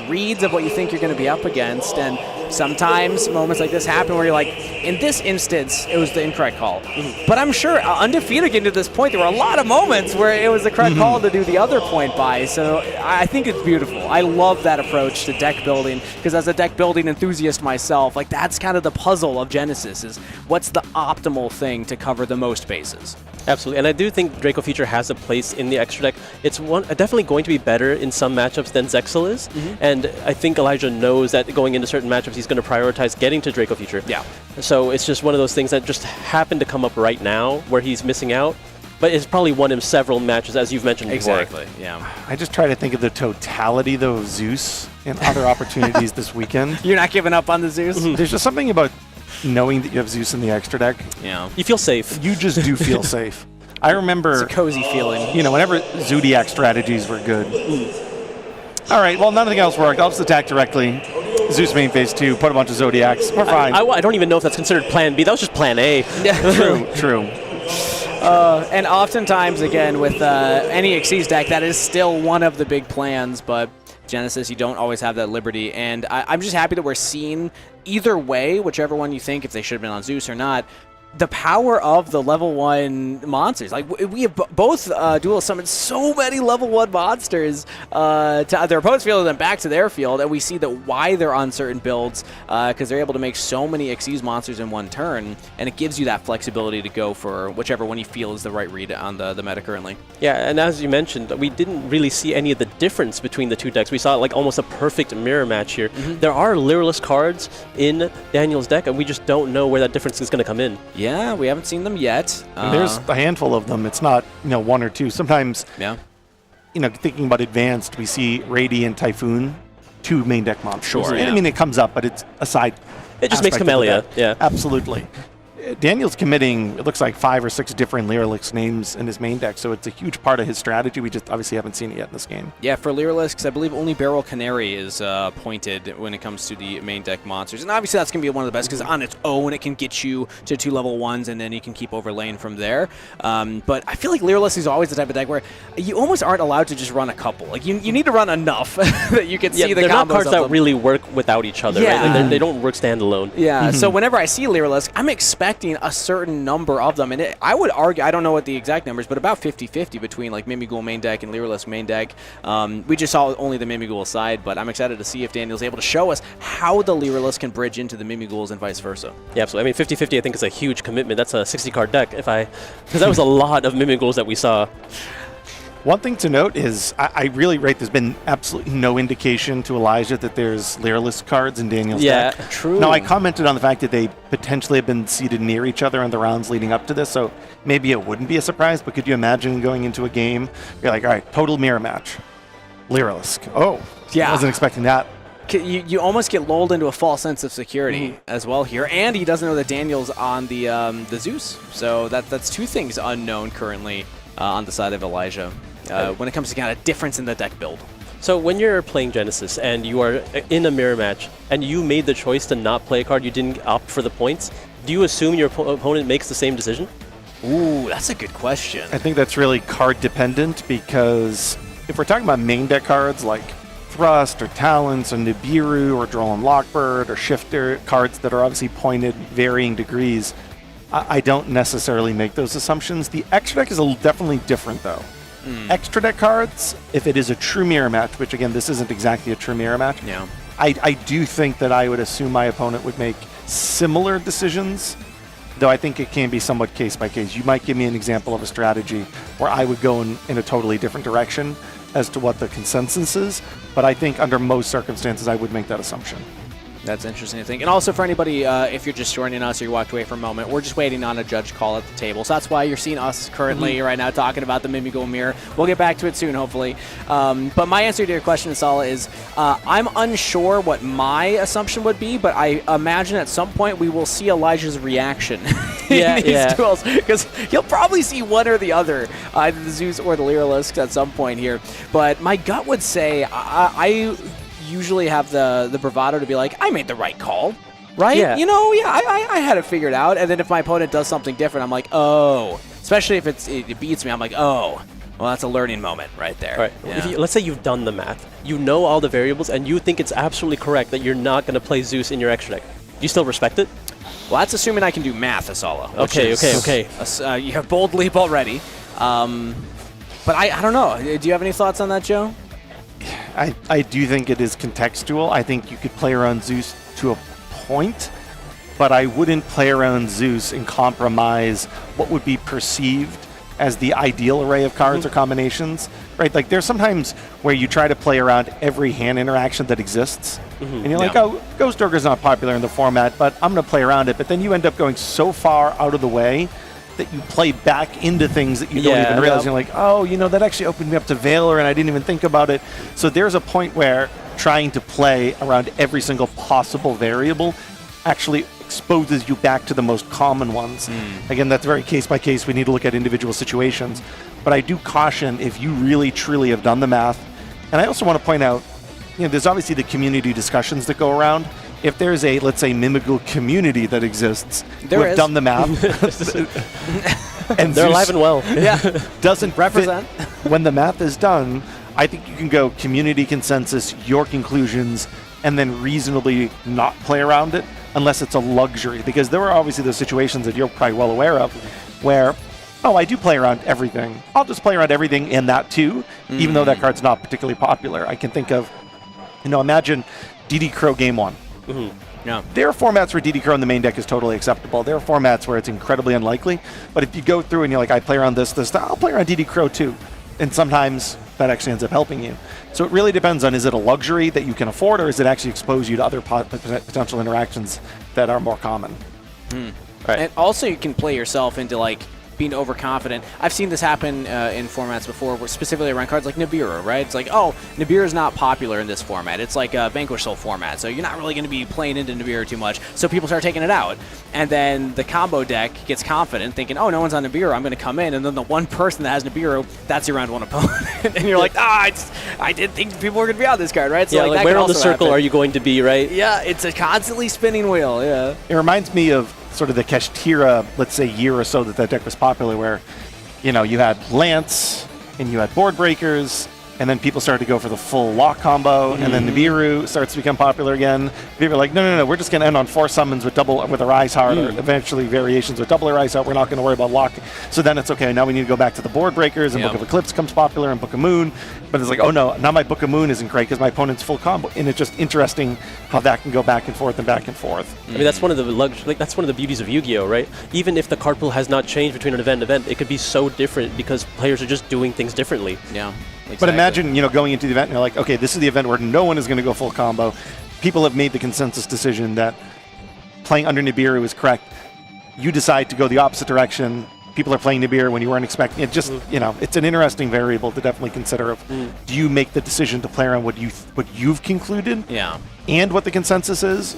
reads of what you think you're going to be up against, and sometimes moments like this happen where you're like, in this instance, it was the incorrect call. But I'm sure, undefeated getting to this point, there were a lot of moments where it was the correct call to do the other point buy, so I think it's beautiful. I love that approach to deck building, because as a deck building enthusiast myself, like that's kind of the puzzle of Genesys, is what's the optimal thing to cover the most bases. Absolutely, and I do think Draco Future has a place in the extra deck. It's definitely going to be better in some matchups than Zexal is, and I think Elijah knows that going into certain matchups, he's going to prioritize getting to Draco Future. Yeah. So it's just one of those things that just happened to come up right now where he's missing out, but it's probably won him several matches, as you've mentioned before. Exactly, yeah. I just try to think of the totality, though, of Zeus and other opportunities this weekend. You're not giving up on the Zeus? There's just something about knowing that you have Zeus in the extra deck. Yeah. You feel safe. You just do feel safe. I remember... It's a cozy feeling. Whenever Zodiac strategies were good. All right, well, nothing else worked. I'll just attack directly. Zeus main phase 2, put a bunch of Zodiacs. We're fine. I don't even know if that's considered plan B. That was just plan A. Yeah, True. And oftentimes, again, with any Xyz deck, that is still one of the big plans, but Genesys, you don't always have that liberty. And I'm just happy that we're seeing either way, whichever one you think, if they should have been on Zeus or not, the power of the level 1 monsters. Like, we have both Duelists summoned so many level 1 monsters to their opponent's field and then back to their field, and we see that why they're on certain builds, because they're able to make so many Xyz monsters in one turn, and it gives you that flexibility to go for whichever one you feel is the right read on the meta currently. Yeah, and as you mentioned, we didn't really see any of the difference between the two decks. We saw like almost a perfect mirror match here. There are Lyreless cards in Daniel's deck, and we just don't know where that difference is going to come in. Yeah, we haven't seen them yet. And there's a handful of them. It's not, one or two. Sometimes, thinking about advanced, we see Radiant, Typhoon, 2 main deck monsters. Sure, I mean, it comes up, but it's a side. It just makes Camellia, yeah. Absolutely. Daniel's committing, it looks like 5 or 6 different Lyrelix names in his main deck, so it's a huge part of his strategy. We just obviously haven't seen it yet in this game. Yeah, for Lyrelix, I believe only Barrel Canary is pointed when it comes to the main deck monsters. And obviously that's going to be one of the best, because on its own it can get you to 2 level 1s, and then you can keep overlaying from there. But I feel like Lyrelix is always the type of deck where you almost aren't allowed to just run a couple. Like, you need to run enough that you can see the combos. They're not cards that really work without each other, right? Like they don't work standalone. Yeah, so whenever I see Lyrelix, I'm expecting a certain number of them, and I would argue, I don't know what the exact numbers, but about 50-50 between like Mimighoul main deck and Lyrelix main deck. We just saw only the Mimighoul side, but I'm excited to see if Daniel's able to show us how the Lyrelix can bridge into the Mimighouls and vice versa. Yeah, absolutely. I mean, 50-50 I think is a huge commitment. That's a 60-card deck, because that was a lot of Mimighouls that we saw. One thing to note is I really rate there's been absolutely no indication to Elijah that there's Lyreless cards in Daniel's deck. Yeah, true. Now, I commented on the fact that they potentially have been seated near each other in the rounds leading up to this, so maybe it wouldn't be a surprise, but could you imagine going into a game, you're like, all right, total mirror match, Lyreless. Oh, yeah. I wasn't expecting that. You almost get lulled into a false sense of security as well here, and he doesn't know that Daniel's on the Zeus, so that's 2 things unknown currently on the side of Elijah. When it comes to kind of difference in the deck build. So when you're playing Genesys and you are in a mirror match and you made the choice to not play a card, you didn't opt for the points, do you assume your opponent makes the same decision? Ooh, that's a good question. I think that's really card dependent, because if we're talking about main deck cards like Thrust or Talents or Nibiru or Droll Lockbird or Shifter, cards that are obviously pointed varying degrees, I don't necessarily make those assumptions. The extra deck is definitely different though. Extra deck cards, if it is a true mirror match, which again, this isn't exactly a true mirror match, I do think that I would assume my opponent would make similar decisions, though I think it can be somewhat case by case. You might give me an example of a strategy where I would go in a totally different direction as to what the consensus is, but I think under most circumstances I would make that assumption. That's interesting to think. And also for anybody, if you're just joining us or you walked away for a moment, we're just waiting on a judge call at the table. So that's why you're seeing us currently right now talking about the Mimighoul mirror. We'll get back to it soon, hopefully. But my answer to your question, Sala, is I'm unsure what my assumption would be, but I imagine at some point we will see Elijah's reaction in these duels, because he'll probably see one or the other, either the Zeus or the Lyrelix at some point here. But my gut would say I usually have the bravado to be like, I made the right call, right? Yeah. I had it figured out. And then if my opponent does something different, I'm like, oh. Especially if it beats me, I'm like, oh. Well, that's a learning moment right there. Right. Yeah. Let's say you've done the math. You know all the variables, and you think it's absolutely correct that you're not going to play Zeus in your extra deck. Do you still respect it? Well, that's assuming I can do math, Asala. Okay. You have bold leap already. But I don't know. Do you have any thoughts on that, Joe? I do think it is contextual. I think you could play around Zeus to a point, but I wouldn't play around Zeus and compromise what would be perceived as the ideal array of cards or combinations, right? Like there's sometimes where you try to play around every hand interaction that exists, and you're like, oh, Ghost Ogre's not popular in the format, but I'm going to play around it. But then you end up going so far out of the way that you play back into things that you don't even realize. You're like, oh, that actually opened me up to Valor, and I didn't even think about it. So there's a point where trying to play around every single possible variable actually exposes you back to the most common ones. Again, that's very case by case. We need to look at individual situations. But I do caution, if you really, truly have done the math, and I also want to point out, there's obviously the community discussions that go around. If there's a, let's say, Mimighoul community that exists, we've done the math. and They're Zeus alive and well. Yeah. doesn't Represent. fit. When the math is done, I think you can go community consensus, your conclusions, and then reasonably not play around it unless it's a luxury. Because there are obviously those situations that you're probably well aware of where, oh, I do play around everything. I'll just play around everything in that too, even though that card's not particularly popular. I can think of, imagine DD Crow Game 1. Yeah. There are formats where DD Crow in the main deck is totally acceptable. There are formats where it's incredibly unlikely. But if you go through and you're like, I play around this, I'll play around DD Crow too. And sometimes that actually ends up helping you. So it really depends on, is it a luxury that you can afford, or is it actually expose you to other potential interactions that are more common? Right. And also you can play yourself into like being overconfident. I've seen this happen in formats before, where specifically around cards like Nibiru, right? It's like, oh, Nibiru is not popular in this format. It's like a Vanquish Soul format, so you're not really going to be playing into Nibiru too much. So people start taking it out. And then the combo deck gets confident, thinking, oh, no one's on Nibiru, I'm going to come in. And then the one person that has Nibiru, that's your round one opponent. And you're like, I didn't think people were going to be on this card, right? So yeah, like where on the circle are you going to be, right? Yeah, it's a constantly spinning wheel, yeah. It reminds me of sort of the Keshtira, let's say, year or so that deck was popular, where, you had Lance and you had Board Breakers, and then people started to go for the full lock combo, and then Nibiru starts to become popular again. People are like, no, we're just going to end on 4 summons with a Rise Heart, or eventually variations with double Rise Heart. We're not going to worry about locking. So then it's okay. Now we need to go back to the Board Breakers, and Book of Eclipse comes popular, and Book of Moon. But it's like, oh no, now my Book of Moon isn't great because my opponent's full combo. And it's just interesting how that can go back and forth and back and forth. I mean, that's one of the that's one of the beauties of Yu-Gi-Oh, right? Even if the card pool has not changed between an event and event, it could be so different because players are just doing things differently. Yeah. Exactly. But imagine, going into the event and you're like, okay, this is the event where no one is going to go full combo. People have made the consensus decision that playing under Nibiru is correct. You decide to go the opposite direction. People are playing Nibiru when you weren't expecting it. Just, it's an interesting variable to definitely consider of, do you make the decision to play around what you've concluded? Yeah. And what the consensus is,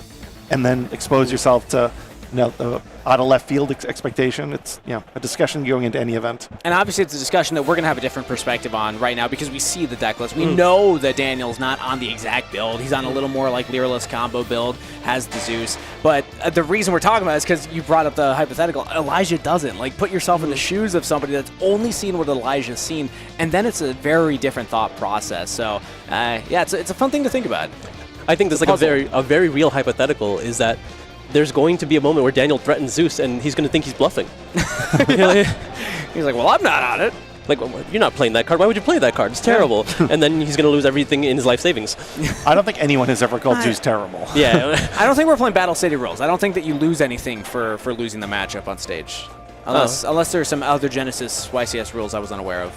and then expose yourself to the out of left field expectation. It's a discussion going into any event. And obviously it's a discussion that we're going to have a different perspective on right now because we see the deck list. We know that Daniel's not on the exact build. He's on a little more like Lyralist combo build, has the Zeus. But the reason we're talking about it is because you brought up the hypothetical. Elijah doesn't. Like, put yourself in the shoes of somebody that's only seen what Elijah's seen, and then it's a very different thought process. So, it's a fun thing to think about. I think there's like a very real hypothetical is that there's going to be a moment where Daniel threatens Zeus and he's going to think he's bluffing. He's like, well, I'm not on it. Like, well, you're not playing that card. Why would you play that card? It's terrible. And then he's going to lose everything in his life savings. I don't think anyone has ever called Zeus terrible. Yeah. I don't think we're playing Battle City rules. I don't think that you lose anything for losing the matchup on stage. Unless there's some other Genesys YCS rules I was unaware of.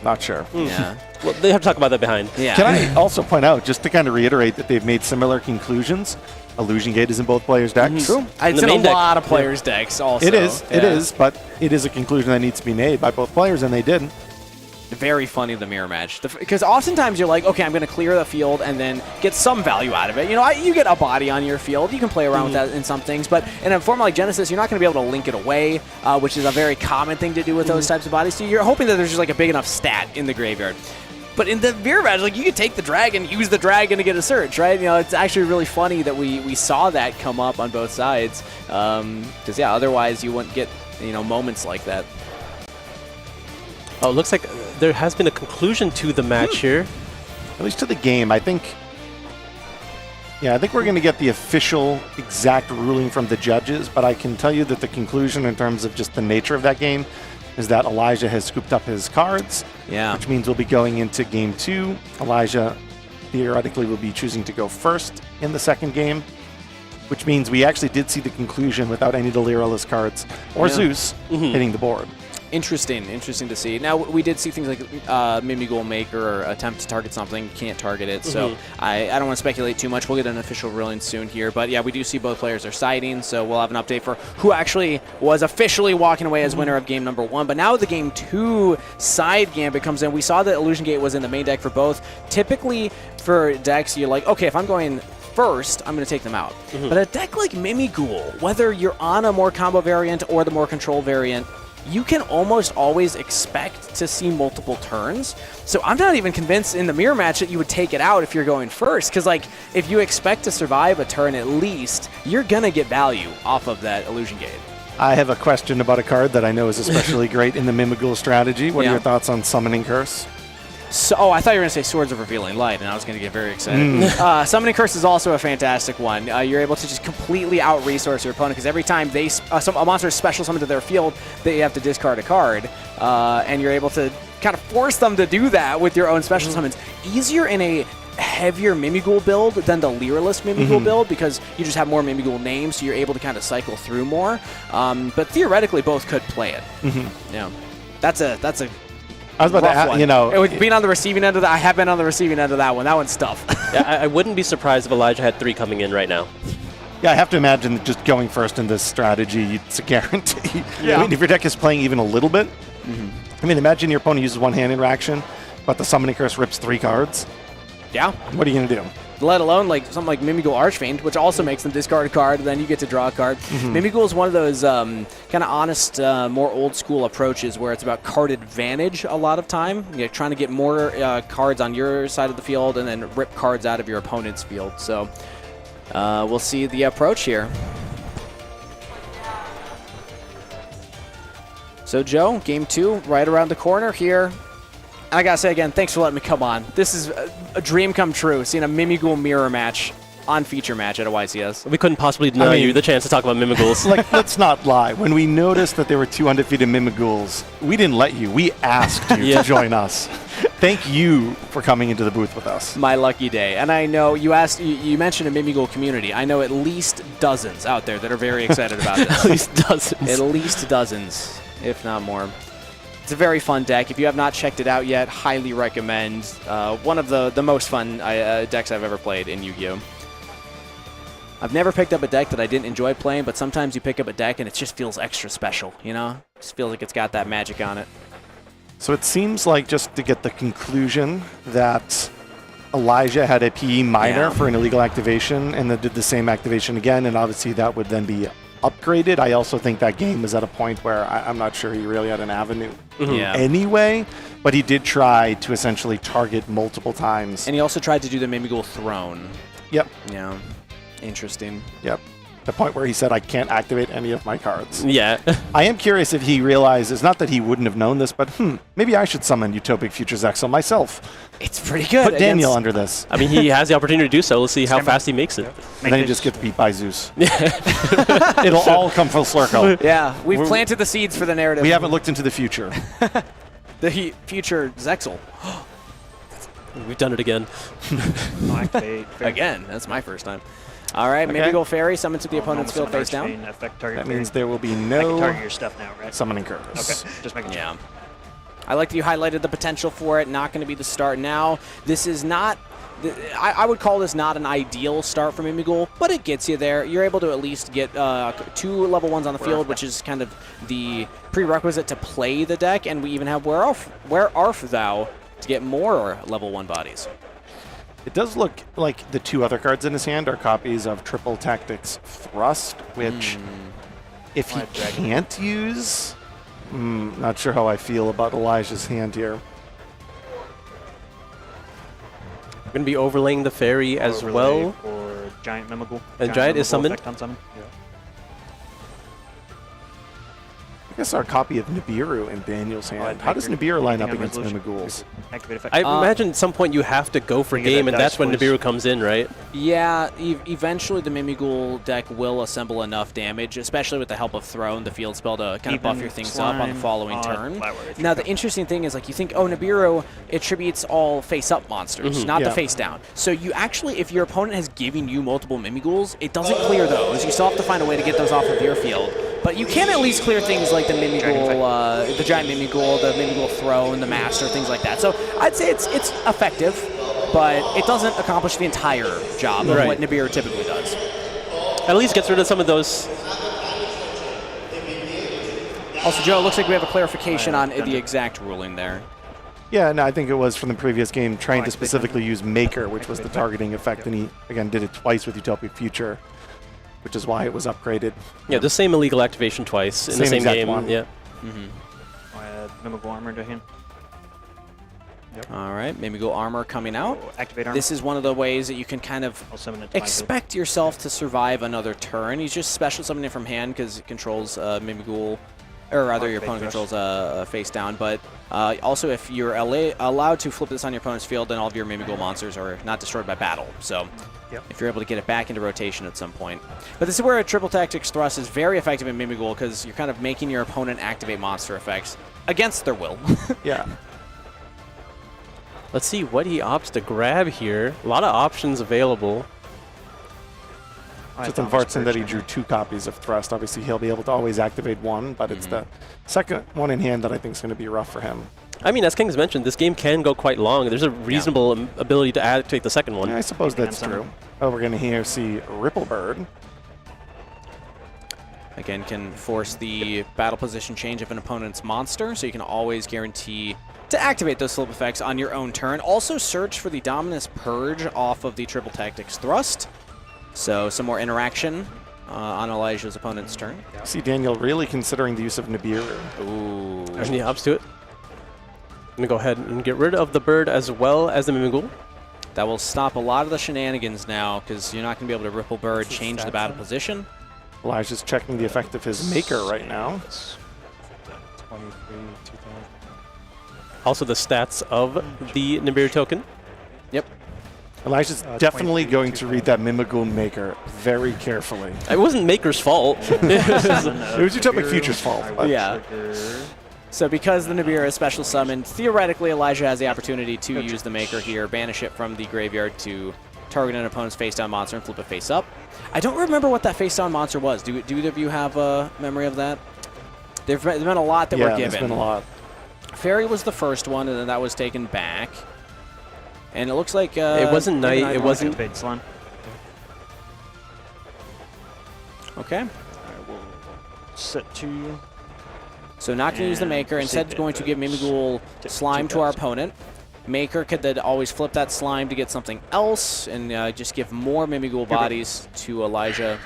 Not sure. Yeah. Well, they have to talk about that behind. Yeah. Can I also point out, just to kind of reiterate, that they've made similar conclusions? Illusion Gate is in both players' decks. True. It's in a lot of players' decks also. It is, but it is a conclusion that needs to be made by both players, and they did. Very funny, the mirror match. Because oftentimes you're like, okay, I'm going to clear the field and then get some value out of it. You get a body on your field. You can play around with that in some things. But in a format like Genesys, you're not going to be able to link it away, which is a very common thing to do with those types of bodies. So you're hoping that there's just like a big enough stat in the graveyard. But in the mirror match, like, you could take the dragon, use the dragon to get a search, right? It's actually really funny that we saw that come up on both sides. Because, otherwise you wouldn't get, moments like that. Oh, it looks like there has been a conclusion to the match here. At least to the game, I think. Yeah, I think we're going to get the official exact ruling from the judges, but I can tell you that the conclusion in terms of just the nature of that game is that Elijah has scooped up his cards, which means we'll be going into game 2. Elijah theoretically will be choosing to go first in the second game, which means we actually did see the conclusion without any Delirious cards or Zeus hitting the board. Interesting to see. Now, we did see things like Mimigul Maker or attempt to target something, can't target it, so I don't want to speculate too much. We'll get an official ruling soon here, but we do see both players are siding, so we'll have an update for who actually was officially walking away as winner of game number 1. But now the game 2 side gambit comes in. We saw that Illusion Gate was in the main deck for both. Typically, for decks, you're like, okay, if I'm going first, I'm going to take them out. But a deck like Mimigul, whether you're on a more combo variant or the more control variant, you can almost always expect to see multiple turns. So I'm not even convinced in the mirror match that you would take it out if you're going first, because if you expect to survive a turn at least, you're going to get value off of that Illusion Gate. I have a question about a card that I know is especially great in the Mimigul strategy. What are your thoughts on Summoning Curse? So, I thought you were going to say Swords of Revealing Light, and I was going to get very excited. Summoning Curse is also a fantastic one. You're able to just completely out-resource your opponent, because every time a monster is special summoned to their field, they have to discard a card, and you're able to kind of force them to do that with your own special summons. Easier in a heavier Mimigul build than the Duelist Mimigul build, because you just have more Mimigul names, so you're able to kind of cycle through more. But theoretically, both could play it. Yeah, that's a I was about to ask, you know, being on the receiving end of that, I have been on the receiving end of that one. That one's tough. Yeah, I wouldn't be surprised if Elijah had 3 coming in right now. Yeah, I have to imagine just going first in this strategy, it's a guarantee. Yeah. I mean, if your deck is playing even a little bit, I mean, imagine your opponent uses one-hand interaction, but the Summoning Curse rips 3 cards. Yeah. What are you going to do? Let alone like something like Mimigul Archfiend, which also makes them discard a card, then you get to draw a card. Mimigul is one of those kind of honest, more old-school approaches where it's about card advantage a lot of time. You're trying to get more cards on your side of the field and then rip cards out of your opponent's field. So we'll see the approach here. So, Joe, game 2 right around the corner here. I gotta say again, thanks for letting me come on. This is a dream come true, seeing a Mimigul mirror match on feature match at a YCS. We couldn't possibly deny you the chance to talk about Mimiguls. Like, let's not lie. When we noticed that there were 2 undefeated Mimiguls, we didn't let you. We asked you to join us. Thank you for coming into the booth with us. My lucky day. And I know you mentioned a Mimigul community. I know at least dozens out there that are very excited about this. At least dozens. At least dozens, if not more. It's a very fun deck. If you have not checked it out yet, highly recommend. One of the most fun decks I've ever played in Yu-Gi-Oh! I've never picked up a deck that I didn't enjoy playing, but sometimes you pick up a deck and it just feels extra special, you know? It just feels like it's got that magic on it. So it seems like, just to get the conclusion, that Elijah had a PE minor for an illegal activation and then did the same activation again, and obviously that would then be upgraded. I also think that game was at a point where I'm not sure he really had an avenue anyway, but he did try to essentially target multiple times. And he also tried to do the Mimigul Throne. Yep. Yeah. Interesting. Yep. The point where he said, I can't activate any of my cards. Yeah. I am curious if he realizes, not that he wouldn't have known this, but maybe I should summon Utopic Futures Exile myself. It's pretty good. Put Daniel under this. I mean, he has the opportunity to do so. Let's see how fast he makes it. And then he just gets beat by Zeus. It'll all come full circle. Yeah, we've planted the seeds for the narrative. We haven't looked into the future. The future Zexal. We've done it again. Again, that's my first time. All right, Mimigul Fairy summons to the opponent's field face down. That means there will be no target your stuff now, right? Summoning Curse. Okay, just making sure. Yeah. I like that you highlighted the potential for it. Not going to be the start now. This is not... I would call this not an ideal start for Mimigul, but it gets you there. You're able to at least get 2 level 1s on the field, which is kind of the prerequisite to play the deck, and we even have Where Arf Thou to get more level 1 bodies. It does look like the 2 other cards in his hand are copies of Triple Tactics Thrust, which if he can't use, not sure how I feel about Elijah's hand here. We're going to be overlaying the fairy as well. For Giant Mimigul. And Giant is summoned. I guess our copy of Nibiru in Daniel's hand. How does Nibiru line up against Mimiguls? I imagine at some point you have to go for game, and that's when Nibiru comes in, right? Yeah, eventually the Mimigul deck will assemble enough damage, especially with the help of Throne, the field spell, to kind of buff your things up on the following turn. Now, the interesting thing is, like, you think, oh, Nibiru attributes all face-up monsters, not the face-down. So you actually, if your opponent has given you multiple Mimiguls, it doesn't clear those. You still have to find a way to get those off of your field. But you can at least clear things like the Mimigul, the Giant Mimigul, the Mimigul Throne, the Master, things like that. So I'd say it's effective, but it doesn't accomplish the entire job of what Nibiru typically does. At least gets rid of some of those. Also, Joe, it looks like we have a clarification on the exact ruling there. Yeah, no, I think it was from the previous game, trying to specifically use Maker, which was the targeting effect, and he, again, did it twice with Utopic Future, which is why it was upgraded. Yeah, the same illegal activation twice in the same game. One. Yeah. Mimigul Armor to him. All right, Mimigul armor coming out. Activate armor. This is one of the ways that you can kind of expect yourself to survive another turn. He's just special summoning from hand because it controls Mimigul, or rather your opponent controls face down. But also if you're allowed to flip this on your opponent's field, then all of your Mimigul monsters are not destroyed by battle. So if you're able to get it back into rotation at some point. But this is where a triple tactics thrust is very effective in Mimigul because you're kind of making your opponent activate monster effects against their will. Yeah. Let's see what he opts to grab here. A lot of options available. Just unfortunate that he drew 2 copies of Thrust. Obviously, he'll be able to always activate one, but it's the second one in hand that I think is going to be rough for him. I mean, as King's mentioned, this game can go quite long. There's a reasonable ability to activate the second one. Yeah, I suppose that's true. Oh, we're going to here see Ripplebird. Again, can force the battle position change of an opponent's monster, so you can always guarantee to activate those flip effects on your own turn. Also search for the Dominus Purge off of the Triple Tactics Thrust. So some more interaction on Elijah's opponent's turn. See Daniel really considering the use of Nibiru. Ooh. And he opts to it. I'm going to go ahead and get rid of the bird as well as the Mimigul. That will stop a lot of the shenanigans now, because you're not going to be able to Ripple Bird change the battle position. Elijah's checking the effect of his Maker right now. 23, 2000. Also the stats of the Nibiru token. Yep. Elijah's definitely going to read that Mimigul Maker very carefully. It wasn't Maker's fault. It was Utopic Future's fault. Yeah. So because the Nibiru is special summoned, theoretically Elijah has the opportunity to use the Maker here, banish it from the graveyard to target an opponent's face-down monster and flip it face up. I don't remember what that face-down monster was. Do either of you have a memory of that? There's been a lot that were given. Yeah, there's been a lot. Fairy was the first one, and then that was taken back. And it looks like... it wasn't Knight, it wasn't... Big slime. Okay. I will set 2. So not going to use the Maker. Instead, it's going to give Mimigul Slime to our opponent. Maker could then always flip that Slime to get something else and just give more Mimigul bodies to Elijah.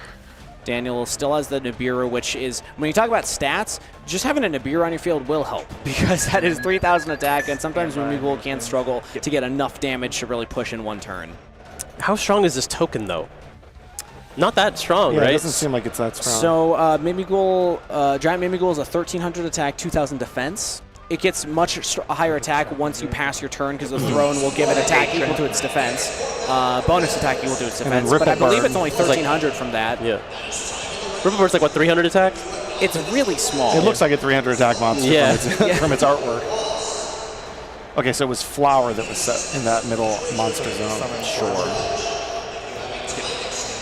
Daniel still has the Nibiru, which is, when you talk about stats, just having a Nibiru on your field will help, because that is 3,000 attack, and sometimes Mimigul can struggle to get enough damage to really push in one turn. How strong is this token, though? Not that strong, right? It doesn't seem like it's that strong. So Mimigul, Giant Mimigul is a 1,300 attack, 2,000 defense. It gets much higher attack once you pass your turn, because the throne will give an attack equal to its defense. Bonus attack equal to its defense. But I believe it's only 1,300 from that. Yeah. Ripple-Bird's like, what, 300 attack? It's really small. It looks like a 300 attack monster from its artwork. Okay, so it was Flower that was set in that middle monster zone. Sure.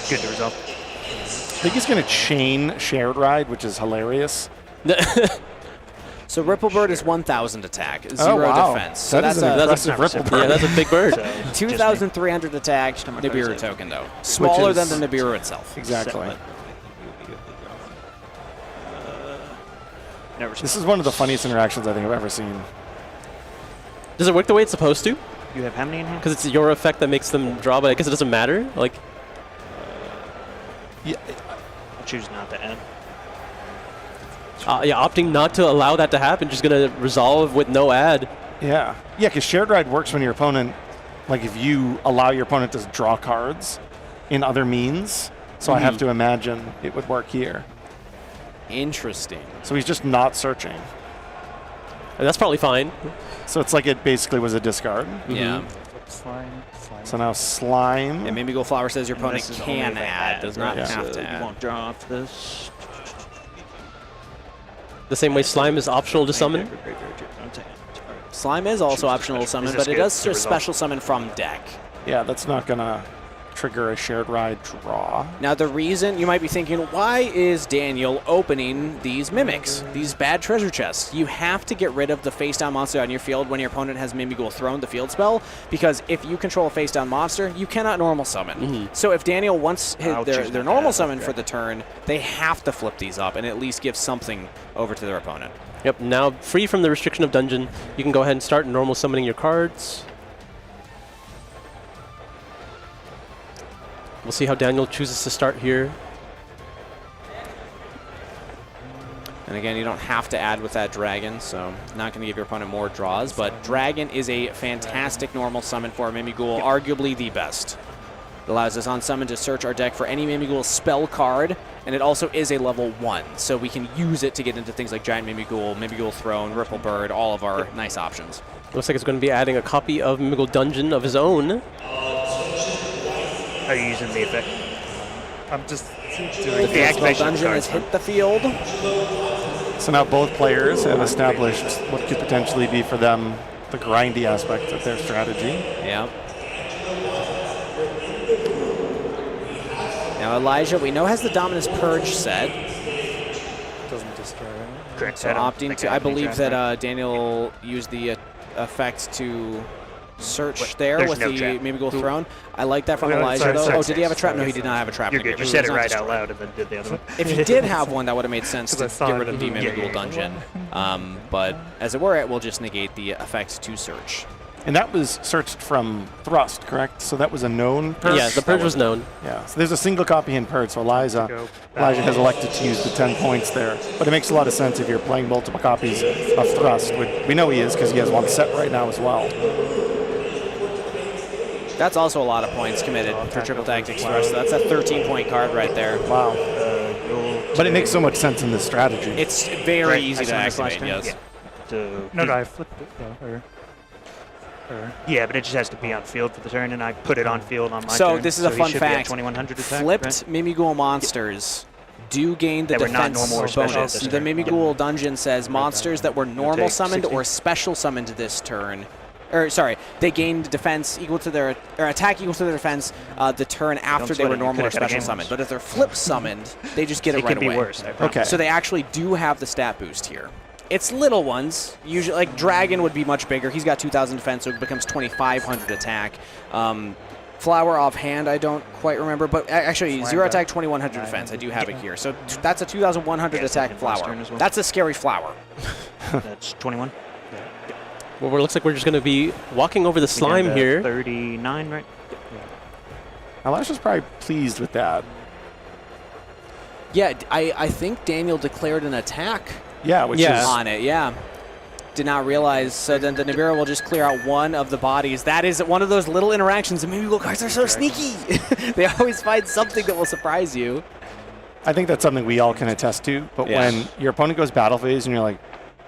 Good to resolve. I think he's going to chain Shared Ride, which is hilarious. So Ripplebird is 1,000 attack, 0 defense. So that's an impressive Ripplebird. Yeah, that's a big bird. 2,300 attack Nibiru token, though. Smaller than the Nibiru itself. Exactly. This is one of the funniest interactions I think I've ever seen. Does it work the way it's supposed to? You have how many in hand? Because it's your effect that makes them draw, but I guess it doesn't matter. Like, I'll choose not to add. yeah, opting not to allow that to happen, just going to resolve with no ad. Yeah. Yeah, because Shared Ride works when your opponent, like if you allow your opponent to draw cards in other means. So I have to imagine it would work here. Interesting. So he's just not searching. And that's probably fine. So it's like it basically was a discard. Yeah. Slime. So now Slime. Yeah, Mimigul Flower says your opponent can add, does not have to You add. won't draw off this. The same way Slime is optional to summon. Slime is also optional to summon, but it does just special summon from deck. Yeah, that's not going to trigger a Shared Ride draw. Now the reason, you might be thinking, why is Daniel opening these mimics, these bad treasure chests? You have to get rid of the face-down monster on your field when your opponent has Mimigul Throne, the field spell, because if you control a face-down monster, you cannot normal summon. So if Daniel wants their normal summon for the turn, they have to flip these up and at least give something over to their opponent. Yep, now free from the restriction of dungeon, you can go ahead and start normal summoning your cards. We'll see how Daniel chooses to start here. And again, you don't have to add with that dragon, so not going to give your opponent more draws. But dragon is a fantastic normal summon for a Mimighoul, arguably the best. It allows us on summon to search our deck for any Mimighoul spell card, and it also is a level 1, so we can use it to get into things like Giant Mimighoul, Mimighoul Throne, Ripple Bird, all of our nice options. Looks like it's going to be adding a copy of Mimighoul Dungeon of his own. Are you using the effect? I'm just The activation dungeon has hit the field. So now both players have established what could potentially be for them the grindy aspect of their strategy. Yeah. Now Elijah, we know, has the Dominus Purge set. Doesn't destroy it. Correct. So opting to, I believe that Daniel used the effect to search there there's with no the trap. Mimighoul Throne. I like that from Sorry, Elijah, sorry, though. sorry, Oh, did he have a trap? sorry. No, he did not have a trap. You're good. You said it right out loud and then did the other one. If he did have one, that would have made sense to Because I get saw rid of the it. Mimighoul Dungeon. But as it were, it will just negate the effect to search. And that was searched from Thrust, correct? So that was a known purge? Yeah, the purge was known. Yeah, so there's a single copy in purge, so Elijah has elected to use the 10 points there. But it makes a lot of sense if you're playing multiple copies of Thrust. We know he is because he has one set right now as well. That's also a lot of points committed for Triple Tactics Thrust. That's a 13-point card right there. Wow. But it makes so much sense in this strategy. It's very easy to activate, yes. Yeah. So No, I flipped it though. yeah, but it just has to be on field for the turn, and I put it on field on my turn. So this is a he fun should be at fact. 2100 attack, Flipped right? Mimighoul monsters do gain the That were not defense normal or special bonus. this The turn. Mimighoul dungeon says monsters that were normal take summoned 60. or special summoned this turn, or sorry, they gained defense equal to their, or attack equal to their defense the turn after they sweat were it, you normal or could've got a special game summoned. loss. But if they're flip summoned, they just get it It right could be away. worse, I promise. Okay. So they actually do have the stat boost here. It's little ones. Usually, like Dragon would be much bigger. He's got 2,000 defense, so it becomes 2,500 attack. Flower offhand, I don't quite remember, but actually, 0 attack, 2,100 defense. I do have it here. So that's a 2,100 attack flower. Well. That's a scary flower. That's 21. Well, it looks like we're just going to be walking over the slime here. 39, right? Elijah's probably pleased with that. Yeah, I think Daniel declared an attack Yeah, which is on it, yeah. Did not realize, so then the Nibiru will just clear out one of the bodies. That is one of those little interactions. The Mimighoul cards are so sneaky. They always find something that will surprise you. I think that's something we all can attest to. But Yeah. when your opponent goes battle phase and you're like,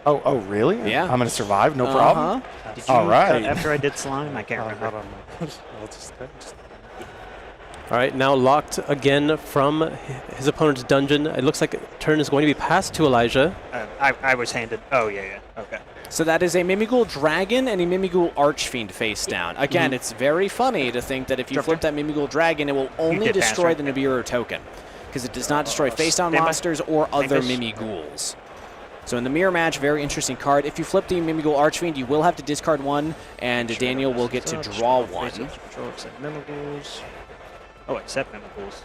oh, really? Yeah. I'm going to survive, no problem. Did you All right. after I did slime? I can't remember. All right, now locked again from his opponent's dungeon. It looks like turn is going to be passed to Elijah. I was handed. Oh, yeah. Okay. So that is a Mimighoul Dragon and a Mimighoul Archfiend face down. Again, it's very funny to think that if you flip that Mimighoul Dragon, it will only did pass, destroy right? the Nibiru token, because it does not destroy face down Standby. monsters or other Angus. Mimighouls. So in the mirror match, very interesting card. If you flip the Mimighoul Archfiend, you will have to discard one, and Daniel will get to draw one. Control accept Mimighoul's. Oh, accept Mimighoul's.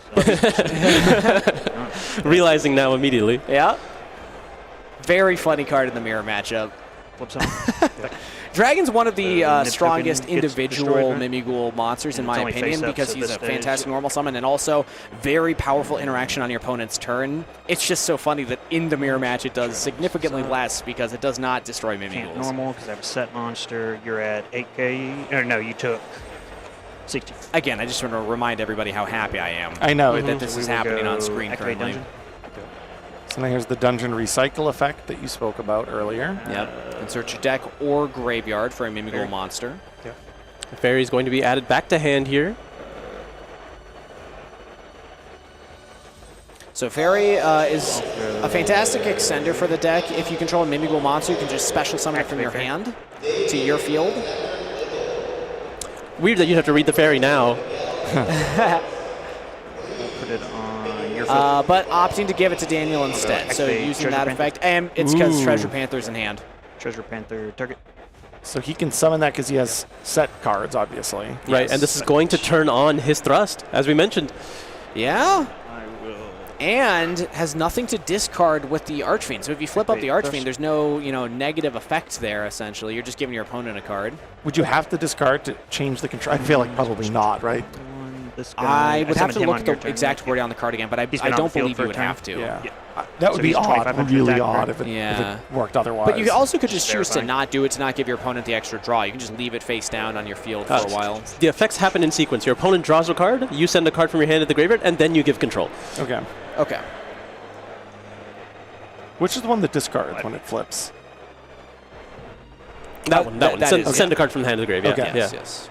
Realizing now immediately. Yeah. Very funny card in the mirror matchup. Whoops. Dragon's one of the Nib strongest token gets individual destroyed, right? Mimighoul monsters, in And my it's only opinion, face-ups because at he's this a stage. fantastic normal summon and also very powerful interaction on your opponent's turn. It's just so funny that in the mirror match it does significantly less because it does not destroy Can't Mimighouls. normal because I have a set monster. You're at 8k. Or no, you took 60. Again, I just want to remind everybody how happy I am I know. that this We is will happening on go screen activate currently. dungeon. So now here's the dungeon recycle effect that you spoke about earlier. Yep. Insert your deck or graveyard for a Mimighoul monster. The fairy is going to be added back to hand here. So Fairy is a fantastic extender for the deck. If you control a Mimighoul monster, you can just special summon it from your hand to your field. Weird that you have to read the fairy now. Put it on your field. But opting to give it to Daniel instead. So activate using Treasure that Panther. effect, and it's because Ooh. Treasure Panther's in hand. Treasure Panther target. So he can summon that because he has set cards, obviously. Right, and this is going to turn on his thrust, as we mentioned. Yeah. I will. And has nothing to discard with the Archfiend. So if you flip up the Archfiend, there's no negative effect there. Essentially, you're just giving your opponent a card. Would you have to discard to change the control? I feel like probably not, right? 1, this I would have to him look on at your the turn, exact right? wording on the card again, but He's I been on don't the field believe for you a would turn. have to. Yeah. That So would be he's odd, 2,500 really attack, odd right? if it Yeah. worked otherwise. But you also could just choose to verifying. not do it to not give your opponent the extra draw. You can just leave it face down on your field for a while. The effects happen in sequence. Your opponent draws a card, you send a card from your hand to the graveyard, and then you give control. Okay. Okay. Which is the one that discards when it flips? That one. Send a card from the hand to the graveyard. Okay. Yeah. Yes.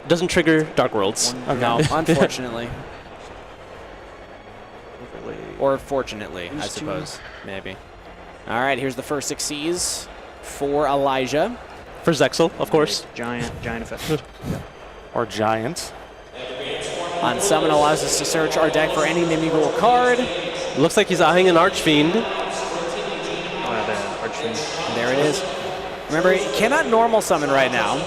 Doesn't trigger Dark Worlds. Okay. No, unfortunately. Or fortunately, I suppose. Maybe. All right, here's the first 6 Cs for Elijah. For Zexal, of course. Giant effect. Or giant. On summon allows us to search our deck for any Mimighoul card. Looks like he's eyeing an Archfiend. There it is. Remember, you cannot normal summon right now.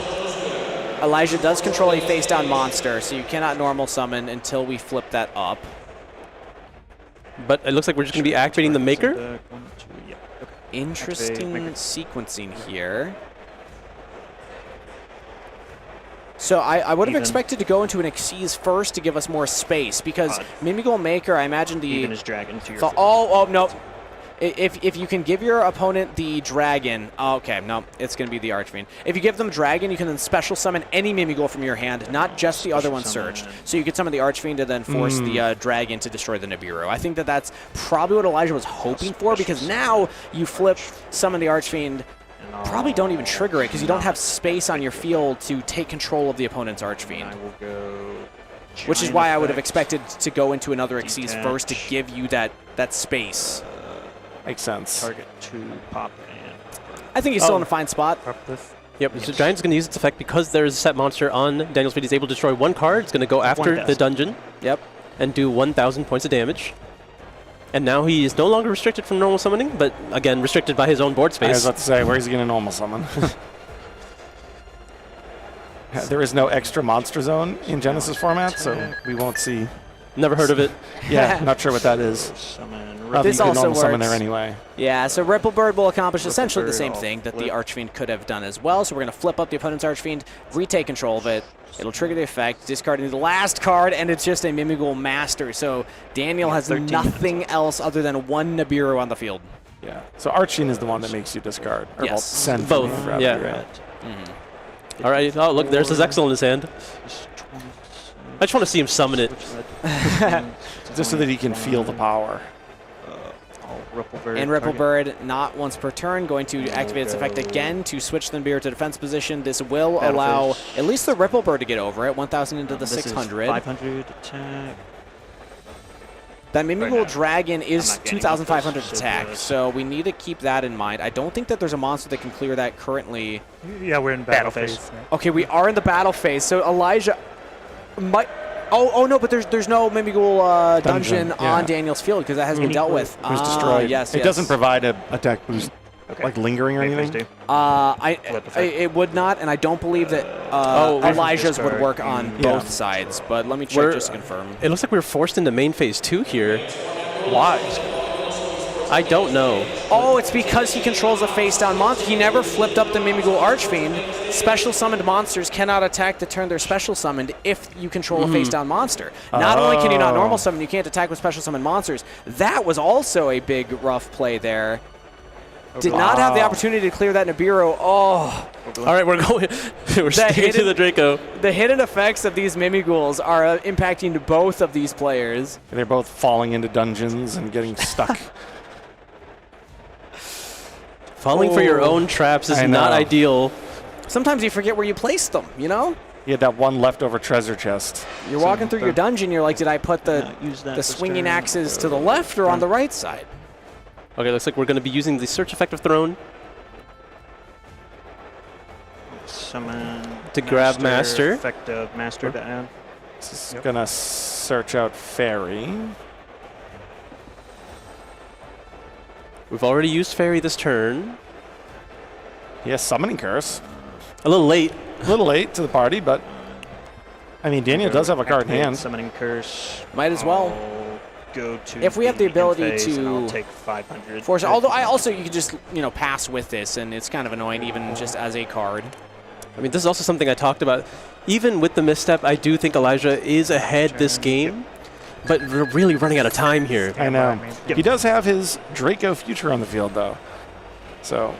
Elijah does control a face-down monster, so you cannot normal summon until we flip that up. But it looks like we're just going to be activating the Maker. Interesting sequencing here. So I would have expected to go into an Xyz first to give us more space, because Mimighoul Maker, I imagine the... Even his dragon to your oh, no. If you can give your opponent the dragon, okay, no, it's going to be the Archfiend. If you give them dragon, you can then special summon any Mimighoul from your hand, not just the other one searched. So you could summon the Archfiend and then force the dragon to destroy the Nibiru. I think that's probably what Elijah was hoping for, because now you flip summon the Archfiend, probably don't even trigger it because you don't have space on your field to take control of the opponent's Archfiend. Which is why I would have expected to go into another Xyz first to give you that space. Makes sense. Target 2 pop and... I think he's still in a fine spot. Yep, so Giant's going to use its effect because there's a set monster on Daniel's feet. He's able to destroy one card. It's going to go after the dungeon. Yep. And do 1,000 points of damage. And now he is no longer restricted from normal summoning, but again, restricted by his own board space. I was about to say, where is he going to normal summon? There is no extra monster zone in Genesys format, so we won't see. Never heard of it. Yeah, not sure what that is. This also works. Summon there anyway. Yeah, so Ripplebird will accomplish essentially the same thing that the Archfiend could have done as well. So we're going to flip up the opponent's Archfiend, retake control of it. It'll trigger the effect, discarding the last card, and it's just a Mimighoul Master. So Daniel has nothing else other than one Nibiru on the field. Yeah. So Archfiend is the one that makes you discard. Or Yes. send Both. from you, rather, Yeah. All right. Oh, look, there's his Zexal in his hand. I just want to see him summon it. Just so that he can feel the power. And Ripplebird, not once per turn, going to activate its effect again to switch the Nibiru to defense position. This will allow at least the Ripplebird to get over it, 1,000 into the 600. 500 attack. That Mimighoul Dragon is 2,500 attack, so we need to keep that in mind. I don't think that there's a monster that can clear that currently. Yeah, we're in battle phase. Okay, we are in the battle phase, so Elijah might... Oh no, but there's no Mimighoul dungeon on Daniel's field because that has been dealt with. It was destroyed. Yes, it doesn't provide a attack boost, like lingering or anything. It would not, and I don't believe that Elijah's would work on both sides. But let me check just to confirm. It looks like we were forced into main phase 2 here. Why? I don't know. Oh, it's because he controls a face-down monster. He never flipped up the Mimighoul Archfiend. Special summoned monsters cannot attack the turn they're special summoned if you control a face-down monster. Not only can you not normal summon, you can't attack with special summoned monsters. That was also a big rough play there. Did not have the opportunity to clear that Nibiru. Oh. All right, we're going. We're sticking to the Draco. The hidden effects of these Mimighouls are impacting both of these players. They're both falling into dungeons and getting stuck. Falling for your own traps is not ideal. Sometimes you forget where you placed them, you know? You had that one leftover treasure chest. You're walking through your dungeon, you're like, did I put the swinging axes to the left or on the right side? Okay, looks like we're going to be using the Search Effect of Throne. Summon to grab Master. Effect of Master to add. This is going to search out Fairy. We've already used Fairy this turn. He has Summoning Curse. A little late. A little late to the party, but... I mean, Daniel does have a card in hand. Summoning Curse. Might as well. Go to if we have the ability to I'll take 500. Force, although you could just pass with this, and it's kind of annoying even just as a card. I mean, this is also something I talked about. Even with the misstep, I do think Elijah is ahead this game, but we're really running out of time here. I know. He does have his Draco Future on the field, though. So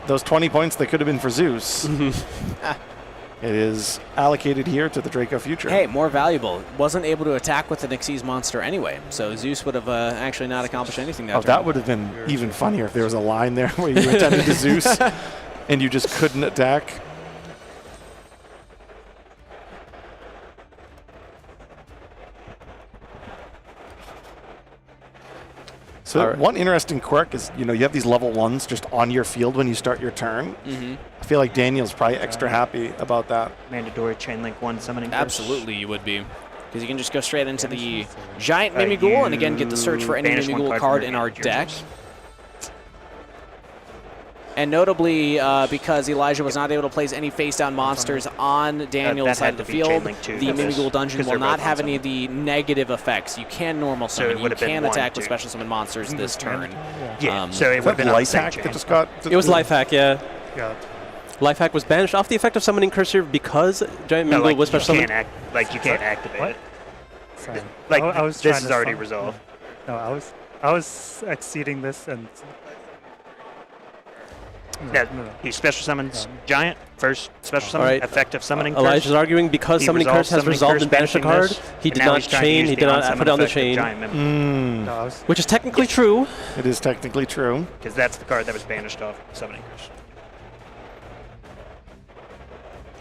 those 20 points that could have been for Zeus, it is allocated here to the Draco Future. Hey, more valuable. Wasn't able to attack with the Genesys monster anyway, so Zeus would have actually not accomplished anything that turn. That would have been even funnier if there was a line there where you attended to Zeus and you just couldn't attack. So one interesting quirk is, you have these level 1s just on your field when you start your turn. I feel like Daniel's probably extra happy about that. Mandatory chain link 1 summoning curse. Absolutely, you would be. Because you can just go straight into the giant Mimighoul and again get the search for any Mimighoul card in our deck. And notably, because Elijah was not able to place any face-down monsters on Daniel's side of the field, the Mimighoul dungeon will not have any of the negative effects. You can normal summon, you can attack with special summon monsters this turn. Yeah, so it would have been life hack that just got. It was life hack, yeah. Yeah. Life hack was banished off the effect of summoning cursor because giant Mimighoul was special summoned. You can't activate it. Sorry. Like I was this trying is to already summon- resolved. No, I was exceeding this and. Yeah, he special summons giant first special summon Alright. effective summoning curse. Elijah's arguing because He summoning curse has summoning resolved curse, and banished a banishing card. this, He and did now not he's trying to chain. use He the did not on-summon put it on the effect of chain. giant Mimighoul. No, Which is technically true. It is technically true. Because that's the card that was banished off summoning curse.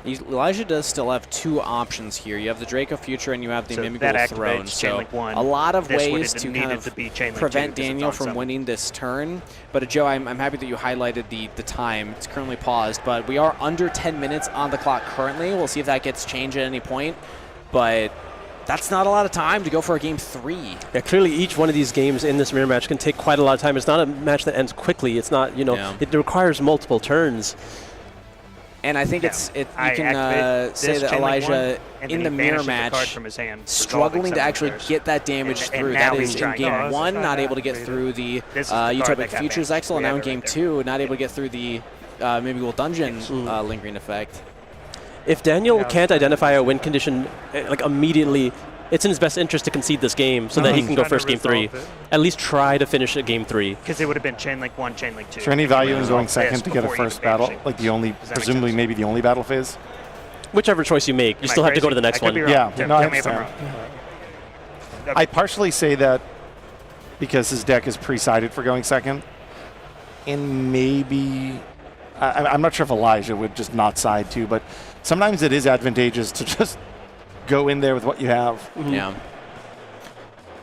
Elijah does still have two options here. You have the Draco Future and you have the So Mimighoul that Throne. activates So Chain Link 1. a lot of This would ways have to needed kind to be Chain of Link 2 prevent because it's Daniel on from summon. winning this turn. But Joe, I'm happy that you highlighted the time. It's currently paused, but we are under 10 minutes on the clock currently. We'll see if that gets changed at any point. But that's not a lot of time to go for a game 3. Yeah, clearly each one of these games in this mirror match can take quite a lot of time. It's not a match that ends quickly. It's not, it requires multiple turns. And I think you can say that Elijah, in the mirror match, struggling to actually get that damage through. That is in game 1, not able to get through the Utopic Futures Exile, and now in game 2, not able to get through the Mimighoul Dungeon lingering effect. If Daniel can't identify a win condition immediately, it's in his best interest to concede this game so that he can go first game 3. At least try to finish at game 3. Because it would have been Chain Link 1, Chain Link 2. Is there any value in going second to get a before you first can banish battle? it. Like Does that make presumably sense? maybe the only battle phase? Whichever choice you make, you Am still I have to go to crazy? the next I could one. be wrong. Yeah, no, I Tell me if I'm understand. wrong. I partially say that because his deck is pre-sided for going second, and maybe I'm not sure if Elijah would just not side too, but sometimes it is advantageous to just go in there with what you have. Yeah.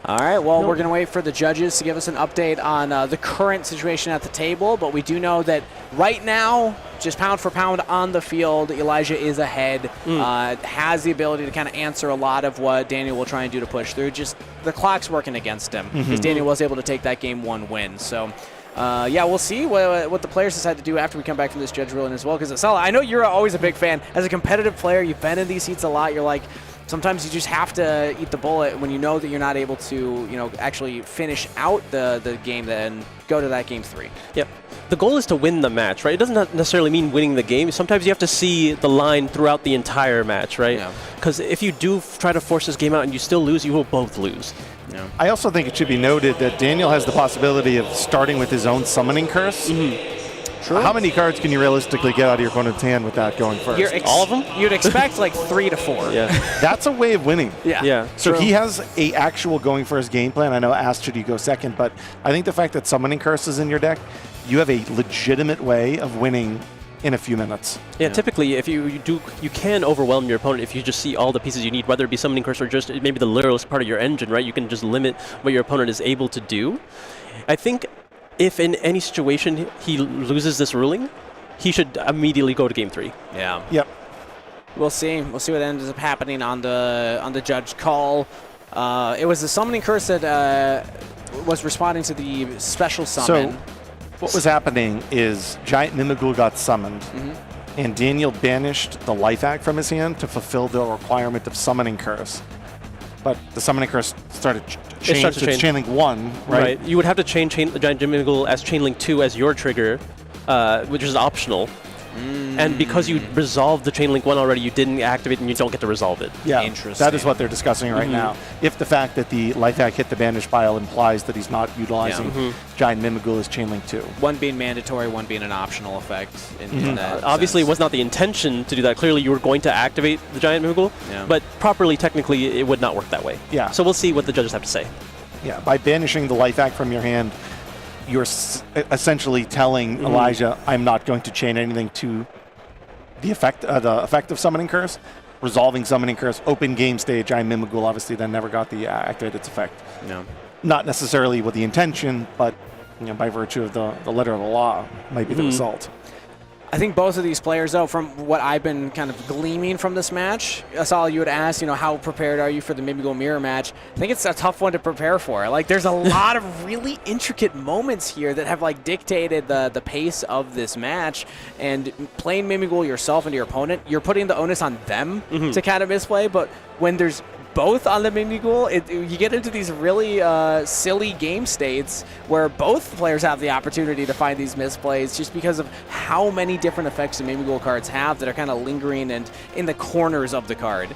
All right, well, we're going to wait for the judges to give us an update on the current situation at the table, but we do know that right now, just pound for pound on the field, Elijah is ahead, has the ability to kind of answer a lot of what Daniel will try and do to push through. Just the clock's working against him because Daniel was able to take that game 1 win. So, yeah, we'll see what the players decide to do after we come back from this judge ruling as well. Because, Sala, I know you're always a big fan. As a competitive player, you've been in these seats a lot. You're like, sometimes you just have to eat the bullet when you know that you're not able to, actually finish out the game, then go to that game 3. Yep. The goal is to win the match, right? It doesn't necessarily mean winning the game. Sometimes you have to see the line throughout the entire match, right? Because if you do try to force this game out and you still lose, you will both lose. Yeah. I also think it should be noted that Daniel has the possibility of starting with his own summoning curse. True. How many cards can you realistically get out of your opponent's hand with that going first? All of them? You'd expect like 3 to 4. Yeah. That's a way of winning. Yeah. So True. he has a actual going for his game plan. I know asked should he go second, but I think the fact that summoning curse is in your deck, you have a legitimate way of winning in a few minutes. Yeah, typically if you can overwhelm your opponent if you just see all the pieces you need, whether it be summoning curse or just maybe the literalist part of your engine, right? You can just limit what your opponent is able to do. I think if in any situation he loses this ruling, he should immediately go to game 3. Yeah. Yep. We'll see. We'll see what ends up happening on the judge call. It was the summoning curse that was responding to the special summon. So what was happening is Giant Mimighoul got summoned, and Daniel banished the life hack from his hand to fulfill the requirement of summoning curse. But the summoning curse started chain Chainlink 1, right? You would have to chain the Giant Mimighoul as Chainlink 2 as your trigger, which is optional. And because you resolved the Chain Link 1 already, you didn't activate and you don't get to resolve it. Yeah, that is what they're discussing right now. If the fact that the life hack hit the banish pile implies that he's not utilizing Giant Mimigul as Chain Link 2. One being mandatory, one being an optional effect. In that Obviously, sense. it was not the intention to do that. Clearly, you were going to activate the Giant Mimigul, but properly, technically, it would not work that way. Yeah. So we'll see what the judges have to say. Yeah, by banishing the life hack from your hand, you're essentially telling Elijah, I'm not going to chain anything to the effect of Summoning Curse, resolving Summoning Curse, open game stage. Giant Mimigul obviously then never got the activate its effect. No. Not necessarily with the intention, but by virtue of the letter of the law, might be the result. I think both of these players, though, from what I've been kind of gleaming from this match, Asal, you would ask, how prepared are you for the Mimigul Mirror match? I think it's a tough one to prepare for. Like, there's a lot of really intricate moments here that have, like, dictated the pace of this match. And playing Mimigul yourself and your opponent, you're putting the onus on them to kind of misplay. But when there's both on the Mimigul, you get into these really silly game states where both players have the opportunity to find these misplays just because of how many different effects the Mimigul cards have that are kind of lingering and in the corners of the card.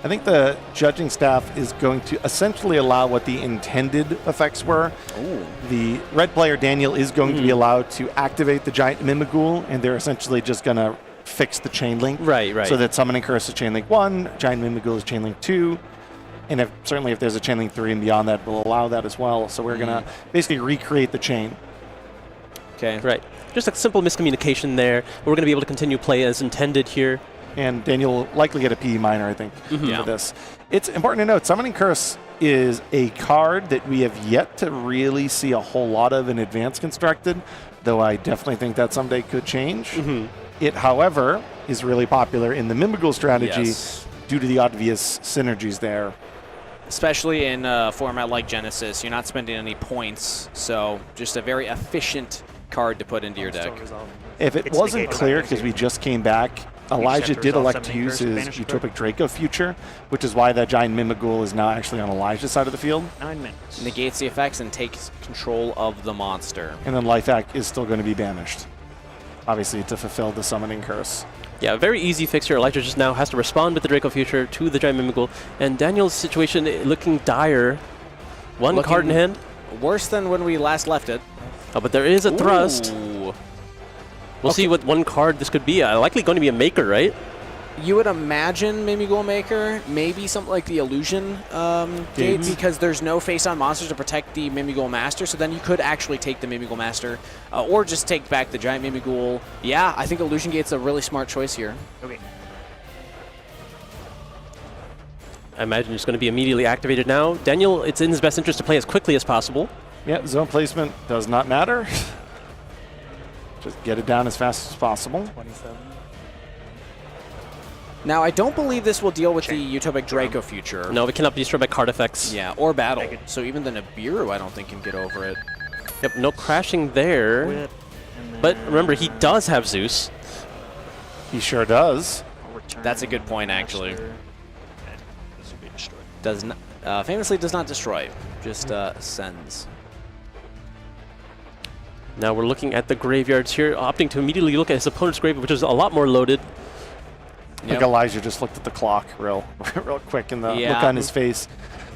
I think the judging staff is going to essentially allow what the intended effects were. The red player, Daniel, is going to be allowed to activate the Giant Mimigul, and they're essentially just going to fix the Chain Link. Right. So that Summoning Curse is Chain Link 1, Giant Mimigul is Chain Link 2, and certainly if there's a Chain Link 3 and beyond that, we'll allow that as well. So we're going to basically recreate the chain. Okay. Right. Just a simple miscommunication there. We're going to be able to continue play as intended here. And Daniel will likely get a PE minor, I think, for this. It's important to note, Summoning Curse is a card that we have yet to really see a whole lot of in Advanced Constructed, though I definitely think that someday could change. It, however, is really popular in the Mimigul strategy due to the obvious synergies there. Especially in a format like Genesys, you're not spending any points, so just a very efficient card to put into your deck. If it wasn't clear, because we just came back, Elijah did elect to use his Utopic Draco future, which is why that Giant Mimigul is now actually on Elijah's side of the field. 9 minutes. Negates the effects and takes control of the monster. And then Life Hack is still going to be banished, obviously, to fulfill the Summoning Curse. Yeah, very easy fix here. Elijah just now has to respond with the Draco Future to the Giant Mimigul. And Daniel's situation looking dire. One card in hand. Worse than when we last left it. Oh, but there is a thrust. We'll see what one card this could be. Likely going to be a Maker, right? You would imagine Mimigul Maker, maybe something like the Illusion Gate, because there's no face-on monsters to protect the Mimigul Master, so then you could actually take the Mimigul Master, or just take back the Giant Mimigul. Yeah, I think Illusion Gate's a really smart choice here. Okay. I imagine it's going to be immediately activated now. Daniel, it's in his best interest to play as quickly as possible. Yeah, zone placement does not matter. Just get it down as fast as possible. 27. Now, I don't believe this will deal with the Utopic Draco Future. No, it cannot be destroyed by card effects. Yeah, or battle. So even the Nibiru, I don't think, can get over it. Yep, no crashing there. But remember, he does have Zeus. He sure does. That's a good point, actually. Does not, famously does not destroy, just sends. Now we're looking at the graveyards here, opting to immediately look at his opponent's graveyard, which is a lot more loaded. I think Elijah just looked at the clock real quick, and the look on his face,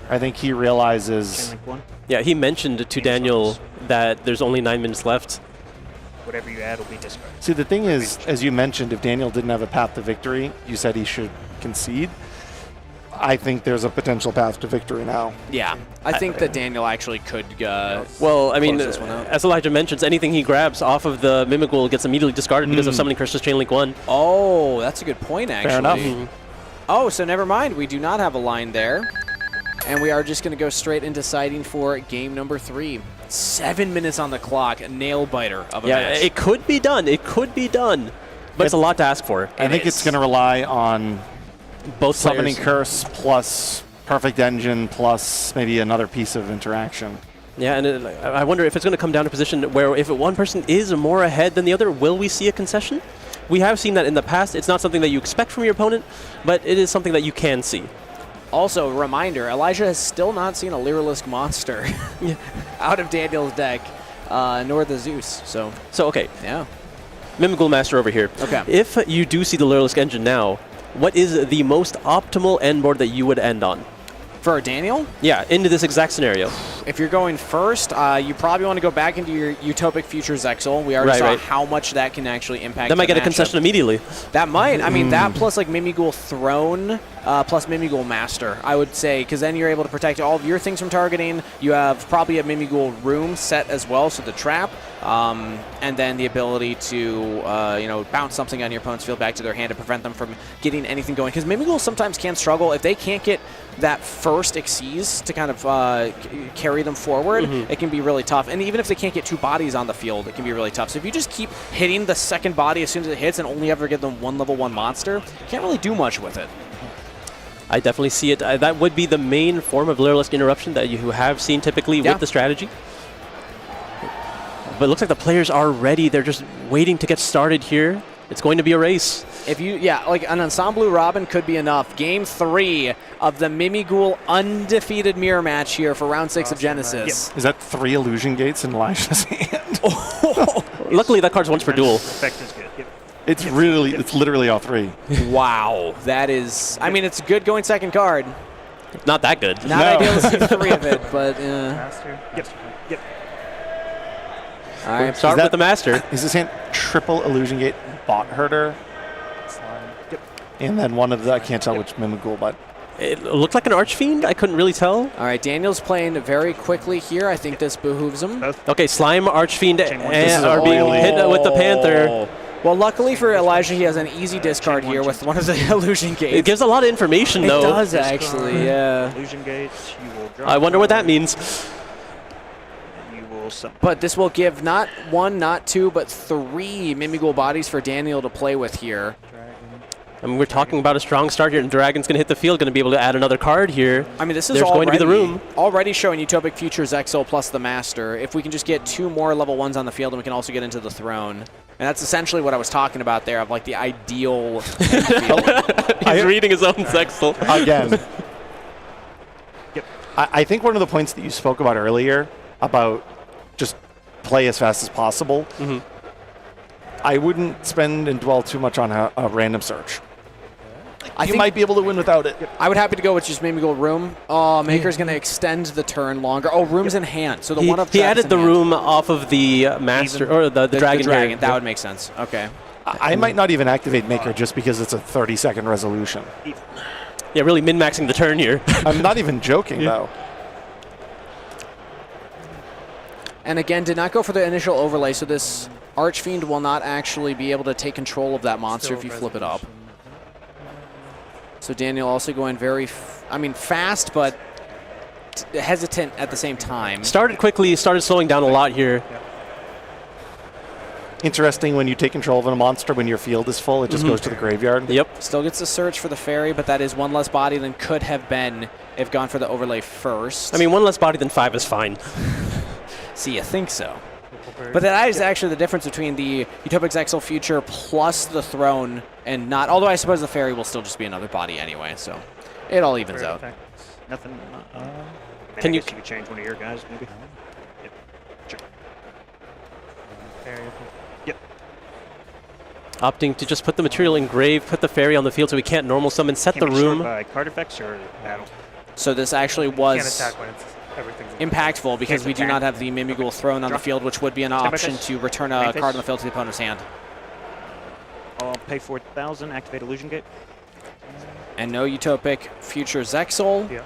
I think he realizes. Yeah, he mentioned to Daniel that there's only 9 minutes left. Whatever you add will be discarded. See, the thing is, as you mentioned, if Daniel didn't have a path to victory, you said he should concede. I think there's a potential path to victory now. Yeah, I think that Daniel actually could. Well, I mean, as Elijah mentions, anything he grabs off of the Mimigul gets immediately discarded because of Summoning Curse's Chain Link 1. Oh, that's a good point, actually. Fair enough. Oh, so never mind. We do not have a line there. And we are just going to go straight into siding for game number 3. 7 minutes on the clock, a nail-biter of a match. Yeah, it could be done. It could be done. But it's a lot to ask for. I think it's going to rely on both Summoning Curse plus Perfect Engine plus maybe another piece of interaction. Yeah, and I wonder if it's going to come down to a position where if one person is more ahead than the other, will we see a concession? We have seen that in the past. It's not something that you expect from your opponent, but it is something that you can see. Also, a reminder, Elijah has still not seen a Lyrilisk monster out of Daniel's deck, nor the Zeus. So okay. Yeah. Mimigul Master over here. Okay. If you do see the Duelist engine now, what is the most optimal end board that you would end on? For Daniel? Yeah, into this exact scenario. If you're going first, you probably want to go back into your Utopic Future Zexal. We already saw how much that can actually impact. That might get a matchup. concession immediately. That might. I mean, that plus like Mimigul Throne, plus Mimigul Master, I would say, because then you're able to protect all of your things from targeting. You have probably a Mimigul Room set as well, so the trap, and then the ability to bounce something on your opponent's field back to their hand to prevent them from getting anything going. Because Mimigul sometimes can struggle if they can't get that first Xyz to kind of carry them forward. It can be really tough. And even if they can't get 2 bodies on the field, it can be really tough. So if you just keep hitting the second body as soon as it hits and only ever give them 1 level 1 monster, you can't really do much with it. I definitely see it. That would be the main form of Duelist interruption that you have seen typically with the strategy. But it looks like the players are ready. They're just waiting to get started here. It's going to be a race. If you, like an Ensemble Robin could be enough. Game 3 of the Mimigul undefeated mirror match here for round 6 of Genesis. Is that 3 illusion gates in Elijah's hand? Luckily, that card's once per duel. Effect is good. Yep. It's literally all 3. Wow, that is. I mean, it's good going second card. Not that good. Not ideal to see 3 of it, but. Master. Yep. All right, start with the Master. Is this hand triple illusion gate bot herder? And then one of the, I can't tell which Mimigul, but it looked like an Archfiend. I couldn't really tell. All right, Daniel's playing very quickly here. I think this behooves him. Okay, Slime, Archfiend, and are being hit with the Panther. Well, luckily for Elijah, he has an easy discard here with one of the illusion gates. It gives a lot of information, though. It does, actually, yeah. Illusion gates, you will drop. I wonder what that means. But this will give not 1, not 2, but 3 Mimigul bodies for Daniel to play with here. I mean, we're talking about a strong start here, and Dragon's going to hit the field, going to be able to add another card here. I mean, this is going to be the room. Already showing Utopic Future Zexal plus the Master. If we can just get 2 more level 1s on the field, and we can also get into the throne. And that's essentially what I was talking about there, of like the ideal He's reading his own Zexal. Again. I think one of the points that you spoke about earlier about just play as fast as possible, I wouldn't spend and dwell too much on a random search. You might be able to win without it. I would happy to go with just Mimigul Room. Oh, Maker's going to extend the turn longer. Oh, Room's in hand. So the one of he added the room off of the Master, or the Dragon. Dragon. That would make sense. Okay. I might not even activate Maker just because it's a 30-second resolution. Yeah, really min-maxing the turn here. I'm not even joking, though. And again, did not go for the initial overlay, so this Archfiend will not actually be able to take control of that monster if you flip it up. So Daniel also going very, fast, but hesitant at the same time. Started quickly, started slowing down a lot here. Interesting, when you take control of a monster, when your field is full, it just goes to the graveyard. Yep. Still gets the search for the fairy, but that is 1 less body than could have been if gone for the overlay first. I mean, 1 less body than 5 is fine. See, you think so. But that is actually the difference between the Utopic Zexal Future plus the throne and not, although I suppose the fairy will still just be another body anyway, so it all evens out. Nothing. Can you change one of your guys, maybe? Yep. Sure. Yep. Opting to just put the material in grave, put the fairy on the field so we can't normal summon, set the room. By card effects or battle? So this actually was Can't attack when everything's impactful because we do not have the Mimigul throne on the field, which would be an option to return a card on the field to the opponent's hand. I'll pay 4,000, activate Illusion Gate. And no Utopic Future Zexal. Yeah.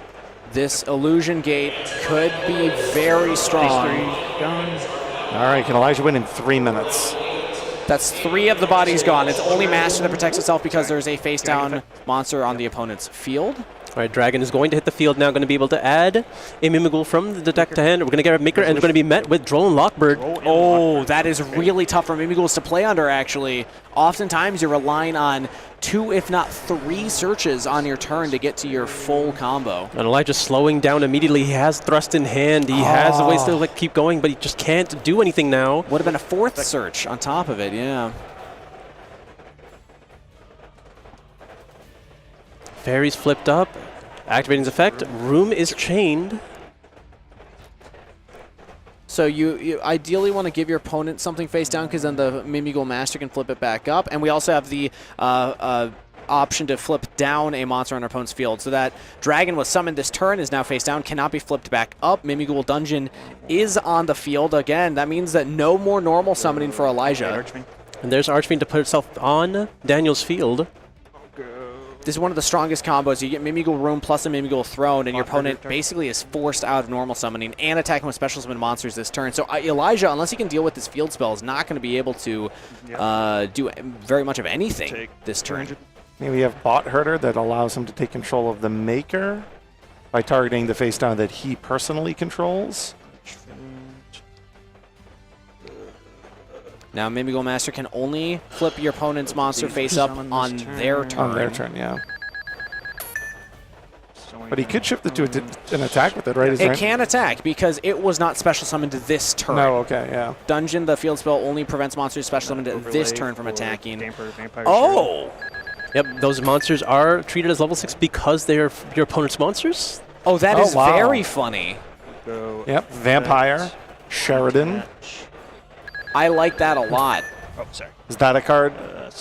This Illusion Gate could be very strong. All right, can Elijah win in 3 minutes? That's 3 of the bodies gone. It's only Master that protects itself because there's a face-down monster on the opponent's field. All right, Dragon is going to hit the field now, going to be able to add a Mimigul from the deck to hand. We're going to get a Maker, and we're going to be met with Droll and Lockbird. Oh, that is really tough for Mimiguls to play under, actually. Oftentimes, you're relying on 2, if not 3 searches on your turn to get to your full combo. And Elijah's slowing down immediately. He has Thrust in hand. He has a ways to keep going, but he just can't do anything now. Would have been a 4th search on top of it, yeah. Fairies flipped up, activating his effect. Room is chained. So you ideally want to give your opponent something face down, because then the Mimigul Master can flip it back up. And we also have the option to flip down a monster on our opponent's field. So that dragon was summoned this turn, is now face down, cannot be flipped back up. Mimigul Dungeon is on the field again. That means that no more normal summoning for Elijah. And there's Archfiend to put itself on Daniel's field. This is one of the strongest combos. You get Mimigul Room plus a Mimigul Throne, and your opponent basically is forced out of normal summoning and attacking with special summon monsters this turn. So Elijah, unless he can deal with this field spell, is not going to be able to do very much of anything this turn. Maybe we have Bot Herder that allows him to take control of the Maker by targeting the face down that he personally controls. Now Mimigul Master can only flip your opponent's monster face up on their turn. On their turn, yeah. But he could shift it to an attack with it, right? It can attack because it was not special summoned this turn. No, okay, yeah. Dungeon, the field spell only prevents monsters special summoned this turn from attacking. Oh! Yep, those monsters are treated as level 6 because they are your opponent's monsters. Oh, that is very funny. Yep, Vampire, Sheridan. I like that a lot. Oh, sorry. Is that a card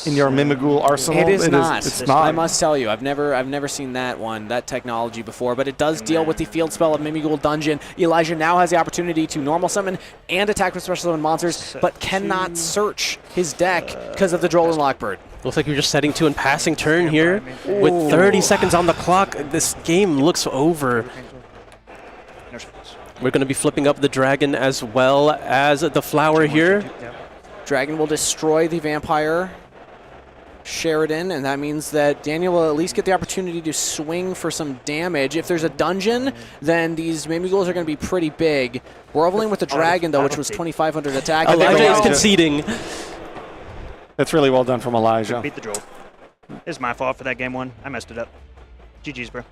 in your Mimigul arsenal? It is not. It's not. I must tell you, I've never seen that technology before, but it does deal with the field spell of Mimigul Dungeon. Elijah now has the opportunity to normal summon and attack with special summon monsters, but cannot search his deck because of the Droll and Lockbird. Looks like you're just setting to and passing turn here. With 30 seconds on the clock, this game looks over. We're going to be flipping up the dragon as well as the flower here. Dragon will destroy the vampire Sheridan, and that means that Daniel will at least get the opportunity to swing for some damage. If there's a dungeon, then these Mimiguls are going to be pretty big. We're overlaying with the dragon, though, which was 2,500 attack. Elijah is conceding. That's really well done from Elijah. Beat the Droll. It's my fault for that game one. I messed it up. GG's, bro.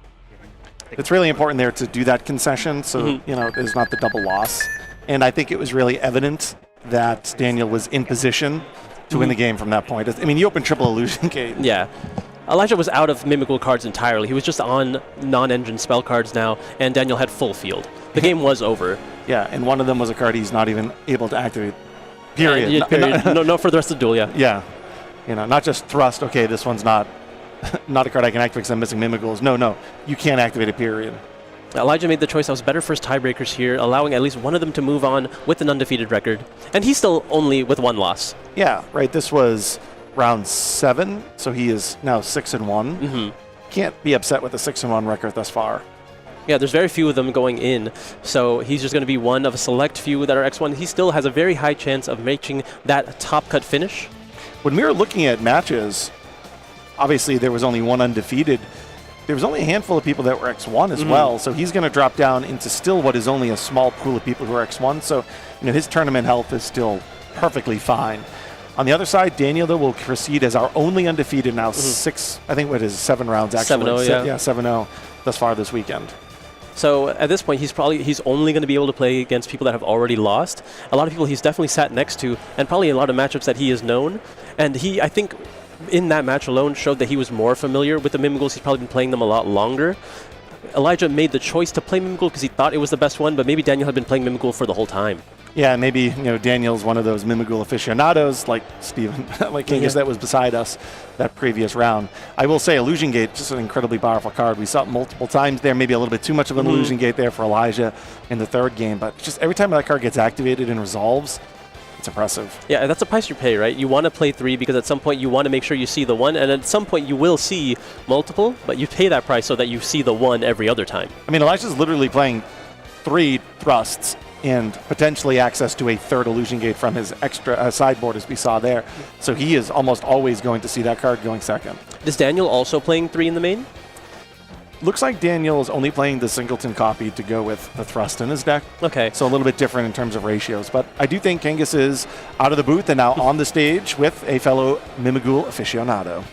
It's really important there to do that concession, so you know there's not the double loss. And I think it was really evident that Daniel was in position to win the game from that point. I mean, you opened triple illusion gate. Yeah. Elijah was out of Mimigul cards entirely. He was just on non-engine spell cards now, and Daniel had full field. The game was over. Yeah, and one of them was a card he's not even able to activate. Period. Yeah, period. No, for the rest of the duel, yeah. Yeah. You know, not just thrust, okay, this one's not a card I can activate because I'm missing Mimiguls. No, you can't activate it, period. Elijah made the choice that was better for his tiebreakers here, allowing at least one of them to move on with an undefeated record. And he's still only with one loss. Yeah, right. This was round 7, so he is now 6-1. Can't be upset with a 6-1 record thus far. Yeah, there's very few of them going in, so he's just going to be one of a select few that are X1. He still has a very high chance of making that top cut finish. When we were looking at matches, obviously there was only one undefeated. There was only a handful of people that were X1 as well, so he's going to drop down into still what is only a small pool of people who are X1, so you know his tournament health is still perfectly fine. On the other side, Daniel, though, will proceed as our only undefeated now 7 rounds actually. 7-0, yeah. Yeah, 7-0 thus far this weekend. So at this point, he's only going to be able to play against people that have already lost. A lot of people he's definitely sat next to, and probably a lot of matchups that he has known. And he, I think, in that match alone, showed that he was more familiar with the Mimiguls. He's probably been playing them a lot longer. Elijah made the choice to play Mimigul because he thought it was the best one, but maybe Daniel had been playing Mimigul for the whole time. Yeah, maybe Daniel's one of those Mimigul aficionados like Steven, like Kingus that was beside us that previous round. I will say Illusion Gate, just an incredibly powerful card. We saw it multiple times there, maybe a little bit too much of an Illusion Gate there for Elijah in the third game, but just every time that card gets activated and resolves, it's impressive. Yeah, that's a price you pay, right? You want to play 3 because at some point you want to make sure you see the 1, and at some point you will see multiple, but you pay that price so that you see the 1 every other time. I mean, Elijah's literally playing 3 thrusts and potentially access to a third Illusion Gate from his extra sideboard, as we saw there. So he is almost always going to see that card going second. Is Daniel also playing 3 in the main? Looks like Daniel is only playing the Singleton copy to go with the thrust in his deck. Okay. So a little bit different in terms of ratios. But I do think Kingus is out of the booth and now on the stage with a fellow Mimigul aficionado.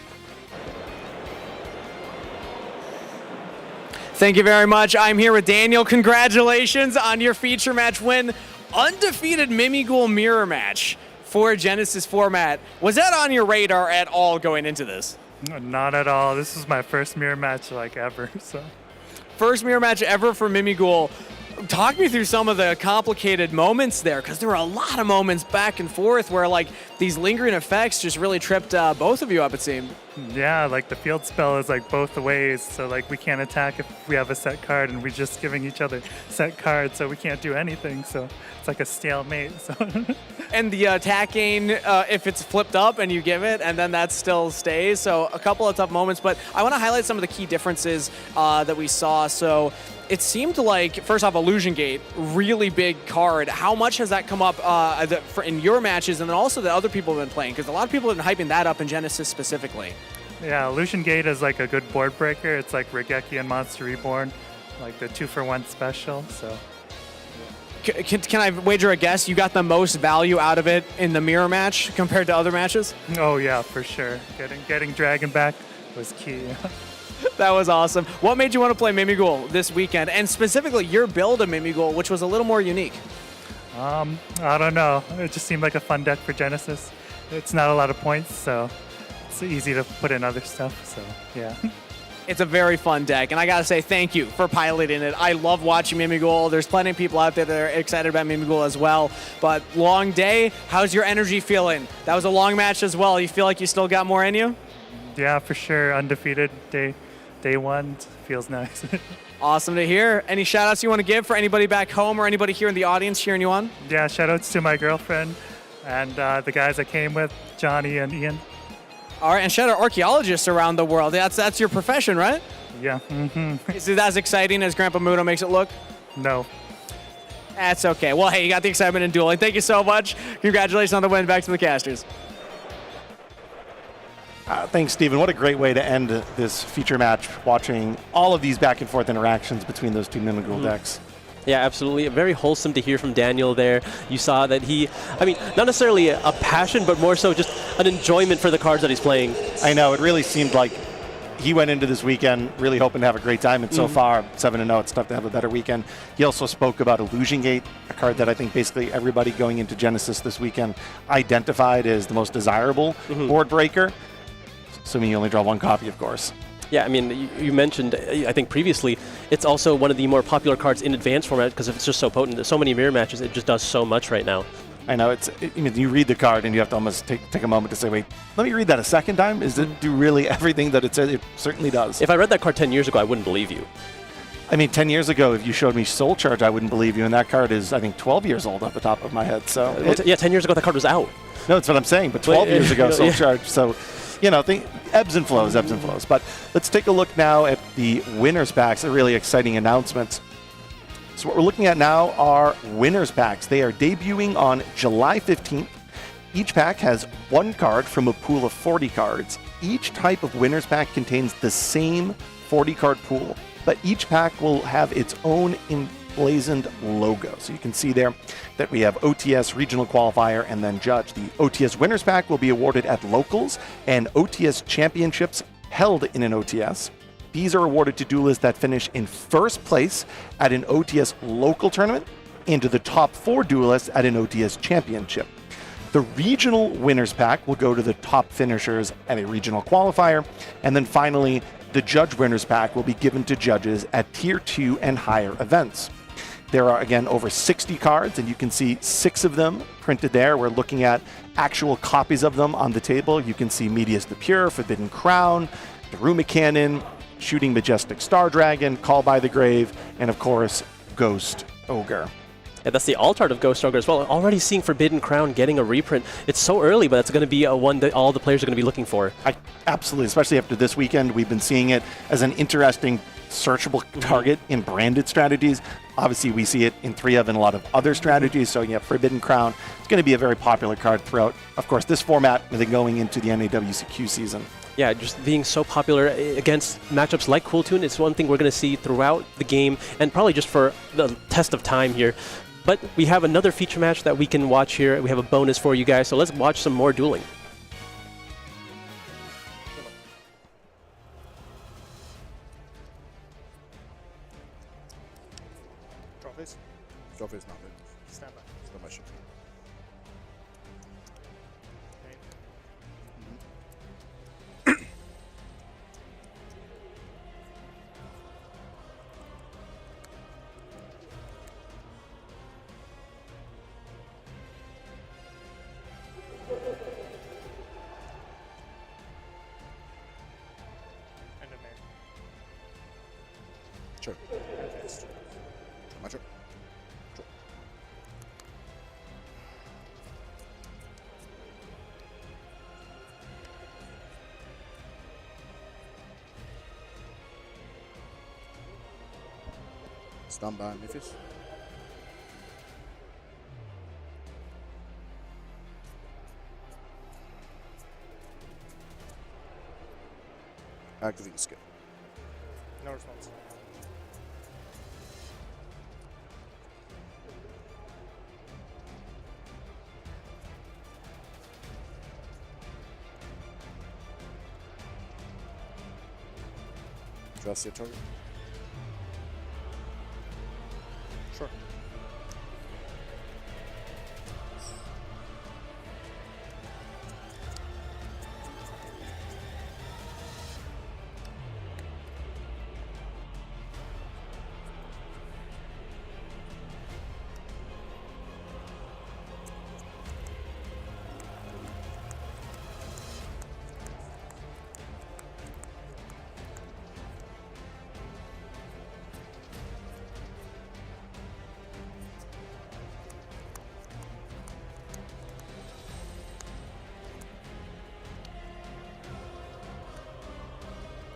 Thank you very much. I'm here with Daniel. Congratulations on your feature match win. Undefeated Mimigul mirror match for Genesys format. Was that on your radar at all going into this? Not at all. This is my first mirror match ever. So first mirror match ever for Mimigul. Talk me through some of the complicated moments there, because there were a lot of moments back and forth where like these lingering effects just really tripped both of you up, it seemed. Yeah, like the field spell is like both ways, so like we can't attack if we have a set card, and we're just giving each other set cards, so we can't do anything. So it's like a stalemate. So. And the attacking, if it's flipped up and you give it, and then that still stays. So a couple of tough moments, but I want to highlight some of the key differences that we saw. So it seemed like, first off, Illusion Gate, really big card. How much has that come up in your matches, and then also that other people have been playing? Because a lot of people have been hyping that up in Genesys specifically. Yeah, Illusion Gate is like a good board breaker. It's like Regeki and Monster Reborn, like the 2-for-1 special. So. Can I wager a guess? You got the most value out of it in the mirror match compared to other matches? Oh yeah, for sure. Getting Dragon back was key. That was awesome. What made you want to play Mimighoul this weekend, and specifically your build of Mimighoul, which was a little more unique? I don't know. It just seemed like a fun deck for Genesys. It's not a lot of points, so it's easy to put in other stuff. So yeah. It's a very fun deck, and I gotta say thank you for piloting it. I love watching Mimighoul. There's plenty of people out there that are excited about Mimighoul as well. But long day, how's your energy feeling? That was a long match as well. You feel like you still got more in you? Yeah, for sure. Undefeated day one feels nice. Awesome to hear. Any shout outs you want to give for anybody back home or anybody here in the audience cheering you on? Yeah, shout outs to my girlfriend and the guys I came with, Johnny and Ian. All right, and shout out archaeologists around the world. That's your profession, right? Yeah. Is it as exciting as Grandpa Muto makes it look? No. That's okay. Well, hey, you got the excitement in dueling. Thank you so much. Congratulations on the win. Back to the casters. Thanks, Steven. What a great way to end this feature match, watching all of these back and forth interactions between those two Mimighoul decks. Yeah, absolutely. Very wholesome to hear from Daniel there. You saw that he, I mean, not necessarily a passion, but more so just an enjoyment for the cards that he's playing. I know. It really seemed like he went into this weekend really hoping to have a great time, and so far, 7-0, it's tough to have a better weekend. He also spoke about Illusion Gate, a card that I think basically everybody going into Genesys this weekend identified as the most desirable board breaker, assuming you only draw one copy, of course. Yeah, I mean, you mentioned, I think previously, it's also one of the more popular cards in advanced format because it's just so potent. There's so many mirror matches, it just does so much right now. I know. I mean, you read the card and you have to almost take a moment to say, wait, let me read that a second time? Does it do really everything that it says? It certainly does. If I read that card 10 years ago, I wouldn't believe you. I mean, 10 years ago, if you showed me Soul Charge, I wouldn't believe you. And that card is, I think, 12 years old off the top of my head. So yeah, 10 years ago, that card was out. No, that's what I'm saying. But 12 years ago, Soul Charge. So, you know, ebbs and flows, ebbs and flows. But let's take a look now at the winners packs. A really exciting announcements. So what we're looking at now are winners packs. They are debuting on July 15th. Each pack has one card from a pool of 40 cards. Each type of winners pack contains the same 40-card pool, but each pack will have its own emblazoned logo. So you can see there that we have OTS, Regional Qualifier, and then Judge. The OTS winners pack will be awarded at locals and OTS championships held in an OTS. These are awarded to duelists that finish in first place at an OTS local tournament and to the top 4 duelists at an OTS championship. The regional winners pack will go to the top finishers at a regional qualifier. And then finally, the judge winners pack will be given to judges at tier 2 and higher events. There are, again, over 60 cards, and you can see 6 of them printed there. We're looking at actual copies of them on the table. You can see Medius the Pure, Forbidden Crown, the Ruma Cannon, Shooting Majestic Star Dragon, Call by the Grave, and of course, Ghost Ogre. Yeah, that's the alt art of Ghost Ogre as well. Already seeing Forbidden Crown getting a reprint. It's so early, but it's going to be one that all the players are going to be looking for. Absolutely, especially after this weekend. We've been seeing it as an interesting searchable target in branded strategies. Obviously, we see it in 3 and a lot of other strategies. So, yeah, Forbidden Crown, it's going to be a very popular card throughout, of course, this format, and then going into the NAWCQ season. Yeah, just being so popular against matchups like Cool Tune, it's one thing we're going to see throughout the game, and probably just for the test of time here. But we have another feature match that we can watch here. We have a bonus for you guys, so let's watch some more dueling. Trophies? Trophies, nothing. Stand by. Stand by. Sure. My turn. Sure. Stand by Memphis. Activating skill. No response. Trust your target. Sure.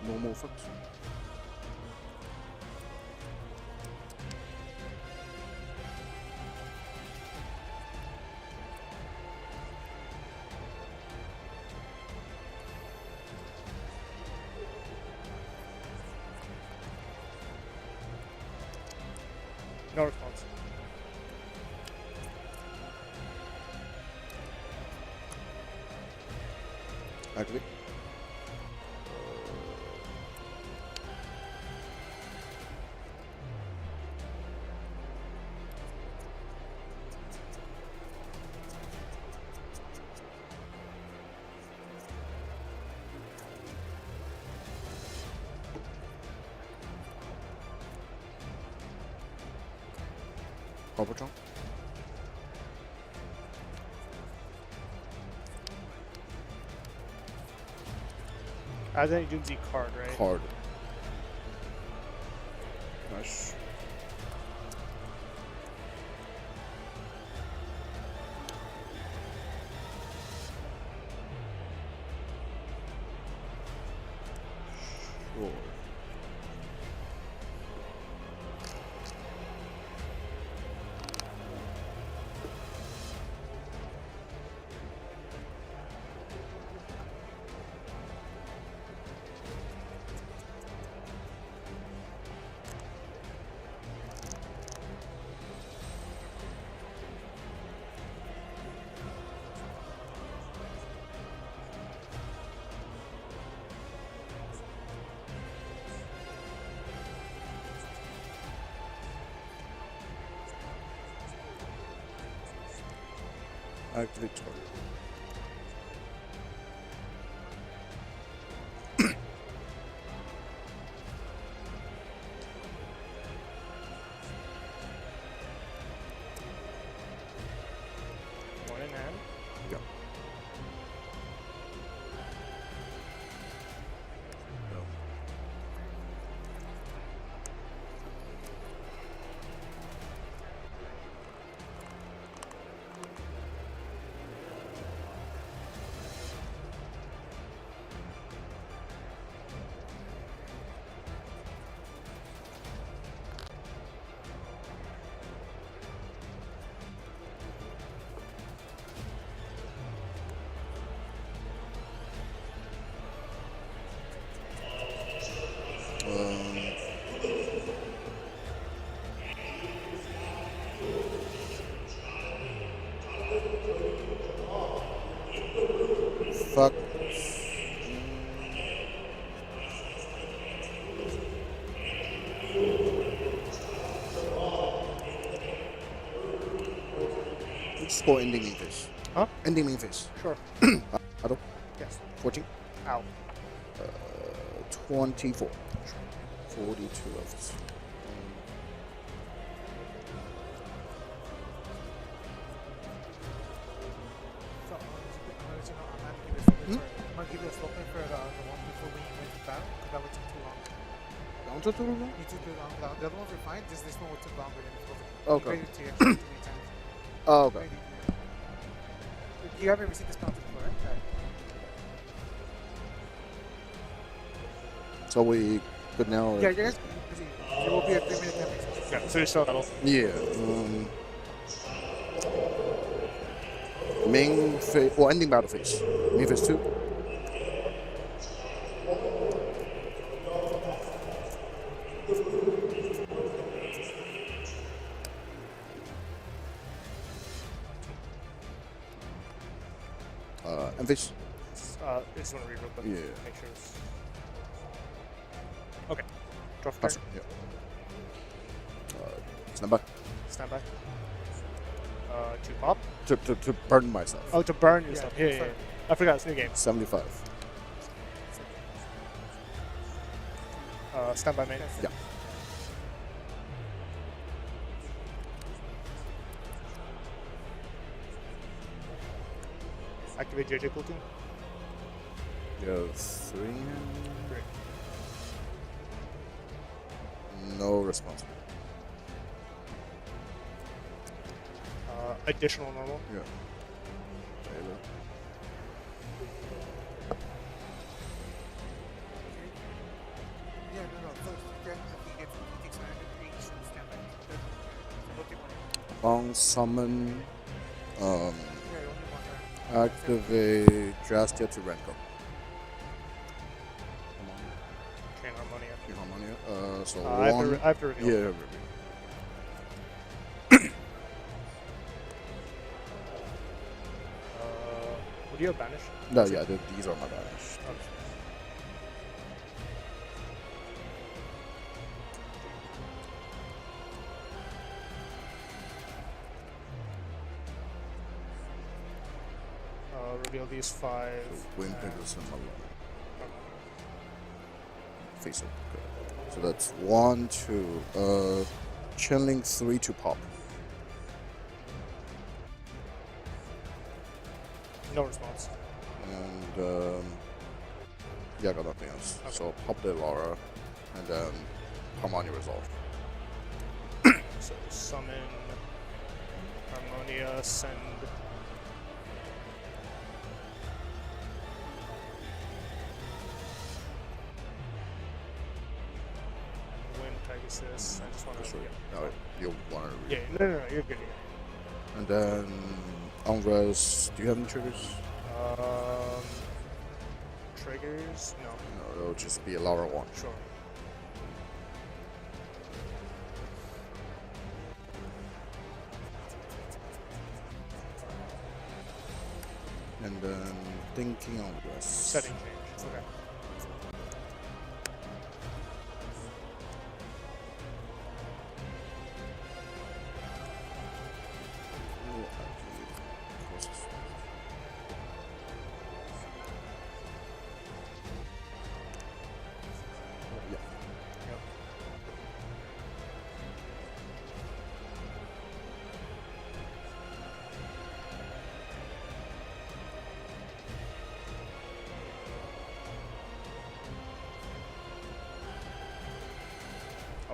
No more effects. No response. Activate. Overdraw. As any Doomsday card, right? Card. Nice. Sure. Activate target. One in hand. Yeah. Fuck. Let's go ending main phase. Huh? Ending main phase. Sure. Auto. Yes. 14. Ow. 24. 42 left. So, I'm gonna let you know, I'm gonna give you a slow play for the one before we went to battle, because that would take too long. That Counter to the You took the other ones were fine. Just this one took longer than it was. Okay. You graded 2 extra 3 times. Oh, okay. You haven't received this penalty before, right? So we good now? Yeah, you guys busy. It will be a 3-minute time. Yeah, so you're still battle. Yeah. Main phase, well, ending battle phase. Main phase 2. End phase. I just want to read real quick. Yeah. Make sure it's. Okay. Draw for Pass. turn. Yeah. Stand by. Stand by. To pop? To burn myself. Oh, to burn yourself. Yeah. I forgot, it's new game. 75. Stand by main. Yeah. Activate JJ Cool Toon. Go 3. No response. Additional normal. Yeah. Yeah, no. So he takes an each stand by. On summon, activate Drastia to Renko. Chain Harmonia. Chain Harmonia. So I have one. to I have to reveal. Yeah, reveal. Would you have banished? No, yeah, these are my banished. Okay. Reveal these 5. Wind Pegasus and Malone. Face up. Okay. So that's 1, 2. Channeling 3 to pop. No response. And yeah, I got nothing else. Okay. So pop the Laura, and then Harmonia resolve. So summon Harmonia, send. Wind Pegasus. I just want to. Sure. No, you want to read. Yeah, no, you're good. And then on res, do you have any triggers? Triggers? No. No, it'll just be a Laura 1. Sure. And then thinking on res. Setting change. Okay.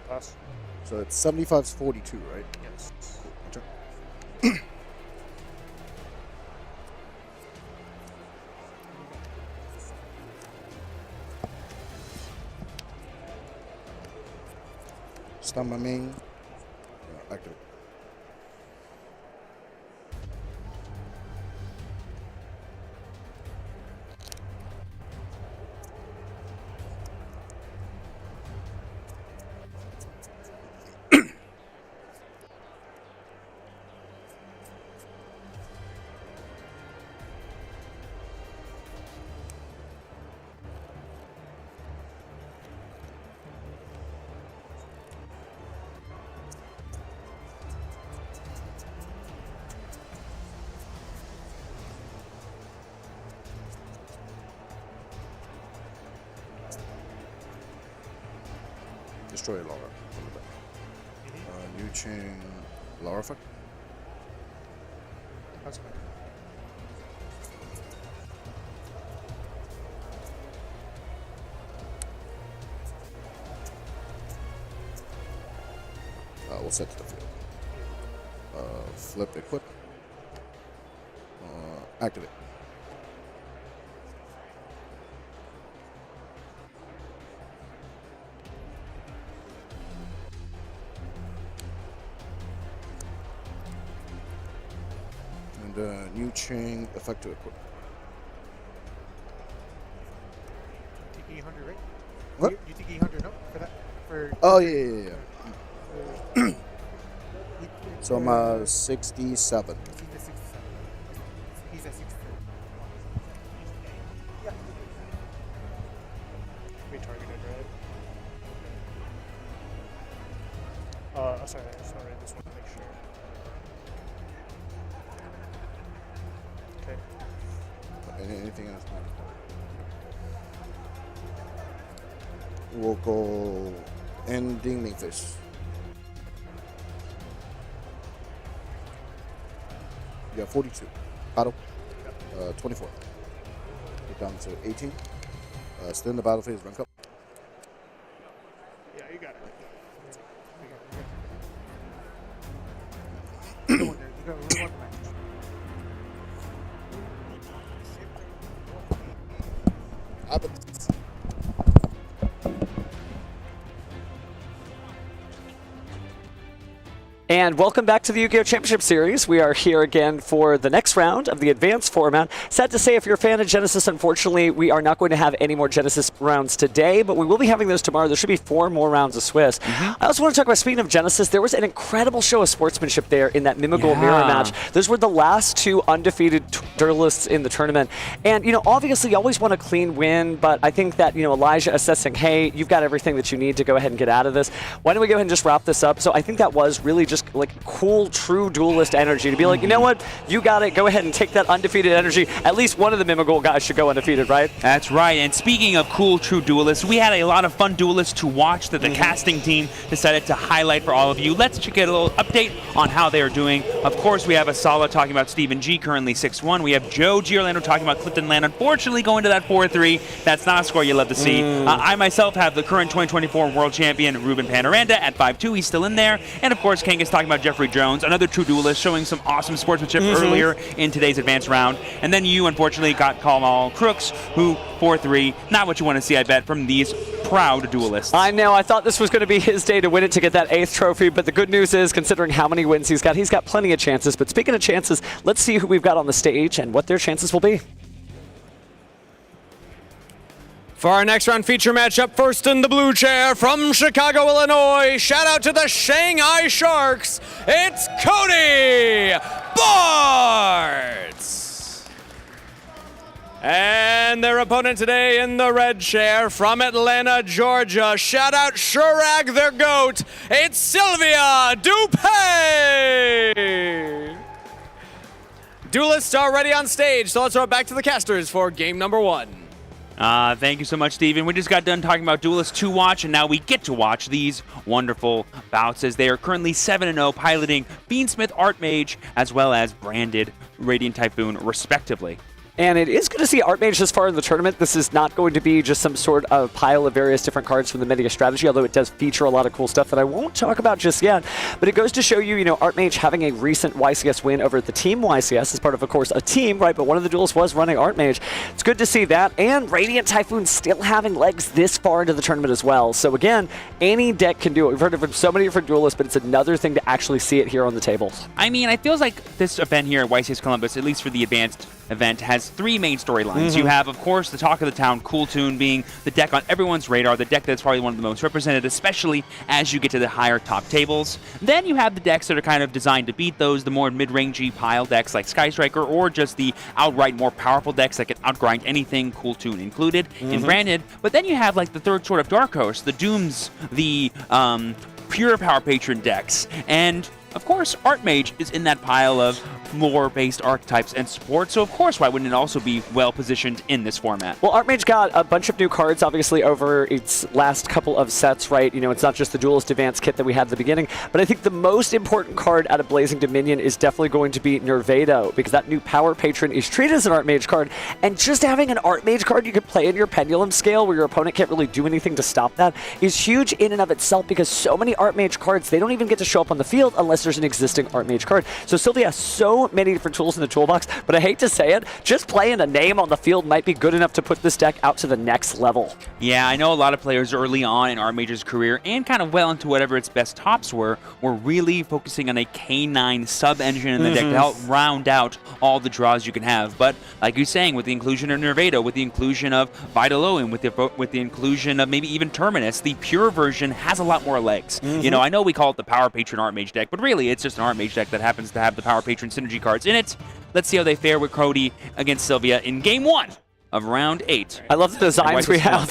Pass. So it's 75's 42, right? Yes. Cool. Stun my main. Activate. Destroy Laura. New chain Laura effect. That's fine. will set to the field. Flip, equip. Activate. And new chain effect to equip. TCG 100, right? What? You TCG 100, no? For that? Oh, yeah. So I'm 67. He's at 67. Yeah. We targeted, right? Sorry, I just want to read this one to make sure. Okay. Anything else? We'll go ending main phase. You got 42. Battle. 24. Get down to 18. Still in the battle phase. Rank up. Yeah, you got it. You got one match. Happens. And welcome back to the Yu-Gi-Oh! Championship Series. We are here again for the next round of the advanced format. Sad to say, if you're a fan of Genesys, unfortunately, we are not going to have any more Genesys rounds today, but we will be having those tomorrow. There should be 4 more rounds of Swiss. I also want to talk about, speaking of Genesys, there was an incredible show of sportsmanship there in that Mimigol mirror match. Those were the last 2 undefeated duelists in the tournament. And, obviously, you always want a clean win, but I think that, Elijah assessing, hey, you've got everything that you need to go ahead and get out of this. Why don't we go ahead and just wrap this up? So I think that was really just like cool, true duelist energy to be like, you know what, you got it, go ahead and take that undefeated energy. At least one of the Mimigol guys should go undefeated, right? That's right. And speaking of cool, true duelists, we had a lot of fun duelists to watch that the casting team decided to highlight for all of you. Let's get a little update on how they are doing. Of course, we have Asala talking about Stephen G, currently 6-1. We have Joe Giorlando talking about Clifton Land, unfortunately going to that 4-3. That's not a score you love to see. I myself have the current 2024 world champion, Ruben Panoranda, at 5-2. He's still in there. And of course, Kangas talking about Jeffrey Jones, another true duelist, showing some awesome sportsmanship earlier in today's advanced round. And then you, unfortunately, got Kamal Crooks, who 4-3. Not what you want to see, I bet, from these proud duelists. I know. I thought this was going to be his day to win it, to get that 8th trophy, but the good news is, considering how many wins he's got plenty of chances. But speaking of chances, let's see who we've got on the stage and what their chances will be. For our next round feature matchup, first in the blue chair from Chicago, Illinois, shout out to the Shanghai Sharks, it's Cody Bartz! And their opponent today in the red chair from Atlanta, Georgia, shout out Shurag their goat, it's Sylvia Dupay! Duelists are already on stage, so let's throw it back to the casters for game number 1. Thank you so much, Steven. We just got done talking about Duelists to watch, and now we get to watch these wonderful bouts as they are currently 7-0, piloting Beansmith Archmage as well as branded Radiant Typhoon, respectively. And it is good to see Archmage this far in the tournament. This is not going to be just some sort of pile of various different cards from the Media strategy, although it does feature a lot of cool stuff that I won't talk about just yet. But it goes to show you, Archmage having a recent YCS win over at the Team YCS as part of course, a team, right? But one of the duelists was running Archmage. It's good to see that. And Radiant Typhoon still having legs this far into the tournament as well. So again, any deck can do it. We've heard of it from so many different duelists, but it's another thing to actually see it here on the tables. I mean, it feels like this event here at YCS Columbus, at least for the advanced event, has 3 main storylines. You have, of course, the talk of the town, Cool Tune, being the deck on everyone's radar, the deck that's probably one of the most represented, especially as you get to the higher top tables. Then you have the decks that are kind of designed to beat those, the more mid-rangey pile decks like Sky Striker, or just the outright more powerful decks that can outgrind anything, Cool Tune included, in branded. But then you have like the third sort of dark horse, the Dooms, the pure power patron decks, and of course, Archmage is in that pile of lore-based archetypes and support. So of course, why wouldn't it also be well positioned in this format? Well, Archmage got a bunch of new cards, obviously, over its last couple of sets, right? You know, it's not just the Duelist Advanced kit that we had at the beginning, but I think the most important card out of Blazing Dominion is definitely going to be Nervado, because that new Power Patron is treated as an Archmage card, and just having an Archmage card you can play in your Pendulum scale where your opponent can't really do anything to stop that is huge in and of itself, because so many Archmage cards, they don't even get to show up on the field unless there's an existing Archmage card. So Sylvia has so many different tools in the toolbox, but I hate to say it, just playing a name on the field might be good enough to put this deck out to the next level. Yeah, I know a lot of players early on in Archmage's career and kind of well into whatever its best tops were really focusing on a K9 sub-engine in the deck to help round out all the draws you can have. But like you're saying, with the inclusion of Nervado, with the inclusion of Vital Owen, with the inclusion of maybe even Terminus, the pure version has a lot more legs. You know, I know we call it the Power Patron Archmage deck, but really it's just an Archmage deck that happens to have the Power Patron synergy cards in it. Let's see how they fare with Cody against Sylvia in Game 1 of Round 8. I love the designs we have.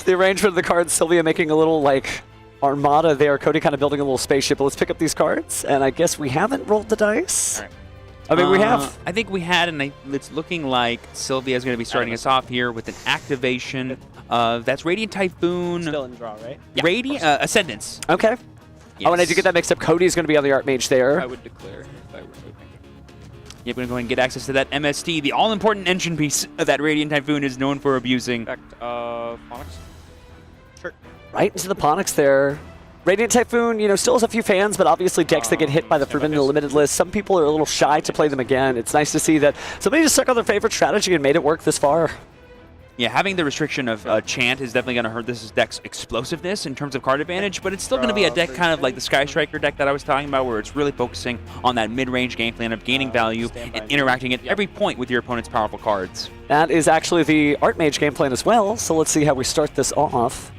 The arrangement of the cards, Sylvia making a little, like, armada there. Cody kind of building a little spaceship. But let's pick up these cards, and I guess we haven't rolled the dice. I mean, we have. I think we had, and it's looking like Sylvia is going to be starting us off here with an activation of, that's Radiant Typhoon. Still in draw, right? Yeah, Ascendance. Okay. Yes. Oh, and I did get that mixed up. Cody's going to be on the Archmage there. I would declare if I were moving. Yeah, we're going to go ahead and get access to that MST. The all-important engine piece of that Radiant Typhoon is known for abusing. Ponix? Sure. Right into the Ponix there. Radiant Typhoon, you know, still has a few fans, but obviously decks that get hit by the Forbidden Limited list. Some people are a little shy to play them again. It's nice to see that somebody just stuck on their favorite strategy and made it work this far. Yeah, having the restriction of Chant is definitely going to hurt this deck's explosiveness in terms of card advantage, but it's still going to be a deck kind of like the Sky Striker deck that I was talking about, where it's really focusing on that mid-range game plan of gaining value and interacting at every point with your opponent's powerful cards. That is actually the Archmage game plan as well, so let's see how we start this off.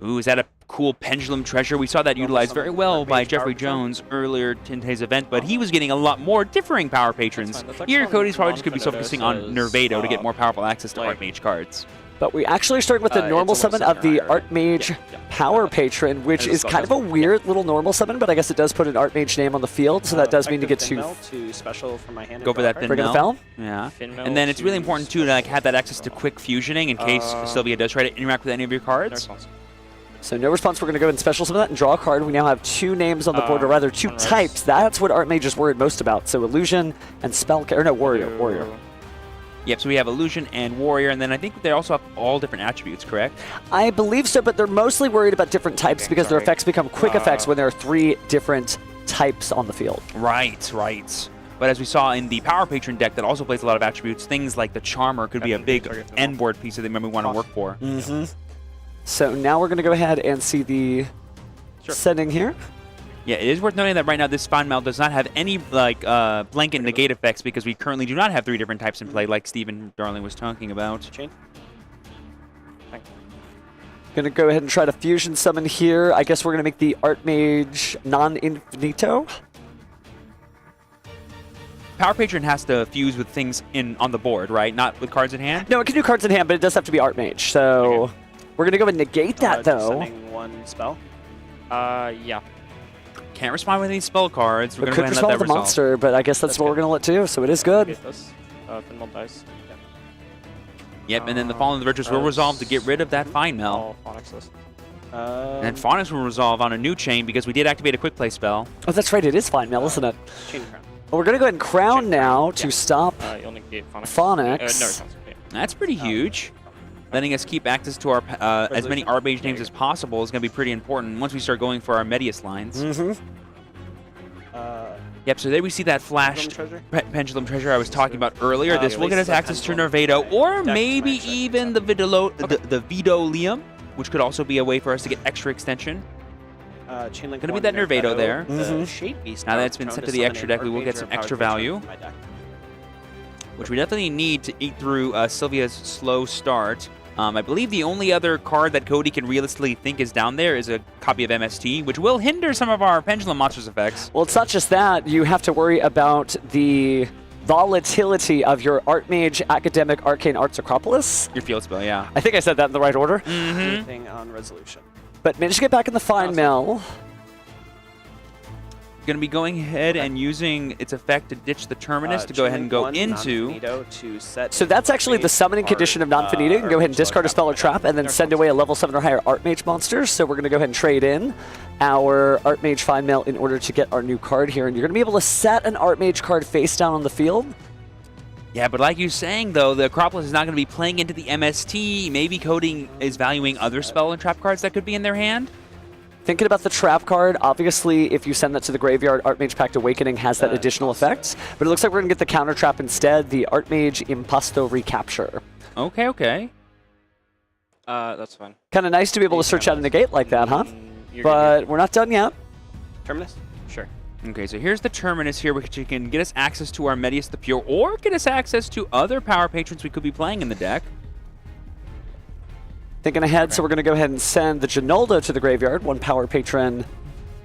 Ooh, is that a cool Pendulum Treasure? We saw that utilized very well by Jeffrey Jones earlier in today's event, but he was getting a lot more differing Power Patrons. Here, Cody's probably just going to be focusing on Nervado to get more powerful access to Archmage cards. But we actually start with the normal summon of the Archmage Power Patron, which is kind of a weird little normal summon, but I guess it does put an Archmage name on the field, so that does mean to get to special from my hand. Go for that Fin Bring in the Mill. Fel? Yeah. And then it's really important, too, to like, have that access to quick fusioning in case Sylvia does try to interact with any of your cards. So no response, we're going to go ahead and special summon that and draw a card. We now have two names on the board, or rather two types. That's what Archmage is worried most about. So Illusion and Spell, or no, Warrior. Yep, so we have Illusion and Warrior, and then I think they also have all different attributes, correct? I believe so, but they're mostly worried about different types because their effects become quick effects when there are three different types on the field. Right. But as we saw in the Power Patron deck that also plays a lot of attributes, things like the Charmer could be a big end board piece that they maybe want to work for. So now we're going to go ahead and see the setting here. Yeah, it is worth noting that right now this Fine Meld does not have any blanket negate effects because we currently do not have three different types in play like Stephen Darling was talking about. Going to go ahead and try to fusion summon here. I guess we're going to make the Archmage non-infinito. Power Patron has to fuse with things on the board, right? Not with cards in hand? No, it can do cards in hand, but it does have to be Archmage. So we're going to go and negate that, though. Sending one spell. Yeah. Can't respond with any spell cards. We're It going to could let respond that with the monster, but I guess that's what we're going to let do, so it is good. Pinball dice. Yep, and then the Fallen of the Virtuous will resolve to get rid of that Fine Meld. And Phonics will resolve on a new chain because we did activate a quick play spell. Oh, that's right, it is Fine Meld, isn't it? Well, we're going to go ahead and Crown now to stop Phonics. That's pretty huge. Letting us keep access to our as many Archmage names as possible is going to be pretty important once we start going for our Medius lines. Yep, so there we see that flashed Pendulum Treasure I was talking about earlier. This will get us access to Nervado, or maybe even the Vidolium, which could also be a way for us to get extra extension. Going to be that Nervado there. Now that it's been sent to the extra deck, we will get some extra value, which we definitely need to eat through Sylvia's slow start. I believe the only other card that Cody can realistically think is down there is a copy of MST, which will hinder some of our Pendulum Monsters effects. Well, it's not just that. You have to worry about the volatility of your Archmage Academic Arcane Arts Acropolis. Your field spell, yeah. I think I said that in the right order. Anything on resolution. But managed to get back in the Fine Mill. Going to be going ahead and using its effect to ditch the Terminus to go ahead and go into. So that's actually the summoning condition of non-finito. You can go ahead and discard a spell or trap and then send away a level 7 or higher Archmage monster. So we're going to go ahead and trade in our Archmage Fine Mail in order to get our new card here. And you're going to be able to set an Archmage card face down on the field. Yeah, but like you're saying, though, the Acropolis is not going to be playing into the MST. Maybe Cody is valuing other spell and trap cards that could be in their hand. Thinking about the trap card, obviously, if you send that to the graveyard, Archmage Pact Awakening has that additional effect. But it looks like we're going to get the counter trap instead, the Archmage Impasto Recapture. Okay, okay. That's fine. Kind of nice to be able to search out a negate like that, huh? But we're not done yet. Terminus? Sure. Okay, so here's the Terminus here, which can get us access to our Medius the Pure, or get us access to other power patrons we could be playing in the deck. Thinking ahead, so we're going to go ahead and send the Ginoldo to the graveyard, 1 power patron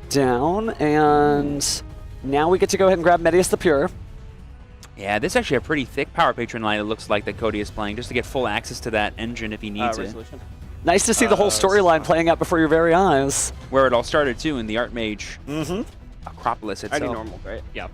down, and now we get to go ahead and grab Medius the Pure. Yeah, this is actually a pretty thick power patron line, it looks like, that Cody is playing, just to get full access to that engine if he needs it. Nice to see the whole storyline playing out before your very eyes. Where it all started, too, in the Archmage Acropolis itself. I do normal, right? Yeah.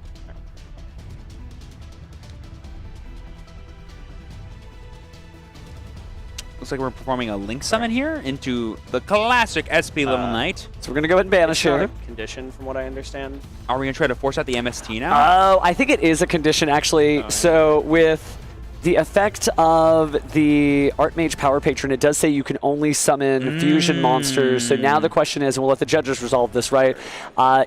Looks like we're performing a Link Summon here into the classic SP Little Knight. So we're going to go ahead and banish here. Condition, from what I understand. Are we going to try to force out the MST now? Oh, I think it is a condition, actually. So with the effect of the Archmage Power Patron, it does say you can only summon fusion monsters. So now the question is, and we'll let the judges resolve this, right?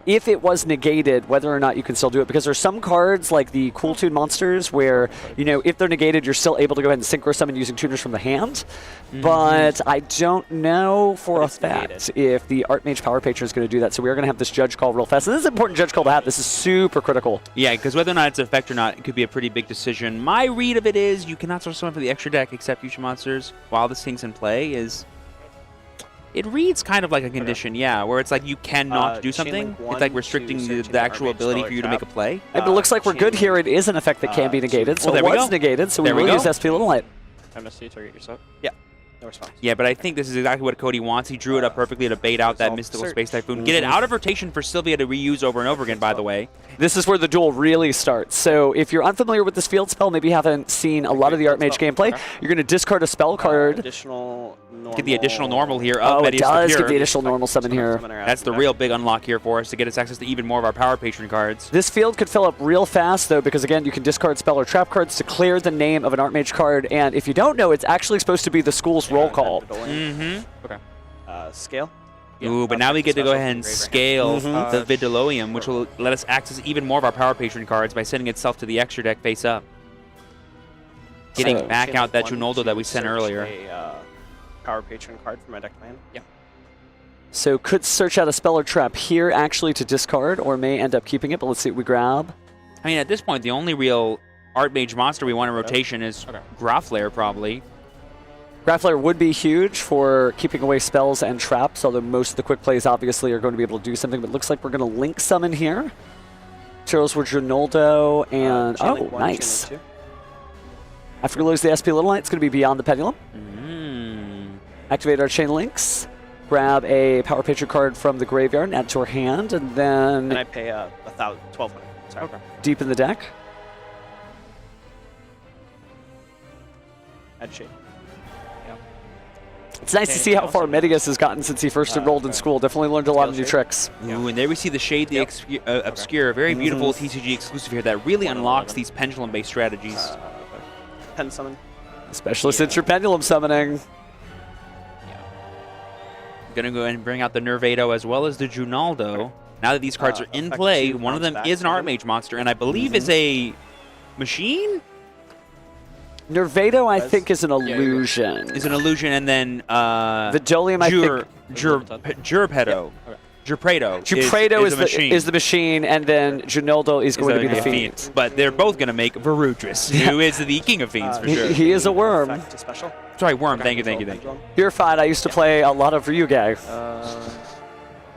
If it was negated, whether or not you can still do it. Because there's some cards, like the Cool Tune monsters, where, you know, if they're negated, you're still able to go ahead and synchro summon using tuners from the hand. But I don't know for a fact if the Archmage Power Patron is going to do that. So we are going to have this judge call real fast. And this is an important judge call to have. This is super critical. Yeah, because whether or not it's an effect or not, it could be a pretty big decision. My read of it is you cannot source summon for the extra deck except fusion monsters while this thing's in play. It reads kind of like a condition, yeah, where it's like you cannot do something. It's like restricting the actual ability for you to make a play. And it looks like we're good here. It is an effect that can be negated. So it was negated, so we will use SP Little Light. MST, target yourself. Yeah. No response. Yeah, but I think this is exactly what Cody wants. He drew it up perfectly to bait out that Mystical Space Typhoon. Get it out of rotation for Sylvia to reuse over and over again, by the way. This is where the duel really starts. So if you're unfamiliar with this field spell, maybe you haven't seen a lot of the Archmage gameplay, you're going to discard a spell card. Get the additional normal here of it Medius does the Pure. get the additional normal summon here. That's the real big unlock here for us to get us access to even more of our Power Patron cards. This field could fill up real fast, though, because, again, you can discard spell or trap cards to clear the name of an Archmage card. And if you don't know, it's actually supposed to be the school's roll call. Okay. Scale? Ooh, but now we get to go ahead and scale the Vidaloium, which will let us access even more of our Power Patron cards by sending itself to the extra deck face up. Getting back out that Junoldo that we sent earlier. Power Patron card for my deck plan. Yeah. So could search out a spell or trap here, actually, to discard, or may end up keeping it, but let's see what we grab. I mean, at this point, the only real Archmage monster we want in rotation is Graflair, probably. Graflair would be huge for keeping away spells and traps, although most of the quick plays obviously are going to be able to do something, but it looks like we're going to Link Summon here. Charles with Ronaldo, and oh, nice. After we lose the SP Little Knight, it's going to be Beyond the Pendulum. Activate our Chain Links, grab a Power Patron card from the graveyard, and add to our hand, and then... And I pay 1,200. Sorry. Okay. Deep in the deck. Add Chain. It's nice to see how far Medius has gotten since he first enrolled in school. Definitely learned a lot of new tricks. Ooh, and there we see the Shade the Obscure. Very beautiful TCG exclusive here that really unlocks these pendulum-based strategies. Pen summon. Especially since you're pendulum summoning. Gonna go ahead and bring out the Nervado as well as the Junaldo. Now that these cards are in play, one of them is an Archmage monster, and I believe is a machine? Nervado, I think, is an illusion. Is an illusion, and then the Dolium, I think. Jurpedo. Jurpredo is the machine, and then Junoldo is going to be the fiend. But they're both going to make Varudris, who is the king of fiends, for sure. He is a worm. Sorry, worm. Thank you. You're fine. I used to play a lot of Ryugai.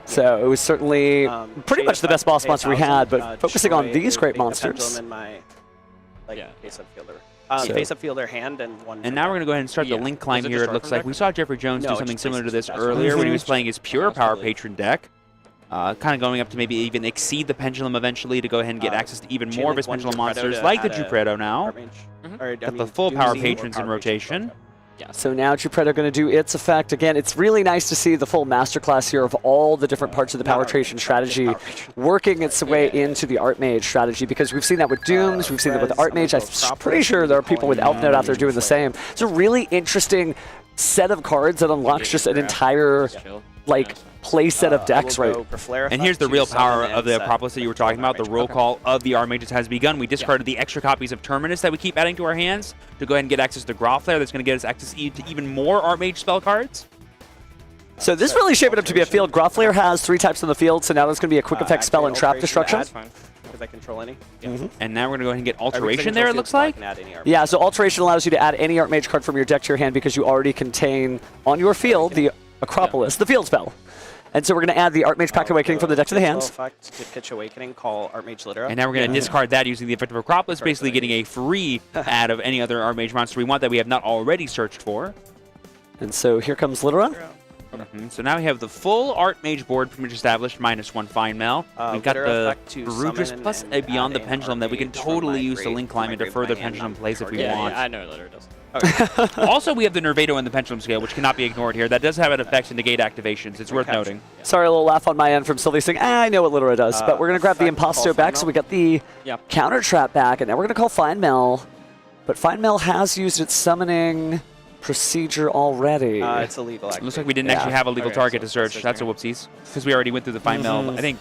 So it was certainly pretty much the best boss monster we had, but focusing on these great monsters. Face-up fielder hand and one. And now we're going to go ahead and start the link climb here. It looks like we saw Jeffrey Jones do something similar to this earlier when he was playing his pure Power Patron deck. kind of going up to maybe even exceed the Pendulum eventually to go ahead and get access to even more of his Pendulum monsters, like the Jupredo now. Got the full power patrons in rotation. Yeah, so now Jupredo going to do its effect. Again, it's really nice to see the full masterclass here of all the different parts of the power creation strategy working its way into the Archmage strategy, because we've seen that with Dooms, we've seen that with Archmage. I'm pretty sure there are people with Elf Note out there doing the same. It's a really interesting set of cards that unlocks just an entire, like, play set of decks, right? And here's the real power of the Acropolis that you were talking about. The roll call of the Archmages has begun. We discarded the extra copies of Terminus that we keep adding to our hands to go ahead and get access to Growlflare. That's going to get us access to even more Archmage spell cards. So this really shaping up to be a field. Growlflare has 3 types on the field, so now there's going to be a quick effect spell and trap destruction. Because I control any. And now we're going to go ahead and get Alteration there, it looks like. Yeah, so Alteration allows you to add any Archmage card from your deck to your hand because you already contain on your field the Acropolis, the field spell. And so we're going to add the Archmage Pact Awakening from the deck to the hands. Pitch Awakening, call Archmage Littera. And now we're going to discard that using the effect of Acropolis, basically getting a free add of any other Archmage monster we want that we have not already searched for. And so here comes Littera. So now we have the full Archmage board pretty much established, -1 Fine Mel. We've got the Verudris plus a Beyond the Pendulum that we can totally use to link climb into further Pendulum plays if we want. Yeah, I know Littera does. Also, we have the Nervado and the Pendulum Scale, which cannot be ignored here. That does have an effect to negate activations. It's worth noting. Sorry, a little laugh on my end from Sylvie saying, I know what Littera does. But we're going to grab the Impasto back, so we got the Counter Trap back, and now we're going to call Fine Mel. But Fine Mel has used its summoning procedure already. It's illegal. Looks like we didn't actually have a legal target to search. That's a whoopsies. Because we already went through the Fine Mel, I think,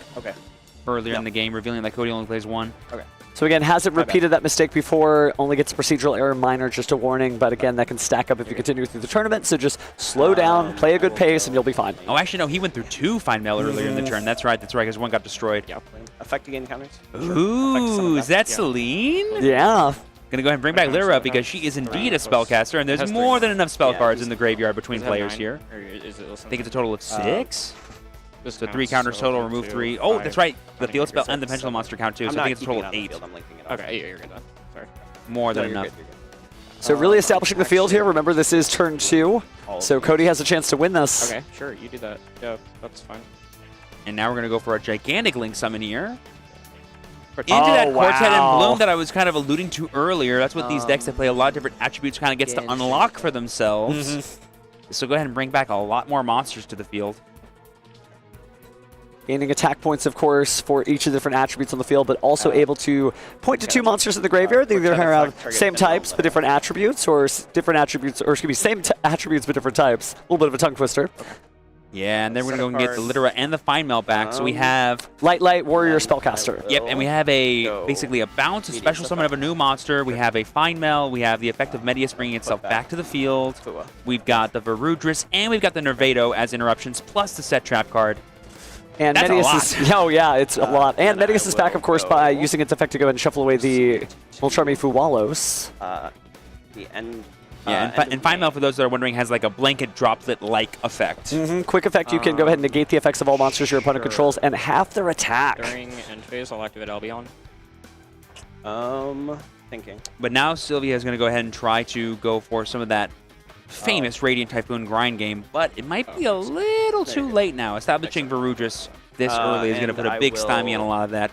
earlier in the game, revealing that Cody only plays 1. Okay. So again, hasn't repeated that mistake before, only gets procedural error minor, just a warning, but again, that can stack up if you continue through the tournament, so just slow down, play a good pace, and you'll be fine. Oh, actually, no, he went through 2 Fine Mel earlier in the turn. That's right, because 1 got destroyed. Yeah. Effect again counters. Ooh, is that Celine? Yeah. Gonna go ahead and bring back Littera because she is indeed a spellcaster, and there's more than enough spell cards in the graveyard between players here. I think it's a total of 6. So 3 counters total, remove 3. Oh, that's right. The field spell and the Pendulum monster count too, so I think it's a total of 8. Okay, you're good. Sorry. More than enough. So really establishing the field here. Remember, this is turn 2, so Cody has a chance to win this. Okay, sure, you do that. Yeah, that's fine. And now we're going to go for a gigantic Link Summon here. Into that Quartet in Bloom that I was kind of alluding to earlier. That's what these decks that play a lot of different attributes kind of gets to unlock for themselves. So go ahead and bring back a lot more monsters to the field. Gaining attack points, of course, for each of the different attributes on the field, but also able to point to 2 monsters in the graveyard. They either have same types but different attributes, or different attributes, or excuse me, same attributes but different types. A little bit of a tongue twister. Yeah, and then we're going to go and get the Littera and the Fine Mel back. So we have Light Warrior Spellcaster. Yep, and we have basically a bounce, a special summon of a new monster. We have a Fine Mel. We have the effect of Medius bringing itself back to the field. We've got the Verudris, and we've got the Nervado as interruptions, plus the set trap card. And that's Medius is, oh yeah, it's a lot. And Medius is back, of course, by using its effect to go and shuffle away the Ultrami Fuwalos. And Fine Mel, for those that are wondering, has like a blanket droplet-like effect. Quick effect, you can go ahead and negate the effects of all monsters your opponent controls and half their attack. During end phase, I'll activate Albion. Thinking. But now Sylvia is going to go ahead and try to go for some of that famous Radiant Typhoon grind game, but it might be a little too late now. Establishing Verudris this early is going to put a big stymie on a lot of that.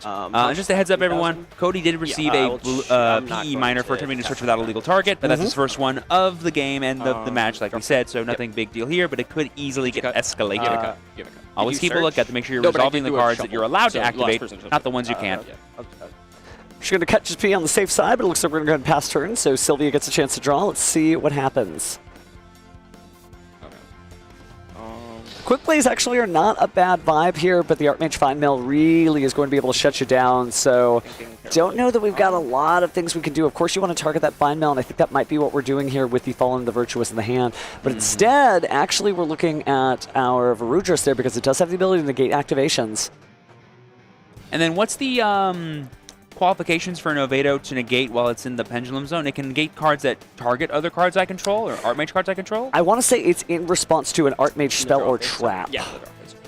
Just a heads up, everyone, Cody did receive a PE minor for attempting to search without a legal target, but that's his first one of the game and the match, like we said, so nothing big deal here, but it could easily get escalated. Always keep a look at to make sure you're resolving the cards that you're allowed to activate, not the ones you can't. She's going to cut just P on the safe side, but it looks like we're going to go ahead and pass turn, so Sylvia gets a chance to draw. Let's see what happens. Quick plays actually are not a bad vibe here, but the Archmage Fine Mel really is going to be able to shut you down, so don't know that we've got a lot of things we can do. Of course, you want to target that Fine Mel, and I think that might be what we're doing here with the Fallen and the Virtuous in the hand. But instead, actually, we're looking at our Verudris there because it does have the ability to negate activations. And then what's the qualifications for Nervado to negate while it's in the Pendulum Zone? It can negate cards that target other cards I control or Archmage cards I control? I want to say it's in response to an Archmage spell or trap. Yeah.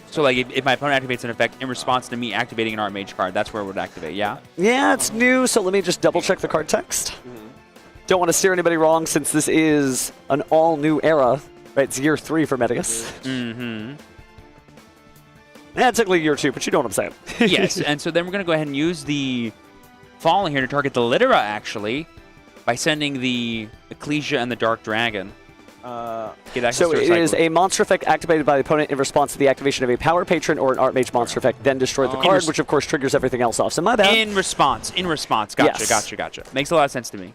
So like if my opponent activates an effect in response to me activating an Archmage card, that's where it would activate, yeah? Yeah, it's new, so let me just double check the card text. Don't want to steer anybody wrong since this is an all-new era, right? It's year 3 for Medius. It took like a year or two, but you know what I'm saying. Yes, and so then we're going to go ahead and use the Falling here to target the Littera, actually, by sending the Ecclesia and the Dark Dragon. Get access So to it is a monster effect activated by the opponent in response to the activation of a Power Patron or an Archmage monster effect, then destroy the card, which of course triggers everything else off. So my bad. In response. Gotcha, Yes. gotcha. Makes a lot of sense to me.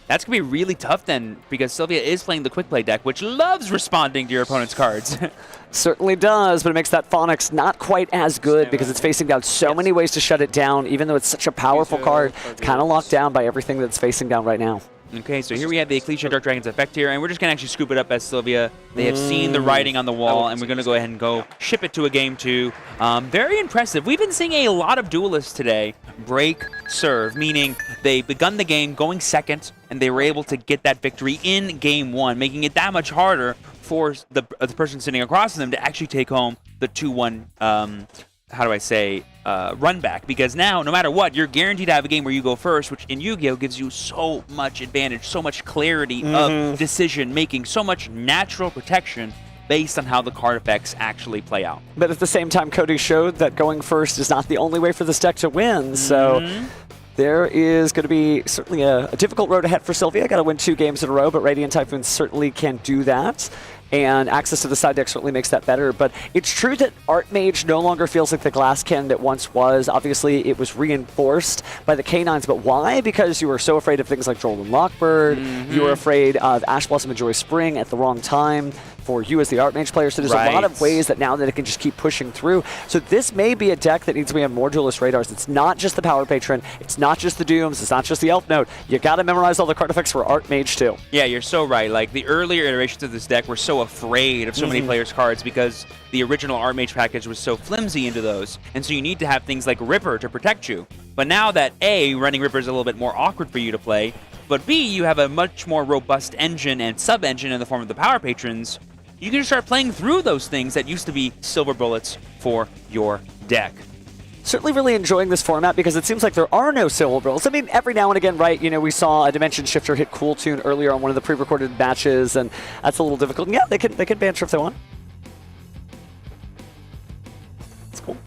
That's going to be really tough then, because Sylvia is playing the quick play deck, which loves responding to your opponent's cards. Certainly does, but it makes that Phonics not quite as good because it's facing down so many ways to shut it down, even though it's such a powerful card. It's kind of locked down by everything that's facing down right now. Okay, so here we have the Ecclesia Dark Dragon's effect here, and we're just going to actually scoop it up as Sylvia. They have seen the writing on the wall, and we're going to go ahead and go ship it to a game 2. Very impressive. We've been seeing a lot of Duelists today break serve, meaning they begun the game going second, and they were able to get that victory in game 1, making it that much harder for the person sitting across from them to actually take home the 2-1, run back, because now, no matter what, you're guaranteed to have a game where you go first, which in Yu-Gi-Oh! Gives you so much advantage, so much clarity of decision-making, so much natural protection based on how the card effects actually play out. But at the same time, Cody showed that going first is not the only way for this deck to win, so there is going to be certainly a difficult road ahead for Sylvia. Got to win 2 games in a row, but Radiant Typhoon certainly can do that. And access to the side deck certainly makes that better. But it's true that Archmage no longer feels like the glass cannon it once was. Obviously, it was reinforced by the Canines. But why? Because you were so afraid of things like Droll and Lockbird. You were afraid of Ash Blossom and Joy Spring at the wrong time for you as the Archmage player. So there's a lot of ways that now that it can just keep pushing through. So this may be a deck that needs to be on more Duelist radars. It's not just the Power Patron. It's not just the Dooms. It's not just the Elf Note. You got to memorize all the card effects for Archmage too. Yeah, you're so right. Like, the earlier iterations of this deck were so afraid of so many players' cards because the original Archmage package was so flimsy into those. And so you need to have things like Ripper to protect you. But now that A, running Ripper is a little bit more awkward for you to play, but B, you have a much more robust engine and sub-engine in the form of the Power Patrons, you can start playing through those things that used to be silver bullets for your deck. Certainly really enjoying this format because it seems like there are no silver bullets. I mean, every now and again, right, you know, we saw a Dimension Shifter hit Cool Tune earlier on one of the pre-recorded matches, and that's a little difficult. And yeah, they can banter if they want. It's cool.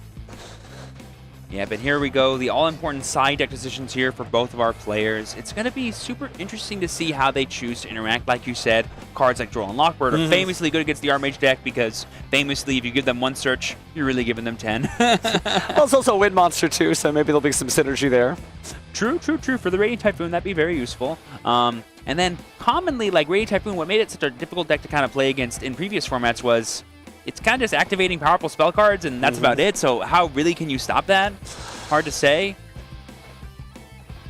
Yeah, but here we go. The all-important side deck decisions here for both of our players. It's going to be super interesting to see how they choose to interact. Like you said, cards like Droll and Lockbird are famously good against the Archmage deck because famously, if you give them 1 search, you're really giving them 10. Well, it's also a wind monster too, so maybe there'll be some synergy there. True. For the Radiant Typhoon, that'd be very useful. And then commonly, like Radiant Typhoon, what made it such a difficult deck to kind of play against in previous formats was it's kind of just activating powerful spell cards, and that's about it. So how really can you stop that? Hard to say.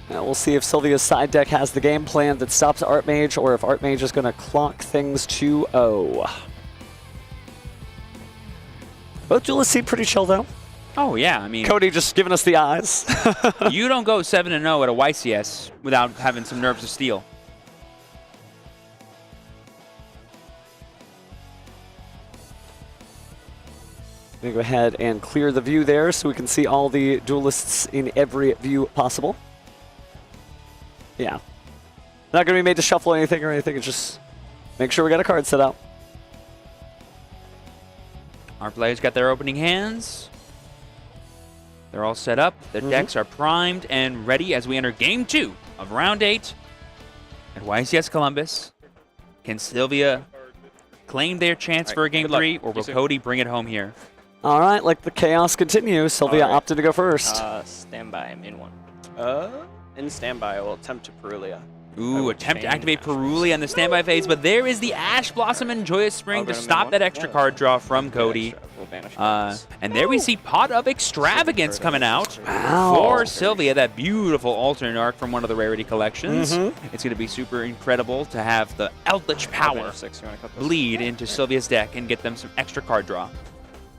Now we'll see if Sylvia's side deck has the game plan that stops Archmage, or if Archmage is going to clock things 2-0. Both duelists seem pretty chill, though. Oh, yeah. I mean, Cody just giving us the eyes. You don't go 7-0 at a YCS without having some nerves of steel. I'm going to go ahead and clear the view there so we can see all the duelists in every view possible. Yeah. Not going to be made to shuffle anything or anything. It's just make sure we got a card set up. Our players got their opening hands. They're all set up. Their decks are primed and ready as we enter Game 2 of Round 8 at YCS Columbus. Can Sylvia claim their chance for a Game 3, or will Cody bring it home here? All right, like the chaos continues. Sylvia opted to go first. Standby, I'm in one. In standby, I will attempt to Perulia. Ooh, attempt to activate Perulia in the standby phase, but there is the Ash Blossom and Joyous Spring to stop that extra card draw from Cody. And there we see Pot of Extravagance coming out for Sylvia, that beautiful alternate art from one of the Rarity collections. It's going to be super incredible to have the Eldritch Power bleed into Sylvia's deck and get them some extra card draw.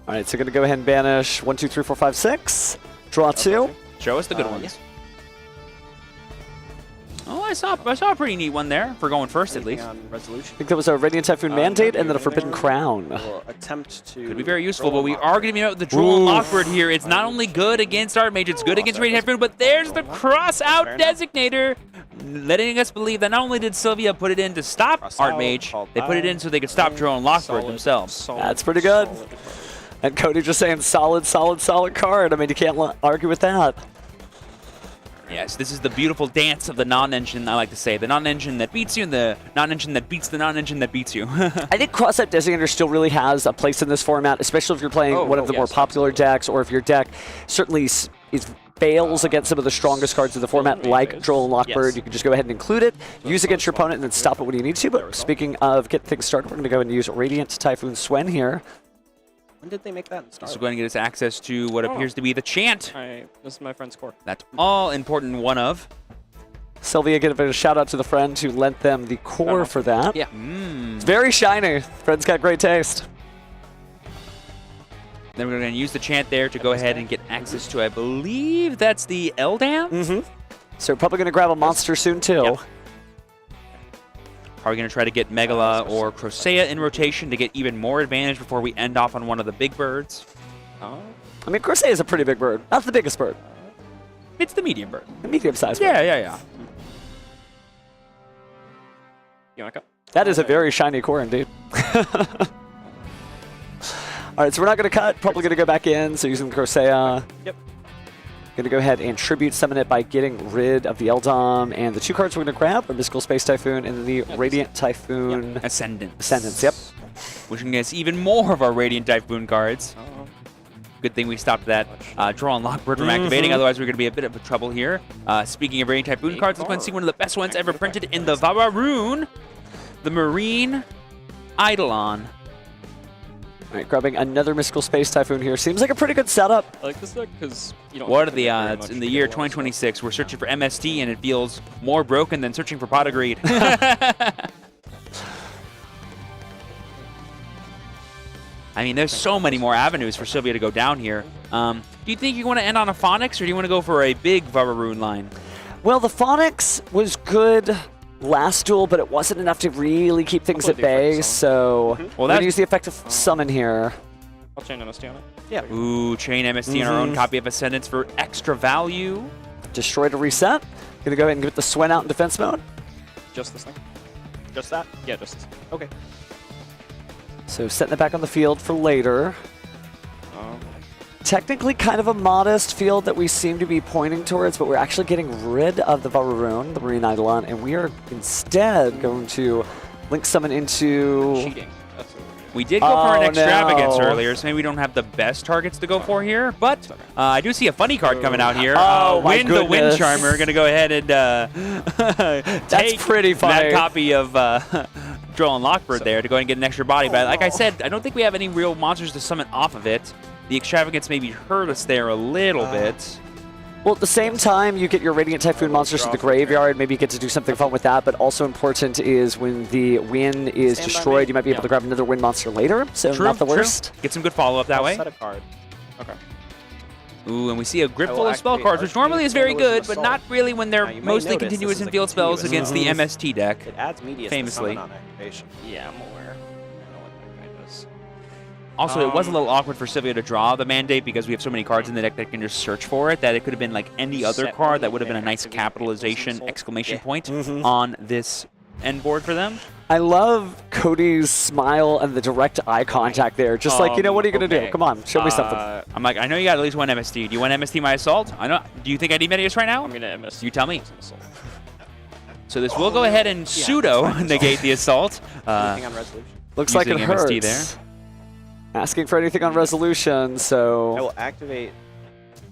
All right, so going to go ahead and banish 1, 2, 3, 4, 5, 6. Draw 2. Show us the good ones. Oh, I saw a pretty neat one there for going first, at least. I think that was a Radiant Typhoon Mandate and then a Forbidden Crown. Could be very useful, but we are going to be out with the Droll and Lockbird here. It's not only good against Archmage, it's good against Radiant Typhoon, but there's the cross-out designator, letting us believe that not only did Sylvia put it in to stop Archmage, they put it in so they could stop Droll and Lockbird themselves. That's pretty good. And Cody just saying solid, solid, solid card. I mean, you can't argue with that. Yes, this is the beautiful dance of the non-engine, I like to say. The non-engine that beats you and the non-engine that beats the non-engine that beats you. I think Cross-Type Designator still really has a place in this format, especially if you're playing one of the more popular decks, or if your deck certainly fails against some of the strongest cards in the format, like Droll and Lockbird. You can just go ahead and include it, use against your opponent, and then stop it when you need to. But speaking of getting things started, we're going to go and use Radiant Typhoon Swen here. When did they make that in Star? So going to get us access to what appears to be the chant. This is my friend's core. That's all important one of. Sylvia, give a shout out to the friend who lent them the core for that. Yeah. It's very shiny. Friend's got great taste. Then we're going to use the chant there to go ahead and get access to, I believe that's the Eldam? So we're probably going to grab a monster soon, too. Yep. Are we going to try to get Megala or Crocea in rotation to get even more advantage before we end off on one of the big birds? I mean, Crocea is a pretty big bird. Not the biggest bird. It's the medium bird. The medium-sized bird. Yeah. You want to go? That is a very shiny core indeed. All right, so we're not going to cut. Probably going to go back in. So using the Crocea. Yep. Going to go ahead and tribute summon it by getting rid of the Eldam. And the two cards we're going to grab are Mystical Space Typhoon and the Radiant Typhoon Ascendants. Yep. Which can get us even more of our Radiant Typhoon cards. Good thing we stopped that Draw and Lockbird from activating, otherwise we're going to be a bit of trouble here. Speaking of Radiant Typhoon cards, let's go and see one of the best ones ever printed in the Vavaroon, the Marine Eidolon. All right, grabbing another Mystical Space Typhoon here. Seems like a pretty good setup. I like this deck because you don't. What are the odds? In the year 2026, we're searching for MST, and it feels more broken than searching for Pot of Greed. I mean, there's so many more avenues for Sylvia to go down here. Do you think you want to end on a Phonics, or do you want to go for a big Vavaroon line? Well, the Phonics was good last duel, but it wasn't enough to really keep things at bay, so we're going to use the effective summon here. I'll chain MST on it. Yeah. Ooh, chain MST on our own copy of Ascendance for extra value. Destroy to reset. Going to go ahead and get the Swen out in defense mode. Just this thing? Just that? Yeah, just this. Okay. So setting it back on the field for later. Technically kind of a modest field that we seem to be pointing towards, but we're actually getting rid of the Vavaroon, the Marine Eidolon, and we are instead going to link summon into... Cheating. We did go for an Extravagance earlier, so maybe we don't have the best targets to go for here, but I do see a funny card coming out here. Wind the Wind Charmer, going to go ahead and take pretty funny. that copy of Droll and Lockbird there to go ahead and get an extra body. But like I said, I don't think we have any real monsters to summon off of it. The Extravagance maybe hurt us there a little bit. Well, at the same time, you get your Radiant Typhoon monsters to the graveyard. Maybe you get to do something fun with that, but also important is when the Wind is destroyed, you might be able to grab another Wind monster later, so not the worst. Get some good follow-up that way. Set a card. Okay. Ooh, and we see a grip full of spell cards, which normally is very good, but not really when they're mostly continuous and field spells against the MST deck. It adds media famously. on activation. Yeah, I'm aware. I know what that guy does. Also, it was a little awkward for Sylvia to draw the mandate because we have so many cards in the deck that can just search for it that it could have been like any other card that would have been a nice capitalization exclamation point on this end board for them. I love Cody's smile and the direct eye contact there. Just like, you know, what are you going to do? Come on, show me something. I'm like, I know you got at least one MST. Do you want MST my assault? I know. Do you think I need Medius right now? I'm going to MST. You tell me. So this will go ahead and pseudo negate the assault. Anything on resolution? Looks like it hurts. MST there. Asking for anything on resolution, so... I will activate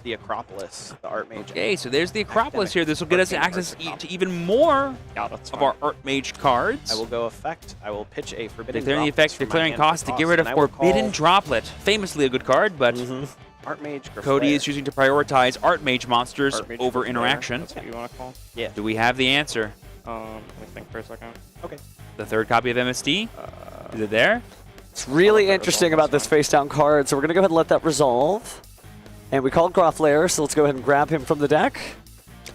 the Acropolis, the Archmage. Okay, so there's the Acropolis here. This will get us access to even more of our Archmage cards. I will go effect. I will pitch a Forbidden Declaring the effects, declaring cost to get rid of Forbidden Droplet. Famously a good card, but Archmage Cody is choosing to prioritize Archmage monsters over interaction. That's what you want to call? Yeah. Do we have the answer? Let me think for a second. Okay. The third copy of MST? Is it there? It's really interesting about this face-down card, so we're going to go ahead and let that resolve. And we called Groflair, so let's go ahead and grab him from the deck.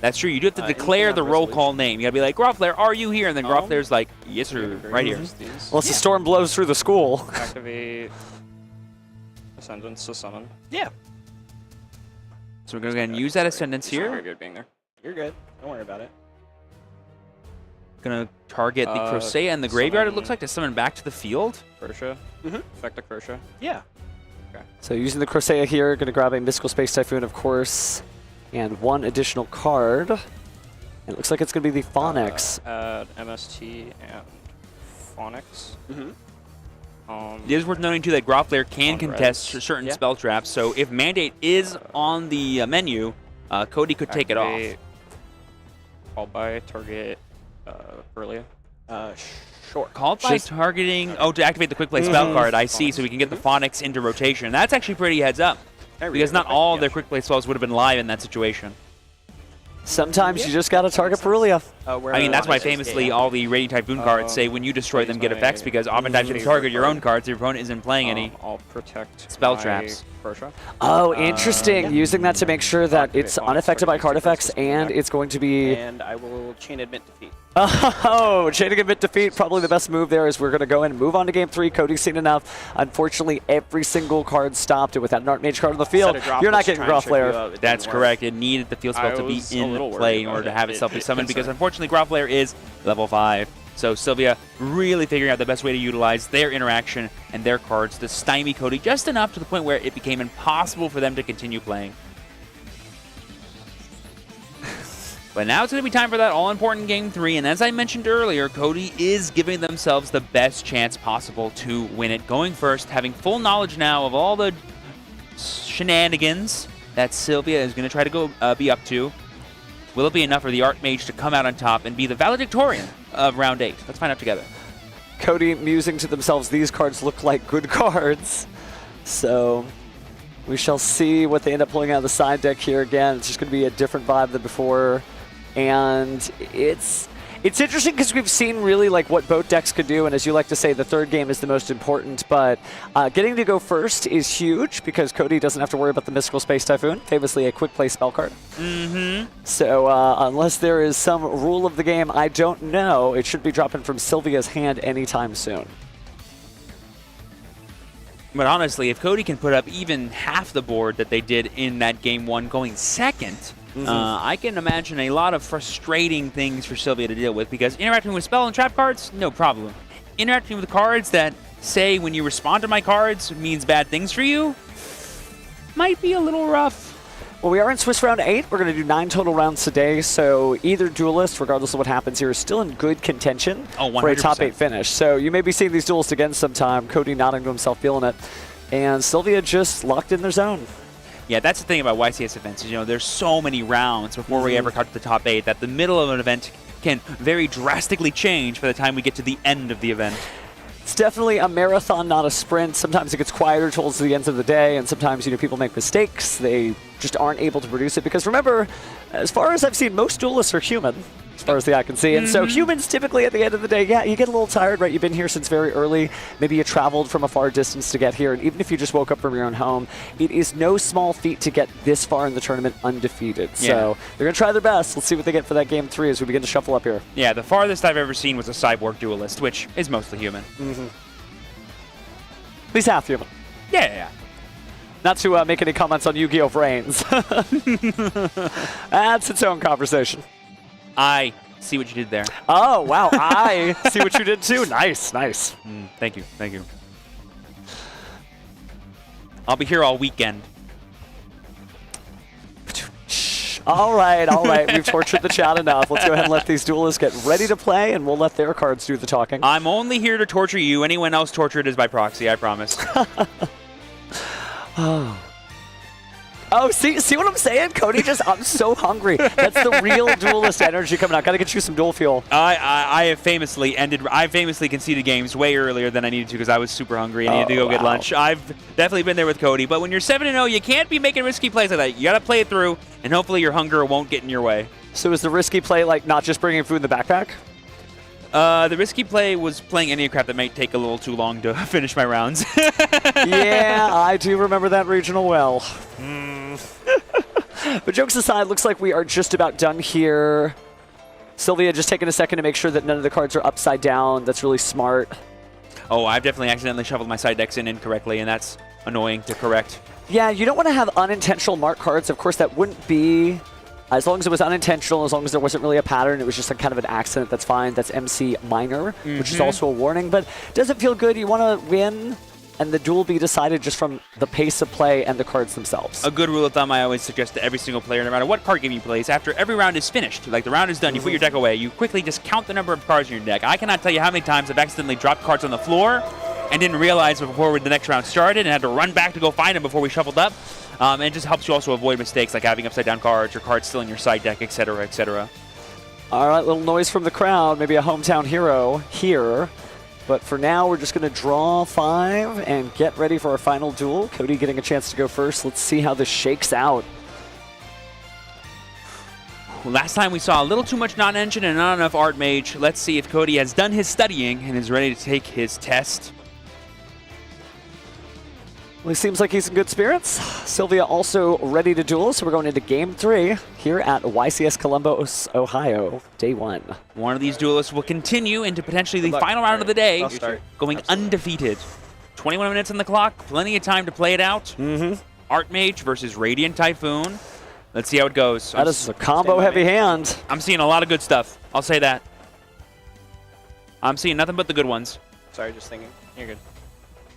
That's true. You do have to declare the roll call name. You got to be like, Groflair, are you here? And then Groflair's like, yes, sir, right here. Unless the storm blows through the school. Activate Ascendance to summon. Yeah. So we're going to go ahead and use that Ascendance here. Very good being there. You're good. Don't worry about it. Going to target the Crocea in the graveyard, it looks like, to summon back to the field. Crocea. Effect a Crocea. Yeah. Okay. So using the Crocea here, going to grab a Mystical Space Typhoon, of course, and one additional card. And it looks like it's going to be the Phonics. Add MST and Phonics. It is worth noting, too, that Growlflare can On contest reds. certain Yeah. spell traps, so if Mandate is on the menu, Cody could take it off. Activate Called by target Perlia. Sure. Called by targeting... Oh, to activate the Quick Play spell card, I see, so we can get the Phonics into rotation. That's actually pretty heads up, because not all their Quick Play spells would have been live in that situation. Sometimes you just got to target Perlia. I mean, that's why famously all the Radiant Typhoon cards say when you destroy them get effects, because oftentimes if you target your own cards, your opponent isn't playing any I'll protect spell my traps. Persia. Oh, interesting. Using that to make sure that it's unaffected by card effects and it's going to be... And I will chain admit defeat. Oh, chaining admit defeat, probably the best move there is we're going to go in and move on to game 3. Cody's seen enough. Unfortunately, every single card stopped it without an Archmage card on the field. You're not getting Growlflare. That's correct. It needed the field spell to be in play in order to have itself be summoned, because unfortunately Growlflare is level 5. So Sylvia really figuring out the best way to utilize their interaction and their cards to stymie Cody just enough to the point where it became impossible for them to continue playing. But now it's going to be time for that all-important Game 3, and as I mentioned earlier, Cody is giving themselves the best chance possible to win it. Going first, having full knowledge now of all the shenanigans that Sylvia is going to try to go be up to. Will it be enough for the Archmage to come out on top and be the valedictorian of Round 8? Let's find out together. Cody musing to themselves, these cards look like good cards. So we shall see what they end up pulling out of the side deck here again. It's just going to be a different vibe than before. And it's interesting because we've seen really like what both decks could do, and as you like to say, the third game is the most important, but getting to go first is huge because Cody doesn't have to worry about the Mystical Space Typhoon, famously a quick play spell card. So unless there is some rule of the game I don't know, it should be dropping from Sylvia's hand anytime soon. But honestly, if Cody can put up even half the board that they did in that Game 1 going second, I can imagine a lot of frustrating things for Sylvia to deal with, because interacting with spell and trap cards, no problem. Interacting with cards that say when you respond to my cards means bad things for you, might be a little rough. Well, we are in Swiss round 8. We're going to do 9 total rounds today, so either Duelist, regardless of what happens here, is still in good contention for a top 8 finish. So you may be seeing these Duelists again sometime. Cody nodding to himself, feeling it. And Sylvia just locked in their zone. Yeah, that's the thing about YCS events. You know, there's so many rounds before we ever cut to the top 8 that the middle of an event can very drastically change by the time we get to the end of the event. It's definitely a marathon, not a sprint. Sometimes it gets quieter towards the end of the day, and sometimes, you know, people make mistakes. They just aren't able to produce it. Because remember, as far as I've seen, most duelists are human, as far as the eye can see. And so humans typically at the end of the day, yeah, you get a little tired, right? You've been here since very early. Maybe you traveled from a far distance to get here. And even if you just woke up from your own home, it is no small feat to get this far in the tournament undefeated. Yeah. So they're going to try their best. Let's see what they get for that Game 3 as we begin to shuffle up here. Yeah, the farthest I've ever seen was a cyborg duelist, which is mostly human. At least half human. Yeah. Not to make any comments on Yu-Gi-Oh! Brains. That's its own conversation. I see what you did there. Oh, wow. I see what you did too. Nice, nice. Thank you, thank you. I'll be here all weekend. All right. We've tortured the chat enough. Let's go ahead and let these duelists get ready to play, and we'll let their cards do the talking. I'm only here to torture you. Anyone else tortured is by proxy, I promise. Oh, see what I'm saying? Cody I'm so hungry. That's the real duelist energy coming out. Got to get you some duel fuel. I have famously conceded games way earlier than I needed to because I was super hungry and needed to go get lunch. I've definitely been there with Cody, but when you're 7-0, you can't be making risky plays like that. You got to play it through, and hopefully your hunger won't get in your way. So is the risky play like not just bringing food in the backpack? The risky play was playing any crap that might take a little too long to finish my rounds. Yeah, I do remember that regional well. But jokes aside, looks like we are just about done here. Sylvia just taking a second to make sure that none of the cards are upside down. That's really smart. Oh, I've definitely accidentally shuffled my side decks in incorrectly, and that's annoying to correct. Yeah, you don't want to have unintentional mark cards. Of course, that wouldn't be... As long as it was unintentional, as long as there wasn't really a pattern, it was just like kind of an accident, that's fine. That's MC minor, which is also a warning. But does it feel good? You want to win and the duel be decided just from the pace of play and the cards themselves. A good rule of thumb I always suggest to every single player, no matter what card game you play, is after every round is finished, like the round is done, you put your deck away, you quickly just count the number of cards in your deck. I cannot tell you how many times I've accidentally dropped cards on the floor and didn't realize before the next round started and had to run back to go find them before we shuffled up. And it just helps you also avoid mistakes like having upside down cards or cards still in your side deck, etc., etc. All right, little noise from the crowd, maybe a hometown hero here. But for now, we're just going to draw 5 and get ready for our final duel. Cody getting a chance to go first. Let's see how this shakes out. Last time we saw a little too much non-engine and not enough art mage. Let's see if Cody has done his studying and is ready to take his test. Well, he seems like he's in good spirits. Sylvia also ready to duel, so we're going into Game 3 here at YCS Columbus, Ohio, Day 1. One of these duelists will continue into potentially the final round of the day, going undefeated. 21 minutes on the clock, plenty of time to play it out. Art Mage versus Radiant Typhoon. Let's see how it goes. That is a combo-heavy hand. I'm seeing a lot of good stuff. I'll say that. I'm seeing nothing but the good ones. Sorry, just thinking. You're good.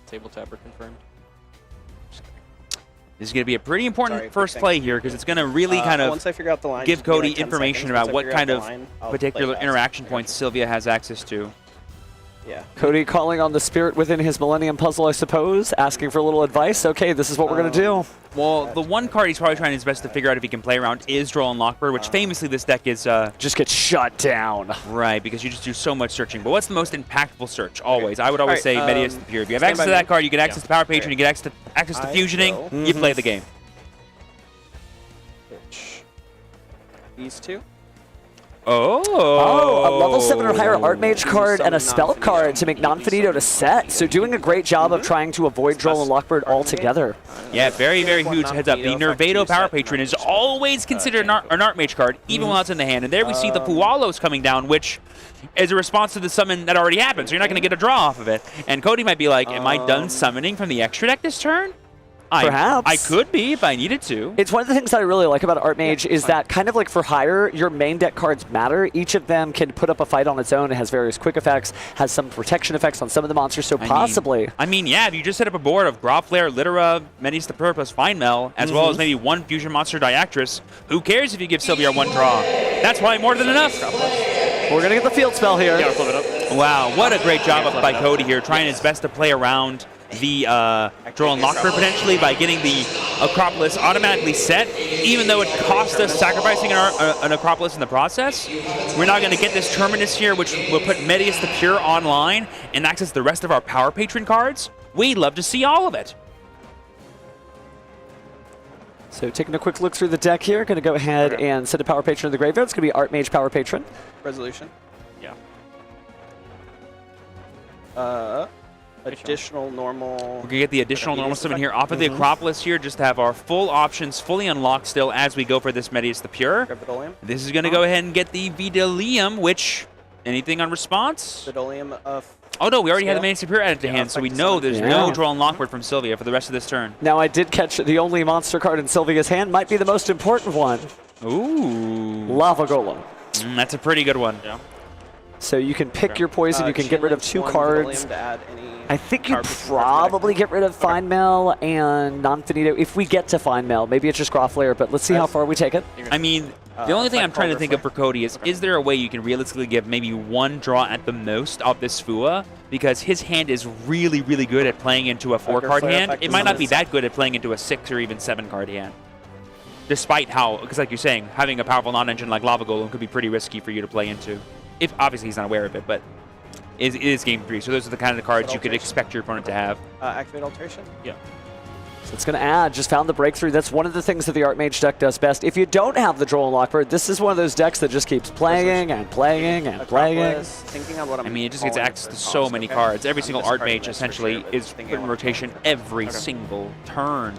Table tapper confirmed. This is going to be a pretty important first play here because it's going to really kind of once I figure out the line, give Cody like 10 information seconds. about Once I what figure out kind the of line, I'll particular play fast. interaction points Sylvia has access to. Yeah. Cody calling on the spirit within his Millennium Puzzle, I suppose, asking for a little advice. Okay, this is what we're going to do. Well, the one card he's probably trying his best to figure out if he can play around is Dueling Lockbird, which famously this deck is... just gets shut down. Right, because you just do so much searching. But what's the most impactful search? Always. I would always say Alright, Medius the Pure. If you have access to that card, you get access to Power Patron, you get access to Fusioning, you play the game. These two. Oh, a level 7 or higher Art Mage card and a spell card to make non-finito to set. So doing a great job of trying to avoid Dueling Lockbird altogether. Yeah, very, very huge heads up. The Nervado Power Patron is always considered an Art Mage card, even while it's in the hand. And there we see the Pualos coming down, which is a response to the summon that already happened. So you're not going to get a draw off of it. And Cody might be like, am I done summoning from the extra deck this turn? Perhaps. I could be if I needed to. It's one of the things that I really like about Art Mage is that kind of like for hire, your main deck cards matter. Each of them can put up a fight on its own. It has various quick effects, has some protection effects on some of the monsters, so possibly. I mean, yeah, if you just set up a board of Grobflare, Litera, Metis the Pure plus Fine-Mel, as well as maybe one Fusion Monster Diactress, who cares if you give Sylvia one draw? That's probably more than enough. We're going to get the field spell here. Wow, what a great job by Cody here, trying his best to play around the Dueling Lockbird potentially by getting the Acropolis automatically set, even though it cost us sacrificing an Acropolis in the process. We're now going to get this Terminus here, which will put Medius the Pure online and access the rest of our Power Patron cards. We'd love to see all of it. So taking a quick look through the deck here, going to go ahead and set a Power Patron in the graveyard. It's going to be Art Mage Power Patron. Resolution. Yeah. Additional normal. We're going to get the additional normal summon here off of the Acropolis here, just to have our full options fully unlocked still as we go for this Medius the Pure. This is going to go ahead and get the Vidalium, which, anything on response? Vidalium of... Oh no, we already had the Medius the Pure added to hand, so we know there's no Dueling Lockbird from Sylvia for the rest of this turn. Now I did catch the only monster card in Sylvia's hand, might be the most important one. Ooh. Lava Golem. That's a pretty good one. Yeah. So you can pick your poison, you can get rid of 2 cards. I think you probably get rid of Fine-Mel and Non-Finito if we get to Fine-Mel. Maybe it's just Grobflare, but let's see how far we take it. I mean, the only thing I'm trying to think of for Cody is there a way you can realistically give maybe one draw at the most off this Fua? Because his hand is really, really good at playing into a 4-card hand. It might not be that good at playing into a 6 or even 7-card hand. Despite how, because like you're saying, having a powerful non-engine like Lava Golem could be pretty risky for you to play into. If obviously he's not aware of it, but it is game 3, so those are the kind of cards you could expect your opponent to have. Activate Alteration? Yeah. So it's going to add, just found the breakthrough. That's one of the things that the Art Mage deck does best. If you don't have the Dueling Lockbird, this is one of those decks that just keeps playing and playing and playing. I mean, it just gets access to so many cards. Every single Art Mage essentially is put in rotation every single turn.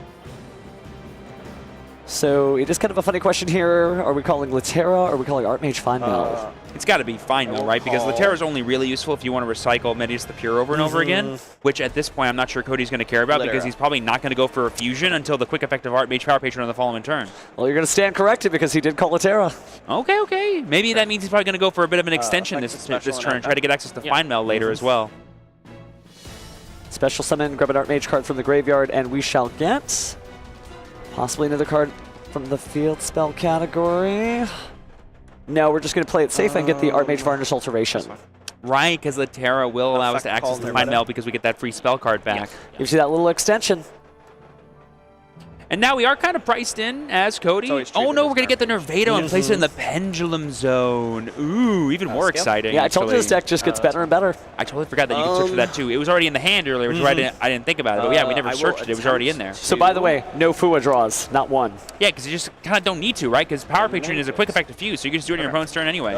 So it is kind of a funny question here. Are we calling Litera or are we calling Art Mage Fine-Mel? It's got to be Fine-Mel, right? Because Litera is only really useful if you want to recycle Medius the Pure over and over again, which at this point I'm not sure Cody's going to care about because he's probably not going to go for a fusion until the quick effect of Art Mage Power Patron on the following turn. Well, you're going to stand corrected because he did call Litera. Okay, okay. Maybe that means he's probably going to go for a bit of an extension this turn and try to get access to Fine-Mel later as well. Special summon, grab an Archmage card from the graveyard, and we shall get possibly another card from the field spell category. No, we're just going to play it safe and get the Archmage Varnish Alteration. Right, because Latera will allow us to access the Find Meld because we get that free spell card back. Gives you that little extension. And now we are kind of priced in as Cody. Oh no, we're going to get the Nervado and place it in the Pendulum Zone. Ooh, even more exciting. Yeah, I told you this deck just gets better and better. I totally forgot that you could search for that too. It was already in the hand earlier, which is why I didn't think about it. But yeah, we never searched it. It was already in there. So by the way, no Fua draws, not one. Yeah, because you just kind of don't need to, right? Because Power Patron is a quick effective fuse, so you can just do it on your opponent's turn anyway.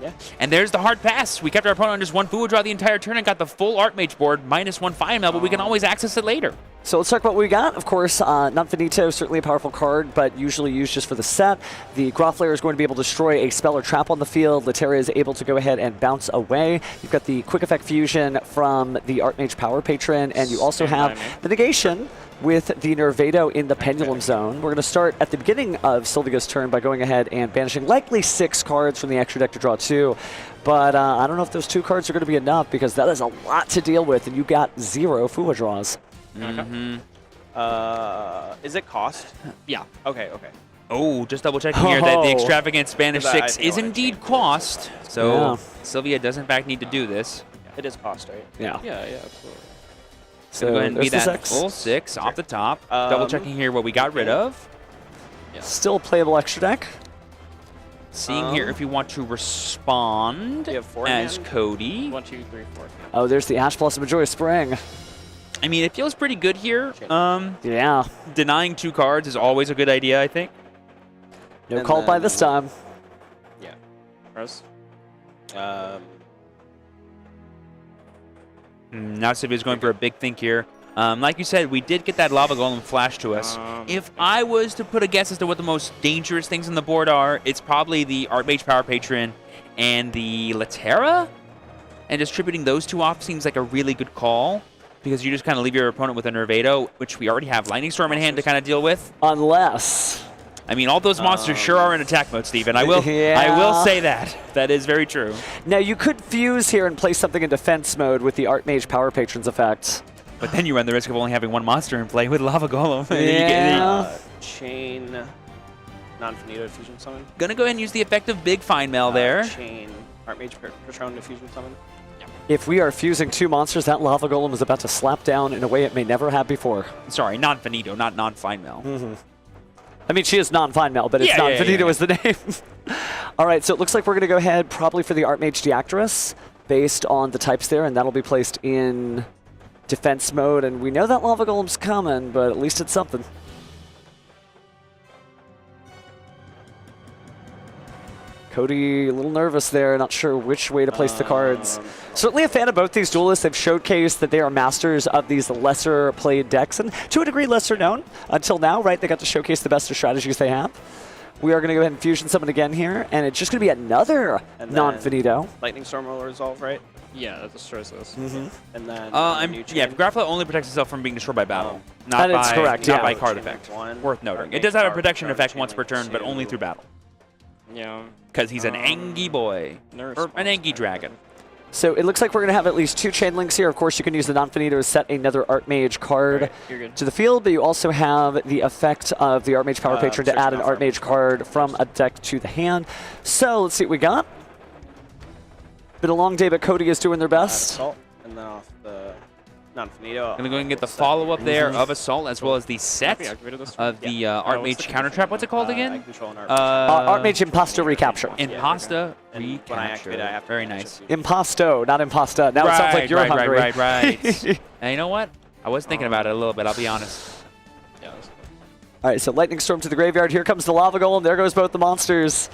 Yeah. And there's the hard pass. We kept our opponent on just one Fua draw the entire turn and got the full Archmage board, -1 Find Meld, but we can always access it later. So let's talk about what we got. Of course, Nonfinito, certainly a powerful card, but usually used just for the set. The Grofflair is going to be able to destroy a spell or trap on the field. Latera is able to go ahead and bounce away. You've got the Quick Effect Fusion from the Archmage Power Patron, and you also have the negation with the Nervado in the Pendulum Zone. We're going to start at the beginning of Sylvia's turn by going ahead and banishing likely 6 cards from the extra deck to draw 2. But I don't know if those 2 cards are going to be enough because that is a lot to deal with, and you got 0 Fua draws. Is it cost? Yeah. Okay. Oh, just double checking here that the Extravagant Spanish 6 is indeed cost. So Sylvia does in fact need to do this. It is cost, right? Yeah. Yeah, absolutely. So go ahead and be that full 6 off the top. Double checking here what we got rid of. Yeah. Still a playable extra deck. Seeing here if you want to respond as Cody. 1, 2, 3, 4. Oh, there's the Ash Blossom of Joy Spring. I mean, it feels pretty good here. Yeah. Denying 2 cards is always a good idea, I think. No call by this time. Yeah. Rose. Now Sylvia's going for a big think here. Like you said, we did get that Lava Golem flash to us. If I was to put a guess as to what the most dangerous things on the board are, it's probably the Archmage Power Patron and the Latera. And distributing those 2 off seems like a really good call, because you just kind of leave your opponent with a Nervado, which we already have Lightning Storm in hand to kind of deal with. Unless... I mean, all those monsters sure are in attack mode, Steven. I will say that. That is very true. Now, you could fuse here and play something in defense mode with the Archmage Power Patron's effect. But then you run the risk of only having 1 monster in play with Lava Golem. Chain Nonfinito Fusion Summon. Gonna go ahead and use the effect of Big Find Meld there. Chain Archmage Patron Fusion Summon. If we are fusing 2 monsters, that Lava Golem is about to slap down in a way it may never have before. Sorry, non-finito, not non-find Meld. I mean, she is non-find Meld, but it's non-finito is the name. All right, so it looks like we're going to go ahead probably for the Archmage Deactress based on the types there, and that'll be placed in defense mode. And we know that Lava Golem's coming, but at least it's something. Cody, a little nervous there, not sure which way to place the cards. Certainly a fan of both these duelists. They've showcased that they are masters of these lesser played decks, and to a degree lesser known until now, right? They got to showcase the best of strategies they have. We are going to go ahead and fusion summon again here, and it's just going to be another non-finito. Lightning Storm will resolve, right? Yeah, that destroys this. And then Grappler only protects itself from being destroyed by battle. That is correct, Not by card effect. Worth noting. It does have a protection effect once per turn, but only through battle. Yeah. Because he's an Angie boy. Or an Angie dragon. So it looks like we're going to have at least 2 chain links here. Of course, you can use the non-finito to set another Archmage card to the field, but you also have the effect of the Archmage Power Patron to add an Archmage card from a deck to the hand. So let's see what we got. Been a long day, but Cody is doing their best. Assault, and then off the non-finito. Gonna go and get the follow-up there of Assault, as well as the set of the Archmage Counter Trap. What's it called again? Archmage Impasto Recapture. Impasta Recapture. Very nice. Impasto, not Impasta. Now it sounds like you're hungry. Right. And you know what? I was thinking about it a little bit, I'll be honest. All right, so Lightning Storm to the graveyard. Here comes the Lava Golem. There goes both the monsters.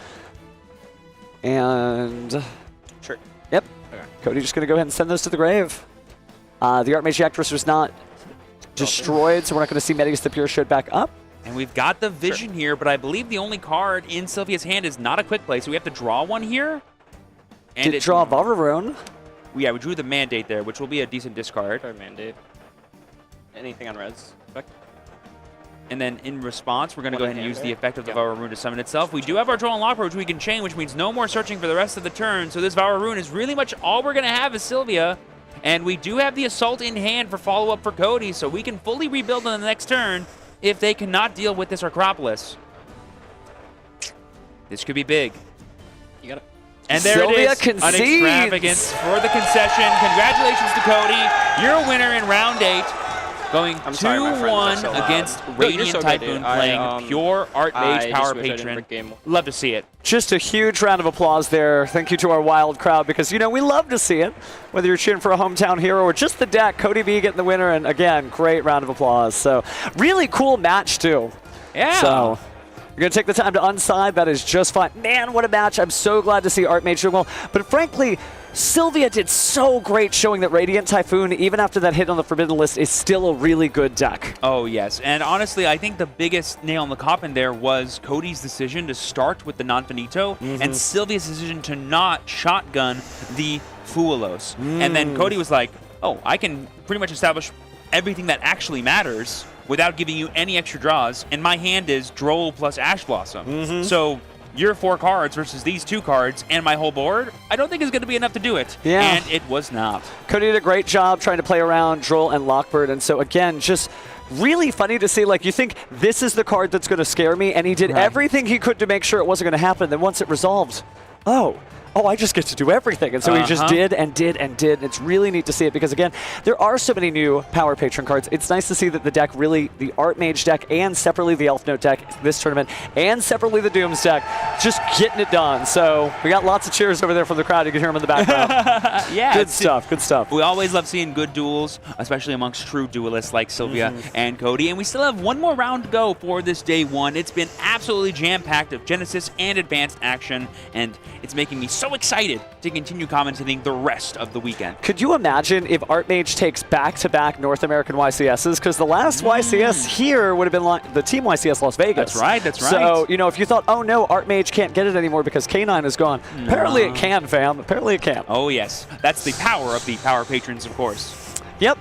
And... Sure. Yep. Cody just going to go ahead and send those to the grave. The Archmage Actress was not destroyed, so we're not going to see Metis the Pure Showed back up. And we've got the Vision here, but I believe the only card in Sylvia's hand is not a quick play, so we have to draw one here. And Did draw Vavaroon. Yeah, we drew the Mandate there, which will be a decent discard. Mandate. Anything on reds? And then in response, we're going to go ahead and use the effect of the Vavaroon to summon itself. We do have our Draw and Lock, which we can chain, which means no more searching for the rest of the turn. So this Vavaroon is really much all we're going to have as Sylvia. And we do have the Assault in hand for follow-up for Cody, so we can fully rebuild on the next turn if they cannot deal with this Acropolis. This could be big. You got it. And there Sylvia it is, concedes. an extravagance for the concession. Congratulations to Cody. You're a winner in round 8. Going 2-1 against Radiant Typhoon, playing pure Art Mage Power Patron. Love to see it. Just a huge round of applause there. Thank you to our wild crowd because, you know, we love to see it. Whether you're cheering for a hometown hero or just the deck, Cody B getting the winner. And again, great round of applause. So really cool match too. Yeah. So you're going to take the time to unside. That is just fine. Man, what a match. I'm so glad to see Art Mage doing well. But frankly, Sylvia did so great showing that Radiant Typhoon, even after that hit on the Forbidden List, is still a really good deck. Oh, yes. And honestly, I think the biggest nail in the coffin there was Cody's decision to start with the Non-Finito and Sylvia's decision to not shotgun the Fuelos. And then Cody was like, oh, I can pretty much establish everything that actually matters without giving you any extra draws. And my hand is Droll plus Ash Blossom. So your 4 cards versus these 2 cards and my whole board, I don't think is going to be enough to do it. Yeah. And it was not. Cody did a great job trying to play around Droll and Lockbird. And so, again, just really funny to see, like, you think this is the card that's going to scare me, and he did everything he could to make sure it wasn't going to happen. Then once it resolved, oh, I just get to do everything. And so he just did and did and did. And it's really neat to see it because, again, there are so many new Power Patron cards. It's nice to see that the deck really, the Art Mage deck and separately the Elf Note deck this tournament and separately the Dooms deck, just getting it done. So we got lots of cheers over there from the crowd. You can hear them in the background. Yeah. Good stuff. Good stuff. We always love seeing good duels, especially amongst true duelists like Sylvia and Cody. And we still have one more round to go for this day 1. It's been absolutely jam-packed of Genesis and advanced action, and it's making me so excited to continue commentating the rest of the weekend. Could you imagine if Art Mage takes back-to-back North American YCSs? Because the last YCS here would have been the Team YCS Las Vegas. That's right, that's right. So, you know, if you thought, oh no, Art Mage can't get it anymore because K9 is gone. Apparently it can, fam. Apparently it can. Oh yes, that's the power of the Power Patrons, of course. Yep.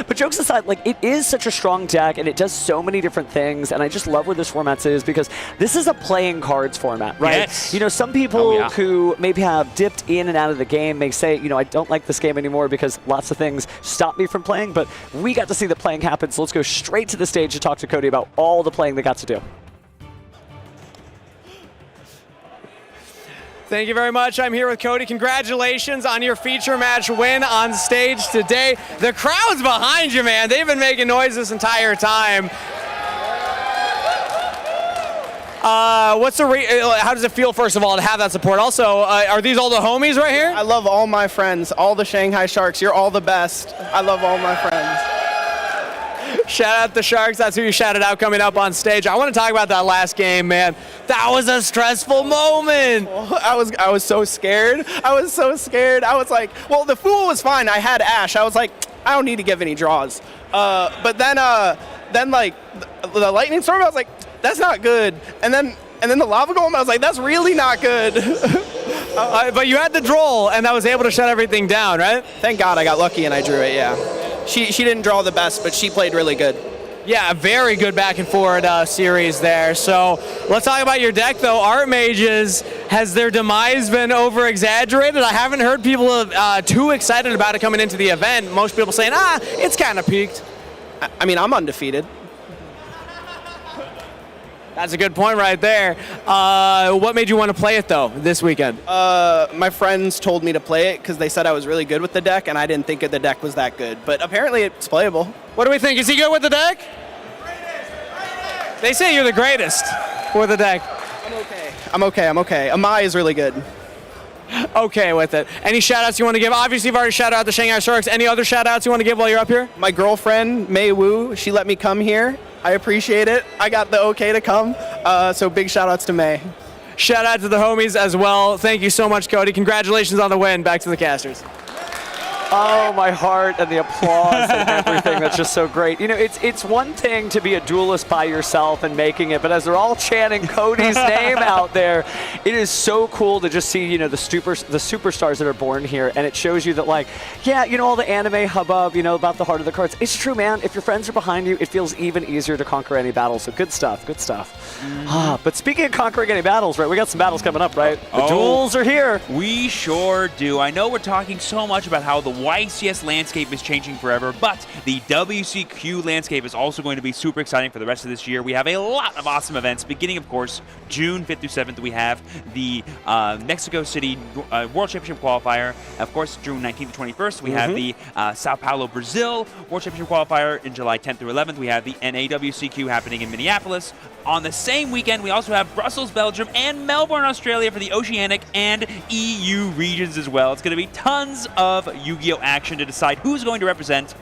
But jokes aside, like, it is such a strong deck and it does so many different things, and I just love where this format is because this is a playing cards format, right? Yes. You know, some people who maybe have dipped in and out of the game may say, you know, I don't like this game anymore because lots of things stop me from playing, but we got to see that playing happen, so let's go straight to the stage to talk to Cody about all the playing they got to do. Thank you very much. I'm here with Cody. Congratulations on your feature match win on stage today. The crowd's behind you, man. They've been making noise this entire time. How does it feel, first of all, to have that support? Also, are these all the homies right here? I love all my friends, all the Shanghai Sharks. You're all the best. I love all my friends. Shout out the Sharks. That's who you shouted out coming up on stage. I want to talk about that last game, man. That was a stressful moment. I was so scared. I was so scared. I was like, well, the Fool was fine. I had Ash. I was like, I don't need to give any draws. But then like the Lightning Storm, I was like, that's not good. And then the Lava Golem, I was like, that's really not good. But you had the Droll, and that was able to shut everything down, right? Thank God I got lucky and I drew it, yeah. She didn't draw the best, but she played really good. Yeah, a very good back and forth series there. So let's talk about your deck, though. Art Mages, has their demise been over-exaggerated? I haven't heard people too excited about it coming into the event. Most people saying, it's kind of peaked. I mean, I'm undefeated. That's a good point right there. What made you want to play it, though, this weekend? My friends told me to play it because they said I was really good with the deck, and I didn't think the deck was that good. But apparently it's playable. What do we think? Is he good with the deck? They say you're the greatest with the deck. I'm okay. Amai is really good. Okay with it. Any shout-outs you want to give? Obviously, you've already shouted out the Shanghai Sharks. Any other shout-outs you want to give while you're up here? My girlfriend, Mei Wu, she let me come here. I appreciate it. I got the okay to come. So big shout-outs to Mei. Shout out to the homies as well. Thank you so much, Cody. Congratulations on the win. Back to the casters. Oh, my heart and the applause and everything. That's just so great. You know, it's one thing to be a duelist by yourself and making it, but as they're all chanting Cody's name out there, it is so cool to just see, you know, the superstars that are born here. And it shows you that, like, yeah, you know, all the anime hubbub, you know, about the heart of the cards. It's true, man. If your friends are behind you, it feels even easier to conquer any battle. So good stuff. Good stuff. But speaking of conquering any battles, right, we got some battles coming up, right? The duels are here. We sure do. I know we're talking so much about how the YCS landscape is changing forever, but the WCQ landscape is also going to be super exciting for the rest of this year. We have a lot of awesome events, beginning, of course, June 5th through 7th. We have the Mexico City World Championship qualifier. Of course, June 19th to 21st, we have the Sao Paulo, Brazil World Championship qualifier. In July 10th through 11th, we have the NAWCQ happening in Minneapolis. On the same weekend, we also have Brussels, Belgium, and Melbourne, Australia for the Oceanic and EU regions as well. It's going to be tons of Yu-Gi-Oh! Action to decide who's going to represent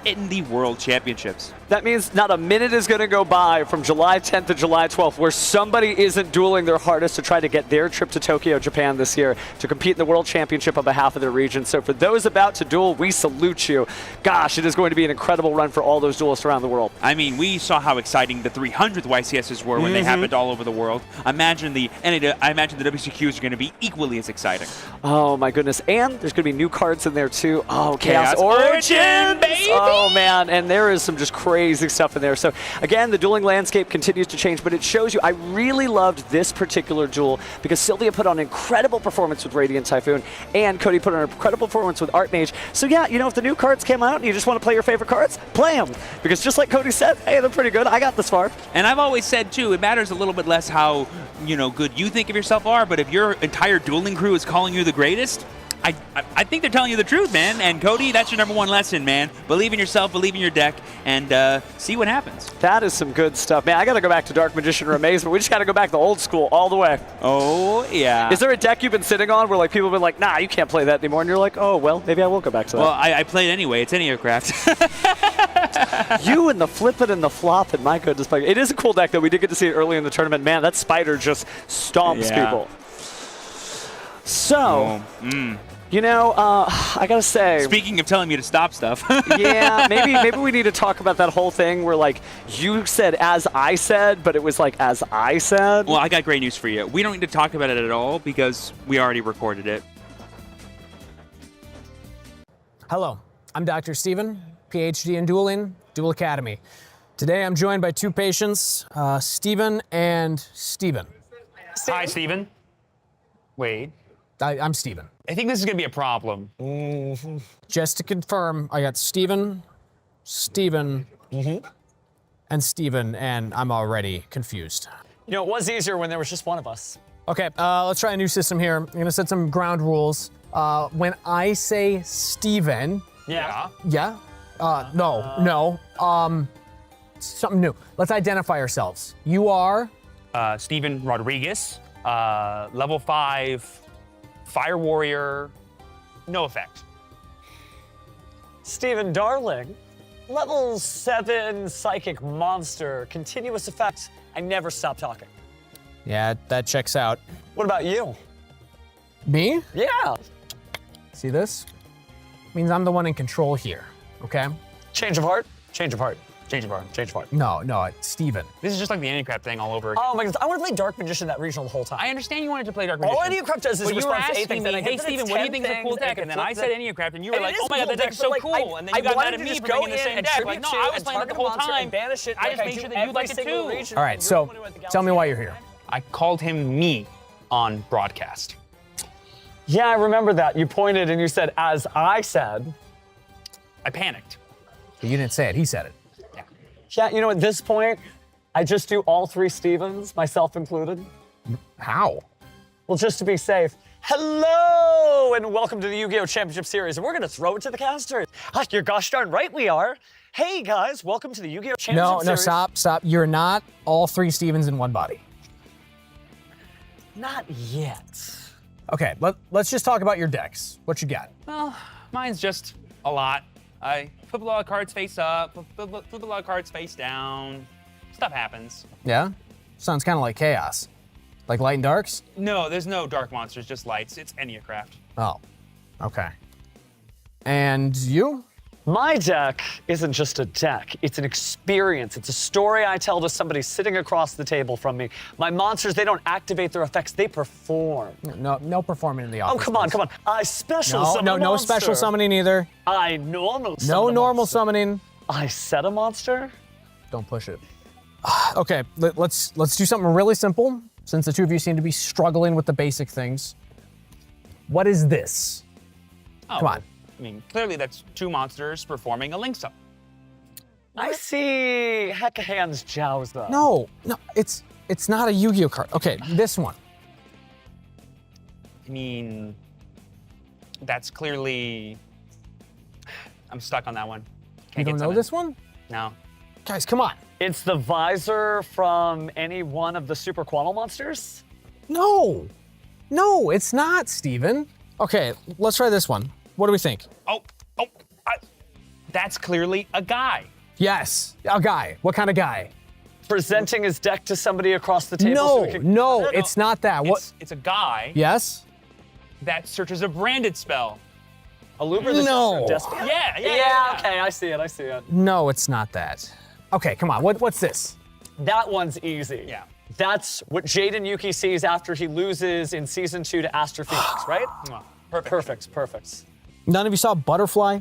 in the World Championships. That means not a minute is going to go by from July 10th to July 12th where somebody isn't dueling their hardest to try to get their trip to Tokyo, Japan this year to compete in the World Championship on behalf of their region. So for those about to duel, we salute you. Gosh, it is going to be an incredible run for all those duelists around the world. I mean, we saw how exciting the 300th YCSs were when they happened all over the world. I imagine the WCQs are going to be equally as exciting. Oh my goodness, and there's going to be new cards in there too. Oh, Chaos Origin, baby! Oh man, and there is some just crazy stuff in there. So again, the dueling landscape continues to change, but it shows you, I really loved this particular duel because Sylvia put on an incredible performance with Radiant Typhoon, and Cody put on an incredible performance with Archmage. So yeah, you know, if the new cards came out and you just want to play your favorite cards, play them. Because just like Cody said, hey, they're pretty good. I got this far. And I've always said too, it matters a little bit less how, you know, good you think of yourself are, but if your entire dueling crew is calling you the greatest, I think they're telling you the truth, man. And Cody, that's your #1 lesson, man. Believe in yourself, believe in your deck, and see what happens. That is some good stuff. Man, I got to go back to Dark Magician or Amazement. We just got to go back to old school all the way. Oh, yeah. Is there a deck you've been sitting on where like people have been like, nah, you can't play that anymore? And you're like, oh, well, maybe I will go back to that. Well, I played anyway. It's Enneocraft. You and the flip it and the flop it, my goodness. It is a cool deck, though. We did get to see it early in the tournament. Man, that spider just stomps people. So... You know, I gotta say. Speaking of telling me to stop stuff. Yeah, maybe we need to talk about that whole thing where like you said as I said, but it was like as I said. Well, I got great news for you. We don't need to talk about it at all because we already recorded it. Hello, I'm Dr. Steven, PhD in Dueling, Duel Academy. Today I'm joined by two patients, Steven and Steven. Hi, Steven. Wait. I'm Steven. I think this is going to be a problem. Just to confirm, I got Steven, Steven, and Steven, and I'm already confused. You know, it was easier when there was just one of us. Okay, let's try a new system here. I'm gonna set some ground rules. When I say Steven. Yeah. Yeah? No. Something new. Let's identify ourselves. You are? Steven Rodriguez, level 5, Fire Warrior, no effect. Steven Darling, level 7 Psychic Monster, continuous effect, I never stop talking. Yeah, that checks out. What about you? Me? Yeah. See this? Means I'm the one in control here, okay? Change of heart? Change of heart. Change of heart. Change of heart. No, it's Steven. This is just like the Enneocraft thing all over again. Oh my goodness, I want to play Dark Magician that regional the whole time. I understand you wanted to play Dark Magician. All Enneocraft does is but you were response to 8 asking things. me, hey Steven, what do you think is a cool deck? And then I said Enneocraft, and you were like, oh my god, that deck's so cool. And then you got mad at me for playing the same deck. Like, no, I was playing it the whole time. I just made sure that you liked it too. All right, so tell me why you're here. I called him me on broadcast. Yeah, I remember that. You pointed and you said, as I said. I panicked. You didn't say it, he said it. Yeah, you know, at this point, I just do all 3 Stevens, myself included. How? Well, just to be safe. Hello, and welcome to the Yu-Gi-Oh! Championship Series, and we're going to throw it to the casters. You're gosh darn right we are. Hey, guys, welcome to the Yu-Gi-Oh! Championship Series. No, stop. You're not all 3 Stevens in one body. Not yet. Okay, let's just talk about your decks. What you got? Well, mine's just a lot. I flip a lot of cards face up, flip a lot of cards face down. Stuff happens. Yeah? Sounds kind of like chaos. Like light and darks? No, there's no dark monsters, just lights. It's Enneocraft. Oh, okay. And you? My deck isn't just a deck, it's an experience. It's a story I tell to somebody sitting across the table from me. My monsters, they don't activate their effects, they perform. No performing in the office. Oh, come on. I special summon a monster. No special summoning either. I normal summon No normal summoning. I set a monster? Don't push it. Okay, let's do something really simple, since the two of you seem to be struggling with the basic things. What is this? Oh, Come on. I mean, clearly that's 2 monsters performing a link summon. I see Hekahan's Jowza. No, it's not a Yu-Gi-Oh card. Okay, this one. I mean, that's clearly... I'm stuck on that one. You don't know this one? No. Guys, come on. It's the visor from any one of the Super Quantal monsters? No, it's not, Steven. Okay, let's try this one. What do we think? That's clearly a guy. Yes, a guy. What kind of guy? Presenting his deck to somebody across the table. No, it's not that. What? It's a guy. Yes? That searches a branded spell. Aluber the No. Despot? Yeah, okay, I see it. No, it's not that. Okay, come on. What's this? That one's easy. Yeah. That's what Jaden Yuki sees after he loses in Season 2 to Astro Phoenix, right? Perfect. None of you saw Butterfly?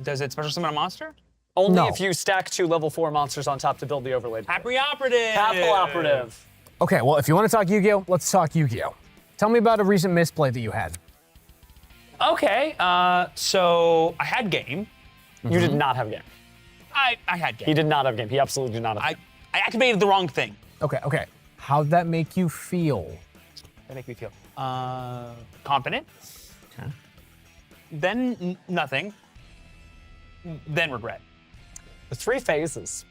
Does it special summon a monster? Only No. if you stack 2 level 4 monsters on top to build the overlay. Happy Operative! Operative. Okay, well, if you want to talk Yu-Gi-Oh, let's talk Yu-Gi-Oh. Tell me about a recent misplay that you had. Okay, so I had game. You did not have game. I had game. He did not have game. He absolutely did not have game. I activated the wrong thing. Okay. How'd that make you feel? That make me feel confident. Okay. Then nothing. Then regret. The 3 phases.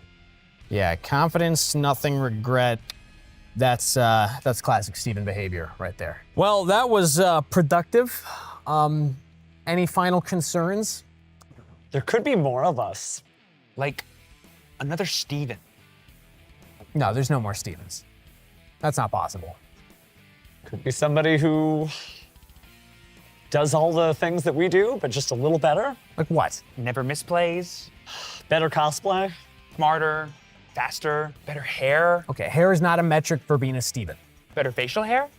Yeah, confidence, nothing, regret. That's classic Steven behavior right there. Well, that was productive. Any final concerns? There could be more of us. Like another Steven. No, there's no more Stevens. That's not possible. Could be somebody who does all the things that we do, but just a little better. Like what? Never misplays. Better cosplay. Smarter. Faster. Better hair. Okay, hair is not a metric for being a Steven. Better facial hair.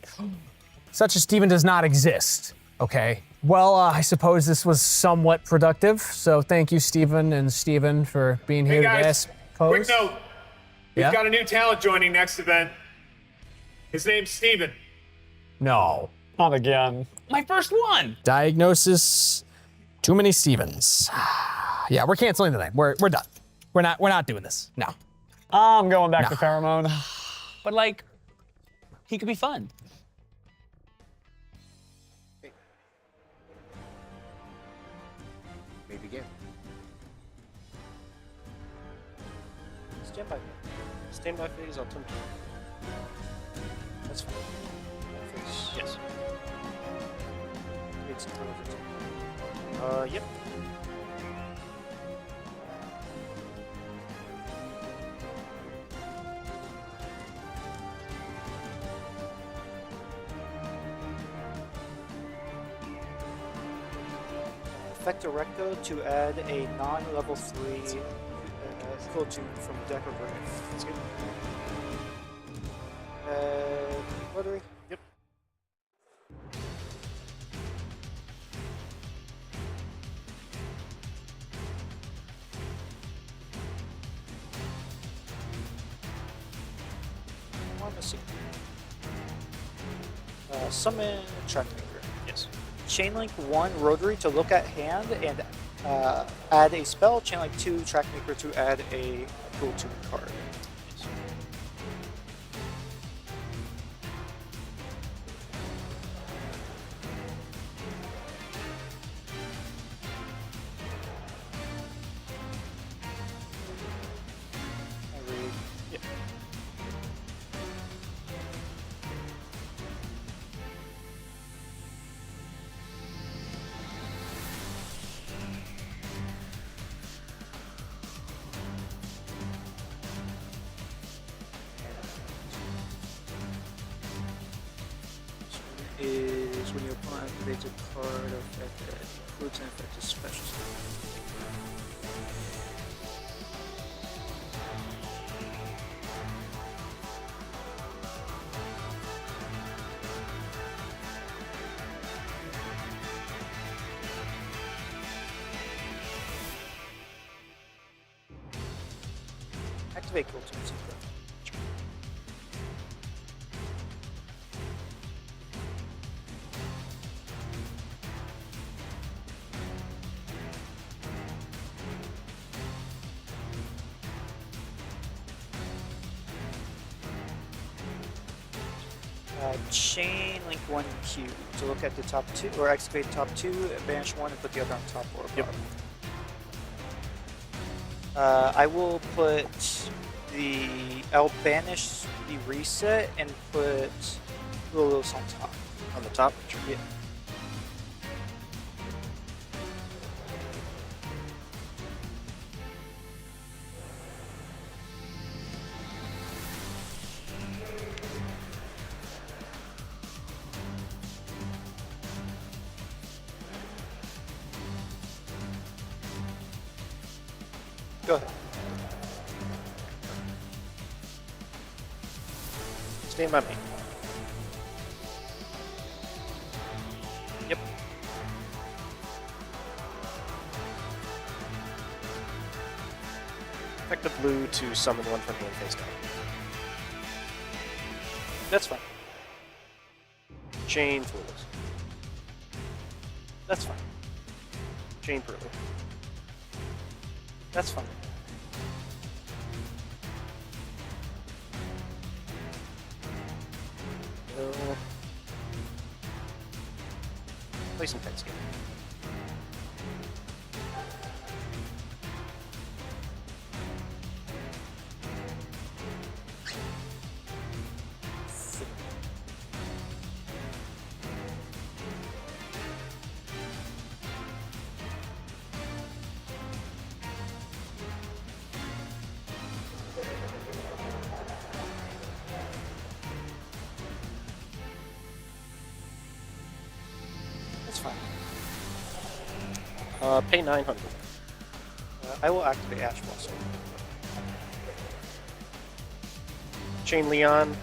Such a Steven does not exist, okay? Well, I suppose this was somewhat productive, so thank you, Steven and Steven, for being here today, I suppose. Quick note. We've Yeah? got a new talent joining next event. His name's Steven. No. Not again. My first one. Diagnosis, too many Stevens. Yeah, we're canceling tonight. We're done. We're not doing this. No. I'm going back to Pheromone. But like, he could be fun. May begin. Stand by. Stand by phase, I'll attempt to. That's fine. Phase. Yes. It's yep. Effect Erecto to add a non-level 3 cool tune from deck or grave. That's good. Rotary? Yep. One missing. Summon Trackmaker. Yes. Chainlink 1 Rotary to look at hand and add a spell. Chainlink 2 Trackmaker to add a cool tune card. Yep. Is when your opponent activates a card effect that includes an effective special skill. Activate Golden Secret. Chain link 1 Q to look at the top 2, or excavate top 2, banish 1, and put the other on top or bottom. I will put I'll banish the reset and put Duelist on top. On the top? Yeah. Go ahead. Stand by me. Yep. Effect the blue to summon one from hand face down. That's fine. Chain Fools. That's fine. Chain Pearl. That's fine. Play some Pet Skin. That's fine. Pay 900. I will activate Ash Blossom. Chain Leon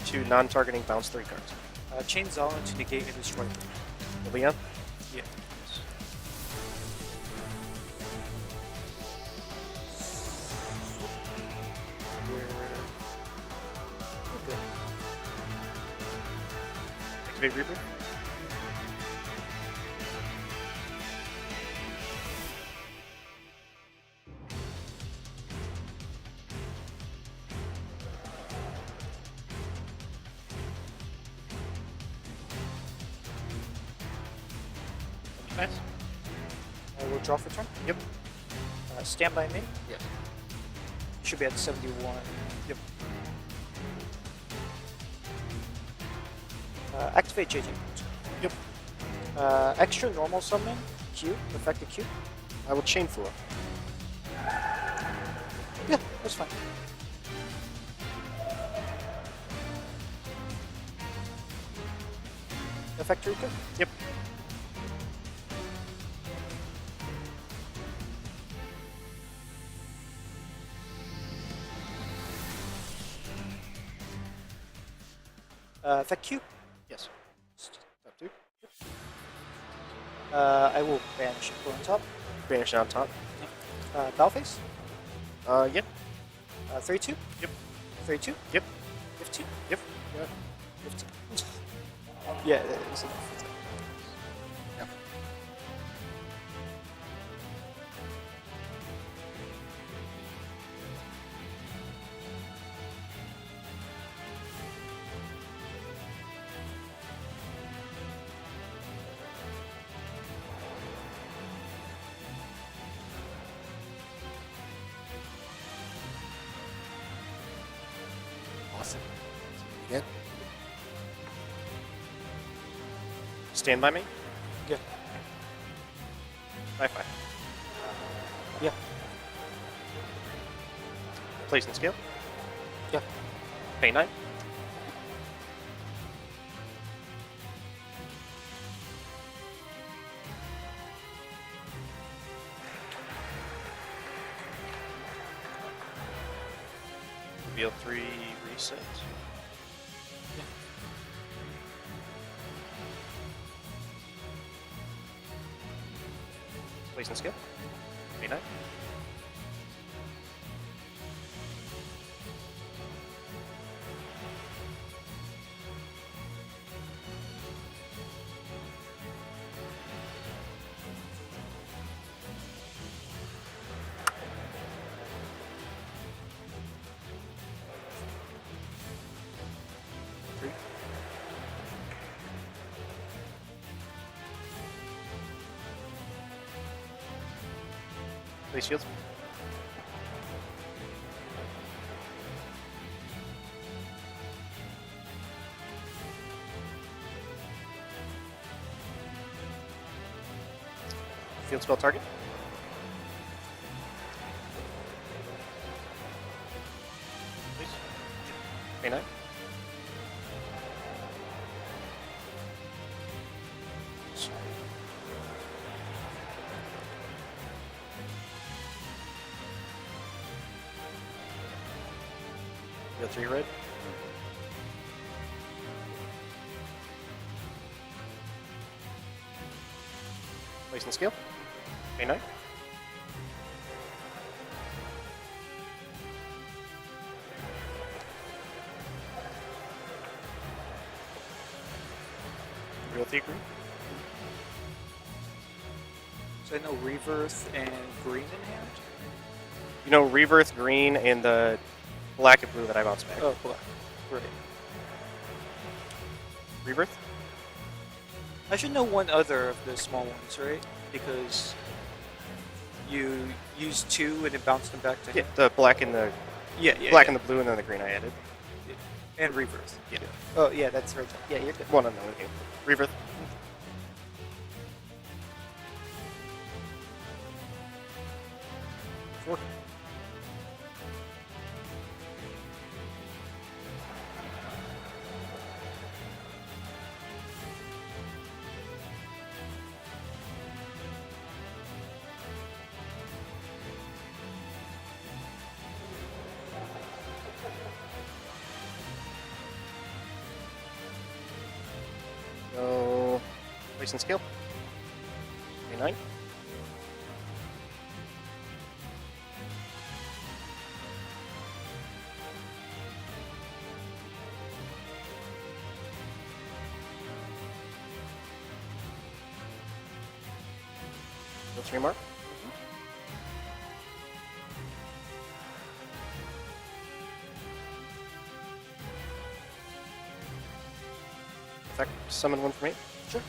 to non-targeting bounce 3 cards. Chain Zalin to negate and destroy 3. Leon? Yeah. We're good. Activate Reaper. Nice. I will draw for turn. Yep. Stand by me. Yes. Should be at 71. Yep. Activate JJ. Yep. Extra normal summon Q. Effect the Q. I will Chain Fool. Yeah, that's fine. Effect Rika? Yep. Effect Q? Yes. Top 2. I will banish it on top. Banish on top. Balface? Yep. 32? Yep. 32? Yep. 15? Yep. 15. Yeah, that is enough. Yep. Awesome. Again. Stand by me. Yeah. High five. Yeah. Place and scale. Yeah. Pay 9. Reveal 3 resets. Place and scale. Pay 9. Place shields. Field spell target. Please. K9. Field 3 red. Place and scale. K9. Real thick green. So I know Rebirth and green in hand. You know Rebirth, green, and the black and blue that I bounced back. Oh, black. Right. Rebirth? I should know one other of the small ones, right? Because you used 2 and then bounced them back to Yeah, him. the black and the black and the blue, and then the green I added. And Rebirth. Yeah. Oh, yeah, that's right. Yeah, you're good. One unknown game. Rebirth. Four. Go place and scale. K9. Go 3 mark. Effect, summon one for me. Sure.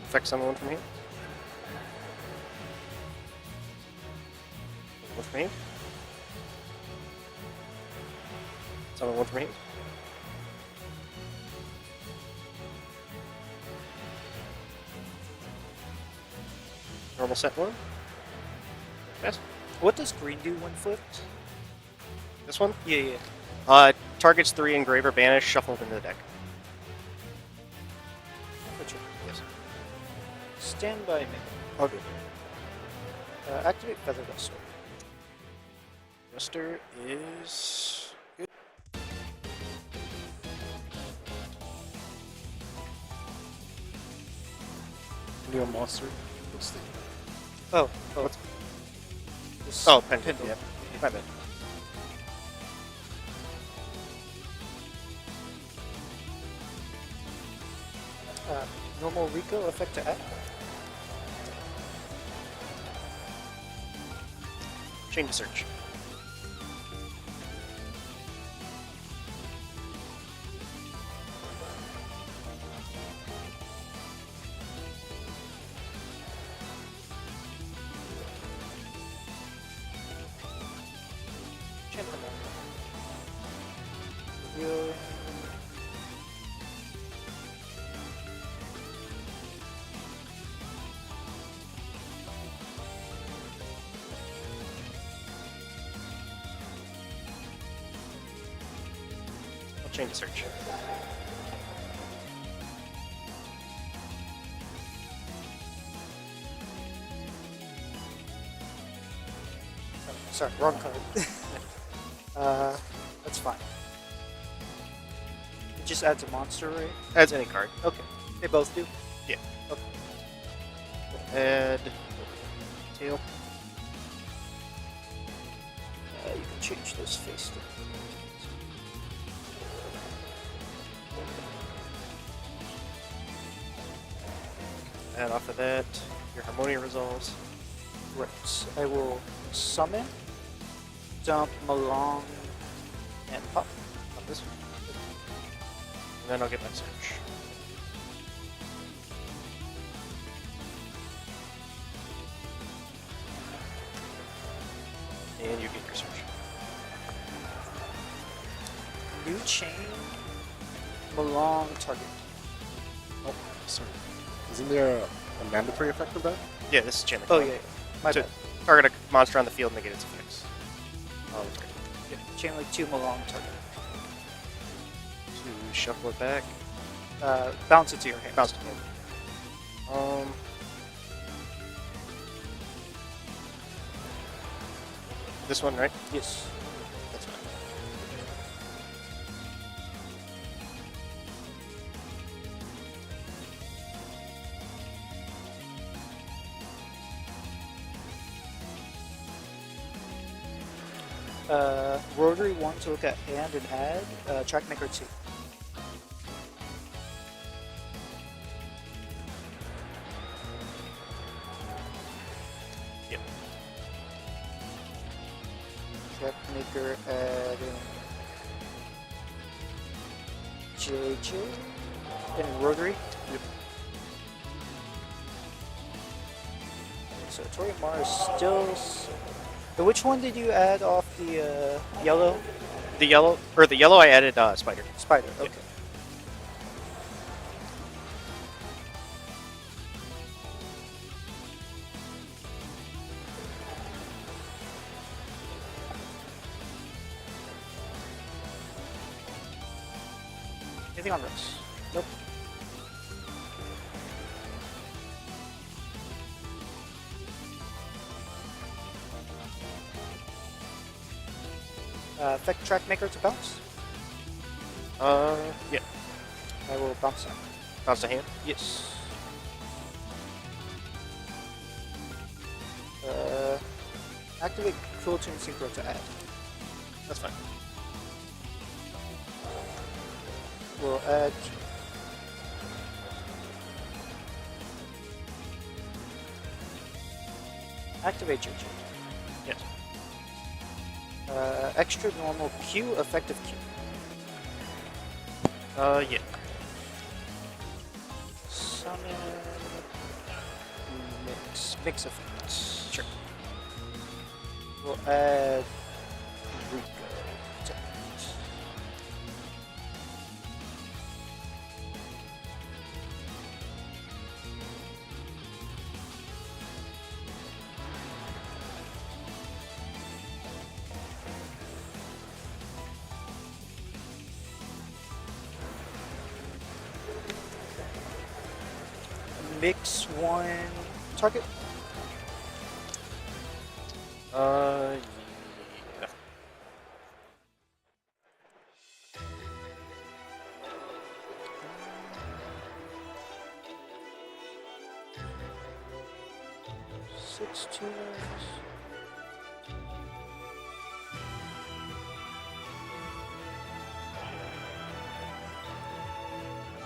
Effect, summon one for me. One for me. Summon one for me. Normal set one. Yes. What does green do when flipped? This one? Yeah, yeah. Targets 3 engraver banish shuffled into the deck. Gotcha. Yes. Stand by me. Okay. Activate Feather Duster. Duster is good. Do a monster. What's the... Oh, What's... This Oh, Pendant. Yeah. My bad. Normal Rico effect to act. Chain to search. Chain Reveal. Chain to search. Sorry, wrong card. That's fine. It just adds a monster, right? Adds any card. Okay. They both do? Yeah. Okay. Add tail. You can change this face to. And off of that, your Harmonia resolves. Right. I will summon, dump Malong, and pop. Pop this one. And then I'll get my search. And you get your search. New chain. Malong target. Oh, sorry. Isn't there a mandatory effect of that? Yeah, this is chain link. Oh yeah, my So bad. target a monster on the field and negate its effects. Oh, that's great. Yeah, chain link 2 Malong target. To shuffle it back. Bounce it to your hand. Bounce it to your hand. This one, right? Yes. That's fine. Rotary 1 to look at hand and add. Trackmaker 2. Yep. Trackmaker add JJ and Rotary. Yep. So Tori Mars still. Which one did you add off the yellow? The yellow I added spider. Spider, okay. Anything on this? Nope. Effect Trackmaker to bounce? Yeah. I will bounce it. Bounce a hand? Yes. Activate Cool Tune Synchro to add. That's fine. We'll add. Activate JJ. Yes. Extra normal Q, effective Q. Yeah. Summon. Mix effects. Sure. We'll add Rico. Mix 1 target. Yeah. 6 tuners.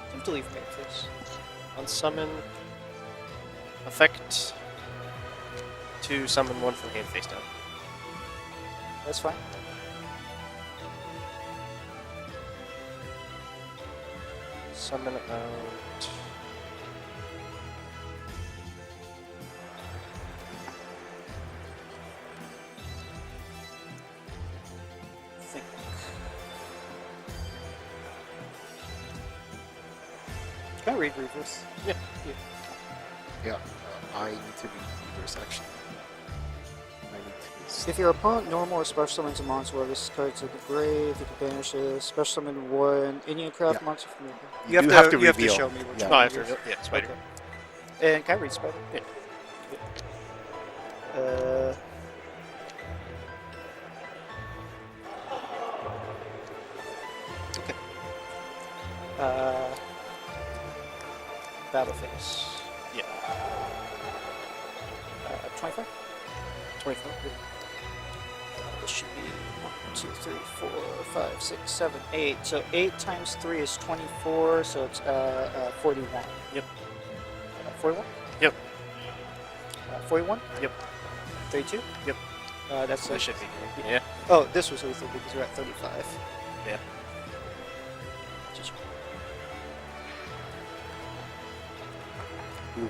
I have to leave Memphis. Unsummon. Effect. To summon one from hand face down. That's fine. Summon out. Think. Can I read Reverse? Yeah. Yeah, I need to be reverse action. I need to. If your opponent normal or special summons a monster, this card to the grave, you can banish a special summon one Indian craft monster from your hand. You have to you have to reveal. show me which Yeah. one. I it have to. is. Yeah, spider. Okay. And can I read Spider? Yeah. Okay. Battle phase. Yeah. 25? 24. This should be 1, 2, 3, 4, 5, 6, 7, 8. So 8 times 3 is 24, so it's 41. Yep. 41? Yep. 41? Yep. 32? Yep. That's That should be. Yeah. Oh, this was lethal because we're at 35. Yeah. Ooh.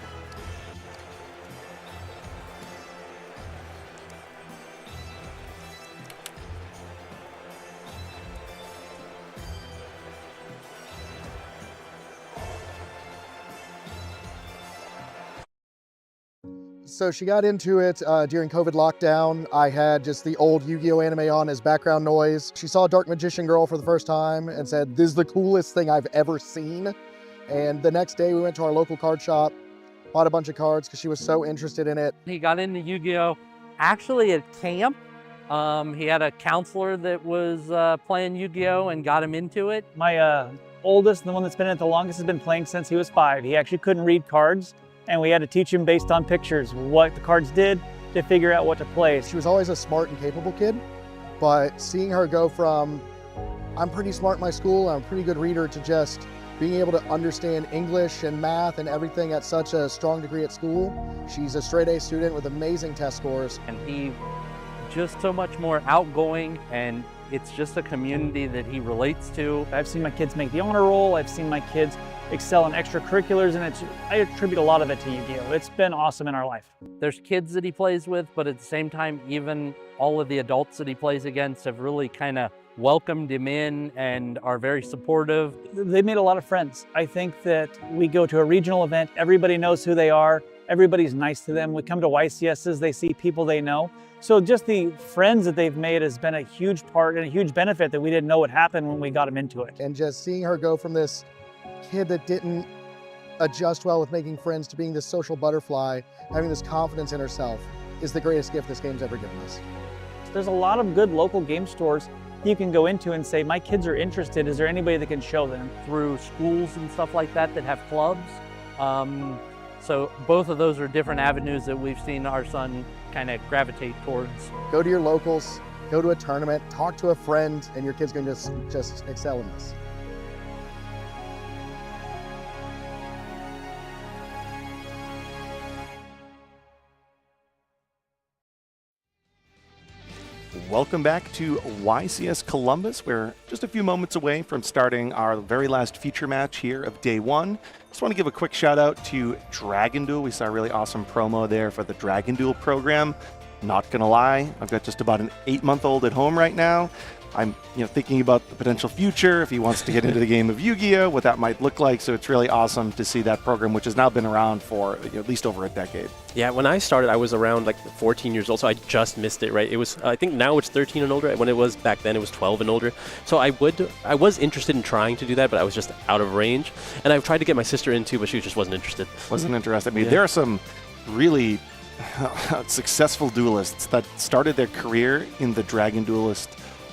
So she got into it during COVID lockdown. I had just the old Yu-Gi-Oh anime on as background noise. She saw Dark Magician Girl for the first time and said, "This is the coolest thing I've ever seen." And the next day we went to our local card shop, bought a bunch of cards because she was so interested in it. He got into Yu-Gi-Oh actually at camp. He had a counselor that was playing Yu-Gi-Oh and got him into it. My oldest, the one that's been in it the longest, has been playing since he was 5. He actually couldn't read cards, and we had to teach him based on pictures what the cards did to figure out what to play. She was always a smart and capable kid, but seeing her go from, I'm pretty smart in my school, I'm a pretty good reader, to just being able to understand English and math and everything at such a strong degree at school. She's a straight A student with amazing test scores. And he just so much more outgoing, and it's just a community that he relates to. I've seen my kids make the honor roll. I've seen my kids excel in extracurriculars, and I attribute a lot of it to Yu-Gi-Oh. It's been awesome in our life. There's kids that he plays with, but at the same time, even all of the adults that he plays against have really kind of welcomed him in and are very supportive. They made a lot of friends. I think that we go to a regional event, everybody knows who they are, everybody's nice to them. We come to YCSs, they see people they know. So just the friends that they've made has been a huge part and a huge benefit that we didn't know would happen when we got them into it. And just seeing her go from this kid that didn't adjust well with making friends to being this social butterfly, having this confidence in herself, is the greatest gift this game's ever given us. There's a lot of good local game stores you can go into and say, my kids are interested, is there anybody that can show them? Through schools and stuff like that that have clubs. So both of those are different avenues that we've seen our son kind of gravitate towards. Go to your locals, go to a tournament, talk to a friend, and your kid's gonna just excel in this. Welcome back to YCS Columbus. We're just a few moments away from starting our very last feature match here of day one. Just want to give a quick shout out to Dragon Duel. We saw a really awesome promo there for the Dragon Duel program. Not gonna lie, I've got just about an 8-month-old at home right now. I'm thinking about the potential future, if he wants to get into the game of Yu-Gi-Oh, what that might look like. So it's really awesome to see that program, which has now been around for at least over a decade. Yeah, when I started, I was around like 14 years old, so I just missed it, right? It was, I think now it's 13 and older. When it was back then, it was 12 and older. So I was interested in trying to do that, but I was just out of range. And I've tried to get my sister into, but she just wasn't interested. Wasn't interested. I mean, there are some really successful duelists that started their career in the Dragon Duelist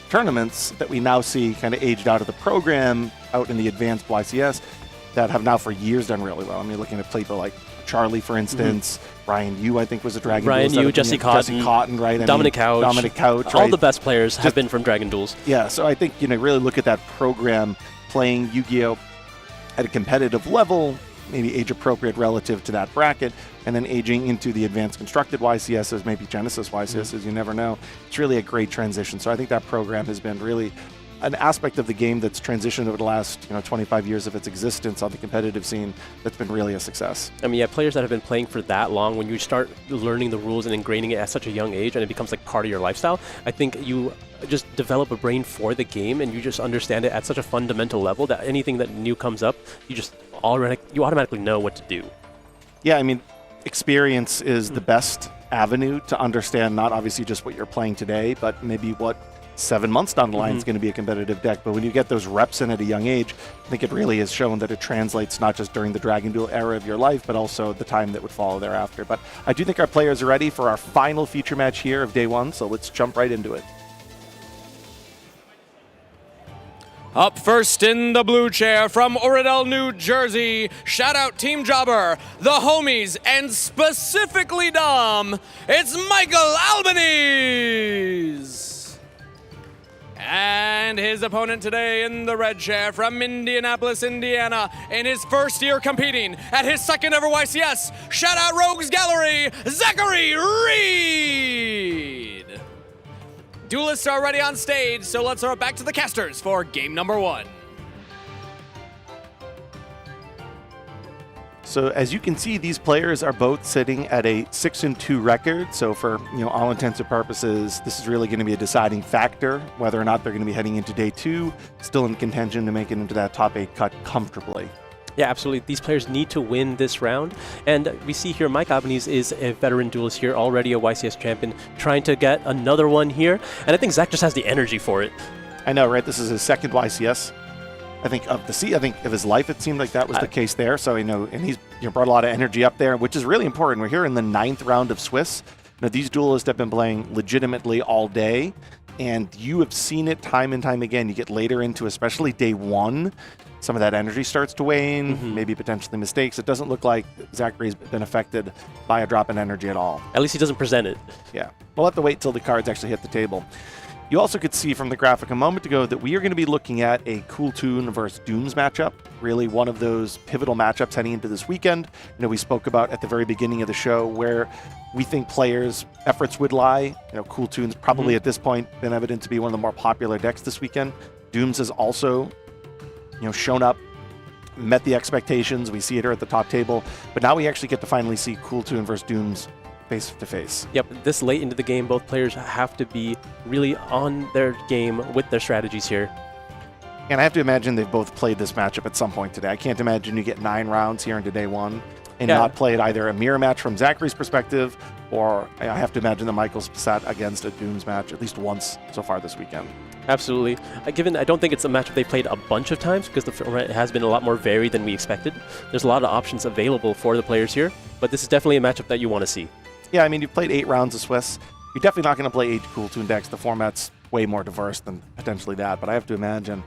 tournaments that we now see kind of aged out of the program, out in the advanced YCS, that have now for years done really well. I mean, looking at people like Charlie, for instance, Ryan Yu, I think, was a Dragon Duelist. Ryan Yu, Jesse Cotton, right? Dominic Couch. Right? All the best players have been from Dragon Duels. Yeah, so I think, really look at that program playing Yu-Gi-Oh! At a competitive level, maybe age appropriate relative to that bracket, and then aging into the advanced constructed YCSs, maybe Genesys YCSs, you never know. It's really a great transition. So I think that program has been really an aspect of the game that's transitioned over the last 25 years of its existence on the competitive scene that's been really a success. I mean, yeah, players that have been playing for that long, when you start learning the rules and ingraining it at such a young age and it becomes like part of your lifestyle, I think you just develop a brain for the game and you just understand it at such a fundamental level that anything that new comes up, you automatically know what to do. Yeah, I mean, experience is the best avenue to understand not obviously just what you're playing today, but maybe what 7 months down the line is going to be a competitive deck. But when you get those reps in at a young age, I think it really has shown that it translates not just during the Dragon Duel era of your life, but also the time that would follow thereafter. But I do think our players are ready for our final feature match here of day one, so let's jump right into it. Up first in the blue chair from Oradell, New Jersey, shout out Team Jobber, the homies, and specifically Dom, it's Michael Albanese. And his opponent today in the red chair from Indianapolis, Indiana, in his first year competing at his second ever YCS, shout out Rogues Gallery, Zachary Reed. Duelists are already on stage, so let's throw it back to the casters for game number one. So as you can see, these players are both sitting at a 6-2 record. So for all intents and purposes, this is really going to be a deciding factor whether or not they're going to be heading into day two, still in contention to make it into that top 8 cut comfortably. Yeah, absolutely. These players need to win this round. And we see here Mike Albanese is a veteran duelist here, already a YCS champion, trying to get another one here. And I think Zach just has the energy for it. I know, right? This is his second YCS. I think of his life, it seemed like that was the case there. So, and he's brought a lot of energy up there, which is really important. We're here in the 9th round of Swiss. Now, these duelists have been playing legitimately all day, and you have seen it time and time again. You get later into, especially day 1, some of that energy starts to wane, maybe potentially mistakes. It doesn't look like Zachary's been affected by a drop in energy at all. At least he doesn't present it. Yeah. We'll have to wait till the cards actually hit the table. You also could see from the graphic a moment ago that we are going to be looking at a Cool Toon versus Dooms matchup, really one of those pivotal matchups heading into this weekend. We spoke about at the very beginning of the show where we think players' efforts would lie. Cool Toon's probably at this point been evident to be one of the more popular decks this weekend. Dooms has also shown up, met the expectations. We see it here at the top table, but now we actually get to finally see Cool Toon versus Dooms face to face. Yep, this late into the game, both players have to be really on their game with their strategies here. And I have to imagine they've both played this matchup at some point today. I can't imagine you get 9 rounds here into day 1 and not played either a mirror match from Zachary's perspective, or I have to imagine that Michael's sat against a Dooms match at least once so far this weekend. Absolutely. Given I don't think it's a matchup they played a bunch of times because the format has been a lot more varied than we expected. There's a lot of options available for the players here, but this is definitely a matchup that you want to see. Yeah, I mean, you've played 8 rounds of Swiss. You're definitely not going to play 8 Cool Toon decks. The format's way more diverse than potentially that, but I have to imagine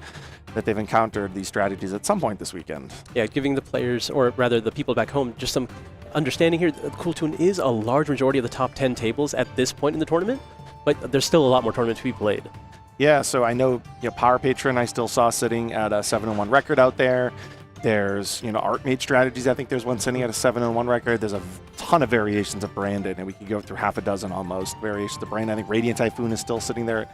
that they've encountered these strategies at some point this weekend. Yeah, giving the players, or rather the people back home, just some understanding here. Cool Toon is a large majority of the top 10 tables at this point in the tournament, but there's still a lot more tournaments to be played. Yeah, so I know Power Patron I still saw sitting at a 7-1 record out there. There's, Art Mage Strategies. I think there's one sitting at a 7-1 record. There's a ton of variations of Brandon, and we could go through half a dozen almost variations of Brandon. I think Radiant Typhoon is still sitting there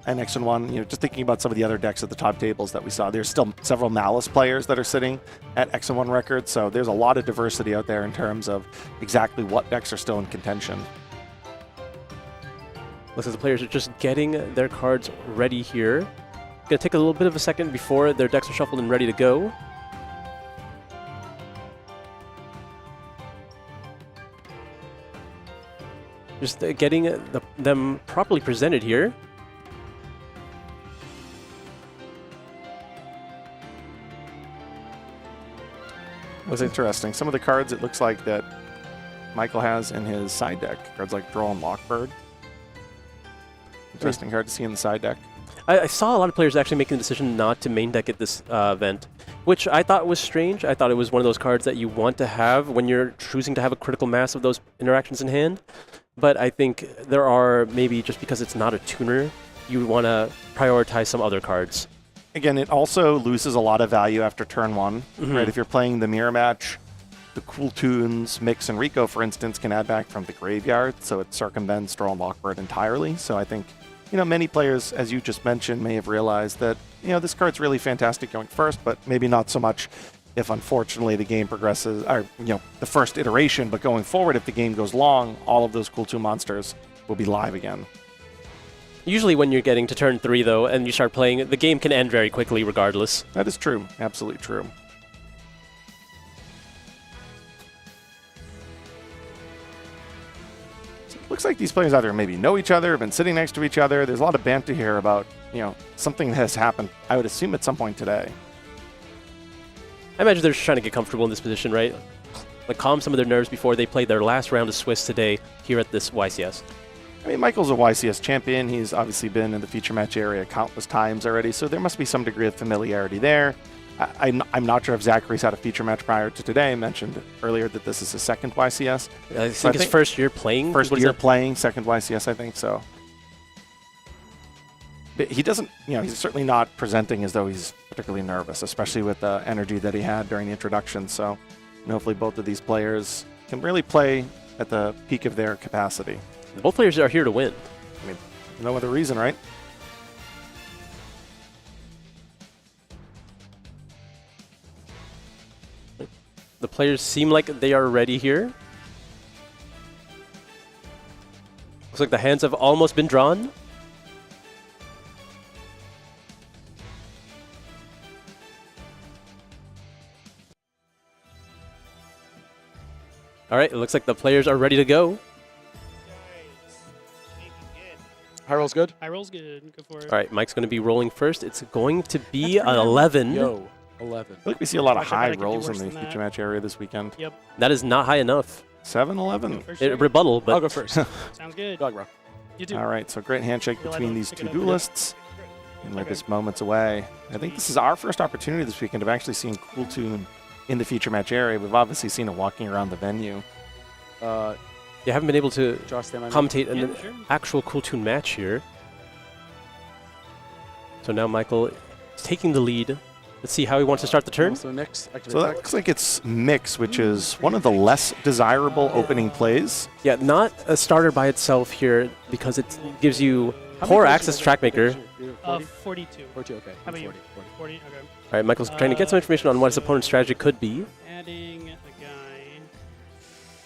at X1. Just thinking about some of the other decks at the top tables that we saw. There's still several Malice players that are sitting at X1 records. So there's a lot of diversity out there in terms of exactly what decks are still in contention. Looks like the players are just getting their cards ready here. Gonna take a little bit of a second before their decks are shuffled and ready to go. Just getting them properly presented here. What's interesting, some of the cards it looks like that Michael has in his side deck, cards like Draw and Lockbird. Interesting card to see in the side deck. I saw a lot of players actually making the decision not to main deck at this event, which I thought was strange. I thought it was one of those cards that you want to have when you're choosing to have a critical mass of those interactions in hand. But I think there are, maybe just because it's not a tuner, you want to prioritize some other cards. Again, it also loses a lot of value after turn 1, right? If you're playing the mirror match, the Cool Toons, Mix, and Rico, for instance, can add back from the graveyard, so it circumvents Draw and Lockbird entirely. So I think, many players, as you just mentioned, may have realized that, this card's really fantastic going first, but maybe not so much if unfortunately the game progresses, or, the first iteration, but going forward, if the game goes long, all of those Cool Toon monsters will be live again. Usually when you're getting to turn 3, though, and you start playing, the game can end very quickly regardless. That is true. Absolutely true. So it looks like these players either maybe know each other, have been sitting next to each other. There's a lot of banter here about, something that has happened, I would assume, at some point today. I imagine they're just trying to get comfortable in this position, right? Like calm some of their nerves before they play their last round of Swiss today here at this YCS. I mean, Michael's a YCS champion. He's obviously been in the feature match area countless times already, so there must be some degree of familiarity there. I'm not sure if Zachary's had a feature match prior to today. I mentioned earlier that this is his second YCS. I think his first year playing. First year playing, second YCS, I think so. But he doesn't, he's certainly not presenting as though he's particularly nervous, especially with the energy that he had during the introduction. So hopefully both of these players can really play at the peak of their capacity. Both players are here to win. I mean, no other reason, right? The players seem like they are ready here. Looks like the hands have almost been drawn. All right, it looks like the players are ready to go. High roll's good. High roll's good. Go for it. All right, Mike's going to be rolling first. It's going to be an 11. Yo, 11. I feel like we see a lot of Gosh, I bet high I could do rolls in worse the than that. feature match area this weekend. Yep. That is not high enough. 7-11. Rebuttal, but I'll go first. Sounds good. Dog, bro. You too. All right, so great handshake You'll between have to these pick two it up. duelists. And we're just moments away. I think this is our first opportunity this weekend of actually seeing Cool Tune in the feature match area. We've obviously seen it walking around the venue. You haven't been able to Josh, stand by me. commentate an sure. actual Cool Tune match here. So now Michael is taking the lead. Let's see how he wants to start the turn. So next, So that looks like it's Mix, which is one of the less desirable opening plays. Yeah, not a starter by itself here because it gives you poor access to Trackmaker. 42. 42, okay. How about you? 40. Okay. All right, Michael's trying to get some information on what his opponent's strategy could be. Adding a guy.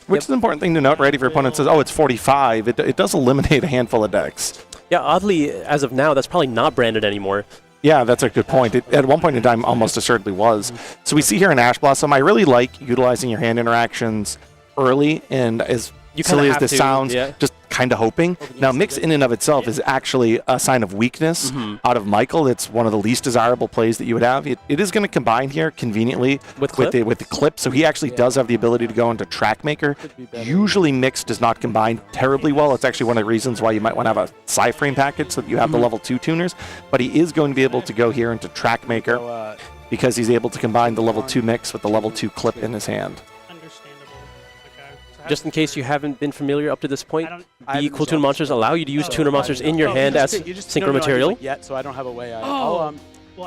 Which is an important thing to note, right? If your opponent says, oh, it's 45, it does eliminate a handful of decks. Yeah, oddly, as of now, that's probably not branded anymore. Yeah, that's a good point. It, at one point in time, almost assuredly was. So we see here in Ash Blossom, I really like utilizing your hand interactions early, and as You silly kinda as this have to, sounds, yeah. just kind of hoping. Now, Mix in and of itself is actually a sign of weakness out of Michael. It's one of the least desirable plays that you would have. It is going to combine here conveniently with the clip, so he actually does have the ability to go into Trackmaker. Usually Mix does not combine terribly well. It's actually one of the reasons why you might want to have a Psyframe package so that you have the level 2 tuners, but he is going to be able to go here into Trackmaker because he's able to combine the level 2 Mix with the level 2 clip in his hand. Just in case you haven't been familiar up to this point, the Cool Tune monsters allow you to use tuner monsters in your hand as synchro material. Yet, so I don't have a way.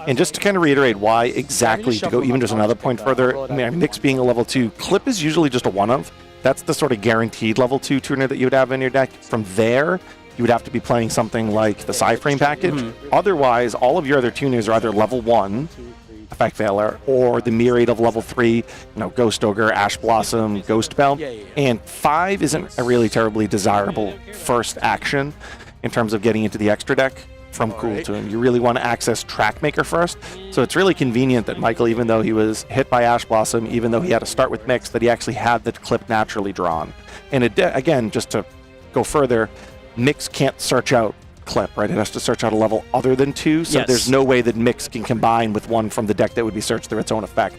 And just to kind of reiterate why exactly, to go even just another point further, I mean, Mix being a level 2, Clip is usually just a one-of. That's the sort of guaranteed level 2 tuner that you would have in your deck. From there, you would have to be playing something like the Psyframe package. Otherwise, all of your other tuners are either level 1, Effect Veiler, or the myriad of level 3, Ghost Ogre, Ash Blossom, Ghost Bell. And 5 isn't a really terribly desirable first action in terms of getting into the extra deck from Cool Tune. You really want to access Trackmaker first. So it's really convenient that Michael, even though he was hit by Ash Blossom, even though he had to start with Mix, that he actually had the clip naturally drawn. And again, just to go further, Mix can't search out Clip, right? It has to search out a level other than 2, so there's no way that Mix can combine with one from the deck that would be searched through its own effect.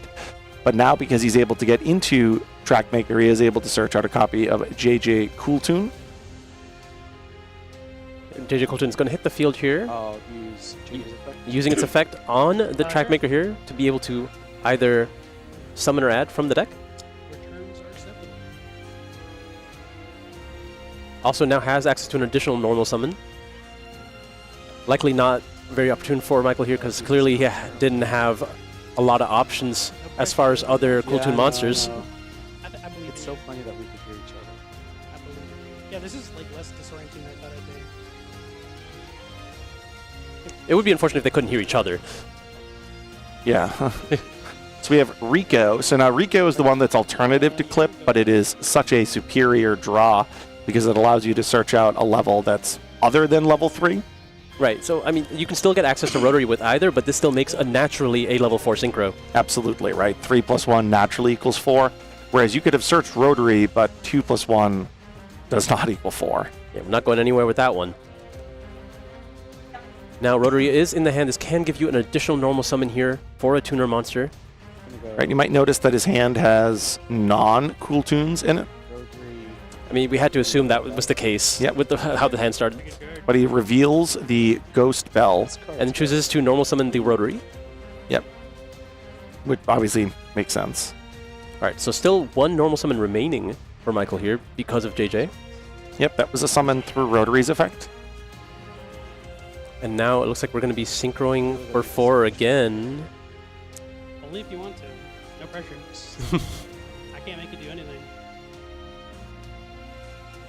But now, because he's able to get into Trackmaker, he is able to search out a copy of JJ Cool Tune. JJ Cool Tune is going to hit the field here, I'll use JJ's effect. using its effect on the Trackmaker here to be able to either summon or add from the deck. Also now has access to an additional normal summon. Likely not very opportune for Michael here because clearly he didn't have a lot of options as far as other Cool Tune monsters. I believe It's so funny that we could hear each other. I believe. Yeah, this is like less disorienting than I thought it'd be. It would be unfortunate if they couldn't hear each other. Yeah. So we have Rico. So now Rico is the one that's alternative to Clip, but it is such a superior draw because it allows you to search out a level that's other than level 3. Right, so I mean, you can still get access to Rotary with either, but this still makes a naturally a level 4 synchro. Absolutely, right? 3 + 1 naturally equals 4, whereas you could have searched Rotary, but 2 + 1 does not equal 4. Yeah, we're not going anywhere with that one. Now, Rotary is in the hand. This can give you an additional normal summon here for a tuner monster. Right, you might notice that his hand has non-Cool Tunes in it. I mean, we had to assume that was the case with how the hand started. But he reveals the Ghost Bell. And chooses to normal summon the Rotary. Yep. Which obviously makes sense. All right, so still one normal summon remaining for Michael here because of JJ. Yep, that was a summon through Rotary's effect. And now it looks like we're going to be synchroing for 4 again. Only if you want to. No pressure. I can't make you do anything.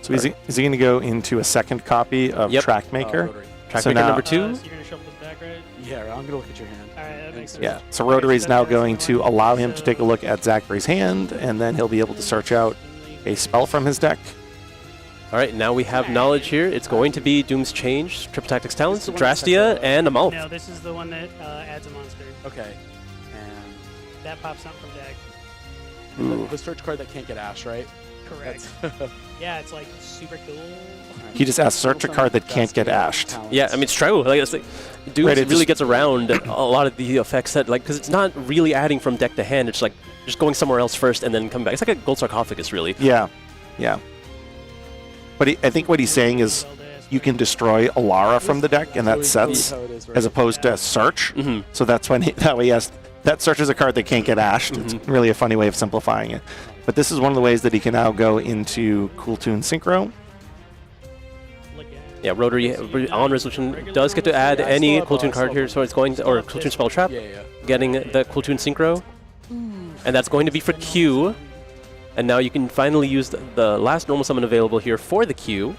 So is he going to go into a second copy of Trackmaker? Trackmaker number 2. So you're going to shuffle this back, right? Yeah, I'm going to look at your hand. All right, that makes sense. Yeah, so Rotary is now going to allow him to take a look at Zachary's hand, and then he'll be able to search out a spell from his deck. All right, now we have knowledge here. It's going to be Doom's Change, Triple Tactics Talents, Drastia, and a mouth. No, this is the one that adds a monster. Okay. And that pops out from deck. the search card that can't get Ash, right? Correct. Yeah, it's like super cool. He just asked search a card that can't get ashed. Yeah, I mean, it's true. Like, it's like, Doom really gets around a lot of the effects that, like, because it's not really adding from deck to hand. It's like just going somewhere else first and then coming back. It's like a gold sarcophagus, really. Yeah, yeah. But I think what he's saying is you can destroy Alara from the deck, and that sets, as opposed to search. So that's when he asked, that search is a card that can't get ashed. It's really a funny way of simplifying it. But this is one of the ways that he can now go into Cool Toon Synchro. Yeah, Rotary on resolution does get to add any Cool Toon card here, so it's going to, or Cool Toon Spell Trap, getting the Cool Toon Synchro. And that's going to be for Q. And now you can finally use the last normal summon available here for the Q.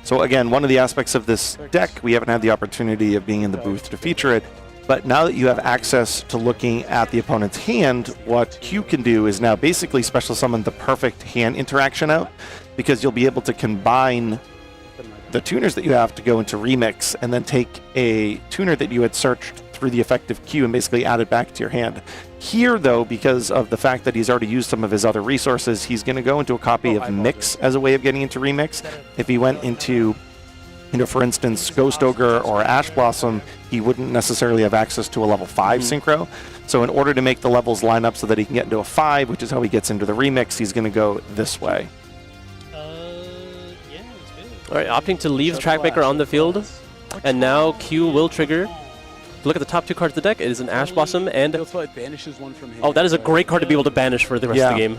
So again, one of the aspects of this deck, we haven't had the opportunity of being in the booth to feature it, but now that you have access to looking at the opponent's hand, what Q can do is now basically special summon the perfect hand interaction out, because you'll be able to combine the tuners that you have to go into Remix and then take a tuner that you had searched through the effective Q and basically add it back to your hand. Here, though, because of the fact that he's already used some of his other resources, he's going to go into a copy of Mix as a way of getting into Remix. If he went into, for instance, Ghost Ogre or Ash Blossom, he wouldn't necessarily have access to a level 5 synchro. So in order to make the levels line up so that he can get into a 5, which is how he gets into the Remix, he's going to go this way. All right, opting to leave the Trackmaker on the field, and now Q will trigger. Look at the top two cards of the deck. It is an Ash Blossom and... banishes one from hand. Oh, that is a great card to be able to banish for the rest of the game.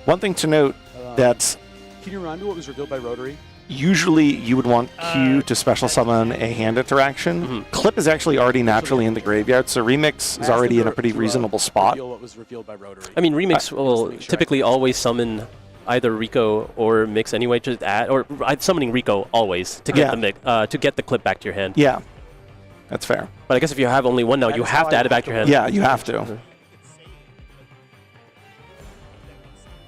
One thing to note that... Can you remind me what was revealed by Rotary? Usually you would want Q to special summon a hand interaction. Clip is actually already naturally in the graveyard, so Remix is already in a pretty reasonable spot. What was revealed by Rotary. I mean, Remix will typically always summon either Rico or Mix anyway, to add, or summoning Rico always to get the mix, to get the clip back to your hand. Yeah, that's fair. But I guess if you have only one now, you have to add it back to your hand. Yeah, you have to.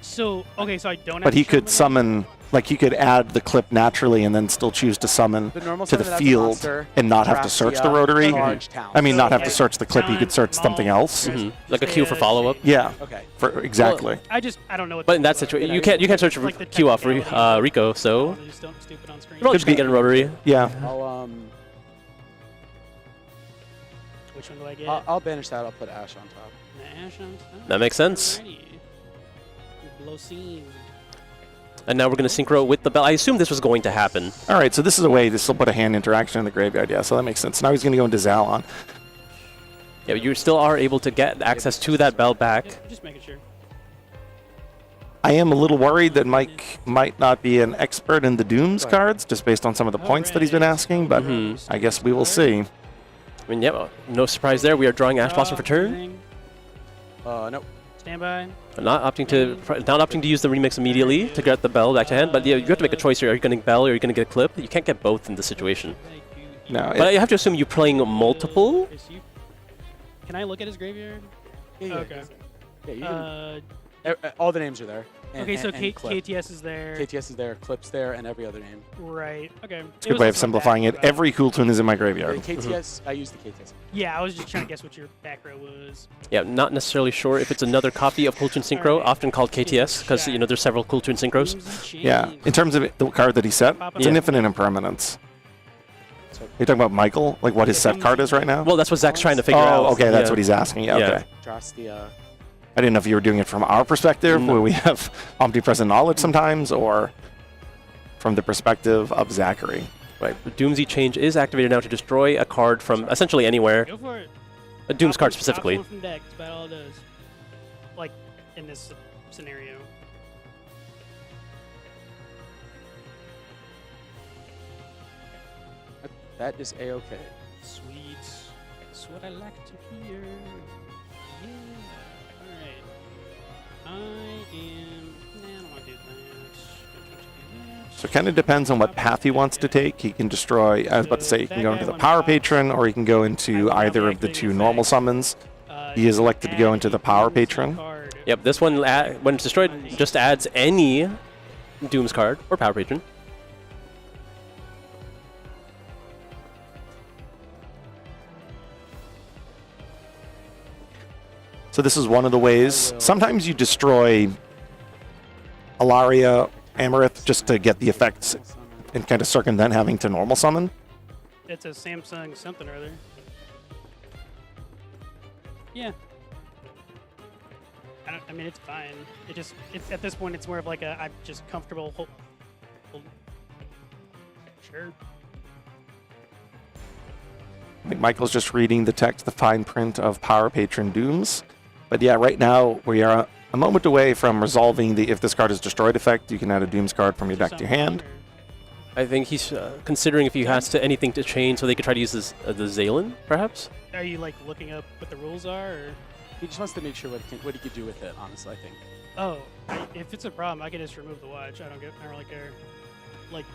So, okay, so I don't have But he could summon, like he could add the clip naturally and then still choose to summon to the field and not have to search the Rotary. I mean, not have to search the clip, he could search something else. Like a Q for follow-up? Yeah, okay. Exactly. Well, I don't know what. But in that situation, you can't search Q off Rico, so you're probably just gonna get a Rotary. Yeah. Which one do I get? I'll banish that. I'll put Ash on top. Ash on top. That makes sense. Blow scene. And now we're going to synchro with the bell. I assume this was going to happen. All right, so this is a way this will put a hand interaction in the graveyard. Yeah, so that makes sense. Now he's going to go into Zalon. Yeah, you still are able to get access to that bell back. Yeah, just making sure. I am a little worried that Mike might not be an expert in the Dooms cards, just based on some of the points that he's been asking, but I guess we will see. I mean, yeah, no surprise there. We are drawing Ash Blossom for turn. Nope. Stand by. Not opting to use the Remix immediately to get the bell back to hand, but yeah, you have to make a choice here. Are you going to get bell or are you going to get a clip? You can't get both in this situation. No, but you have to assume you're playing multiple. Can I look at his graveyard? Yeah, okay. Yeah, you can, all the names are there. Okay, so KTS is there. KTS is there, Clip's there, and every other name. Right. Okay. It's a good way of simplifying it. Every Cool Toon is in my graveyard. KTS, I use the KTS. Yeah, I was just trying to guess what your back row was. Yeah, not necessarily sure if it's another copy of Cool Toon Synchro, often called KTS, because there's several Cool Toon Synchros. Yeah, in terms of the card that he set, it's an infinite impermanence. You're talking about Michael, like what his set card is right now? Well, that's what Zach's trying to figure out. Oh, okay, that's what he's asking. Yeah, okay. I didn't know if you were doing it from our perspective, where we have omnipresent knowledge sometimes, or from the perspective of Zachary. Right. The Doomsy change is activated now to destroy a card from essentially anywhere. Go for it. A Doom's card specifically. From deck, that's about all it does. Like, in this scenario. That is A-okay. Sweet. That's what I like to hear. Yeah. Alright. I don't want to do that. So it kind of depends on what path he wants to take. He can destroy, I was about to say, he can go into the Power Patron, or he can go into either of the two normal summons. He is elected to go into the Power Patron. Yep, this one, when it's destroyed, just adds any Doom's card, or Power Patron. So this is one of the ways. Sometimes you destroy Alaria, Amarith, just to get the effects and kind of circumvent having to normal summon. It's a Samsung something or other. Yeah. I mean, it's fine. It's at this point, it's more of like I'm just comfortable. Sure. I think Michael's just reading the text, the fine print of Power Patron Dooms. But yeah, right now we are a moment away from resolving the if this card is destroyed effect. You can add a Dooms card from your deck to your hand. I think he's considering if he has to anything to change, so they could try to use this, the Zalen, perhaps. Are you like looking up what the rules are, or? He just wants to make sure what he could do with it. Honestly, I think. Oh, if it's a problem, I can just remove the watch. I don't really care. Like,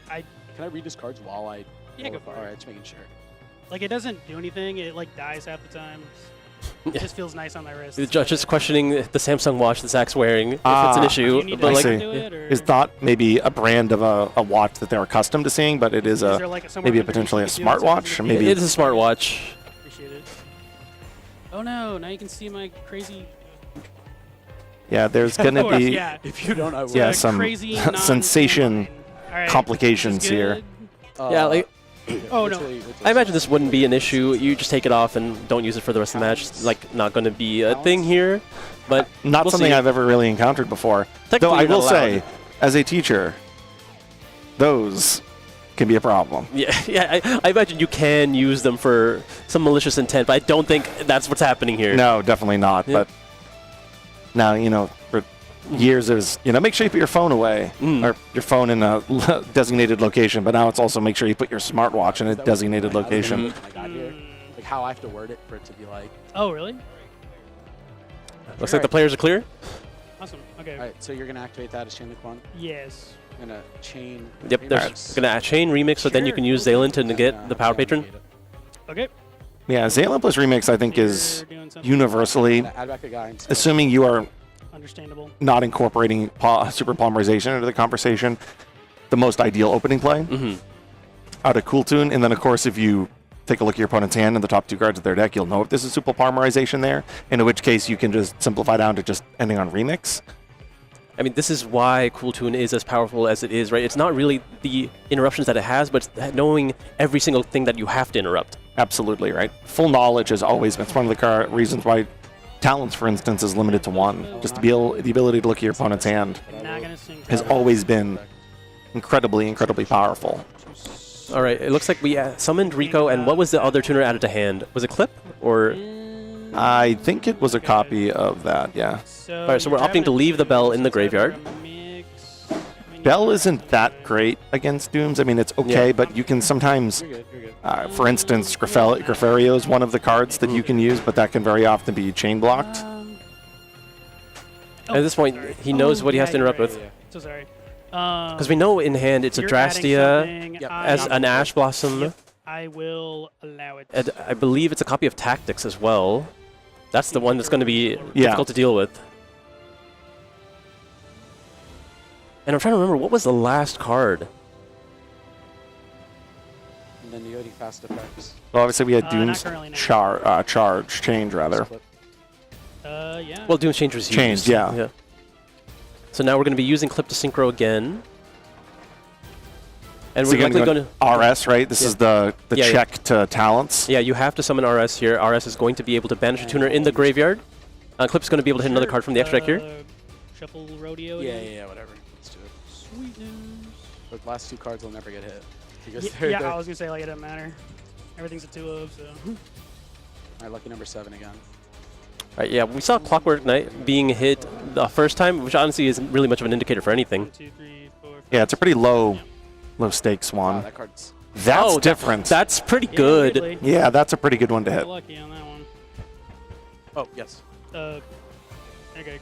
Can I read his cards while I? Yeah, go for it. All right, just making sure. Like, it doesn't do anything. It like dies half the time. It just feels nice on my wrist. The judge is questioning the Samsung watch that Zach's wearing, if it's an issue. But like, it's not maybe a brand of a watch that they're accustomed to seeing, but it is maybe potentially a smartwatch. Or maybe it is a smartwatch. Appreciate it. Oh no! Now you can see my crazy. Yeah, there's gonna be If you don't, I will. yeah some sensation complications here. Yeah, like. Oh no! I imagine this wouldn't be an issue. You just take it off and don't use it for the rest of the match. It's like not going to be a thing here, but not we'll something see. I've ever really encountered before. Though I will say, as a teacher, those can be a problem. Yeah. I imagine you can use them for some malicious intent, but I don't think that's what's happening here. No, definitely not. Yeah. But now for years there's make sure you put your phone away or your phone in a designated location, but now it's also make sure you put your smartwatch in a designated location. Like how I have to word it for it to be like. Oh really? Looks like the players are clear. Awesome. Okay. All right, so you're gonna activate that as chain link 1. Yes. I'm gonna chain. Yep, there's gonna add chain remix, so then you can use Zalen to negate the Power Patron. Okay. Yeah, Zalen plus remix I think is universally, Add back a guy. assuming you are understandable, not incorporating super polymerization into the conversation, the most ideal opening play out of Cool Tune. And then of course if you take a look at your opponent's hand and the top 2 cards of their deck, you'll know if there's a super polymerization there, in which case you can just simplify down to just ending on remix. I mean, this is why Cool Tune is as powerful as it is, right? It's not really the interruptions that it has, but it's knowing every single thing that you have to interrupt. Absolutely, right? Full knowledge has always been, it's one of the reasons why Talents, for instance, is limited to 1. Just to be able, the ability to look at your opponent's hand has always been incredibly, incredibly powerful. All right, it looks like we summoned Rico, and what was the other tuner added to hand? Was it Clip, or...? I think it was a copy of that, yeah. All right, so we're opting to leave the Bell in the graveyard. Bell isn't that great against Dooms. I mean, it's okay, but you can sometimes, for instance, Graffario is one of the cards that you can use, but that can very often be chain blocked. At this point, he knows what he has to interrupt with. So sorry. Because we know in hand it's a Drastia as an Ash Blossom. Yep. I will allow it. And I believe it's a copy of Tactics as well. That's the one that's going to be difficult to deal with. And I'm trying to remember, what was the last card? And then the OD fast effects. Well, obviously we had Doom's charge, change rather. Yeah. Well, Doom's change was used. Changed, yeah. So now we're going to be using Clip to Synchro again. And so we're likely going to RS, right? This is the check to talents. Yeah, you have to summon RS here. RS is going to be able to banish a tuner in the graveyard. Clip's going to be able to hit another card from the extra deck here. Shuffle rodeo. Yeah, whatever. Let's do it. Sweet news. But the last 2 cards will never get hit. Because Yeah, I was gonna say like it doesn't matter. Everything's a 2 of, so. Alright, lucky number 7 again. Alright, yeah, we saw Clockwork Knight being hit the first time, which honestly isn't really much of an indicator for anything. 1, 2, 3, 4, 5, Yeah, it's a pretty low stakes one. Wow, that card's... That's different. That's pretty good. Yeah, that's a pretty good one to hit. Lucky on that one. Oh, yes. Okay.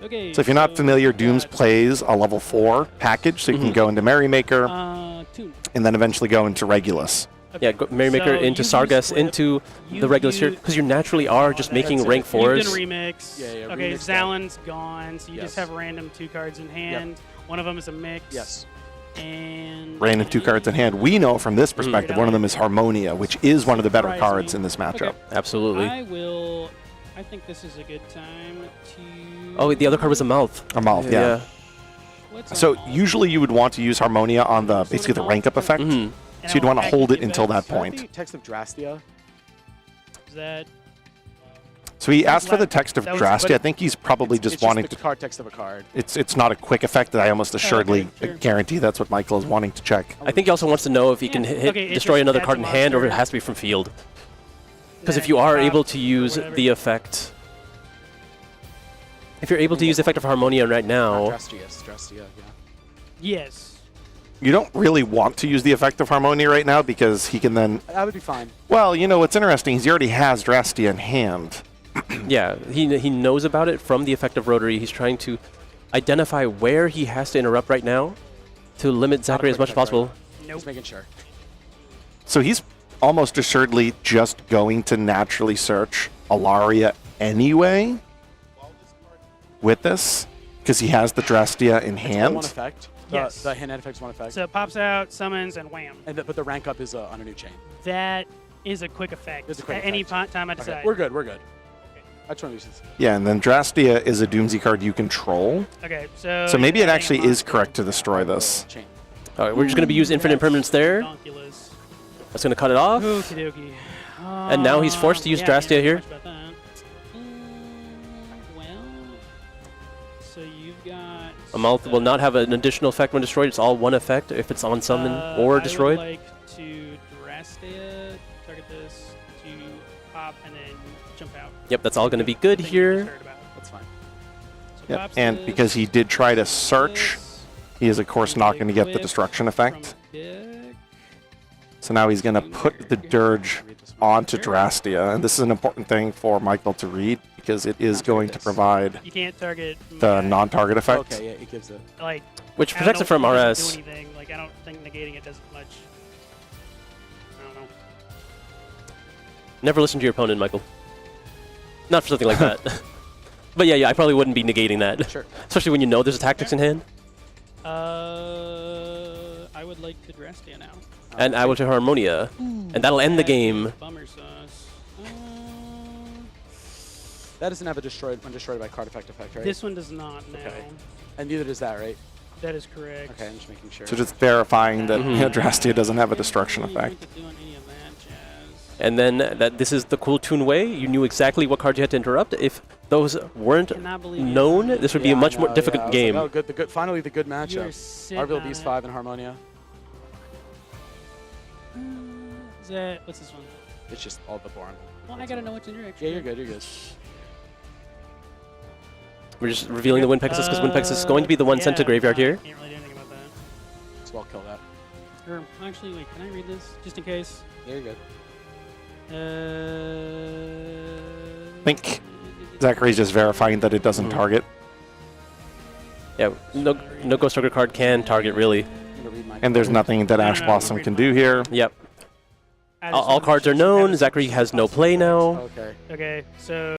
Okay. So if you're not familiar, Dooms plays a level 4 package, so you can go into Merrymaker, and then eventually go into Regulus. Okay. Yeah, Merrymaker into Sargas, into the Regulus here, because you naturally are just making rank 4s. You can remix. Yeah, okay, remix Zalen's gone, so you just have random 2 cards in hand. One of them is a mix. Yes. And Random 2 cards in hand. We know from this perspective, one of them is Harmonia, which is one of the better cards in this matchup. Absolutely. I will I think this is a good time to. Oh, the other card was a mouth. A mouth, yeah. So usually you would want to use Harmonia on the basically the rank up effect. So you'd want to hold it until that point. Text of Drastia. Is that? So he asked for the text of Drastia. I think he's probably just wanting to card text of a card. It's not a quick effect. I almost assuredly guarantee that's what Michael is wanting to check. I think he also wants to know if he can destroy another card in hand, or if it has to be from field. Because if you are able to use the effect, if you're able to use the effect of Harmonia right now, Drastia, yeah. Yes. You don't really want to use the effect of Harmonia right now because he can then. That would be fine. Well, you know what's interesting is he already has Drastia in hand. yeah, he knows about it from the effect of Rotary. He's trying to identify where he has to interrupt right now to limit Zachary as much as possible. Just making sure. So he's almost assuredly just going to naturally search Alaria anyway with this because he has the Drastia in hand. One effect. Yes. The hand effect is one effect. So it pops out, summons, and wham. But the rank up is on a new chain. That is a quick effect. It's a quick At any time I decide. Okay. We're good. We're good. I just want to use this. Yeah, and then Drastia is a Doomsday card you control. Okay, so. So maybe it actually is correct to destroy this. All right, we're just going to use Infinite Impermanence there. That's going to cut it off. Okie dokie. And now he's forced to use Drastia here. So you've got. A mouth will not have an additional effect when destroyed. It's all one effect if it's on summon or destroyed. I would like to Drastia, target this, to pop, and then jump out. Yep, that's all going to be good here. That's fine. So Yep, and because he did try to search, he is of course not going to get the destruction effect. So now he's going to put the Dirge onto Drastia, and this is an important thing for Michael to read because it is going to provide You can't target the non-target effect. Okay, yeah, it gives it. Like, Which I protects don't it from know if doesn't RS. do anything. Like, I don't think negating it does much. I don't know. Never listen to your opponent, Michael. Not for something like that. But yeah, I probably wouldn't be negating that. Sure. Especially when you know there's a tactics in hand. I would like to Drastia now. And I will to Harmonia. And that'll end the game. Bummer sauce. That doesn't have a destroyed when destroyed by card effect, right? This one does not, no. Okay. And neither does that, right? That is correct. Okay, I'm just making sure. So just verifying that you know, Drastia doesn't have a destruction effect. And then that this is the cool tune way. You knew exactly what cards you had to interrupt. If those weren't known, this would be a much more difficult game. Like, oh, good. Finally, the good matchup. Arvil on Beast 5 and Harmonia. Is that, what's this one? It's just all the boring. Well, I gotta know what's in your extra. Yeah, you're good. You're good. We're just revealing the Wind Pegasus because Wind Pegasus is going to be the one sent to graveyard here. Can't really do anything about that. So I'll kill that. Or, actually, wait, can I read this? Just in case. Yeah, you're good. I think Zachary's just verifying that it doesn't target. Yeah, no Ghost Ogre card can target, really. And there's nothing that Ash Blossom can do here. Yep. All cards are known. Zachary has no play now. Okay. Okay, so